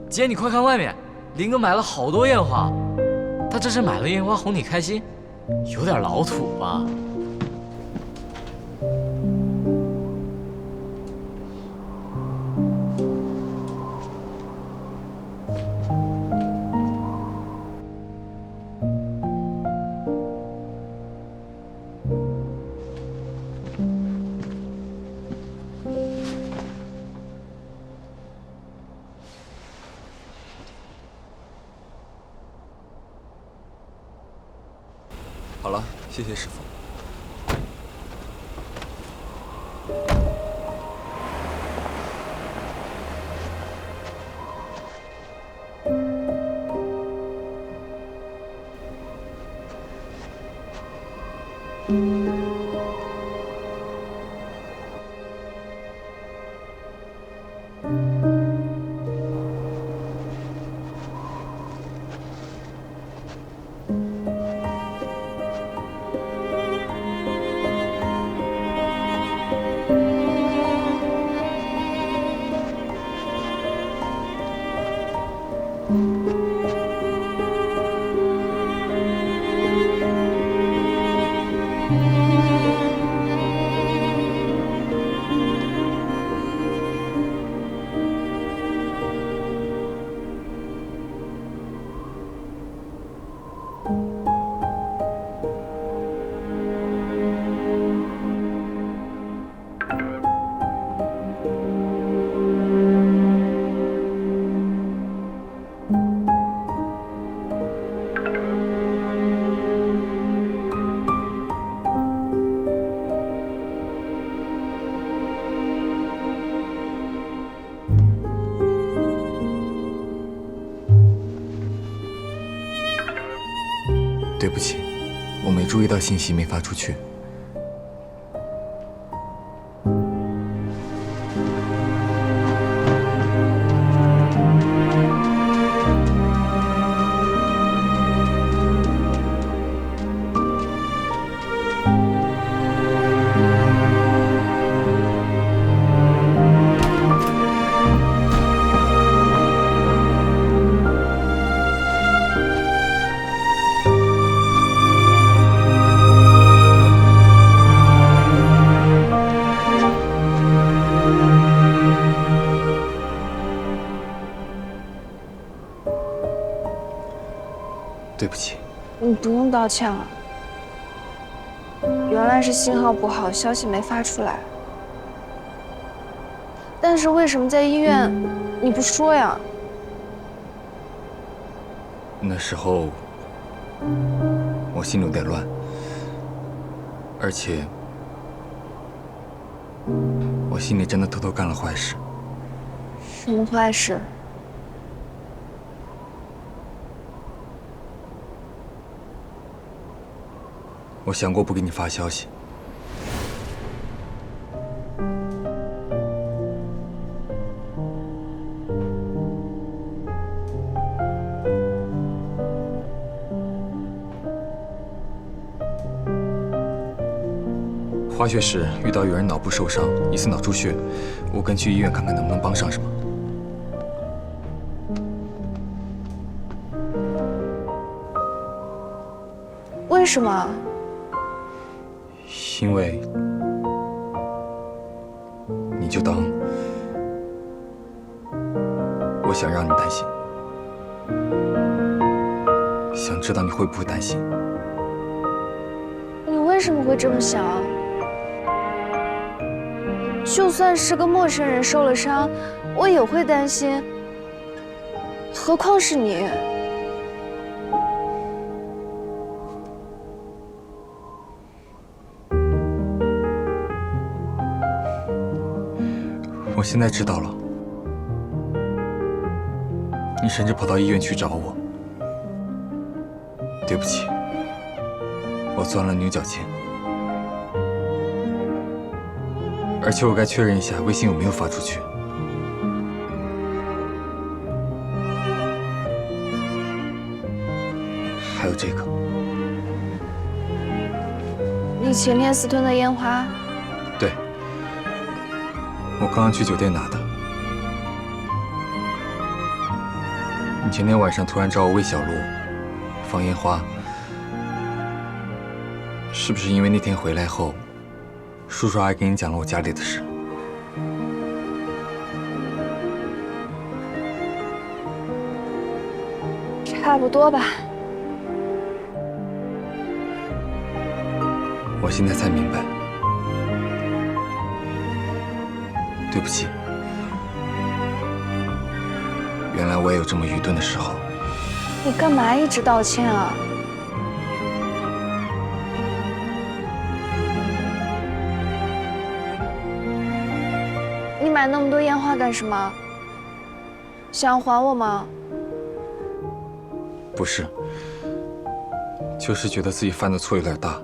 姐，你快看外面，林哥买了好多烟花，他这是买了烟花哄你开心，有点老土吧？好了，谢谢师傅。对不起，我没注意到信息没发出去。对不起。你不用道歉了。原来是信号不好，消息没发出来。但是为什么在医院你不说呀？那时候我心里有点乱，而且我心里真的偷偷干了坏事。什么坏事？我想过不给你发消息。滑雪时遇到有人脑部受伤，疑似脑出血，我跟去医院看看能不能帮上什么。为什么？因为你就当我想让你担心，想知道你会不会担心。你为什么会这么想？就算是个陌生人受了伤，我也会担心，何况是你。我现在知道了，你甚至跑到医院去找我。对不起，我钻了牛角尖。而且我该确认一下微信有没有发出去。还有这个，你前天私吞的烟花。对，我刚刚去酒店拿的。你前天晚上突然找我喂小鹿，放烟花，是不是因为那天回来后，叔叔阿姨给你讲了我家里的事？差不多吧。我现在才明白，对不起，原来我也有这么愚钝的时候。你干嘛一直道歉啊？你买那么多烟花干什么？想还我吗？不是，就是觉得自己犯的错有点大，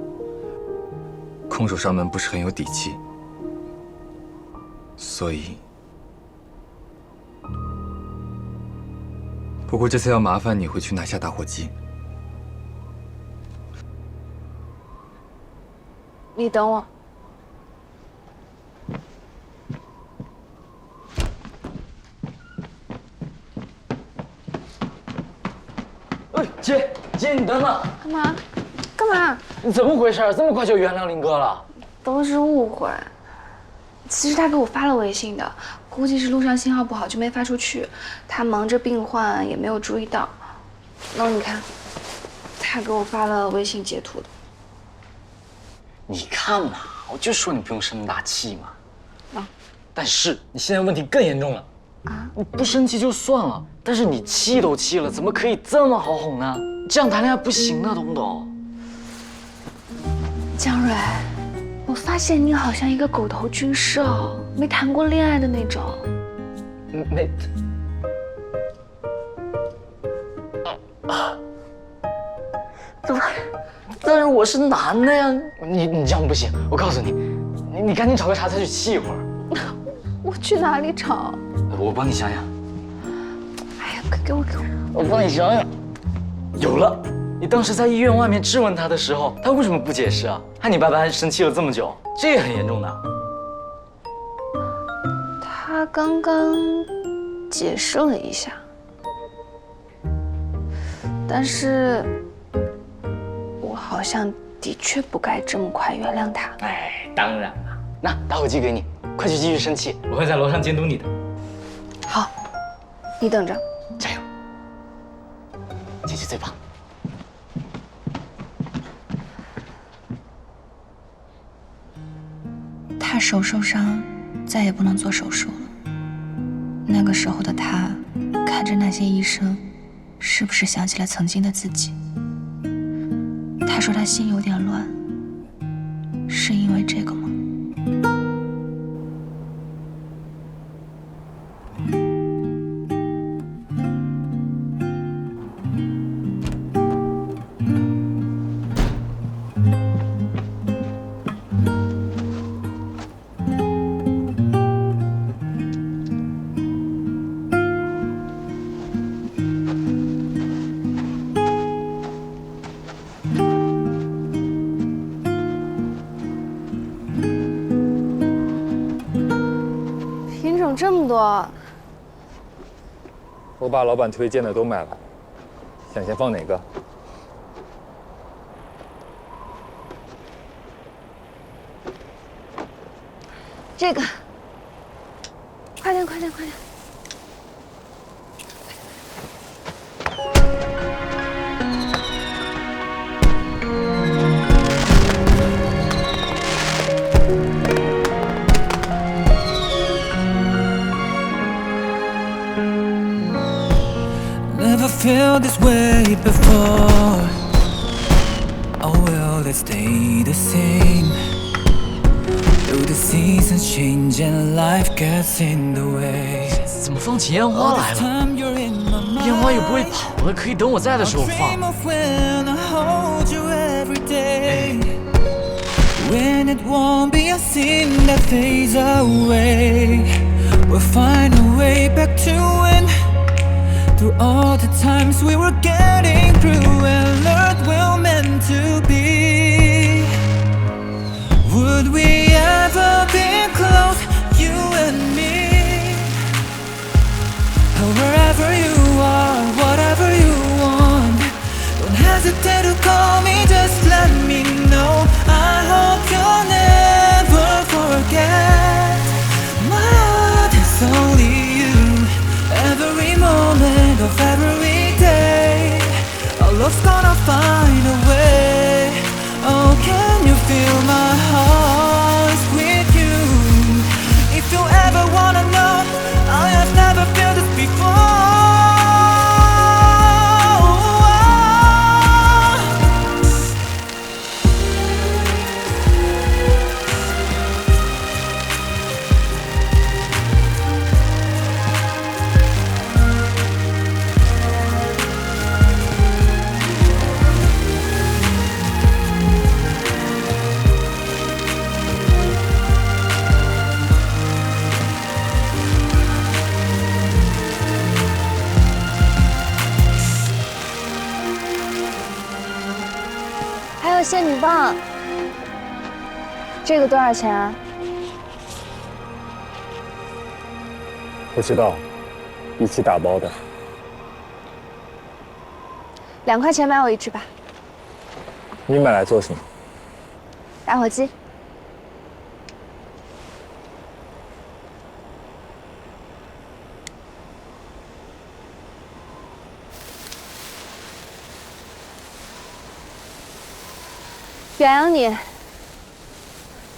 空手上门不是很有底气，所以。不过这次要麻烦你回去拿下打火机。你等我。姐，你等等！干嘛？干嘛？你怎么回事？这么快就原谅林哥了？都是误会。其实他给我发了微信的，估计是路上信号不好就没发出去，他忙着病患也没有注意到。那你看，他给我发了微信截图的。你看嘛，我就说你不用生那么大气嘛。啊！但是你现在问题更严重了。啊！你不生气就算了，但是你气都气了，怎么可以这么好哄呢？这样谈恋爱不行的，懂不懂？江蕊，我发现你好像一个狗头军师哦，没谈过恋爱的那种。没。但是我是男的呀，你这样不行，我告诉你，你赶紧找个茶菜去沏一会儿。我去哪里找？我帮你想想。哎呀，给我！我帮你想想。有了，你当时在医院外面质问他的时候，他为什么不解释啊？害你爸爸还生气了这么久，这也很严重的。他刚刚解释了一下，但是我好像的确不该这么快原谅他。哎，当然了，那打火机给你，快去继续生气，我会在楼上监督你的。好，你等着，加油，姐姐最棒。怕手受伤，再也不能做手术了。那个时候的他，看着那些医生，是不是想起了曾经的自己？他说他心有点乱，是因为这个吗？这么多，我把老板推荐的都买了，想先放哪个？这个，快点，快点，快点！ Never felt this way before. Oh well, let's stay the same. Though the seasons change and life gets in the way. 怎么放起烟花来了？烟花又不会跑了，可以等我在的时候放。 When it won't be a sin that fades away, we'll find a way back to when. Through all the times we were getting through and learned we're meant to be. Would we ever be close, you and me? Wherever you are, whatever you want, don't hesitate to call me, just let me know. I hope you'll never forget. My heart is only you. Every moment of every day, our love's gonna find a way. Oh, can you feel my heart with you? If you ever wanna know, I have never felt this before.仙女棒，这个多少钱啊？不知道，一起打包的。2块钱买我一支吧。你买来做什么？打火机。表扬你，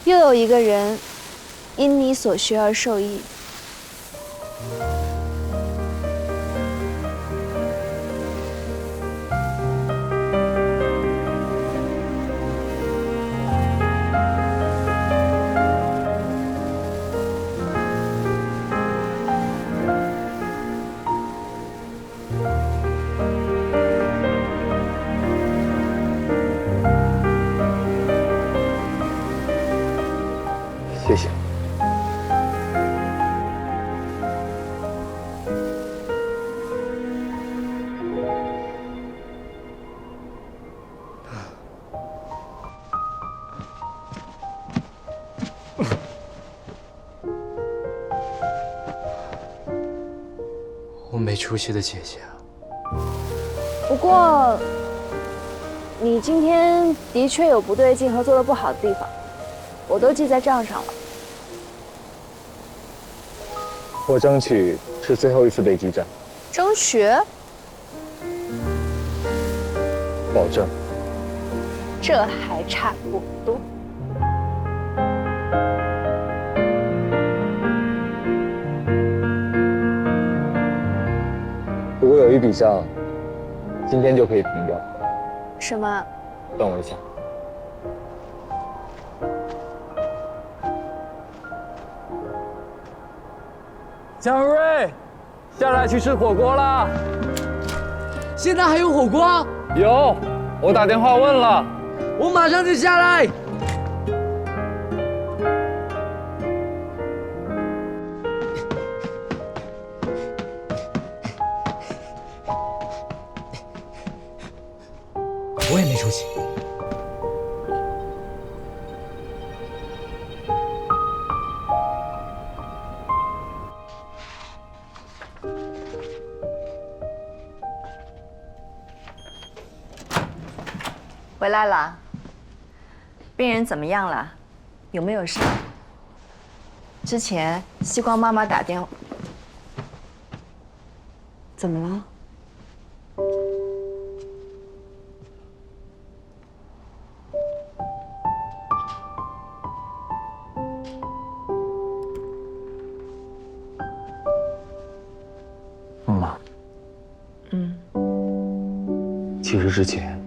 又有一个人因你所学而受益。谢谢。我没出息的姐姐。不过，你今天的确有不对劲和做得不好的地方，我都记在账上了。我争取是最后一次被激战，争取？保证。这还差不多。有一笔账，今天就可以平掉。什么？等我一下。江瑞，下来去吃火锅啦！现在还有火锅？有，我打电话问了。我马上就下来。我也没出息。回来了，病人怎么样了？有没有事？之前西光妈妈打电话，怎么了？妈，其实之前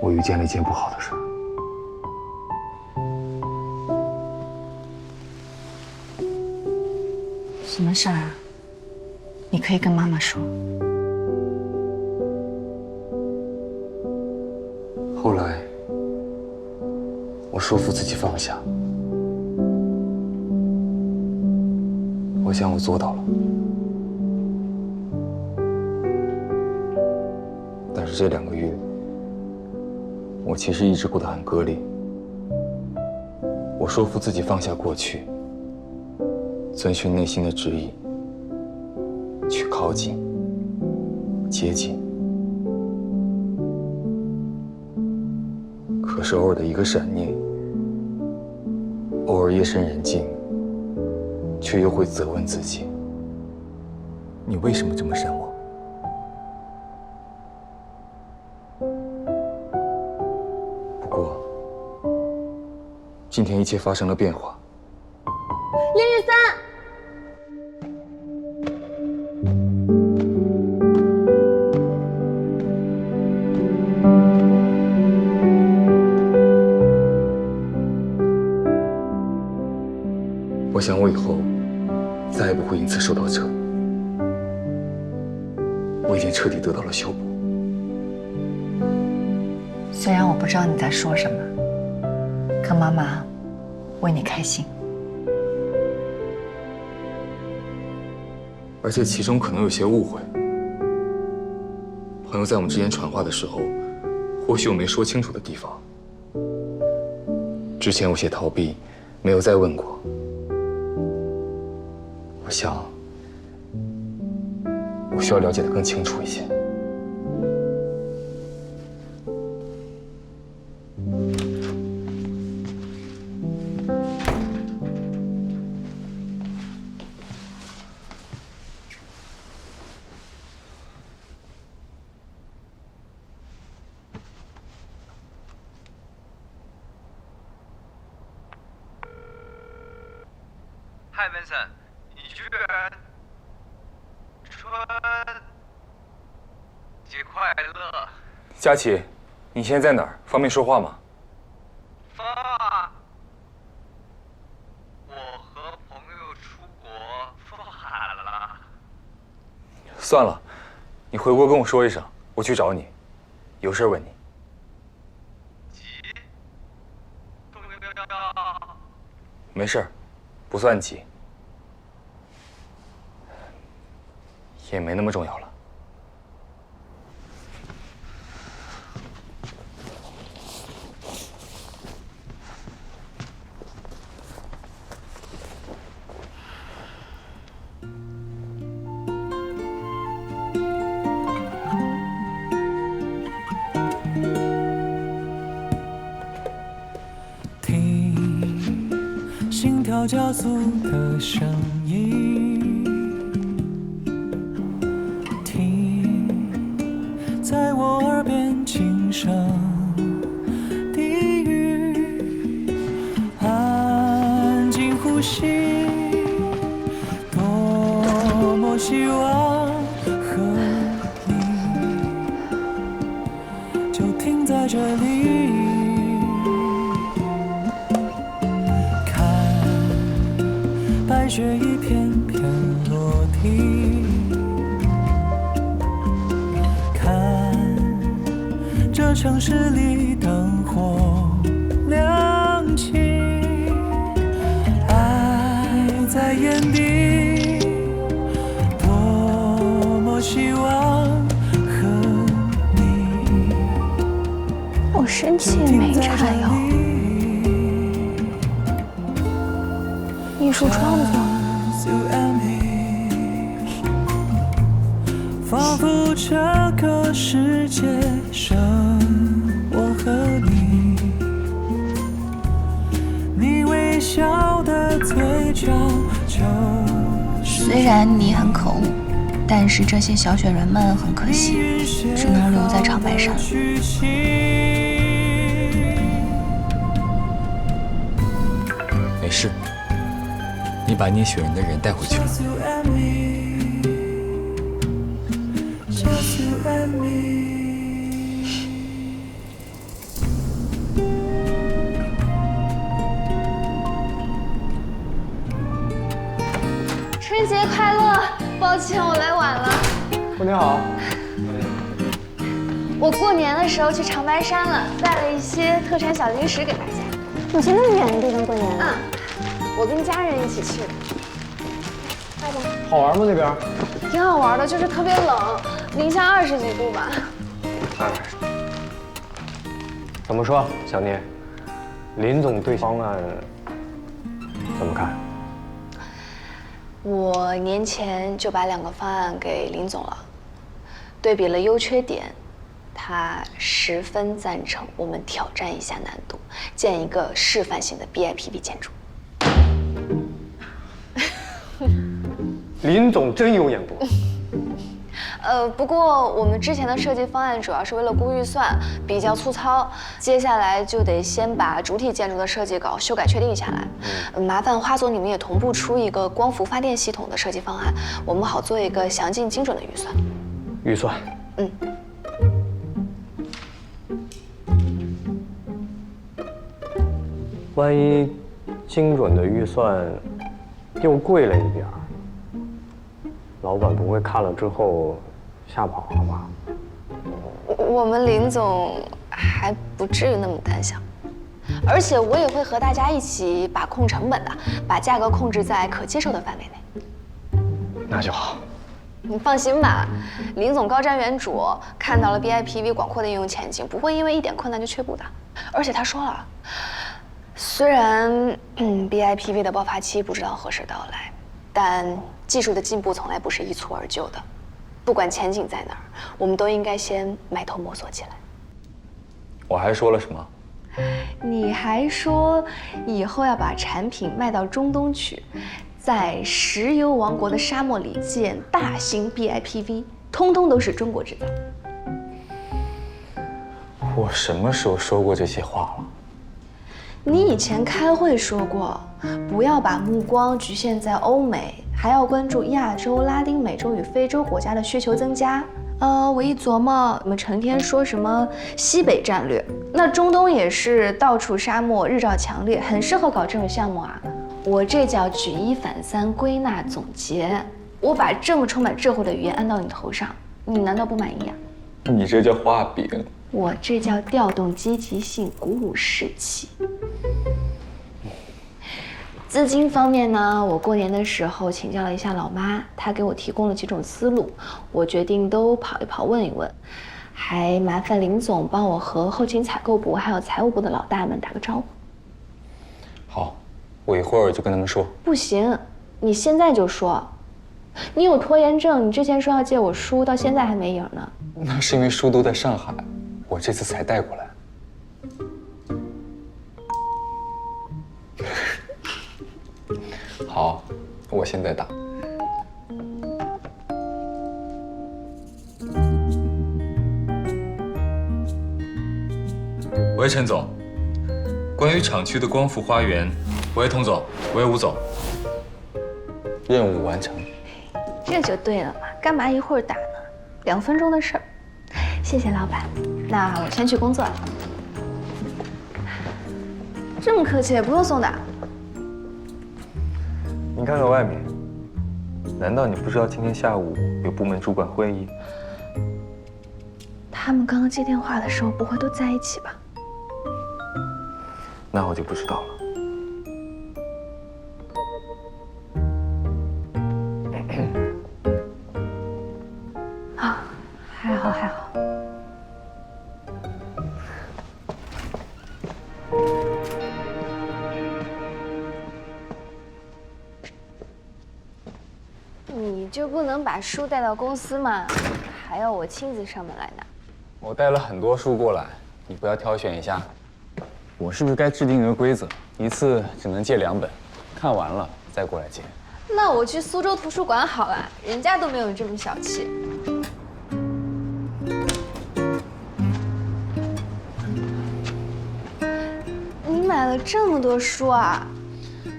我遇见了一件不好的事。什么事儿啊？你可以跟妈妈说。后来，我说服自己放下，我想我做到了。但是这2个月，我其实一直过得很割裂。我说服自己放下过去，遵循内心的旨意，去靠近、接近。可是偶尔的一个闪念，偶尔夜深人静，却又会责问自己：你为什么这么善忘？不过，今天一切发生了变化。林雨三。我想我以后再也不会因此受到折磨。我已经彻底得到了修补。虽然我不知道你在说什么，可妈妈为你开心。而且其中可能有些误会。朋友在我们之间传话的时候，或许有没说清楚的地方。之前有些逃避，没有再问过。我想，我需要了解得更清楚一些。嗨，Vincent，你居然春节快乐！佳琪，你现在在哪儿？方便说话吗？我和朋友出国放海了。算了，你回国跟我说一声，我去找你，有事问你。没事，不算急，也没那么重要了。心跳加速的声音，听在我耳边轻声低语，安静呼吸，多么希望在这里，看白雪一片片落地，看这城市里灯火亮起，爱在眼底，多么希望和你。我生气也没差哟。艺术创作。仿佛这个世界剩我和你，你微笑的嘴角就是虽然你很可恶，但是这些小雪人们很可惜，只能留在长白山了。没事，你把捏雪人的人带回去了。春节快乐！抱歉我来晚了。过年好。我过年的时候去长白山了，带了一些特产小零食给大家。你去那么远的地方过年啊？我跟家人一起去的。来吧。好玩吗那边？挺好玩的，就是特别冷，零下20几度吧。哎，怎么说，小聂？林总对方案怎么看？我年前就把2个方案给林总了，对比了优缺点，他十分赞成我们挑战一下难度，建一个示范性的 BIPV 建筑。林总真有眼光。不过我们之前的设计方案主要是为了估预算，比较粗糙。接下来就得先把主体建筑的设计稿修改确定下来。麻烦花总你们也同步出一个光伏发电系统的设计方案，我们好做一个详尽精准的预算。预算？万一精准的预算又贵了一点儿，老板不会看了之后吓跑了吧？我们林总还不至于那么胆小，而且我也会和大家一起把控成本的，把价格控制在可接受的范围内。那就好。你放心吧，林总高瞻远瞩，看到了 BIPV 广阔的应用前景，不会因为一点困难就却步的。而且他说了，虽然BIPV 的爆发期不知道何时到来，但技术的进步从来不是一蹴而就的。不管前景在哪儿，我们都应该先埋头摸索起来。我还说了什么？你还说以后要把产品卖到中东去，在石油王国的沙漠里建大型 BIPV， 通通都是中国制造。我什么时候说过这些话了？你以前开会说过，不要把目光局限在欧美，还要关注亚洲、拉丁美洲与非洲国家的需求增加。我一琢磨，你们成天说什么西北战略，那中东也是到处沙漠，日照强烈，很适合搞这种项目啊。我这叫举一反三，归纳总结。我把这么充满智慧的语言安到你头上，你难道不满意啊？你这叫画饼。我这叫调动积极性，鼓舞士气。资金方面呢，我过年的时候请教了一下老妈，她给我提供了几种思路，我决定都跑一跑，问一问。还麻烦林总帮我和后勤采购部还有财务部的老大们打个招呼。好，我一会儿就跟他们说。不行，你现在就说。你有拖延症，你之前说要借我书，到现在还没影呢。那是因为书都在上海，我这次才带过来。好，我现在打。喂，陈总，关于厂区的光伏花园，喂，童总，喂，吴总，任务完成。这就对了嘛，干嘛一会儿打呢？2分钟的事儿。谢谢老板。那我先去工作了。这么客气，不用送的。你看看外面，难道你不知道今天下午有部门主管会议？他们刚刚接电话的时候不会都在一起吧？那我就不知道了。啊，还好还好。你就不能把书带到公司吗？还要我亲自上门来拿？我带了很多书过来，你不要挑选一下。我是不是该制定一个规则，一次只能借2本，看完了再过来借？那我去苏州图书馆好了，人家都没有这么小气。你买了这么多书啊？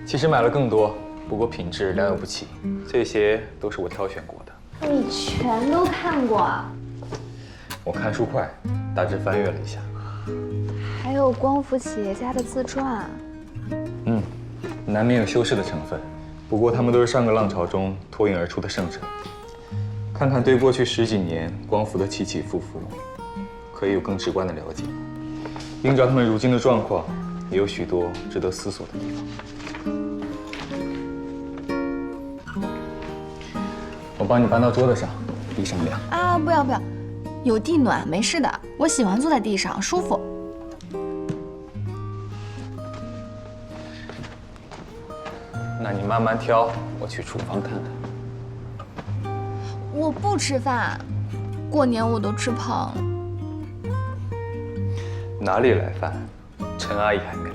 其实买了更多，不过品质良莠不齐，这些都是我挑选过的。你全都看过啊？我看书快，大致翻阅了一下。还有光伏企业家的自传。难免有修饰的成分，不过他们都是上个浪潮中脱颖而出的胜者。看看对过去10几年光伏的起起伏伏，可以有更直观的了解。映照他们如今的状况，也有许多值得思索的地方。我帮你搬到桌子上，地上凉。啊，不要不要，有地暖，没事的。我喜欢坐在地上，舒服。那你慢慢挑，我去厨房看看。我不吃饭，过年我都吃胖了。哪里来饭？陈阿姨还没来。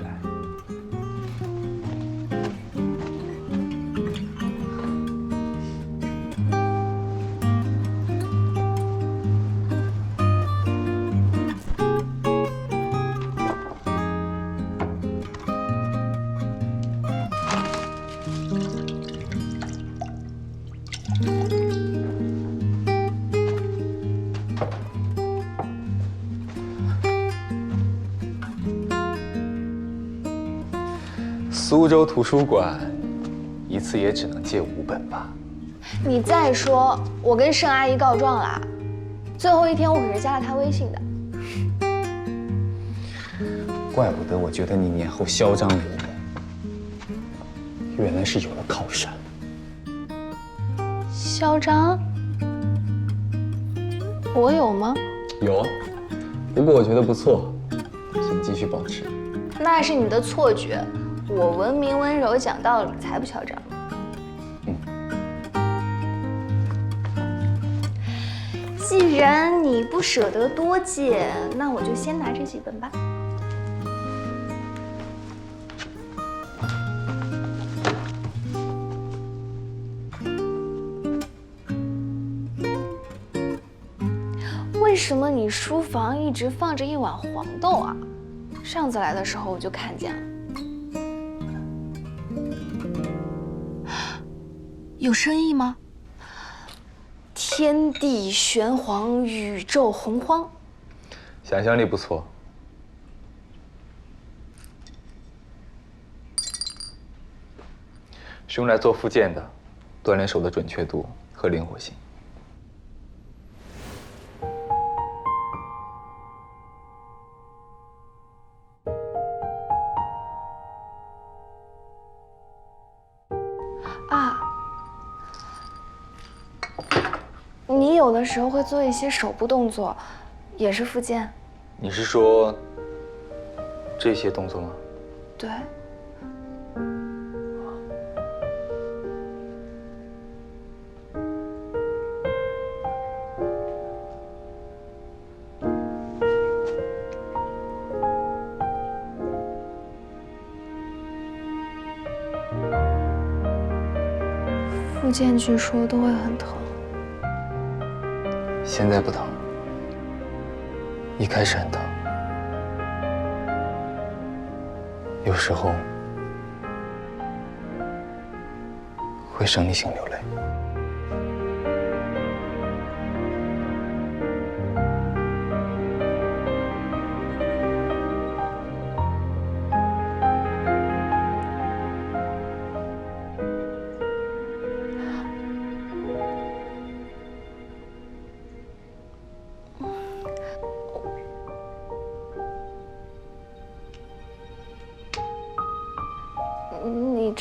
苏州图书馆，一次也只能借5本吧？你再说，我跟盛阿姨告状了，最后一天我可是加了她微信的。怪不得我觉得你年后嚣张流目，原来是有了靠山。嚣张？我有吗？有，不过我觉得不错，请继续保持。那是你的错觉，我文明温柔讲道理才不嚣张。既然你不舍得多借，那我就先拿这几本吧。为什么你书房一直放着一碗黄豆啊？上次来的时候我就看见了。有深意吗？天地玄黄，宇宙洪荒。想象力不错。是用来做附件的，锻炼手的准确度和灵活性。啊，你有的时候会做一些手部动作，也是附件。你是说这些动作吗？对。附件据说都会很疼。现在不疼，一开始很疼，有时候会生理性流泪。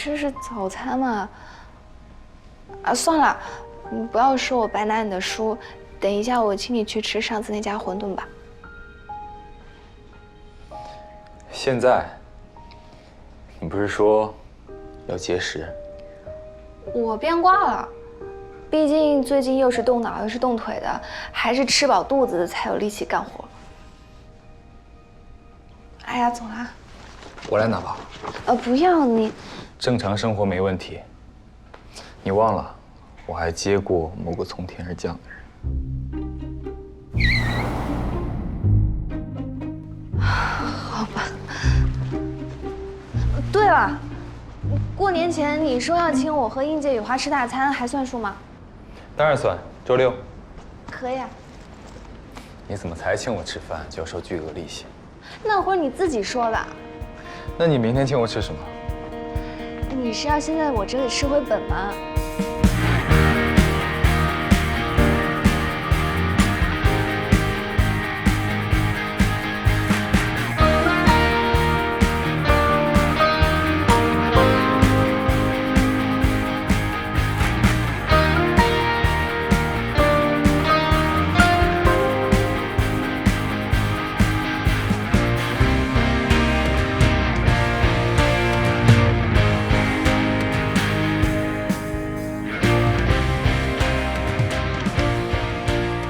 这是早餐嘛。啊，算了，你不要说我白拿你的书，等一下我请你去吃上次那家馄饨吧。现在，你不是说要节食？我变卦了，毕竟最近又是动脑又是动腿的，还是吃饱肚子才有力气干活。哎呀，走啦。我来拿吧。不要你。正常生活没问题。你忘了，我还接过某个从天而降的人。好吧。对了，过年前你说要请我和应届雨花吃大餐，还算数吗？当然算，周6。可以啊。你怎么才请我吃饭就要收巨额利息？那会儿你自己说的。那你明天请我吃什么？你是要先在我这里吃回本吗？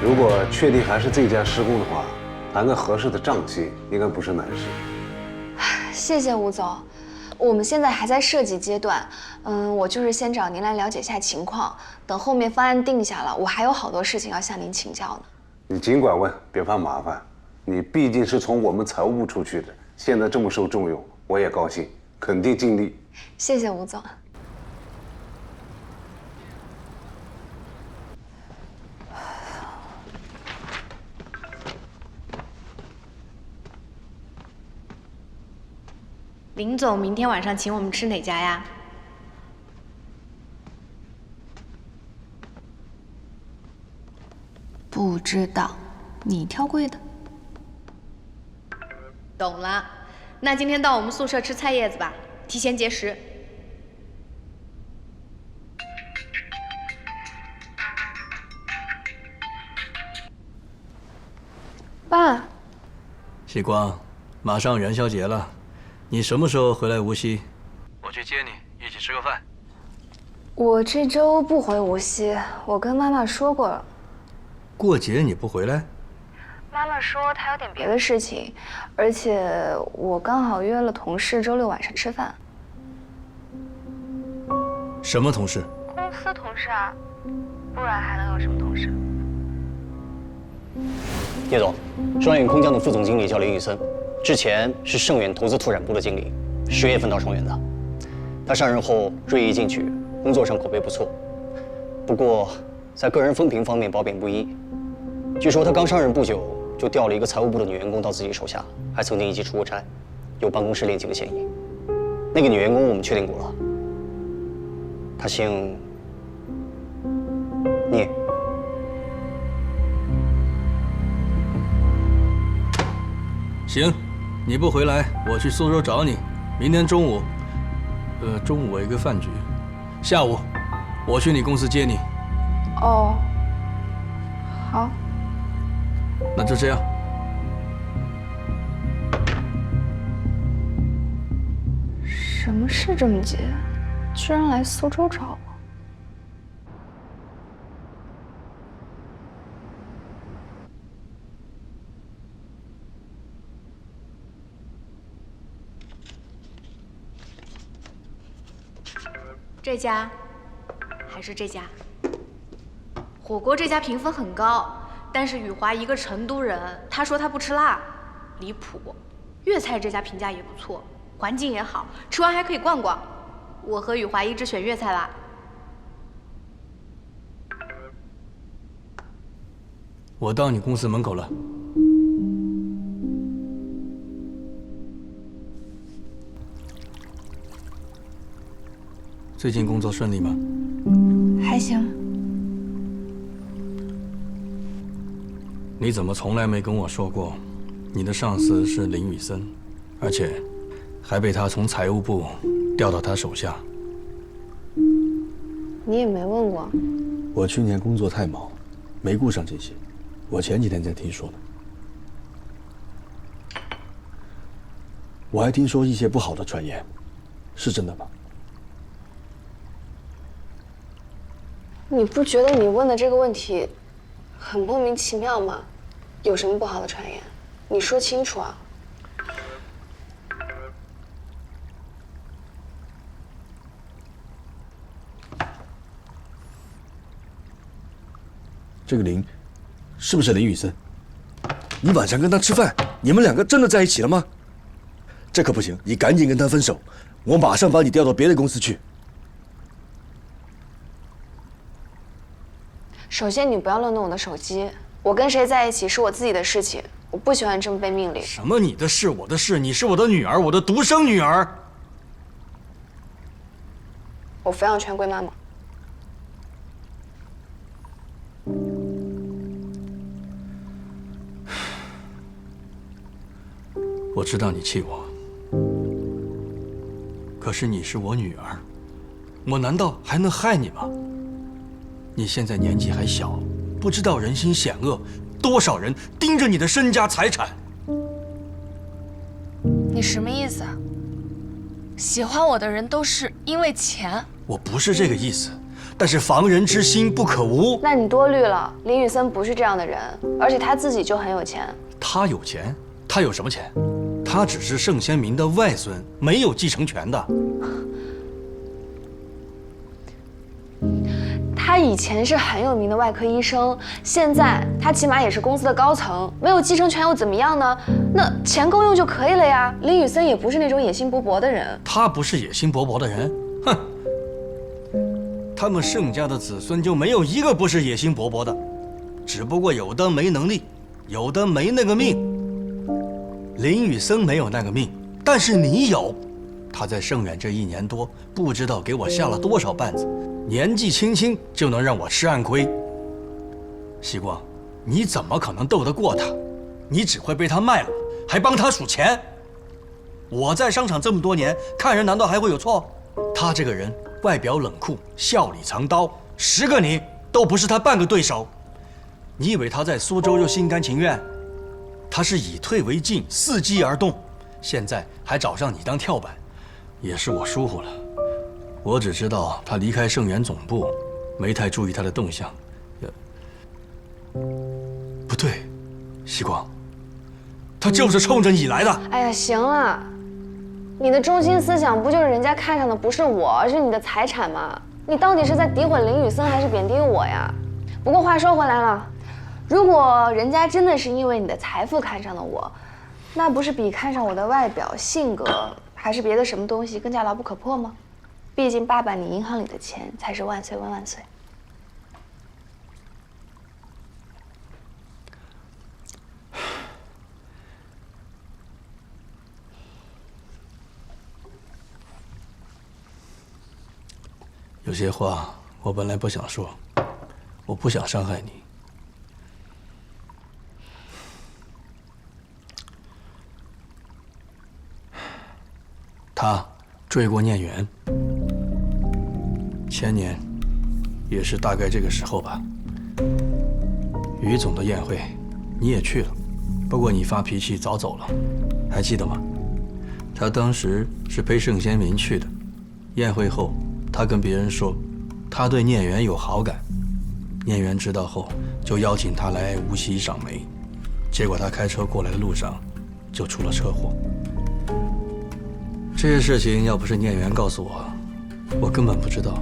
如果确定还是这家施工的话，谈个合适的账期应该不是难事。谢谢吴总，我们现在还在设计阶段，我就是先找您来了解一下情况，等后面方案定下了，我还有好多事情要向您请教呢。你尽管问，别怕麻烦。你毕竟是从我们财务部出去的，现在这么受重用，我也高兴，肯定尽力。谢谢吴总。林总明天晚上请我们吃哪家呀？不知道，你挑贵的。懂了，那今天到我们宿舍吃菜叶子吧，提前节食。爸，喜光，马上元宵节了。你什么时候回来无锡？我去接你，一起吃个饭。我这周不回无锡，我跟妈妈说过了。过节你不回来？妈妈说她有点别的事情，而且我刚好约了同事周6晚上吃饭。什么同事？公司同事啊，不然还能有什么同事？叶总，双远空降的副总经理叫林宇森。之前是盛远投资拓展部的经理，10月份到双远的。他上任后锐意进取，工作上口碑不错。不过在个人风评方面褒贬不一。据说他刚上任不久就调了一个财务部的女员工到自己手下，还曾经一起出过差，有办公室恋情的嫌疑。那个女员工我们确定过了，她姓聂。行。你不回来，我去苏州找你。明天中午，中午我有个饭局，下午我去你公司接你。哦，好。那就这样。什么事这么急？居然来苏州找我？这家，还是这家？火锅这家评分很高，但是雨华一个成都人，他说他不吃辣，离谱。粤菜这家评价也不错，环境也好，吃完还可以逛逛。我和雨华一致选粤菜吧。我到你公司门口了。最近工作顺利吗？还行。你怎么从来没跟我说过，你的上司是林宇森，而且还被他从财务部调到他手下？你也没问过。我去年工作太忙，没顾上这些。我前几天才听说的。我还听说一些不好的传言，是真的吗？你不觉得你问的这个问题很莫名其妙吗？有什么不好的传言？你说清楚啊！这个林，是不是林雨森？你晚上跟他吃饭，你们两个真的在一起了吗？这可不行，你赶紧跟他分手，我马上把你调到别的公司去。首先，你不要乱动我的手机。我跟谁在一起是我自己的事情，我不喜欢这么被命令。什么你的事我的事？你是我的女儿，我的独生女儿。我抚养权归妈妈。我知道你气我，可是你是我女儿，我难道还能害你吗？你现在年纪还小，不知道人心险恶，多少人盯着你的身家财产。你什么意思啊？喜欢我的人都是因为钱？我不是这个意思，但是防人之心不可无。那你多虑了，林雨森不是这样的人，而且他自己就很有钱。他有钱？他有什么钱？他只是盛先民的外孙，没有继承权的。他以前是很有名的外科医生，现在他起码也是公司的高层，没有继承权又怎么样呢？那钱够用就可以了呀。林雨森也不是那种野心勃勃的人。他不是野心勃勃的人，哼！他们盛家的子孙就没有一个不是野心勃勃的，只不过有的没能力，有的没那个命。林雨森没有那个命，但是你有。他在盛远这1年多，不知道给我下了多少绊子。年纪轻轻就能让我吃暗亏，希光，你怎么可能斗得过他？你只会被他卖了，还帮他数钱。我在商场这么多年，看人难道还会有错？他这个人外表冷酷，笑里藏刀，10个你都不是他半个对手。你以为他在苏州就心甘情愿？他是以退为进，伺机而动，现在还找上你当跳板，也是我疏忽了。我只知道他离开盛源总部，没太注意他的动向。不对，希光，他就是冲着你来的。哎呀，行了，你的中心思想不就是人家看上的不是我，而是你的财产吗？你到底是在诋毁林雨森，还是贬低我呀？不过话说回来了，如果人家真的是因为你的财富看上了我，那不是比看上我的外表、性格，还是别的什么东西更加牢不可破吗？毕竟爸爸，你银行里的钱才是万岁万万岁。有些话我本来不想说，我不想伤害你。他追过念源，前年也是大概这个时候吧。于总的宴会你也去了，不过你发脾气早走了，还记得吗？他当时是陪盛先民去的，宴会后他跟别人说他对念源有好感，念源知道后就邀请他来无锡赏梅，结果他开车过来的路上就出了车祸。这些事情要不是念源告诉我，我根本不知道。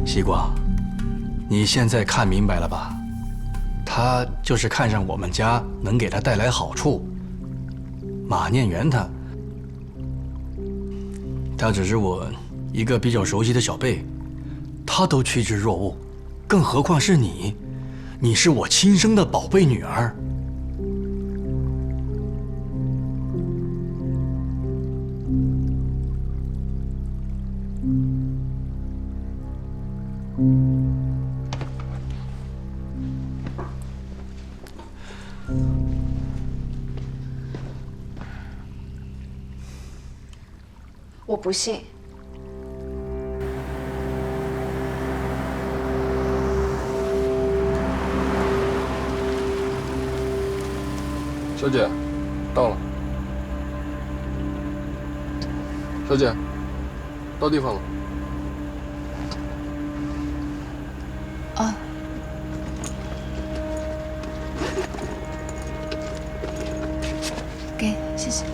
希光，你现在看明白了吧？他就是看上我们家能给他带来好处。马念源他只是我一个比较熟悉的小辈，他都趋之若鹜，更何况是你？你是我亲生的宝贝女儿。我不信。小姐，到了。小姐，到地方了。啊。给，谢谢。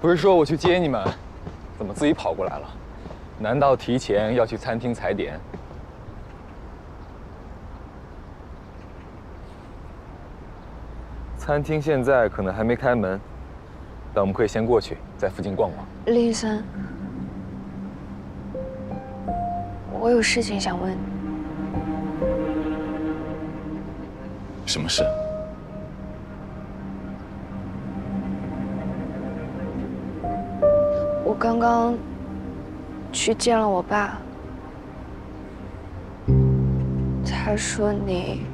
不是说我去接你们，怎么自己跑过来了？难道提前要去餐厅踩点？餐厅现在可能还没开门，但我们可以先过去，在附近逛逛。林雨森，我有事情想问你。什么事？我刚刚去见了我爸，他说你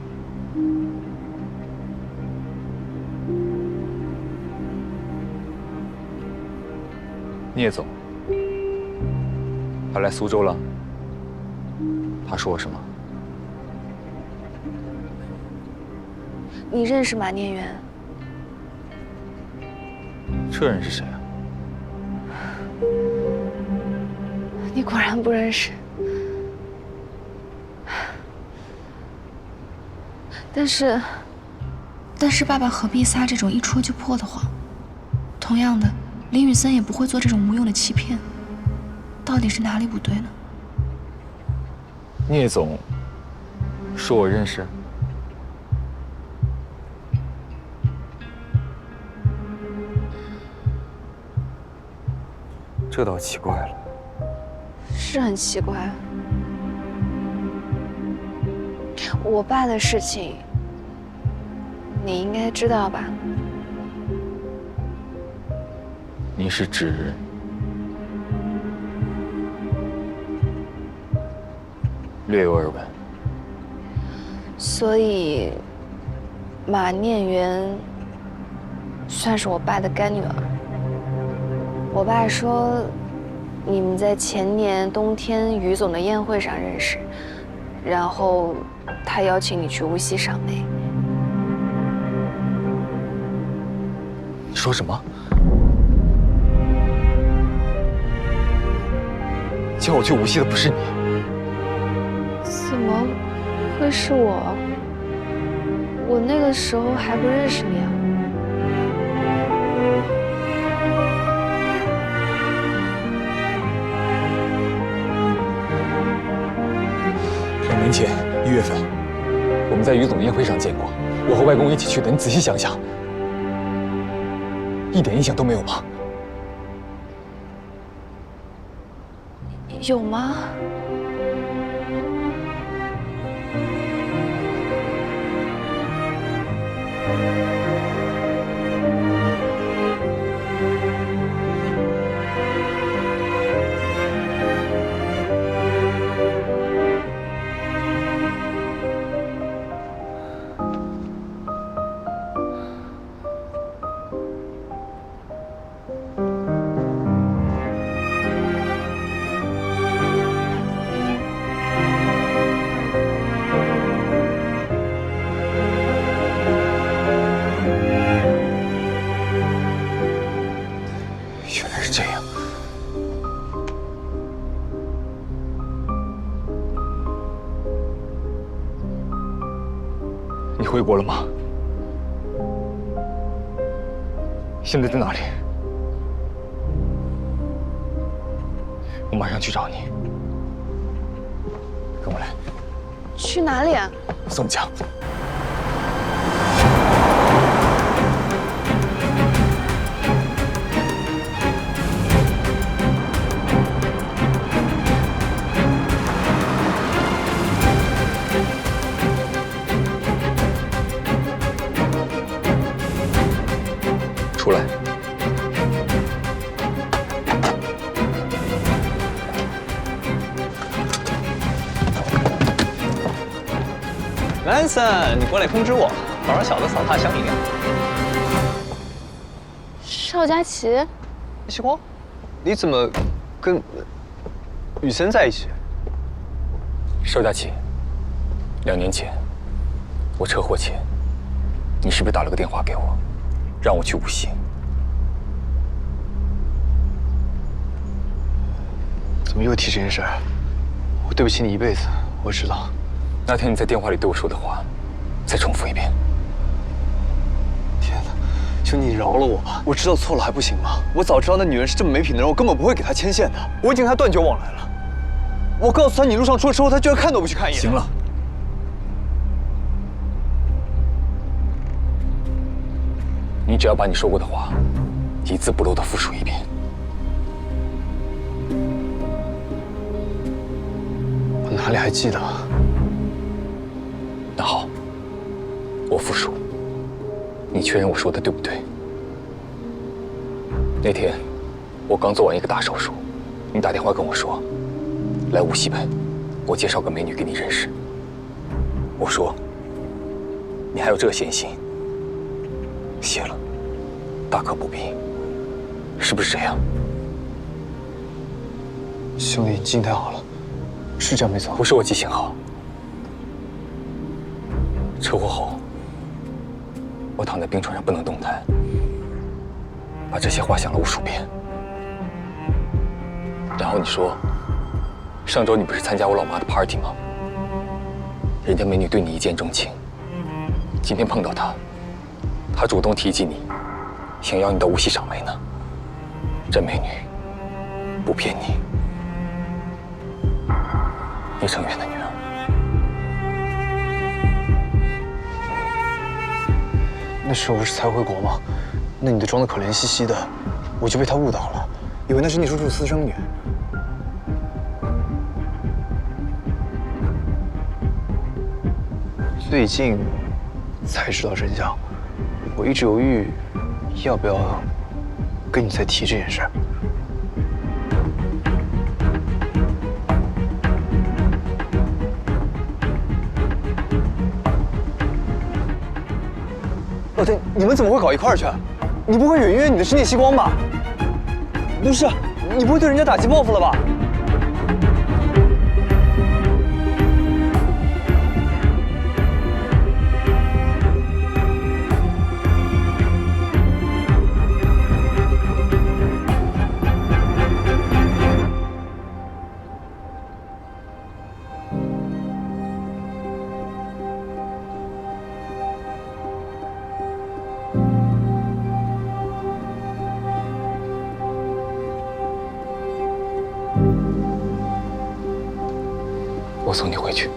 聂总，他来苏州了。他说我什么？你认识马念元？这人是谁啊？你果然不认识。但是爸爸何必撒这种一戳就破的谎？同样的，林雨森也不会做这种无用的欺骗。到底是哪里不对呢？聂总说我认识。这倒奇怪了。是很奇怪。我爸的事情，你应该知道吧？你是指略有耳闻。所以，马念元算是我爸的干女儿。我爸说，你们在前年冬天于总的宴会上认识，然后他邀请你去无锡赏梅。你说什么？叫我去无锡的不是你？怎么会是我？我那个时候还不认识你啊。2年前1月份，我们在于总宴会上见过，我和外公一起去的。你仔细想想，一点印象都没有吗？有吗？回国了吗？现在在哪里？我马上去找你。跟我来。去哪里啊？我送你家。出来。兰森，你过来通知我，保让小子扫他香一点。邵佳琪，西光，你怎么跟雨森在一起？邵佳琪，2年前我车祸前，你是不是打了个电话给我，让我去无锡？怎么又提这件事？我对不起你一辈子，我知道。那天你在电话里对我说的话，再重复一遍。天哪，求你饶了我吧！我知道错了还不行吗？我早知道那女人是这么没品的人，我根本不会给她牵线的。我已经跟她断绝往来了。我告诉她你路上出了车祸，她居然看都不去看一眼。行了，你只要把你说过的话一字不漏地复述一遍。我哪里还记得？那好，我复述，你确认我说的对不对？那天我刚做完一个大手术，你打电话跟我说，来无锡呗，我介绍个美女给你认识。我说，你还有这闲心？谢了，大可不必，是不是这样？兄弟，你记性太好了，是这样没错。不是我记性好。车祸后，我躺在病床上不能动弹，把这些话想了无数遍。然后你说，上周你不是参加我老妈的 party 吗？人家美女对你一见钟情，今天碰到她，她主动提及你，想要你到无锡赏梅呢。这美女不骗你，叶成远的女儿。那时候不是才回国吗？那女的装得可怜兮兮的，我就被她误导了，以为那是聂叔叔私生女。最近才知道真相，我一直犹豫要不要跟你再提这件事。老天，你们怎么会搞一块儿去？你不会远约你的是聂希光吧？不是，你不会对人家打击报复了吧？我送你回去。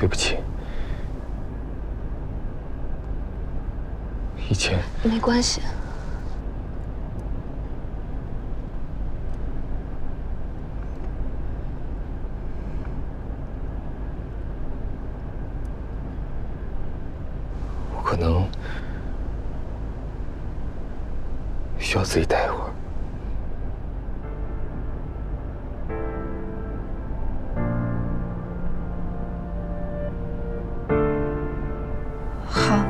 对不起。以前没关系。我可能需要自己待一会儿。好。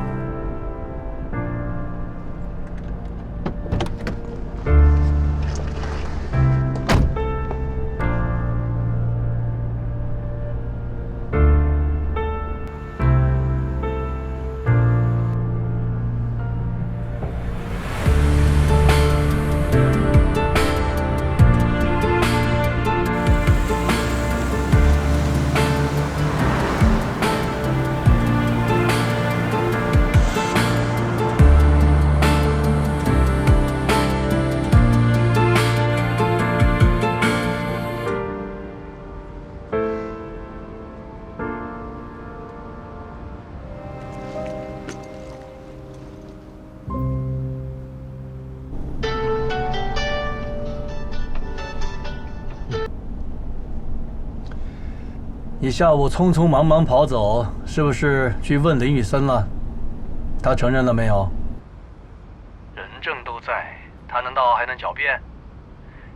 你下午匆匆忙忙跑走，是不是去问林宇森了？他承认了没有？人证都在，他难道还能狡辩？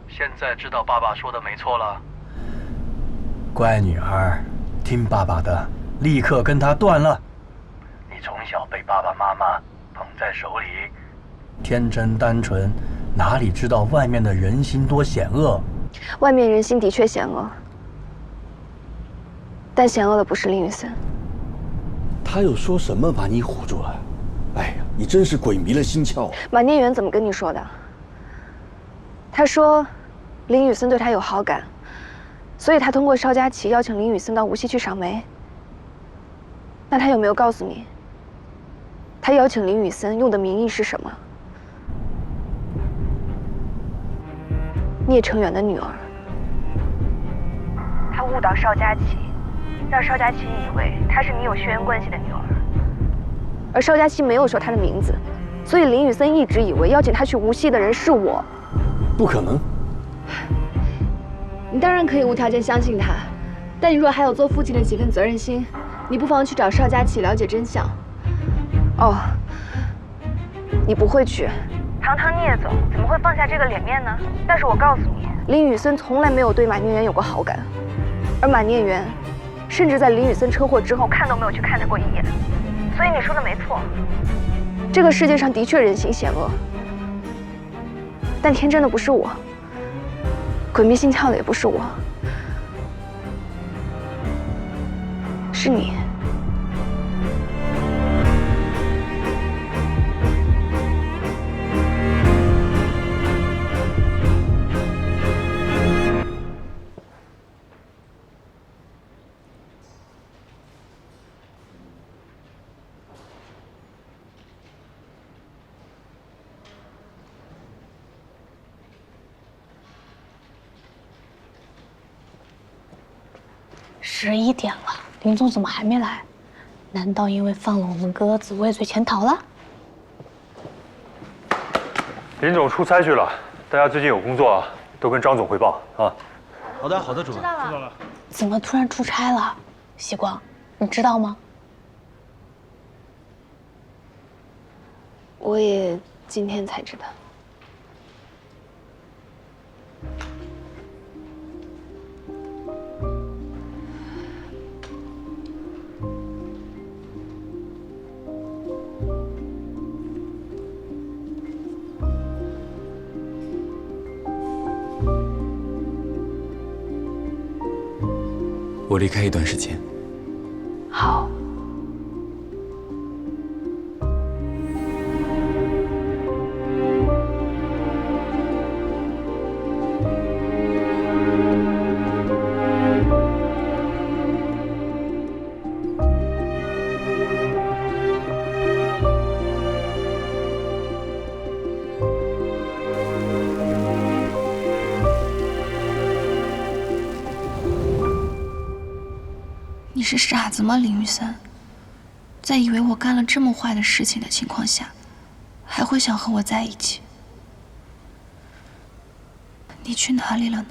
现在知道爸爸说的没错了。乖女儿，听爸爸的，立刻跟他断了。你从小被爸爸妈妈捧在手里，天真单纯，哪里知道外面的人心多险恶？外面人心的确险恶。但险恶的不是林宇森。他又说什么把你唬住了？哎呀，你真是鬼迷了心窍啊！马念远怎么跟你说的？他说，林宇森对他有好感，所以他通过邵佳琪邀请林宇森到无锡去赏梅。那他有没有告诉你，他邀请林宇森用的名义是什么？聂成远的女儿。他误导邵佳琪。让邵佳琪以为她是你有血缘关系的女儿，而邵佳琪没有说她的名字，所以林宇森一直以为邀请他去无锡的人是我。不可能！你当然可以无条件相信他，但你若还有做父亲的几分责任心，你不妨去找邵佳琪了解真相。哦，你不会去？堂堂聂总怎么会放下这个脸面呢？但是我告诉你，林宇森从来没有对马念远有过好感，而马念远。甚至在林宇森车祸之后，看都没有去看他过一眼。所以你说的没错，这个世界上的确人心险恶，但天真的不是我，鬼迷心窍的也不是我，是你。11点了，林总怎么还没来？难道因为放了我们鸽子，畏罪潜逃了？林总出差去了，大家最近有工作啊，都跟张总汇报啊。好的，好的，主任。知道了。怎么突然出差了？希光，你知道吗？我也今天才知道。我离开一段时间。好。你是傻子吗，林雨森？在以为我干了这么坏的事情的情况下，还会想和我在一起？你去哪里了呢？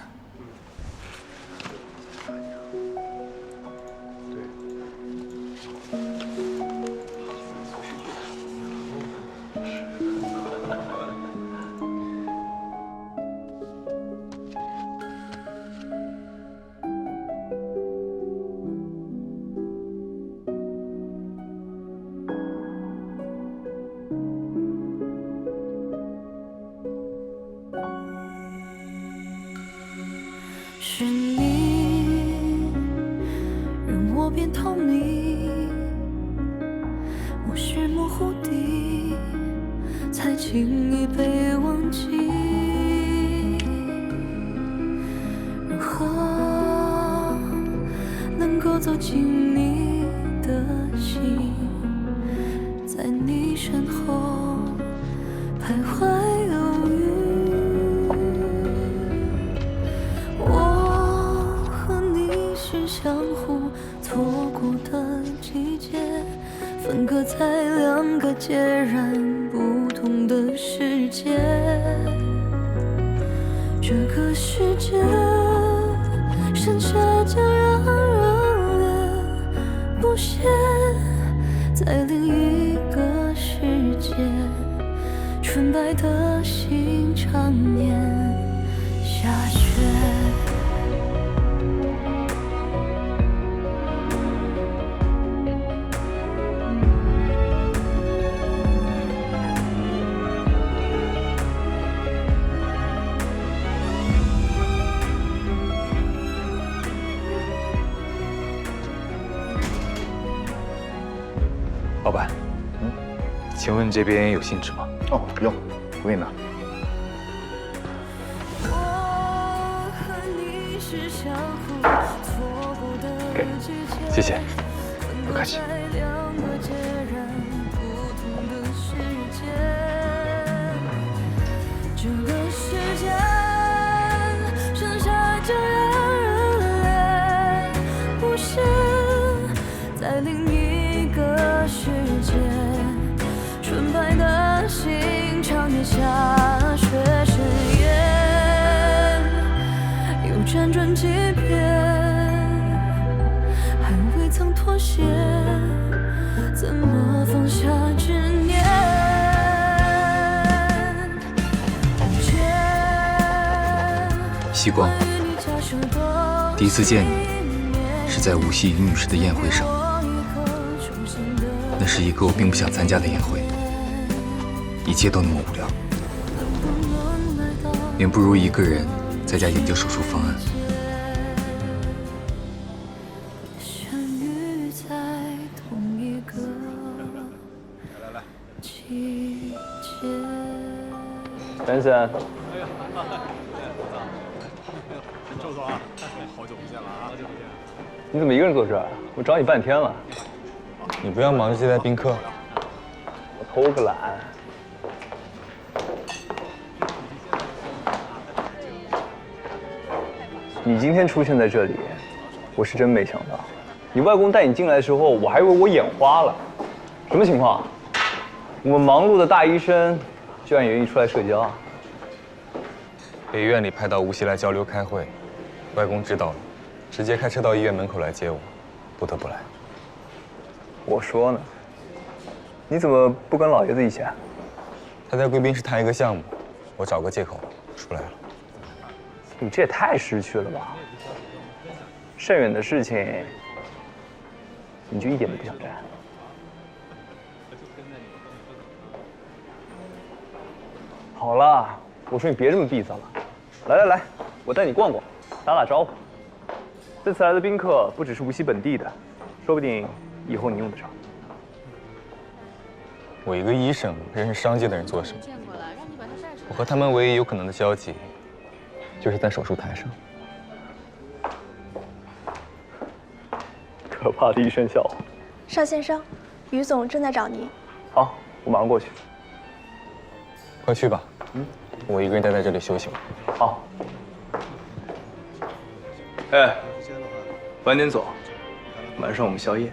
是你让我变透明，我是模糊地，才轻易被忘记。如何能够走进你的心，在你身后徘徊犹豫？相互错过的季节，分隔在两个截然不同的世界。这个世界剩下将让热恋不歇，在另一个世界，纯白的心常年下雪。老板，请问这边有信纸吗？哦，不用，我给你拿。给，谢谢，不客气。这个世界剩下就让人恋不舍，在另一个世界，纯白的心常年下雪深夜，又辗转几遍，还未曾妥协，怎么放下执念？希光，第一次见你是在无锡于女士的宴会上，那是一个我并不想参加的宴会，一切都那么无聊，远不如一个人在家研究手术方案。先生，周总啊，好久不见了啊！好久不见。你怎么一个人坐这儿？我找你半天了。你不要忙着接待宾客。我偷个懒。你今天出现在这里，我是真没想到。你外公带你进来的时候，我还以为我眼花了。什么情况？我们忙碌的大医生，居然也愿意出来社交啊？被院里派到无锡来交流开会，外公知道了，直接开车到医院门口来接我，不得不来。我说呢，你怎么不跟老爷子一起啊？他在贵宾室谈一个项目，我找个借口出来了。你这也太识趣了吧！甚远的事情，你就一点都不想沾？好了，我说你别这么闭塞了。来，我带你逛逛，打打招呼。这次来的宾客不只是无锡本地的，说不定以后你用得上。我一个医生认识商界的人做什么？我和他们唯一有可能的交集，就是在手术台上。可怕的一声笑话。邵先生，于总正在找您。好，我马上过去。快去吧，我一个人待在这里休息吧。好。哎，晚点走，晚上我们宵夜。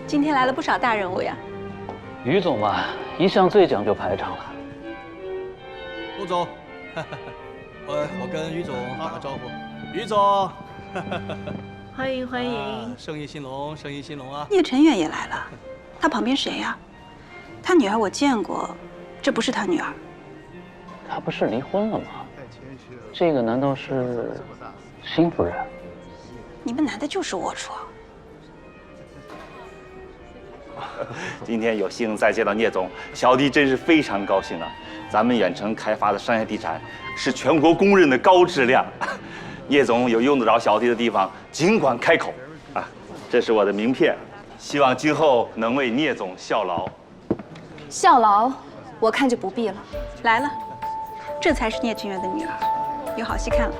今天来了不少大人物呀。于总嘛，一向最讲究排场了。陆总，我跟于总打个招呼。于总，欢迎欢迎。生意兴隆，生意兴隆啊！叶晨远也来了，他旁边谁呀？他女儿我见过，这不是他女儿。他不是离婚了吗？这个难道是辛夫人？你们男的就是龌龊。今天有幸再见到聂总，小弟真是非常高兴啊！咱们远程开发的商业地产是全国公认的高质量，聂总有用得着小弟的地方，尽管开口啊！这是我的名片，希望今后能为聂总效劳。效劳，我看就不必了。来了，这才是聂晨远的女儿，有好戏看了。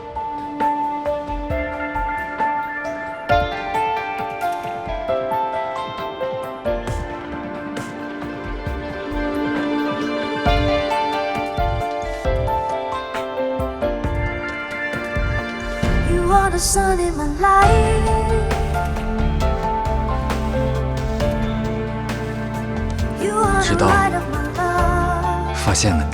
The sun in my life, you are the light of my love. 发现了你。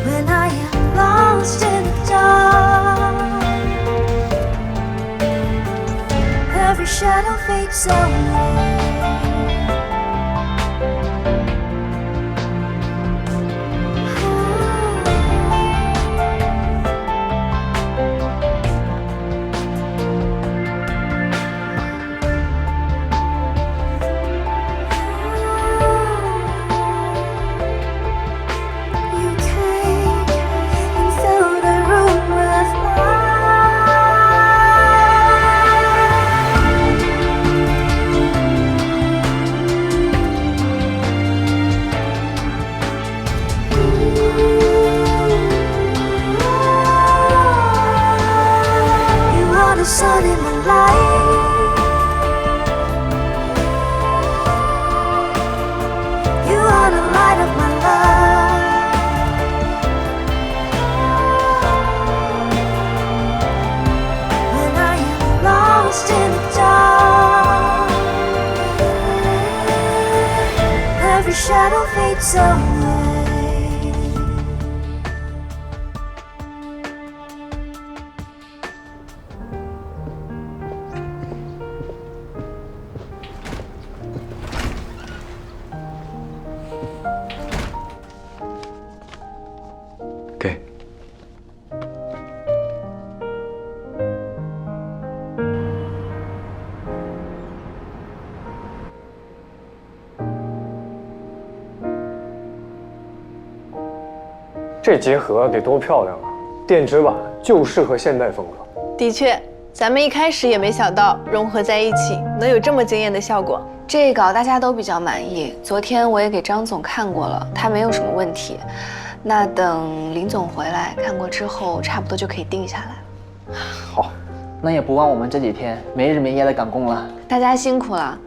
When I am lost in the dark, every shadow fades away. The sun in my life, you are the light of my love. When I am lost in the dark, every shadow fades away.这结合得多漂亮啊！电子版就适合现代风格。的确，咱们一开始也没想到融合在一起能有这么惊艳的效果。这稿大家都比较满意，昨天我也给张总看过了，他没有什么问题。那等林总回来看过之后，差不多就可以定下来了。好，那也不枉我们这几天没日没夜的赶工了。大家辛苦了，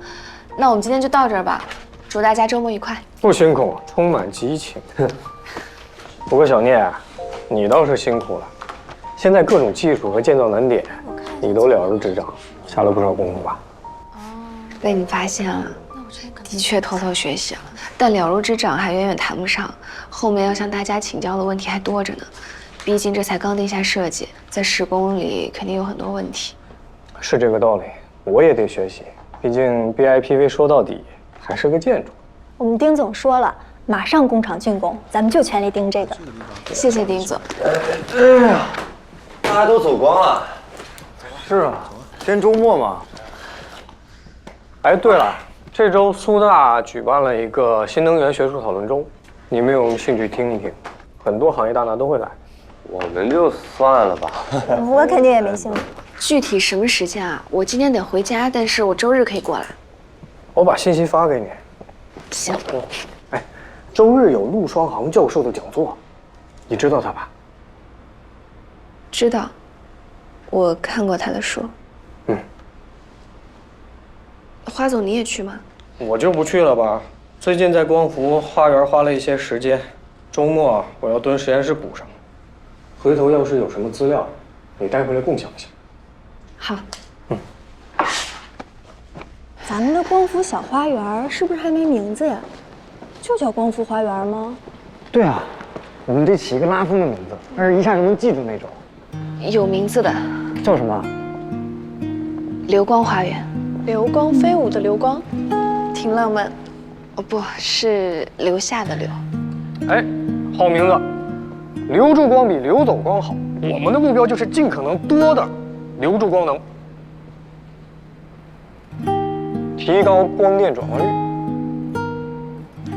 那我们今天就到这儿吧，祝大家周末愉快。不辛苦，充满激情。不过小聂，你倒是辛苦了。现在各种技术和建造难点，你都了如指掌，下了不少功夫吧？被你发现了，的确偷偷学习了，但了如指掌还远远谈不上，后面要向大家请教的问题还多着呢。毕竟这才刚定下设计，在施工里肯定有很多问题。是这个道理，我也得学习。毕竟 BIPV 说到底还是个建筑。我们丁总说了，马上工厂竣工，咱们就全力盯这个。谢谢丁总。哎呀，大家都走光了。是啊，今天周末嘛。哎，对了，这周苏大举办了一个新能源学术讨论周，你们有兴趣听一听？很多行业大拿都会来。我们就算了吧。我肯定也没兴趣。具体什么时间啊？我今天得回家，但是我周日可以过来。我把信息发给你。行。哎，周日有陆双航教授的讲座，你知道他吧？知道，我看过他的书。嗯。花总，你也去吗？我就不去了吧。最近在光福花园花了一些时间，周末我要蹲实验室补上。回头要是有什么资料，你带回来共享一下。好。咱们的光福小花园是不是还没名字呀？就叫光福花园吗？对啊，我们得起一个拉风的名字，但是一下就能记住那种。有名字的。叫什么？流光花园。流光飞舞的流光，挺浪漫。哦，不是留下的留。哎，好名字，留住光比流走光好。我们的目标就是尽可能多的留住光能，提高光电转化率。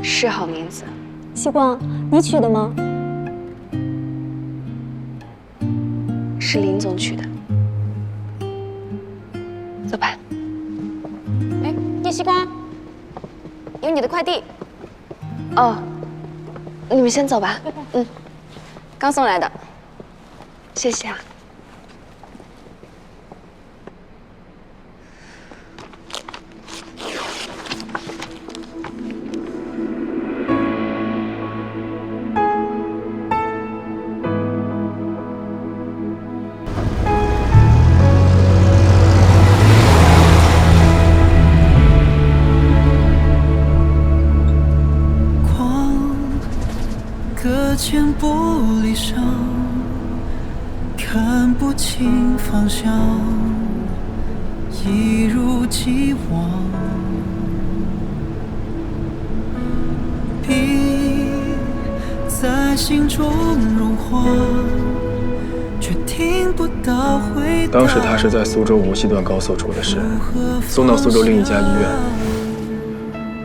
是好名字。西光，你取的吗？是林总取的。走吧。哎，叶西光，有你的快递。哦，你们先走吧。刚送来的。谢谢啊。隔间玻璃上，看不清方向，一如既往。冰在心中融化，却听不到回答。当时他是在苏州无锡段高速出的事，送到苏州另一家医院。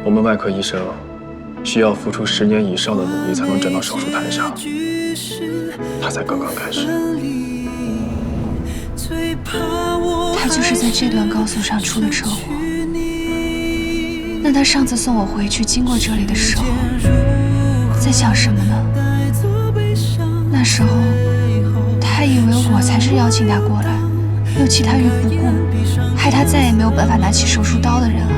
我们外科医生需要付出10年以上的努力才能站到手术台上，他才刚刚开始。他就是在这段高速上出的车祸。那他上次送我回去经过这里的时候，在想什么呢？那时候他以为我才是邀请他过来，又弃他于不顾，害他再也没有办法拿起手术刀的人啊。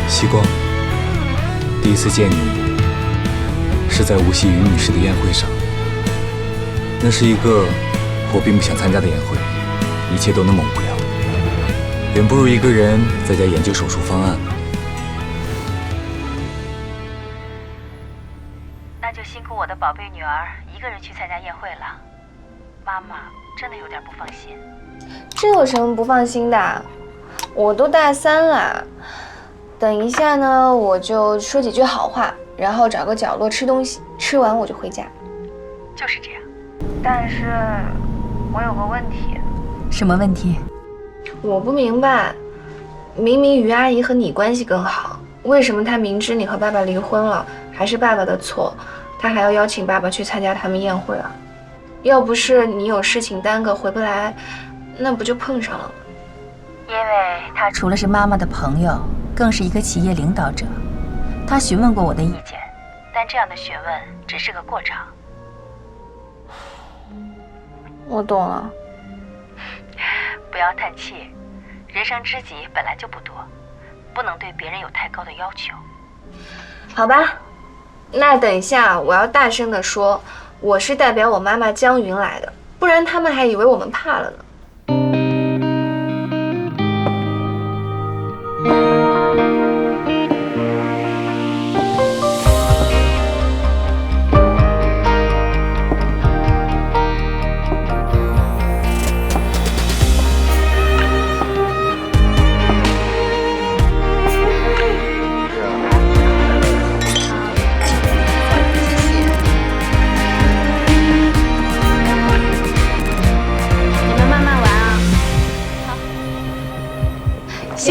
西光，第一次见你是在无锡于女士的宴会上。那是一个我并不想参加的宴会，一切都那么无聊，远不如一个人在家研究手术方案。那就辛苦我的宝贝女儿一个人去参加宴会了，妈妈真的有点不放心。这有什么不放心的？我都大3了。等一下呢，我就说几句好话，然后找个角落吃东西，吃完我就回家。就是这样。但是我有个问题。什么问题？我不明白，明明于阿姨和你关系更好，为什么她明知你和爸爸离婚了，还是爸爸的错，她还要邀请爸爸去参加他们宴会啊？要不是你有事情耽搁回不来，那不就碰上了吗？因为他除了是妈妈的朋友，更是一个企业领导者。他询问过我的意见，但这样的询问只是个过场。我懂了。不要叹气，人生知己本来就不多，不能对别人有太高的要求。好吧，那等一下我要大声地说，我是代表我妈妈江云来的，不然他们还以为我们怕了呢。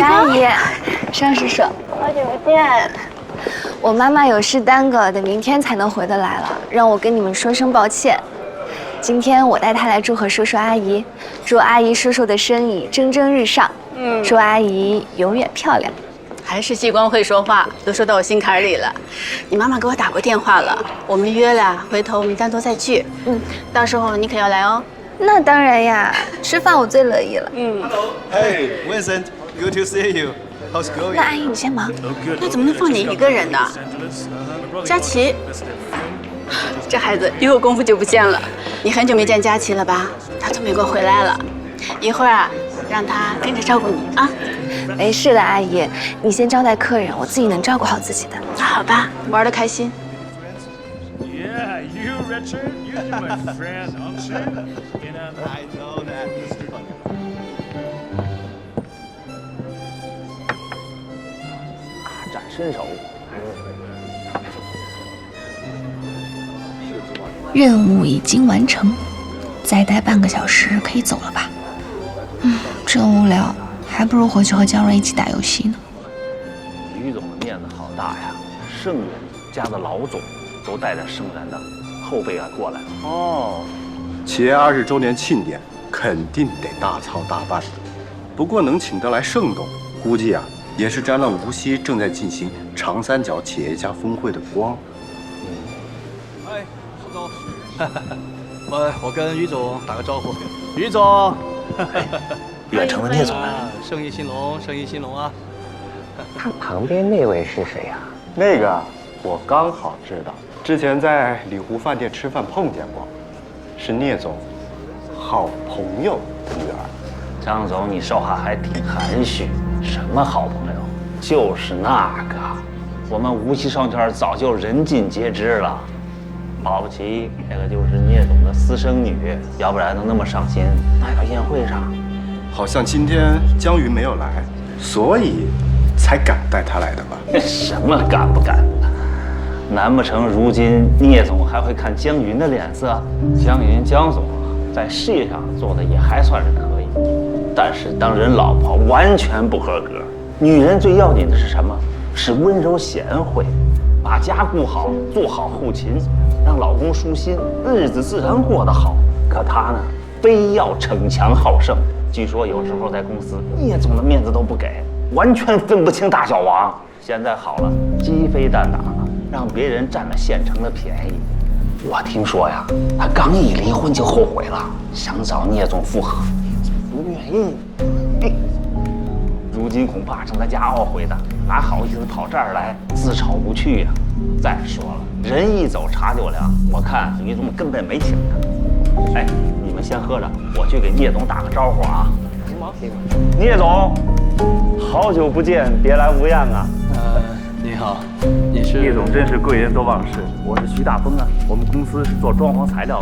佳阿姨，尚师叔，好久不见。我妈妈有事耽搁，等明天才能回得来了，让我跟你们说声抱歉。今天我带她来祝贺叔叔阿姨，祝阿姨叔叔的生意蒸蒸日上，祝阿姨永远漂亮。还是细光会说话，都说到我心坎里了。你妈妈给我打过电话了，我们约了，回头我们单独再聚。到时候你可要来哦。那当然呀，吃饭我最乐意了。Hey, Vincent, good to see you. How's it going? 那阿姨你先忙。那怎么能放你一个人呢？佳琪，这孩子一有功夫就不见了。你很久没见佳琪了吧？她从美国回来了，一会儿啊，让她跟着照顾你啊。没事的，阿姨，你先招待客人，我自己能照顾好自己的。好吧，玩得开心。Yeah, you Richard, you're my friend, aren't you? You know, I know that, Mr. 展身手。任务已经完成，再待半个小时可以走了吧？真无聊，还不如回去和姜润一起打游戏呢。于总的面子好大呀，圣人家的老总都带着圣人的后辈过来了。哦，企业20周年庆典肯定得大操大办，不过能请得来盛总，估计啊也是沾了无锡正在进行长三角企业家峰会的光。哎，石总，我跟于总打个招呼。于总，远程的聂总来了，生意兴隆，生意兴隆啊！他旁边那位是谁呀？那个我刚好知道，之前在里湖饭店吃饭碰见过，是聂总好朋友的女儿。张总，你说话还挺含蓄，什么好朋友？就是那个，我们无锡商圈早就人尽皆知了。保不齐那个就是聂总的私生女，要不然能那么上心？那个宴会上，好像今天江云没有来，所以才敢带她来的吧？什么敢不敢？难不成如今聂总还会看江云的脸色？江总在事业上做的也还算是可以，但是当人老婆完全不合格。女人最要紧的是什么？是温柔贤惠，把家顾好，做好后勤，让老公舒心，日子自然过得好。可她呢，非要逞强好胜。据说有时候在公司，聂总的面子都不给，完全分不清大小王。现在好了，鸡飞蛋打了，让别人占了现成的便宜。我听说呀，她刚一离婚就后悔了，想找聂总复合，不愿意。如今恐怕正在家懊悔的，哪好意思跑这儿来自讨无趣呀？再说了，人一走茶就凉，我看于总根本没请他。哎，你们先喝着，我去给聂总打个招呼啊。行吗？聂总，好久不见，别来无恙啊。你好，你是？聂总真是贵人多忘事，我是徐大峰啊，我们公司是做装潢材料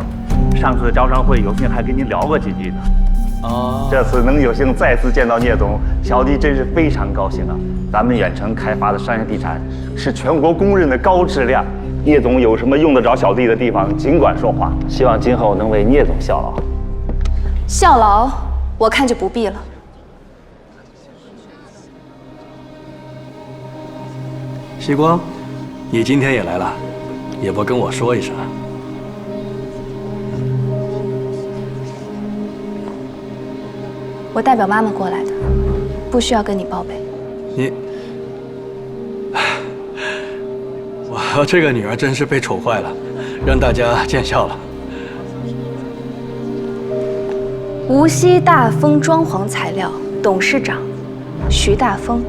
的，上次招商会有幸还跟您聊过几句呢。这次能有幸再次见到聂总，小弟真是非常高兴啊！咱们远程开发的商业地产是全国公认的高质量。聂总有什么用得着小弟的地方，尽管说话。希望今后能为聂总效劳。效劳，我看就不必了。西光，你今天也来了，也不跟我说一声。我代表妈妈过来的，不需要跟你报备。你，我这个女儿真是被宠坏了，让大家见笑了。无锡大丰装潢材料董事长徐大丰。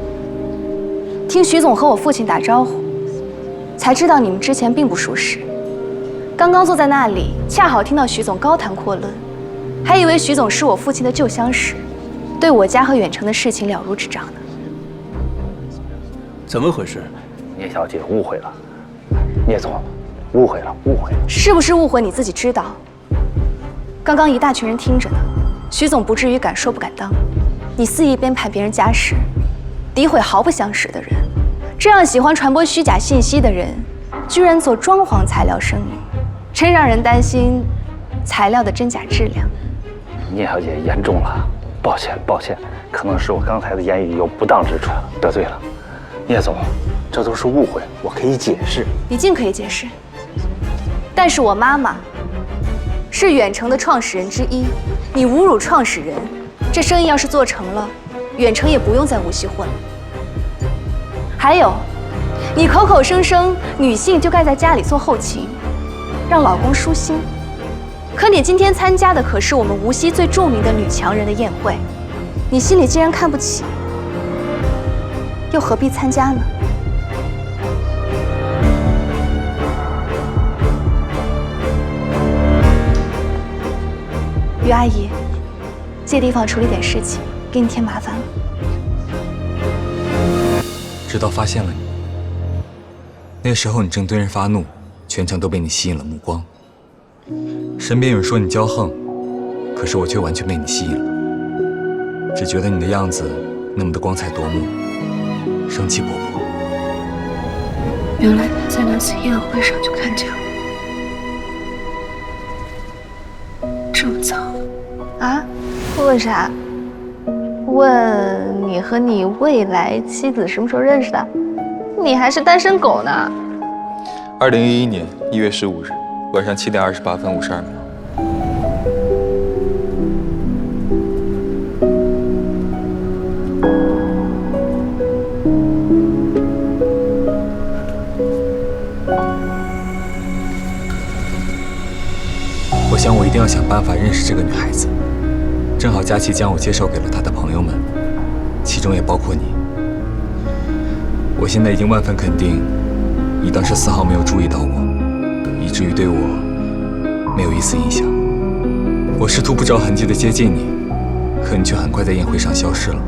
听徐总和我父亲打招呼，才知道你们之前并不熟识。刚刚坐在那里，恰好听到徐总高谈阔论，还以为徐总是我父亲的旧相识，对我家和远程的事情了如指掌呢。怎么回事？聂小姐误会了，聂总，误会了，误会了。是不是误会你自己知道？刚刚一大群人听着呢，徐总不至于敢说不敢当。你肆意编排别人家事，诋毁毫不相识的人，这样喜欢传播虚假信息的人，居然做装潢材料生意，真让人担心材料的真假质量。聂小姐严重了，抱歉，抱歉，可能是我刚才的言语有不当之处，得罪了。聂总，这都是误会，我可以解释。你尽可以解释，但是我妈妈是远程的创始人之一，你侮辱创始人，这生意要是做成了，远程也不用在无锡混了。还有，你口口声声女性就该在家里做后勤，让老公舒心，可你今天参加的可是我们无锡最著名的女强人的宴会，你心里既然看不起，又何必参加呢？于阿姨，借地方处理点事情，给你添麻烦了。直到发现了你，那时候你正对人发怒，全程都被你吸引了目光。身边有人说你骄横，可是我却完全被你吸引了，只觉得你的样子那么的光彩夺目，生气勃勃。原来他在那次宴会上就看见了，这么早啊？问啥？问你和你未来妻子什么时候认识的？你还是单身狗呢。2011年1月15日晚上7点28分52秒。我想我一定要想办法认识这个女孩子。正好佳琪将我介绍给了她的朋友们，其中也包括你。我现在已经万分肯定，你当时丝毫没有注意到我，以至于对我没有一丝印象。我试图不着痕迹地接近你，可你却很快在宴会上消失了。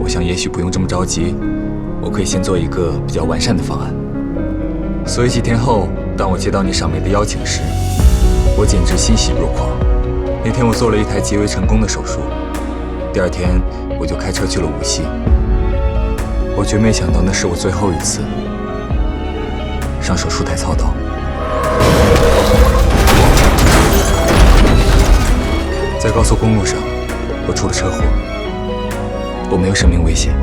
我想也许不用这么着急，我可以先做一个比较完善的方案。所以几天后，当我接到你上门的邀请时，我简直欣喜若狂。那天我做了一台极为成功的手术，第二天我就开车去了无锡。我绝没想到那是我最后一次上手术台操刀。在高速公路上，我出了车祸。我没有生命危险，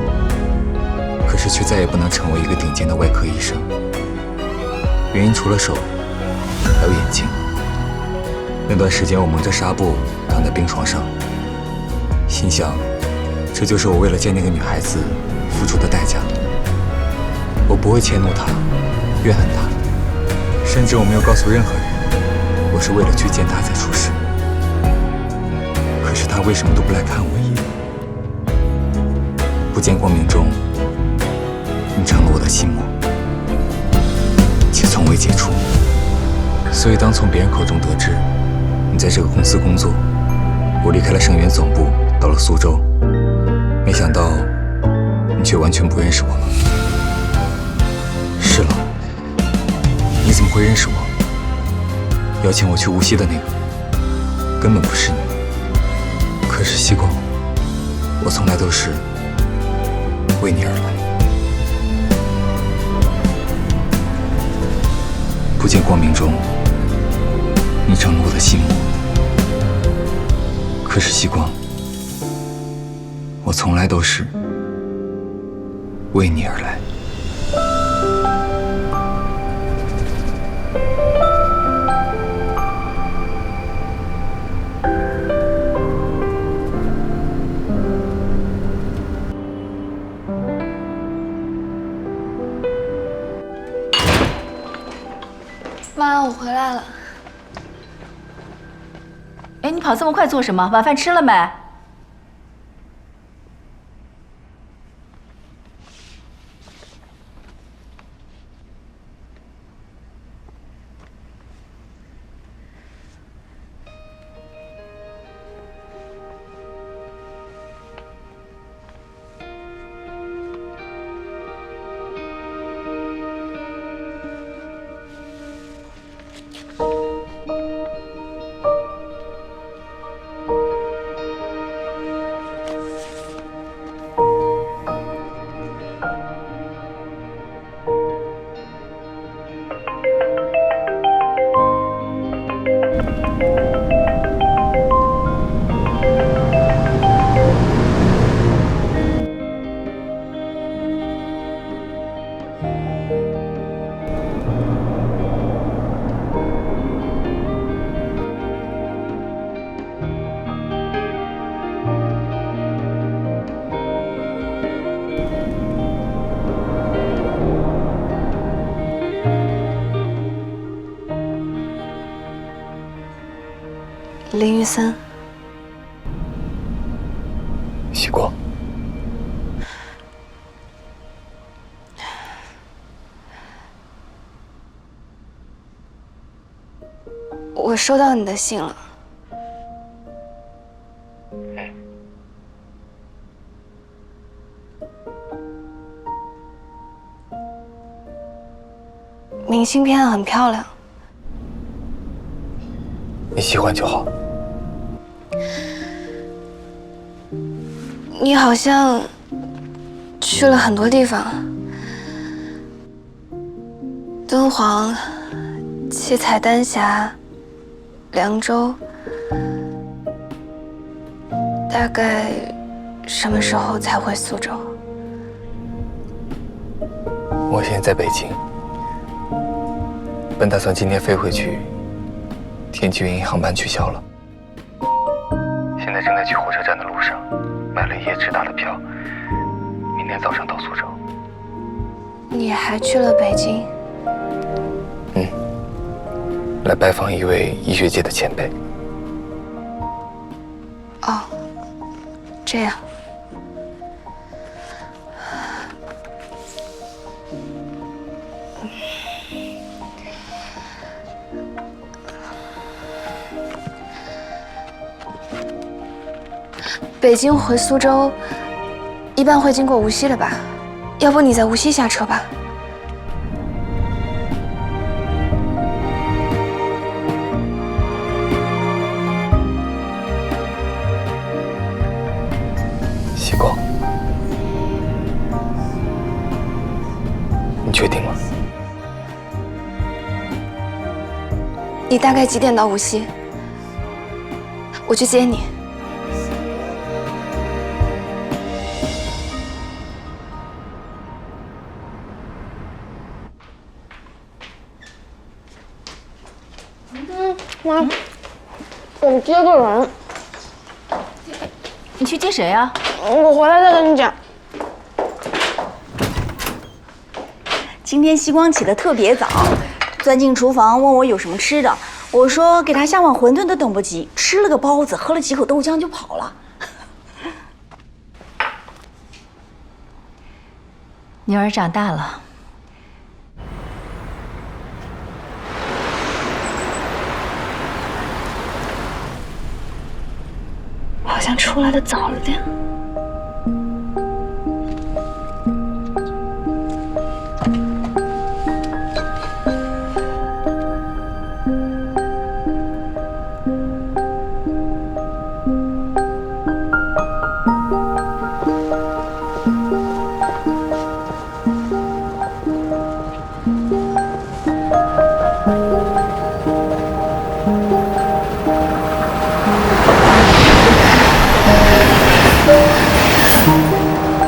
可是却再也不能成为一个顶尖的外科医生。原因除了手，还有眼睛。那段时间我蒙着纱布躺在病床上，心想，这就是我为了见那个女孩子付出的代价。我不会迁怒她，怨恨她，甚至我没有告诉任何人，我是为了去见她才出事。可是她为什么都不来看我一眼？不见光明中，你成了我的心魔，且从未解除。所以当从别人口中得知你在这个公司工作，我离开了盛源总部，到了苏州，没想到你却完全不认识我了。是了，你怎么会认识我？邀请我去无锡的那个根本不是你。可是西光，我从来都是为你而来。不见光明中，你成了我的心魔。可是西光，我从来都是为你而来。妈，我回来了。哎，你跑这么快做什么？晚饭吃了没？林玉森。喜光。我收到你的信了。明信片很漂亮，你喜欢就好。你好像去了很多地方，敦煌、七彩丹霞、凉州，大概什么时候才回苏州？我现在在北京，本打算今天飞回去，天气原因航班取消了。现在正在去火车站的路上，买了一夜直达的票，明天早上到苏州。你还去了北京？来拜访一位医学界的前辈。哦，这样。北京回苏州，一般会经过无锡的吧？要不你在无锡下车吧？喜光，你确定吗？你大概几点到无锡？我去接你。妈，我接个人。你去接谁啊？我回来再跟你讲。今天西光起得特别早，钻进厨房问我有什么吃的，我说给他下碗馄饨都等不及，吃了个包子，喝了几口豆浆就跑了。女儿长大了。好像出来的早了点。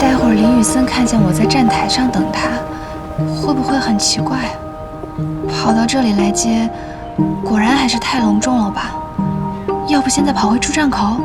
待会儿林宇森看见我在站台上等他，会不会很奇怪？跑到这里来接，果然还是太隆重了吧？要不现在跑回出站口？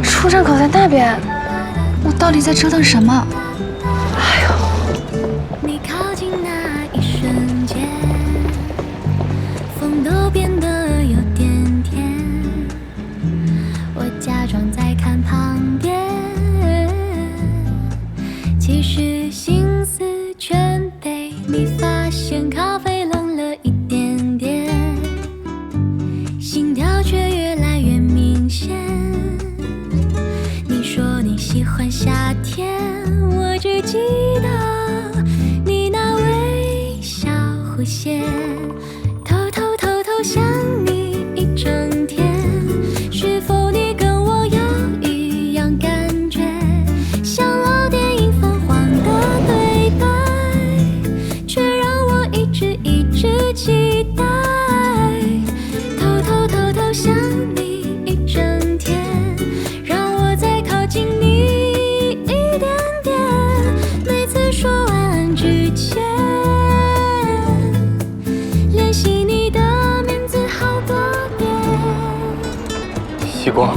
出站口在那边，我到底在折腾什么？哎呦！你靠近那一瞬间，风都变得有点甜。我假装在看旁边，其实心思全被你发现。咖啡冷了一点点，心跳却越来越明显。你说你喜欢夏天，我弧线，偷偷想你一整天，是否你跟我有一样感觉？像老电影疯狂的对白，却让我一直期待。偷想你一整天，让我再靠近你一点点。每次说晚安之前，联系你的名字好多遍。西光，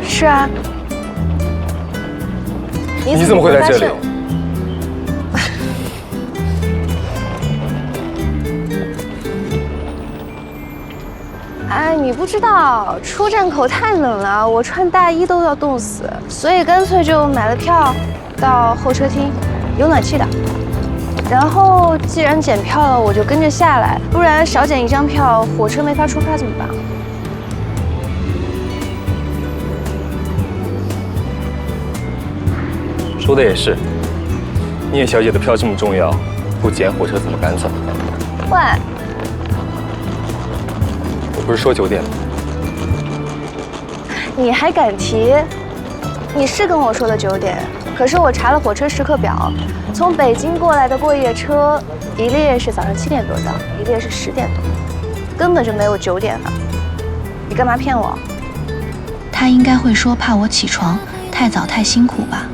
是啊。你怎么会在这里？哎，你不知道，出站口太冷了，我穿大衣都要冻死，所以干脆就买了票到候车厅，有暖气的。然后既然检票了，我就跟着下来，不然少检一张票，火车没法出发怎么办？说的也是，聂小姐的票这么重要，不检火车怎么赶走？喂，我不是说9点吗？你还敢提？你是跟我说的9点，可是我查了火车时刻表，从北京过来的过夜车，一列是早上7点多到，一列是10点多，根本就没有9点了。你干嘛骗我？他应该会说怕我起床太早太辛苦吧。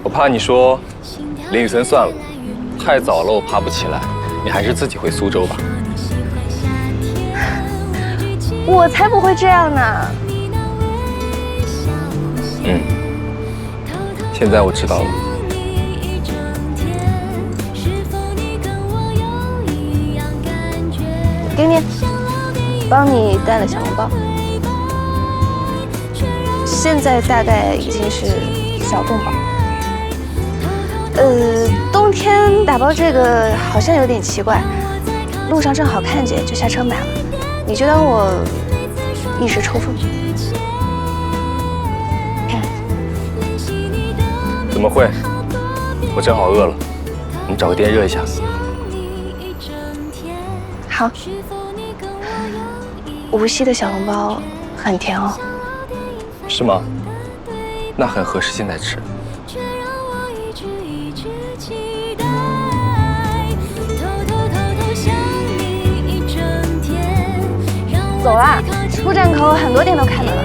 我怕你说林雨森算了，太早了我爬不起来，你还是自己回苏州吧。我才不会这样呢。现在我知道了。给你，帮你带了小笼包，现在大概已经是小冻包。冬天打包这个好像有点奇怪，路上正好看见就下车买了，你就当我一时抽风。怎么会？我正好饿了，我们找个店热一下。好，无锡的小笼包很甜哦。是吗？那很合适现在吃。走啦，出站口很多店都开门了。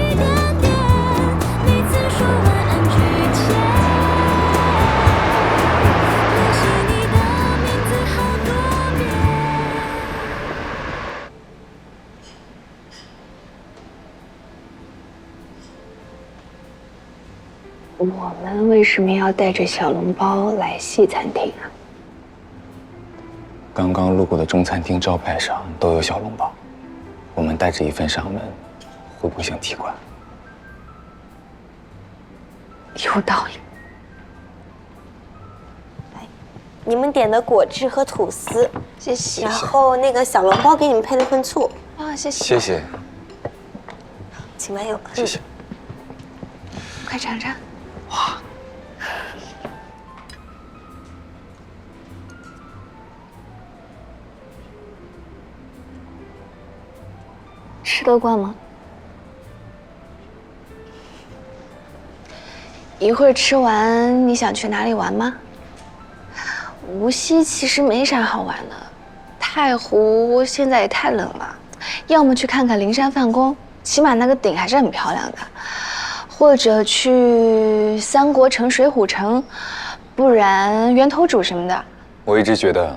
我们为什么要带着小笼包来西餐厅啊？刚刚路过的中餐厅招牌上都有小笼包，我们带着一份上门，会不会像踢馆？有道理。你们点的果汁和吐司，谢谢。然后那个小笼包给你们配了份醋。啊，谢谢。谢谢。请慢用。谢谢。快尝尝。哇。吃得惯吗？一会儿吃完，你想去哪里玩吗？无锡其实没啥好玩的，太湖现在也太冷了，要么去看看灵山梵宫，起码那个顶还是很漂亮的，或者去三国城、水浒城，不然源头渚什么的。我一直觉得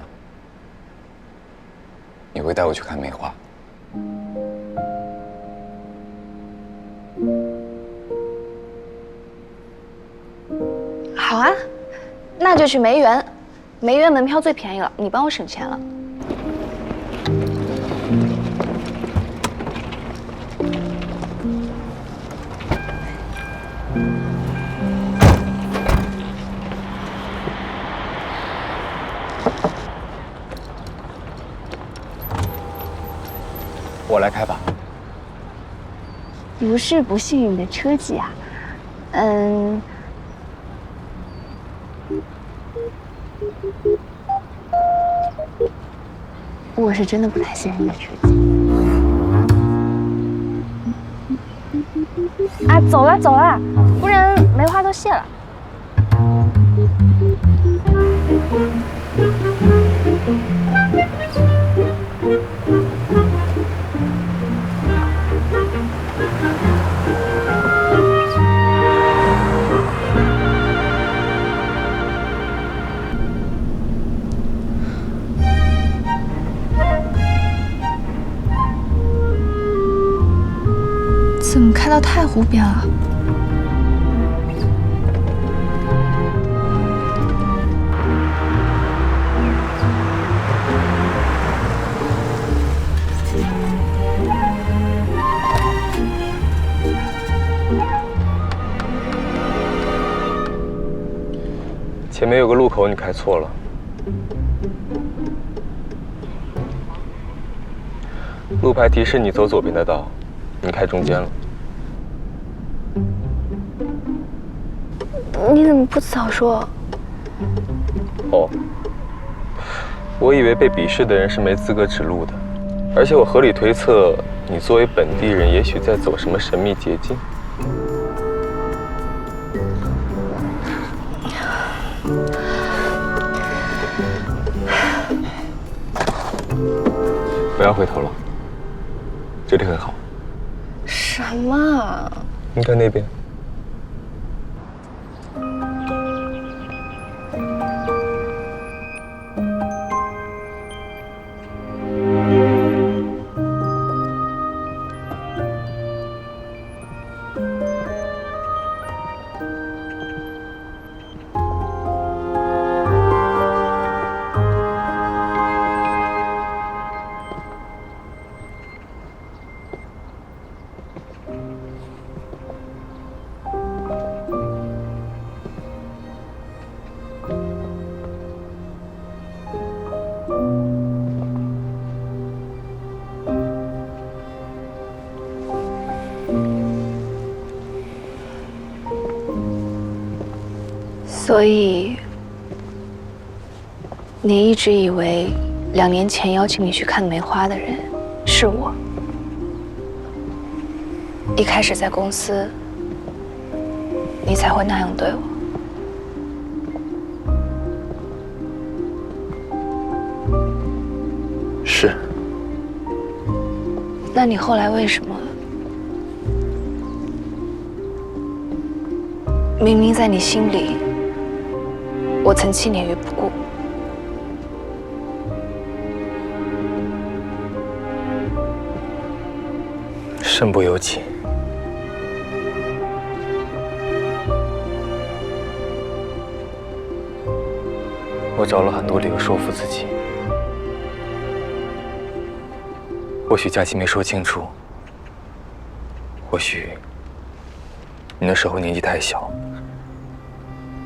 你会带我去看梅花。好啊，那就去梅园。梅园门票最便宜了，你帮我省钱了。我来开吧。不是不幸运的车技啊，我是真的不太信任你的决定。哎，走了走了，不然梅花都谢了。怎么开到太湖边了？前面有个路口，你开错了。路牌提示你走左边的道，你开中间了。你怎么不早说？哦，我以为被鄙视的人是没资格指路的，而且我合理推测，你作为本地人，也许在走什么神秘捷径。不要回头了，这里很好。什么？你看那边。所以，你一直以为2年前邀请你去看梅花的人是我。一开始在公司，你才会那样对我。是。那你后来为什么？明明在你心里，我曾弃你于不顾。身不由己。我找了很多理由说服自己。或许佳琪没说清楚，或许你那时候年纪太小，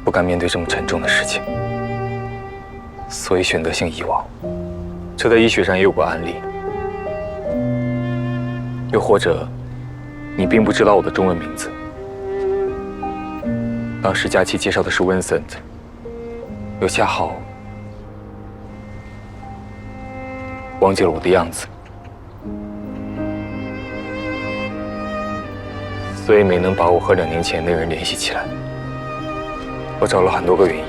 不敢面对这么沉重的事情，所以选择性遗忘。这在医学上也有过案例。又或者，你并不知道我的中文名字。当时佳琪介绍的是 Vincent， 又恰好忘记了我的样子，所以没能把我和2年前那人联系起来。我找了很多个原因，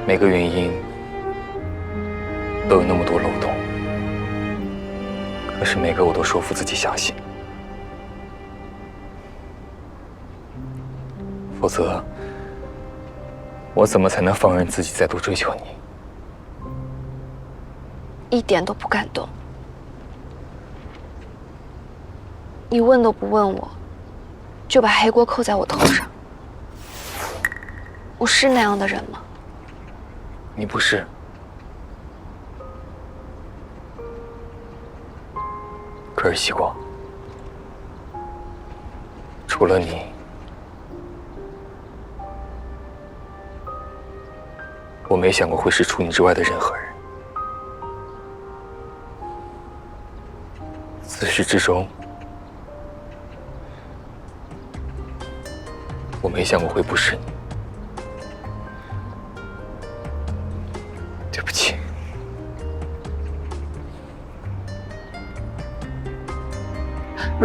每个原因都有那么多漏洞。可是每个我都说服自己相信，否则我怎么才能放任自己再度追求你？一点都不感动。你问都不问我，就把黑锅扣在我头上。我是那样的人吗？你不是。可是希光，除了你，我没想过会是除你之外的任何人。自始至终，我没想过会不是你。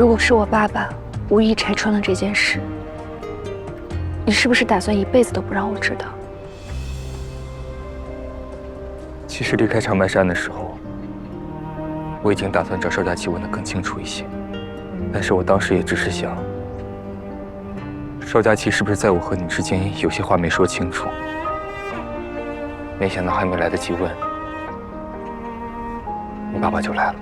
如果是我爸爸无意拆穿了这件事，你是不是打算一辈子都不让我知道？其实离开长白山的时候，我已经打算找邵佳琪问得更清楚一些，但是我当时也只是想，邵佳琪是不是在我和你之间有些话没说清楚？没想到还没来得及问，你爸爸就来了。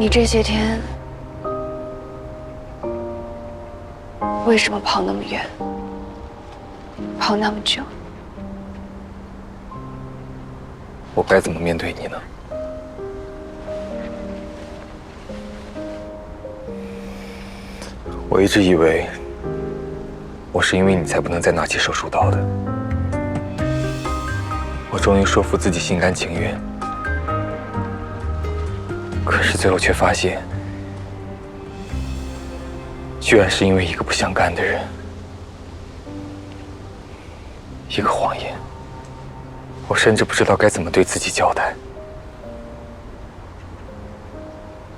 你这些天为什么跑那么远，跑那么久？我该怎么面对你呢？我一直以为我是因为你才不能再拿起手术刀的。我终于说服自己心甘情愿，可是最后却发现，居然是因为一个不相干的人，一个谎言。我甚至不知道该怎么对自己交代。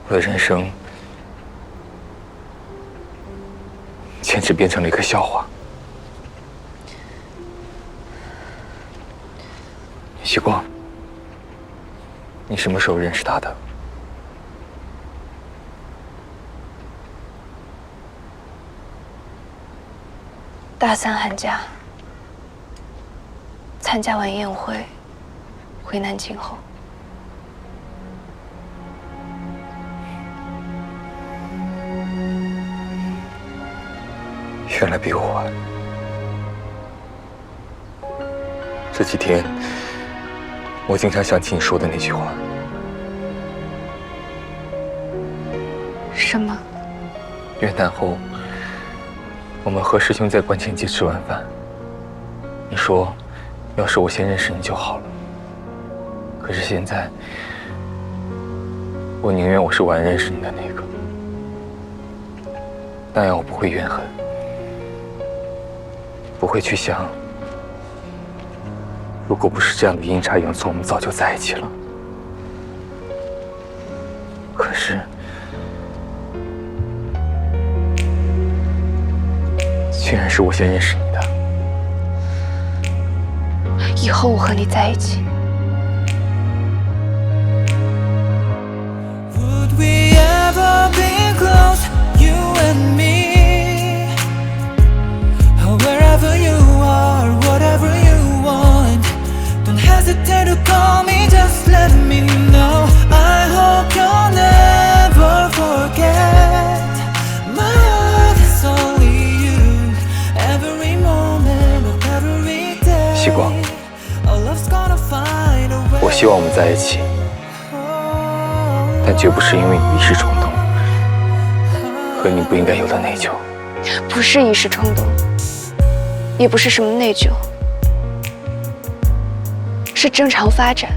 我的人生简直变成了一个笑话。希光，你什么时候认识他的？大3寒假，参加完宴会，回南京后，原来比我晚。这几天，我经常想起你说的那句话。什么？元旦后，我们和师兄在观前街吃完饭。你说，要是我先认识你就好了。可是现在，我宁愿我是晚认识你的那个，那样我不会怨恨，不会去想，如果不是这样的阴差阳错，我们早就在一起了。可是，竟然是我先认识你的。以后我和你在一起。Would we ever be close, you and me? Oh, wherever you are, whatever you want, don't hesitate to call me, just let me know. I hope you'll never forget. My heart is only you, every moment of every day. 希光， Our love's gonna find a way. 我希望我们在一起，但绝不是因为你一时冲动和你不应该有的内疚。不是一时冲动，也不是什么内疚，是正常发展，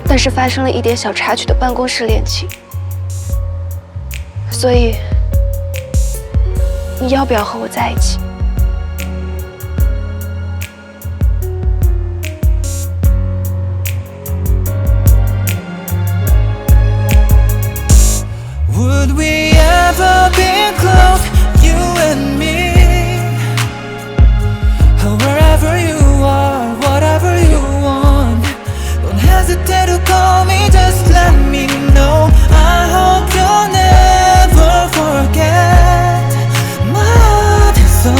但是发生了一点小插曲的办公室恋情。所以，你要不要和我在一起？ Would we ever be close, you and me? Oh, wherever you are, whatever you want, don't hesitate to call me, just let me know. I hope you'll never forget. My heart is so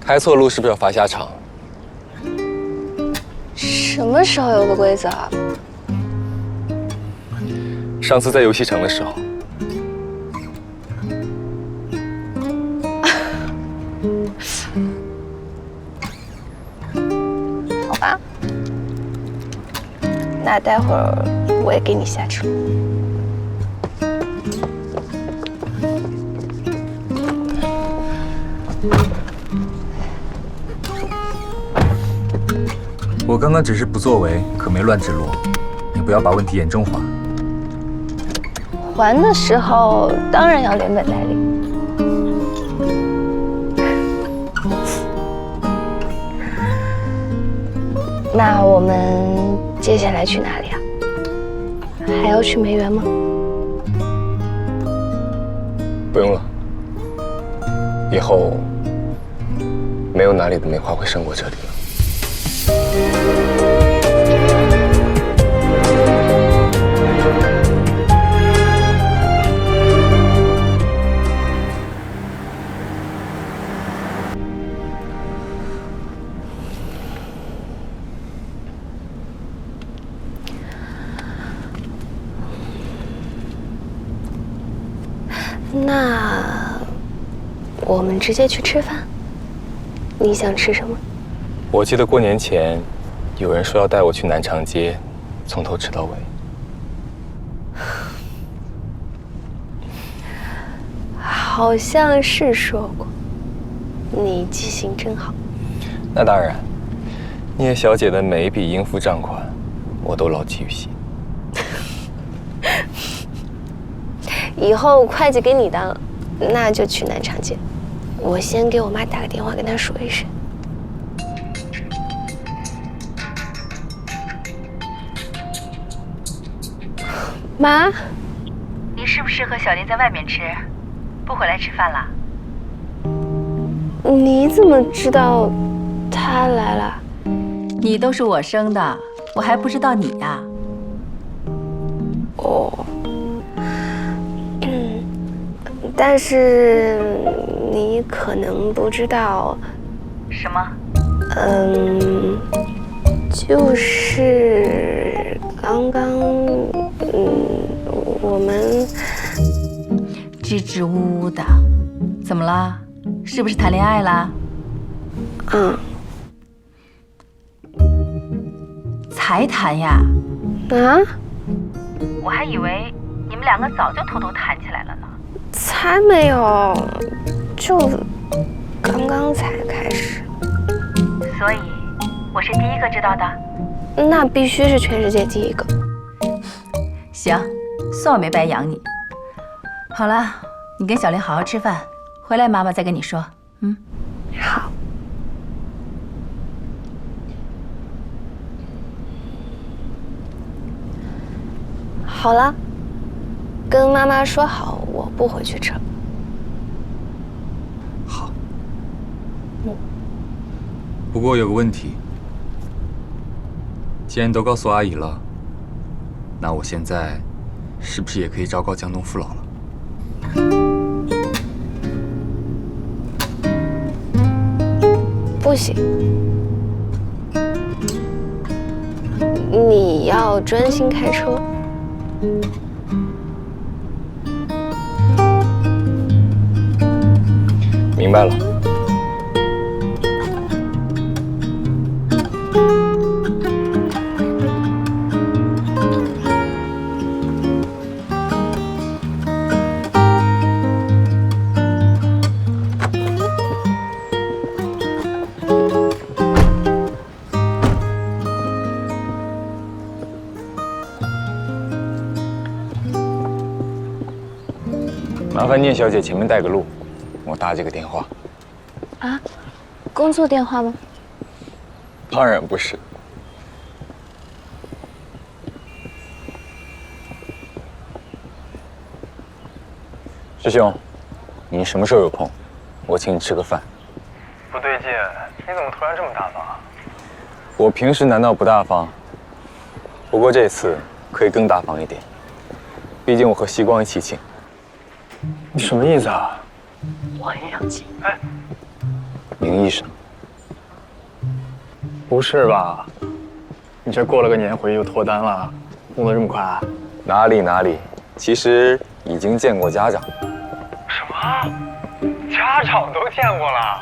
开错路是不是要罚下场？什么时候有个规则啊？上次在游戏城的时候。好吧，那待会儿我也给你下车。我刚刚只是不作为，可没乱指路，你不要把问题严重化。还的时候当然要连本带利。那我们接下来去哪里啊？还要去梅园吗？不用了，以后没有哪里的梅花会胜过这里了。那我们直接去吃饭。你想吃什么？我记得过年前，有人说要带我去南长街，从头吃到尾。好像是说过。你记性真好。那当然，聂小姐的每一笔应付账款，我都牢记于心。以后会计给你当，那就去南长街。我先给我妈打个电话，跟她说一声。妈，你是不是和小林在外面吃，不回来吃饭了？你怎么知道她来了？你都是我生的，我还不知道你呀。哦。但是你可能不知道。什么？就是刚刚，我们支支吾吾的，怎么了？是不是谈恋爱啦？才谈呀？啊？我还以为你们两个早就偷偷谈起来了呢。才没有，就刚刚才开始。所以，我是第一个知道的。那必须是全世界第一个。行，算我没白养你。好了，你跟小林好好吃饭，回来妈妈再跟你说。好。好了，跟妈妈说好，我不回去吃。好。不过有个问题，既然都告诉阿姨了，那我现在是不是也可以昭告江东父老了？不行，你要专心开车。明白了。麻烦聂小姐前面带个路，我打这个电话。啊，工作电话吗？当然不是。师兄，你什么时候有空？我请你吃个饭。不对劲，你怎么突然这么大方啊？我平时难道不大方？不过这次可以更大方一点，毕竟我和西光一起请。你什么意思啊？我很生气。哎，名义上。不是吧？你这过了个年回去就脱单了，弄得这么快啊？哪里，其实已经见过家长。什么？家长都见过了？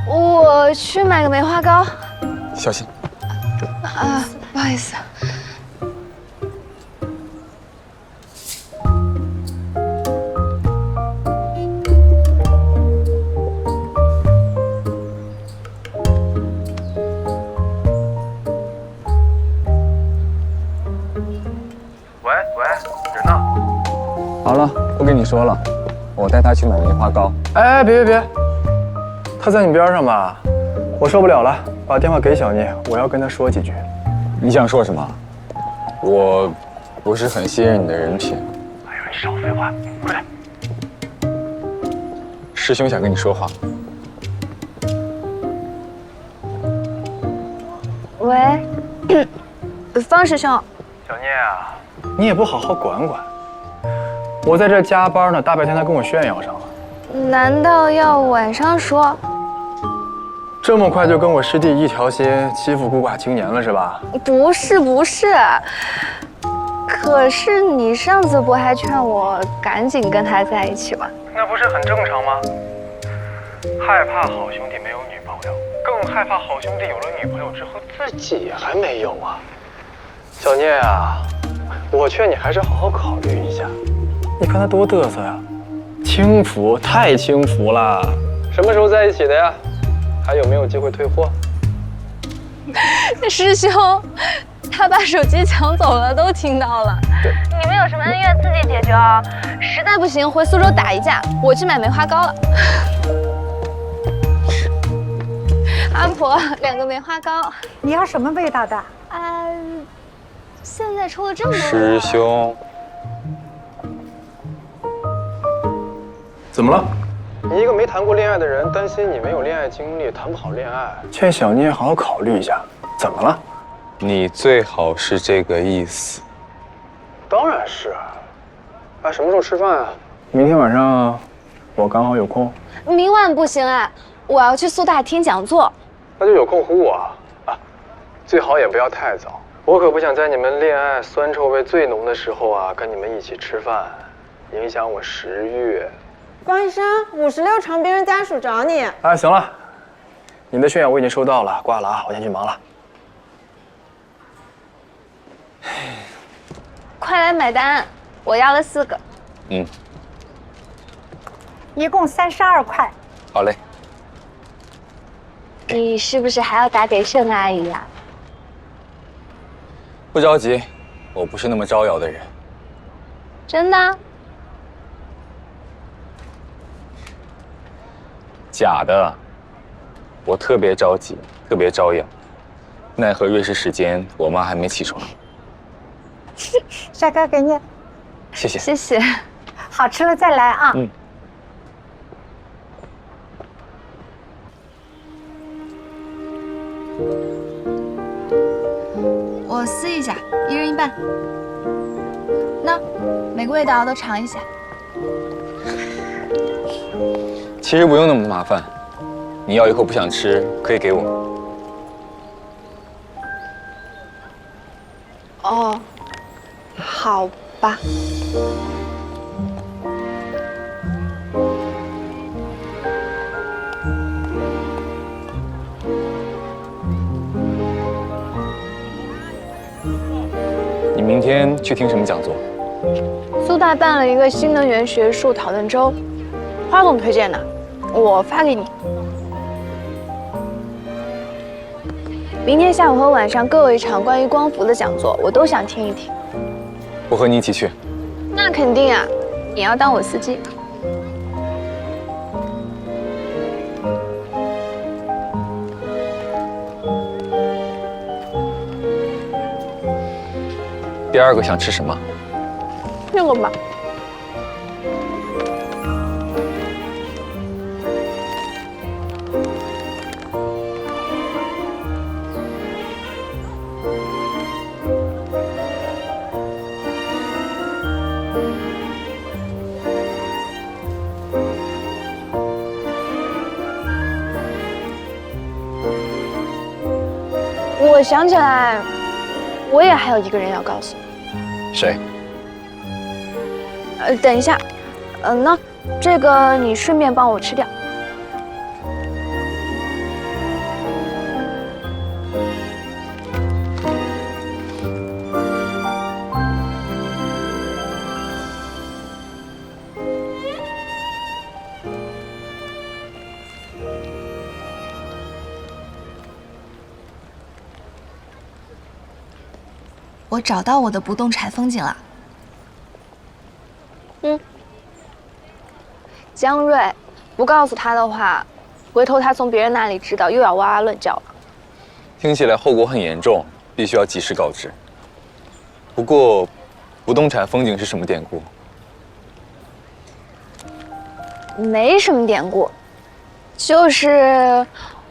我去买个梅花糕。小心。啊，不好意思。喂，人呢？好了，不跟你说了，我带他去买梅花糕。哎，别，他在你边上吧？我受不了了，把电话给小聂，我要跟他说几句。你想说什么？我不是很信任你的人品。哎呦，你少废话，快点！师兄想跟你说话。喂，方师兄。小聂啊，你也不好好管管。我在这加班呢，大白天他跟我炫耀上了。难道要晚上说？这么快就跟我师弟一条心，欺负孤寡青年了是吧？不是，可是你上次不还劝我赶紧跟他在一起吗？那不是很正常吗？害怕好兄弟没有女朋友，更害怕好兄弟有了女朋友之后自己还没有啊。小聂啊，我劝你还是好好考虑一下。你看他多嘚瑟呀，轻浮，太轻浮了。什么时候在一起的呀？还有没有机会退货？师兄，他把手机抢走了，都听到了。你们有什么恩怨自己解决啊！实在不行回苏州打一架，我去买梅花糕了。阿婆，2个梅花糕。你要什么味道的？现在抽了这么多。师兄，怎么了？你一个没谈过恋爱的人，担心你没有恋爱经历，谈不好恋爱，劝小聂好好考虑一下。怎么了？你最好是这个意思。当然是。哎，什么时候吃饭啊？明天晚上我刚好有空。明晚不行啊，我要去苏大听讲座。那就有空呼我啊，最好也不要太早。我可不想在你们恋爱酸臭味最浓的时候啊，跟你们一起吃饭，影响我食欲。关医生，56床病人家属找你。哎，行了，你的炫耀我已经收到了，挂了啊，我先去忙了。快来买单，我要了4个。一共32块。好嘞。你是不是还要打给盛阿姨呀？不着急，我不是那么招摇的人。真的？假的，我特别着急，特别招摇，奈何月事时间，我妈还没起床。帅哥，给你。谢谢。谢谢。好吃了再来啊。我撕一下，1人1半。那每个味道都尝一下。其实不用那么麻烦，你要以后不想吃，可以给我。哦，好吧。你明天去听什么讲座？苏大办了一个新能源学术讨论周，花总推荐的，我发给你。明天下午和晚上各有一场关于光伏的讲座，我都想听一听。我和你一起去。那肯定啊，你要当我司机。第2个想吃什么？这个吧。我想起来，我也还有一个人要告诉你。谁？等一下，那这个你顺便帮我吃掉。我找到我的不动产风景了。江瑞，不告诉他的话，回头他从别人那里知道，又要哇哇乱叫了。听起来后果很严重，必须要及时告知。不过，不动产风景是什么典故？没什么典故，就是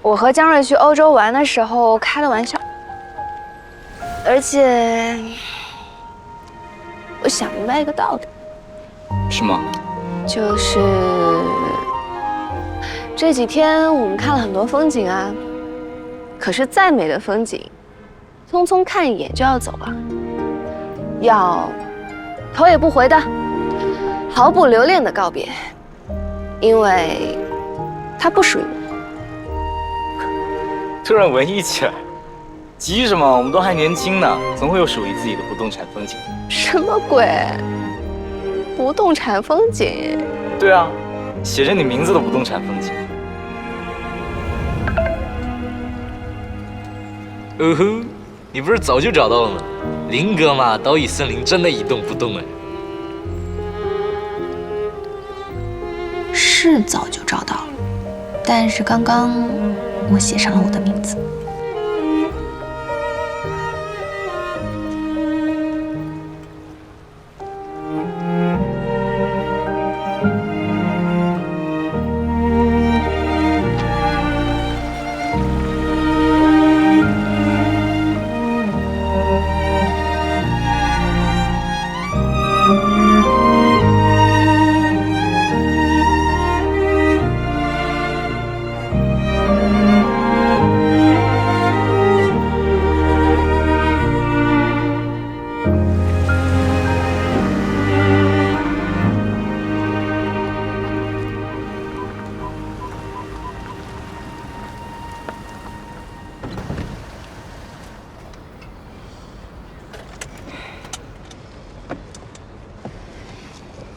我和江瑞去欧洲玩的时候开了玩笑。而且，我想明白一个道理。是吗？就是这几天我们看了很多风景啊，可是再美的风景，匆匆看一眼就要走了，要头也不回的，毫不留恋的告别，因为它不属于我。突然文艺起来，急什么？我们都还年轻呢，总会有属于自己的不动产风景。什么鬼？不动产风景？对啊，写着你名字的不动产风景。吼，你不是早就找到了吗？林哥嘛，岛屿森林真的一动不动哎。是早就找到了，但是刚刚我写上了我的名字。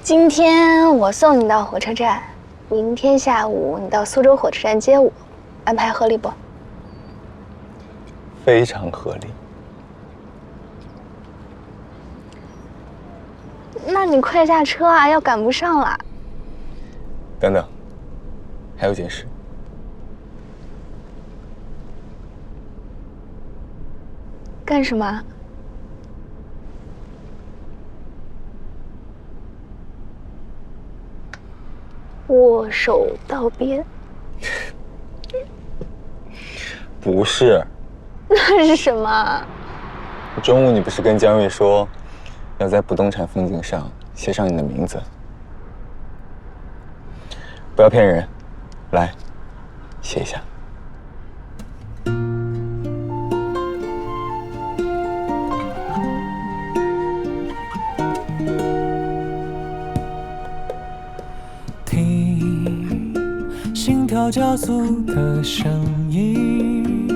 今天我送你到火车站，明天下午你到苏州火车站接我，安排合理不？非常合理。那你快下车啊，要赶不上了。等等，还有件事。干什么？握手道别？不是。那是什么？中午你不是跟江瑞说，要在不动产风景上写上你的名字？不要骗人，来，写一下。心跳加速的声音，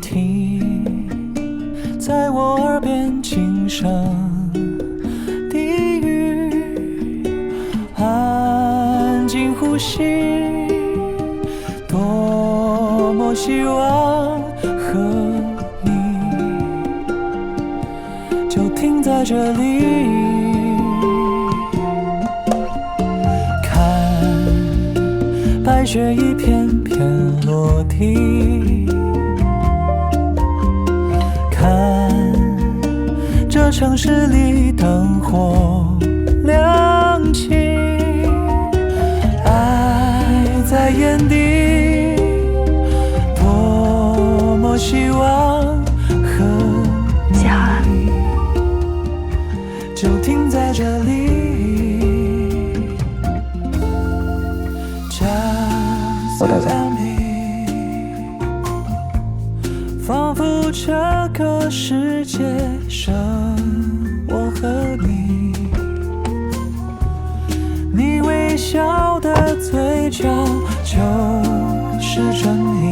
听在我耳边轻声低语，安静呼吸，多么希望和你就停在这里。白雪一片片落地，看这城市里灯火亮起，爱在眼底，多么希望和你就停在这里。我带走。这个世界上，我和你，你微笑的嘴角就是真理，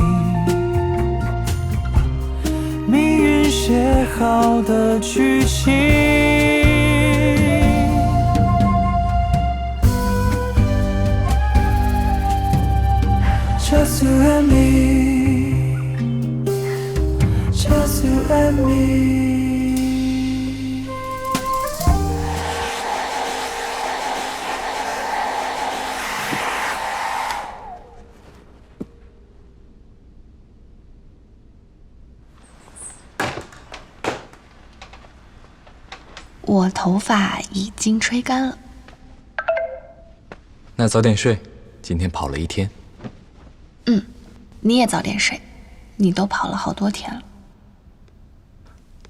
命运写好的剧情。Just you and me, just you and me.我头发已经吹干了。那早点睡，今天跑了一天。你也早点睡，你都跑了好多天了。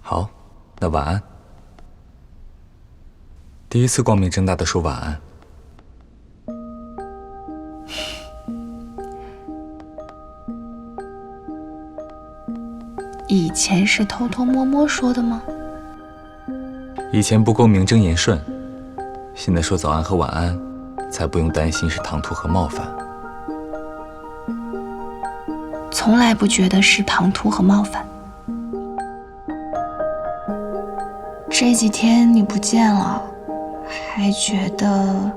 好，那晚安。第一次光明正大的说晚安。以前是偷偷摸摸说的吗？以前不够名正言顺，现在说早安和晚安，才不用担心是唐突和冒犯。从来不觉得是唐突和冒犯。这几天你不见了，还觉得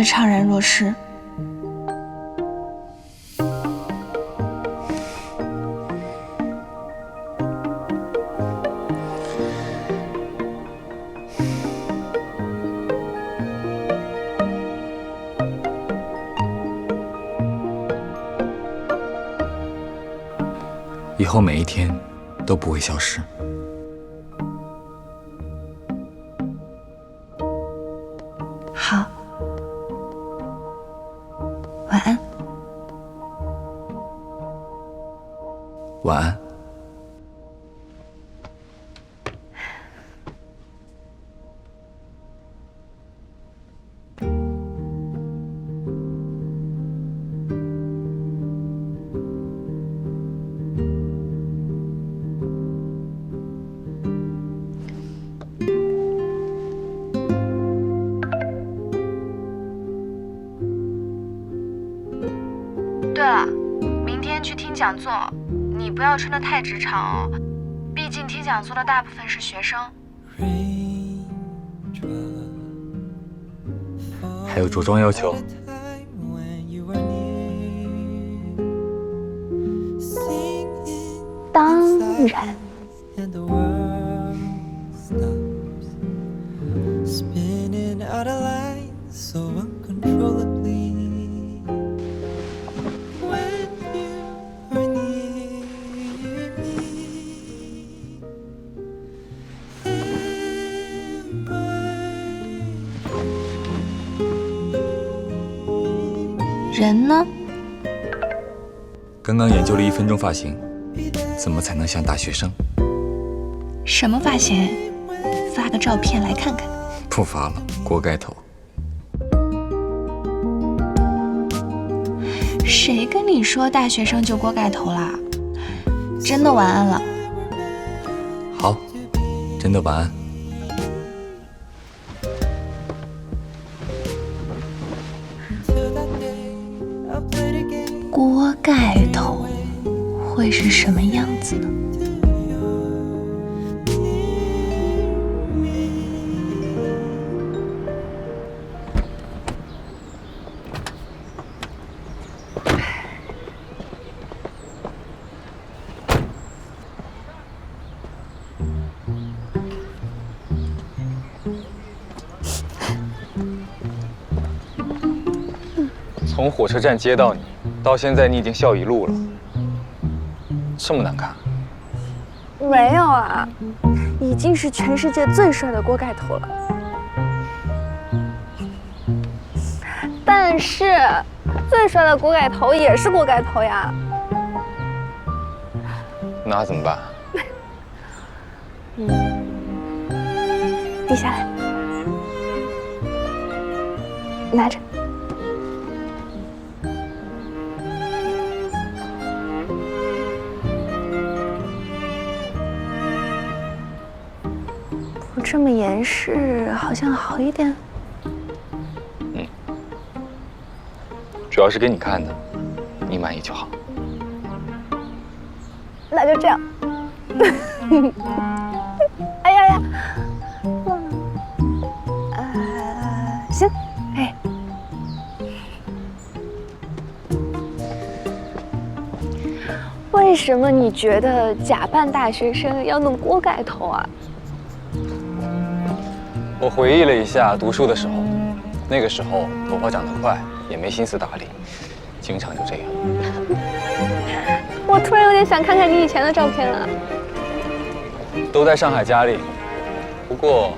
怅然若失。以后每一天都不会消失。好，晚安。晚安。对了，明天去听讲座，你不要穿得太职场哦，毕竟听讲座的大部分是学生。还有着装要求？当然。人呢？刚刚研究了1分钟发型，怎么才能像大学生？什么发型？发个照片来看看。不发了，锅盖头。谁跟你说大学生就锅盖头啦？真的晚安了。好，真的晚安。锅盖头会是什么样子呢？从火车站接到你，到现在你已经笑一路了，这么难看？没有啊，已经是全世界最帅的锅盖头了。但是，最帅的锅盖头也是锅盖头呀。那怎么办？低下来，拿着。不这么严实，好像好一点。主要是给你看的，你满意就好。那就这样。哎呀呀！行，哎。为什么你觉得假扮大学生要弄锅盖头啊？我回忆了一下读书的时候，那个时候头发长得快，也没心思打理，经常就这样。我突然有点想看看你以前的照片了。都在上海家里，不过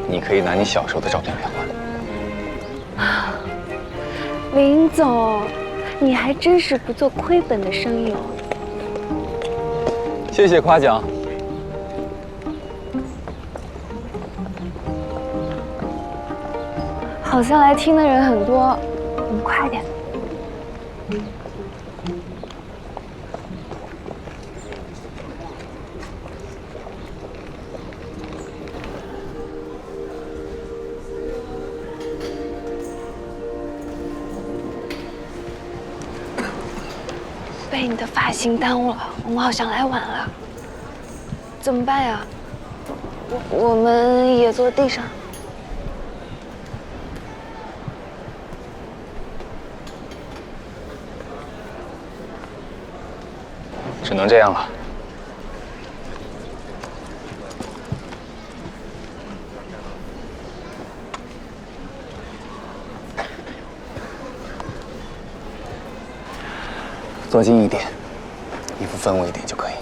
你可以拿你小时候的照片来换。林总，你还真是不做亏本的生意哦。谢谢夸奖。好像来听的人很多，你快点。被你的发型耽误了，我们好像来晚了，怎么办呀？我们也坐地上。只能这样了。坐近一点，衣服分我一点就可以。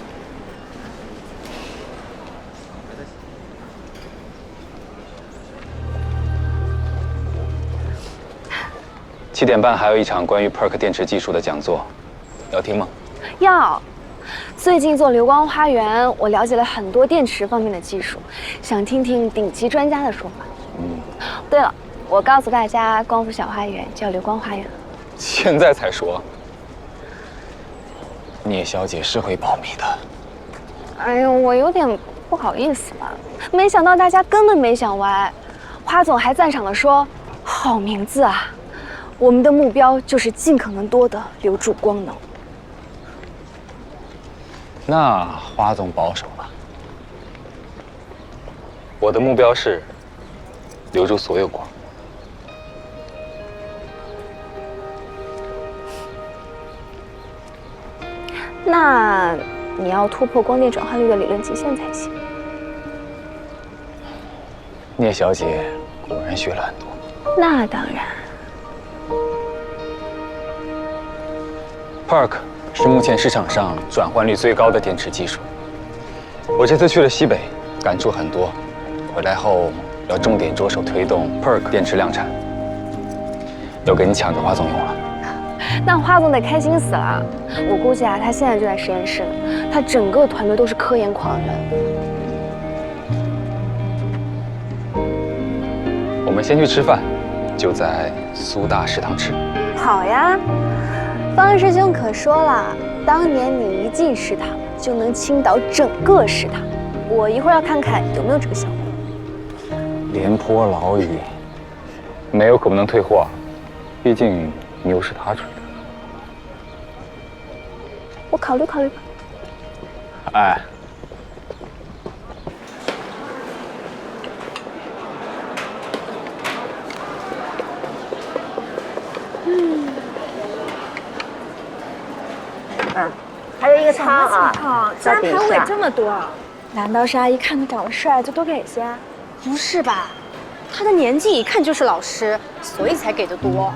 7点半还有一场关于 PERC 电池技术的讲座，要听吗？要。最近做流光花园，我了解了很多电池方面的技术，想听听顶级专家的说法。对了，我告诉大家，光伏小花园叫流光花园。现在才说？聂小姐是会保密的。哎呦，我有点不好意思了，没想到大家根本没想歪。花总还赞赏地说：“好名字啊！我们的目标就是尽可能多的留住光能。”那花总保守了。我的目标是留住所有光。那你要突破光电转换率的理论极限才行。聂小姐果然学了很多。那当然。PERC 是目前市场上转换率最高的电池技术。我这次去了西北，感触很多。回来后要重点着手推动 PERC 电池量产，要给你抢着花总用了。那花总得开心死了。我估计啊，他现在就在实验室呢，他整个团队都是科研狂人。我们先去吃饭，就在苏大食堂吃。好呀。方师兄可说了，当年你一进食堂就能倾倒整个食堂。我一会儿要看看有没有这个效果。廉颇老矣，没有可不能退货，毕竟牛是他吹的。我考虑考虑吧。哎。还有一个汤啊，居然排尾这么多，难道是阿姨看他长得帅就多给些？不是吧？他的年纪一看就是老师，所以才给的多。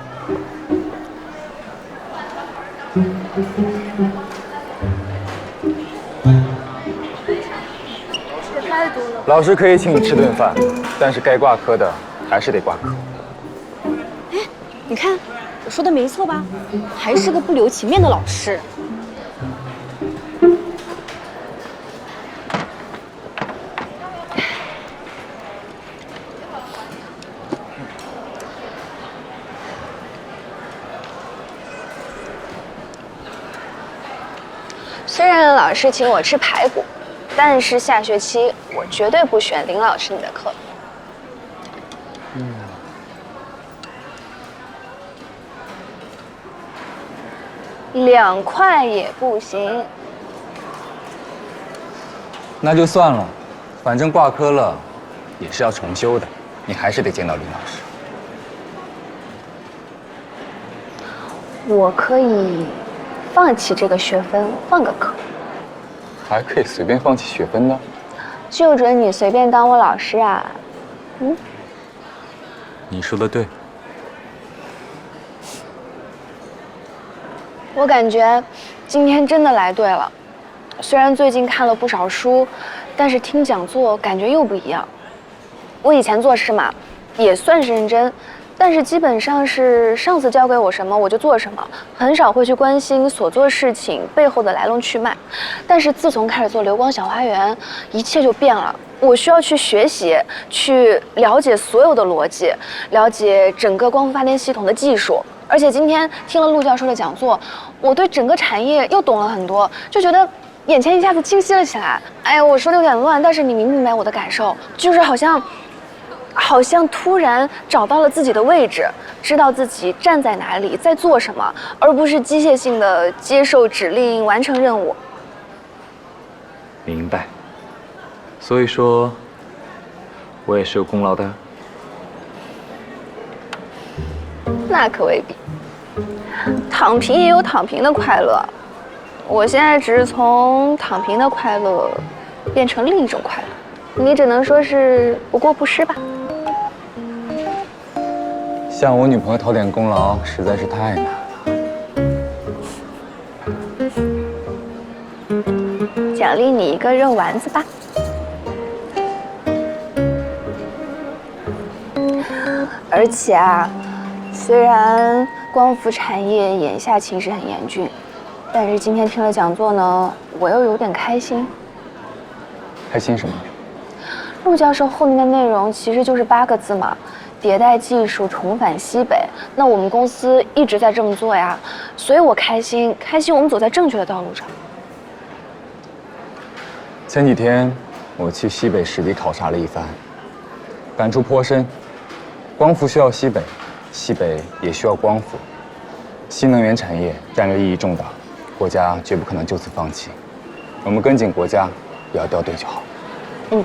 这太多了。老师可以请你吃顿饭，但是该挂科的还是得挂科。哎，你看，我说的没错吧？还是个不留情面的老师。虽然老师请我吃排骨，但是下学期我绝对不选林老师你的课。2块也不行。那就算了，反正挂科了，也是要重修的，你还是得见到林老师。我可以放弃这个学分，换个课。还可以随便放弃学分的？就准你随便当我老师啊？嗯。你说的对。我感觉今天真的来对了。虽然最近看了不少书，但是听讲座感觉又不一样。我以前做事嘛，也算是认真，但是基本上是上司交给我什么我就做什么，很少会去关心所做事情背后的来龙去脉。但是自从开始做流光小花园，一切就变了。我需要去学习，去了解所有的逻辑，了解整个光伏发电系统的技术。而且今天听了陆教授的讲座，我对整个产业又懂了很多，就觉得眼前一下子清晰了起来。哎呀，我说的有点乱，但是你明不明白我的感受？就是好像突然找到了自己的位置，知道自己站在哪里，在做什么，而不是机械性的接受指令，完成任务。明白。所以说，我也是有功劳的。那可未必，躺平也有躺平的快乐。我现在只是从躺平的快乐变成另一种快乐，你只能说是不过不失吧。向我女朋友讨点功劳实在是太难了。奖励你一个肉丸子吧。而且啊，虽然光伏产业眼下情势很严峻，但是今天听了讲座呢，我又有点开心。开心什么？陆教授后面的内容其实就是8个字嘛，迭代技术，重返西北。那我们公司一直在这么做呀，所以我开心我们走在正确的道路上。前几天我去西北实地考察了一番，感触颇深。光伏需要西北，西北也需要光伏。新能源产业战略意义重大，国家绝不可能就此放弃。我们跟紧国家，也要掉队就好。嗯。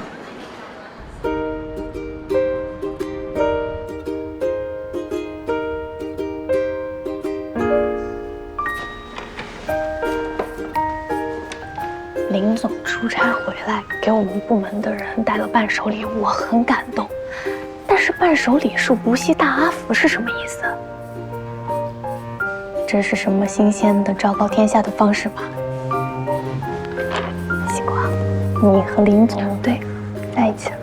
林总出差回来，给我们部门的人带了伴手礼，我很感动。但是伴手礼是无锡大阿福是什么意思？这是什么新鲜的昭告天下的方式吗？西瓜，你和林总对在一起了。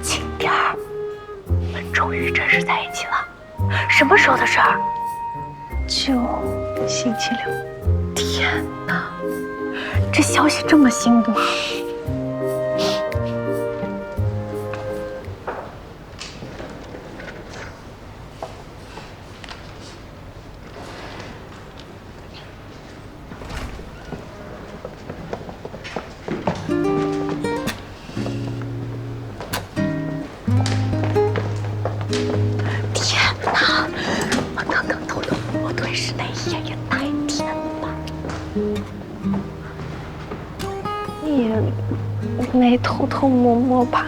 轻点儿，我们终于正式在一起了。什么时候的事儿？就星期6。天哪，这消息这么心动。没偷偷摸摸吧。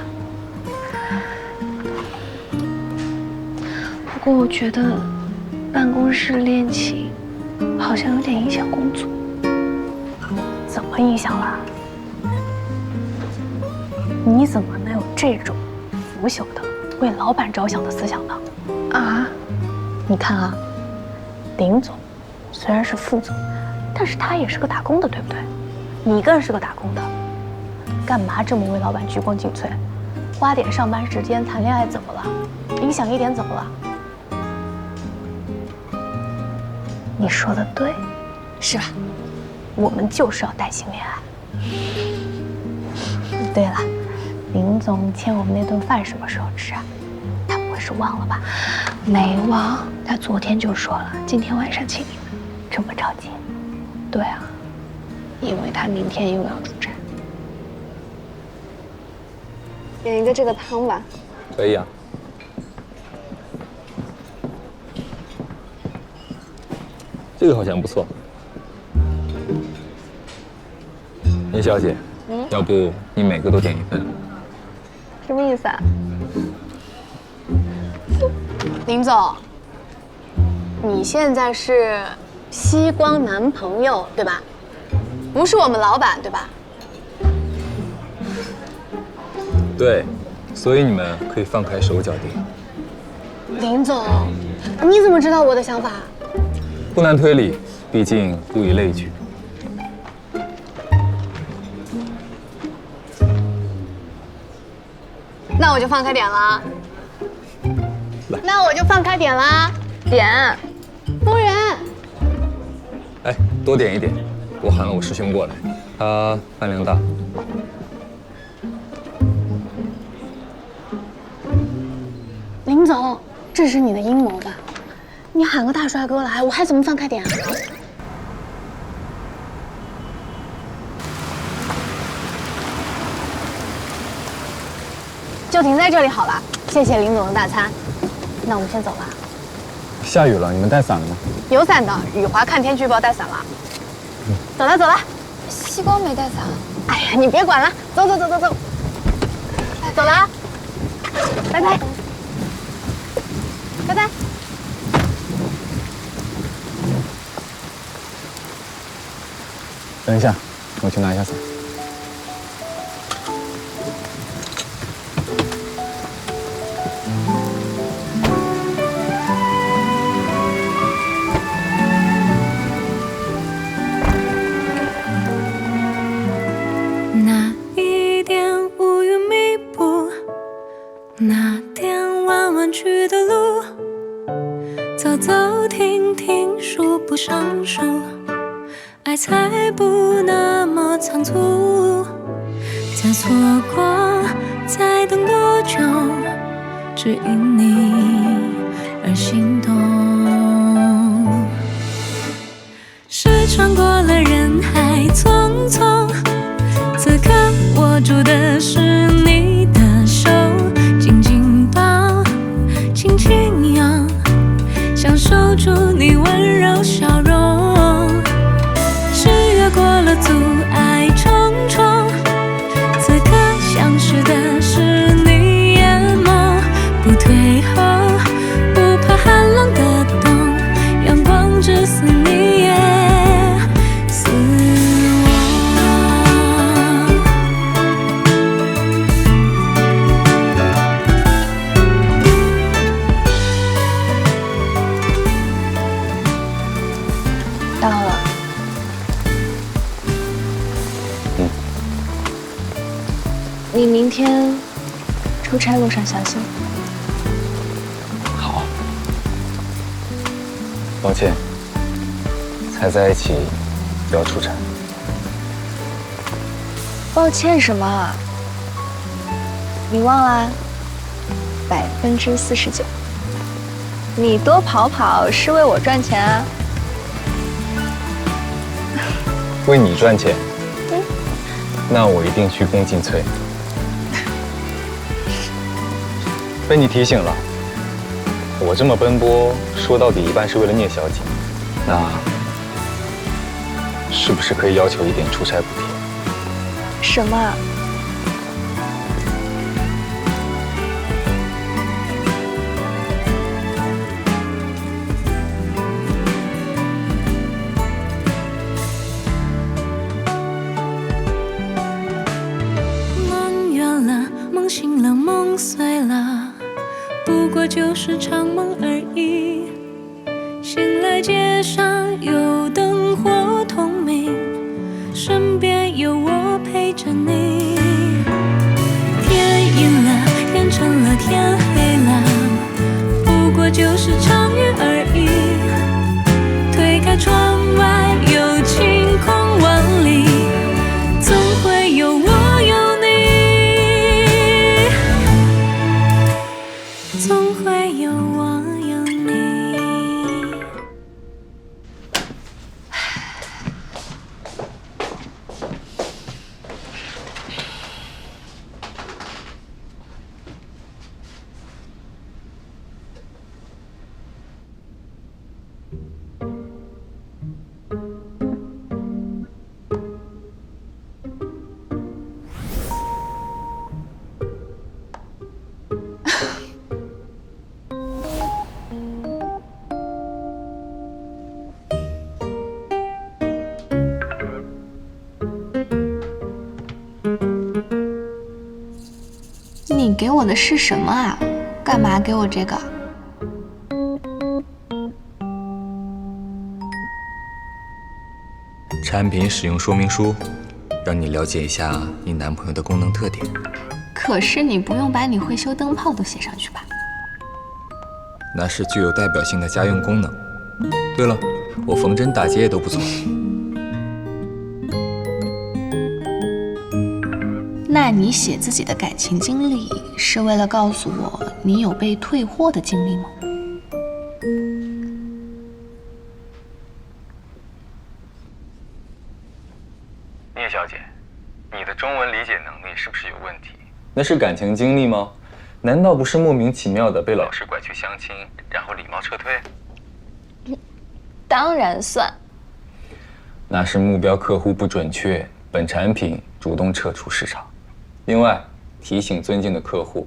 不过我觉得办公室恋情好像有点影响工作。怎么影响了？你怎么能有这种腐朽的为老板着想的思想呢？啊？你看啊，林总虽然是副总，但是他也是个打工的，对不对？你更是个打工的。干嘛这么为老板鞠躬尽瘁？花点上班时间谈恋爱怎么了？影响一点怎么了？你说的对，是吧？我们就是要带薪恋爱。对了，林总欠我们那顿饭什么时候吃啊？他不会是忘了吧？没忘，他昨天就说了，今天晚上请你们。这么着急？对啊，因为他明天又要出差。点一个这个汤吧。可以啊。这个好像不错。林小姐，要不你每个都点一份？什么意思啊？林总，你现在是西光男朋友对吧？不是我们老板对吧？对，所以你们可以放开手脚点。林总，你怎么知道我的想法？不难推理，毕竟物以类聚。那我就放开点了。那我就放开点啦，点。夫人，哎，多点一点，我喊了我师兄过来，他饭量大。林总，这是你的阴谋吧？你喊个大帅哥来，我还怎么放开点啊？就停在这里好了，谢谢林总的大餐。那我们先走了。下雨了，你们带伞了吗？有伞的，雨华看天气预报带伞了。走了走了，西光没带伞。哎呀，你别管了，走走走走走。走了啊，拜拜。拜拜。等一下，我去拿一下伞。那一点乌云密布，那点弯弯曲的路，走走停停，数不胜数，爱才不那么仓促。再错过，再等多久，只因你而心动。时穿过了人海匆匆，此刻握住的是你的手，紧紧抱，轻轻拥，想守住你温柔笑容。是越过了阻碍重重，此刻相识的是你眼眸，不退后，不怕寒冷的冬，阳光只似你也似到了。你明天出差路上小心。好。抱歉，才在一起就要出差。抱歉什么啊？你忘了49%，你多跑跑是为我赚钱啊。为你赚钱，那我一定鞠躬尽瘁。被你提醒了，我这么奔波，说到底一半是为了聂小姐，那是不是可以要求一点出差补贴？什么啊？梦远了，梦醒了，梦碎了，不过就是场梦而已。醒来街上有灯火通明，身边有我陪着你。天阴了，天沉了，天黑了，不过就是场雨而已。推开窗外有晴空万里，总会有我有你，总会有我有你。给我的是什么啊？干嘛给我这个？产品使用说明书，让你了解一下你男朋友的功能特点。可是你不用把你会修灯泡都写上去吧？那是具有代表性的家用功能。对了，我缝针打结也都不错。那你写自己的感情经历，是为了告诉我你有被退货的经历吗？聂小姐，你的中文理解能力是不是有问题？那是感情经历吗？难道不是莫名其妙的被老师拐去相亲，然后礼貌撤退？当然算。那是目标客户不准确，本产品主动撤出市场。另外，提醒尊敬的客户，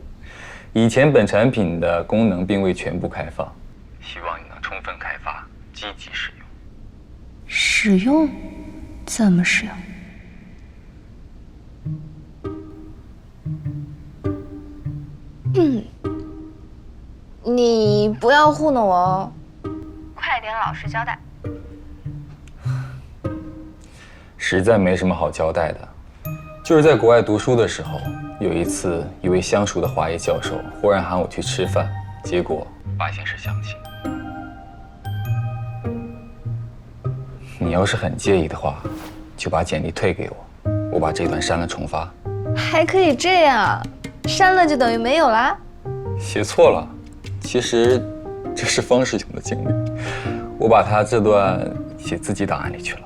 以前本产品的功能并未全部开放，希望你能充分开发，积极使用。使用？怎么使用？你不要糊弄我哦。快点老实交代。实在没什么好交代的，就是在国外读书的时候，有一次，一位相熟的华裔教授忽然喊我去吃饭，结果发现是相亲。你要是很介意的话，就把简历退给我，我把这段删了重发。还可以这样，删了就等于没有啦？写错了，其实这是方师兄的经历，我把他这段写自己档案里去了。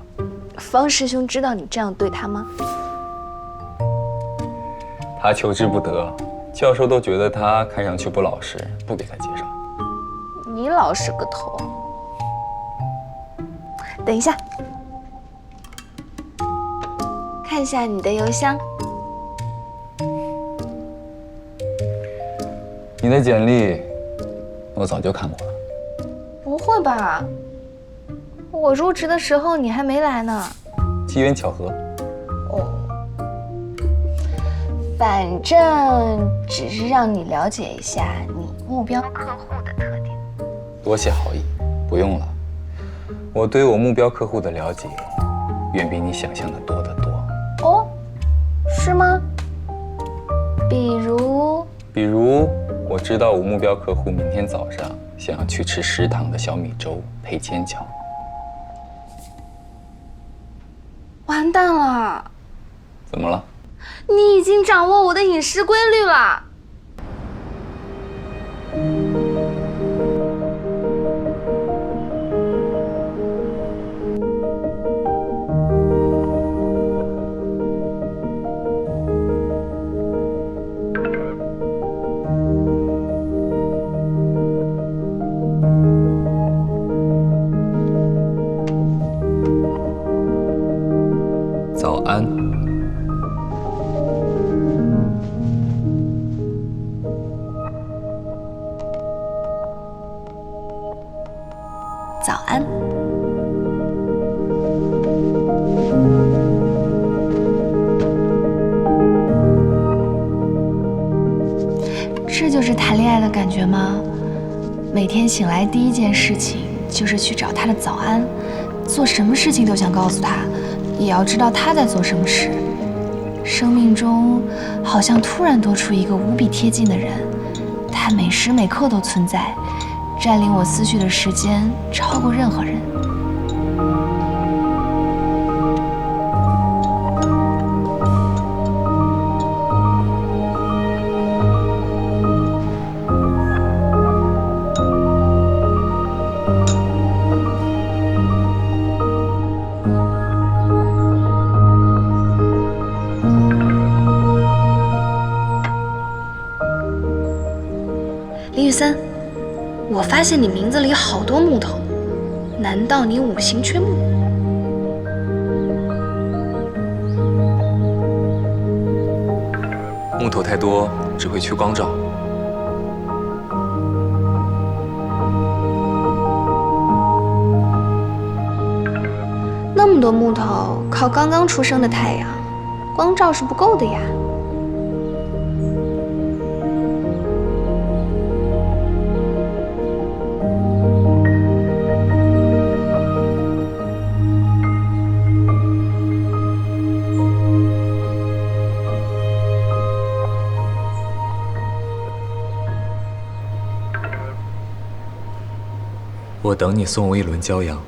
方师兄知道你这样对他吗？他求之不得，教授都觉得他看上去不老实，不给他介绍。你老实个头！等一下，看一下你的邮箱。你的简历，我早就看过了。不会吧？我入职的时候你还没来呢。机缘巧合。哦，反正只是让你了解一下你目标客户的特点。多谢好意，不用了。我对我目标客户的了解，远比你想象的多得多。哦，是吗？比如，我知道我目标客户明天早上想要去吃食堂的小米粥配煎饺。完蛋了！怎么了？你已经掌握我的饮食规律了。早安。早安。这就是谈恋爱的感觉吗？每天醒来第一件事情就是去找他的早安，做什么事情都想告诉他，也要知道他在做什么事。生命中好像突然多出一个无比贴近的人，他每时每刻都存在，占领我思绪的时间超过任何人。林雨森，我发现你名字里好多木头，难道你五行缺木？木头太多只会缺光照。那么多木头靠刚刚出生的太阳，光照是不够的呀。等你送我一轮骄阳。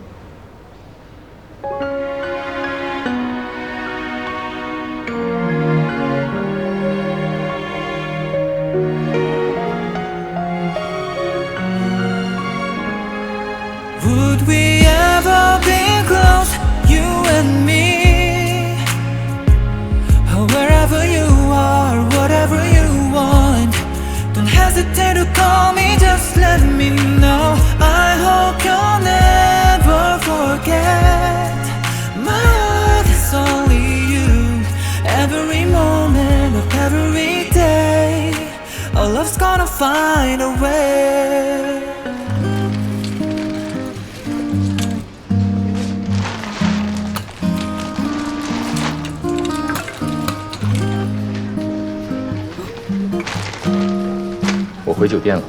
Would we ever be close, you and me? Wherever you are, whatever you want, don't hesitate to call me, just let me know. I hope you'll never forget. My heart is only you. Every moment of every day, our love's gonna find a way. 我回酒店了。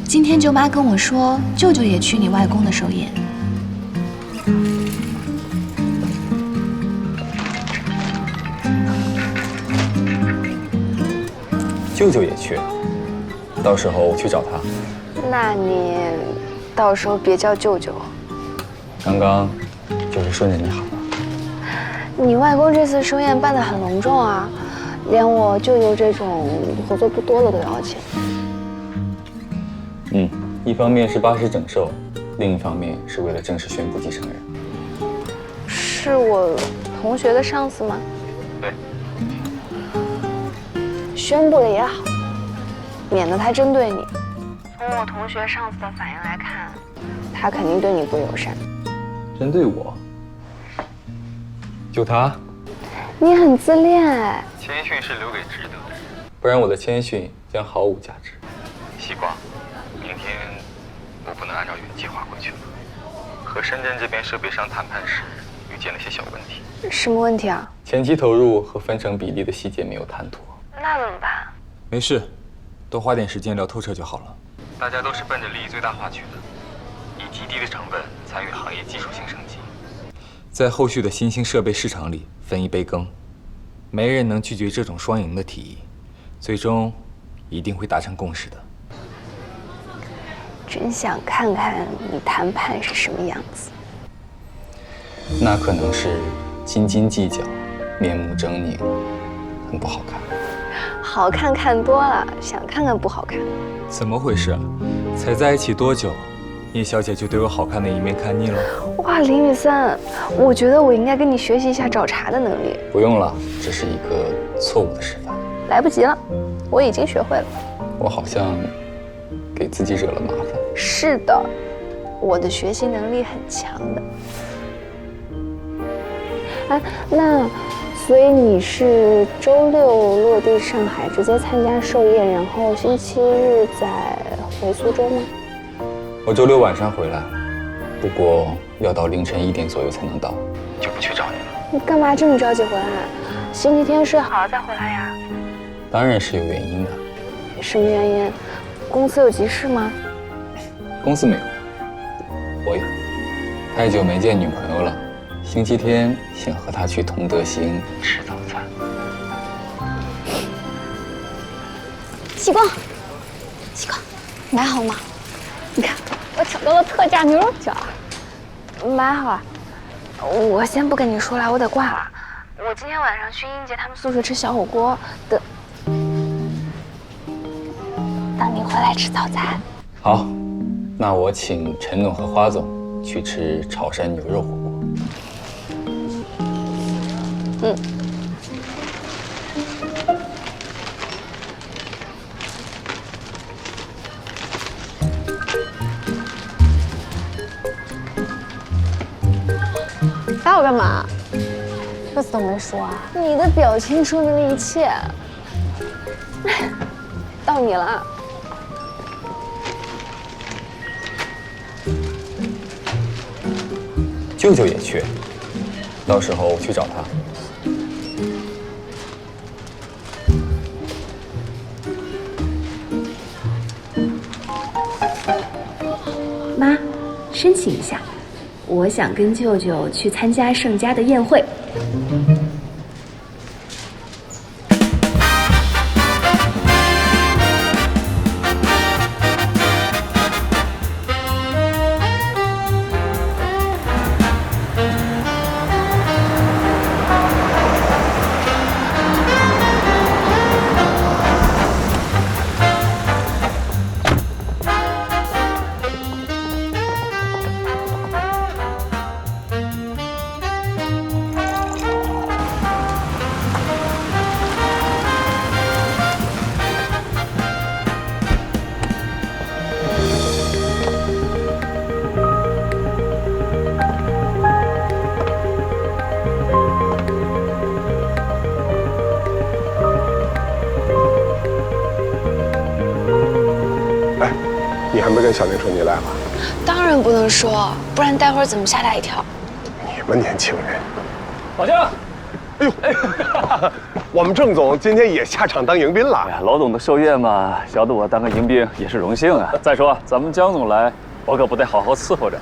今天舅妈跟我说，舅舅也去你外公的寿宴。舅舅也去，到时候我去找他。那你到时候别叫舅舅。刚刚就是顺着你好了。你外公这次寿宴办得很隆重啊，连我舅舅这种合作不多的都邀请。一方面是巴氏整寿，另一方面是为了正式宣布继承人。是我同学的上司吗？对。宣布了也好，免得他针对你。从我同学上司的反应来看，他肯定对你不友善。针对我？就他？你很自恋哎。谦逊是留给值得的人，不然我的谦逊将毫无价值。西瓜，明天我不能按照原计划回去了。和深圳这边设备商谈判时，遇见了些小问题。什么问题啊？前期投入和分成比例的细节没有谈妥。那怎么办？没事，多花点时间聊透彻就好了。大家都是奔着利益最大化去的，以极低的成本参与行业技术性升级，在后续的新兴设备市场里分一杯羹，没人能拒绝这种双赢的提议，最终一定会达成共识的。真想看看你谈判是什么样子。那可能是斤斤计较，面目狰狞，很不好看。好看看多了，想看看不好看。怎么回事？才在一起多久，叶小姐就对我好看的一面看腻了？哇，林雨森，我觉得我应该跟你学习一下找茬的能力。不用了，这是一个错误的示范。来不及了，我已经学会了。我好像给自己惹了麻烦。是的，我的学习能力很强的。哎，那所以你是周六落地上海，直接参加寿宴，然后星期日再回苏州吗？我周六晚上回来，不过要到凌晨1点左右才能到，就不去找你了。你干嘛这么着急回来？星期天睡好了再回来呀？当然是有原因的。什么原因？公司有急事吗？公司没有，我有。太久没见女朋友了，星期天想和她去同德兴吃早餐。西瓜，西瓜，买好吗？你看，我抢到了特价牛肉卷。买好了。我先不跟你说了，我得挂了。我今天晚上去英杰他们宿舍吃小火锅，等你回来吃早餐。好，那我请陈总和花总去吃潮汕牛肉火锅。打我干嘛？这次都没说啊！你的表情说明了一切。到你了。舅舅也去，到时候我去找他。妈，申请一下，我想跟舅舅去参加盛家的宴会。你还没跟小玲说你来吗？当然不能说，不然待会儿怎么吓他一跳？你们年轻人，老姜，哎呦，我们郑总今天也下场当迎宾了。哎呀，老董的寿宴嘛，小的我当个迎宾也是荣幸啊。再说咱们姜总来，我可不得好好伺候着。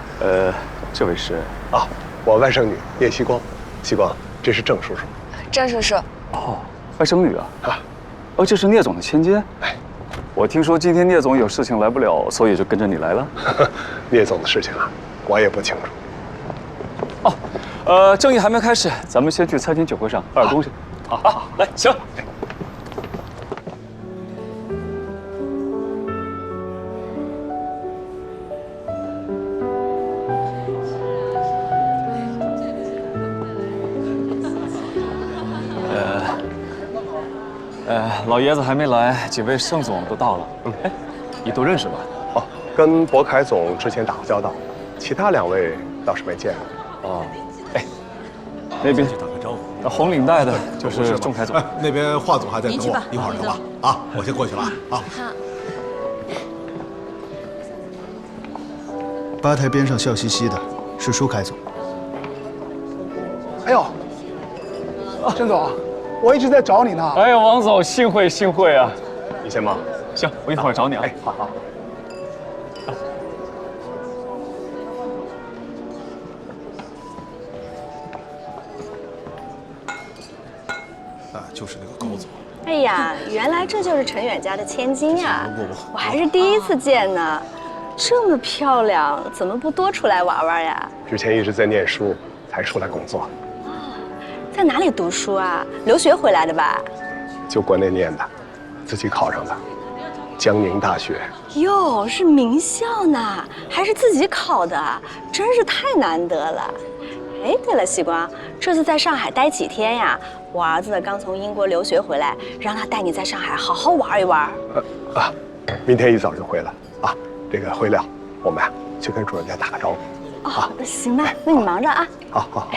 这位是啊，我外甥女叶希光。希光，这是郑叔叔。郑叔叔。哦，外甥女啊。哦，这是聂总的千金。哎，我听说今天聂总有事情来不了，所以就跟着你来了。聂总的事情啊，我也不清楚。正议还没开始，咱们先去餐厅酒会上喝点东西。好，来，行。老爷子还没来，几位盛总都到了。哎，你都认识吧？哦，跟博凯总之前打过交道，其他2位倒是没见过。哦，哎，那边去打个招呼。那红领带的就是仲恺总。那边华总还在等我，一会儿聊吧。啊，我先过去了啊。好。吧台边上笑嘻嘻的是舒凯总。哎呦，郑总。我一直在找你呢。哎呀，王总，幸会幸会啊！你先忙。行，我一会儿找你啊。哎，好。啊，就是那个高总。哎呀，原来这就是陈远家的千金呀！我还是第一次见呢。这么漂亮，怎么不多出来玩玩呀？之前一直在念书，才出来工作。在哪里读书啊？留学回来的吧？就国内念的，自己考上的，江宁大学。哟，是名校呢，还是自己考的，真是太难得了。哎，对了，希光，这次在上海待几天呀？我儿子刚从英国留学回来，让他带你在上海好好玩一玩。明天一早就回来啊。这个回了，我们去跟主任家打个招呼。哦，行吧，那你忙着啊。好。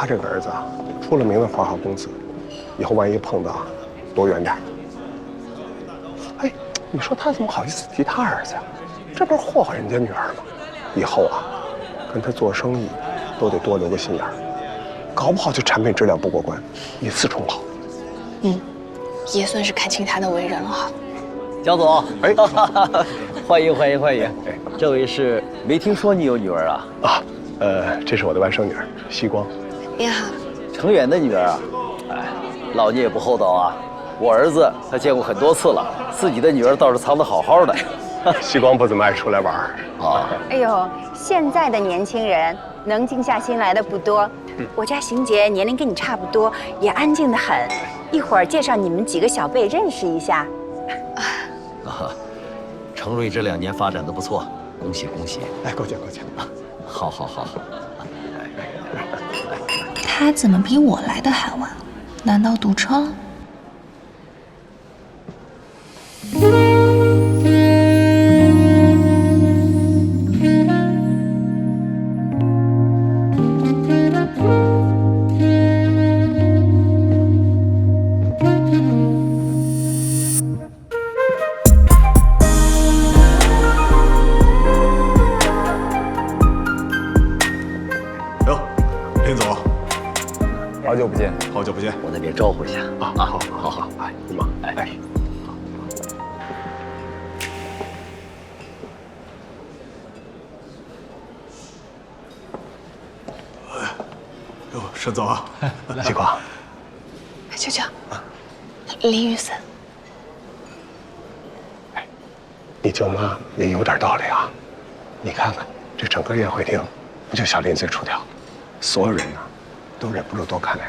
他这个儿子啊，出了名的花花公子，以后万一碰到，躲远点。哎，你说他怎么好意思提他儿子呀？这不是祸害人家女儿吗？以后啊，跟他做生意，都得多留个心眼儿，搞不好就产品质量不过关，以次充好。也算是看清他的为人了哈。姜总，哎，欢迎。哎，这位是没听说你有女儿啊？啊，这是我的外甥女儿希光。你好，程远的女儿啊，哎，老聂也不厚道啊，我儿子他见过很多次了，自己的女儿倒是藏得好好的。希光不怎么爱出来玩啊。哎呦，现在的年轻人能静下心来的不多。我家邢姐年龄跟你差不多，也安静得很。一会儿介绍你们几个小辈认识一下。程瑞这2年发展的不错，恭喜。哎，过奖。好。他怎么比我来的还晚？难道堵车了？哟，林总。好久不见，我那边招呼一下啊！好，哎，你忙，哎。哟，沈总啊，希光，舅舅，林雨森。哎，你舅妈也有点道理啊！你看看这整个宴会厅，不就小林最出挑，所有人呢都忍不住多看2眼。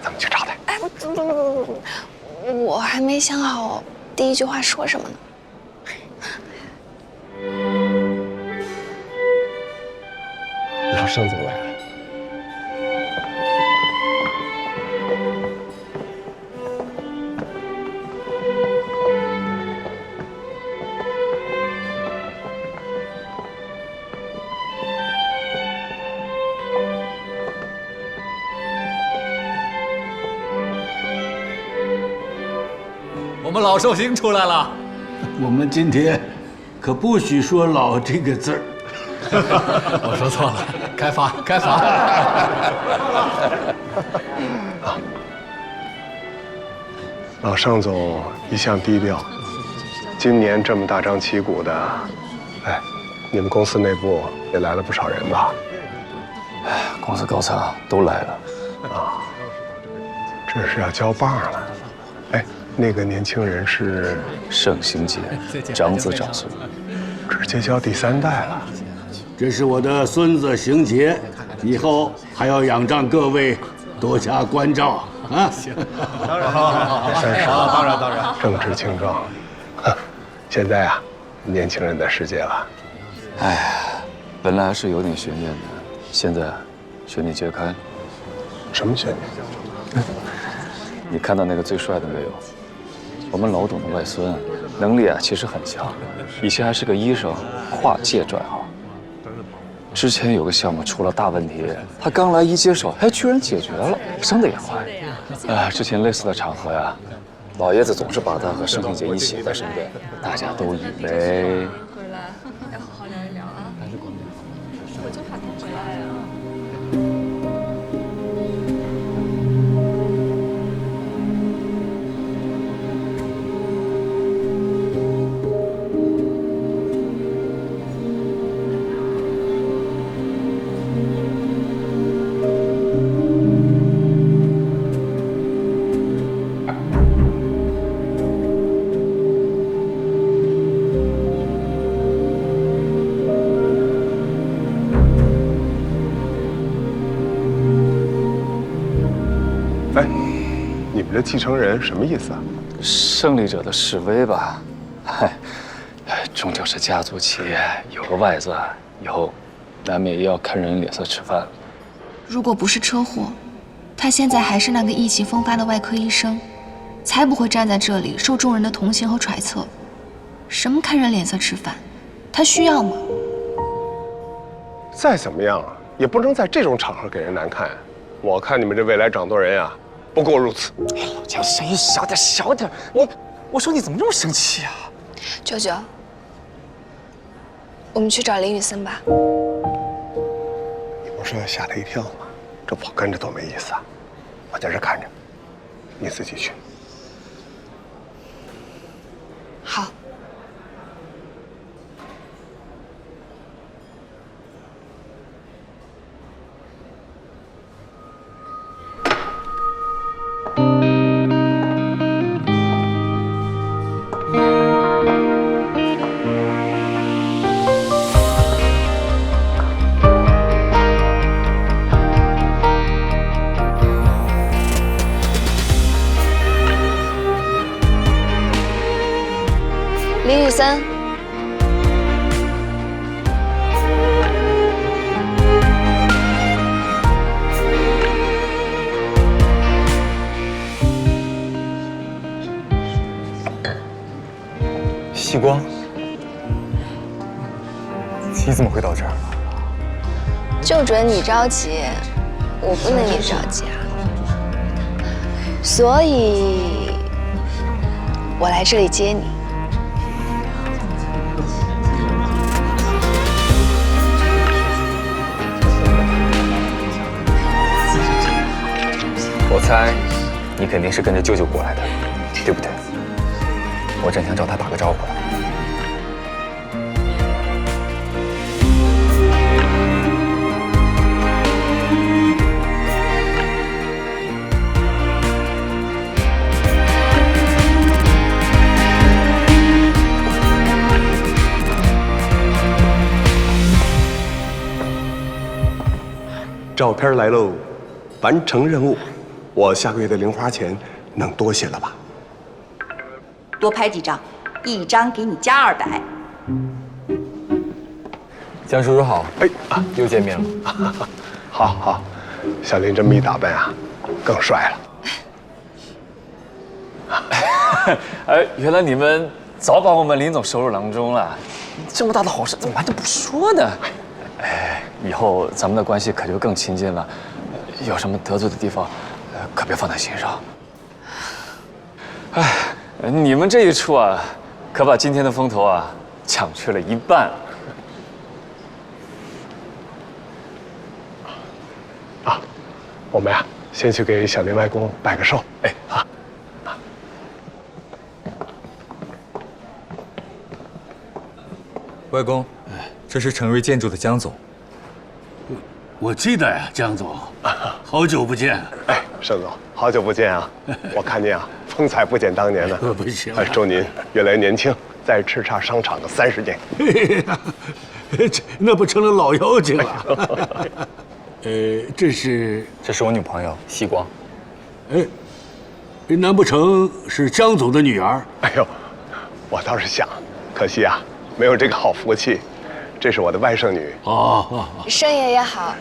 咱们去招待。哎，不，我还没想好第一句话说什么呢。老盛总来了。我们老寿星出来了。我们今天可不许说“老”这个字儿。我说错了，开罚，开罚。老尚总一向低调，今年这么大张旗鼓的，哎，你们公司内部也来了不少人吧？哎，公司高层都来了。啊，这是要交棒了。哎，那个年轻人是盛行杰，长子长孙，直接交第3代了。这是我的孙子行杰，以后还要仰仗各位多加关照啊！当然，当然，正直清壮。现在啊，年轻人的世界了。哎呀，本来是有点悬念的，现在悬念揭开。什么悬念？你看到那个最帅的没有？我们老董的外孙，能力啊其实很强，以前还是个医生，跨界转行。之前有个项目出了大问题，他刚来一接手，哎，居然解决了，升得也快。之前类似的场合呀，老爷子总是把他和盛庆杰一起在身边，大家都以为。要好好聊一聊啊！我就怕他回来啊。这继承人什么意思啊？胜利者的示威吧。嗨，终究是家族企业，有个外子，以后难免也要看人脸色吃饭。如果不是车祸，他现在还是那个意气风发的外科医生，才不会站在这里受众人的同情和揣测。什么看人脸色吃饭，他需要吗？再怎么样啊，也不能在这种场合给人难看。我看你们这未来掌舵人啊，不过如此。老姜，声音小点，小点。我说你怎么这么生气啊？舅舅，我们去找林雨森吧。你不是要吓他一跳吗？这我跟着多没意思啊！我在这看着，你自己去。好。林雨森，西光，你怎么会到这儿？就准你着急，我不能也着急啊。所以，我来这里接你。我猜，你肯定是跟着舅舅过来的，对不对？我正想找他打个招呼呢。照片来喽，完成任务。我下个月的零花钱能多些了吧？多拍几张，一张给你加200。江叔叔好，哎啊，又见面了。好好，小林这么一打扮啊，更帅了。哎，原来你们早把我们林总收入囊中了，这么大的好事怎么瞒着不说呢？哎，以后咱们的关系可就更亲近了，有什么得罪的地方，可别放在心上。哎，你们这一出啊，可把今天的风头啊抢去了一半了。啊，我们呀，先去给小林外公拜个寿。哎，啊。外公，这是成瑞建筑的江总。我记得呀，江总，好久不见。哎，盛总，好久不见啊！我看您啊，风采不减当年呢。不行，祝您越来越年轻，在叱咤商场的30年。那不成了老妖精了？这是我女朋友西光。哎，难不成是江总的女儿？哎呦，我倒是想，可惜啊，没有这个好福气。这是我的外甥女。哦，盛爷爷好，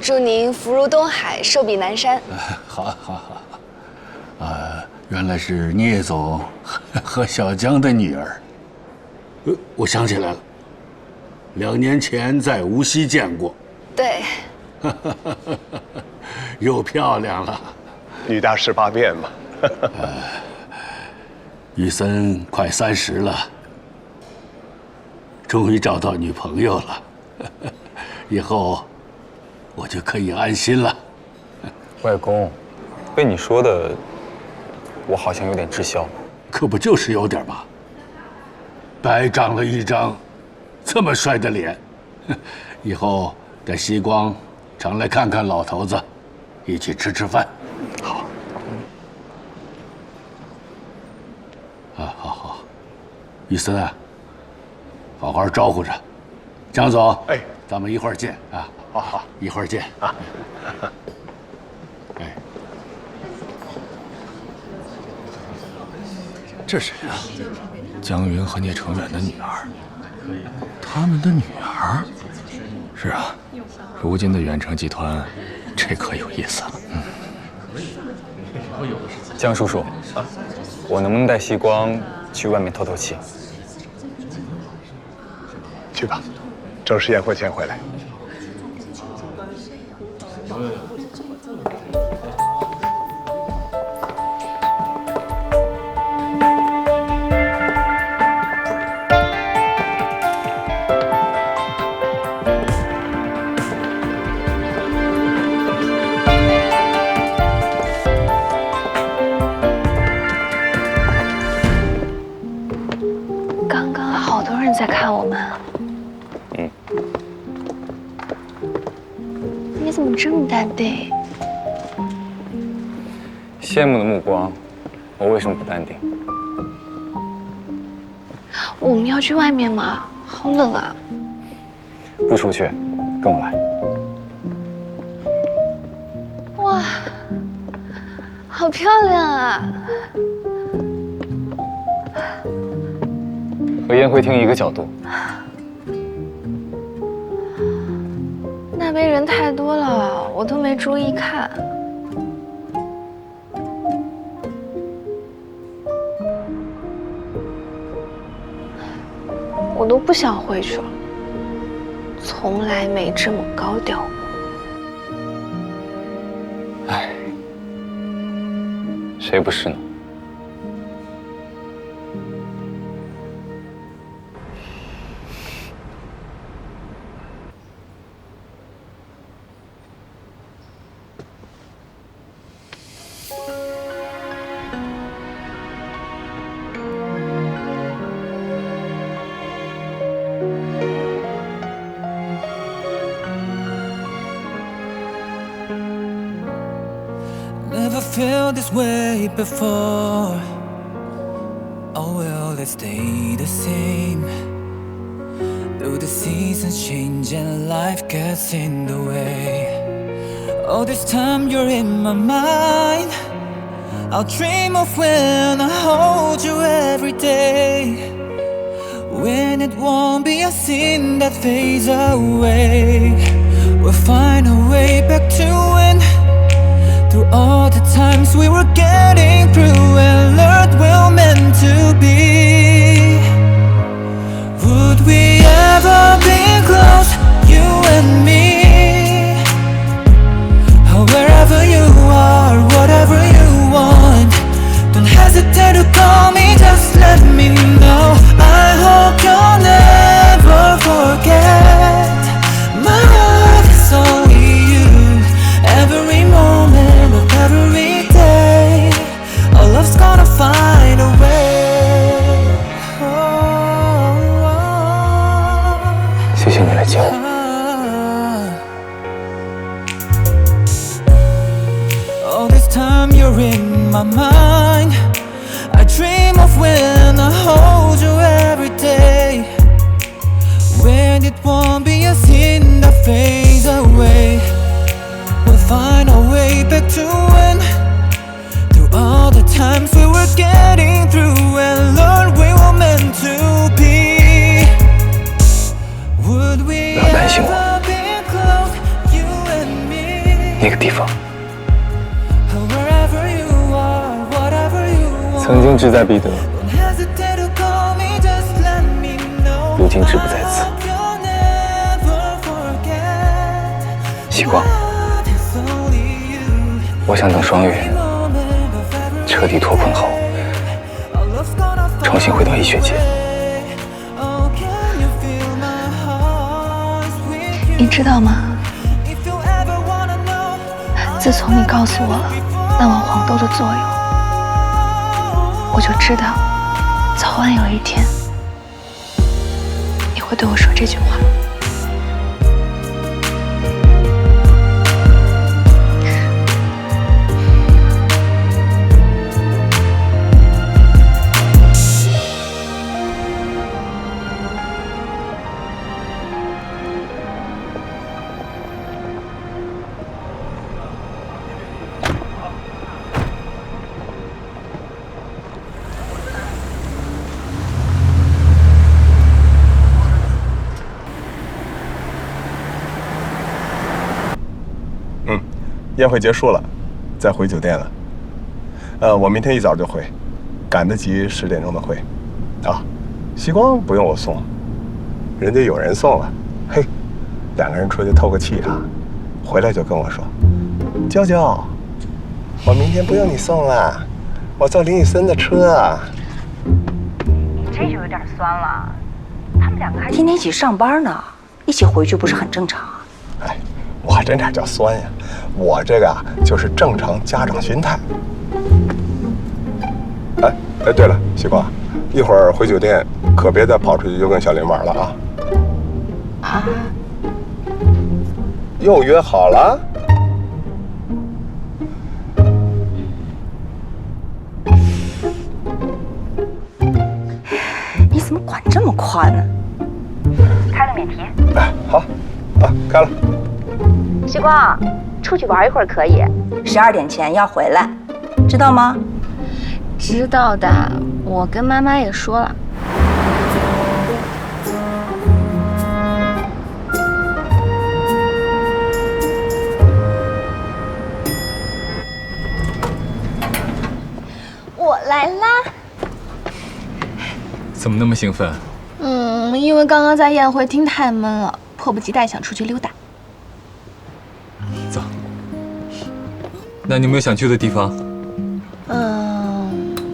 祝您福如东海，寿比南山。好。原来是聂总和小江的女儿。我想起来了，2年前在无锡见过。对。又漂亮了，女大18变嘛。雨森快30了。终于找到女朋友了，以后我就可以安心了。外公，被你说的，我好像有点滞销。可不就是有点吗？白长了一张这么帅的脸，以后带西光常来看看老头子，一起吃吃饭。好。好。雨森啊。好好招呼着，江总。哎，咱们一会儿见啊！好，一会儿见啊！哎，这谁呀？江云和聂成远的女儿，他们的女儿？是啊，如今的远程集团，这可有意思了。江叔叔，我能不能带西光去外面透透气？去吧，正式宴会前回来。刚刚好多人在看我们。你怎么这么淡定？羡慕的目光，我为什么不淡定？我们要去外面吗？好冷啊！不出去，跟我来。哇，好漂亮啊！和宴会厅一个角度。那边人太多了，我都没注意看。我都不想回去了，从来没这么高调过。唉，谁不是呢？Never felt this way before. Oh well, let's stay the same. Though the seasons change and life gets in the way. All this time you're in my mind. I'll dream of when I hold you every day. When it won't be a sin that fades away. We'll find a way back to when. Through all the times we were getting through and learned we're meant to be. Would we ever be close, you and me? Wherever you are, whatever you want, don't hesitate to call me, just let me know. my mind. I dream of when I hold you every day, when it won't be a thing that fades away. We'll find our way back to when, through all the times we were getting through, and Lord, we were meant to be. Would we ever be close, you and me? 那个地方 Wherever you are, whatever you want. 曾经志在必得， Don't hesitate to call me, just let me know. 如今志不在此。 You'll never forget. 希光，我想等双月彻底脱困后，重新回到医学界。你知道吗？自从你告诉我了那碗黄豆的作用，我就知道，早晚有一天，你会对我说这句话。宴会结束了，再回酒店了。我明天一早就回，赶得及10点钟的会。啊，希光不用我送，人家有人送了。嘿，2个人出去透个气啊，回来就跟我说，娇娇，我明天不用你送了，我坐林雨森的车。这就有点酸了，他们2个还天天一起上班呢，一起回去不是很正常啊？哎，我这哪叫酸呀？我这个啊，就是正常家长心态。哎，对了，希光，一会儿回酒店可别再跑出去又跟小林玩了啊！啊？又约好了？你怎么管这么宽呢？开了免提。哎，好，啊，开了。希光，出去玩一会儿可以，12点前要回来，知道吗？知道的，我跟妈妈也说了。我来啦！怎么那么兴奋？因为刚刚在宴会厅太闷了，迫不及待想出去溜达。走。那你有没有想去的地方？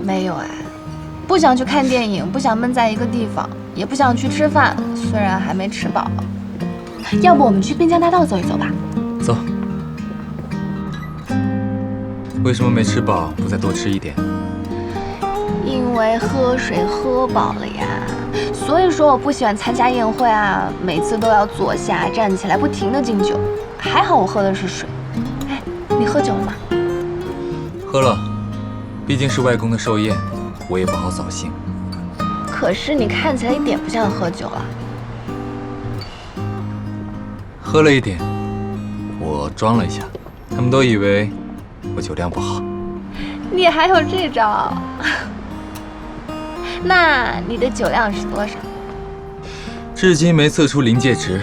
没有哎，不想去看电影，不想闷在一个地方，也不想去吃饭，虽然还没吃饱。要不我们去滨江大道走一走吧？走。为什么没吃饱不再多吃一点？因为喝水喝饱了呀。所以说我不喜欢参加宴会啊，每次都要坐下站起来不停地敬酒。还好我喝的是水。哎，你喝酒了吗？喝了，毕竟是外公的寿宴，我也不好扫兴。可是你看起来一点不像喝酒啊。喝了一点，我装了一下，他们都以为我酒量不好。你还有这招？那你的酒量是多少？至今没测出临界值。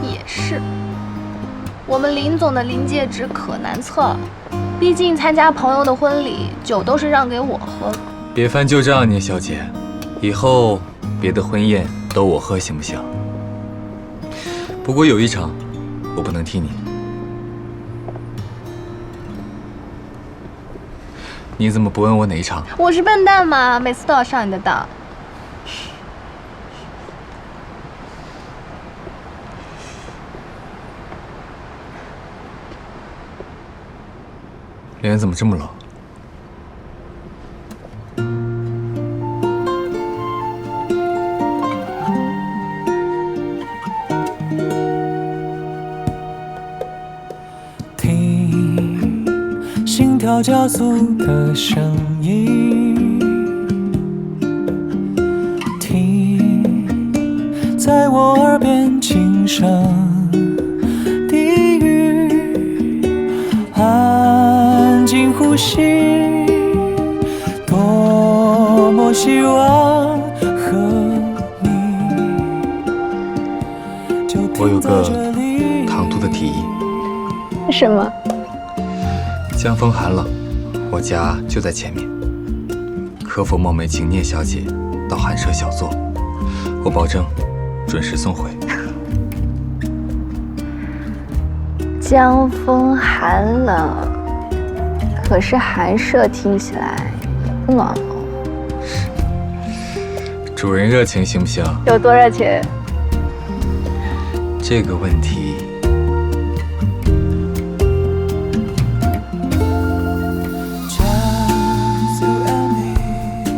也是，我们林总的临界值可难测了，毕竟参加朋友的婚礼，酒都是让给我喝的。别翻旧账，聂小姐，以后别的婚宴都我喝行不行？不过有一场，我不能替你。你怎么不问我哪一场？我是笨蛋吗？每次都要上你的当。脸怎么这么冷？听条交足的声音，听在我耳边轻声低语，安静呼吸，多么希望和你。我有个唐突的提议。什么？江风寒冷，我家就在前面。可否冒昧请聂小姐到寒舍小坐？我保证准时送回。江风寒冷，可是寒舍听起来也不暖和。主人热情行不行？有多热情？这个问题，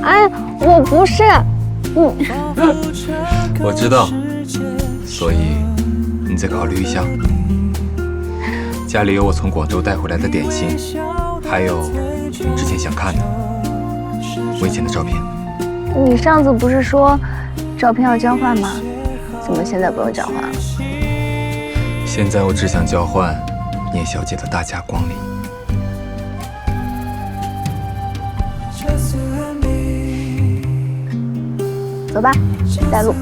哎，我不是，我知道，所以你再考虑一下。家里有我从广州带回来的点心，还有你之前想看的我以前的照片。你上次不是说照片要交换吗？怎么现在不用交换了？现在我只想交换聂小姐的大驾光临。走吧，带路。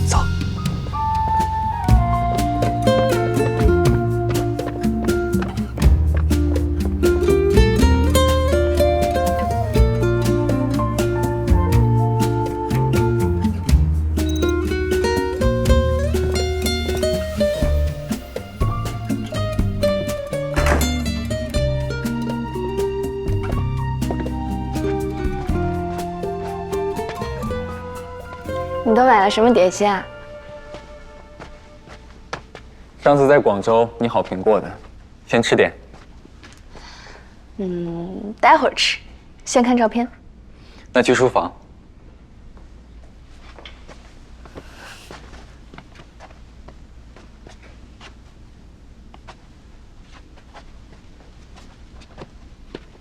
走。你都买了什么点心啊？上次在广州你好评过的，先吃点。待会儿吃，先看照片。那去书房。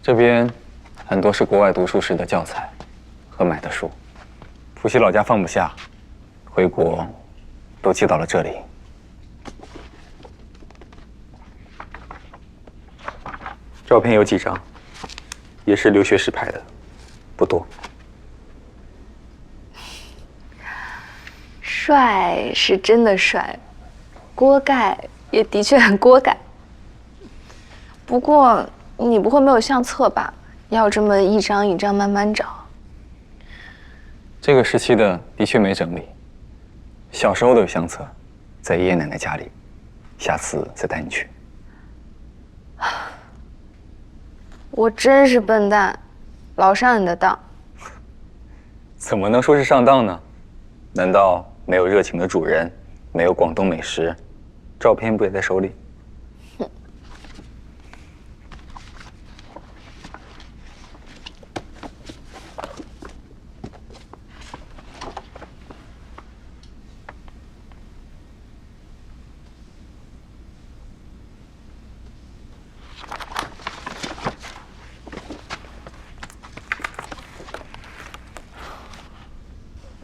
这边很多是国外读书时的教材和买的书。福熙老家放不下，回国都寄到了这里。照片有几张，也是留学时拍的，不多。帅是真的帅，锅盖也的确很锅盖。不过你不会没有相册吧？要这么一张一张慢慢找。这个时期的确没整理，小时候的有相册，在爷爷奶奶家里，下次再带你去。我真是笨蛋，老上你的当。怎么能说是上当呢？难道没有热情的主人，没有广东美食，照片不也在手里？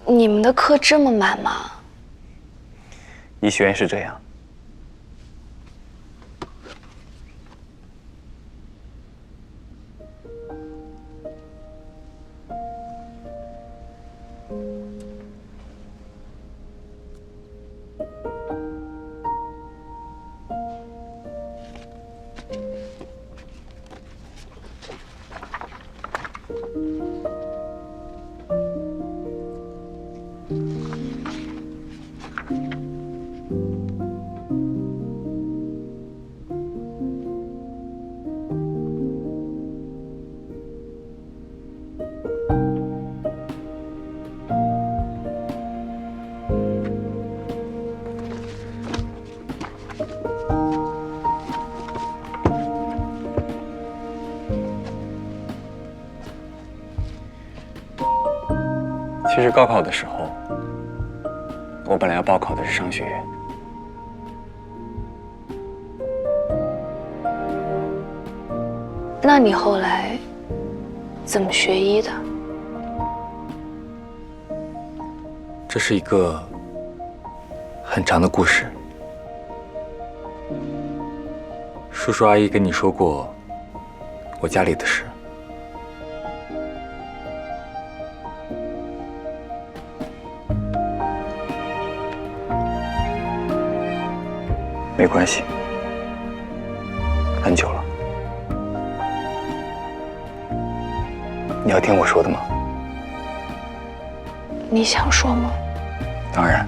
你们的课这么满吗？医学院是这样。其实高考的时候，我本来要报考的是商学院。那你后来怎么学医的？这是一个很长的故事。叔叔阿姨跟你说过我家里的事。没关系，很久了。你要听我说的吗？你想说吗？当然，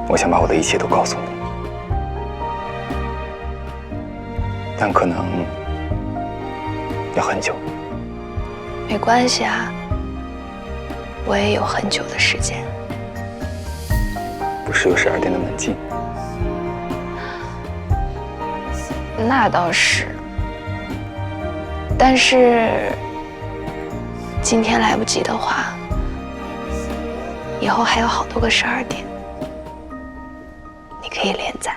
我想把我的一切都告诉你，但可能要很久。没关系啊，我也有很久的时间。不是有12点的门禁？那倒是，但是今天来不及的话，以后还有好多个12点，你可以连载。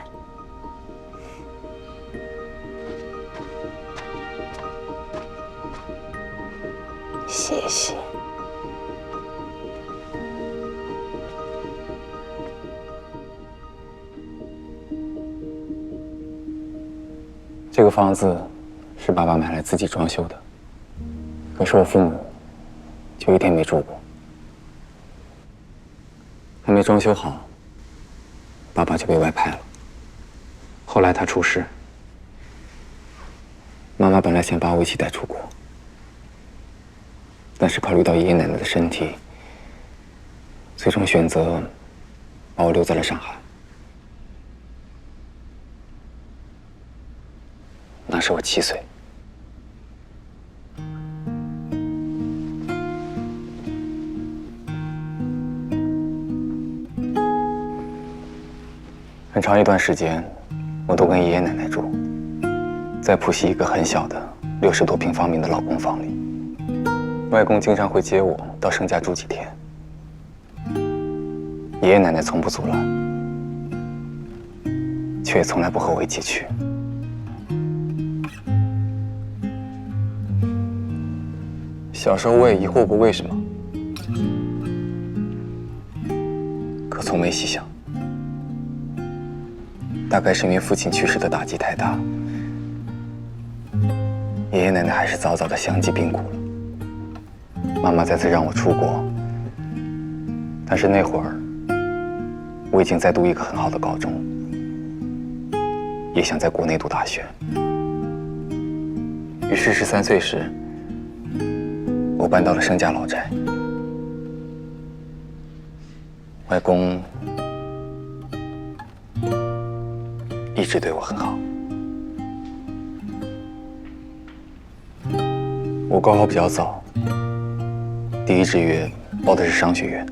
谢谢。这个房子是爸爸买来自己装修的，可是我父母就一天没住过。还没装修好，爸爸就被外派了。后来他出事，妈妈本来想把我一起带出国，但是考虑到爷爷奶奶的身体，最终选择把我留在了上海。那时我7岁。很长一段时间，我都跟爷爷奶奶住，在浦西一个很小的60多平方米的老公房里。外公经常会接我到盛家住几天，爷爷奶奶从不阻拦，却也从来不和我一起去。小时候我也疑惑过为什么，可从没细想。大概是因为父亲去世的打击太大，爷爷奶奶还是早早的相继病故了。妈妈再次让我出国，但是那会儿我已经在读一个很好的高中，也想在国内读大学。于是13岁时，我搬到了盛家老宅。外公一直对我很好。我高考比较早，第一志愿报的是商学院。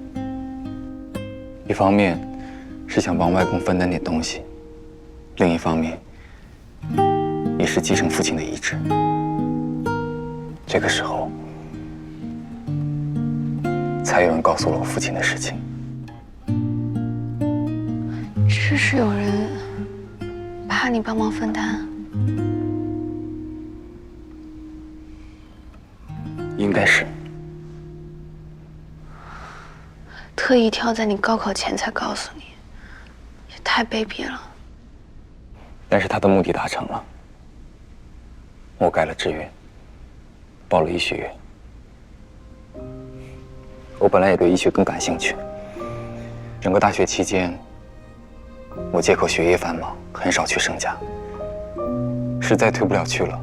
一方面是想帮外公分担点东西，另一方面也是继承父亲的遗志。这个时候，才有人告诉了我父亲的事情。这是有人怕你帮忙分担？应该是。特意挑在你高考前才告诉你，也太卑鄙了。但是他的目的达成了，我改了志愿，报了医学院。我本来也对医学更感兴趣。整个大学期间，我借口学业繁忙，很少去盛家。实在推不了去了，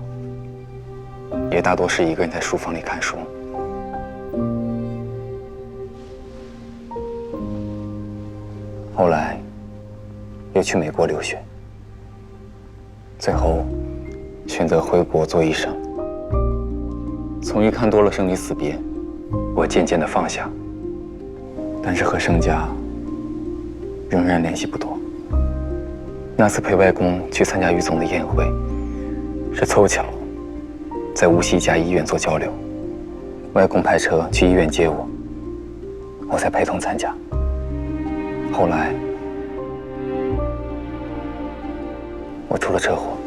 也大多是一个人在书房里看书。后来又去美国留学，最后选择回国做医生。从医看多了生离死别，我渐渐地放下，但是和盛家仍然联系不多。那次陪外公去参加于总的宴会，是凑巧在无锡一家医院做交流，外公派车去医院接我，我才陪同参加。后来我出了车祸，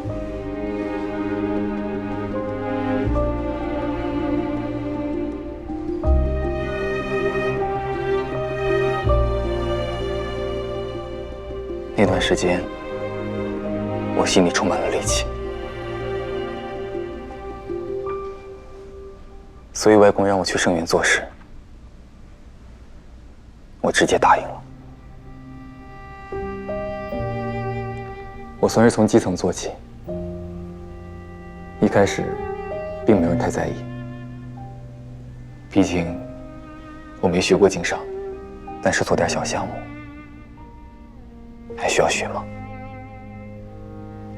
那段时间，我心里充满了戾气，所以外公让我去盛源做事，我直接答应了。我算是从基层做起，一开始并没有人太在意，毕竟我没学过经商，但是做点小项目还需要学吗？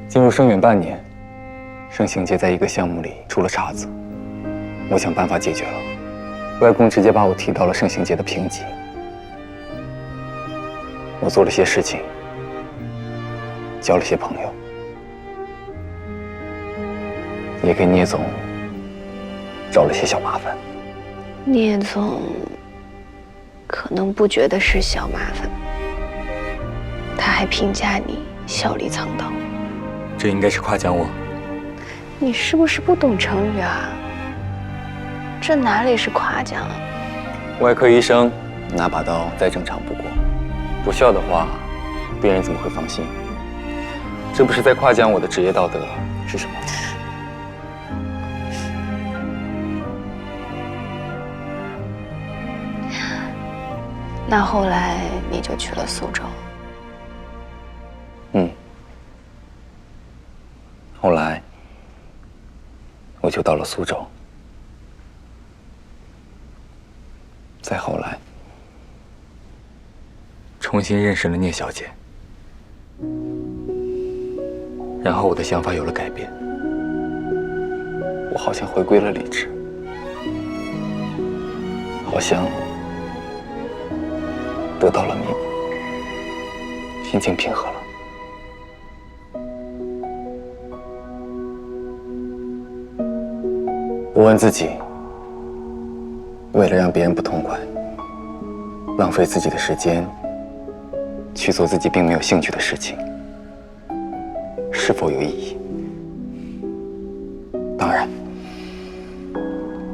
进入盛源半年，盛行节在一个项目里出了岔子，我想办法解决了，外公直接把我提到了盛行节的评级。我做了些事情，交了些朋友，也给聂总找了些小麻烦。聂总可能不觉得是小麻烦，他还评价你笑里藏刀。这应该是夸奖我。你是不是不懂成语啊？这哪里是夸奖啊？外科医生拿把刀再正常不过，不笑的话，别人怎么会放心？这不是在夸奖我的职业道德是什么？那后来你就去了苏州。后来我就到了苏州，再后来重新认识了聂小姐，然后我的想法有了改变，我好像回归了理智，好像得到了弥补，心情平和了。我问自己，为了让别人不痛快，浪费自己的时间，去做自己并没有兴趣的事情，是否有意义？当然，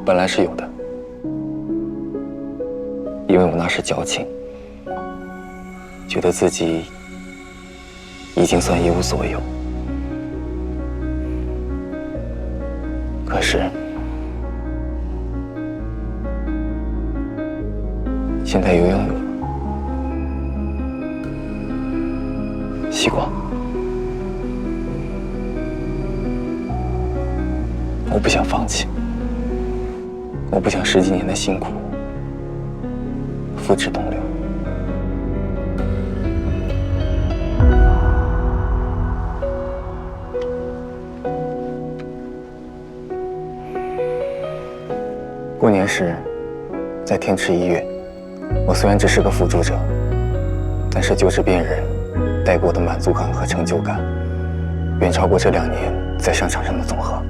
本来是有的，因为我那时矫情，觉得自己已经算一无所有。可是现在又拥有了。希光，我不想放弃，我不想10几年的辛苦付之东流。过年时，在天池医院，我虽然只是个辅助者，但是救治病人带给我的满足感和成就感，远超过这2年在商场上的总和。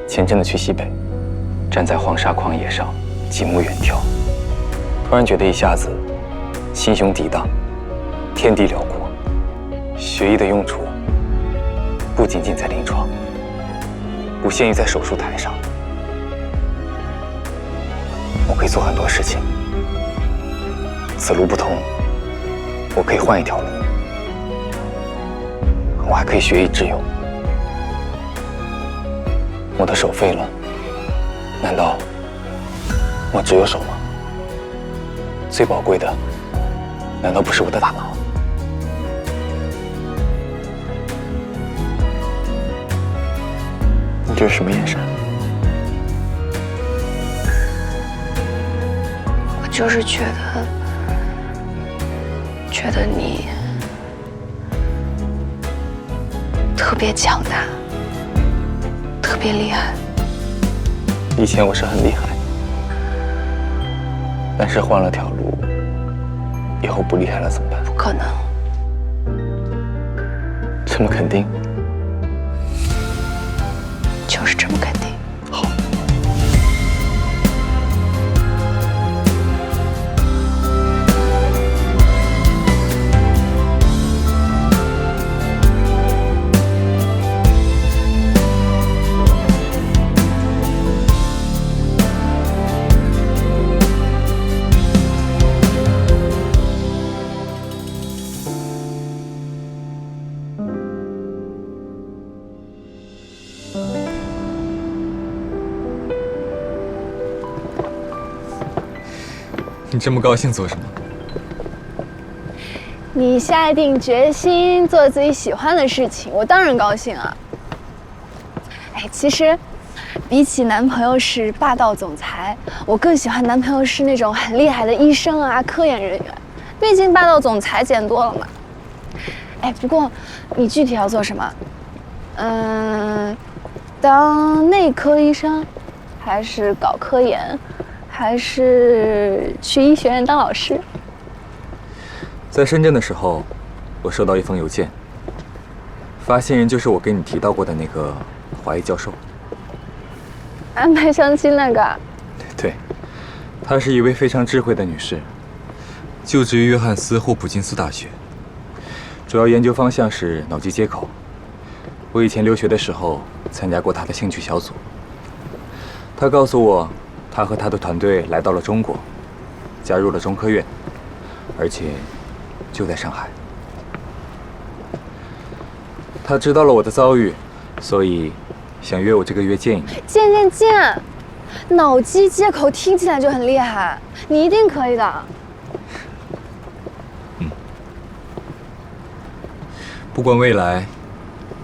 前阵子去西北，站在黄沙旷野上，极目远眺，突然觉得一下子心胸涤荡，天地辽阔。学医的用处不仅仅在临床，不限于在手术台上，我可以做很多事情。此路不通，我可以换一条路，我还可以学以致用。我的手废了，难道我只有手吗？最宝贵的，难道不是我的大脑？你这是什么眼神？我就是觉得你特别强大，特别厉害。以前我是很厉害，但是换了条路，以后不厉害了怎么办？不可能。这么肯定？就是这么肯定。好。你这么高兴做什么？你下定决心做自己喜欢的事情，我当然高兴啊。哎，其实，比起男朋友是霸道总裁，我更喜欢男朋友是那种很厉害的医生啊、科研人员。毕竟霸道总裁见多了嘛。哎，不过你具体要做什么？当内科医生，还是搞科研，还是去医学院当老师？在深圳的时候，我收到一封邮件，发信人就是我跟你提到过的那个华裔教授。安排相亲那个？对，她是一位非常智慧的女士，就职于约翰斯霍普金斯大学，主要研究方向是脑机接口。我以前留学的时候参加过她的兴趣小组。她告诉我，她和她的团队来到了中国，加入了中科院，而且就在上海。她知道了我的遭遇，所以想约我这个月见一面。见！脑机接口听起来就很厉害，你一定可以的。不管未来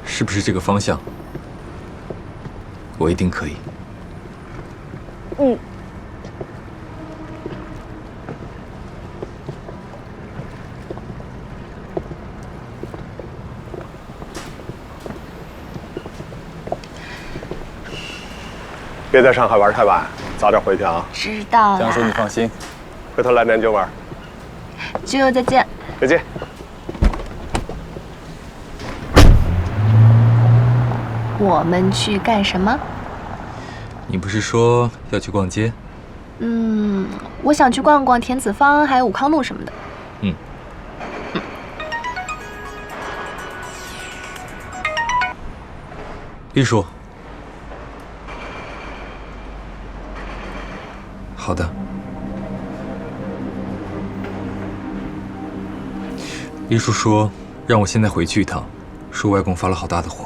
是不是这个方向，我一定可以。别在上海玩太晚，早点回去啊。知道了。江叔，你放心，回头来南京玩。舅舅再见。再见。我们去干什么？你不是说要去逛街？我想去逛逛田子坊，还有武康路什么的。丽叔。好的。丽叔说让我现在回去一趟，说外公发了好大的火。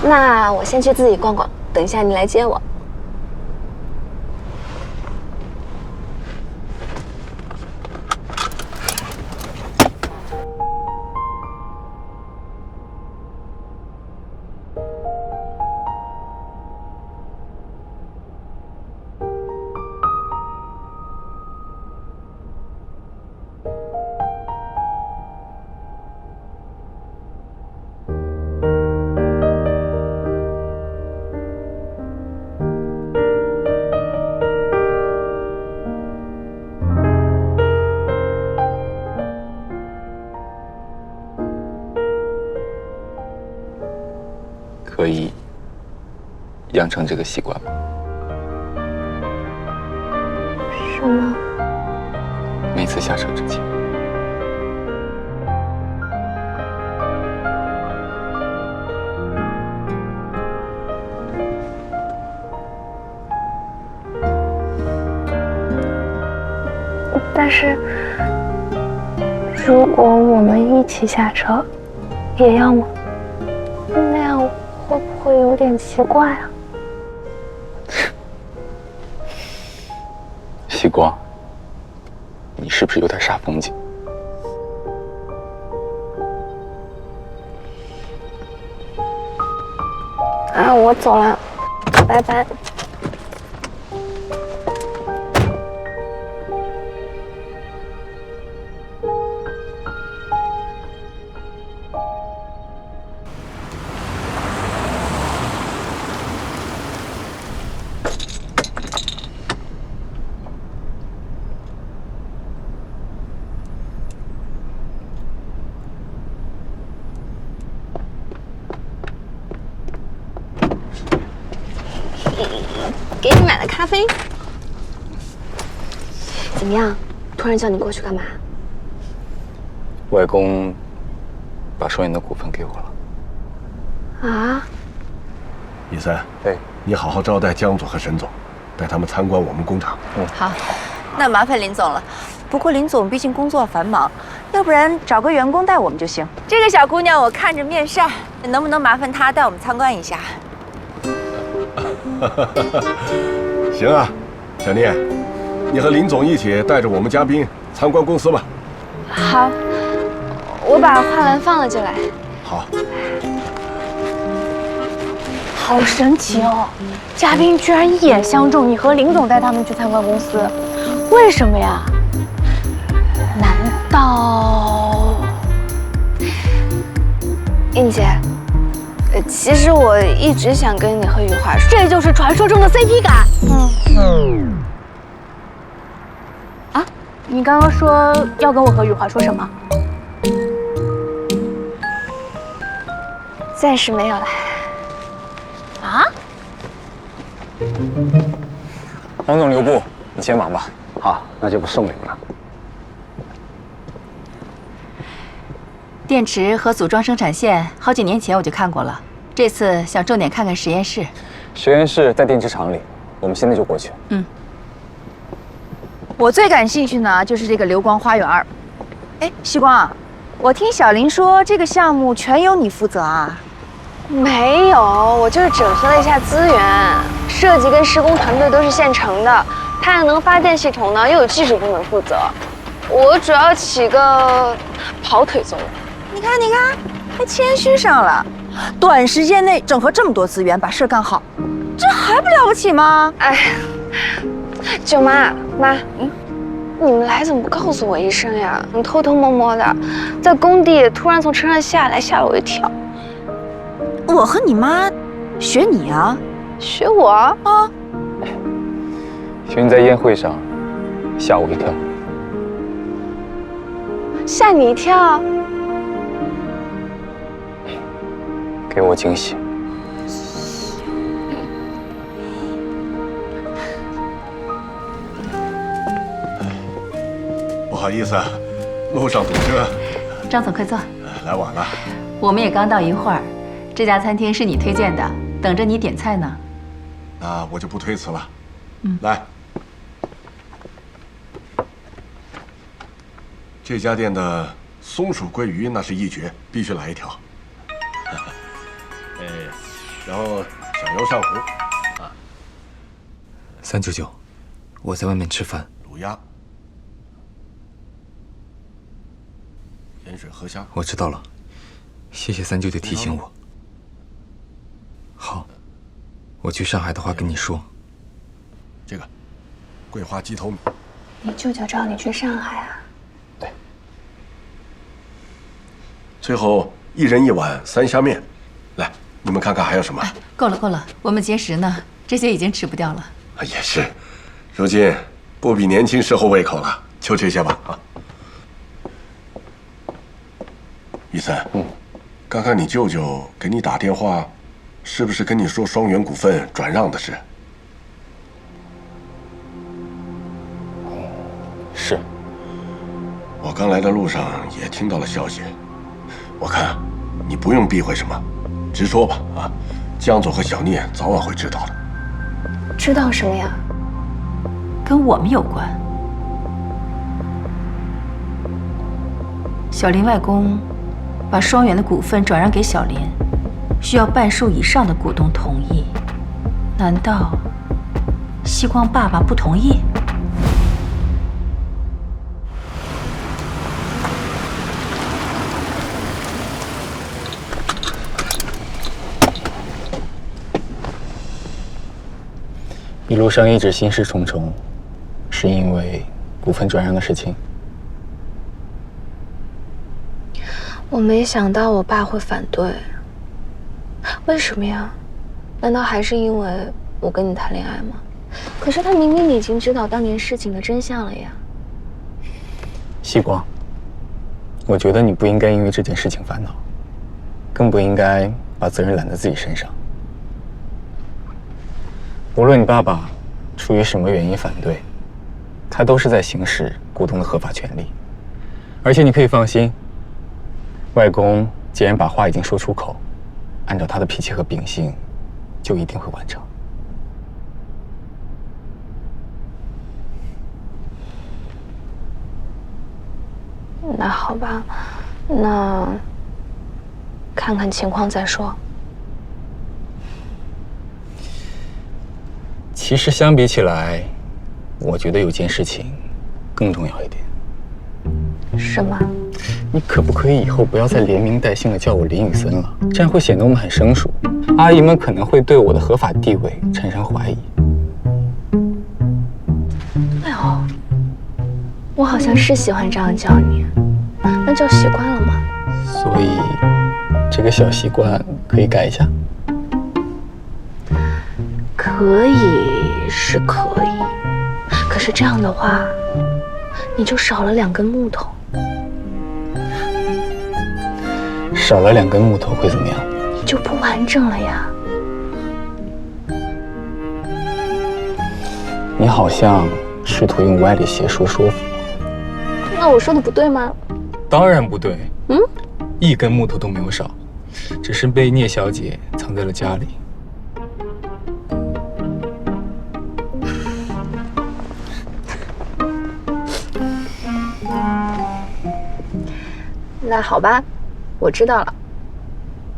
那我先去自己逛逛，等一下你来接我。可以养成这个习惯吗？什么？每次下车之前，但是，如果我们一起下车，也要吗？那样会不会有点奇怪啊？希光，你是不是有点煞风景？啊，我走了，拜拜。给你买了咖啡，怎么样？突然叫你过去干嘛？外公把双眼的股份给我了。啊？李森，你好好招待江总和沈总，带他们参观我们工厂。好。那麻烦林总了。不过林总毕竟工作繁忙，要不然找个员工带我们就行。这个小姑娘我看着面善，能不能麻烦她带我们参观一下？行啊，小聂，你和林总一起带着我们嘉宾参观公司吧。好，我把画篮放了进来。好。好神奇哦！嘉宾居然一眼相中你和林总带他们去参观公司，为什么呀？难道？英姐，其实我一直想跟你和雨华说，这就是传说中的 CP 感。啊，你刚刚说要跟我和雨华说什么？暂时没有了。啊？王总留步，你先忙吧。好，那就不送礼了。电池和组装生产线，好几年前我就看过了。这次想重点看看实验室。实验室在电池厂里，我们现在就过去。我最感兴趣呢就是这个流光花园。哎，西光，我听小林说这个项目全由你负责啊？没有，我就是整合了一下资源，设计跟施工团队都是现成的，太阳能发电系统呢又有技术部门负责，我主要起个跑腿作用。你看，还谦虚上了。短时间内整合这么多资源，把事干好，这还不了不起吗？哎，舅妈，你们来怎么不告诉我一声呀？你偷偷摸摸的，在工地突然从车上下来，吓了我一跳。我和你妈学你啊？学我啊？学你在宴会上吓我一跳。吓你一跳？给我惊喜。不好意思，路上堵车。张总，快坐。来晚了。我们也刚到一会儿，这家餐厅是你推荐的，等着你点菜呢。那我就不推辞了。来，这家店的松鼠桂鱼那是一绝，必须来一条。然后小牛上湖。399，我在外面吃饭。卤鸭。盐水河虾。我知道了，谢谢399提醒我。好，我去上海的话跟你说。这个，桂花鸡头米。你舅舅找你去上海啊？对。最后1人1碗3虾面，来，你们看看还有什么？够了，我们节食呢，这些已经吃不掉了。也是，如今不比年轻时候胃口了，就这些吧啊。雨森，刚刚你舅舅给你打电话，是不是跟你说双元股份转让的事？是。我刚来的路上也听到了消息，我看你不用避讳什么，直说吧啊！江总和小聂早晚会知道的。知道什么呀？跟我们有关。小林外公把双元的股份转让给小林，需要半数以上的股东同意。难道西光爸爸不同意？一路上一直心事重重，是因为股份转让的事情。我没想到我爸会反对，为什么呀？难道还是因为我跟你谈恋爱吗？可是他明明已经知道当年事情的真相了呀。西光，我觉得你不应该因为这件事情烦恼，更不应该把责任揽在自己身上。无论你爸爸出于什么原因反对，他都是在行使股东的合法权利。而且你可以放心，外公既然把话已经说出口，按照他的脾气和秉性，就一定会完成。那好吧，那看看情况再说。其实相比起来，我觉得有件事情更重要一点。什么？你可不可以以后不要再连名带姓的叫我林雨森了？这样会显得我们很生疏，阿姨们可能会对我的合法地位产生怀疑。哎呦，我好像是喜欢这样叫你，那就习惯了嘛。所以，这个小习惯可以改一下。可以是可以，可是这样的话，你就少了2根木头。少了2根木头会怎么样？你就不完整了呀。你好像试图用歪理邪说说服我。那我说的不对吗？当然不对。嗯，1根木头都没有少，只是被聂小姐藏在了家里。那好吧，我知道了，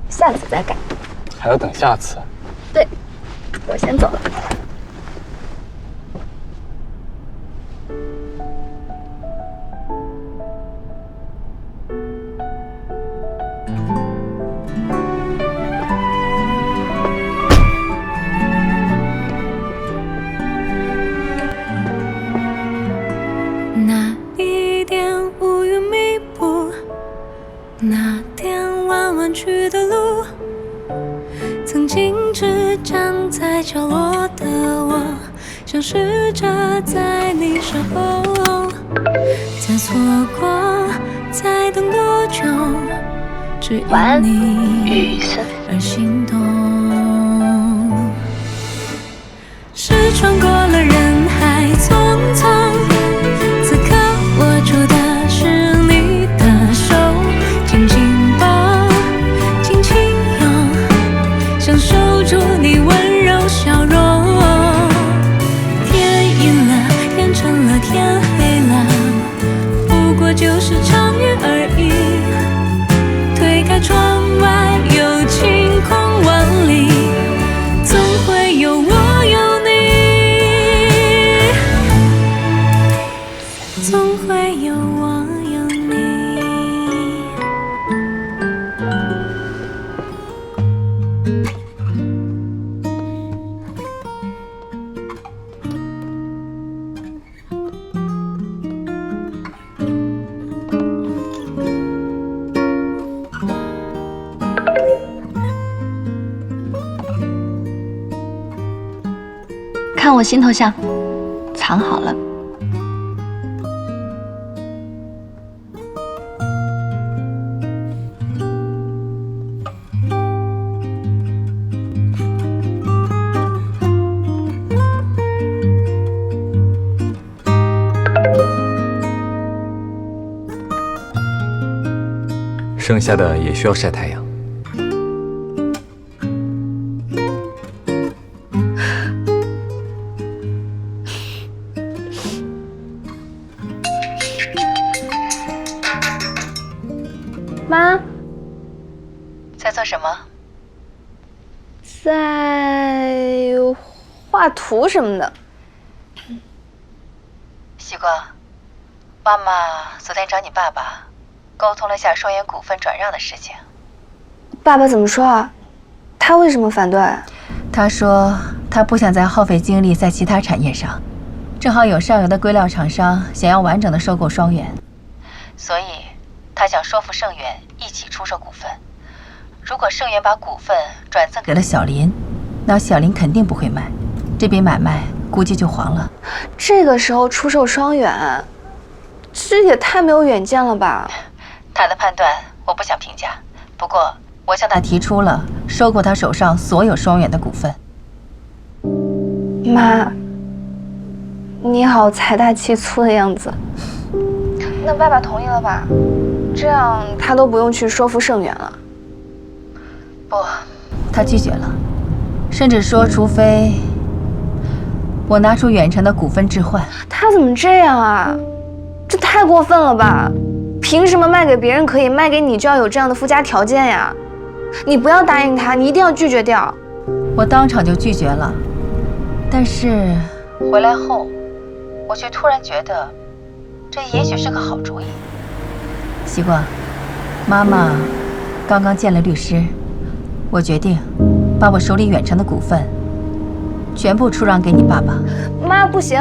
下次再改。还要等下次？对，我先走了。那一点乌云密布，那点弯弯曲的路，曾经只站在角落的我，想试着在你身后，再错过，再等多久，只因你而心动。是穿过了人海匆匆，此刻握住的是你的手，紧紧抱，轻轻拥，享受住你温柔笑容。天阴了，天沉了，天黑了，不过就是场雨而已。推开窗外，有晴空万里，总会有我有你，总会有我有你。看我心头像，藏好了。剩下的也需要晒太阳。妈，在做什么？在画图什么的。西瓜，妈妈昨天找你爸爸，沟通了下双元股份转让的事情。爸爸怎么说啊？他为什么反对？他说他不想再耗费精力在其他产业上，正好有上游的硅料厂商想要完整的收购双元，所以他想说服盛元一起出售股份。如果盛元把股份转赠给了小林，那小林肯定不会卖，这笔买卖估计就黄了。这个时候出售双元，这也太没有远见了吧？他的判断我不想评价，不过我向他提出了收购他手上所有双元的股份。妈，你好财大气粗的样子。那爸爸同意了吧？这样他都不用去说服盛元了。不，他拒绝了，甚至说除非我拿出远程的股份置换。他怎么这样啊？这太过分了吧！凭什么卖给别人可以，卖给你就要有这样的附加条件呀？你不要答应他，你一定要拒绝掉。我当场就拒绝了，但是回来后，我却突然觉得，这也许是个好主意。西瓜，妈妈刚刚见了律师，我决定把我手里远程的股份全部出让给你爸爸。妈，不行，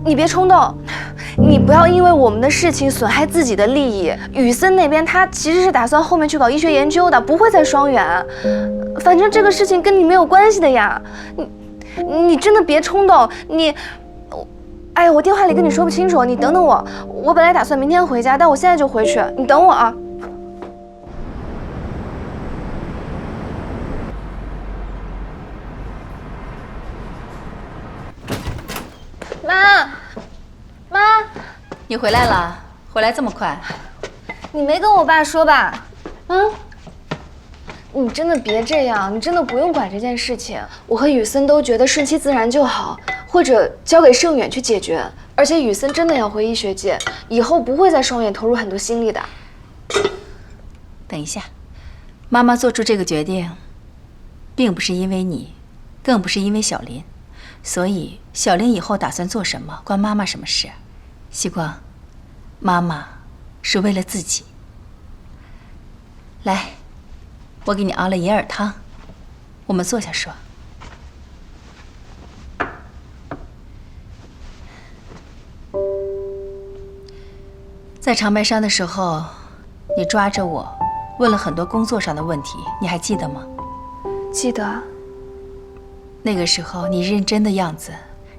你别冲动，你不要因为我们的事情损害自己的利益。宇森那边他其实是打算后面去搞医学研究的，不会在双远。反正这个事情跟你没有关系的呀，你真的别冲动。哎呀，我电话里跟你说不清楚，你等等我。我本来打算明天回家，但我现在就回去，你等我啊。妈，你回来了？回来这么快？你没跟我爸说吧？你真的别这样，你真的不用管这件事情。我和宇森都觉得顺其自然就好，或者交给盛远去解决。而且宇森真的要回医学界，以后不会在双远投入很多心力的。等一下，妈妈做出这个决定，并不是因为你，更不是因为小林。所以小林以后打算做什么，关妈妈什么事？西光，妈妈是为了自己。来，我给你熬了银耳汤，我们坐下说。在长白山的时候，你抓着我，问了很多工作上的问题，你还记得吗？记得。那个时候你认真的样子，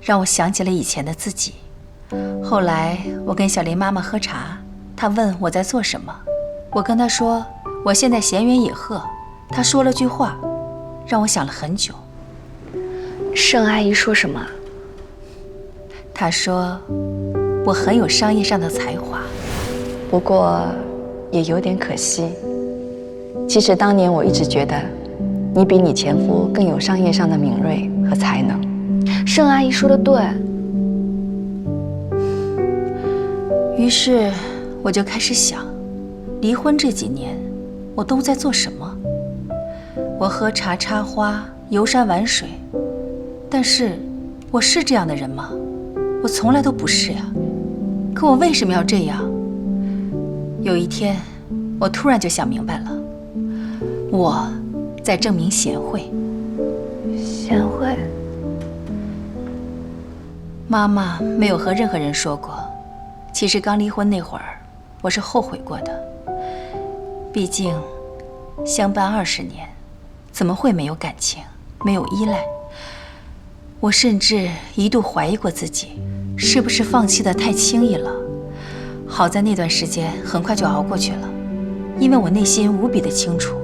让我想起了以前的自己。后来我跟小林妈妈喝茶，她问我在做什么，我跟她说我现在闲云野鹤。她说了句话，让我想了很久。盛阿姨说什么？她说我很有商业上的才华，不过也有点可惜。其实当年我一直觉得你比你前夫更有商业上的敏锐和才能。盛阿姨说的对。于是我就开始想，离婚这几年我都在做什么？我喝茶插花，游山玩水，但是我是这样的人吗？我从来都不是呀。可我为什么要这样？有一天，我突然就想明白了，我在证明贤惠。贤惠？妈妈没有和任何人说过。其实刚离婚那会儿，我是后悔过的。毕竟，相伴20年，怎么会没有感情，没有依赖？我甚至一度怀疑过自己，是不是放弃得太轻易了？好在那段时间很快就熬过去了，因为我内心无比的清楚，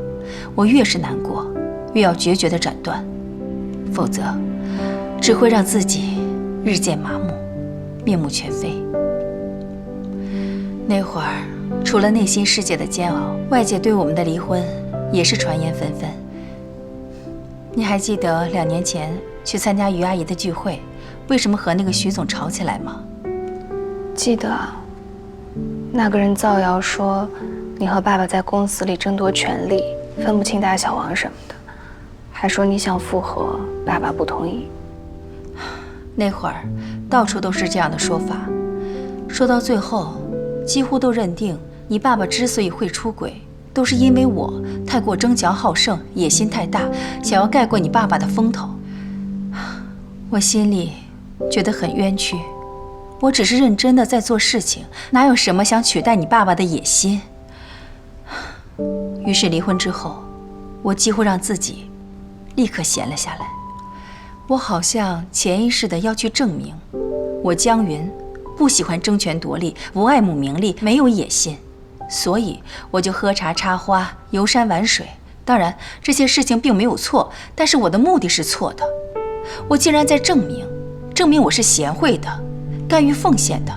我越是难过，越要决绝地斩断，否则只会让自己日渐麻木，面目全非。那会儿，除了内心世界的煎熬，外界对我们的离婚也是传言纷纷。你还记得2年前去参加于阿姨的聚会，为什么和那个徐总吵起来吗？记得。那个人造谣说你和爸爸在公司里争夺权力，分不清大小王什么的，还说你想复合，爸爸不同意。那会儿到处都是这样的说法，说到最后几乎都认定你爸爸之所以会出轨，都是因为我太过争强好胜，野心太大，想要盖过你爸爸的风头。我心里觉得很冤屈，我只是认真的在做事情，哪有什么想取代你爸爸的野心？于是离婚之后，我几乎让自己立刻闲了下来。我好像潜意识的要去证明，我江云不喜欢争权夺利，不爱慕名利，没有野心，所以我就喝茶插花，游山玩水。当然，这些事情并没有错，但是我的目的是错的。我竟然在证明我是贤惠的，甘于奉献的。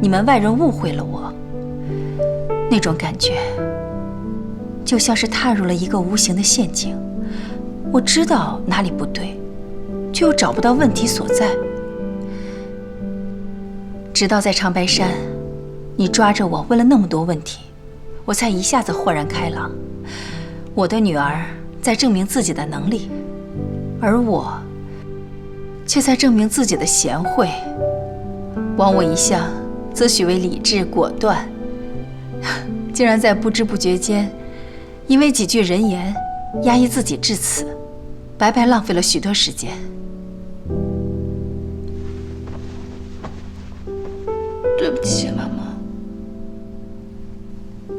你们外人误会了我，那种感觉就像是踏入了一个无形的陷阱。我知道哪里不对，却又找不到问题所在。直到在长白山，你抓着我问了那么多问题，我才一下子豁然开朗。我的女儿在证明自己的能力，而我却在证明自己的贤惠。枉我一向自诩为理智果断，竟然在不知不觉间，因为几句人言，压抑自己至此，白白浪费了许多时间。对不起，妈妈，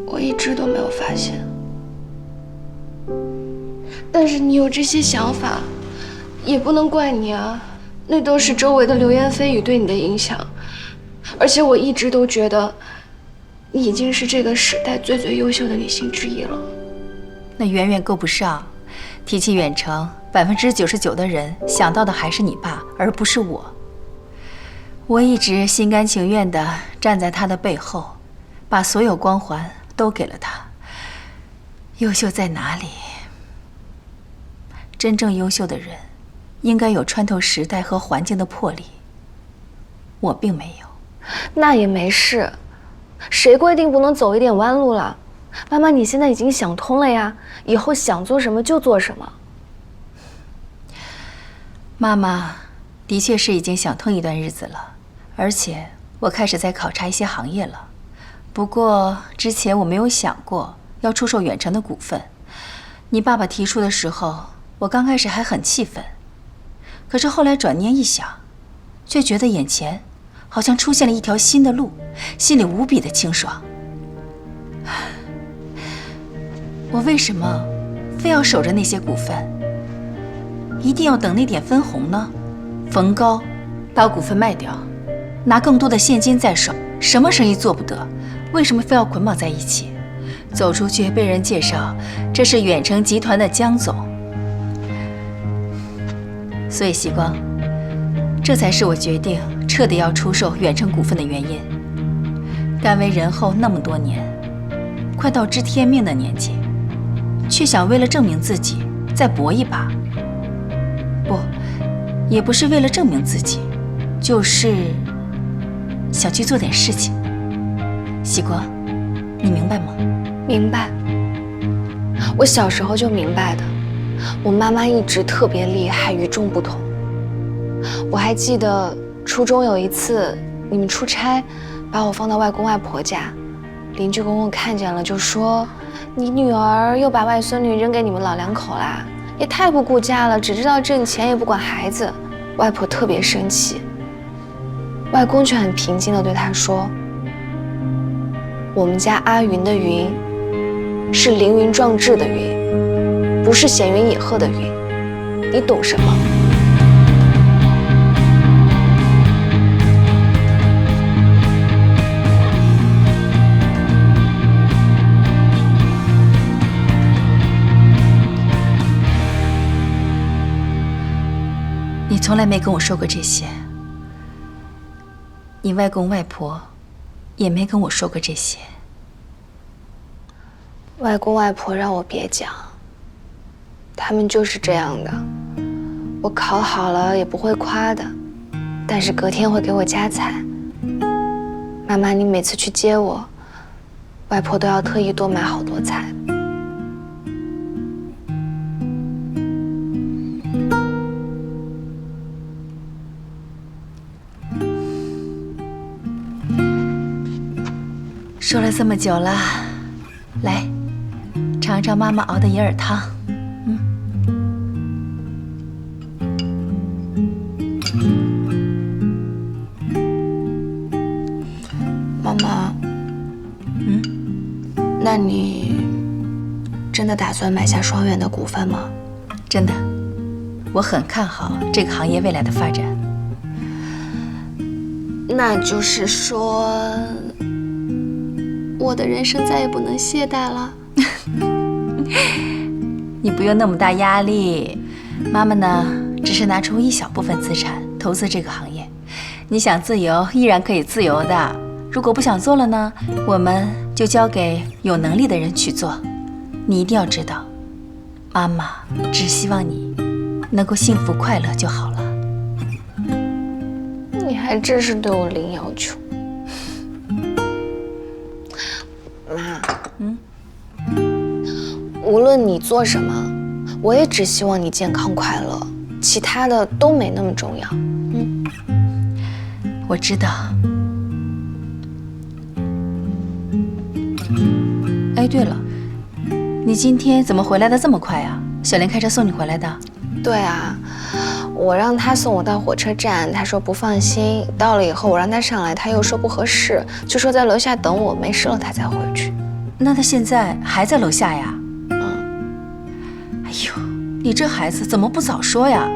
我一直都没有发现。但是你有这些想法，也不能怪你啊，那都是周围的流言蜚语对你的影响。而且我一直都觉得，你已经是这个时代最优秀的女性之一了。那远远够不上。提起远程，99%的人想到的还是你爸，而不是我。我一直心甘情愿地站在他的背后，把所有光环都给了他。优秀在哪里？真正优秀的人，应该有穿透时代和环境的魄力。我并没有。那也没事，谁规定不能走一点弯路了？妈妈，你现在已经想通了呀，以后想做什么就做什么。妈妈的确是已经想通一段日子了，而且我开始在考察一些行业了。不过之前我没有想过要出售远程的股份。你爸爸提出的时候，我刚开始还很气愤，可是后来转念一想，却觉得眼前好像出现了一条新的路，心里无比的清爽。我为什么非要守着那些股份？一定要等那点分红呢？逢高把股份卖掉，拿更多的现金在手，什么生意做不得？为什么非要捆绑在一起？走出去被人介绍，这是远程集团的江总。所以希光，这才是我决定彻底要出售远程股份的原因。甘为人后那么多年，快到知天命的年纪，却想为了证明自己再搏一把。不，也不是为了证明自己，就是想去做点事情。希光，你明白吗？明白。我小时候就明白的。我妈妈一直特别厉害，与众不同。我还记得初中有一次你们出差，把我放到外公外婆家，邻居公公看见了就说：“你女儿又把外孙女扔给你们老两口啦，也太不顾家了，只知道挣钱也不管孩子。”外婆特别生气，外公却很平静地对她说：“我们家阿云的云是凌云壮志的云，不是闲云野鹤的云，你懂什么？”你从来没跟我说过这些，你外公外婆也没跟我说过这些。外公外婆让我别讲，他们就是这样的。我考好了也不会夸的，但是隔天会给我加彩。妈妈，你每次去接我，外婆都要特意多买好多菜。说了这么久了，来，尝尝妈妈熬的银耳汤。妈妈，那你真的打算买下双远的股份吗？真的，我很看好这个行业未来的发展。那就是说，我的人生再也不能懈怠了。你不用那么大压力，妈妈呢，只是拿出一小部分资产投资这个行业。你想自由，依然可以自由的。如果不想做了呢，我们就交给有能力的人去做。你一定要知道，妈妈只希望你能够幸福快乐就好了。你还真是对我零要求。无论你做什么，我也只希望你健康快乐，其他的都没那么重要。我知道。哎，对了，你今天怎么回来的这么快啊？小莲开车送你回来的？对啊，我让他送我到火车站，他说不放心。到了以后，我让他上来，他又说不合适，就说在楼下等我，没事了他再回去。那他现在还在楼下呀？哎呦，你这孩子怎么不早说呀？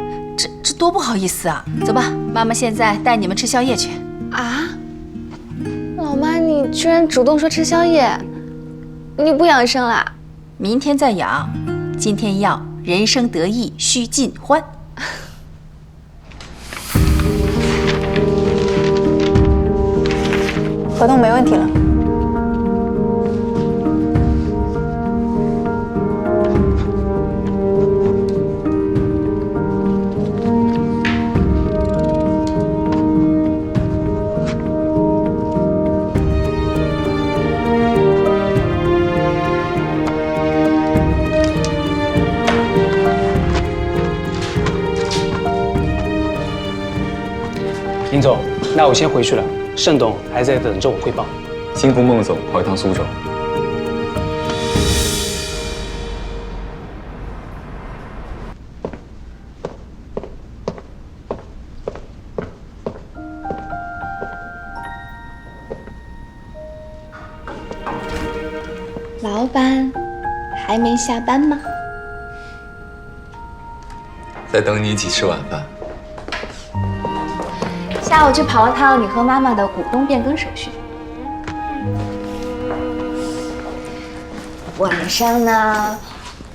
这多不好意思啊！走吧，妈妈现在带你们吃宵夜去。啊，老妈，你居然主动说吃宵夜，你不养生啦？明天再养，今天要人生得意须尽欢。合同没问题了。林总，那我先回去了。盛董还在等着我汇报。辛苦孟总跑一趟苏州。老板，还没下班吗？在等你一起吃晚饭。下午去跑了趟你和妈妈的股东变更手续。晚上呢，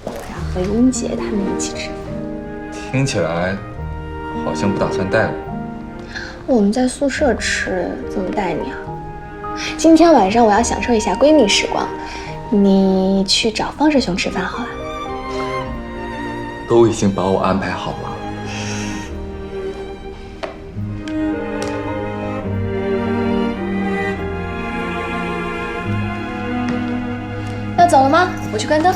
我要和英姐他们一起吃饭。听起来好像不打算带我。我们在宿舍吃，怎么带你啊？今天晚上我要享受一下闺蜜时光，你去找方师兄吃饭好了。都已经把我安排好了。要走了吗？我去关灯。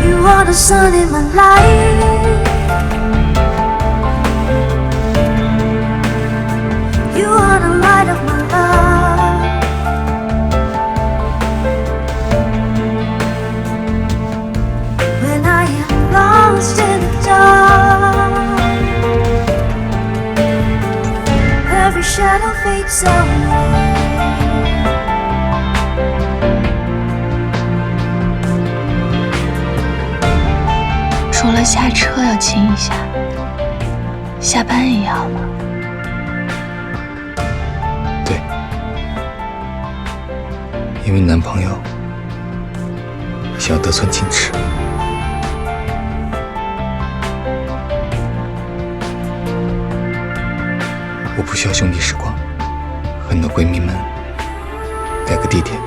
You are the sun in my life. You are the light of my love. When I am lost in the dark, every shadow fades away. 除了下车要亲一下，下班也要吗？对，因为男朋友想要得寸进尺。我不需要兄弟时光，和你的闺蜜们改个地点，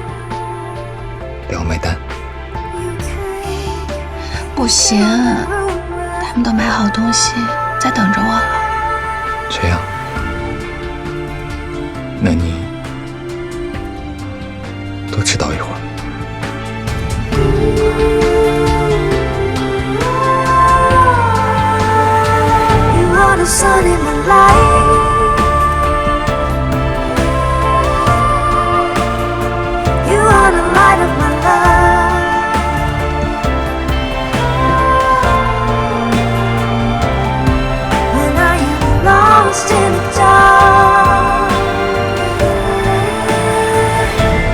不要买单。不行，他们都买好东西在等着我了。这样，那你多迟到一会儿。You are the sun in my life. You are the light of my love. When I am lost in the dark,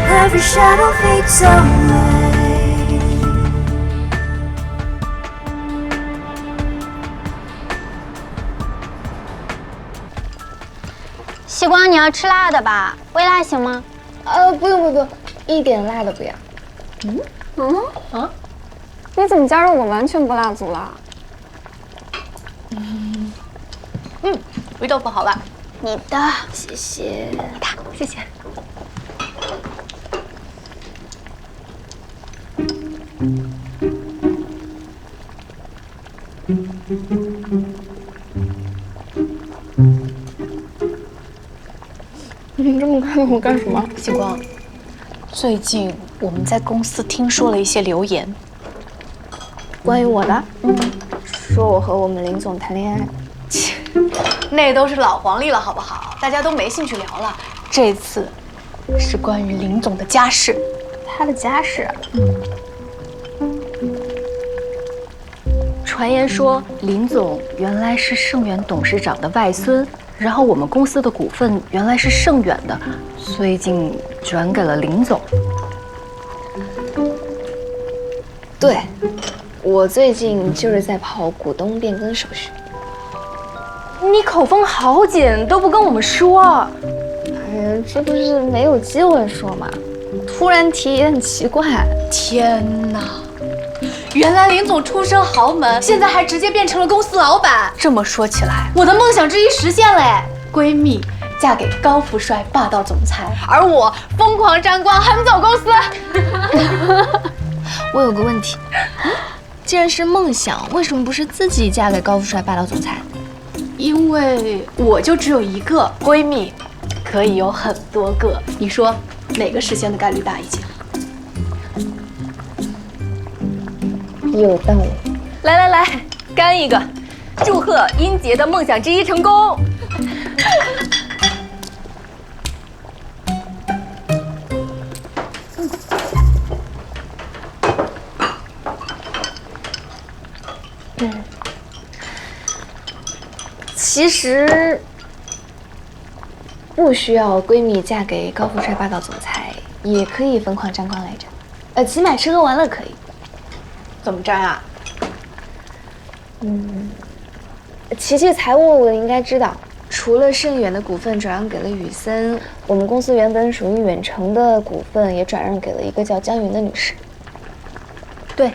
every shadow fades away. 西瓜，你要吃辣的吧？微辣行吗？不用，一点辣都不要。你怎么加入我完全不辣组了？味道不好吧？你的，谢谢。谢谢。你这么看我干什么？星光，最近我们在公司听说了一些流言，关于我的，说我和我们林总谈恋爱。那都是老黄历了，好不好？大家都没兴趣聊了。这次是关于林总的家事，他的家事。传言说林总原来是盛远董事长的外孙，然后我们公司的股份原来是盛远的，最近转给了林总。对，我最近就是在跑股东变更手续。你口风好紧，都不跟我们说。哎呀，这不是没有机会说嘛，突然提也很奇怪。天哪！原来林总出身豪门，现在还直接变成了公司老板。这么说起来，我的梦想之一实现了哎！闺蜜嫁给高富帅霸道总裁，而我疯狂沾光横走公司。我有个问题，既然是梦想，为什么不是自己嫁给高富帅霸道总裁？因为我就只有一个闺蜜，可以有很多个。你说哪个实现的概率大一些？有道理。来，干一个！祝贺英杰的梦想之一成功。其实不需要闺蜜嫁给高富帅霸道总裁，也可以疯狂沾光来着。起码吃喝玩乐可以。怎么沾啊？琪琪财务应该知道，除了盛远的股份转让给了宇森，我们公司原本属于远程的股份也转让给了一个叫江云的女士。对，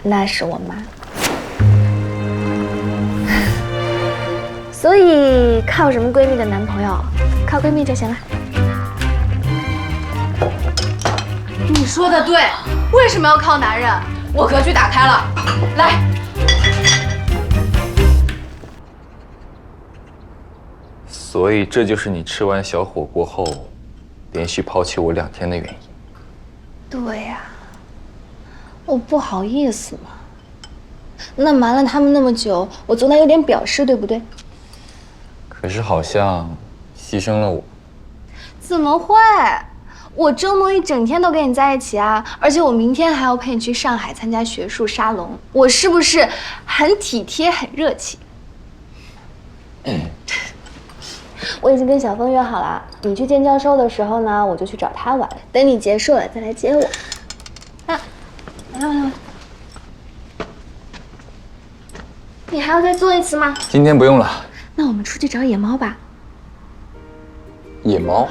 那是我妈。所以靠什么闺蜜的男朋友，靠闺蜜就行了。你说的对，为什么要靠男人？我格局打开了，来。所以这就是你吃完小火锅后，连续抛弃我2天的原因。对呀，我不好意思嘛。那瞒了他们那么久，我总得有点表示，对不对？可是好像牺牲了我。怎么会？我周末一整天都跟你在一起啊，而且我明天还要陪你去上海参加学术沙龙，我是不是很体贴、很热情？我已经跟小峰约好了，你去见教授的时候呢，我就去找他玩，等你结束了再来接我。来，你还要再做一次吗？今天不用了。那我们出去找野猫吧。野猫？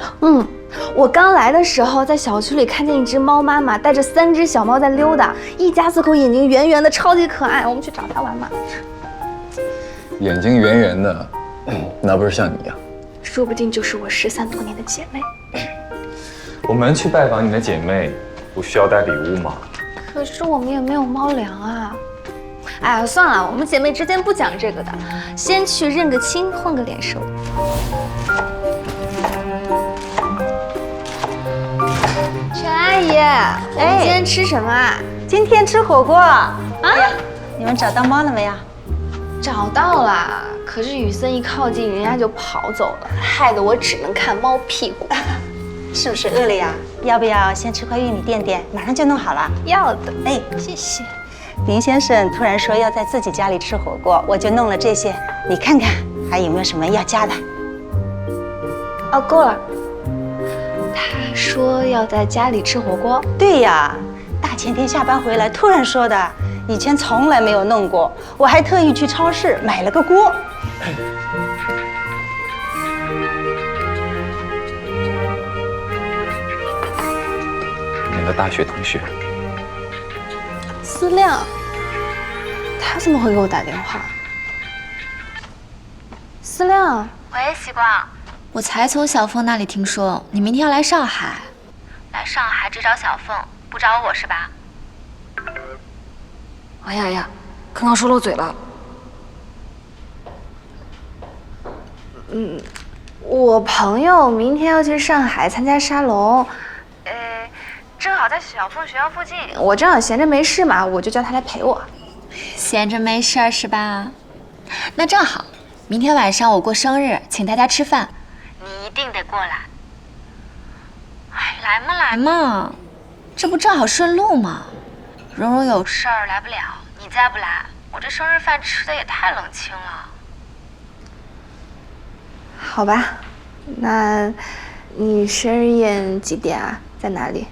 我刚来的时候，在小区里看见一只猫妈妈带着3只小猫在溜达，一家4口，眼睛圆圆的，超级可爱。我们去找它玩嘛。眼睛圆圆的，那不是像你呀？说不定就是我失散多年的姐妹。我们去拜访你的姐妹，不需要带礼物吗？可是我们也没有猫粮啊。哎呀，算了，我们姐妹之间不讲这个的，先去认个亲，混个脸熟。陈阿姨，我们今天吃什么啊？今天吃火锅啊！你们找到猫了没有？找到了，可是宇森一靠近，人家就跑走了，害得我只能看猫屁股。是不是饿了呀？要不要先吃块玉米垫垫？马上就弄好了。要的，谢谢。林先生突然说要在自己家里吃火锅，我就弄了这些，你看看还有没有什么要加的？哦，够了。他说要在家里吃火锅。对呀，大前天下班回来突然说的，以前从来没有弄过，我还特意去超市买了个锅。你的大学同学。思亮，他怎么会给我打电话？思亮，喂，习光，我才从小凤那里听说你明天要来上海。来上海只找小凤，不找我是吧？哎呀呀，刚刚说漏嘴了。我朋友明天要去上海参加沙龙，正好在小凤学校附近，我正好闲着没事嘛，我就叫他来陪我。闲着没事儿是吧？那正好，明天晚上我过生日，请大家吃饭，你一定得过来。哎，来嘛，这不正好顺路吗？蓉蓉有事儿来不了，你再不来，我这生日饭吃的也太冷清了。好吧，那你生日宴几点啊？在哪里？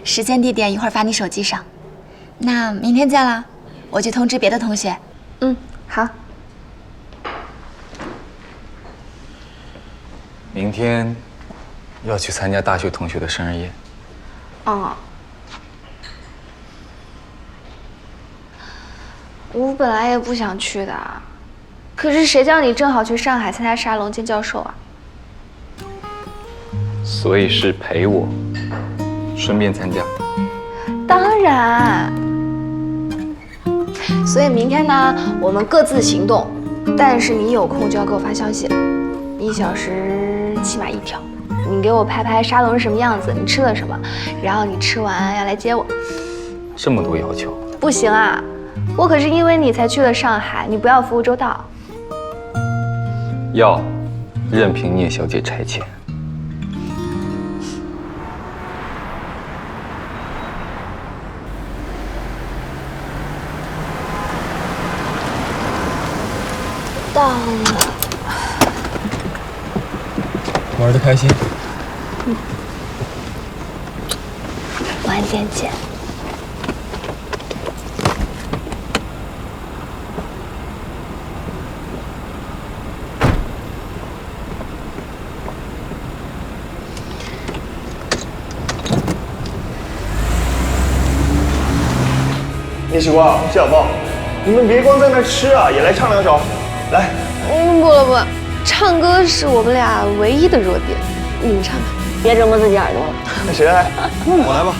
时间地点一会儿发你手机上。那明天见了，我去通知别的同学。好。明天要去参加大学同学的生日宴。哦。我本来也不想去的，可是谁叫你正好去上海参加沙龙见教授啊？所以是陪我，顺便参加。当然。所以明天呢，我们各自行动，但是你有空就要给我发消息，1小时起码1条。你给我拍拍沙龙是什么样子，你吃了什么，然后你吃完要来接我。这么多要求？不行啊，我可是因为你才去了上海，你不要服务周到。要，任凭聂小姐差遣。到了。玩得开心。晚点见。聂时光、谢小凤，你们别光在那吃啊，也来唱2首，来。不了不，唱歌是我们俩唯一的弱点，你们唱吧，别折磨自己耳朵了。那谁来？我来吧。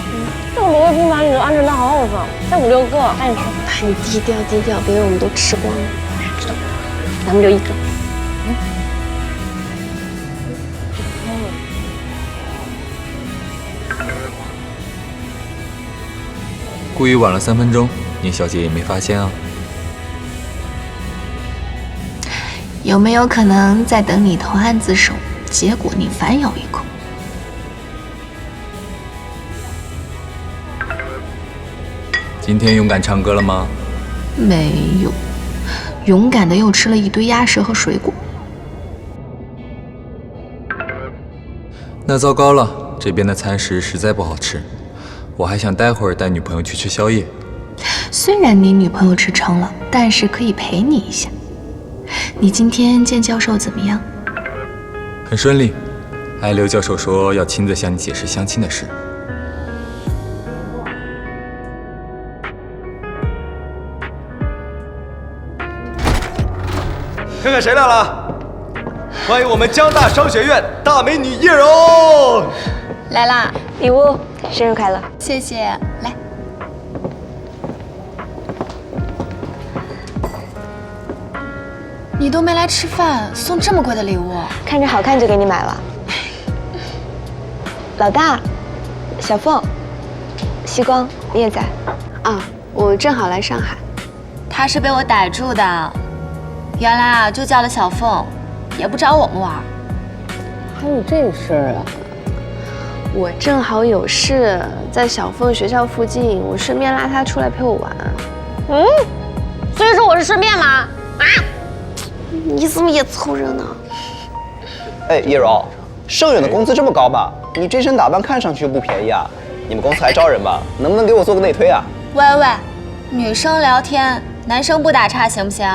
这个萝卜拼盘你就安着它好好放，才5、6个，赶紧吃。哎，你低调低调，别让我们都吃光了。知道吗？咱们就1个。故意晚了3分钟，聂小姐也没发现啊。有没有可能在等你投案自首，结果你反咬一口？今天勇敢唱歌了吗？没有，勇敢的又吃了一堆鸭舌和水果。那糟糕了，这边的餐食实在不好吃。我还想待会儿带女朋友去吃宵夜。虽然你女朋友吃撑了，但是可以陪你一下。你今天见教授怎么样？很顺利，还刘教授说要亲自向你解释相亲的事。看看谁来了！欢迎我们江大商学院大美女叶蓉来啦！礼物，生日快乐！谢谢，来。你都没来吃饭，送这么贵的礼物，看着好看就给你买了。老大，小凤，西光，你也在啊？我正好来上海。他是被我逮住的，原来啊就叫了小凤，也不找我们玩。还有这事儿啊？我正好有事，在小凤学校附近，我顺便拉她出来陪我玩。所以说我是顺便吗？啊？你怎么也凑热闹？哎，叶柔，盛远的工资这么高吗？你这身打扮看上去不便宜啊！你们公司还招人吗？能不能给我做个内推啊？喂，女生聊天，男生不打岔行不行？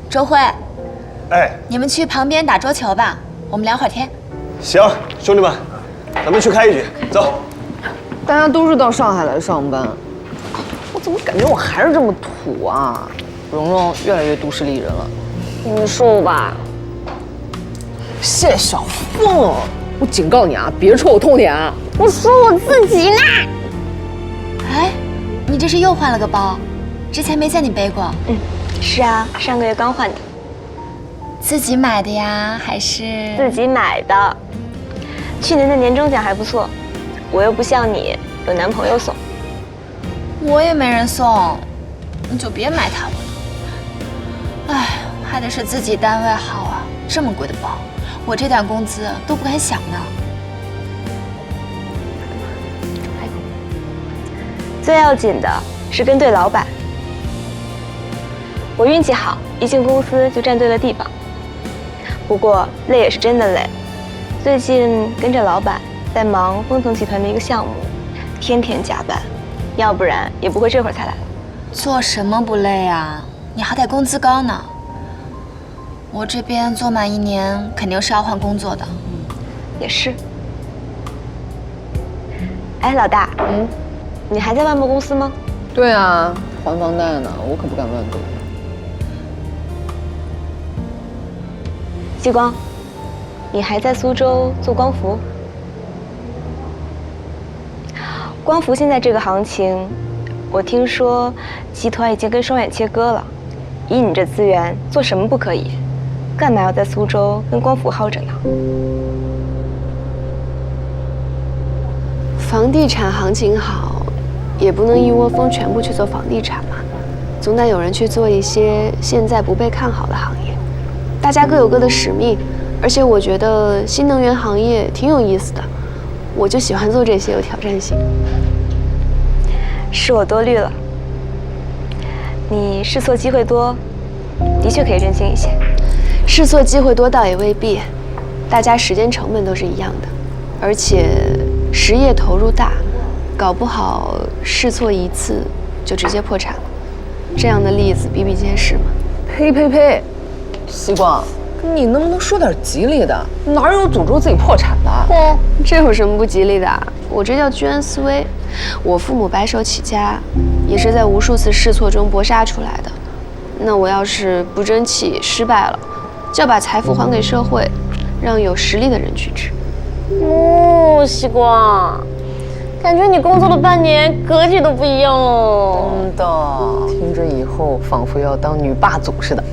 周慧，你们去旁边打桌球吧，我们聊会儿天。行，兄弟们，咱们去开一局，走。大家都是到上海来上班，我怎么感觉我还是这么土啊？蓉蓉越来越都市丽人了。你瘦吧，谢小凤，我警告你啊，别戳我痛点啊！我说我自己呢。哎，你这是又换了个包，之前没见你背过。是啊，上个月刚换的。自己买的呀，还是？自己买的。去年的年终奖还不错，我又不像你有男朋友送。我也没人送，你就别埋汰我了。哎，还得是自己单位好啊，这么贵的包，我这点工资都不敢想呢。最要紧的是跟对老板。我运气好，一进公司就站对了地方。不过累也是真的累。最近跟着老板在忙丰腾集团的一个项目，天天加班，要不然也不会这会儿才来。做什么不累啊？你好歹工资高呢。我这边做满1年，肯定是要换工作的。也是。哎，老大，你还在万博公司吗？对啊，还房贷呢，我可不敢乱动。激光，你还在苏州做光伏？光伏现在这个行情，我听说集团已经跟双远切割了。以你这资源，做什么不可以？干嘛要在苏州跟光伏耗着呢？房地产行情好，也不能一窝蜂全部去做房地产嘛，总得有人去做一些现在不被看好的行业。大家各有各的使命，而且我觉得新能源行业挺有意思的，我就喜欢做这些有挑战性。是我多虑了，你试错机会多，的确可以任性一些。试错机会多倒也未必，大家时间成本都是一样的，而且实业投入大，搞不好试错一次就直接破产了，这样的例子比比皆是嘛。呸呸呸！西光，你能不能说点吉利的？哪有诅咒自己破产的？这有什么不吉利的？我这叫居安思危。我父母白手起家，也是在无数次试错中搏杀出来的。那我要是不争气失败了，就要把财富还给社会，让有实力的人去吃。西光，感觉你工作了半年，格局都不一样了。真的，听着以后仿佛要当女霸总似的。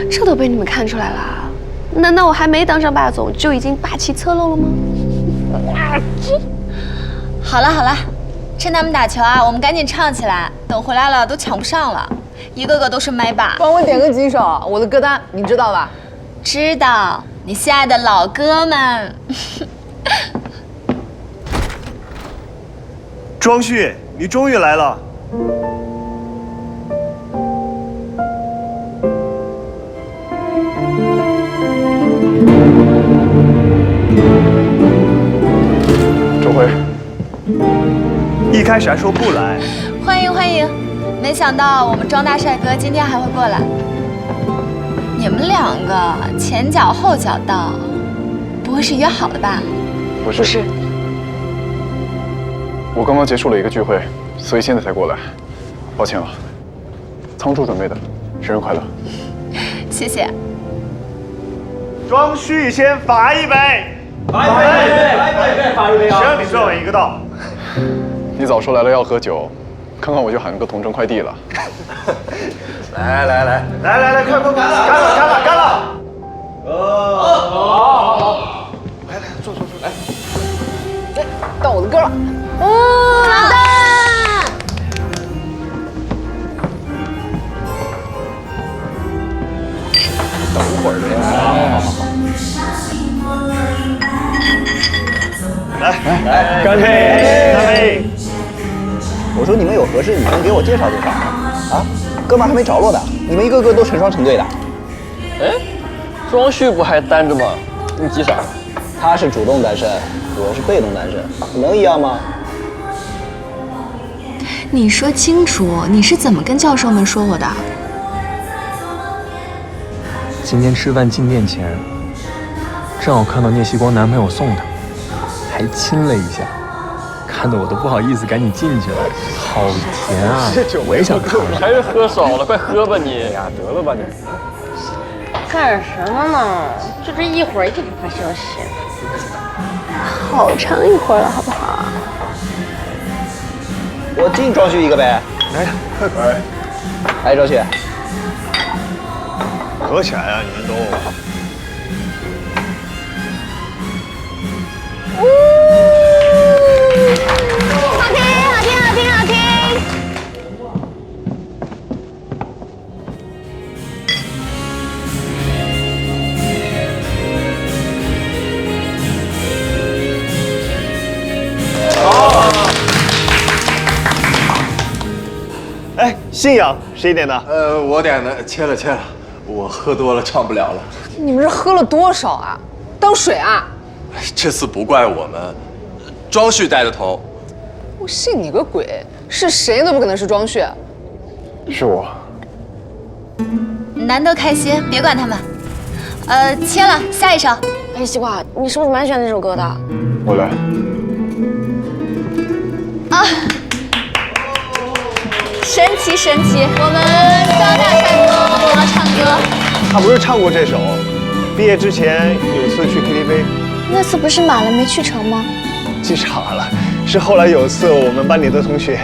这都被你们看出来了？难道我还没当上霸总就已经霸气侧漏了吗？好了好了，趁他们打球啊，我们赶紧唱起来，等回来了都抢不上了，一个个都是麦霸。帮我点个几首，我的歌单你知道吧？知道，你心爱的老哥们。庄旭，你终于来了。周辉，一开始还说不来。欢迎欢迎，没想到我们庄大帅哥今天还会过来。你们两个前脚后脚到，不会是约好的吧？不是。我刚刚结束了一个聚会，所以现在才过来。抱歉啊，仓促准备的，生日快乐。谢谢。庄旭先罚一杯。罚一杯，谁让你最晚一个到？你早说来了要喝酒，刚刚我就喊个同城快递了。来，快，干了！好，来，坐，来，到我的歌了。老大！等会儿呗。来，干杯！我说你们有合适女生给我介绍介绍啊？哥们还没着落的，你们一个个都成双成对的。哎，庄旭不还单着吗？你急啥？他是主动单身，我是被动单身，能一样吗？你说清楚，你是怎么跟教授们说我的？今天吃饭进店前，正好看到聂希光男朋友送她，还亲了一下，看得我都不好意思赶紧进去了。好甜啊！我也想看。还是喝少了，快喝吧你。呀，得了吧你。干什么呢？就这一会儿一直发消息，好长一会儿了，好不好？我敬庄旭一个呗。来，快快。来，庄旭。合起来啊，你们都。好听，好听，好听，好听。哎，信仰谁点的？我点的，切了。我喝多了唱不了了。你们是喝了多少啊？当水啊？这次不怪我们，庄旭带的头。我信你个鬼！是谁都不可能是庄旭。是我。难得开心，别管他们。切了，下一首。哎，西瓜，你是不是蛮喜欢这首歌的？我来。啊！神奇神奇！我们张大帅哥要唱歌。他不是唱过这首，毕业之前有次去 KTV， 那次不是满了没去成吗？记岔了，是后来有次我们班里的同学。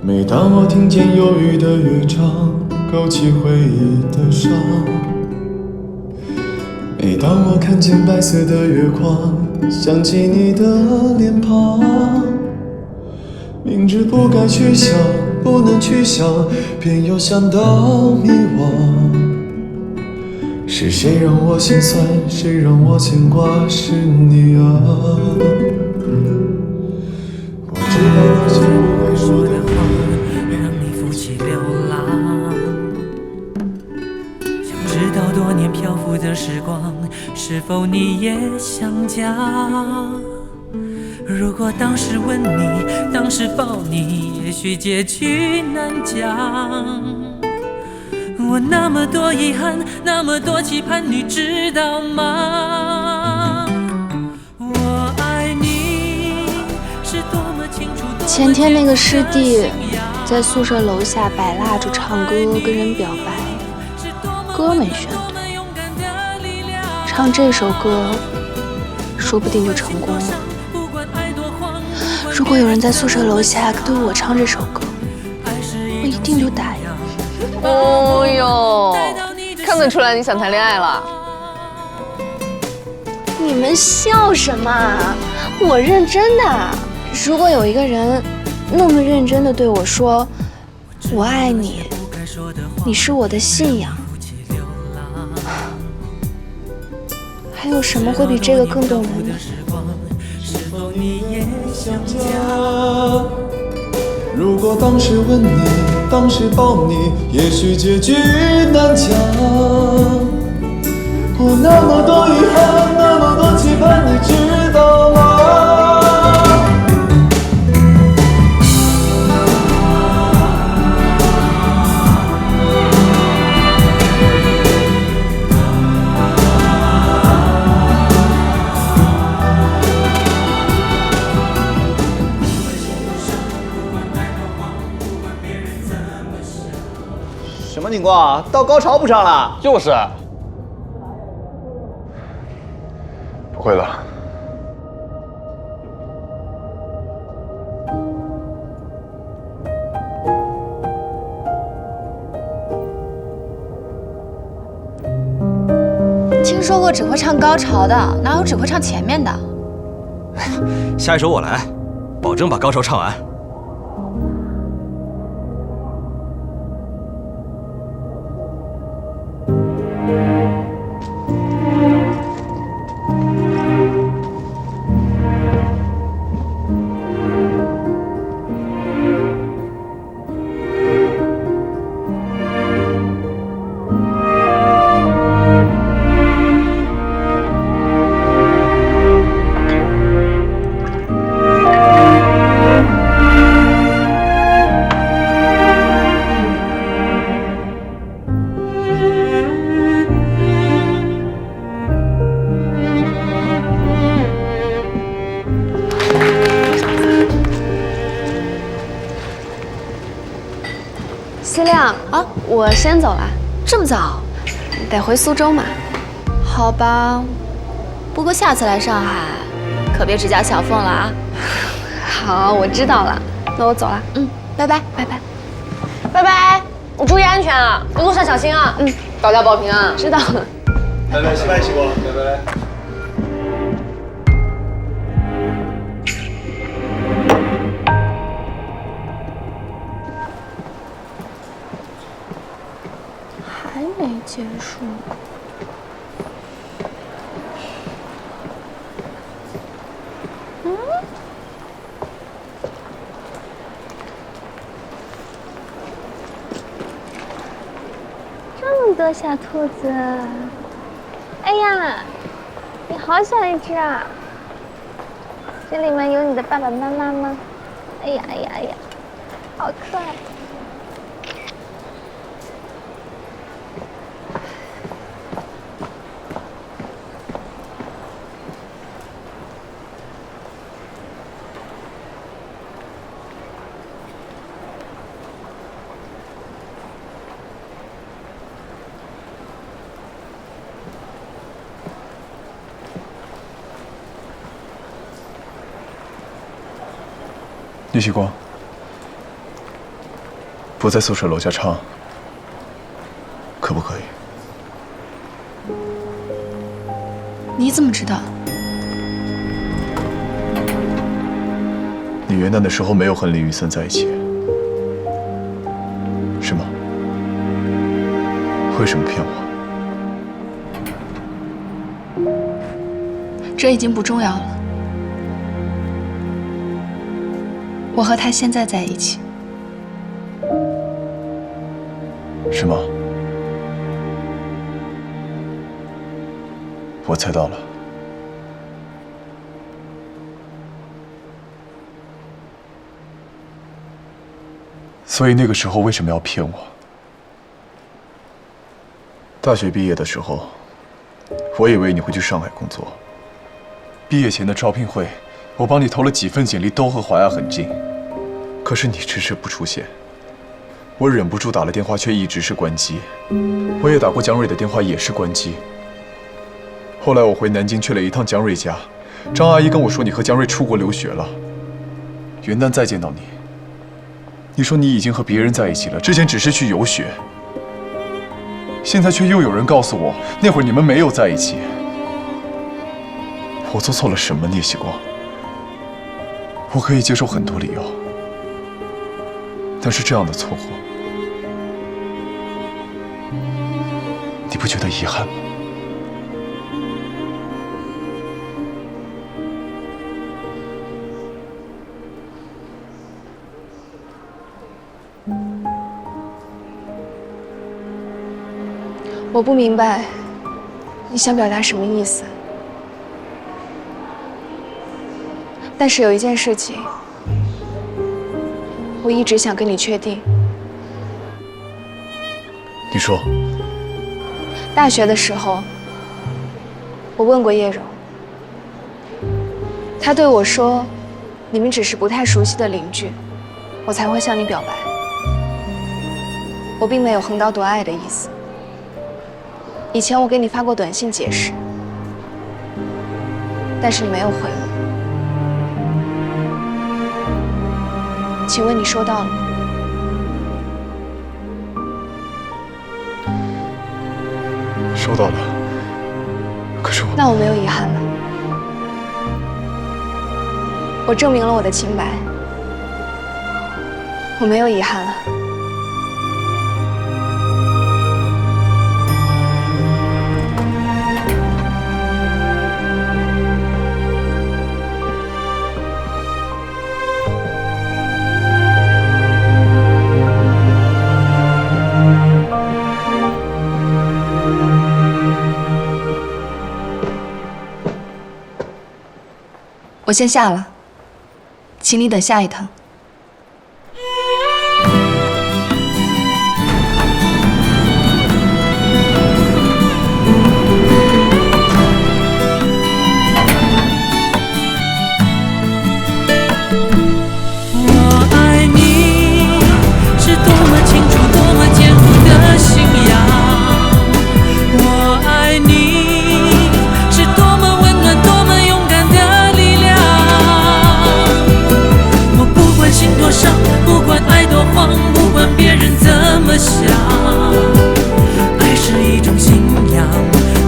每当我听见忧郁的乐章，勾起回忆的伤；每当我看见白色的月光，想起你的脸庞。明知不该去想，不能去想，偏又想到迷惘。是谁让我心酸，谁让我牵挂？是你啊！我知道那些不该说的话，让你负气流浪。想知道多年漂浮的时光，是否你也想家？如果当时吻你，当时抱你，也许结局难讲。我那么多遗憾，那么多期盼，你知道吗？我爱你是多么清楚。前天那个师弟在宿舍楼下摆蜡烛唱歌，跟人表白，歌没选对，唱这首歌说不定就成功了。如果有人在宿舍楼下对我唱这首歌，我一定就答应。哦哟，看得出来你想谈恋爱了。你们笑什么？我认真的。如果有一个人那么认真的对我说“我爱你”，你是我的信仰，还有什么会比这个更动人呢？如果当时吻你，当时抱你，也许结局难讲。我那么多遗憾，那么多期盼，你知道吗？什么情况？到高潮不上了？就是。不会的。听说过只会唱高潮的，哪有只会唱前面的？下一首我来，保证把高潮唱完。思亮啊，我先走了。这么早？得回苏州嘛。好吧，不过下次来上海，可别只加小凤了啊。好，我知道了，那我走了。拜拜，拜拜，拜拜，你注意安全啊，路上小心啊。大家保平安。知道了。拜拜，西瓜，拜拜。还没结束。这么多小兔子，哎呀，你好小一只啊！这里面有你的爸爸妈妈吗？哎呀哎呀哎呀，好可爱！叶希光，不在宿舍楼下唱，可不可以？你怎么知道？你元旦的时候没有和林雨森在一起，是吗？为什么骗我？这已经不重要了。我和他现在在一起。是吗？我猜到了。所以那个时候为什么要骗我？大学毕业的时候，我以为你会去上海工作。毕业前的招聘会，我帮你投了几份简历，都和华亚很近，可是你迟迟不出现。我忍不住打了电话，却一直是关机。我也打过姜瑞的电话，也是关机。后来我回南京去了一趟姜瑞家，张阿姨跟我说你和姜瑞出国留学了。元旦再见到你，你说你已经和别人在一起了，之前只是去游学。现在却又有人告诉我，那会儿你们没有在一起。我做错了什么，聂喜光？我可以接受很多理由，但是这样的错过，你不觉得遗憾吗？我不明白你想表达什么意思，但是有一件事情，我一直想跟你确定。你说。大学的时候，我问过叶柔，她对我说，你们只是不太熟悉的邻居，我才会向你表白。我并没有横刀夺爱的意思。以前我给你发过短信解释，但是你没有回我。请问你收到了吗？收到了，可是我……那我没有遗憾了，我证明了我的清白，我没有遗憾了。我先下了，请你等下一趟。我爱你是多么清楚、多么坚固的信仰。我爱你是多么温暖多么勇敢的力量。我不管心多伤，不管爱多慌，不管别人怎么想，爱是一种信仰，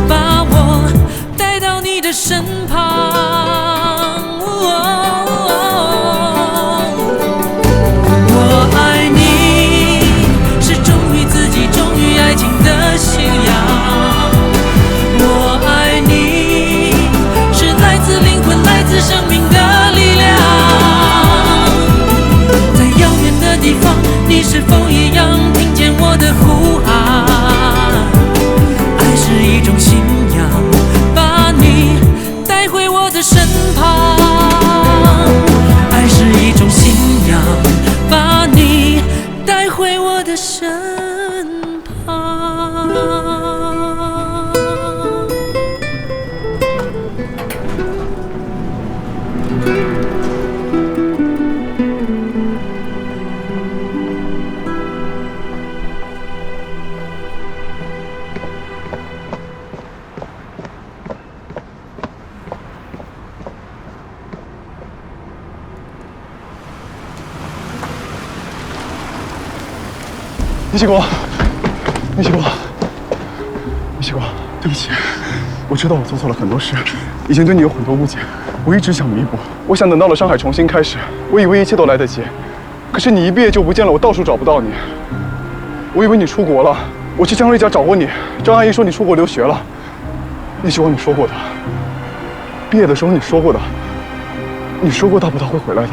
把我带到你的身旁。我爱你是忠于自己，忠于爱情的信仰。我爱你是来自灵魂，来自生命的力量。在遥远的地方，你是否一样听见我的呼喊？爱是一种信仰，把你带回我的身旁。爱是一种信仰，把你带回我的身旁。倪曦光，倪曦光，倪曦光，对不起，我知道我做错了很多事，已经对你有很多误解，我一直想弥补，我想等到了上海重新开始，我以为一切都来得及，可是你一毕业就不见了，我到处找不到你，我以为你出国了，我去江瑞家找过你，张阿姨说你出国留学了，倪曦光，你说过的，毕业的时候你说过的，你说过大不大会回来的。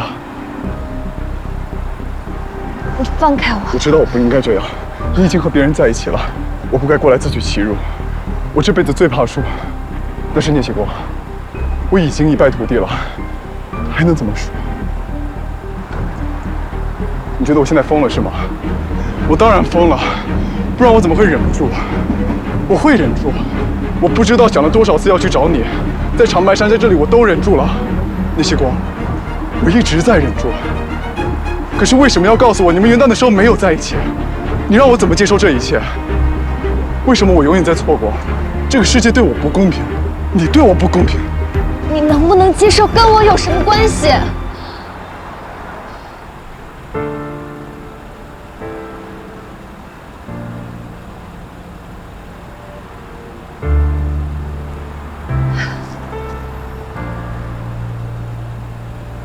你放开我！我知道我不应该这样，你已经和别人在一起了，我不该过来自取其辱。我这辈子最怕输，但是聂曦光，我已经一败涂地了，还能怎么输？你觉得我现在疯了是吗？我当然疯了，不然我怎么会忍不住？我会忍住，我不知道想了多少次要去找你，在长白山，在这里我都忍住了。聂曦光，我一直在忍住。可是为什么要告诉我你们元旦的时候没有在一起？你让我怎么接受这一切？为什么我永远在错过？这个世界对我不公平，你对我不公平。你能不能接受跟我有什么关系？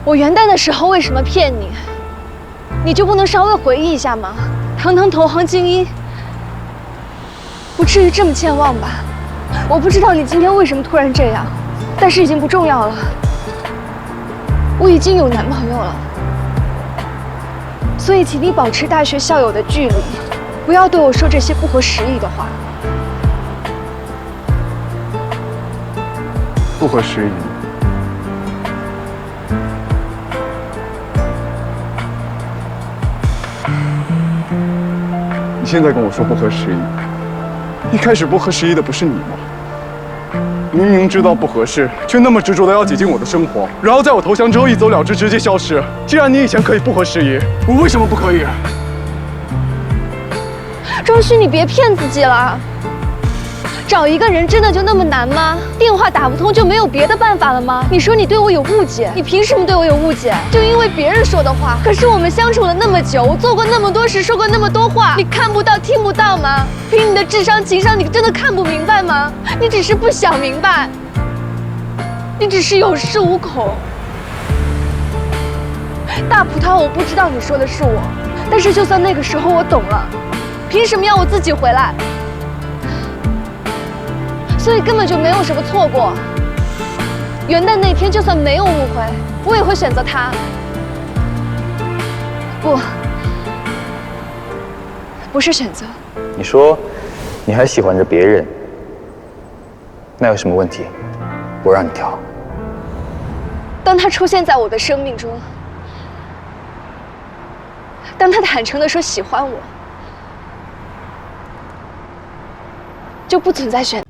我元旦的时候为什么骗你？你就不能稍微回忆一下吗？堂堂投行精英，不至于这么健忘吧？我不知道你今天为什么突然这样，但是已经不重要了。我已经有男朋友了，所以请你保持大学校友的距离，不要对我说这些不合时宜的话。不合时宜。你现在跟我说不合时宜，一开始不合时宜的不是你吗？明明知道不合适，却那么执着的要挤进我的生活，然后在我投降之后一走了之，直接消失。既然你以前可以不合时宜，我为什么不可以？庄旭，你别骗自己了。找一个人真的就那么难吗？电话打不通就没有别的办法了吗？你说你对我有误解，你凭什么对我有误解？就因为别人说的话。可是我们相处了那么久，我做过那么多事，说过那么多话，你看不到、听不到吗？凭你的智商、情商，你真的看不明白吗？你只是不想明白，你只是有恃无恐。大葡萄，我不知道你说的是我，但是就算那个时候我懂了，凭什么要我自己回来？所以根本就没有什么错过。元旦那天就算没有误会，我也会选择他。不是选择。你说你还喜欢着别人，那有什么问题？我让你挑。当他出现在我的生命中，当他坦诚地说喜欢我，就不存在选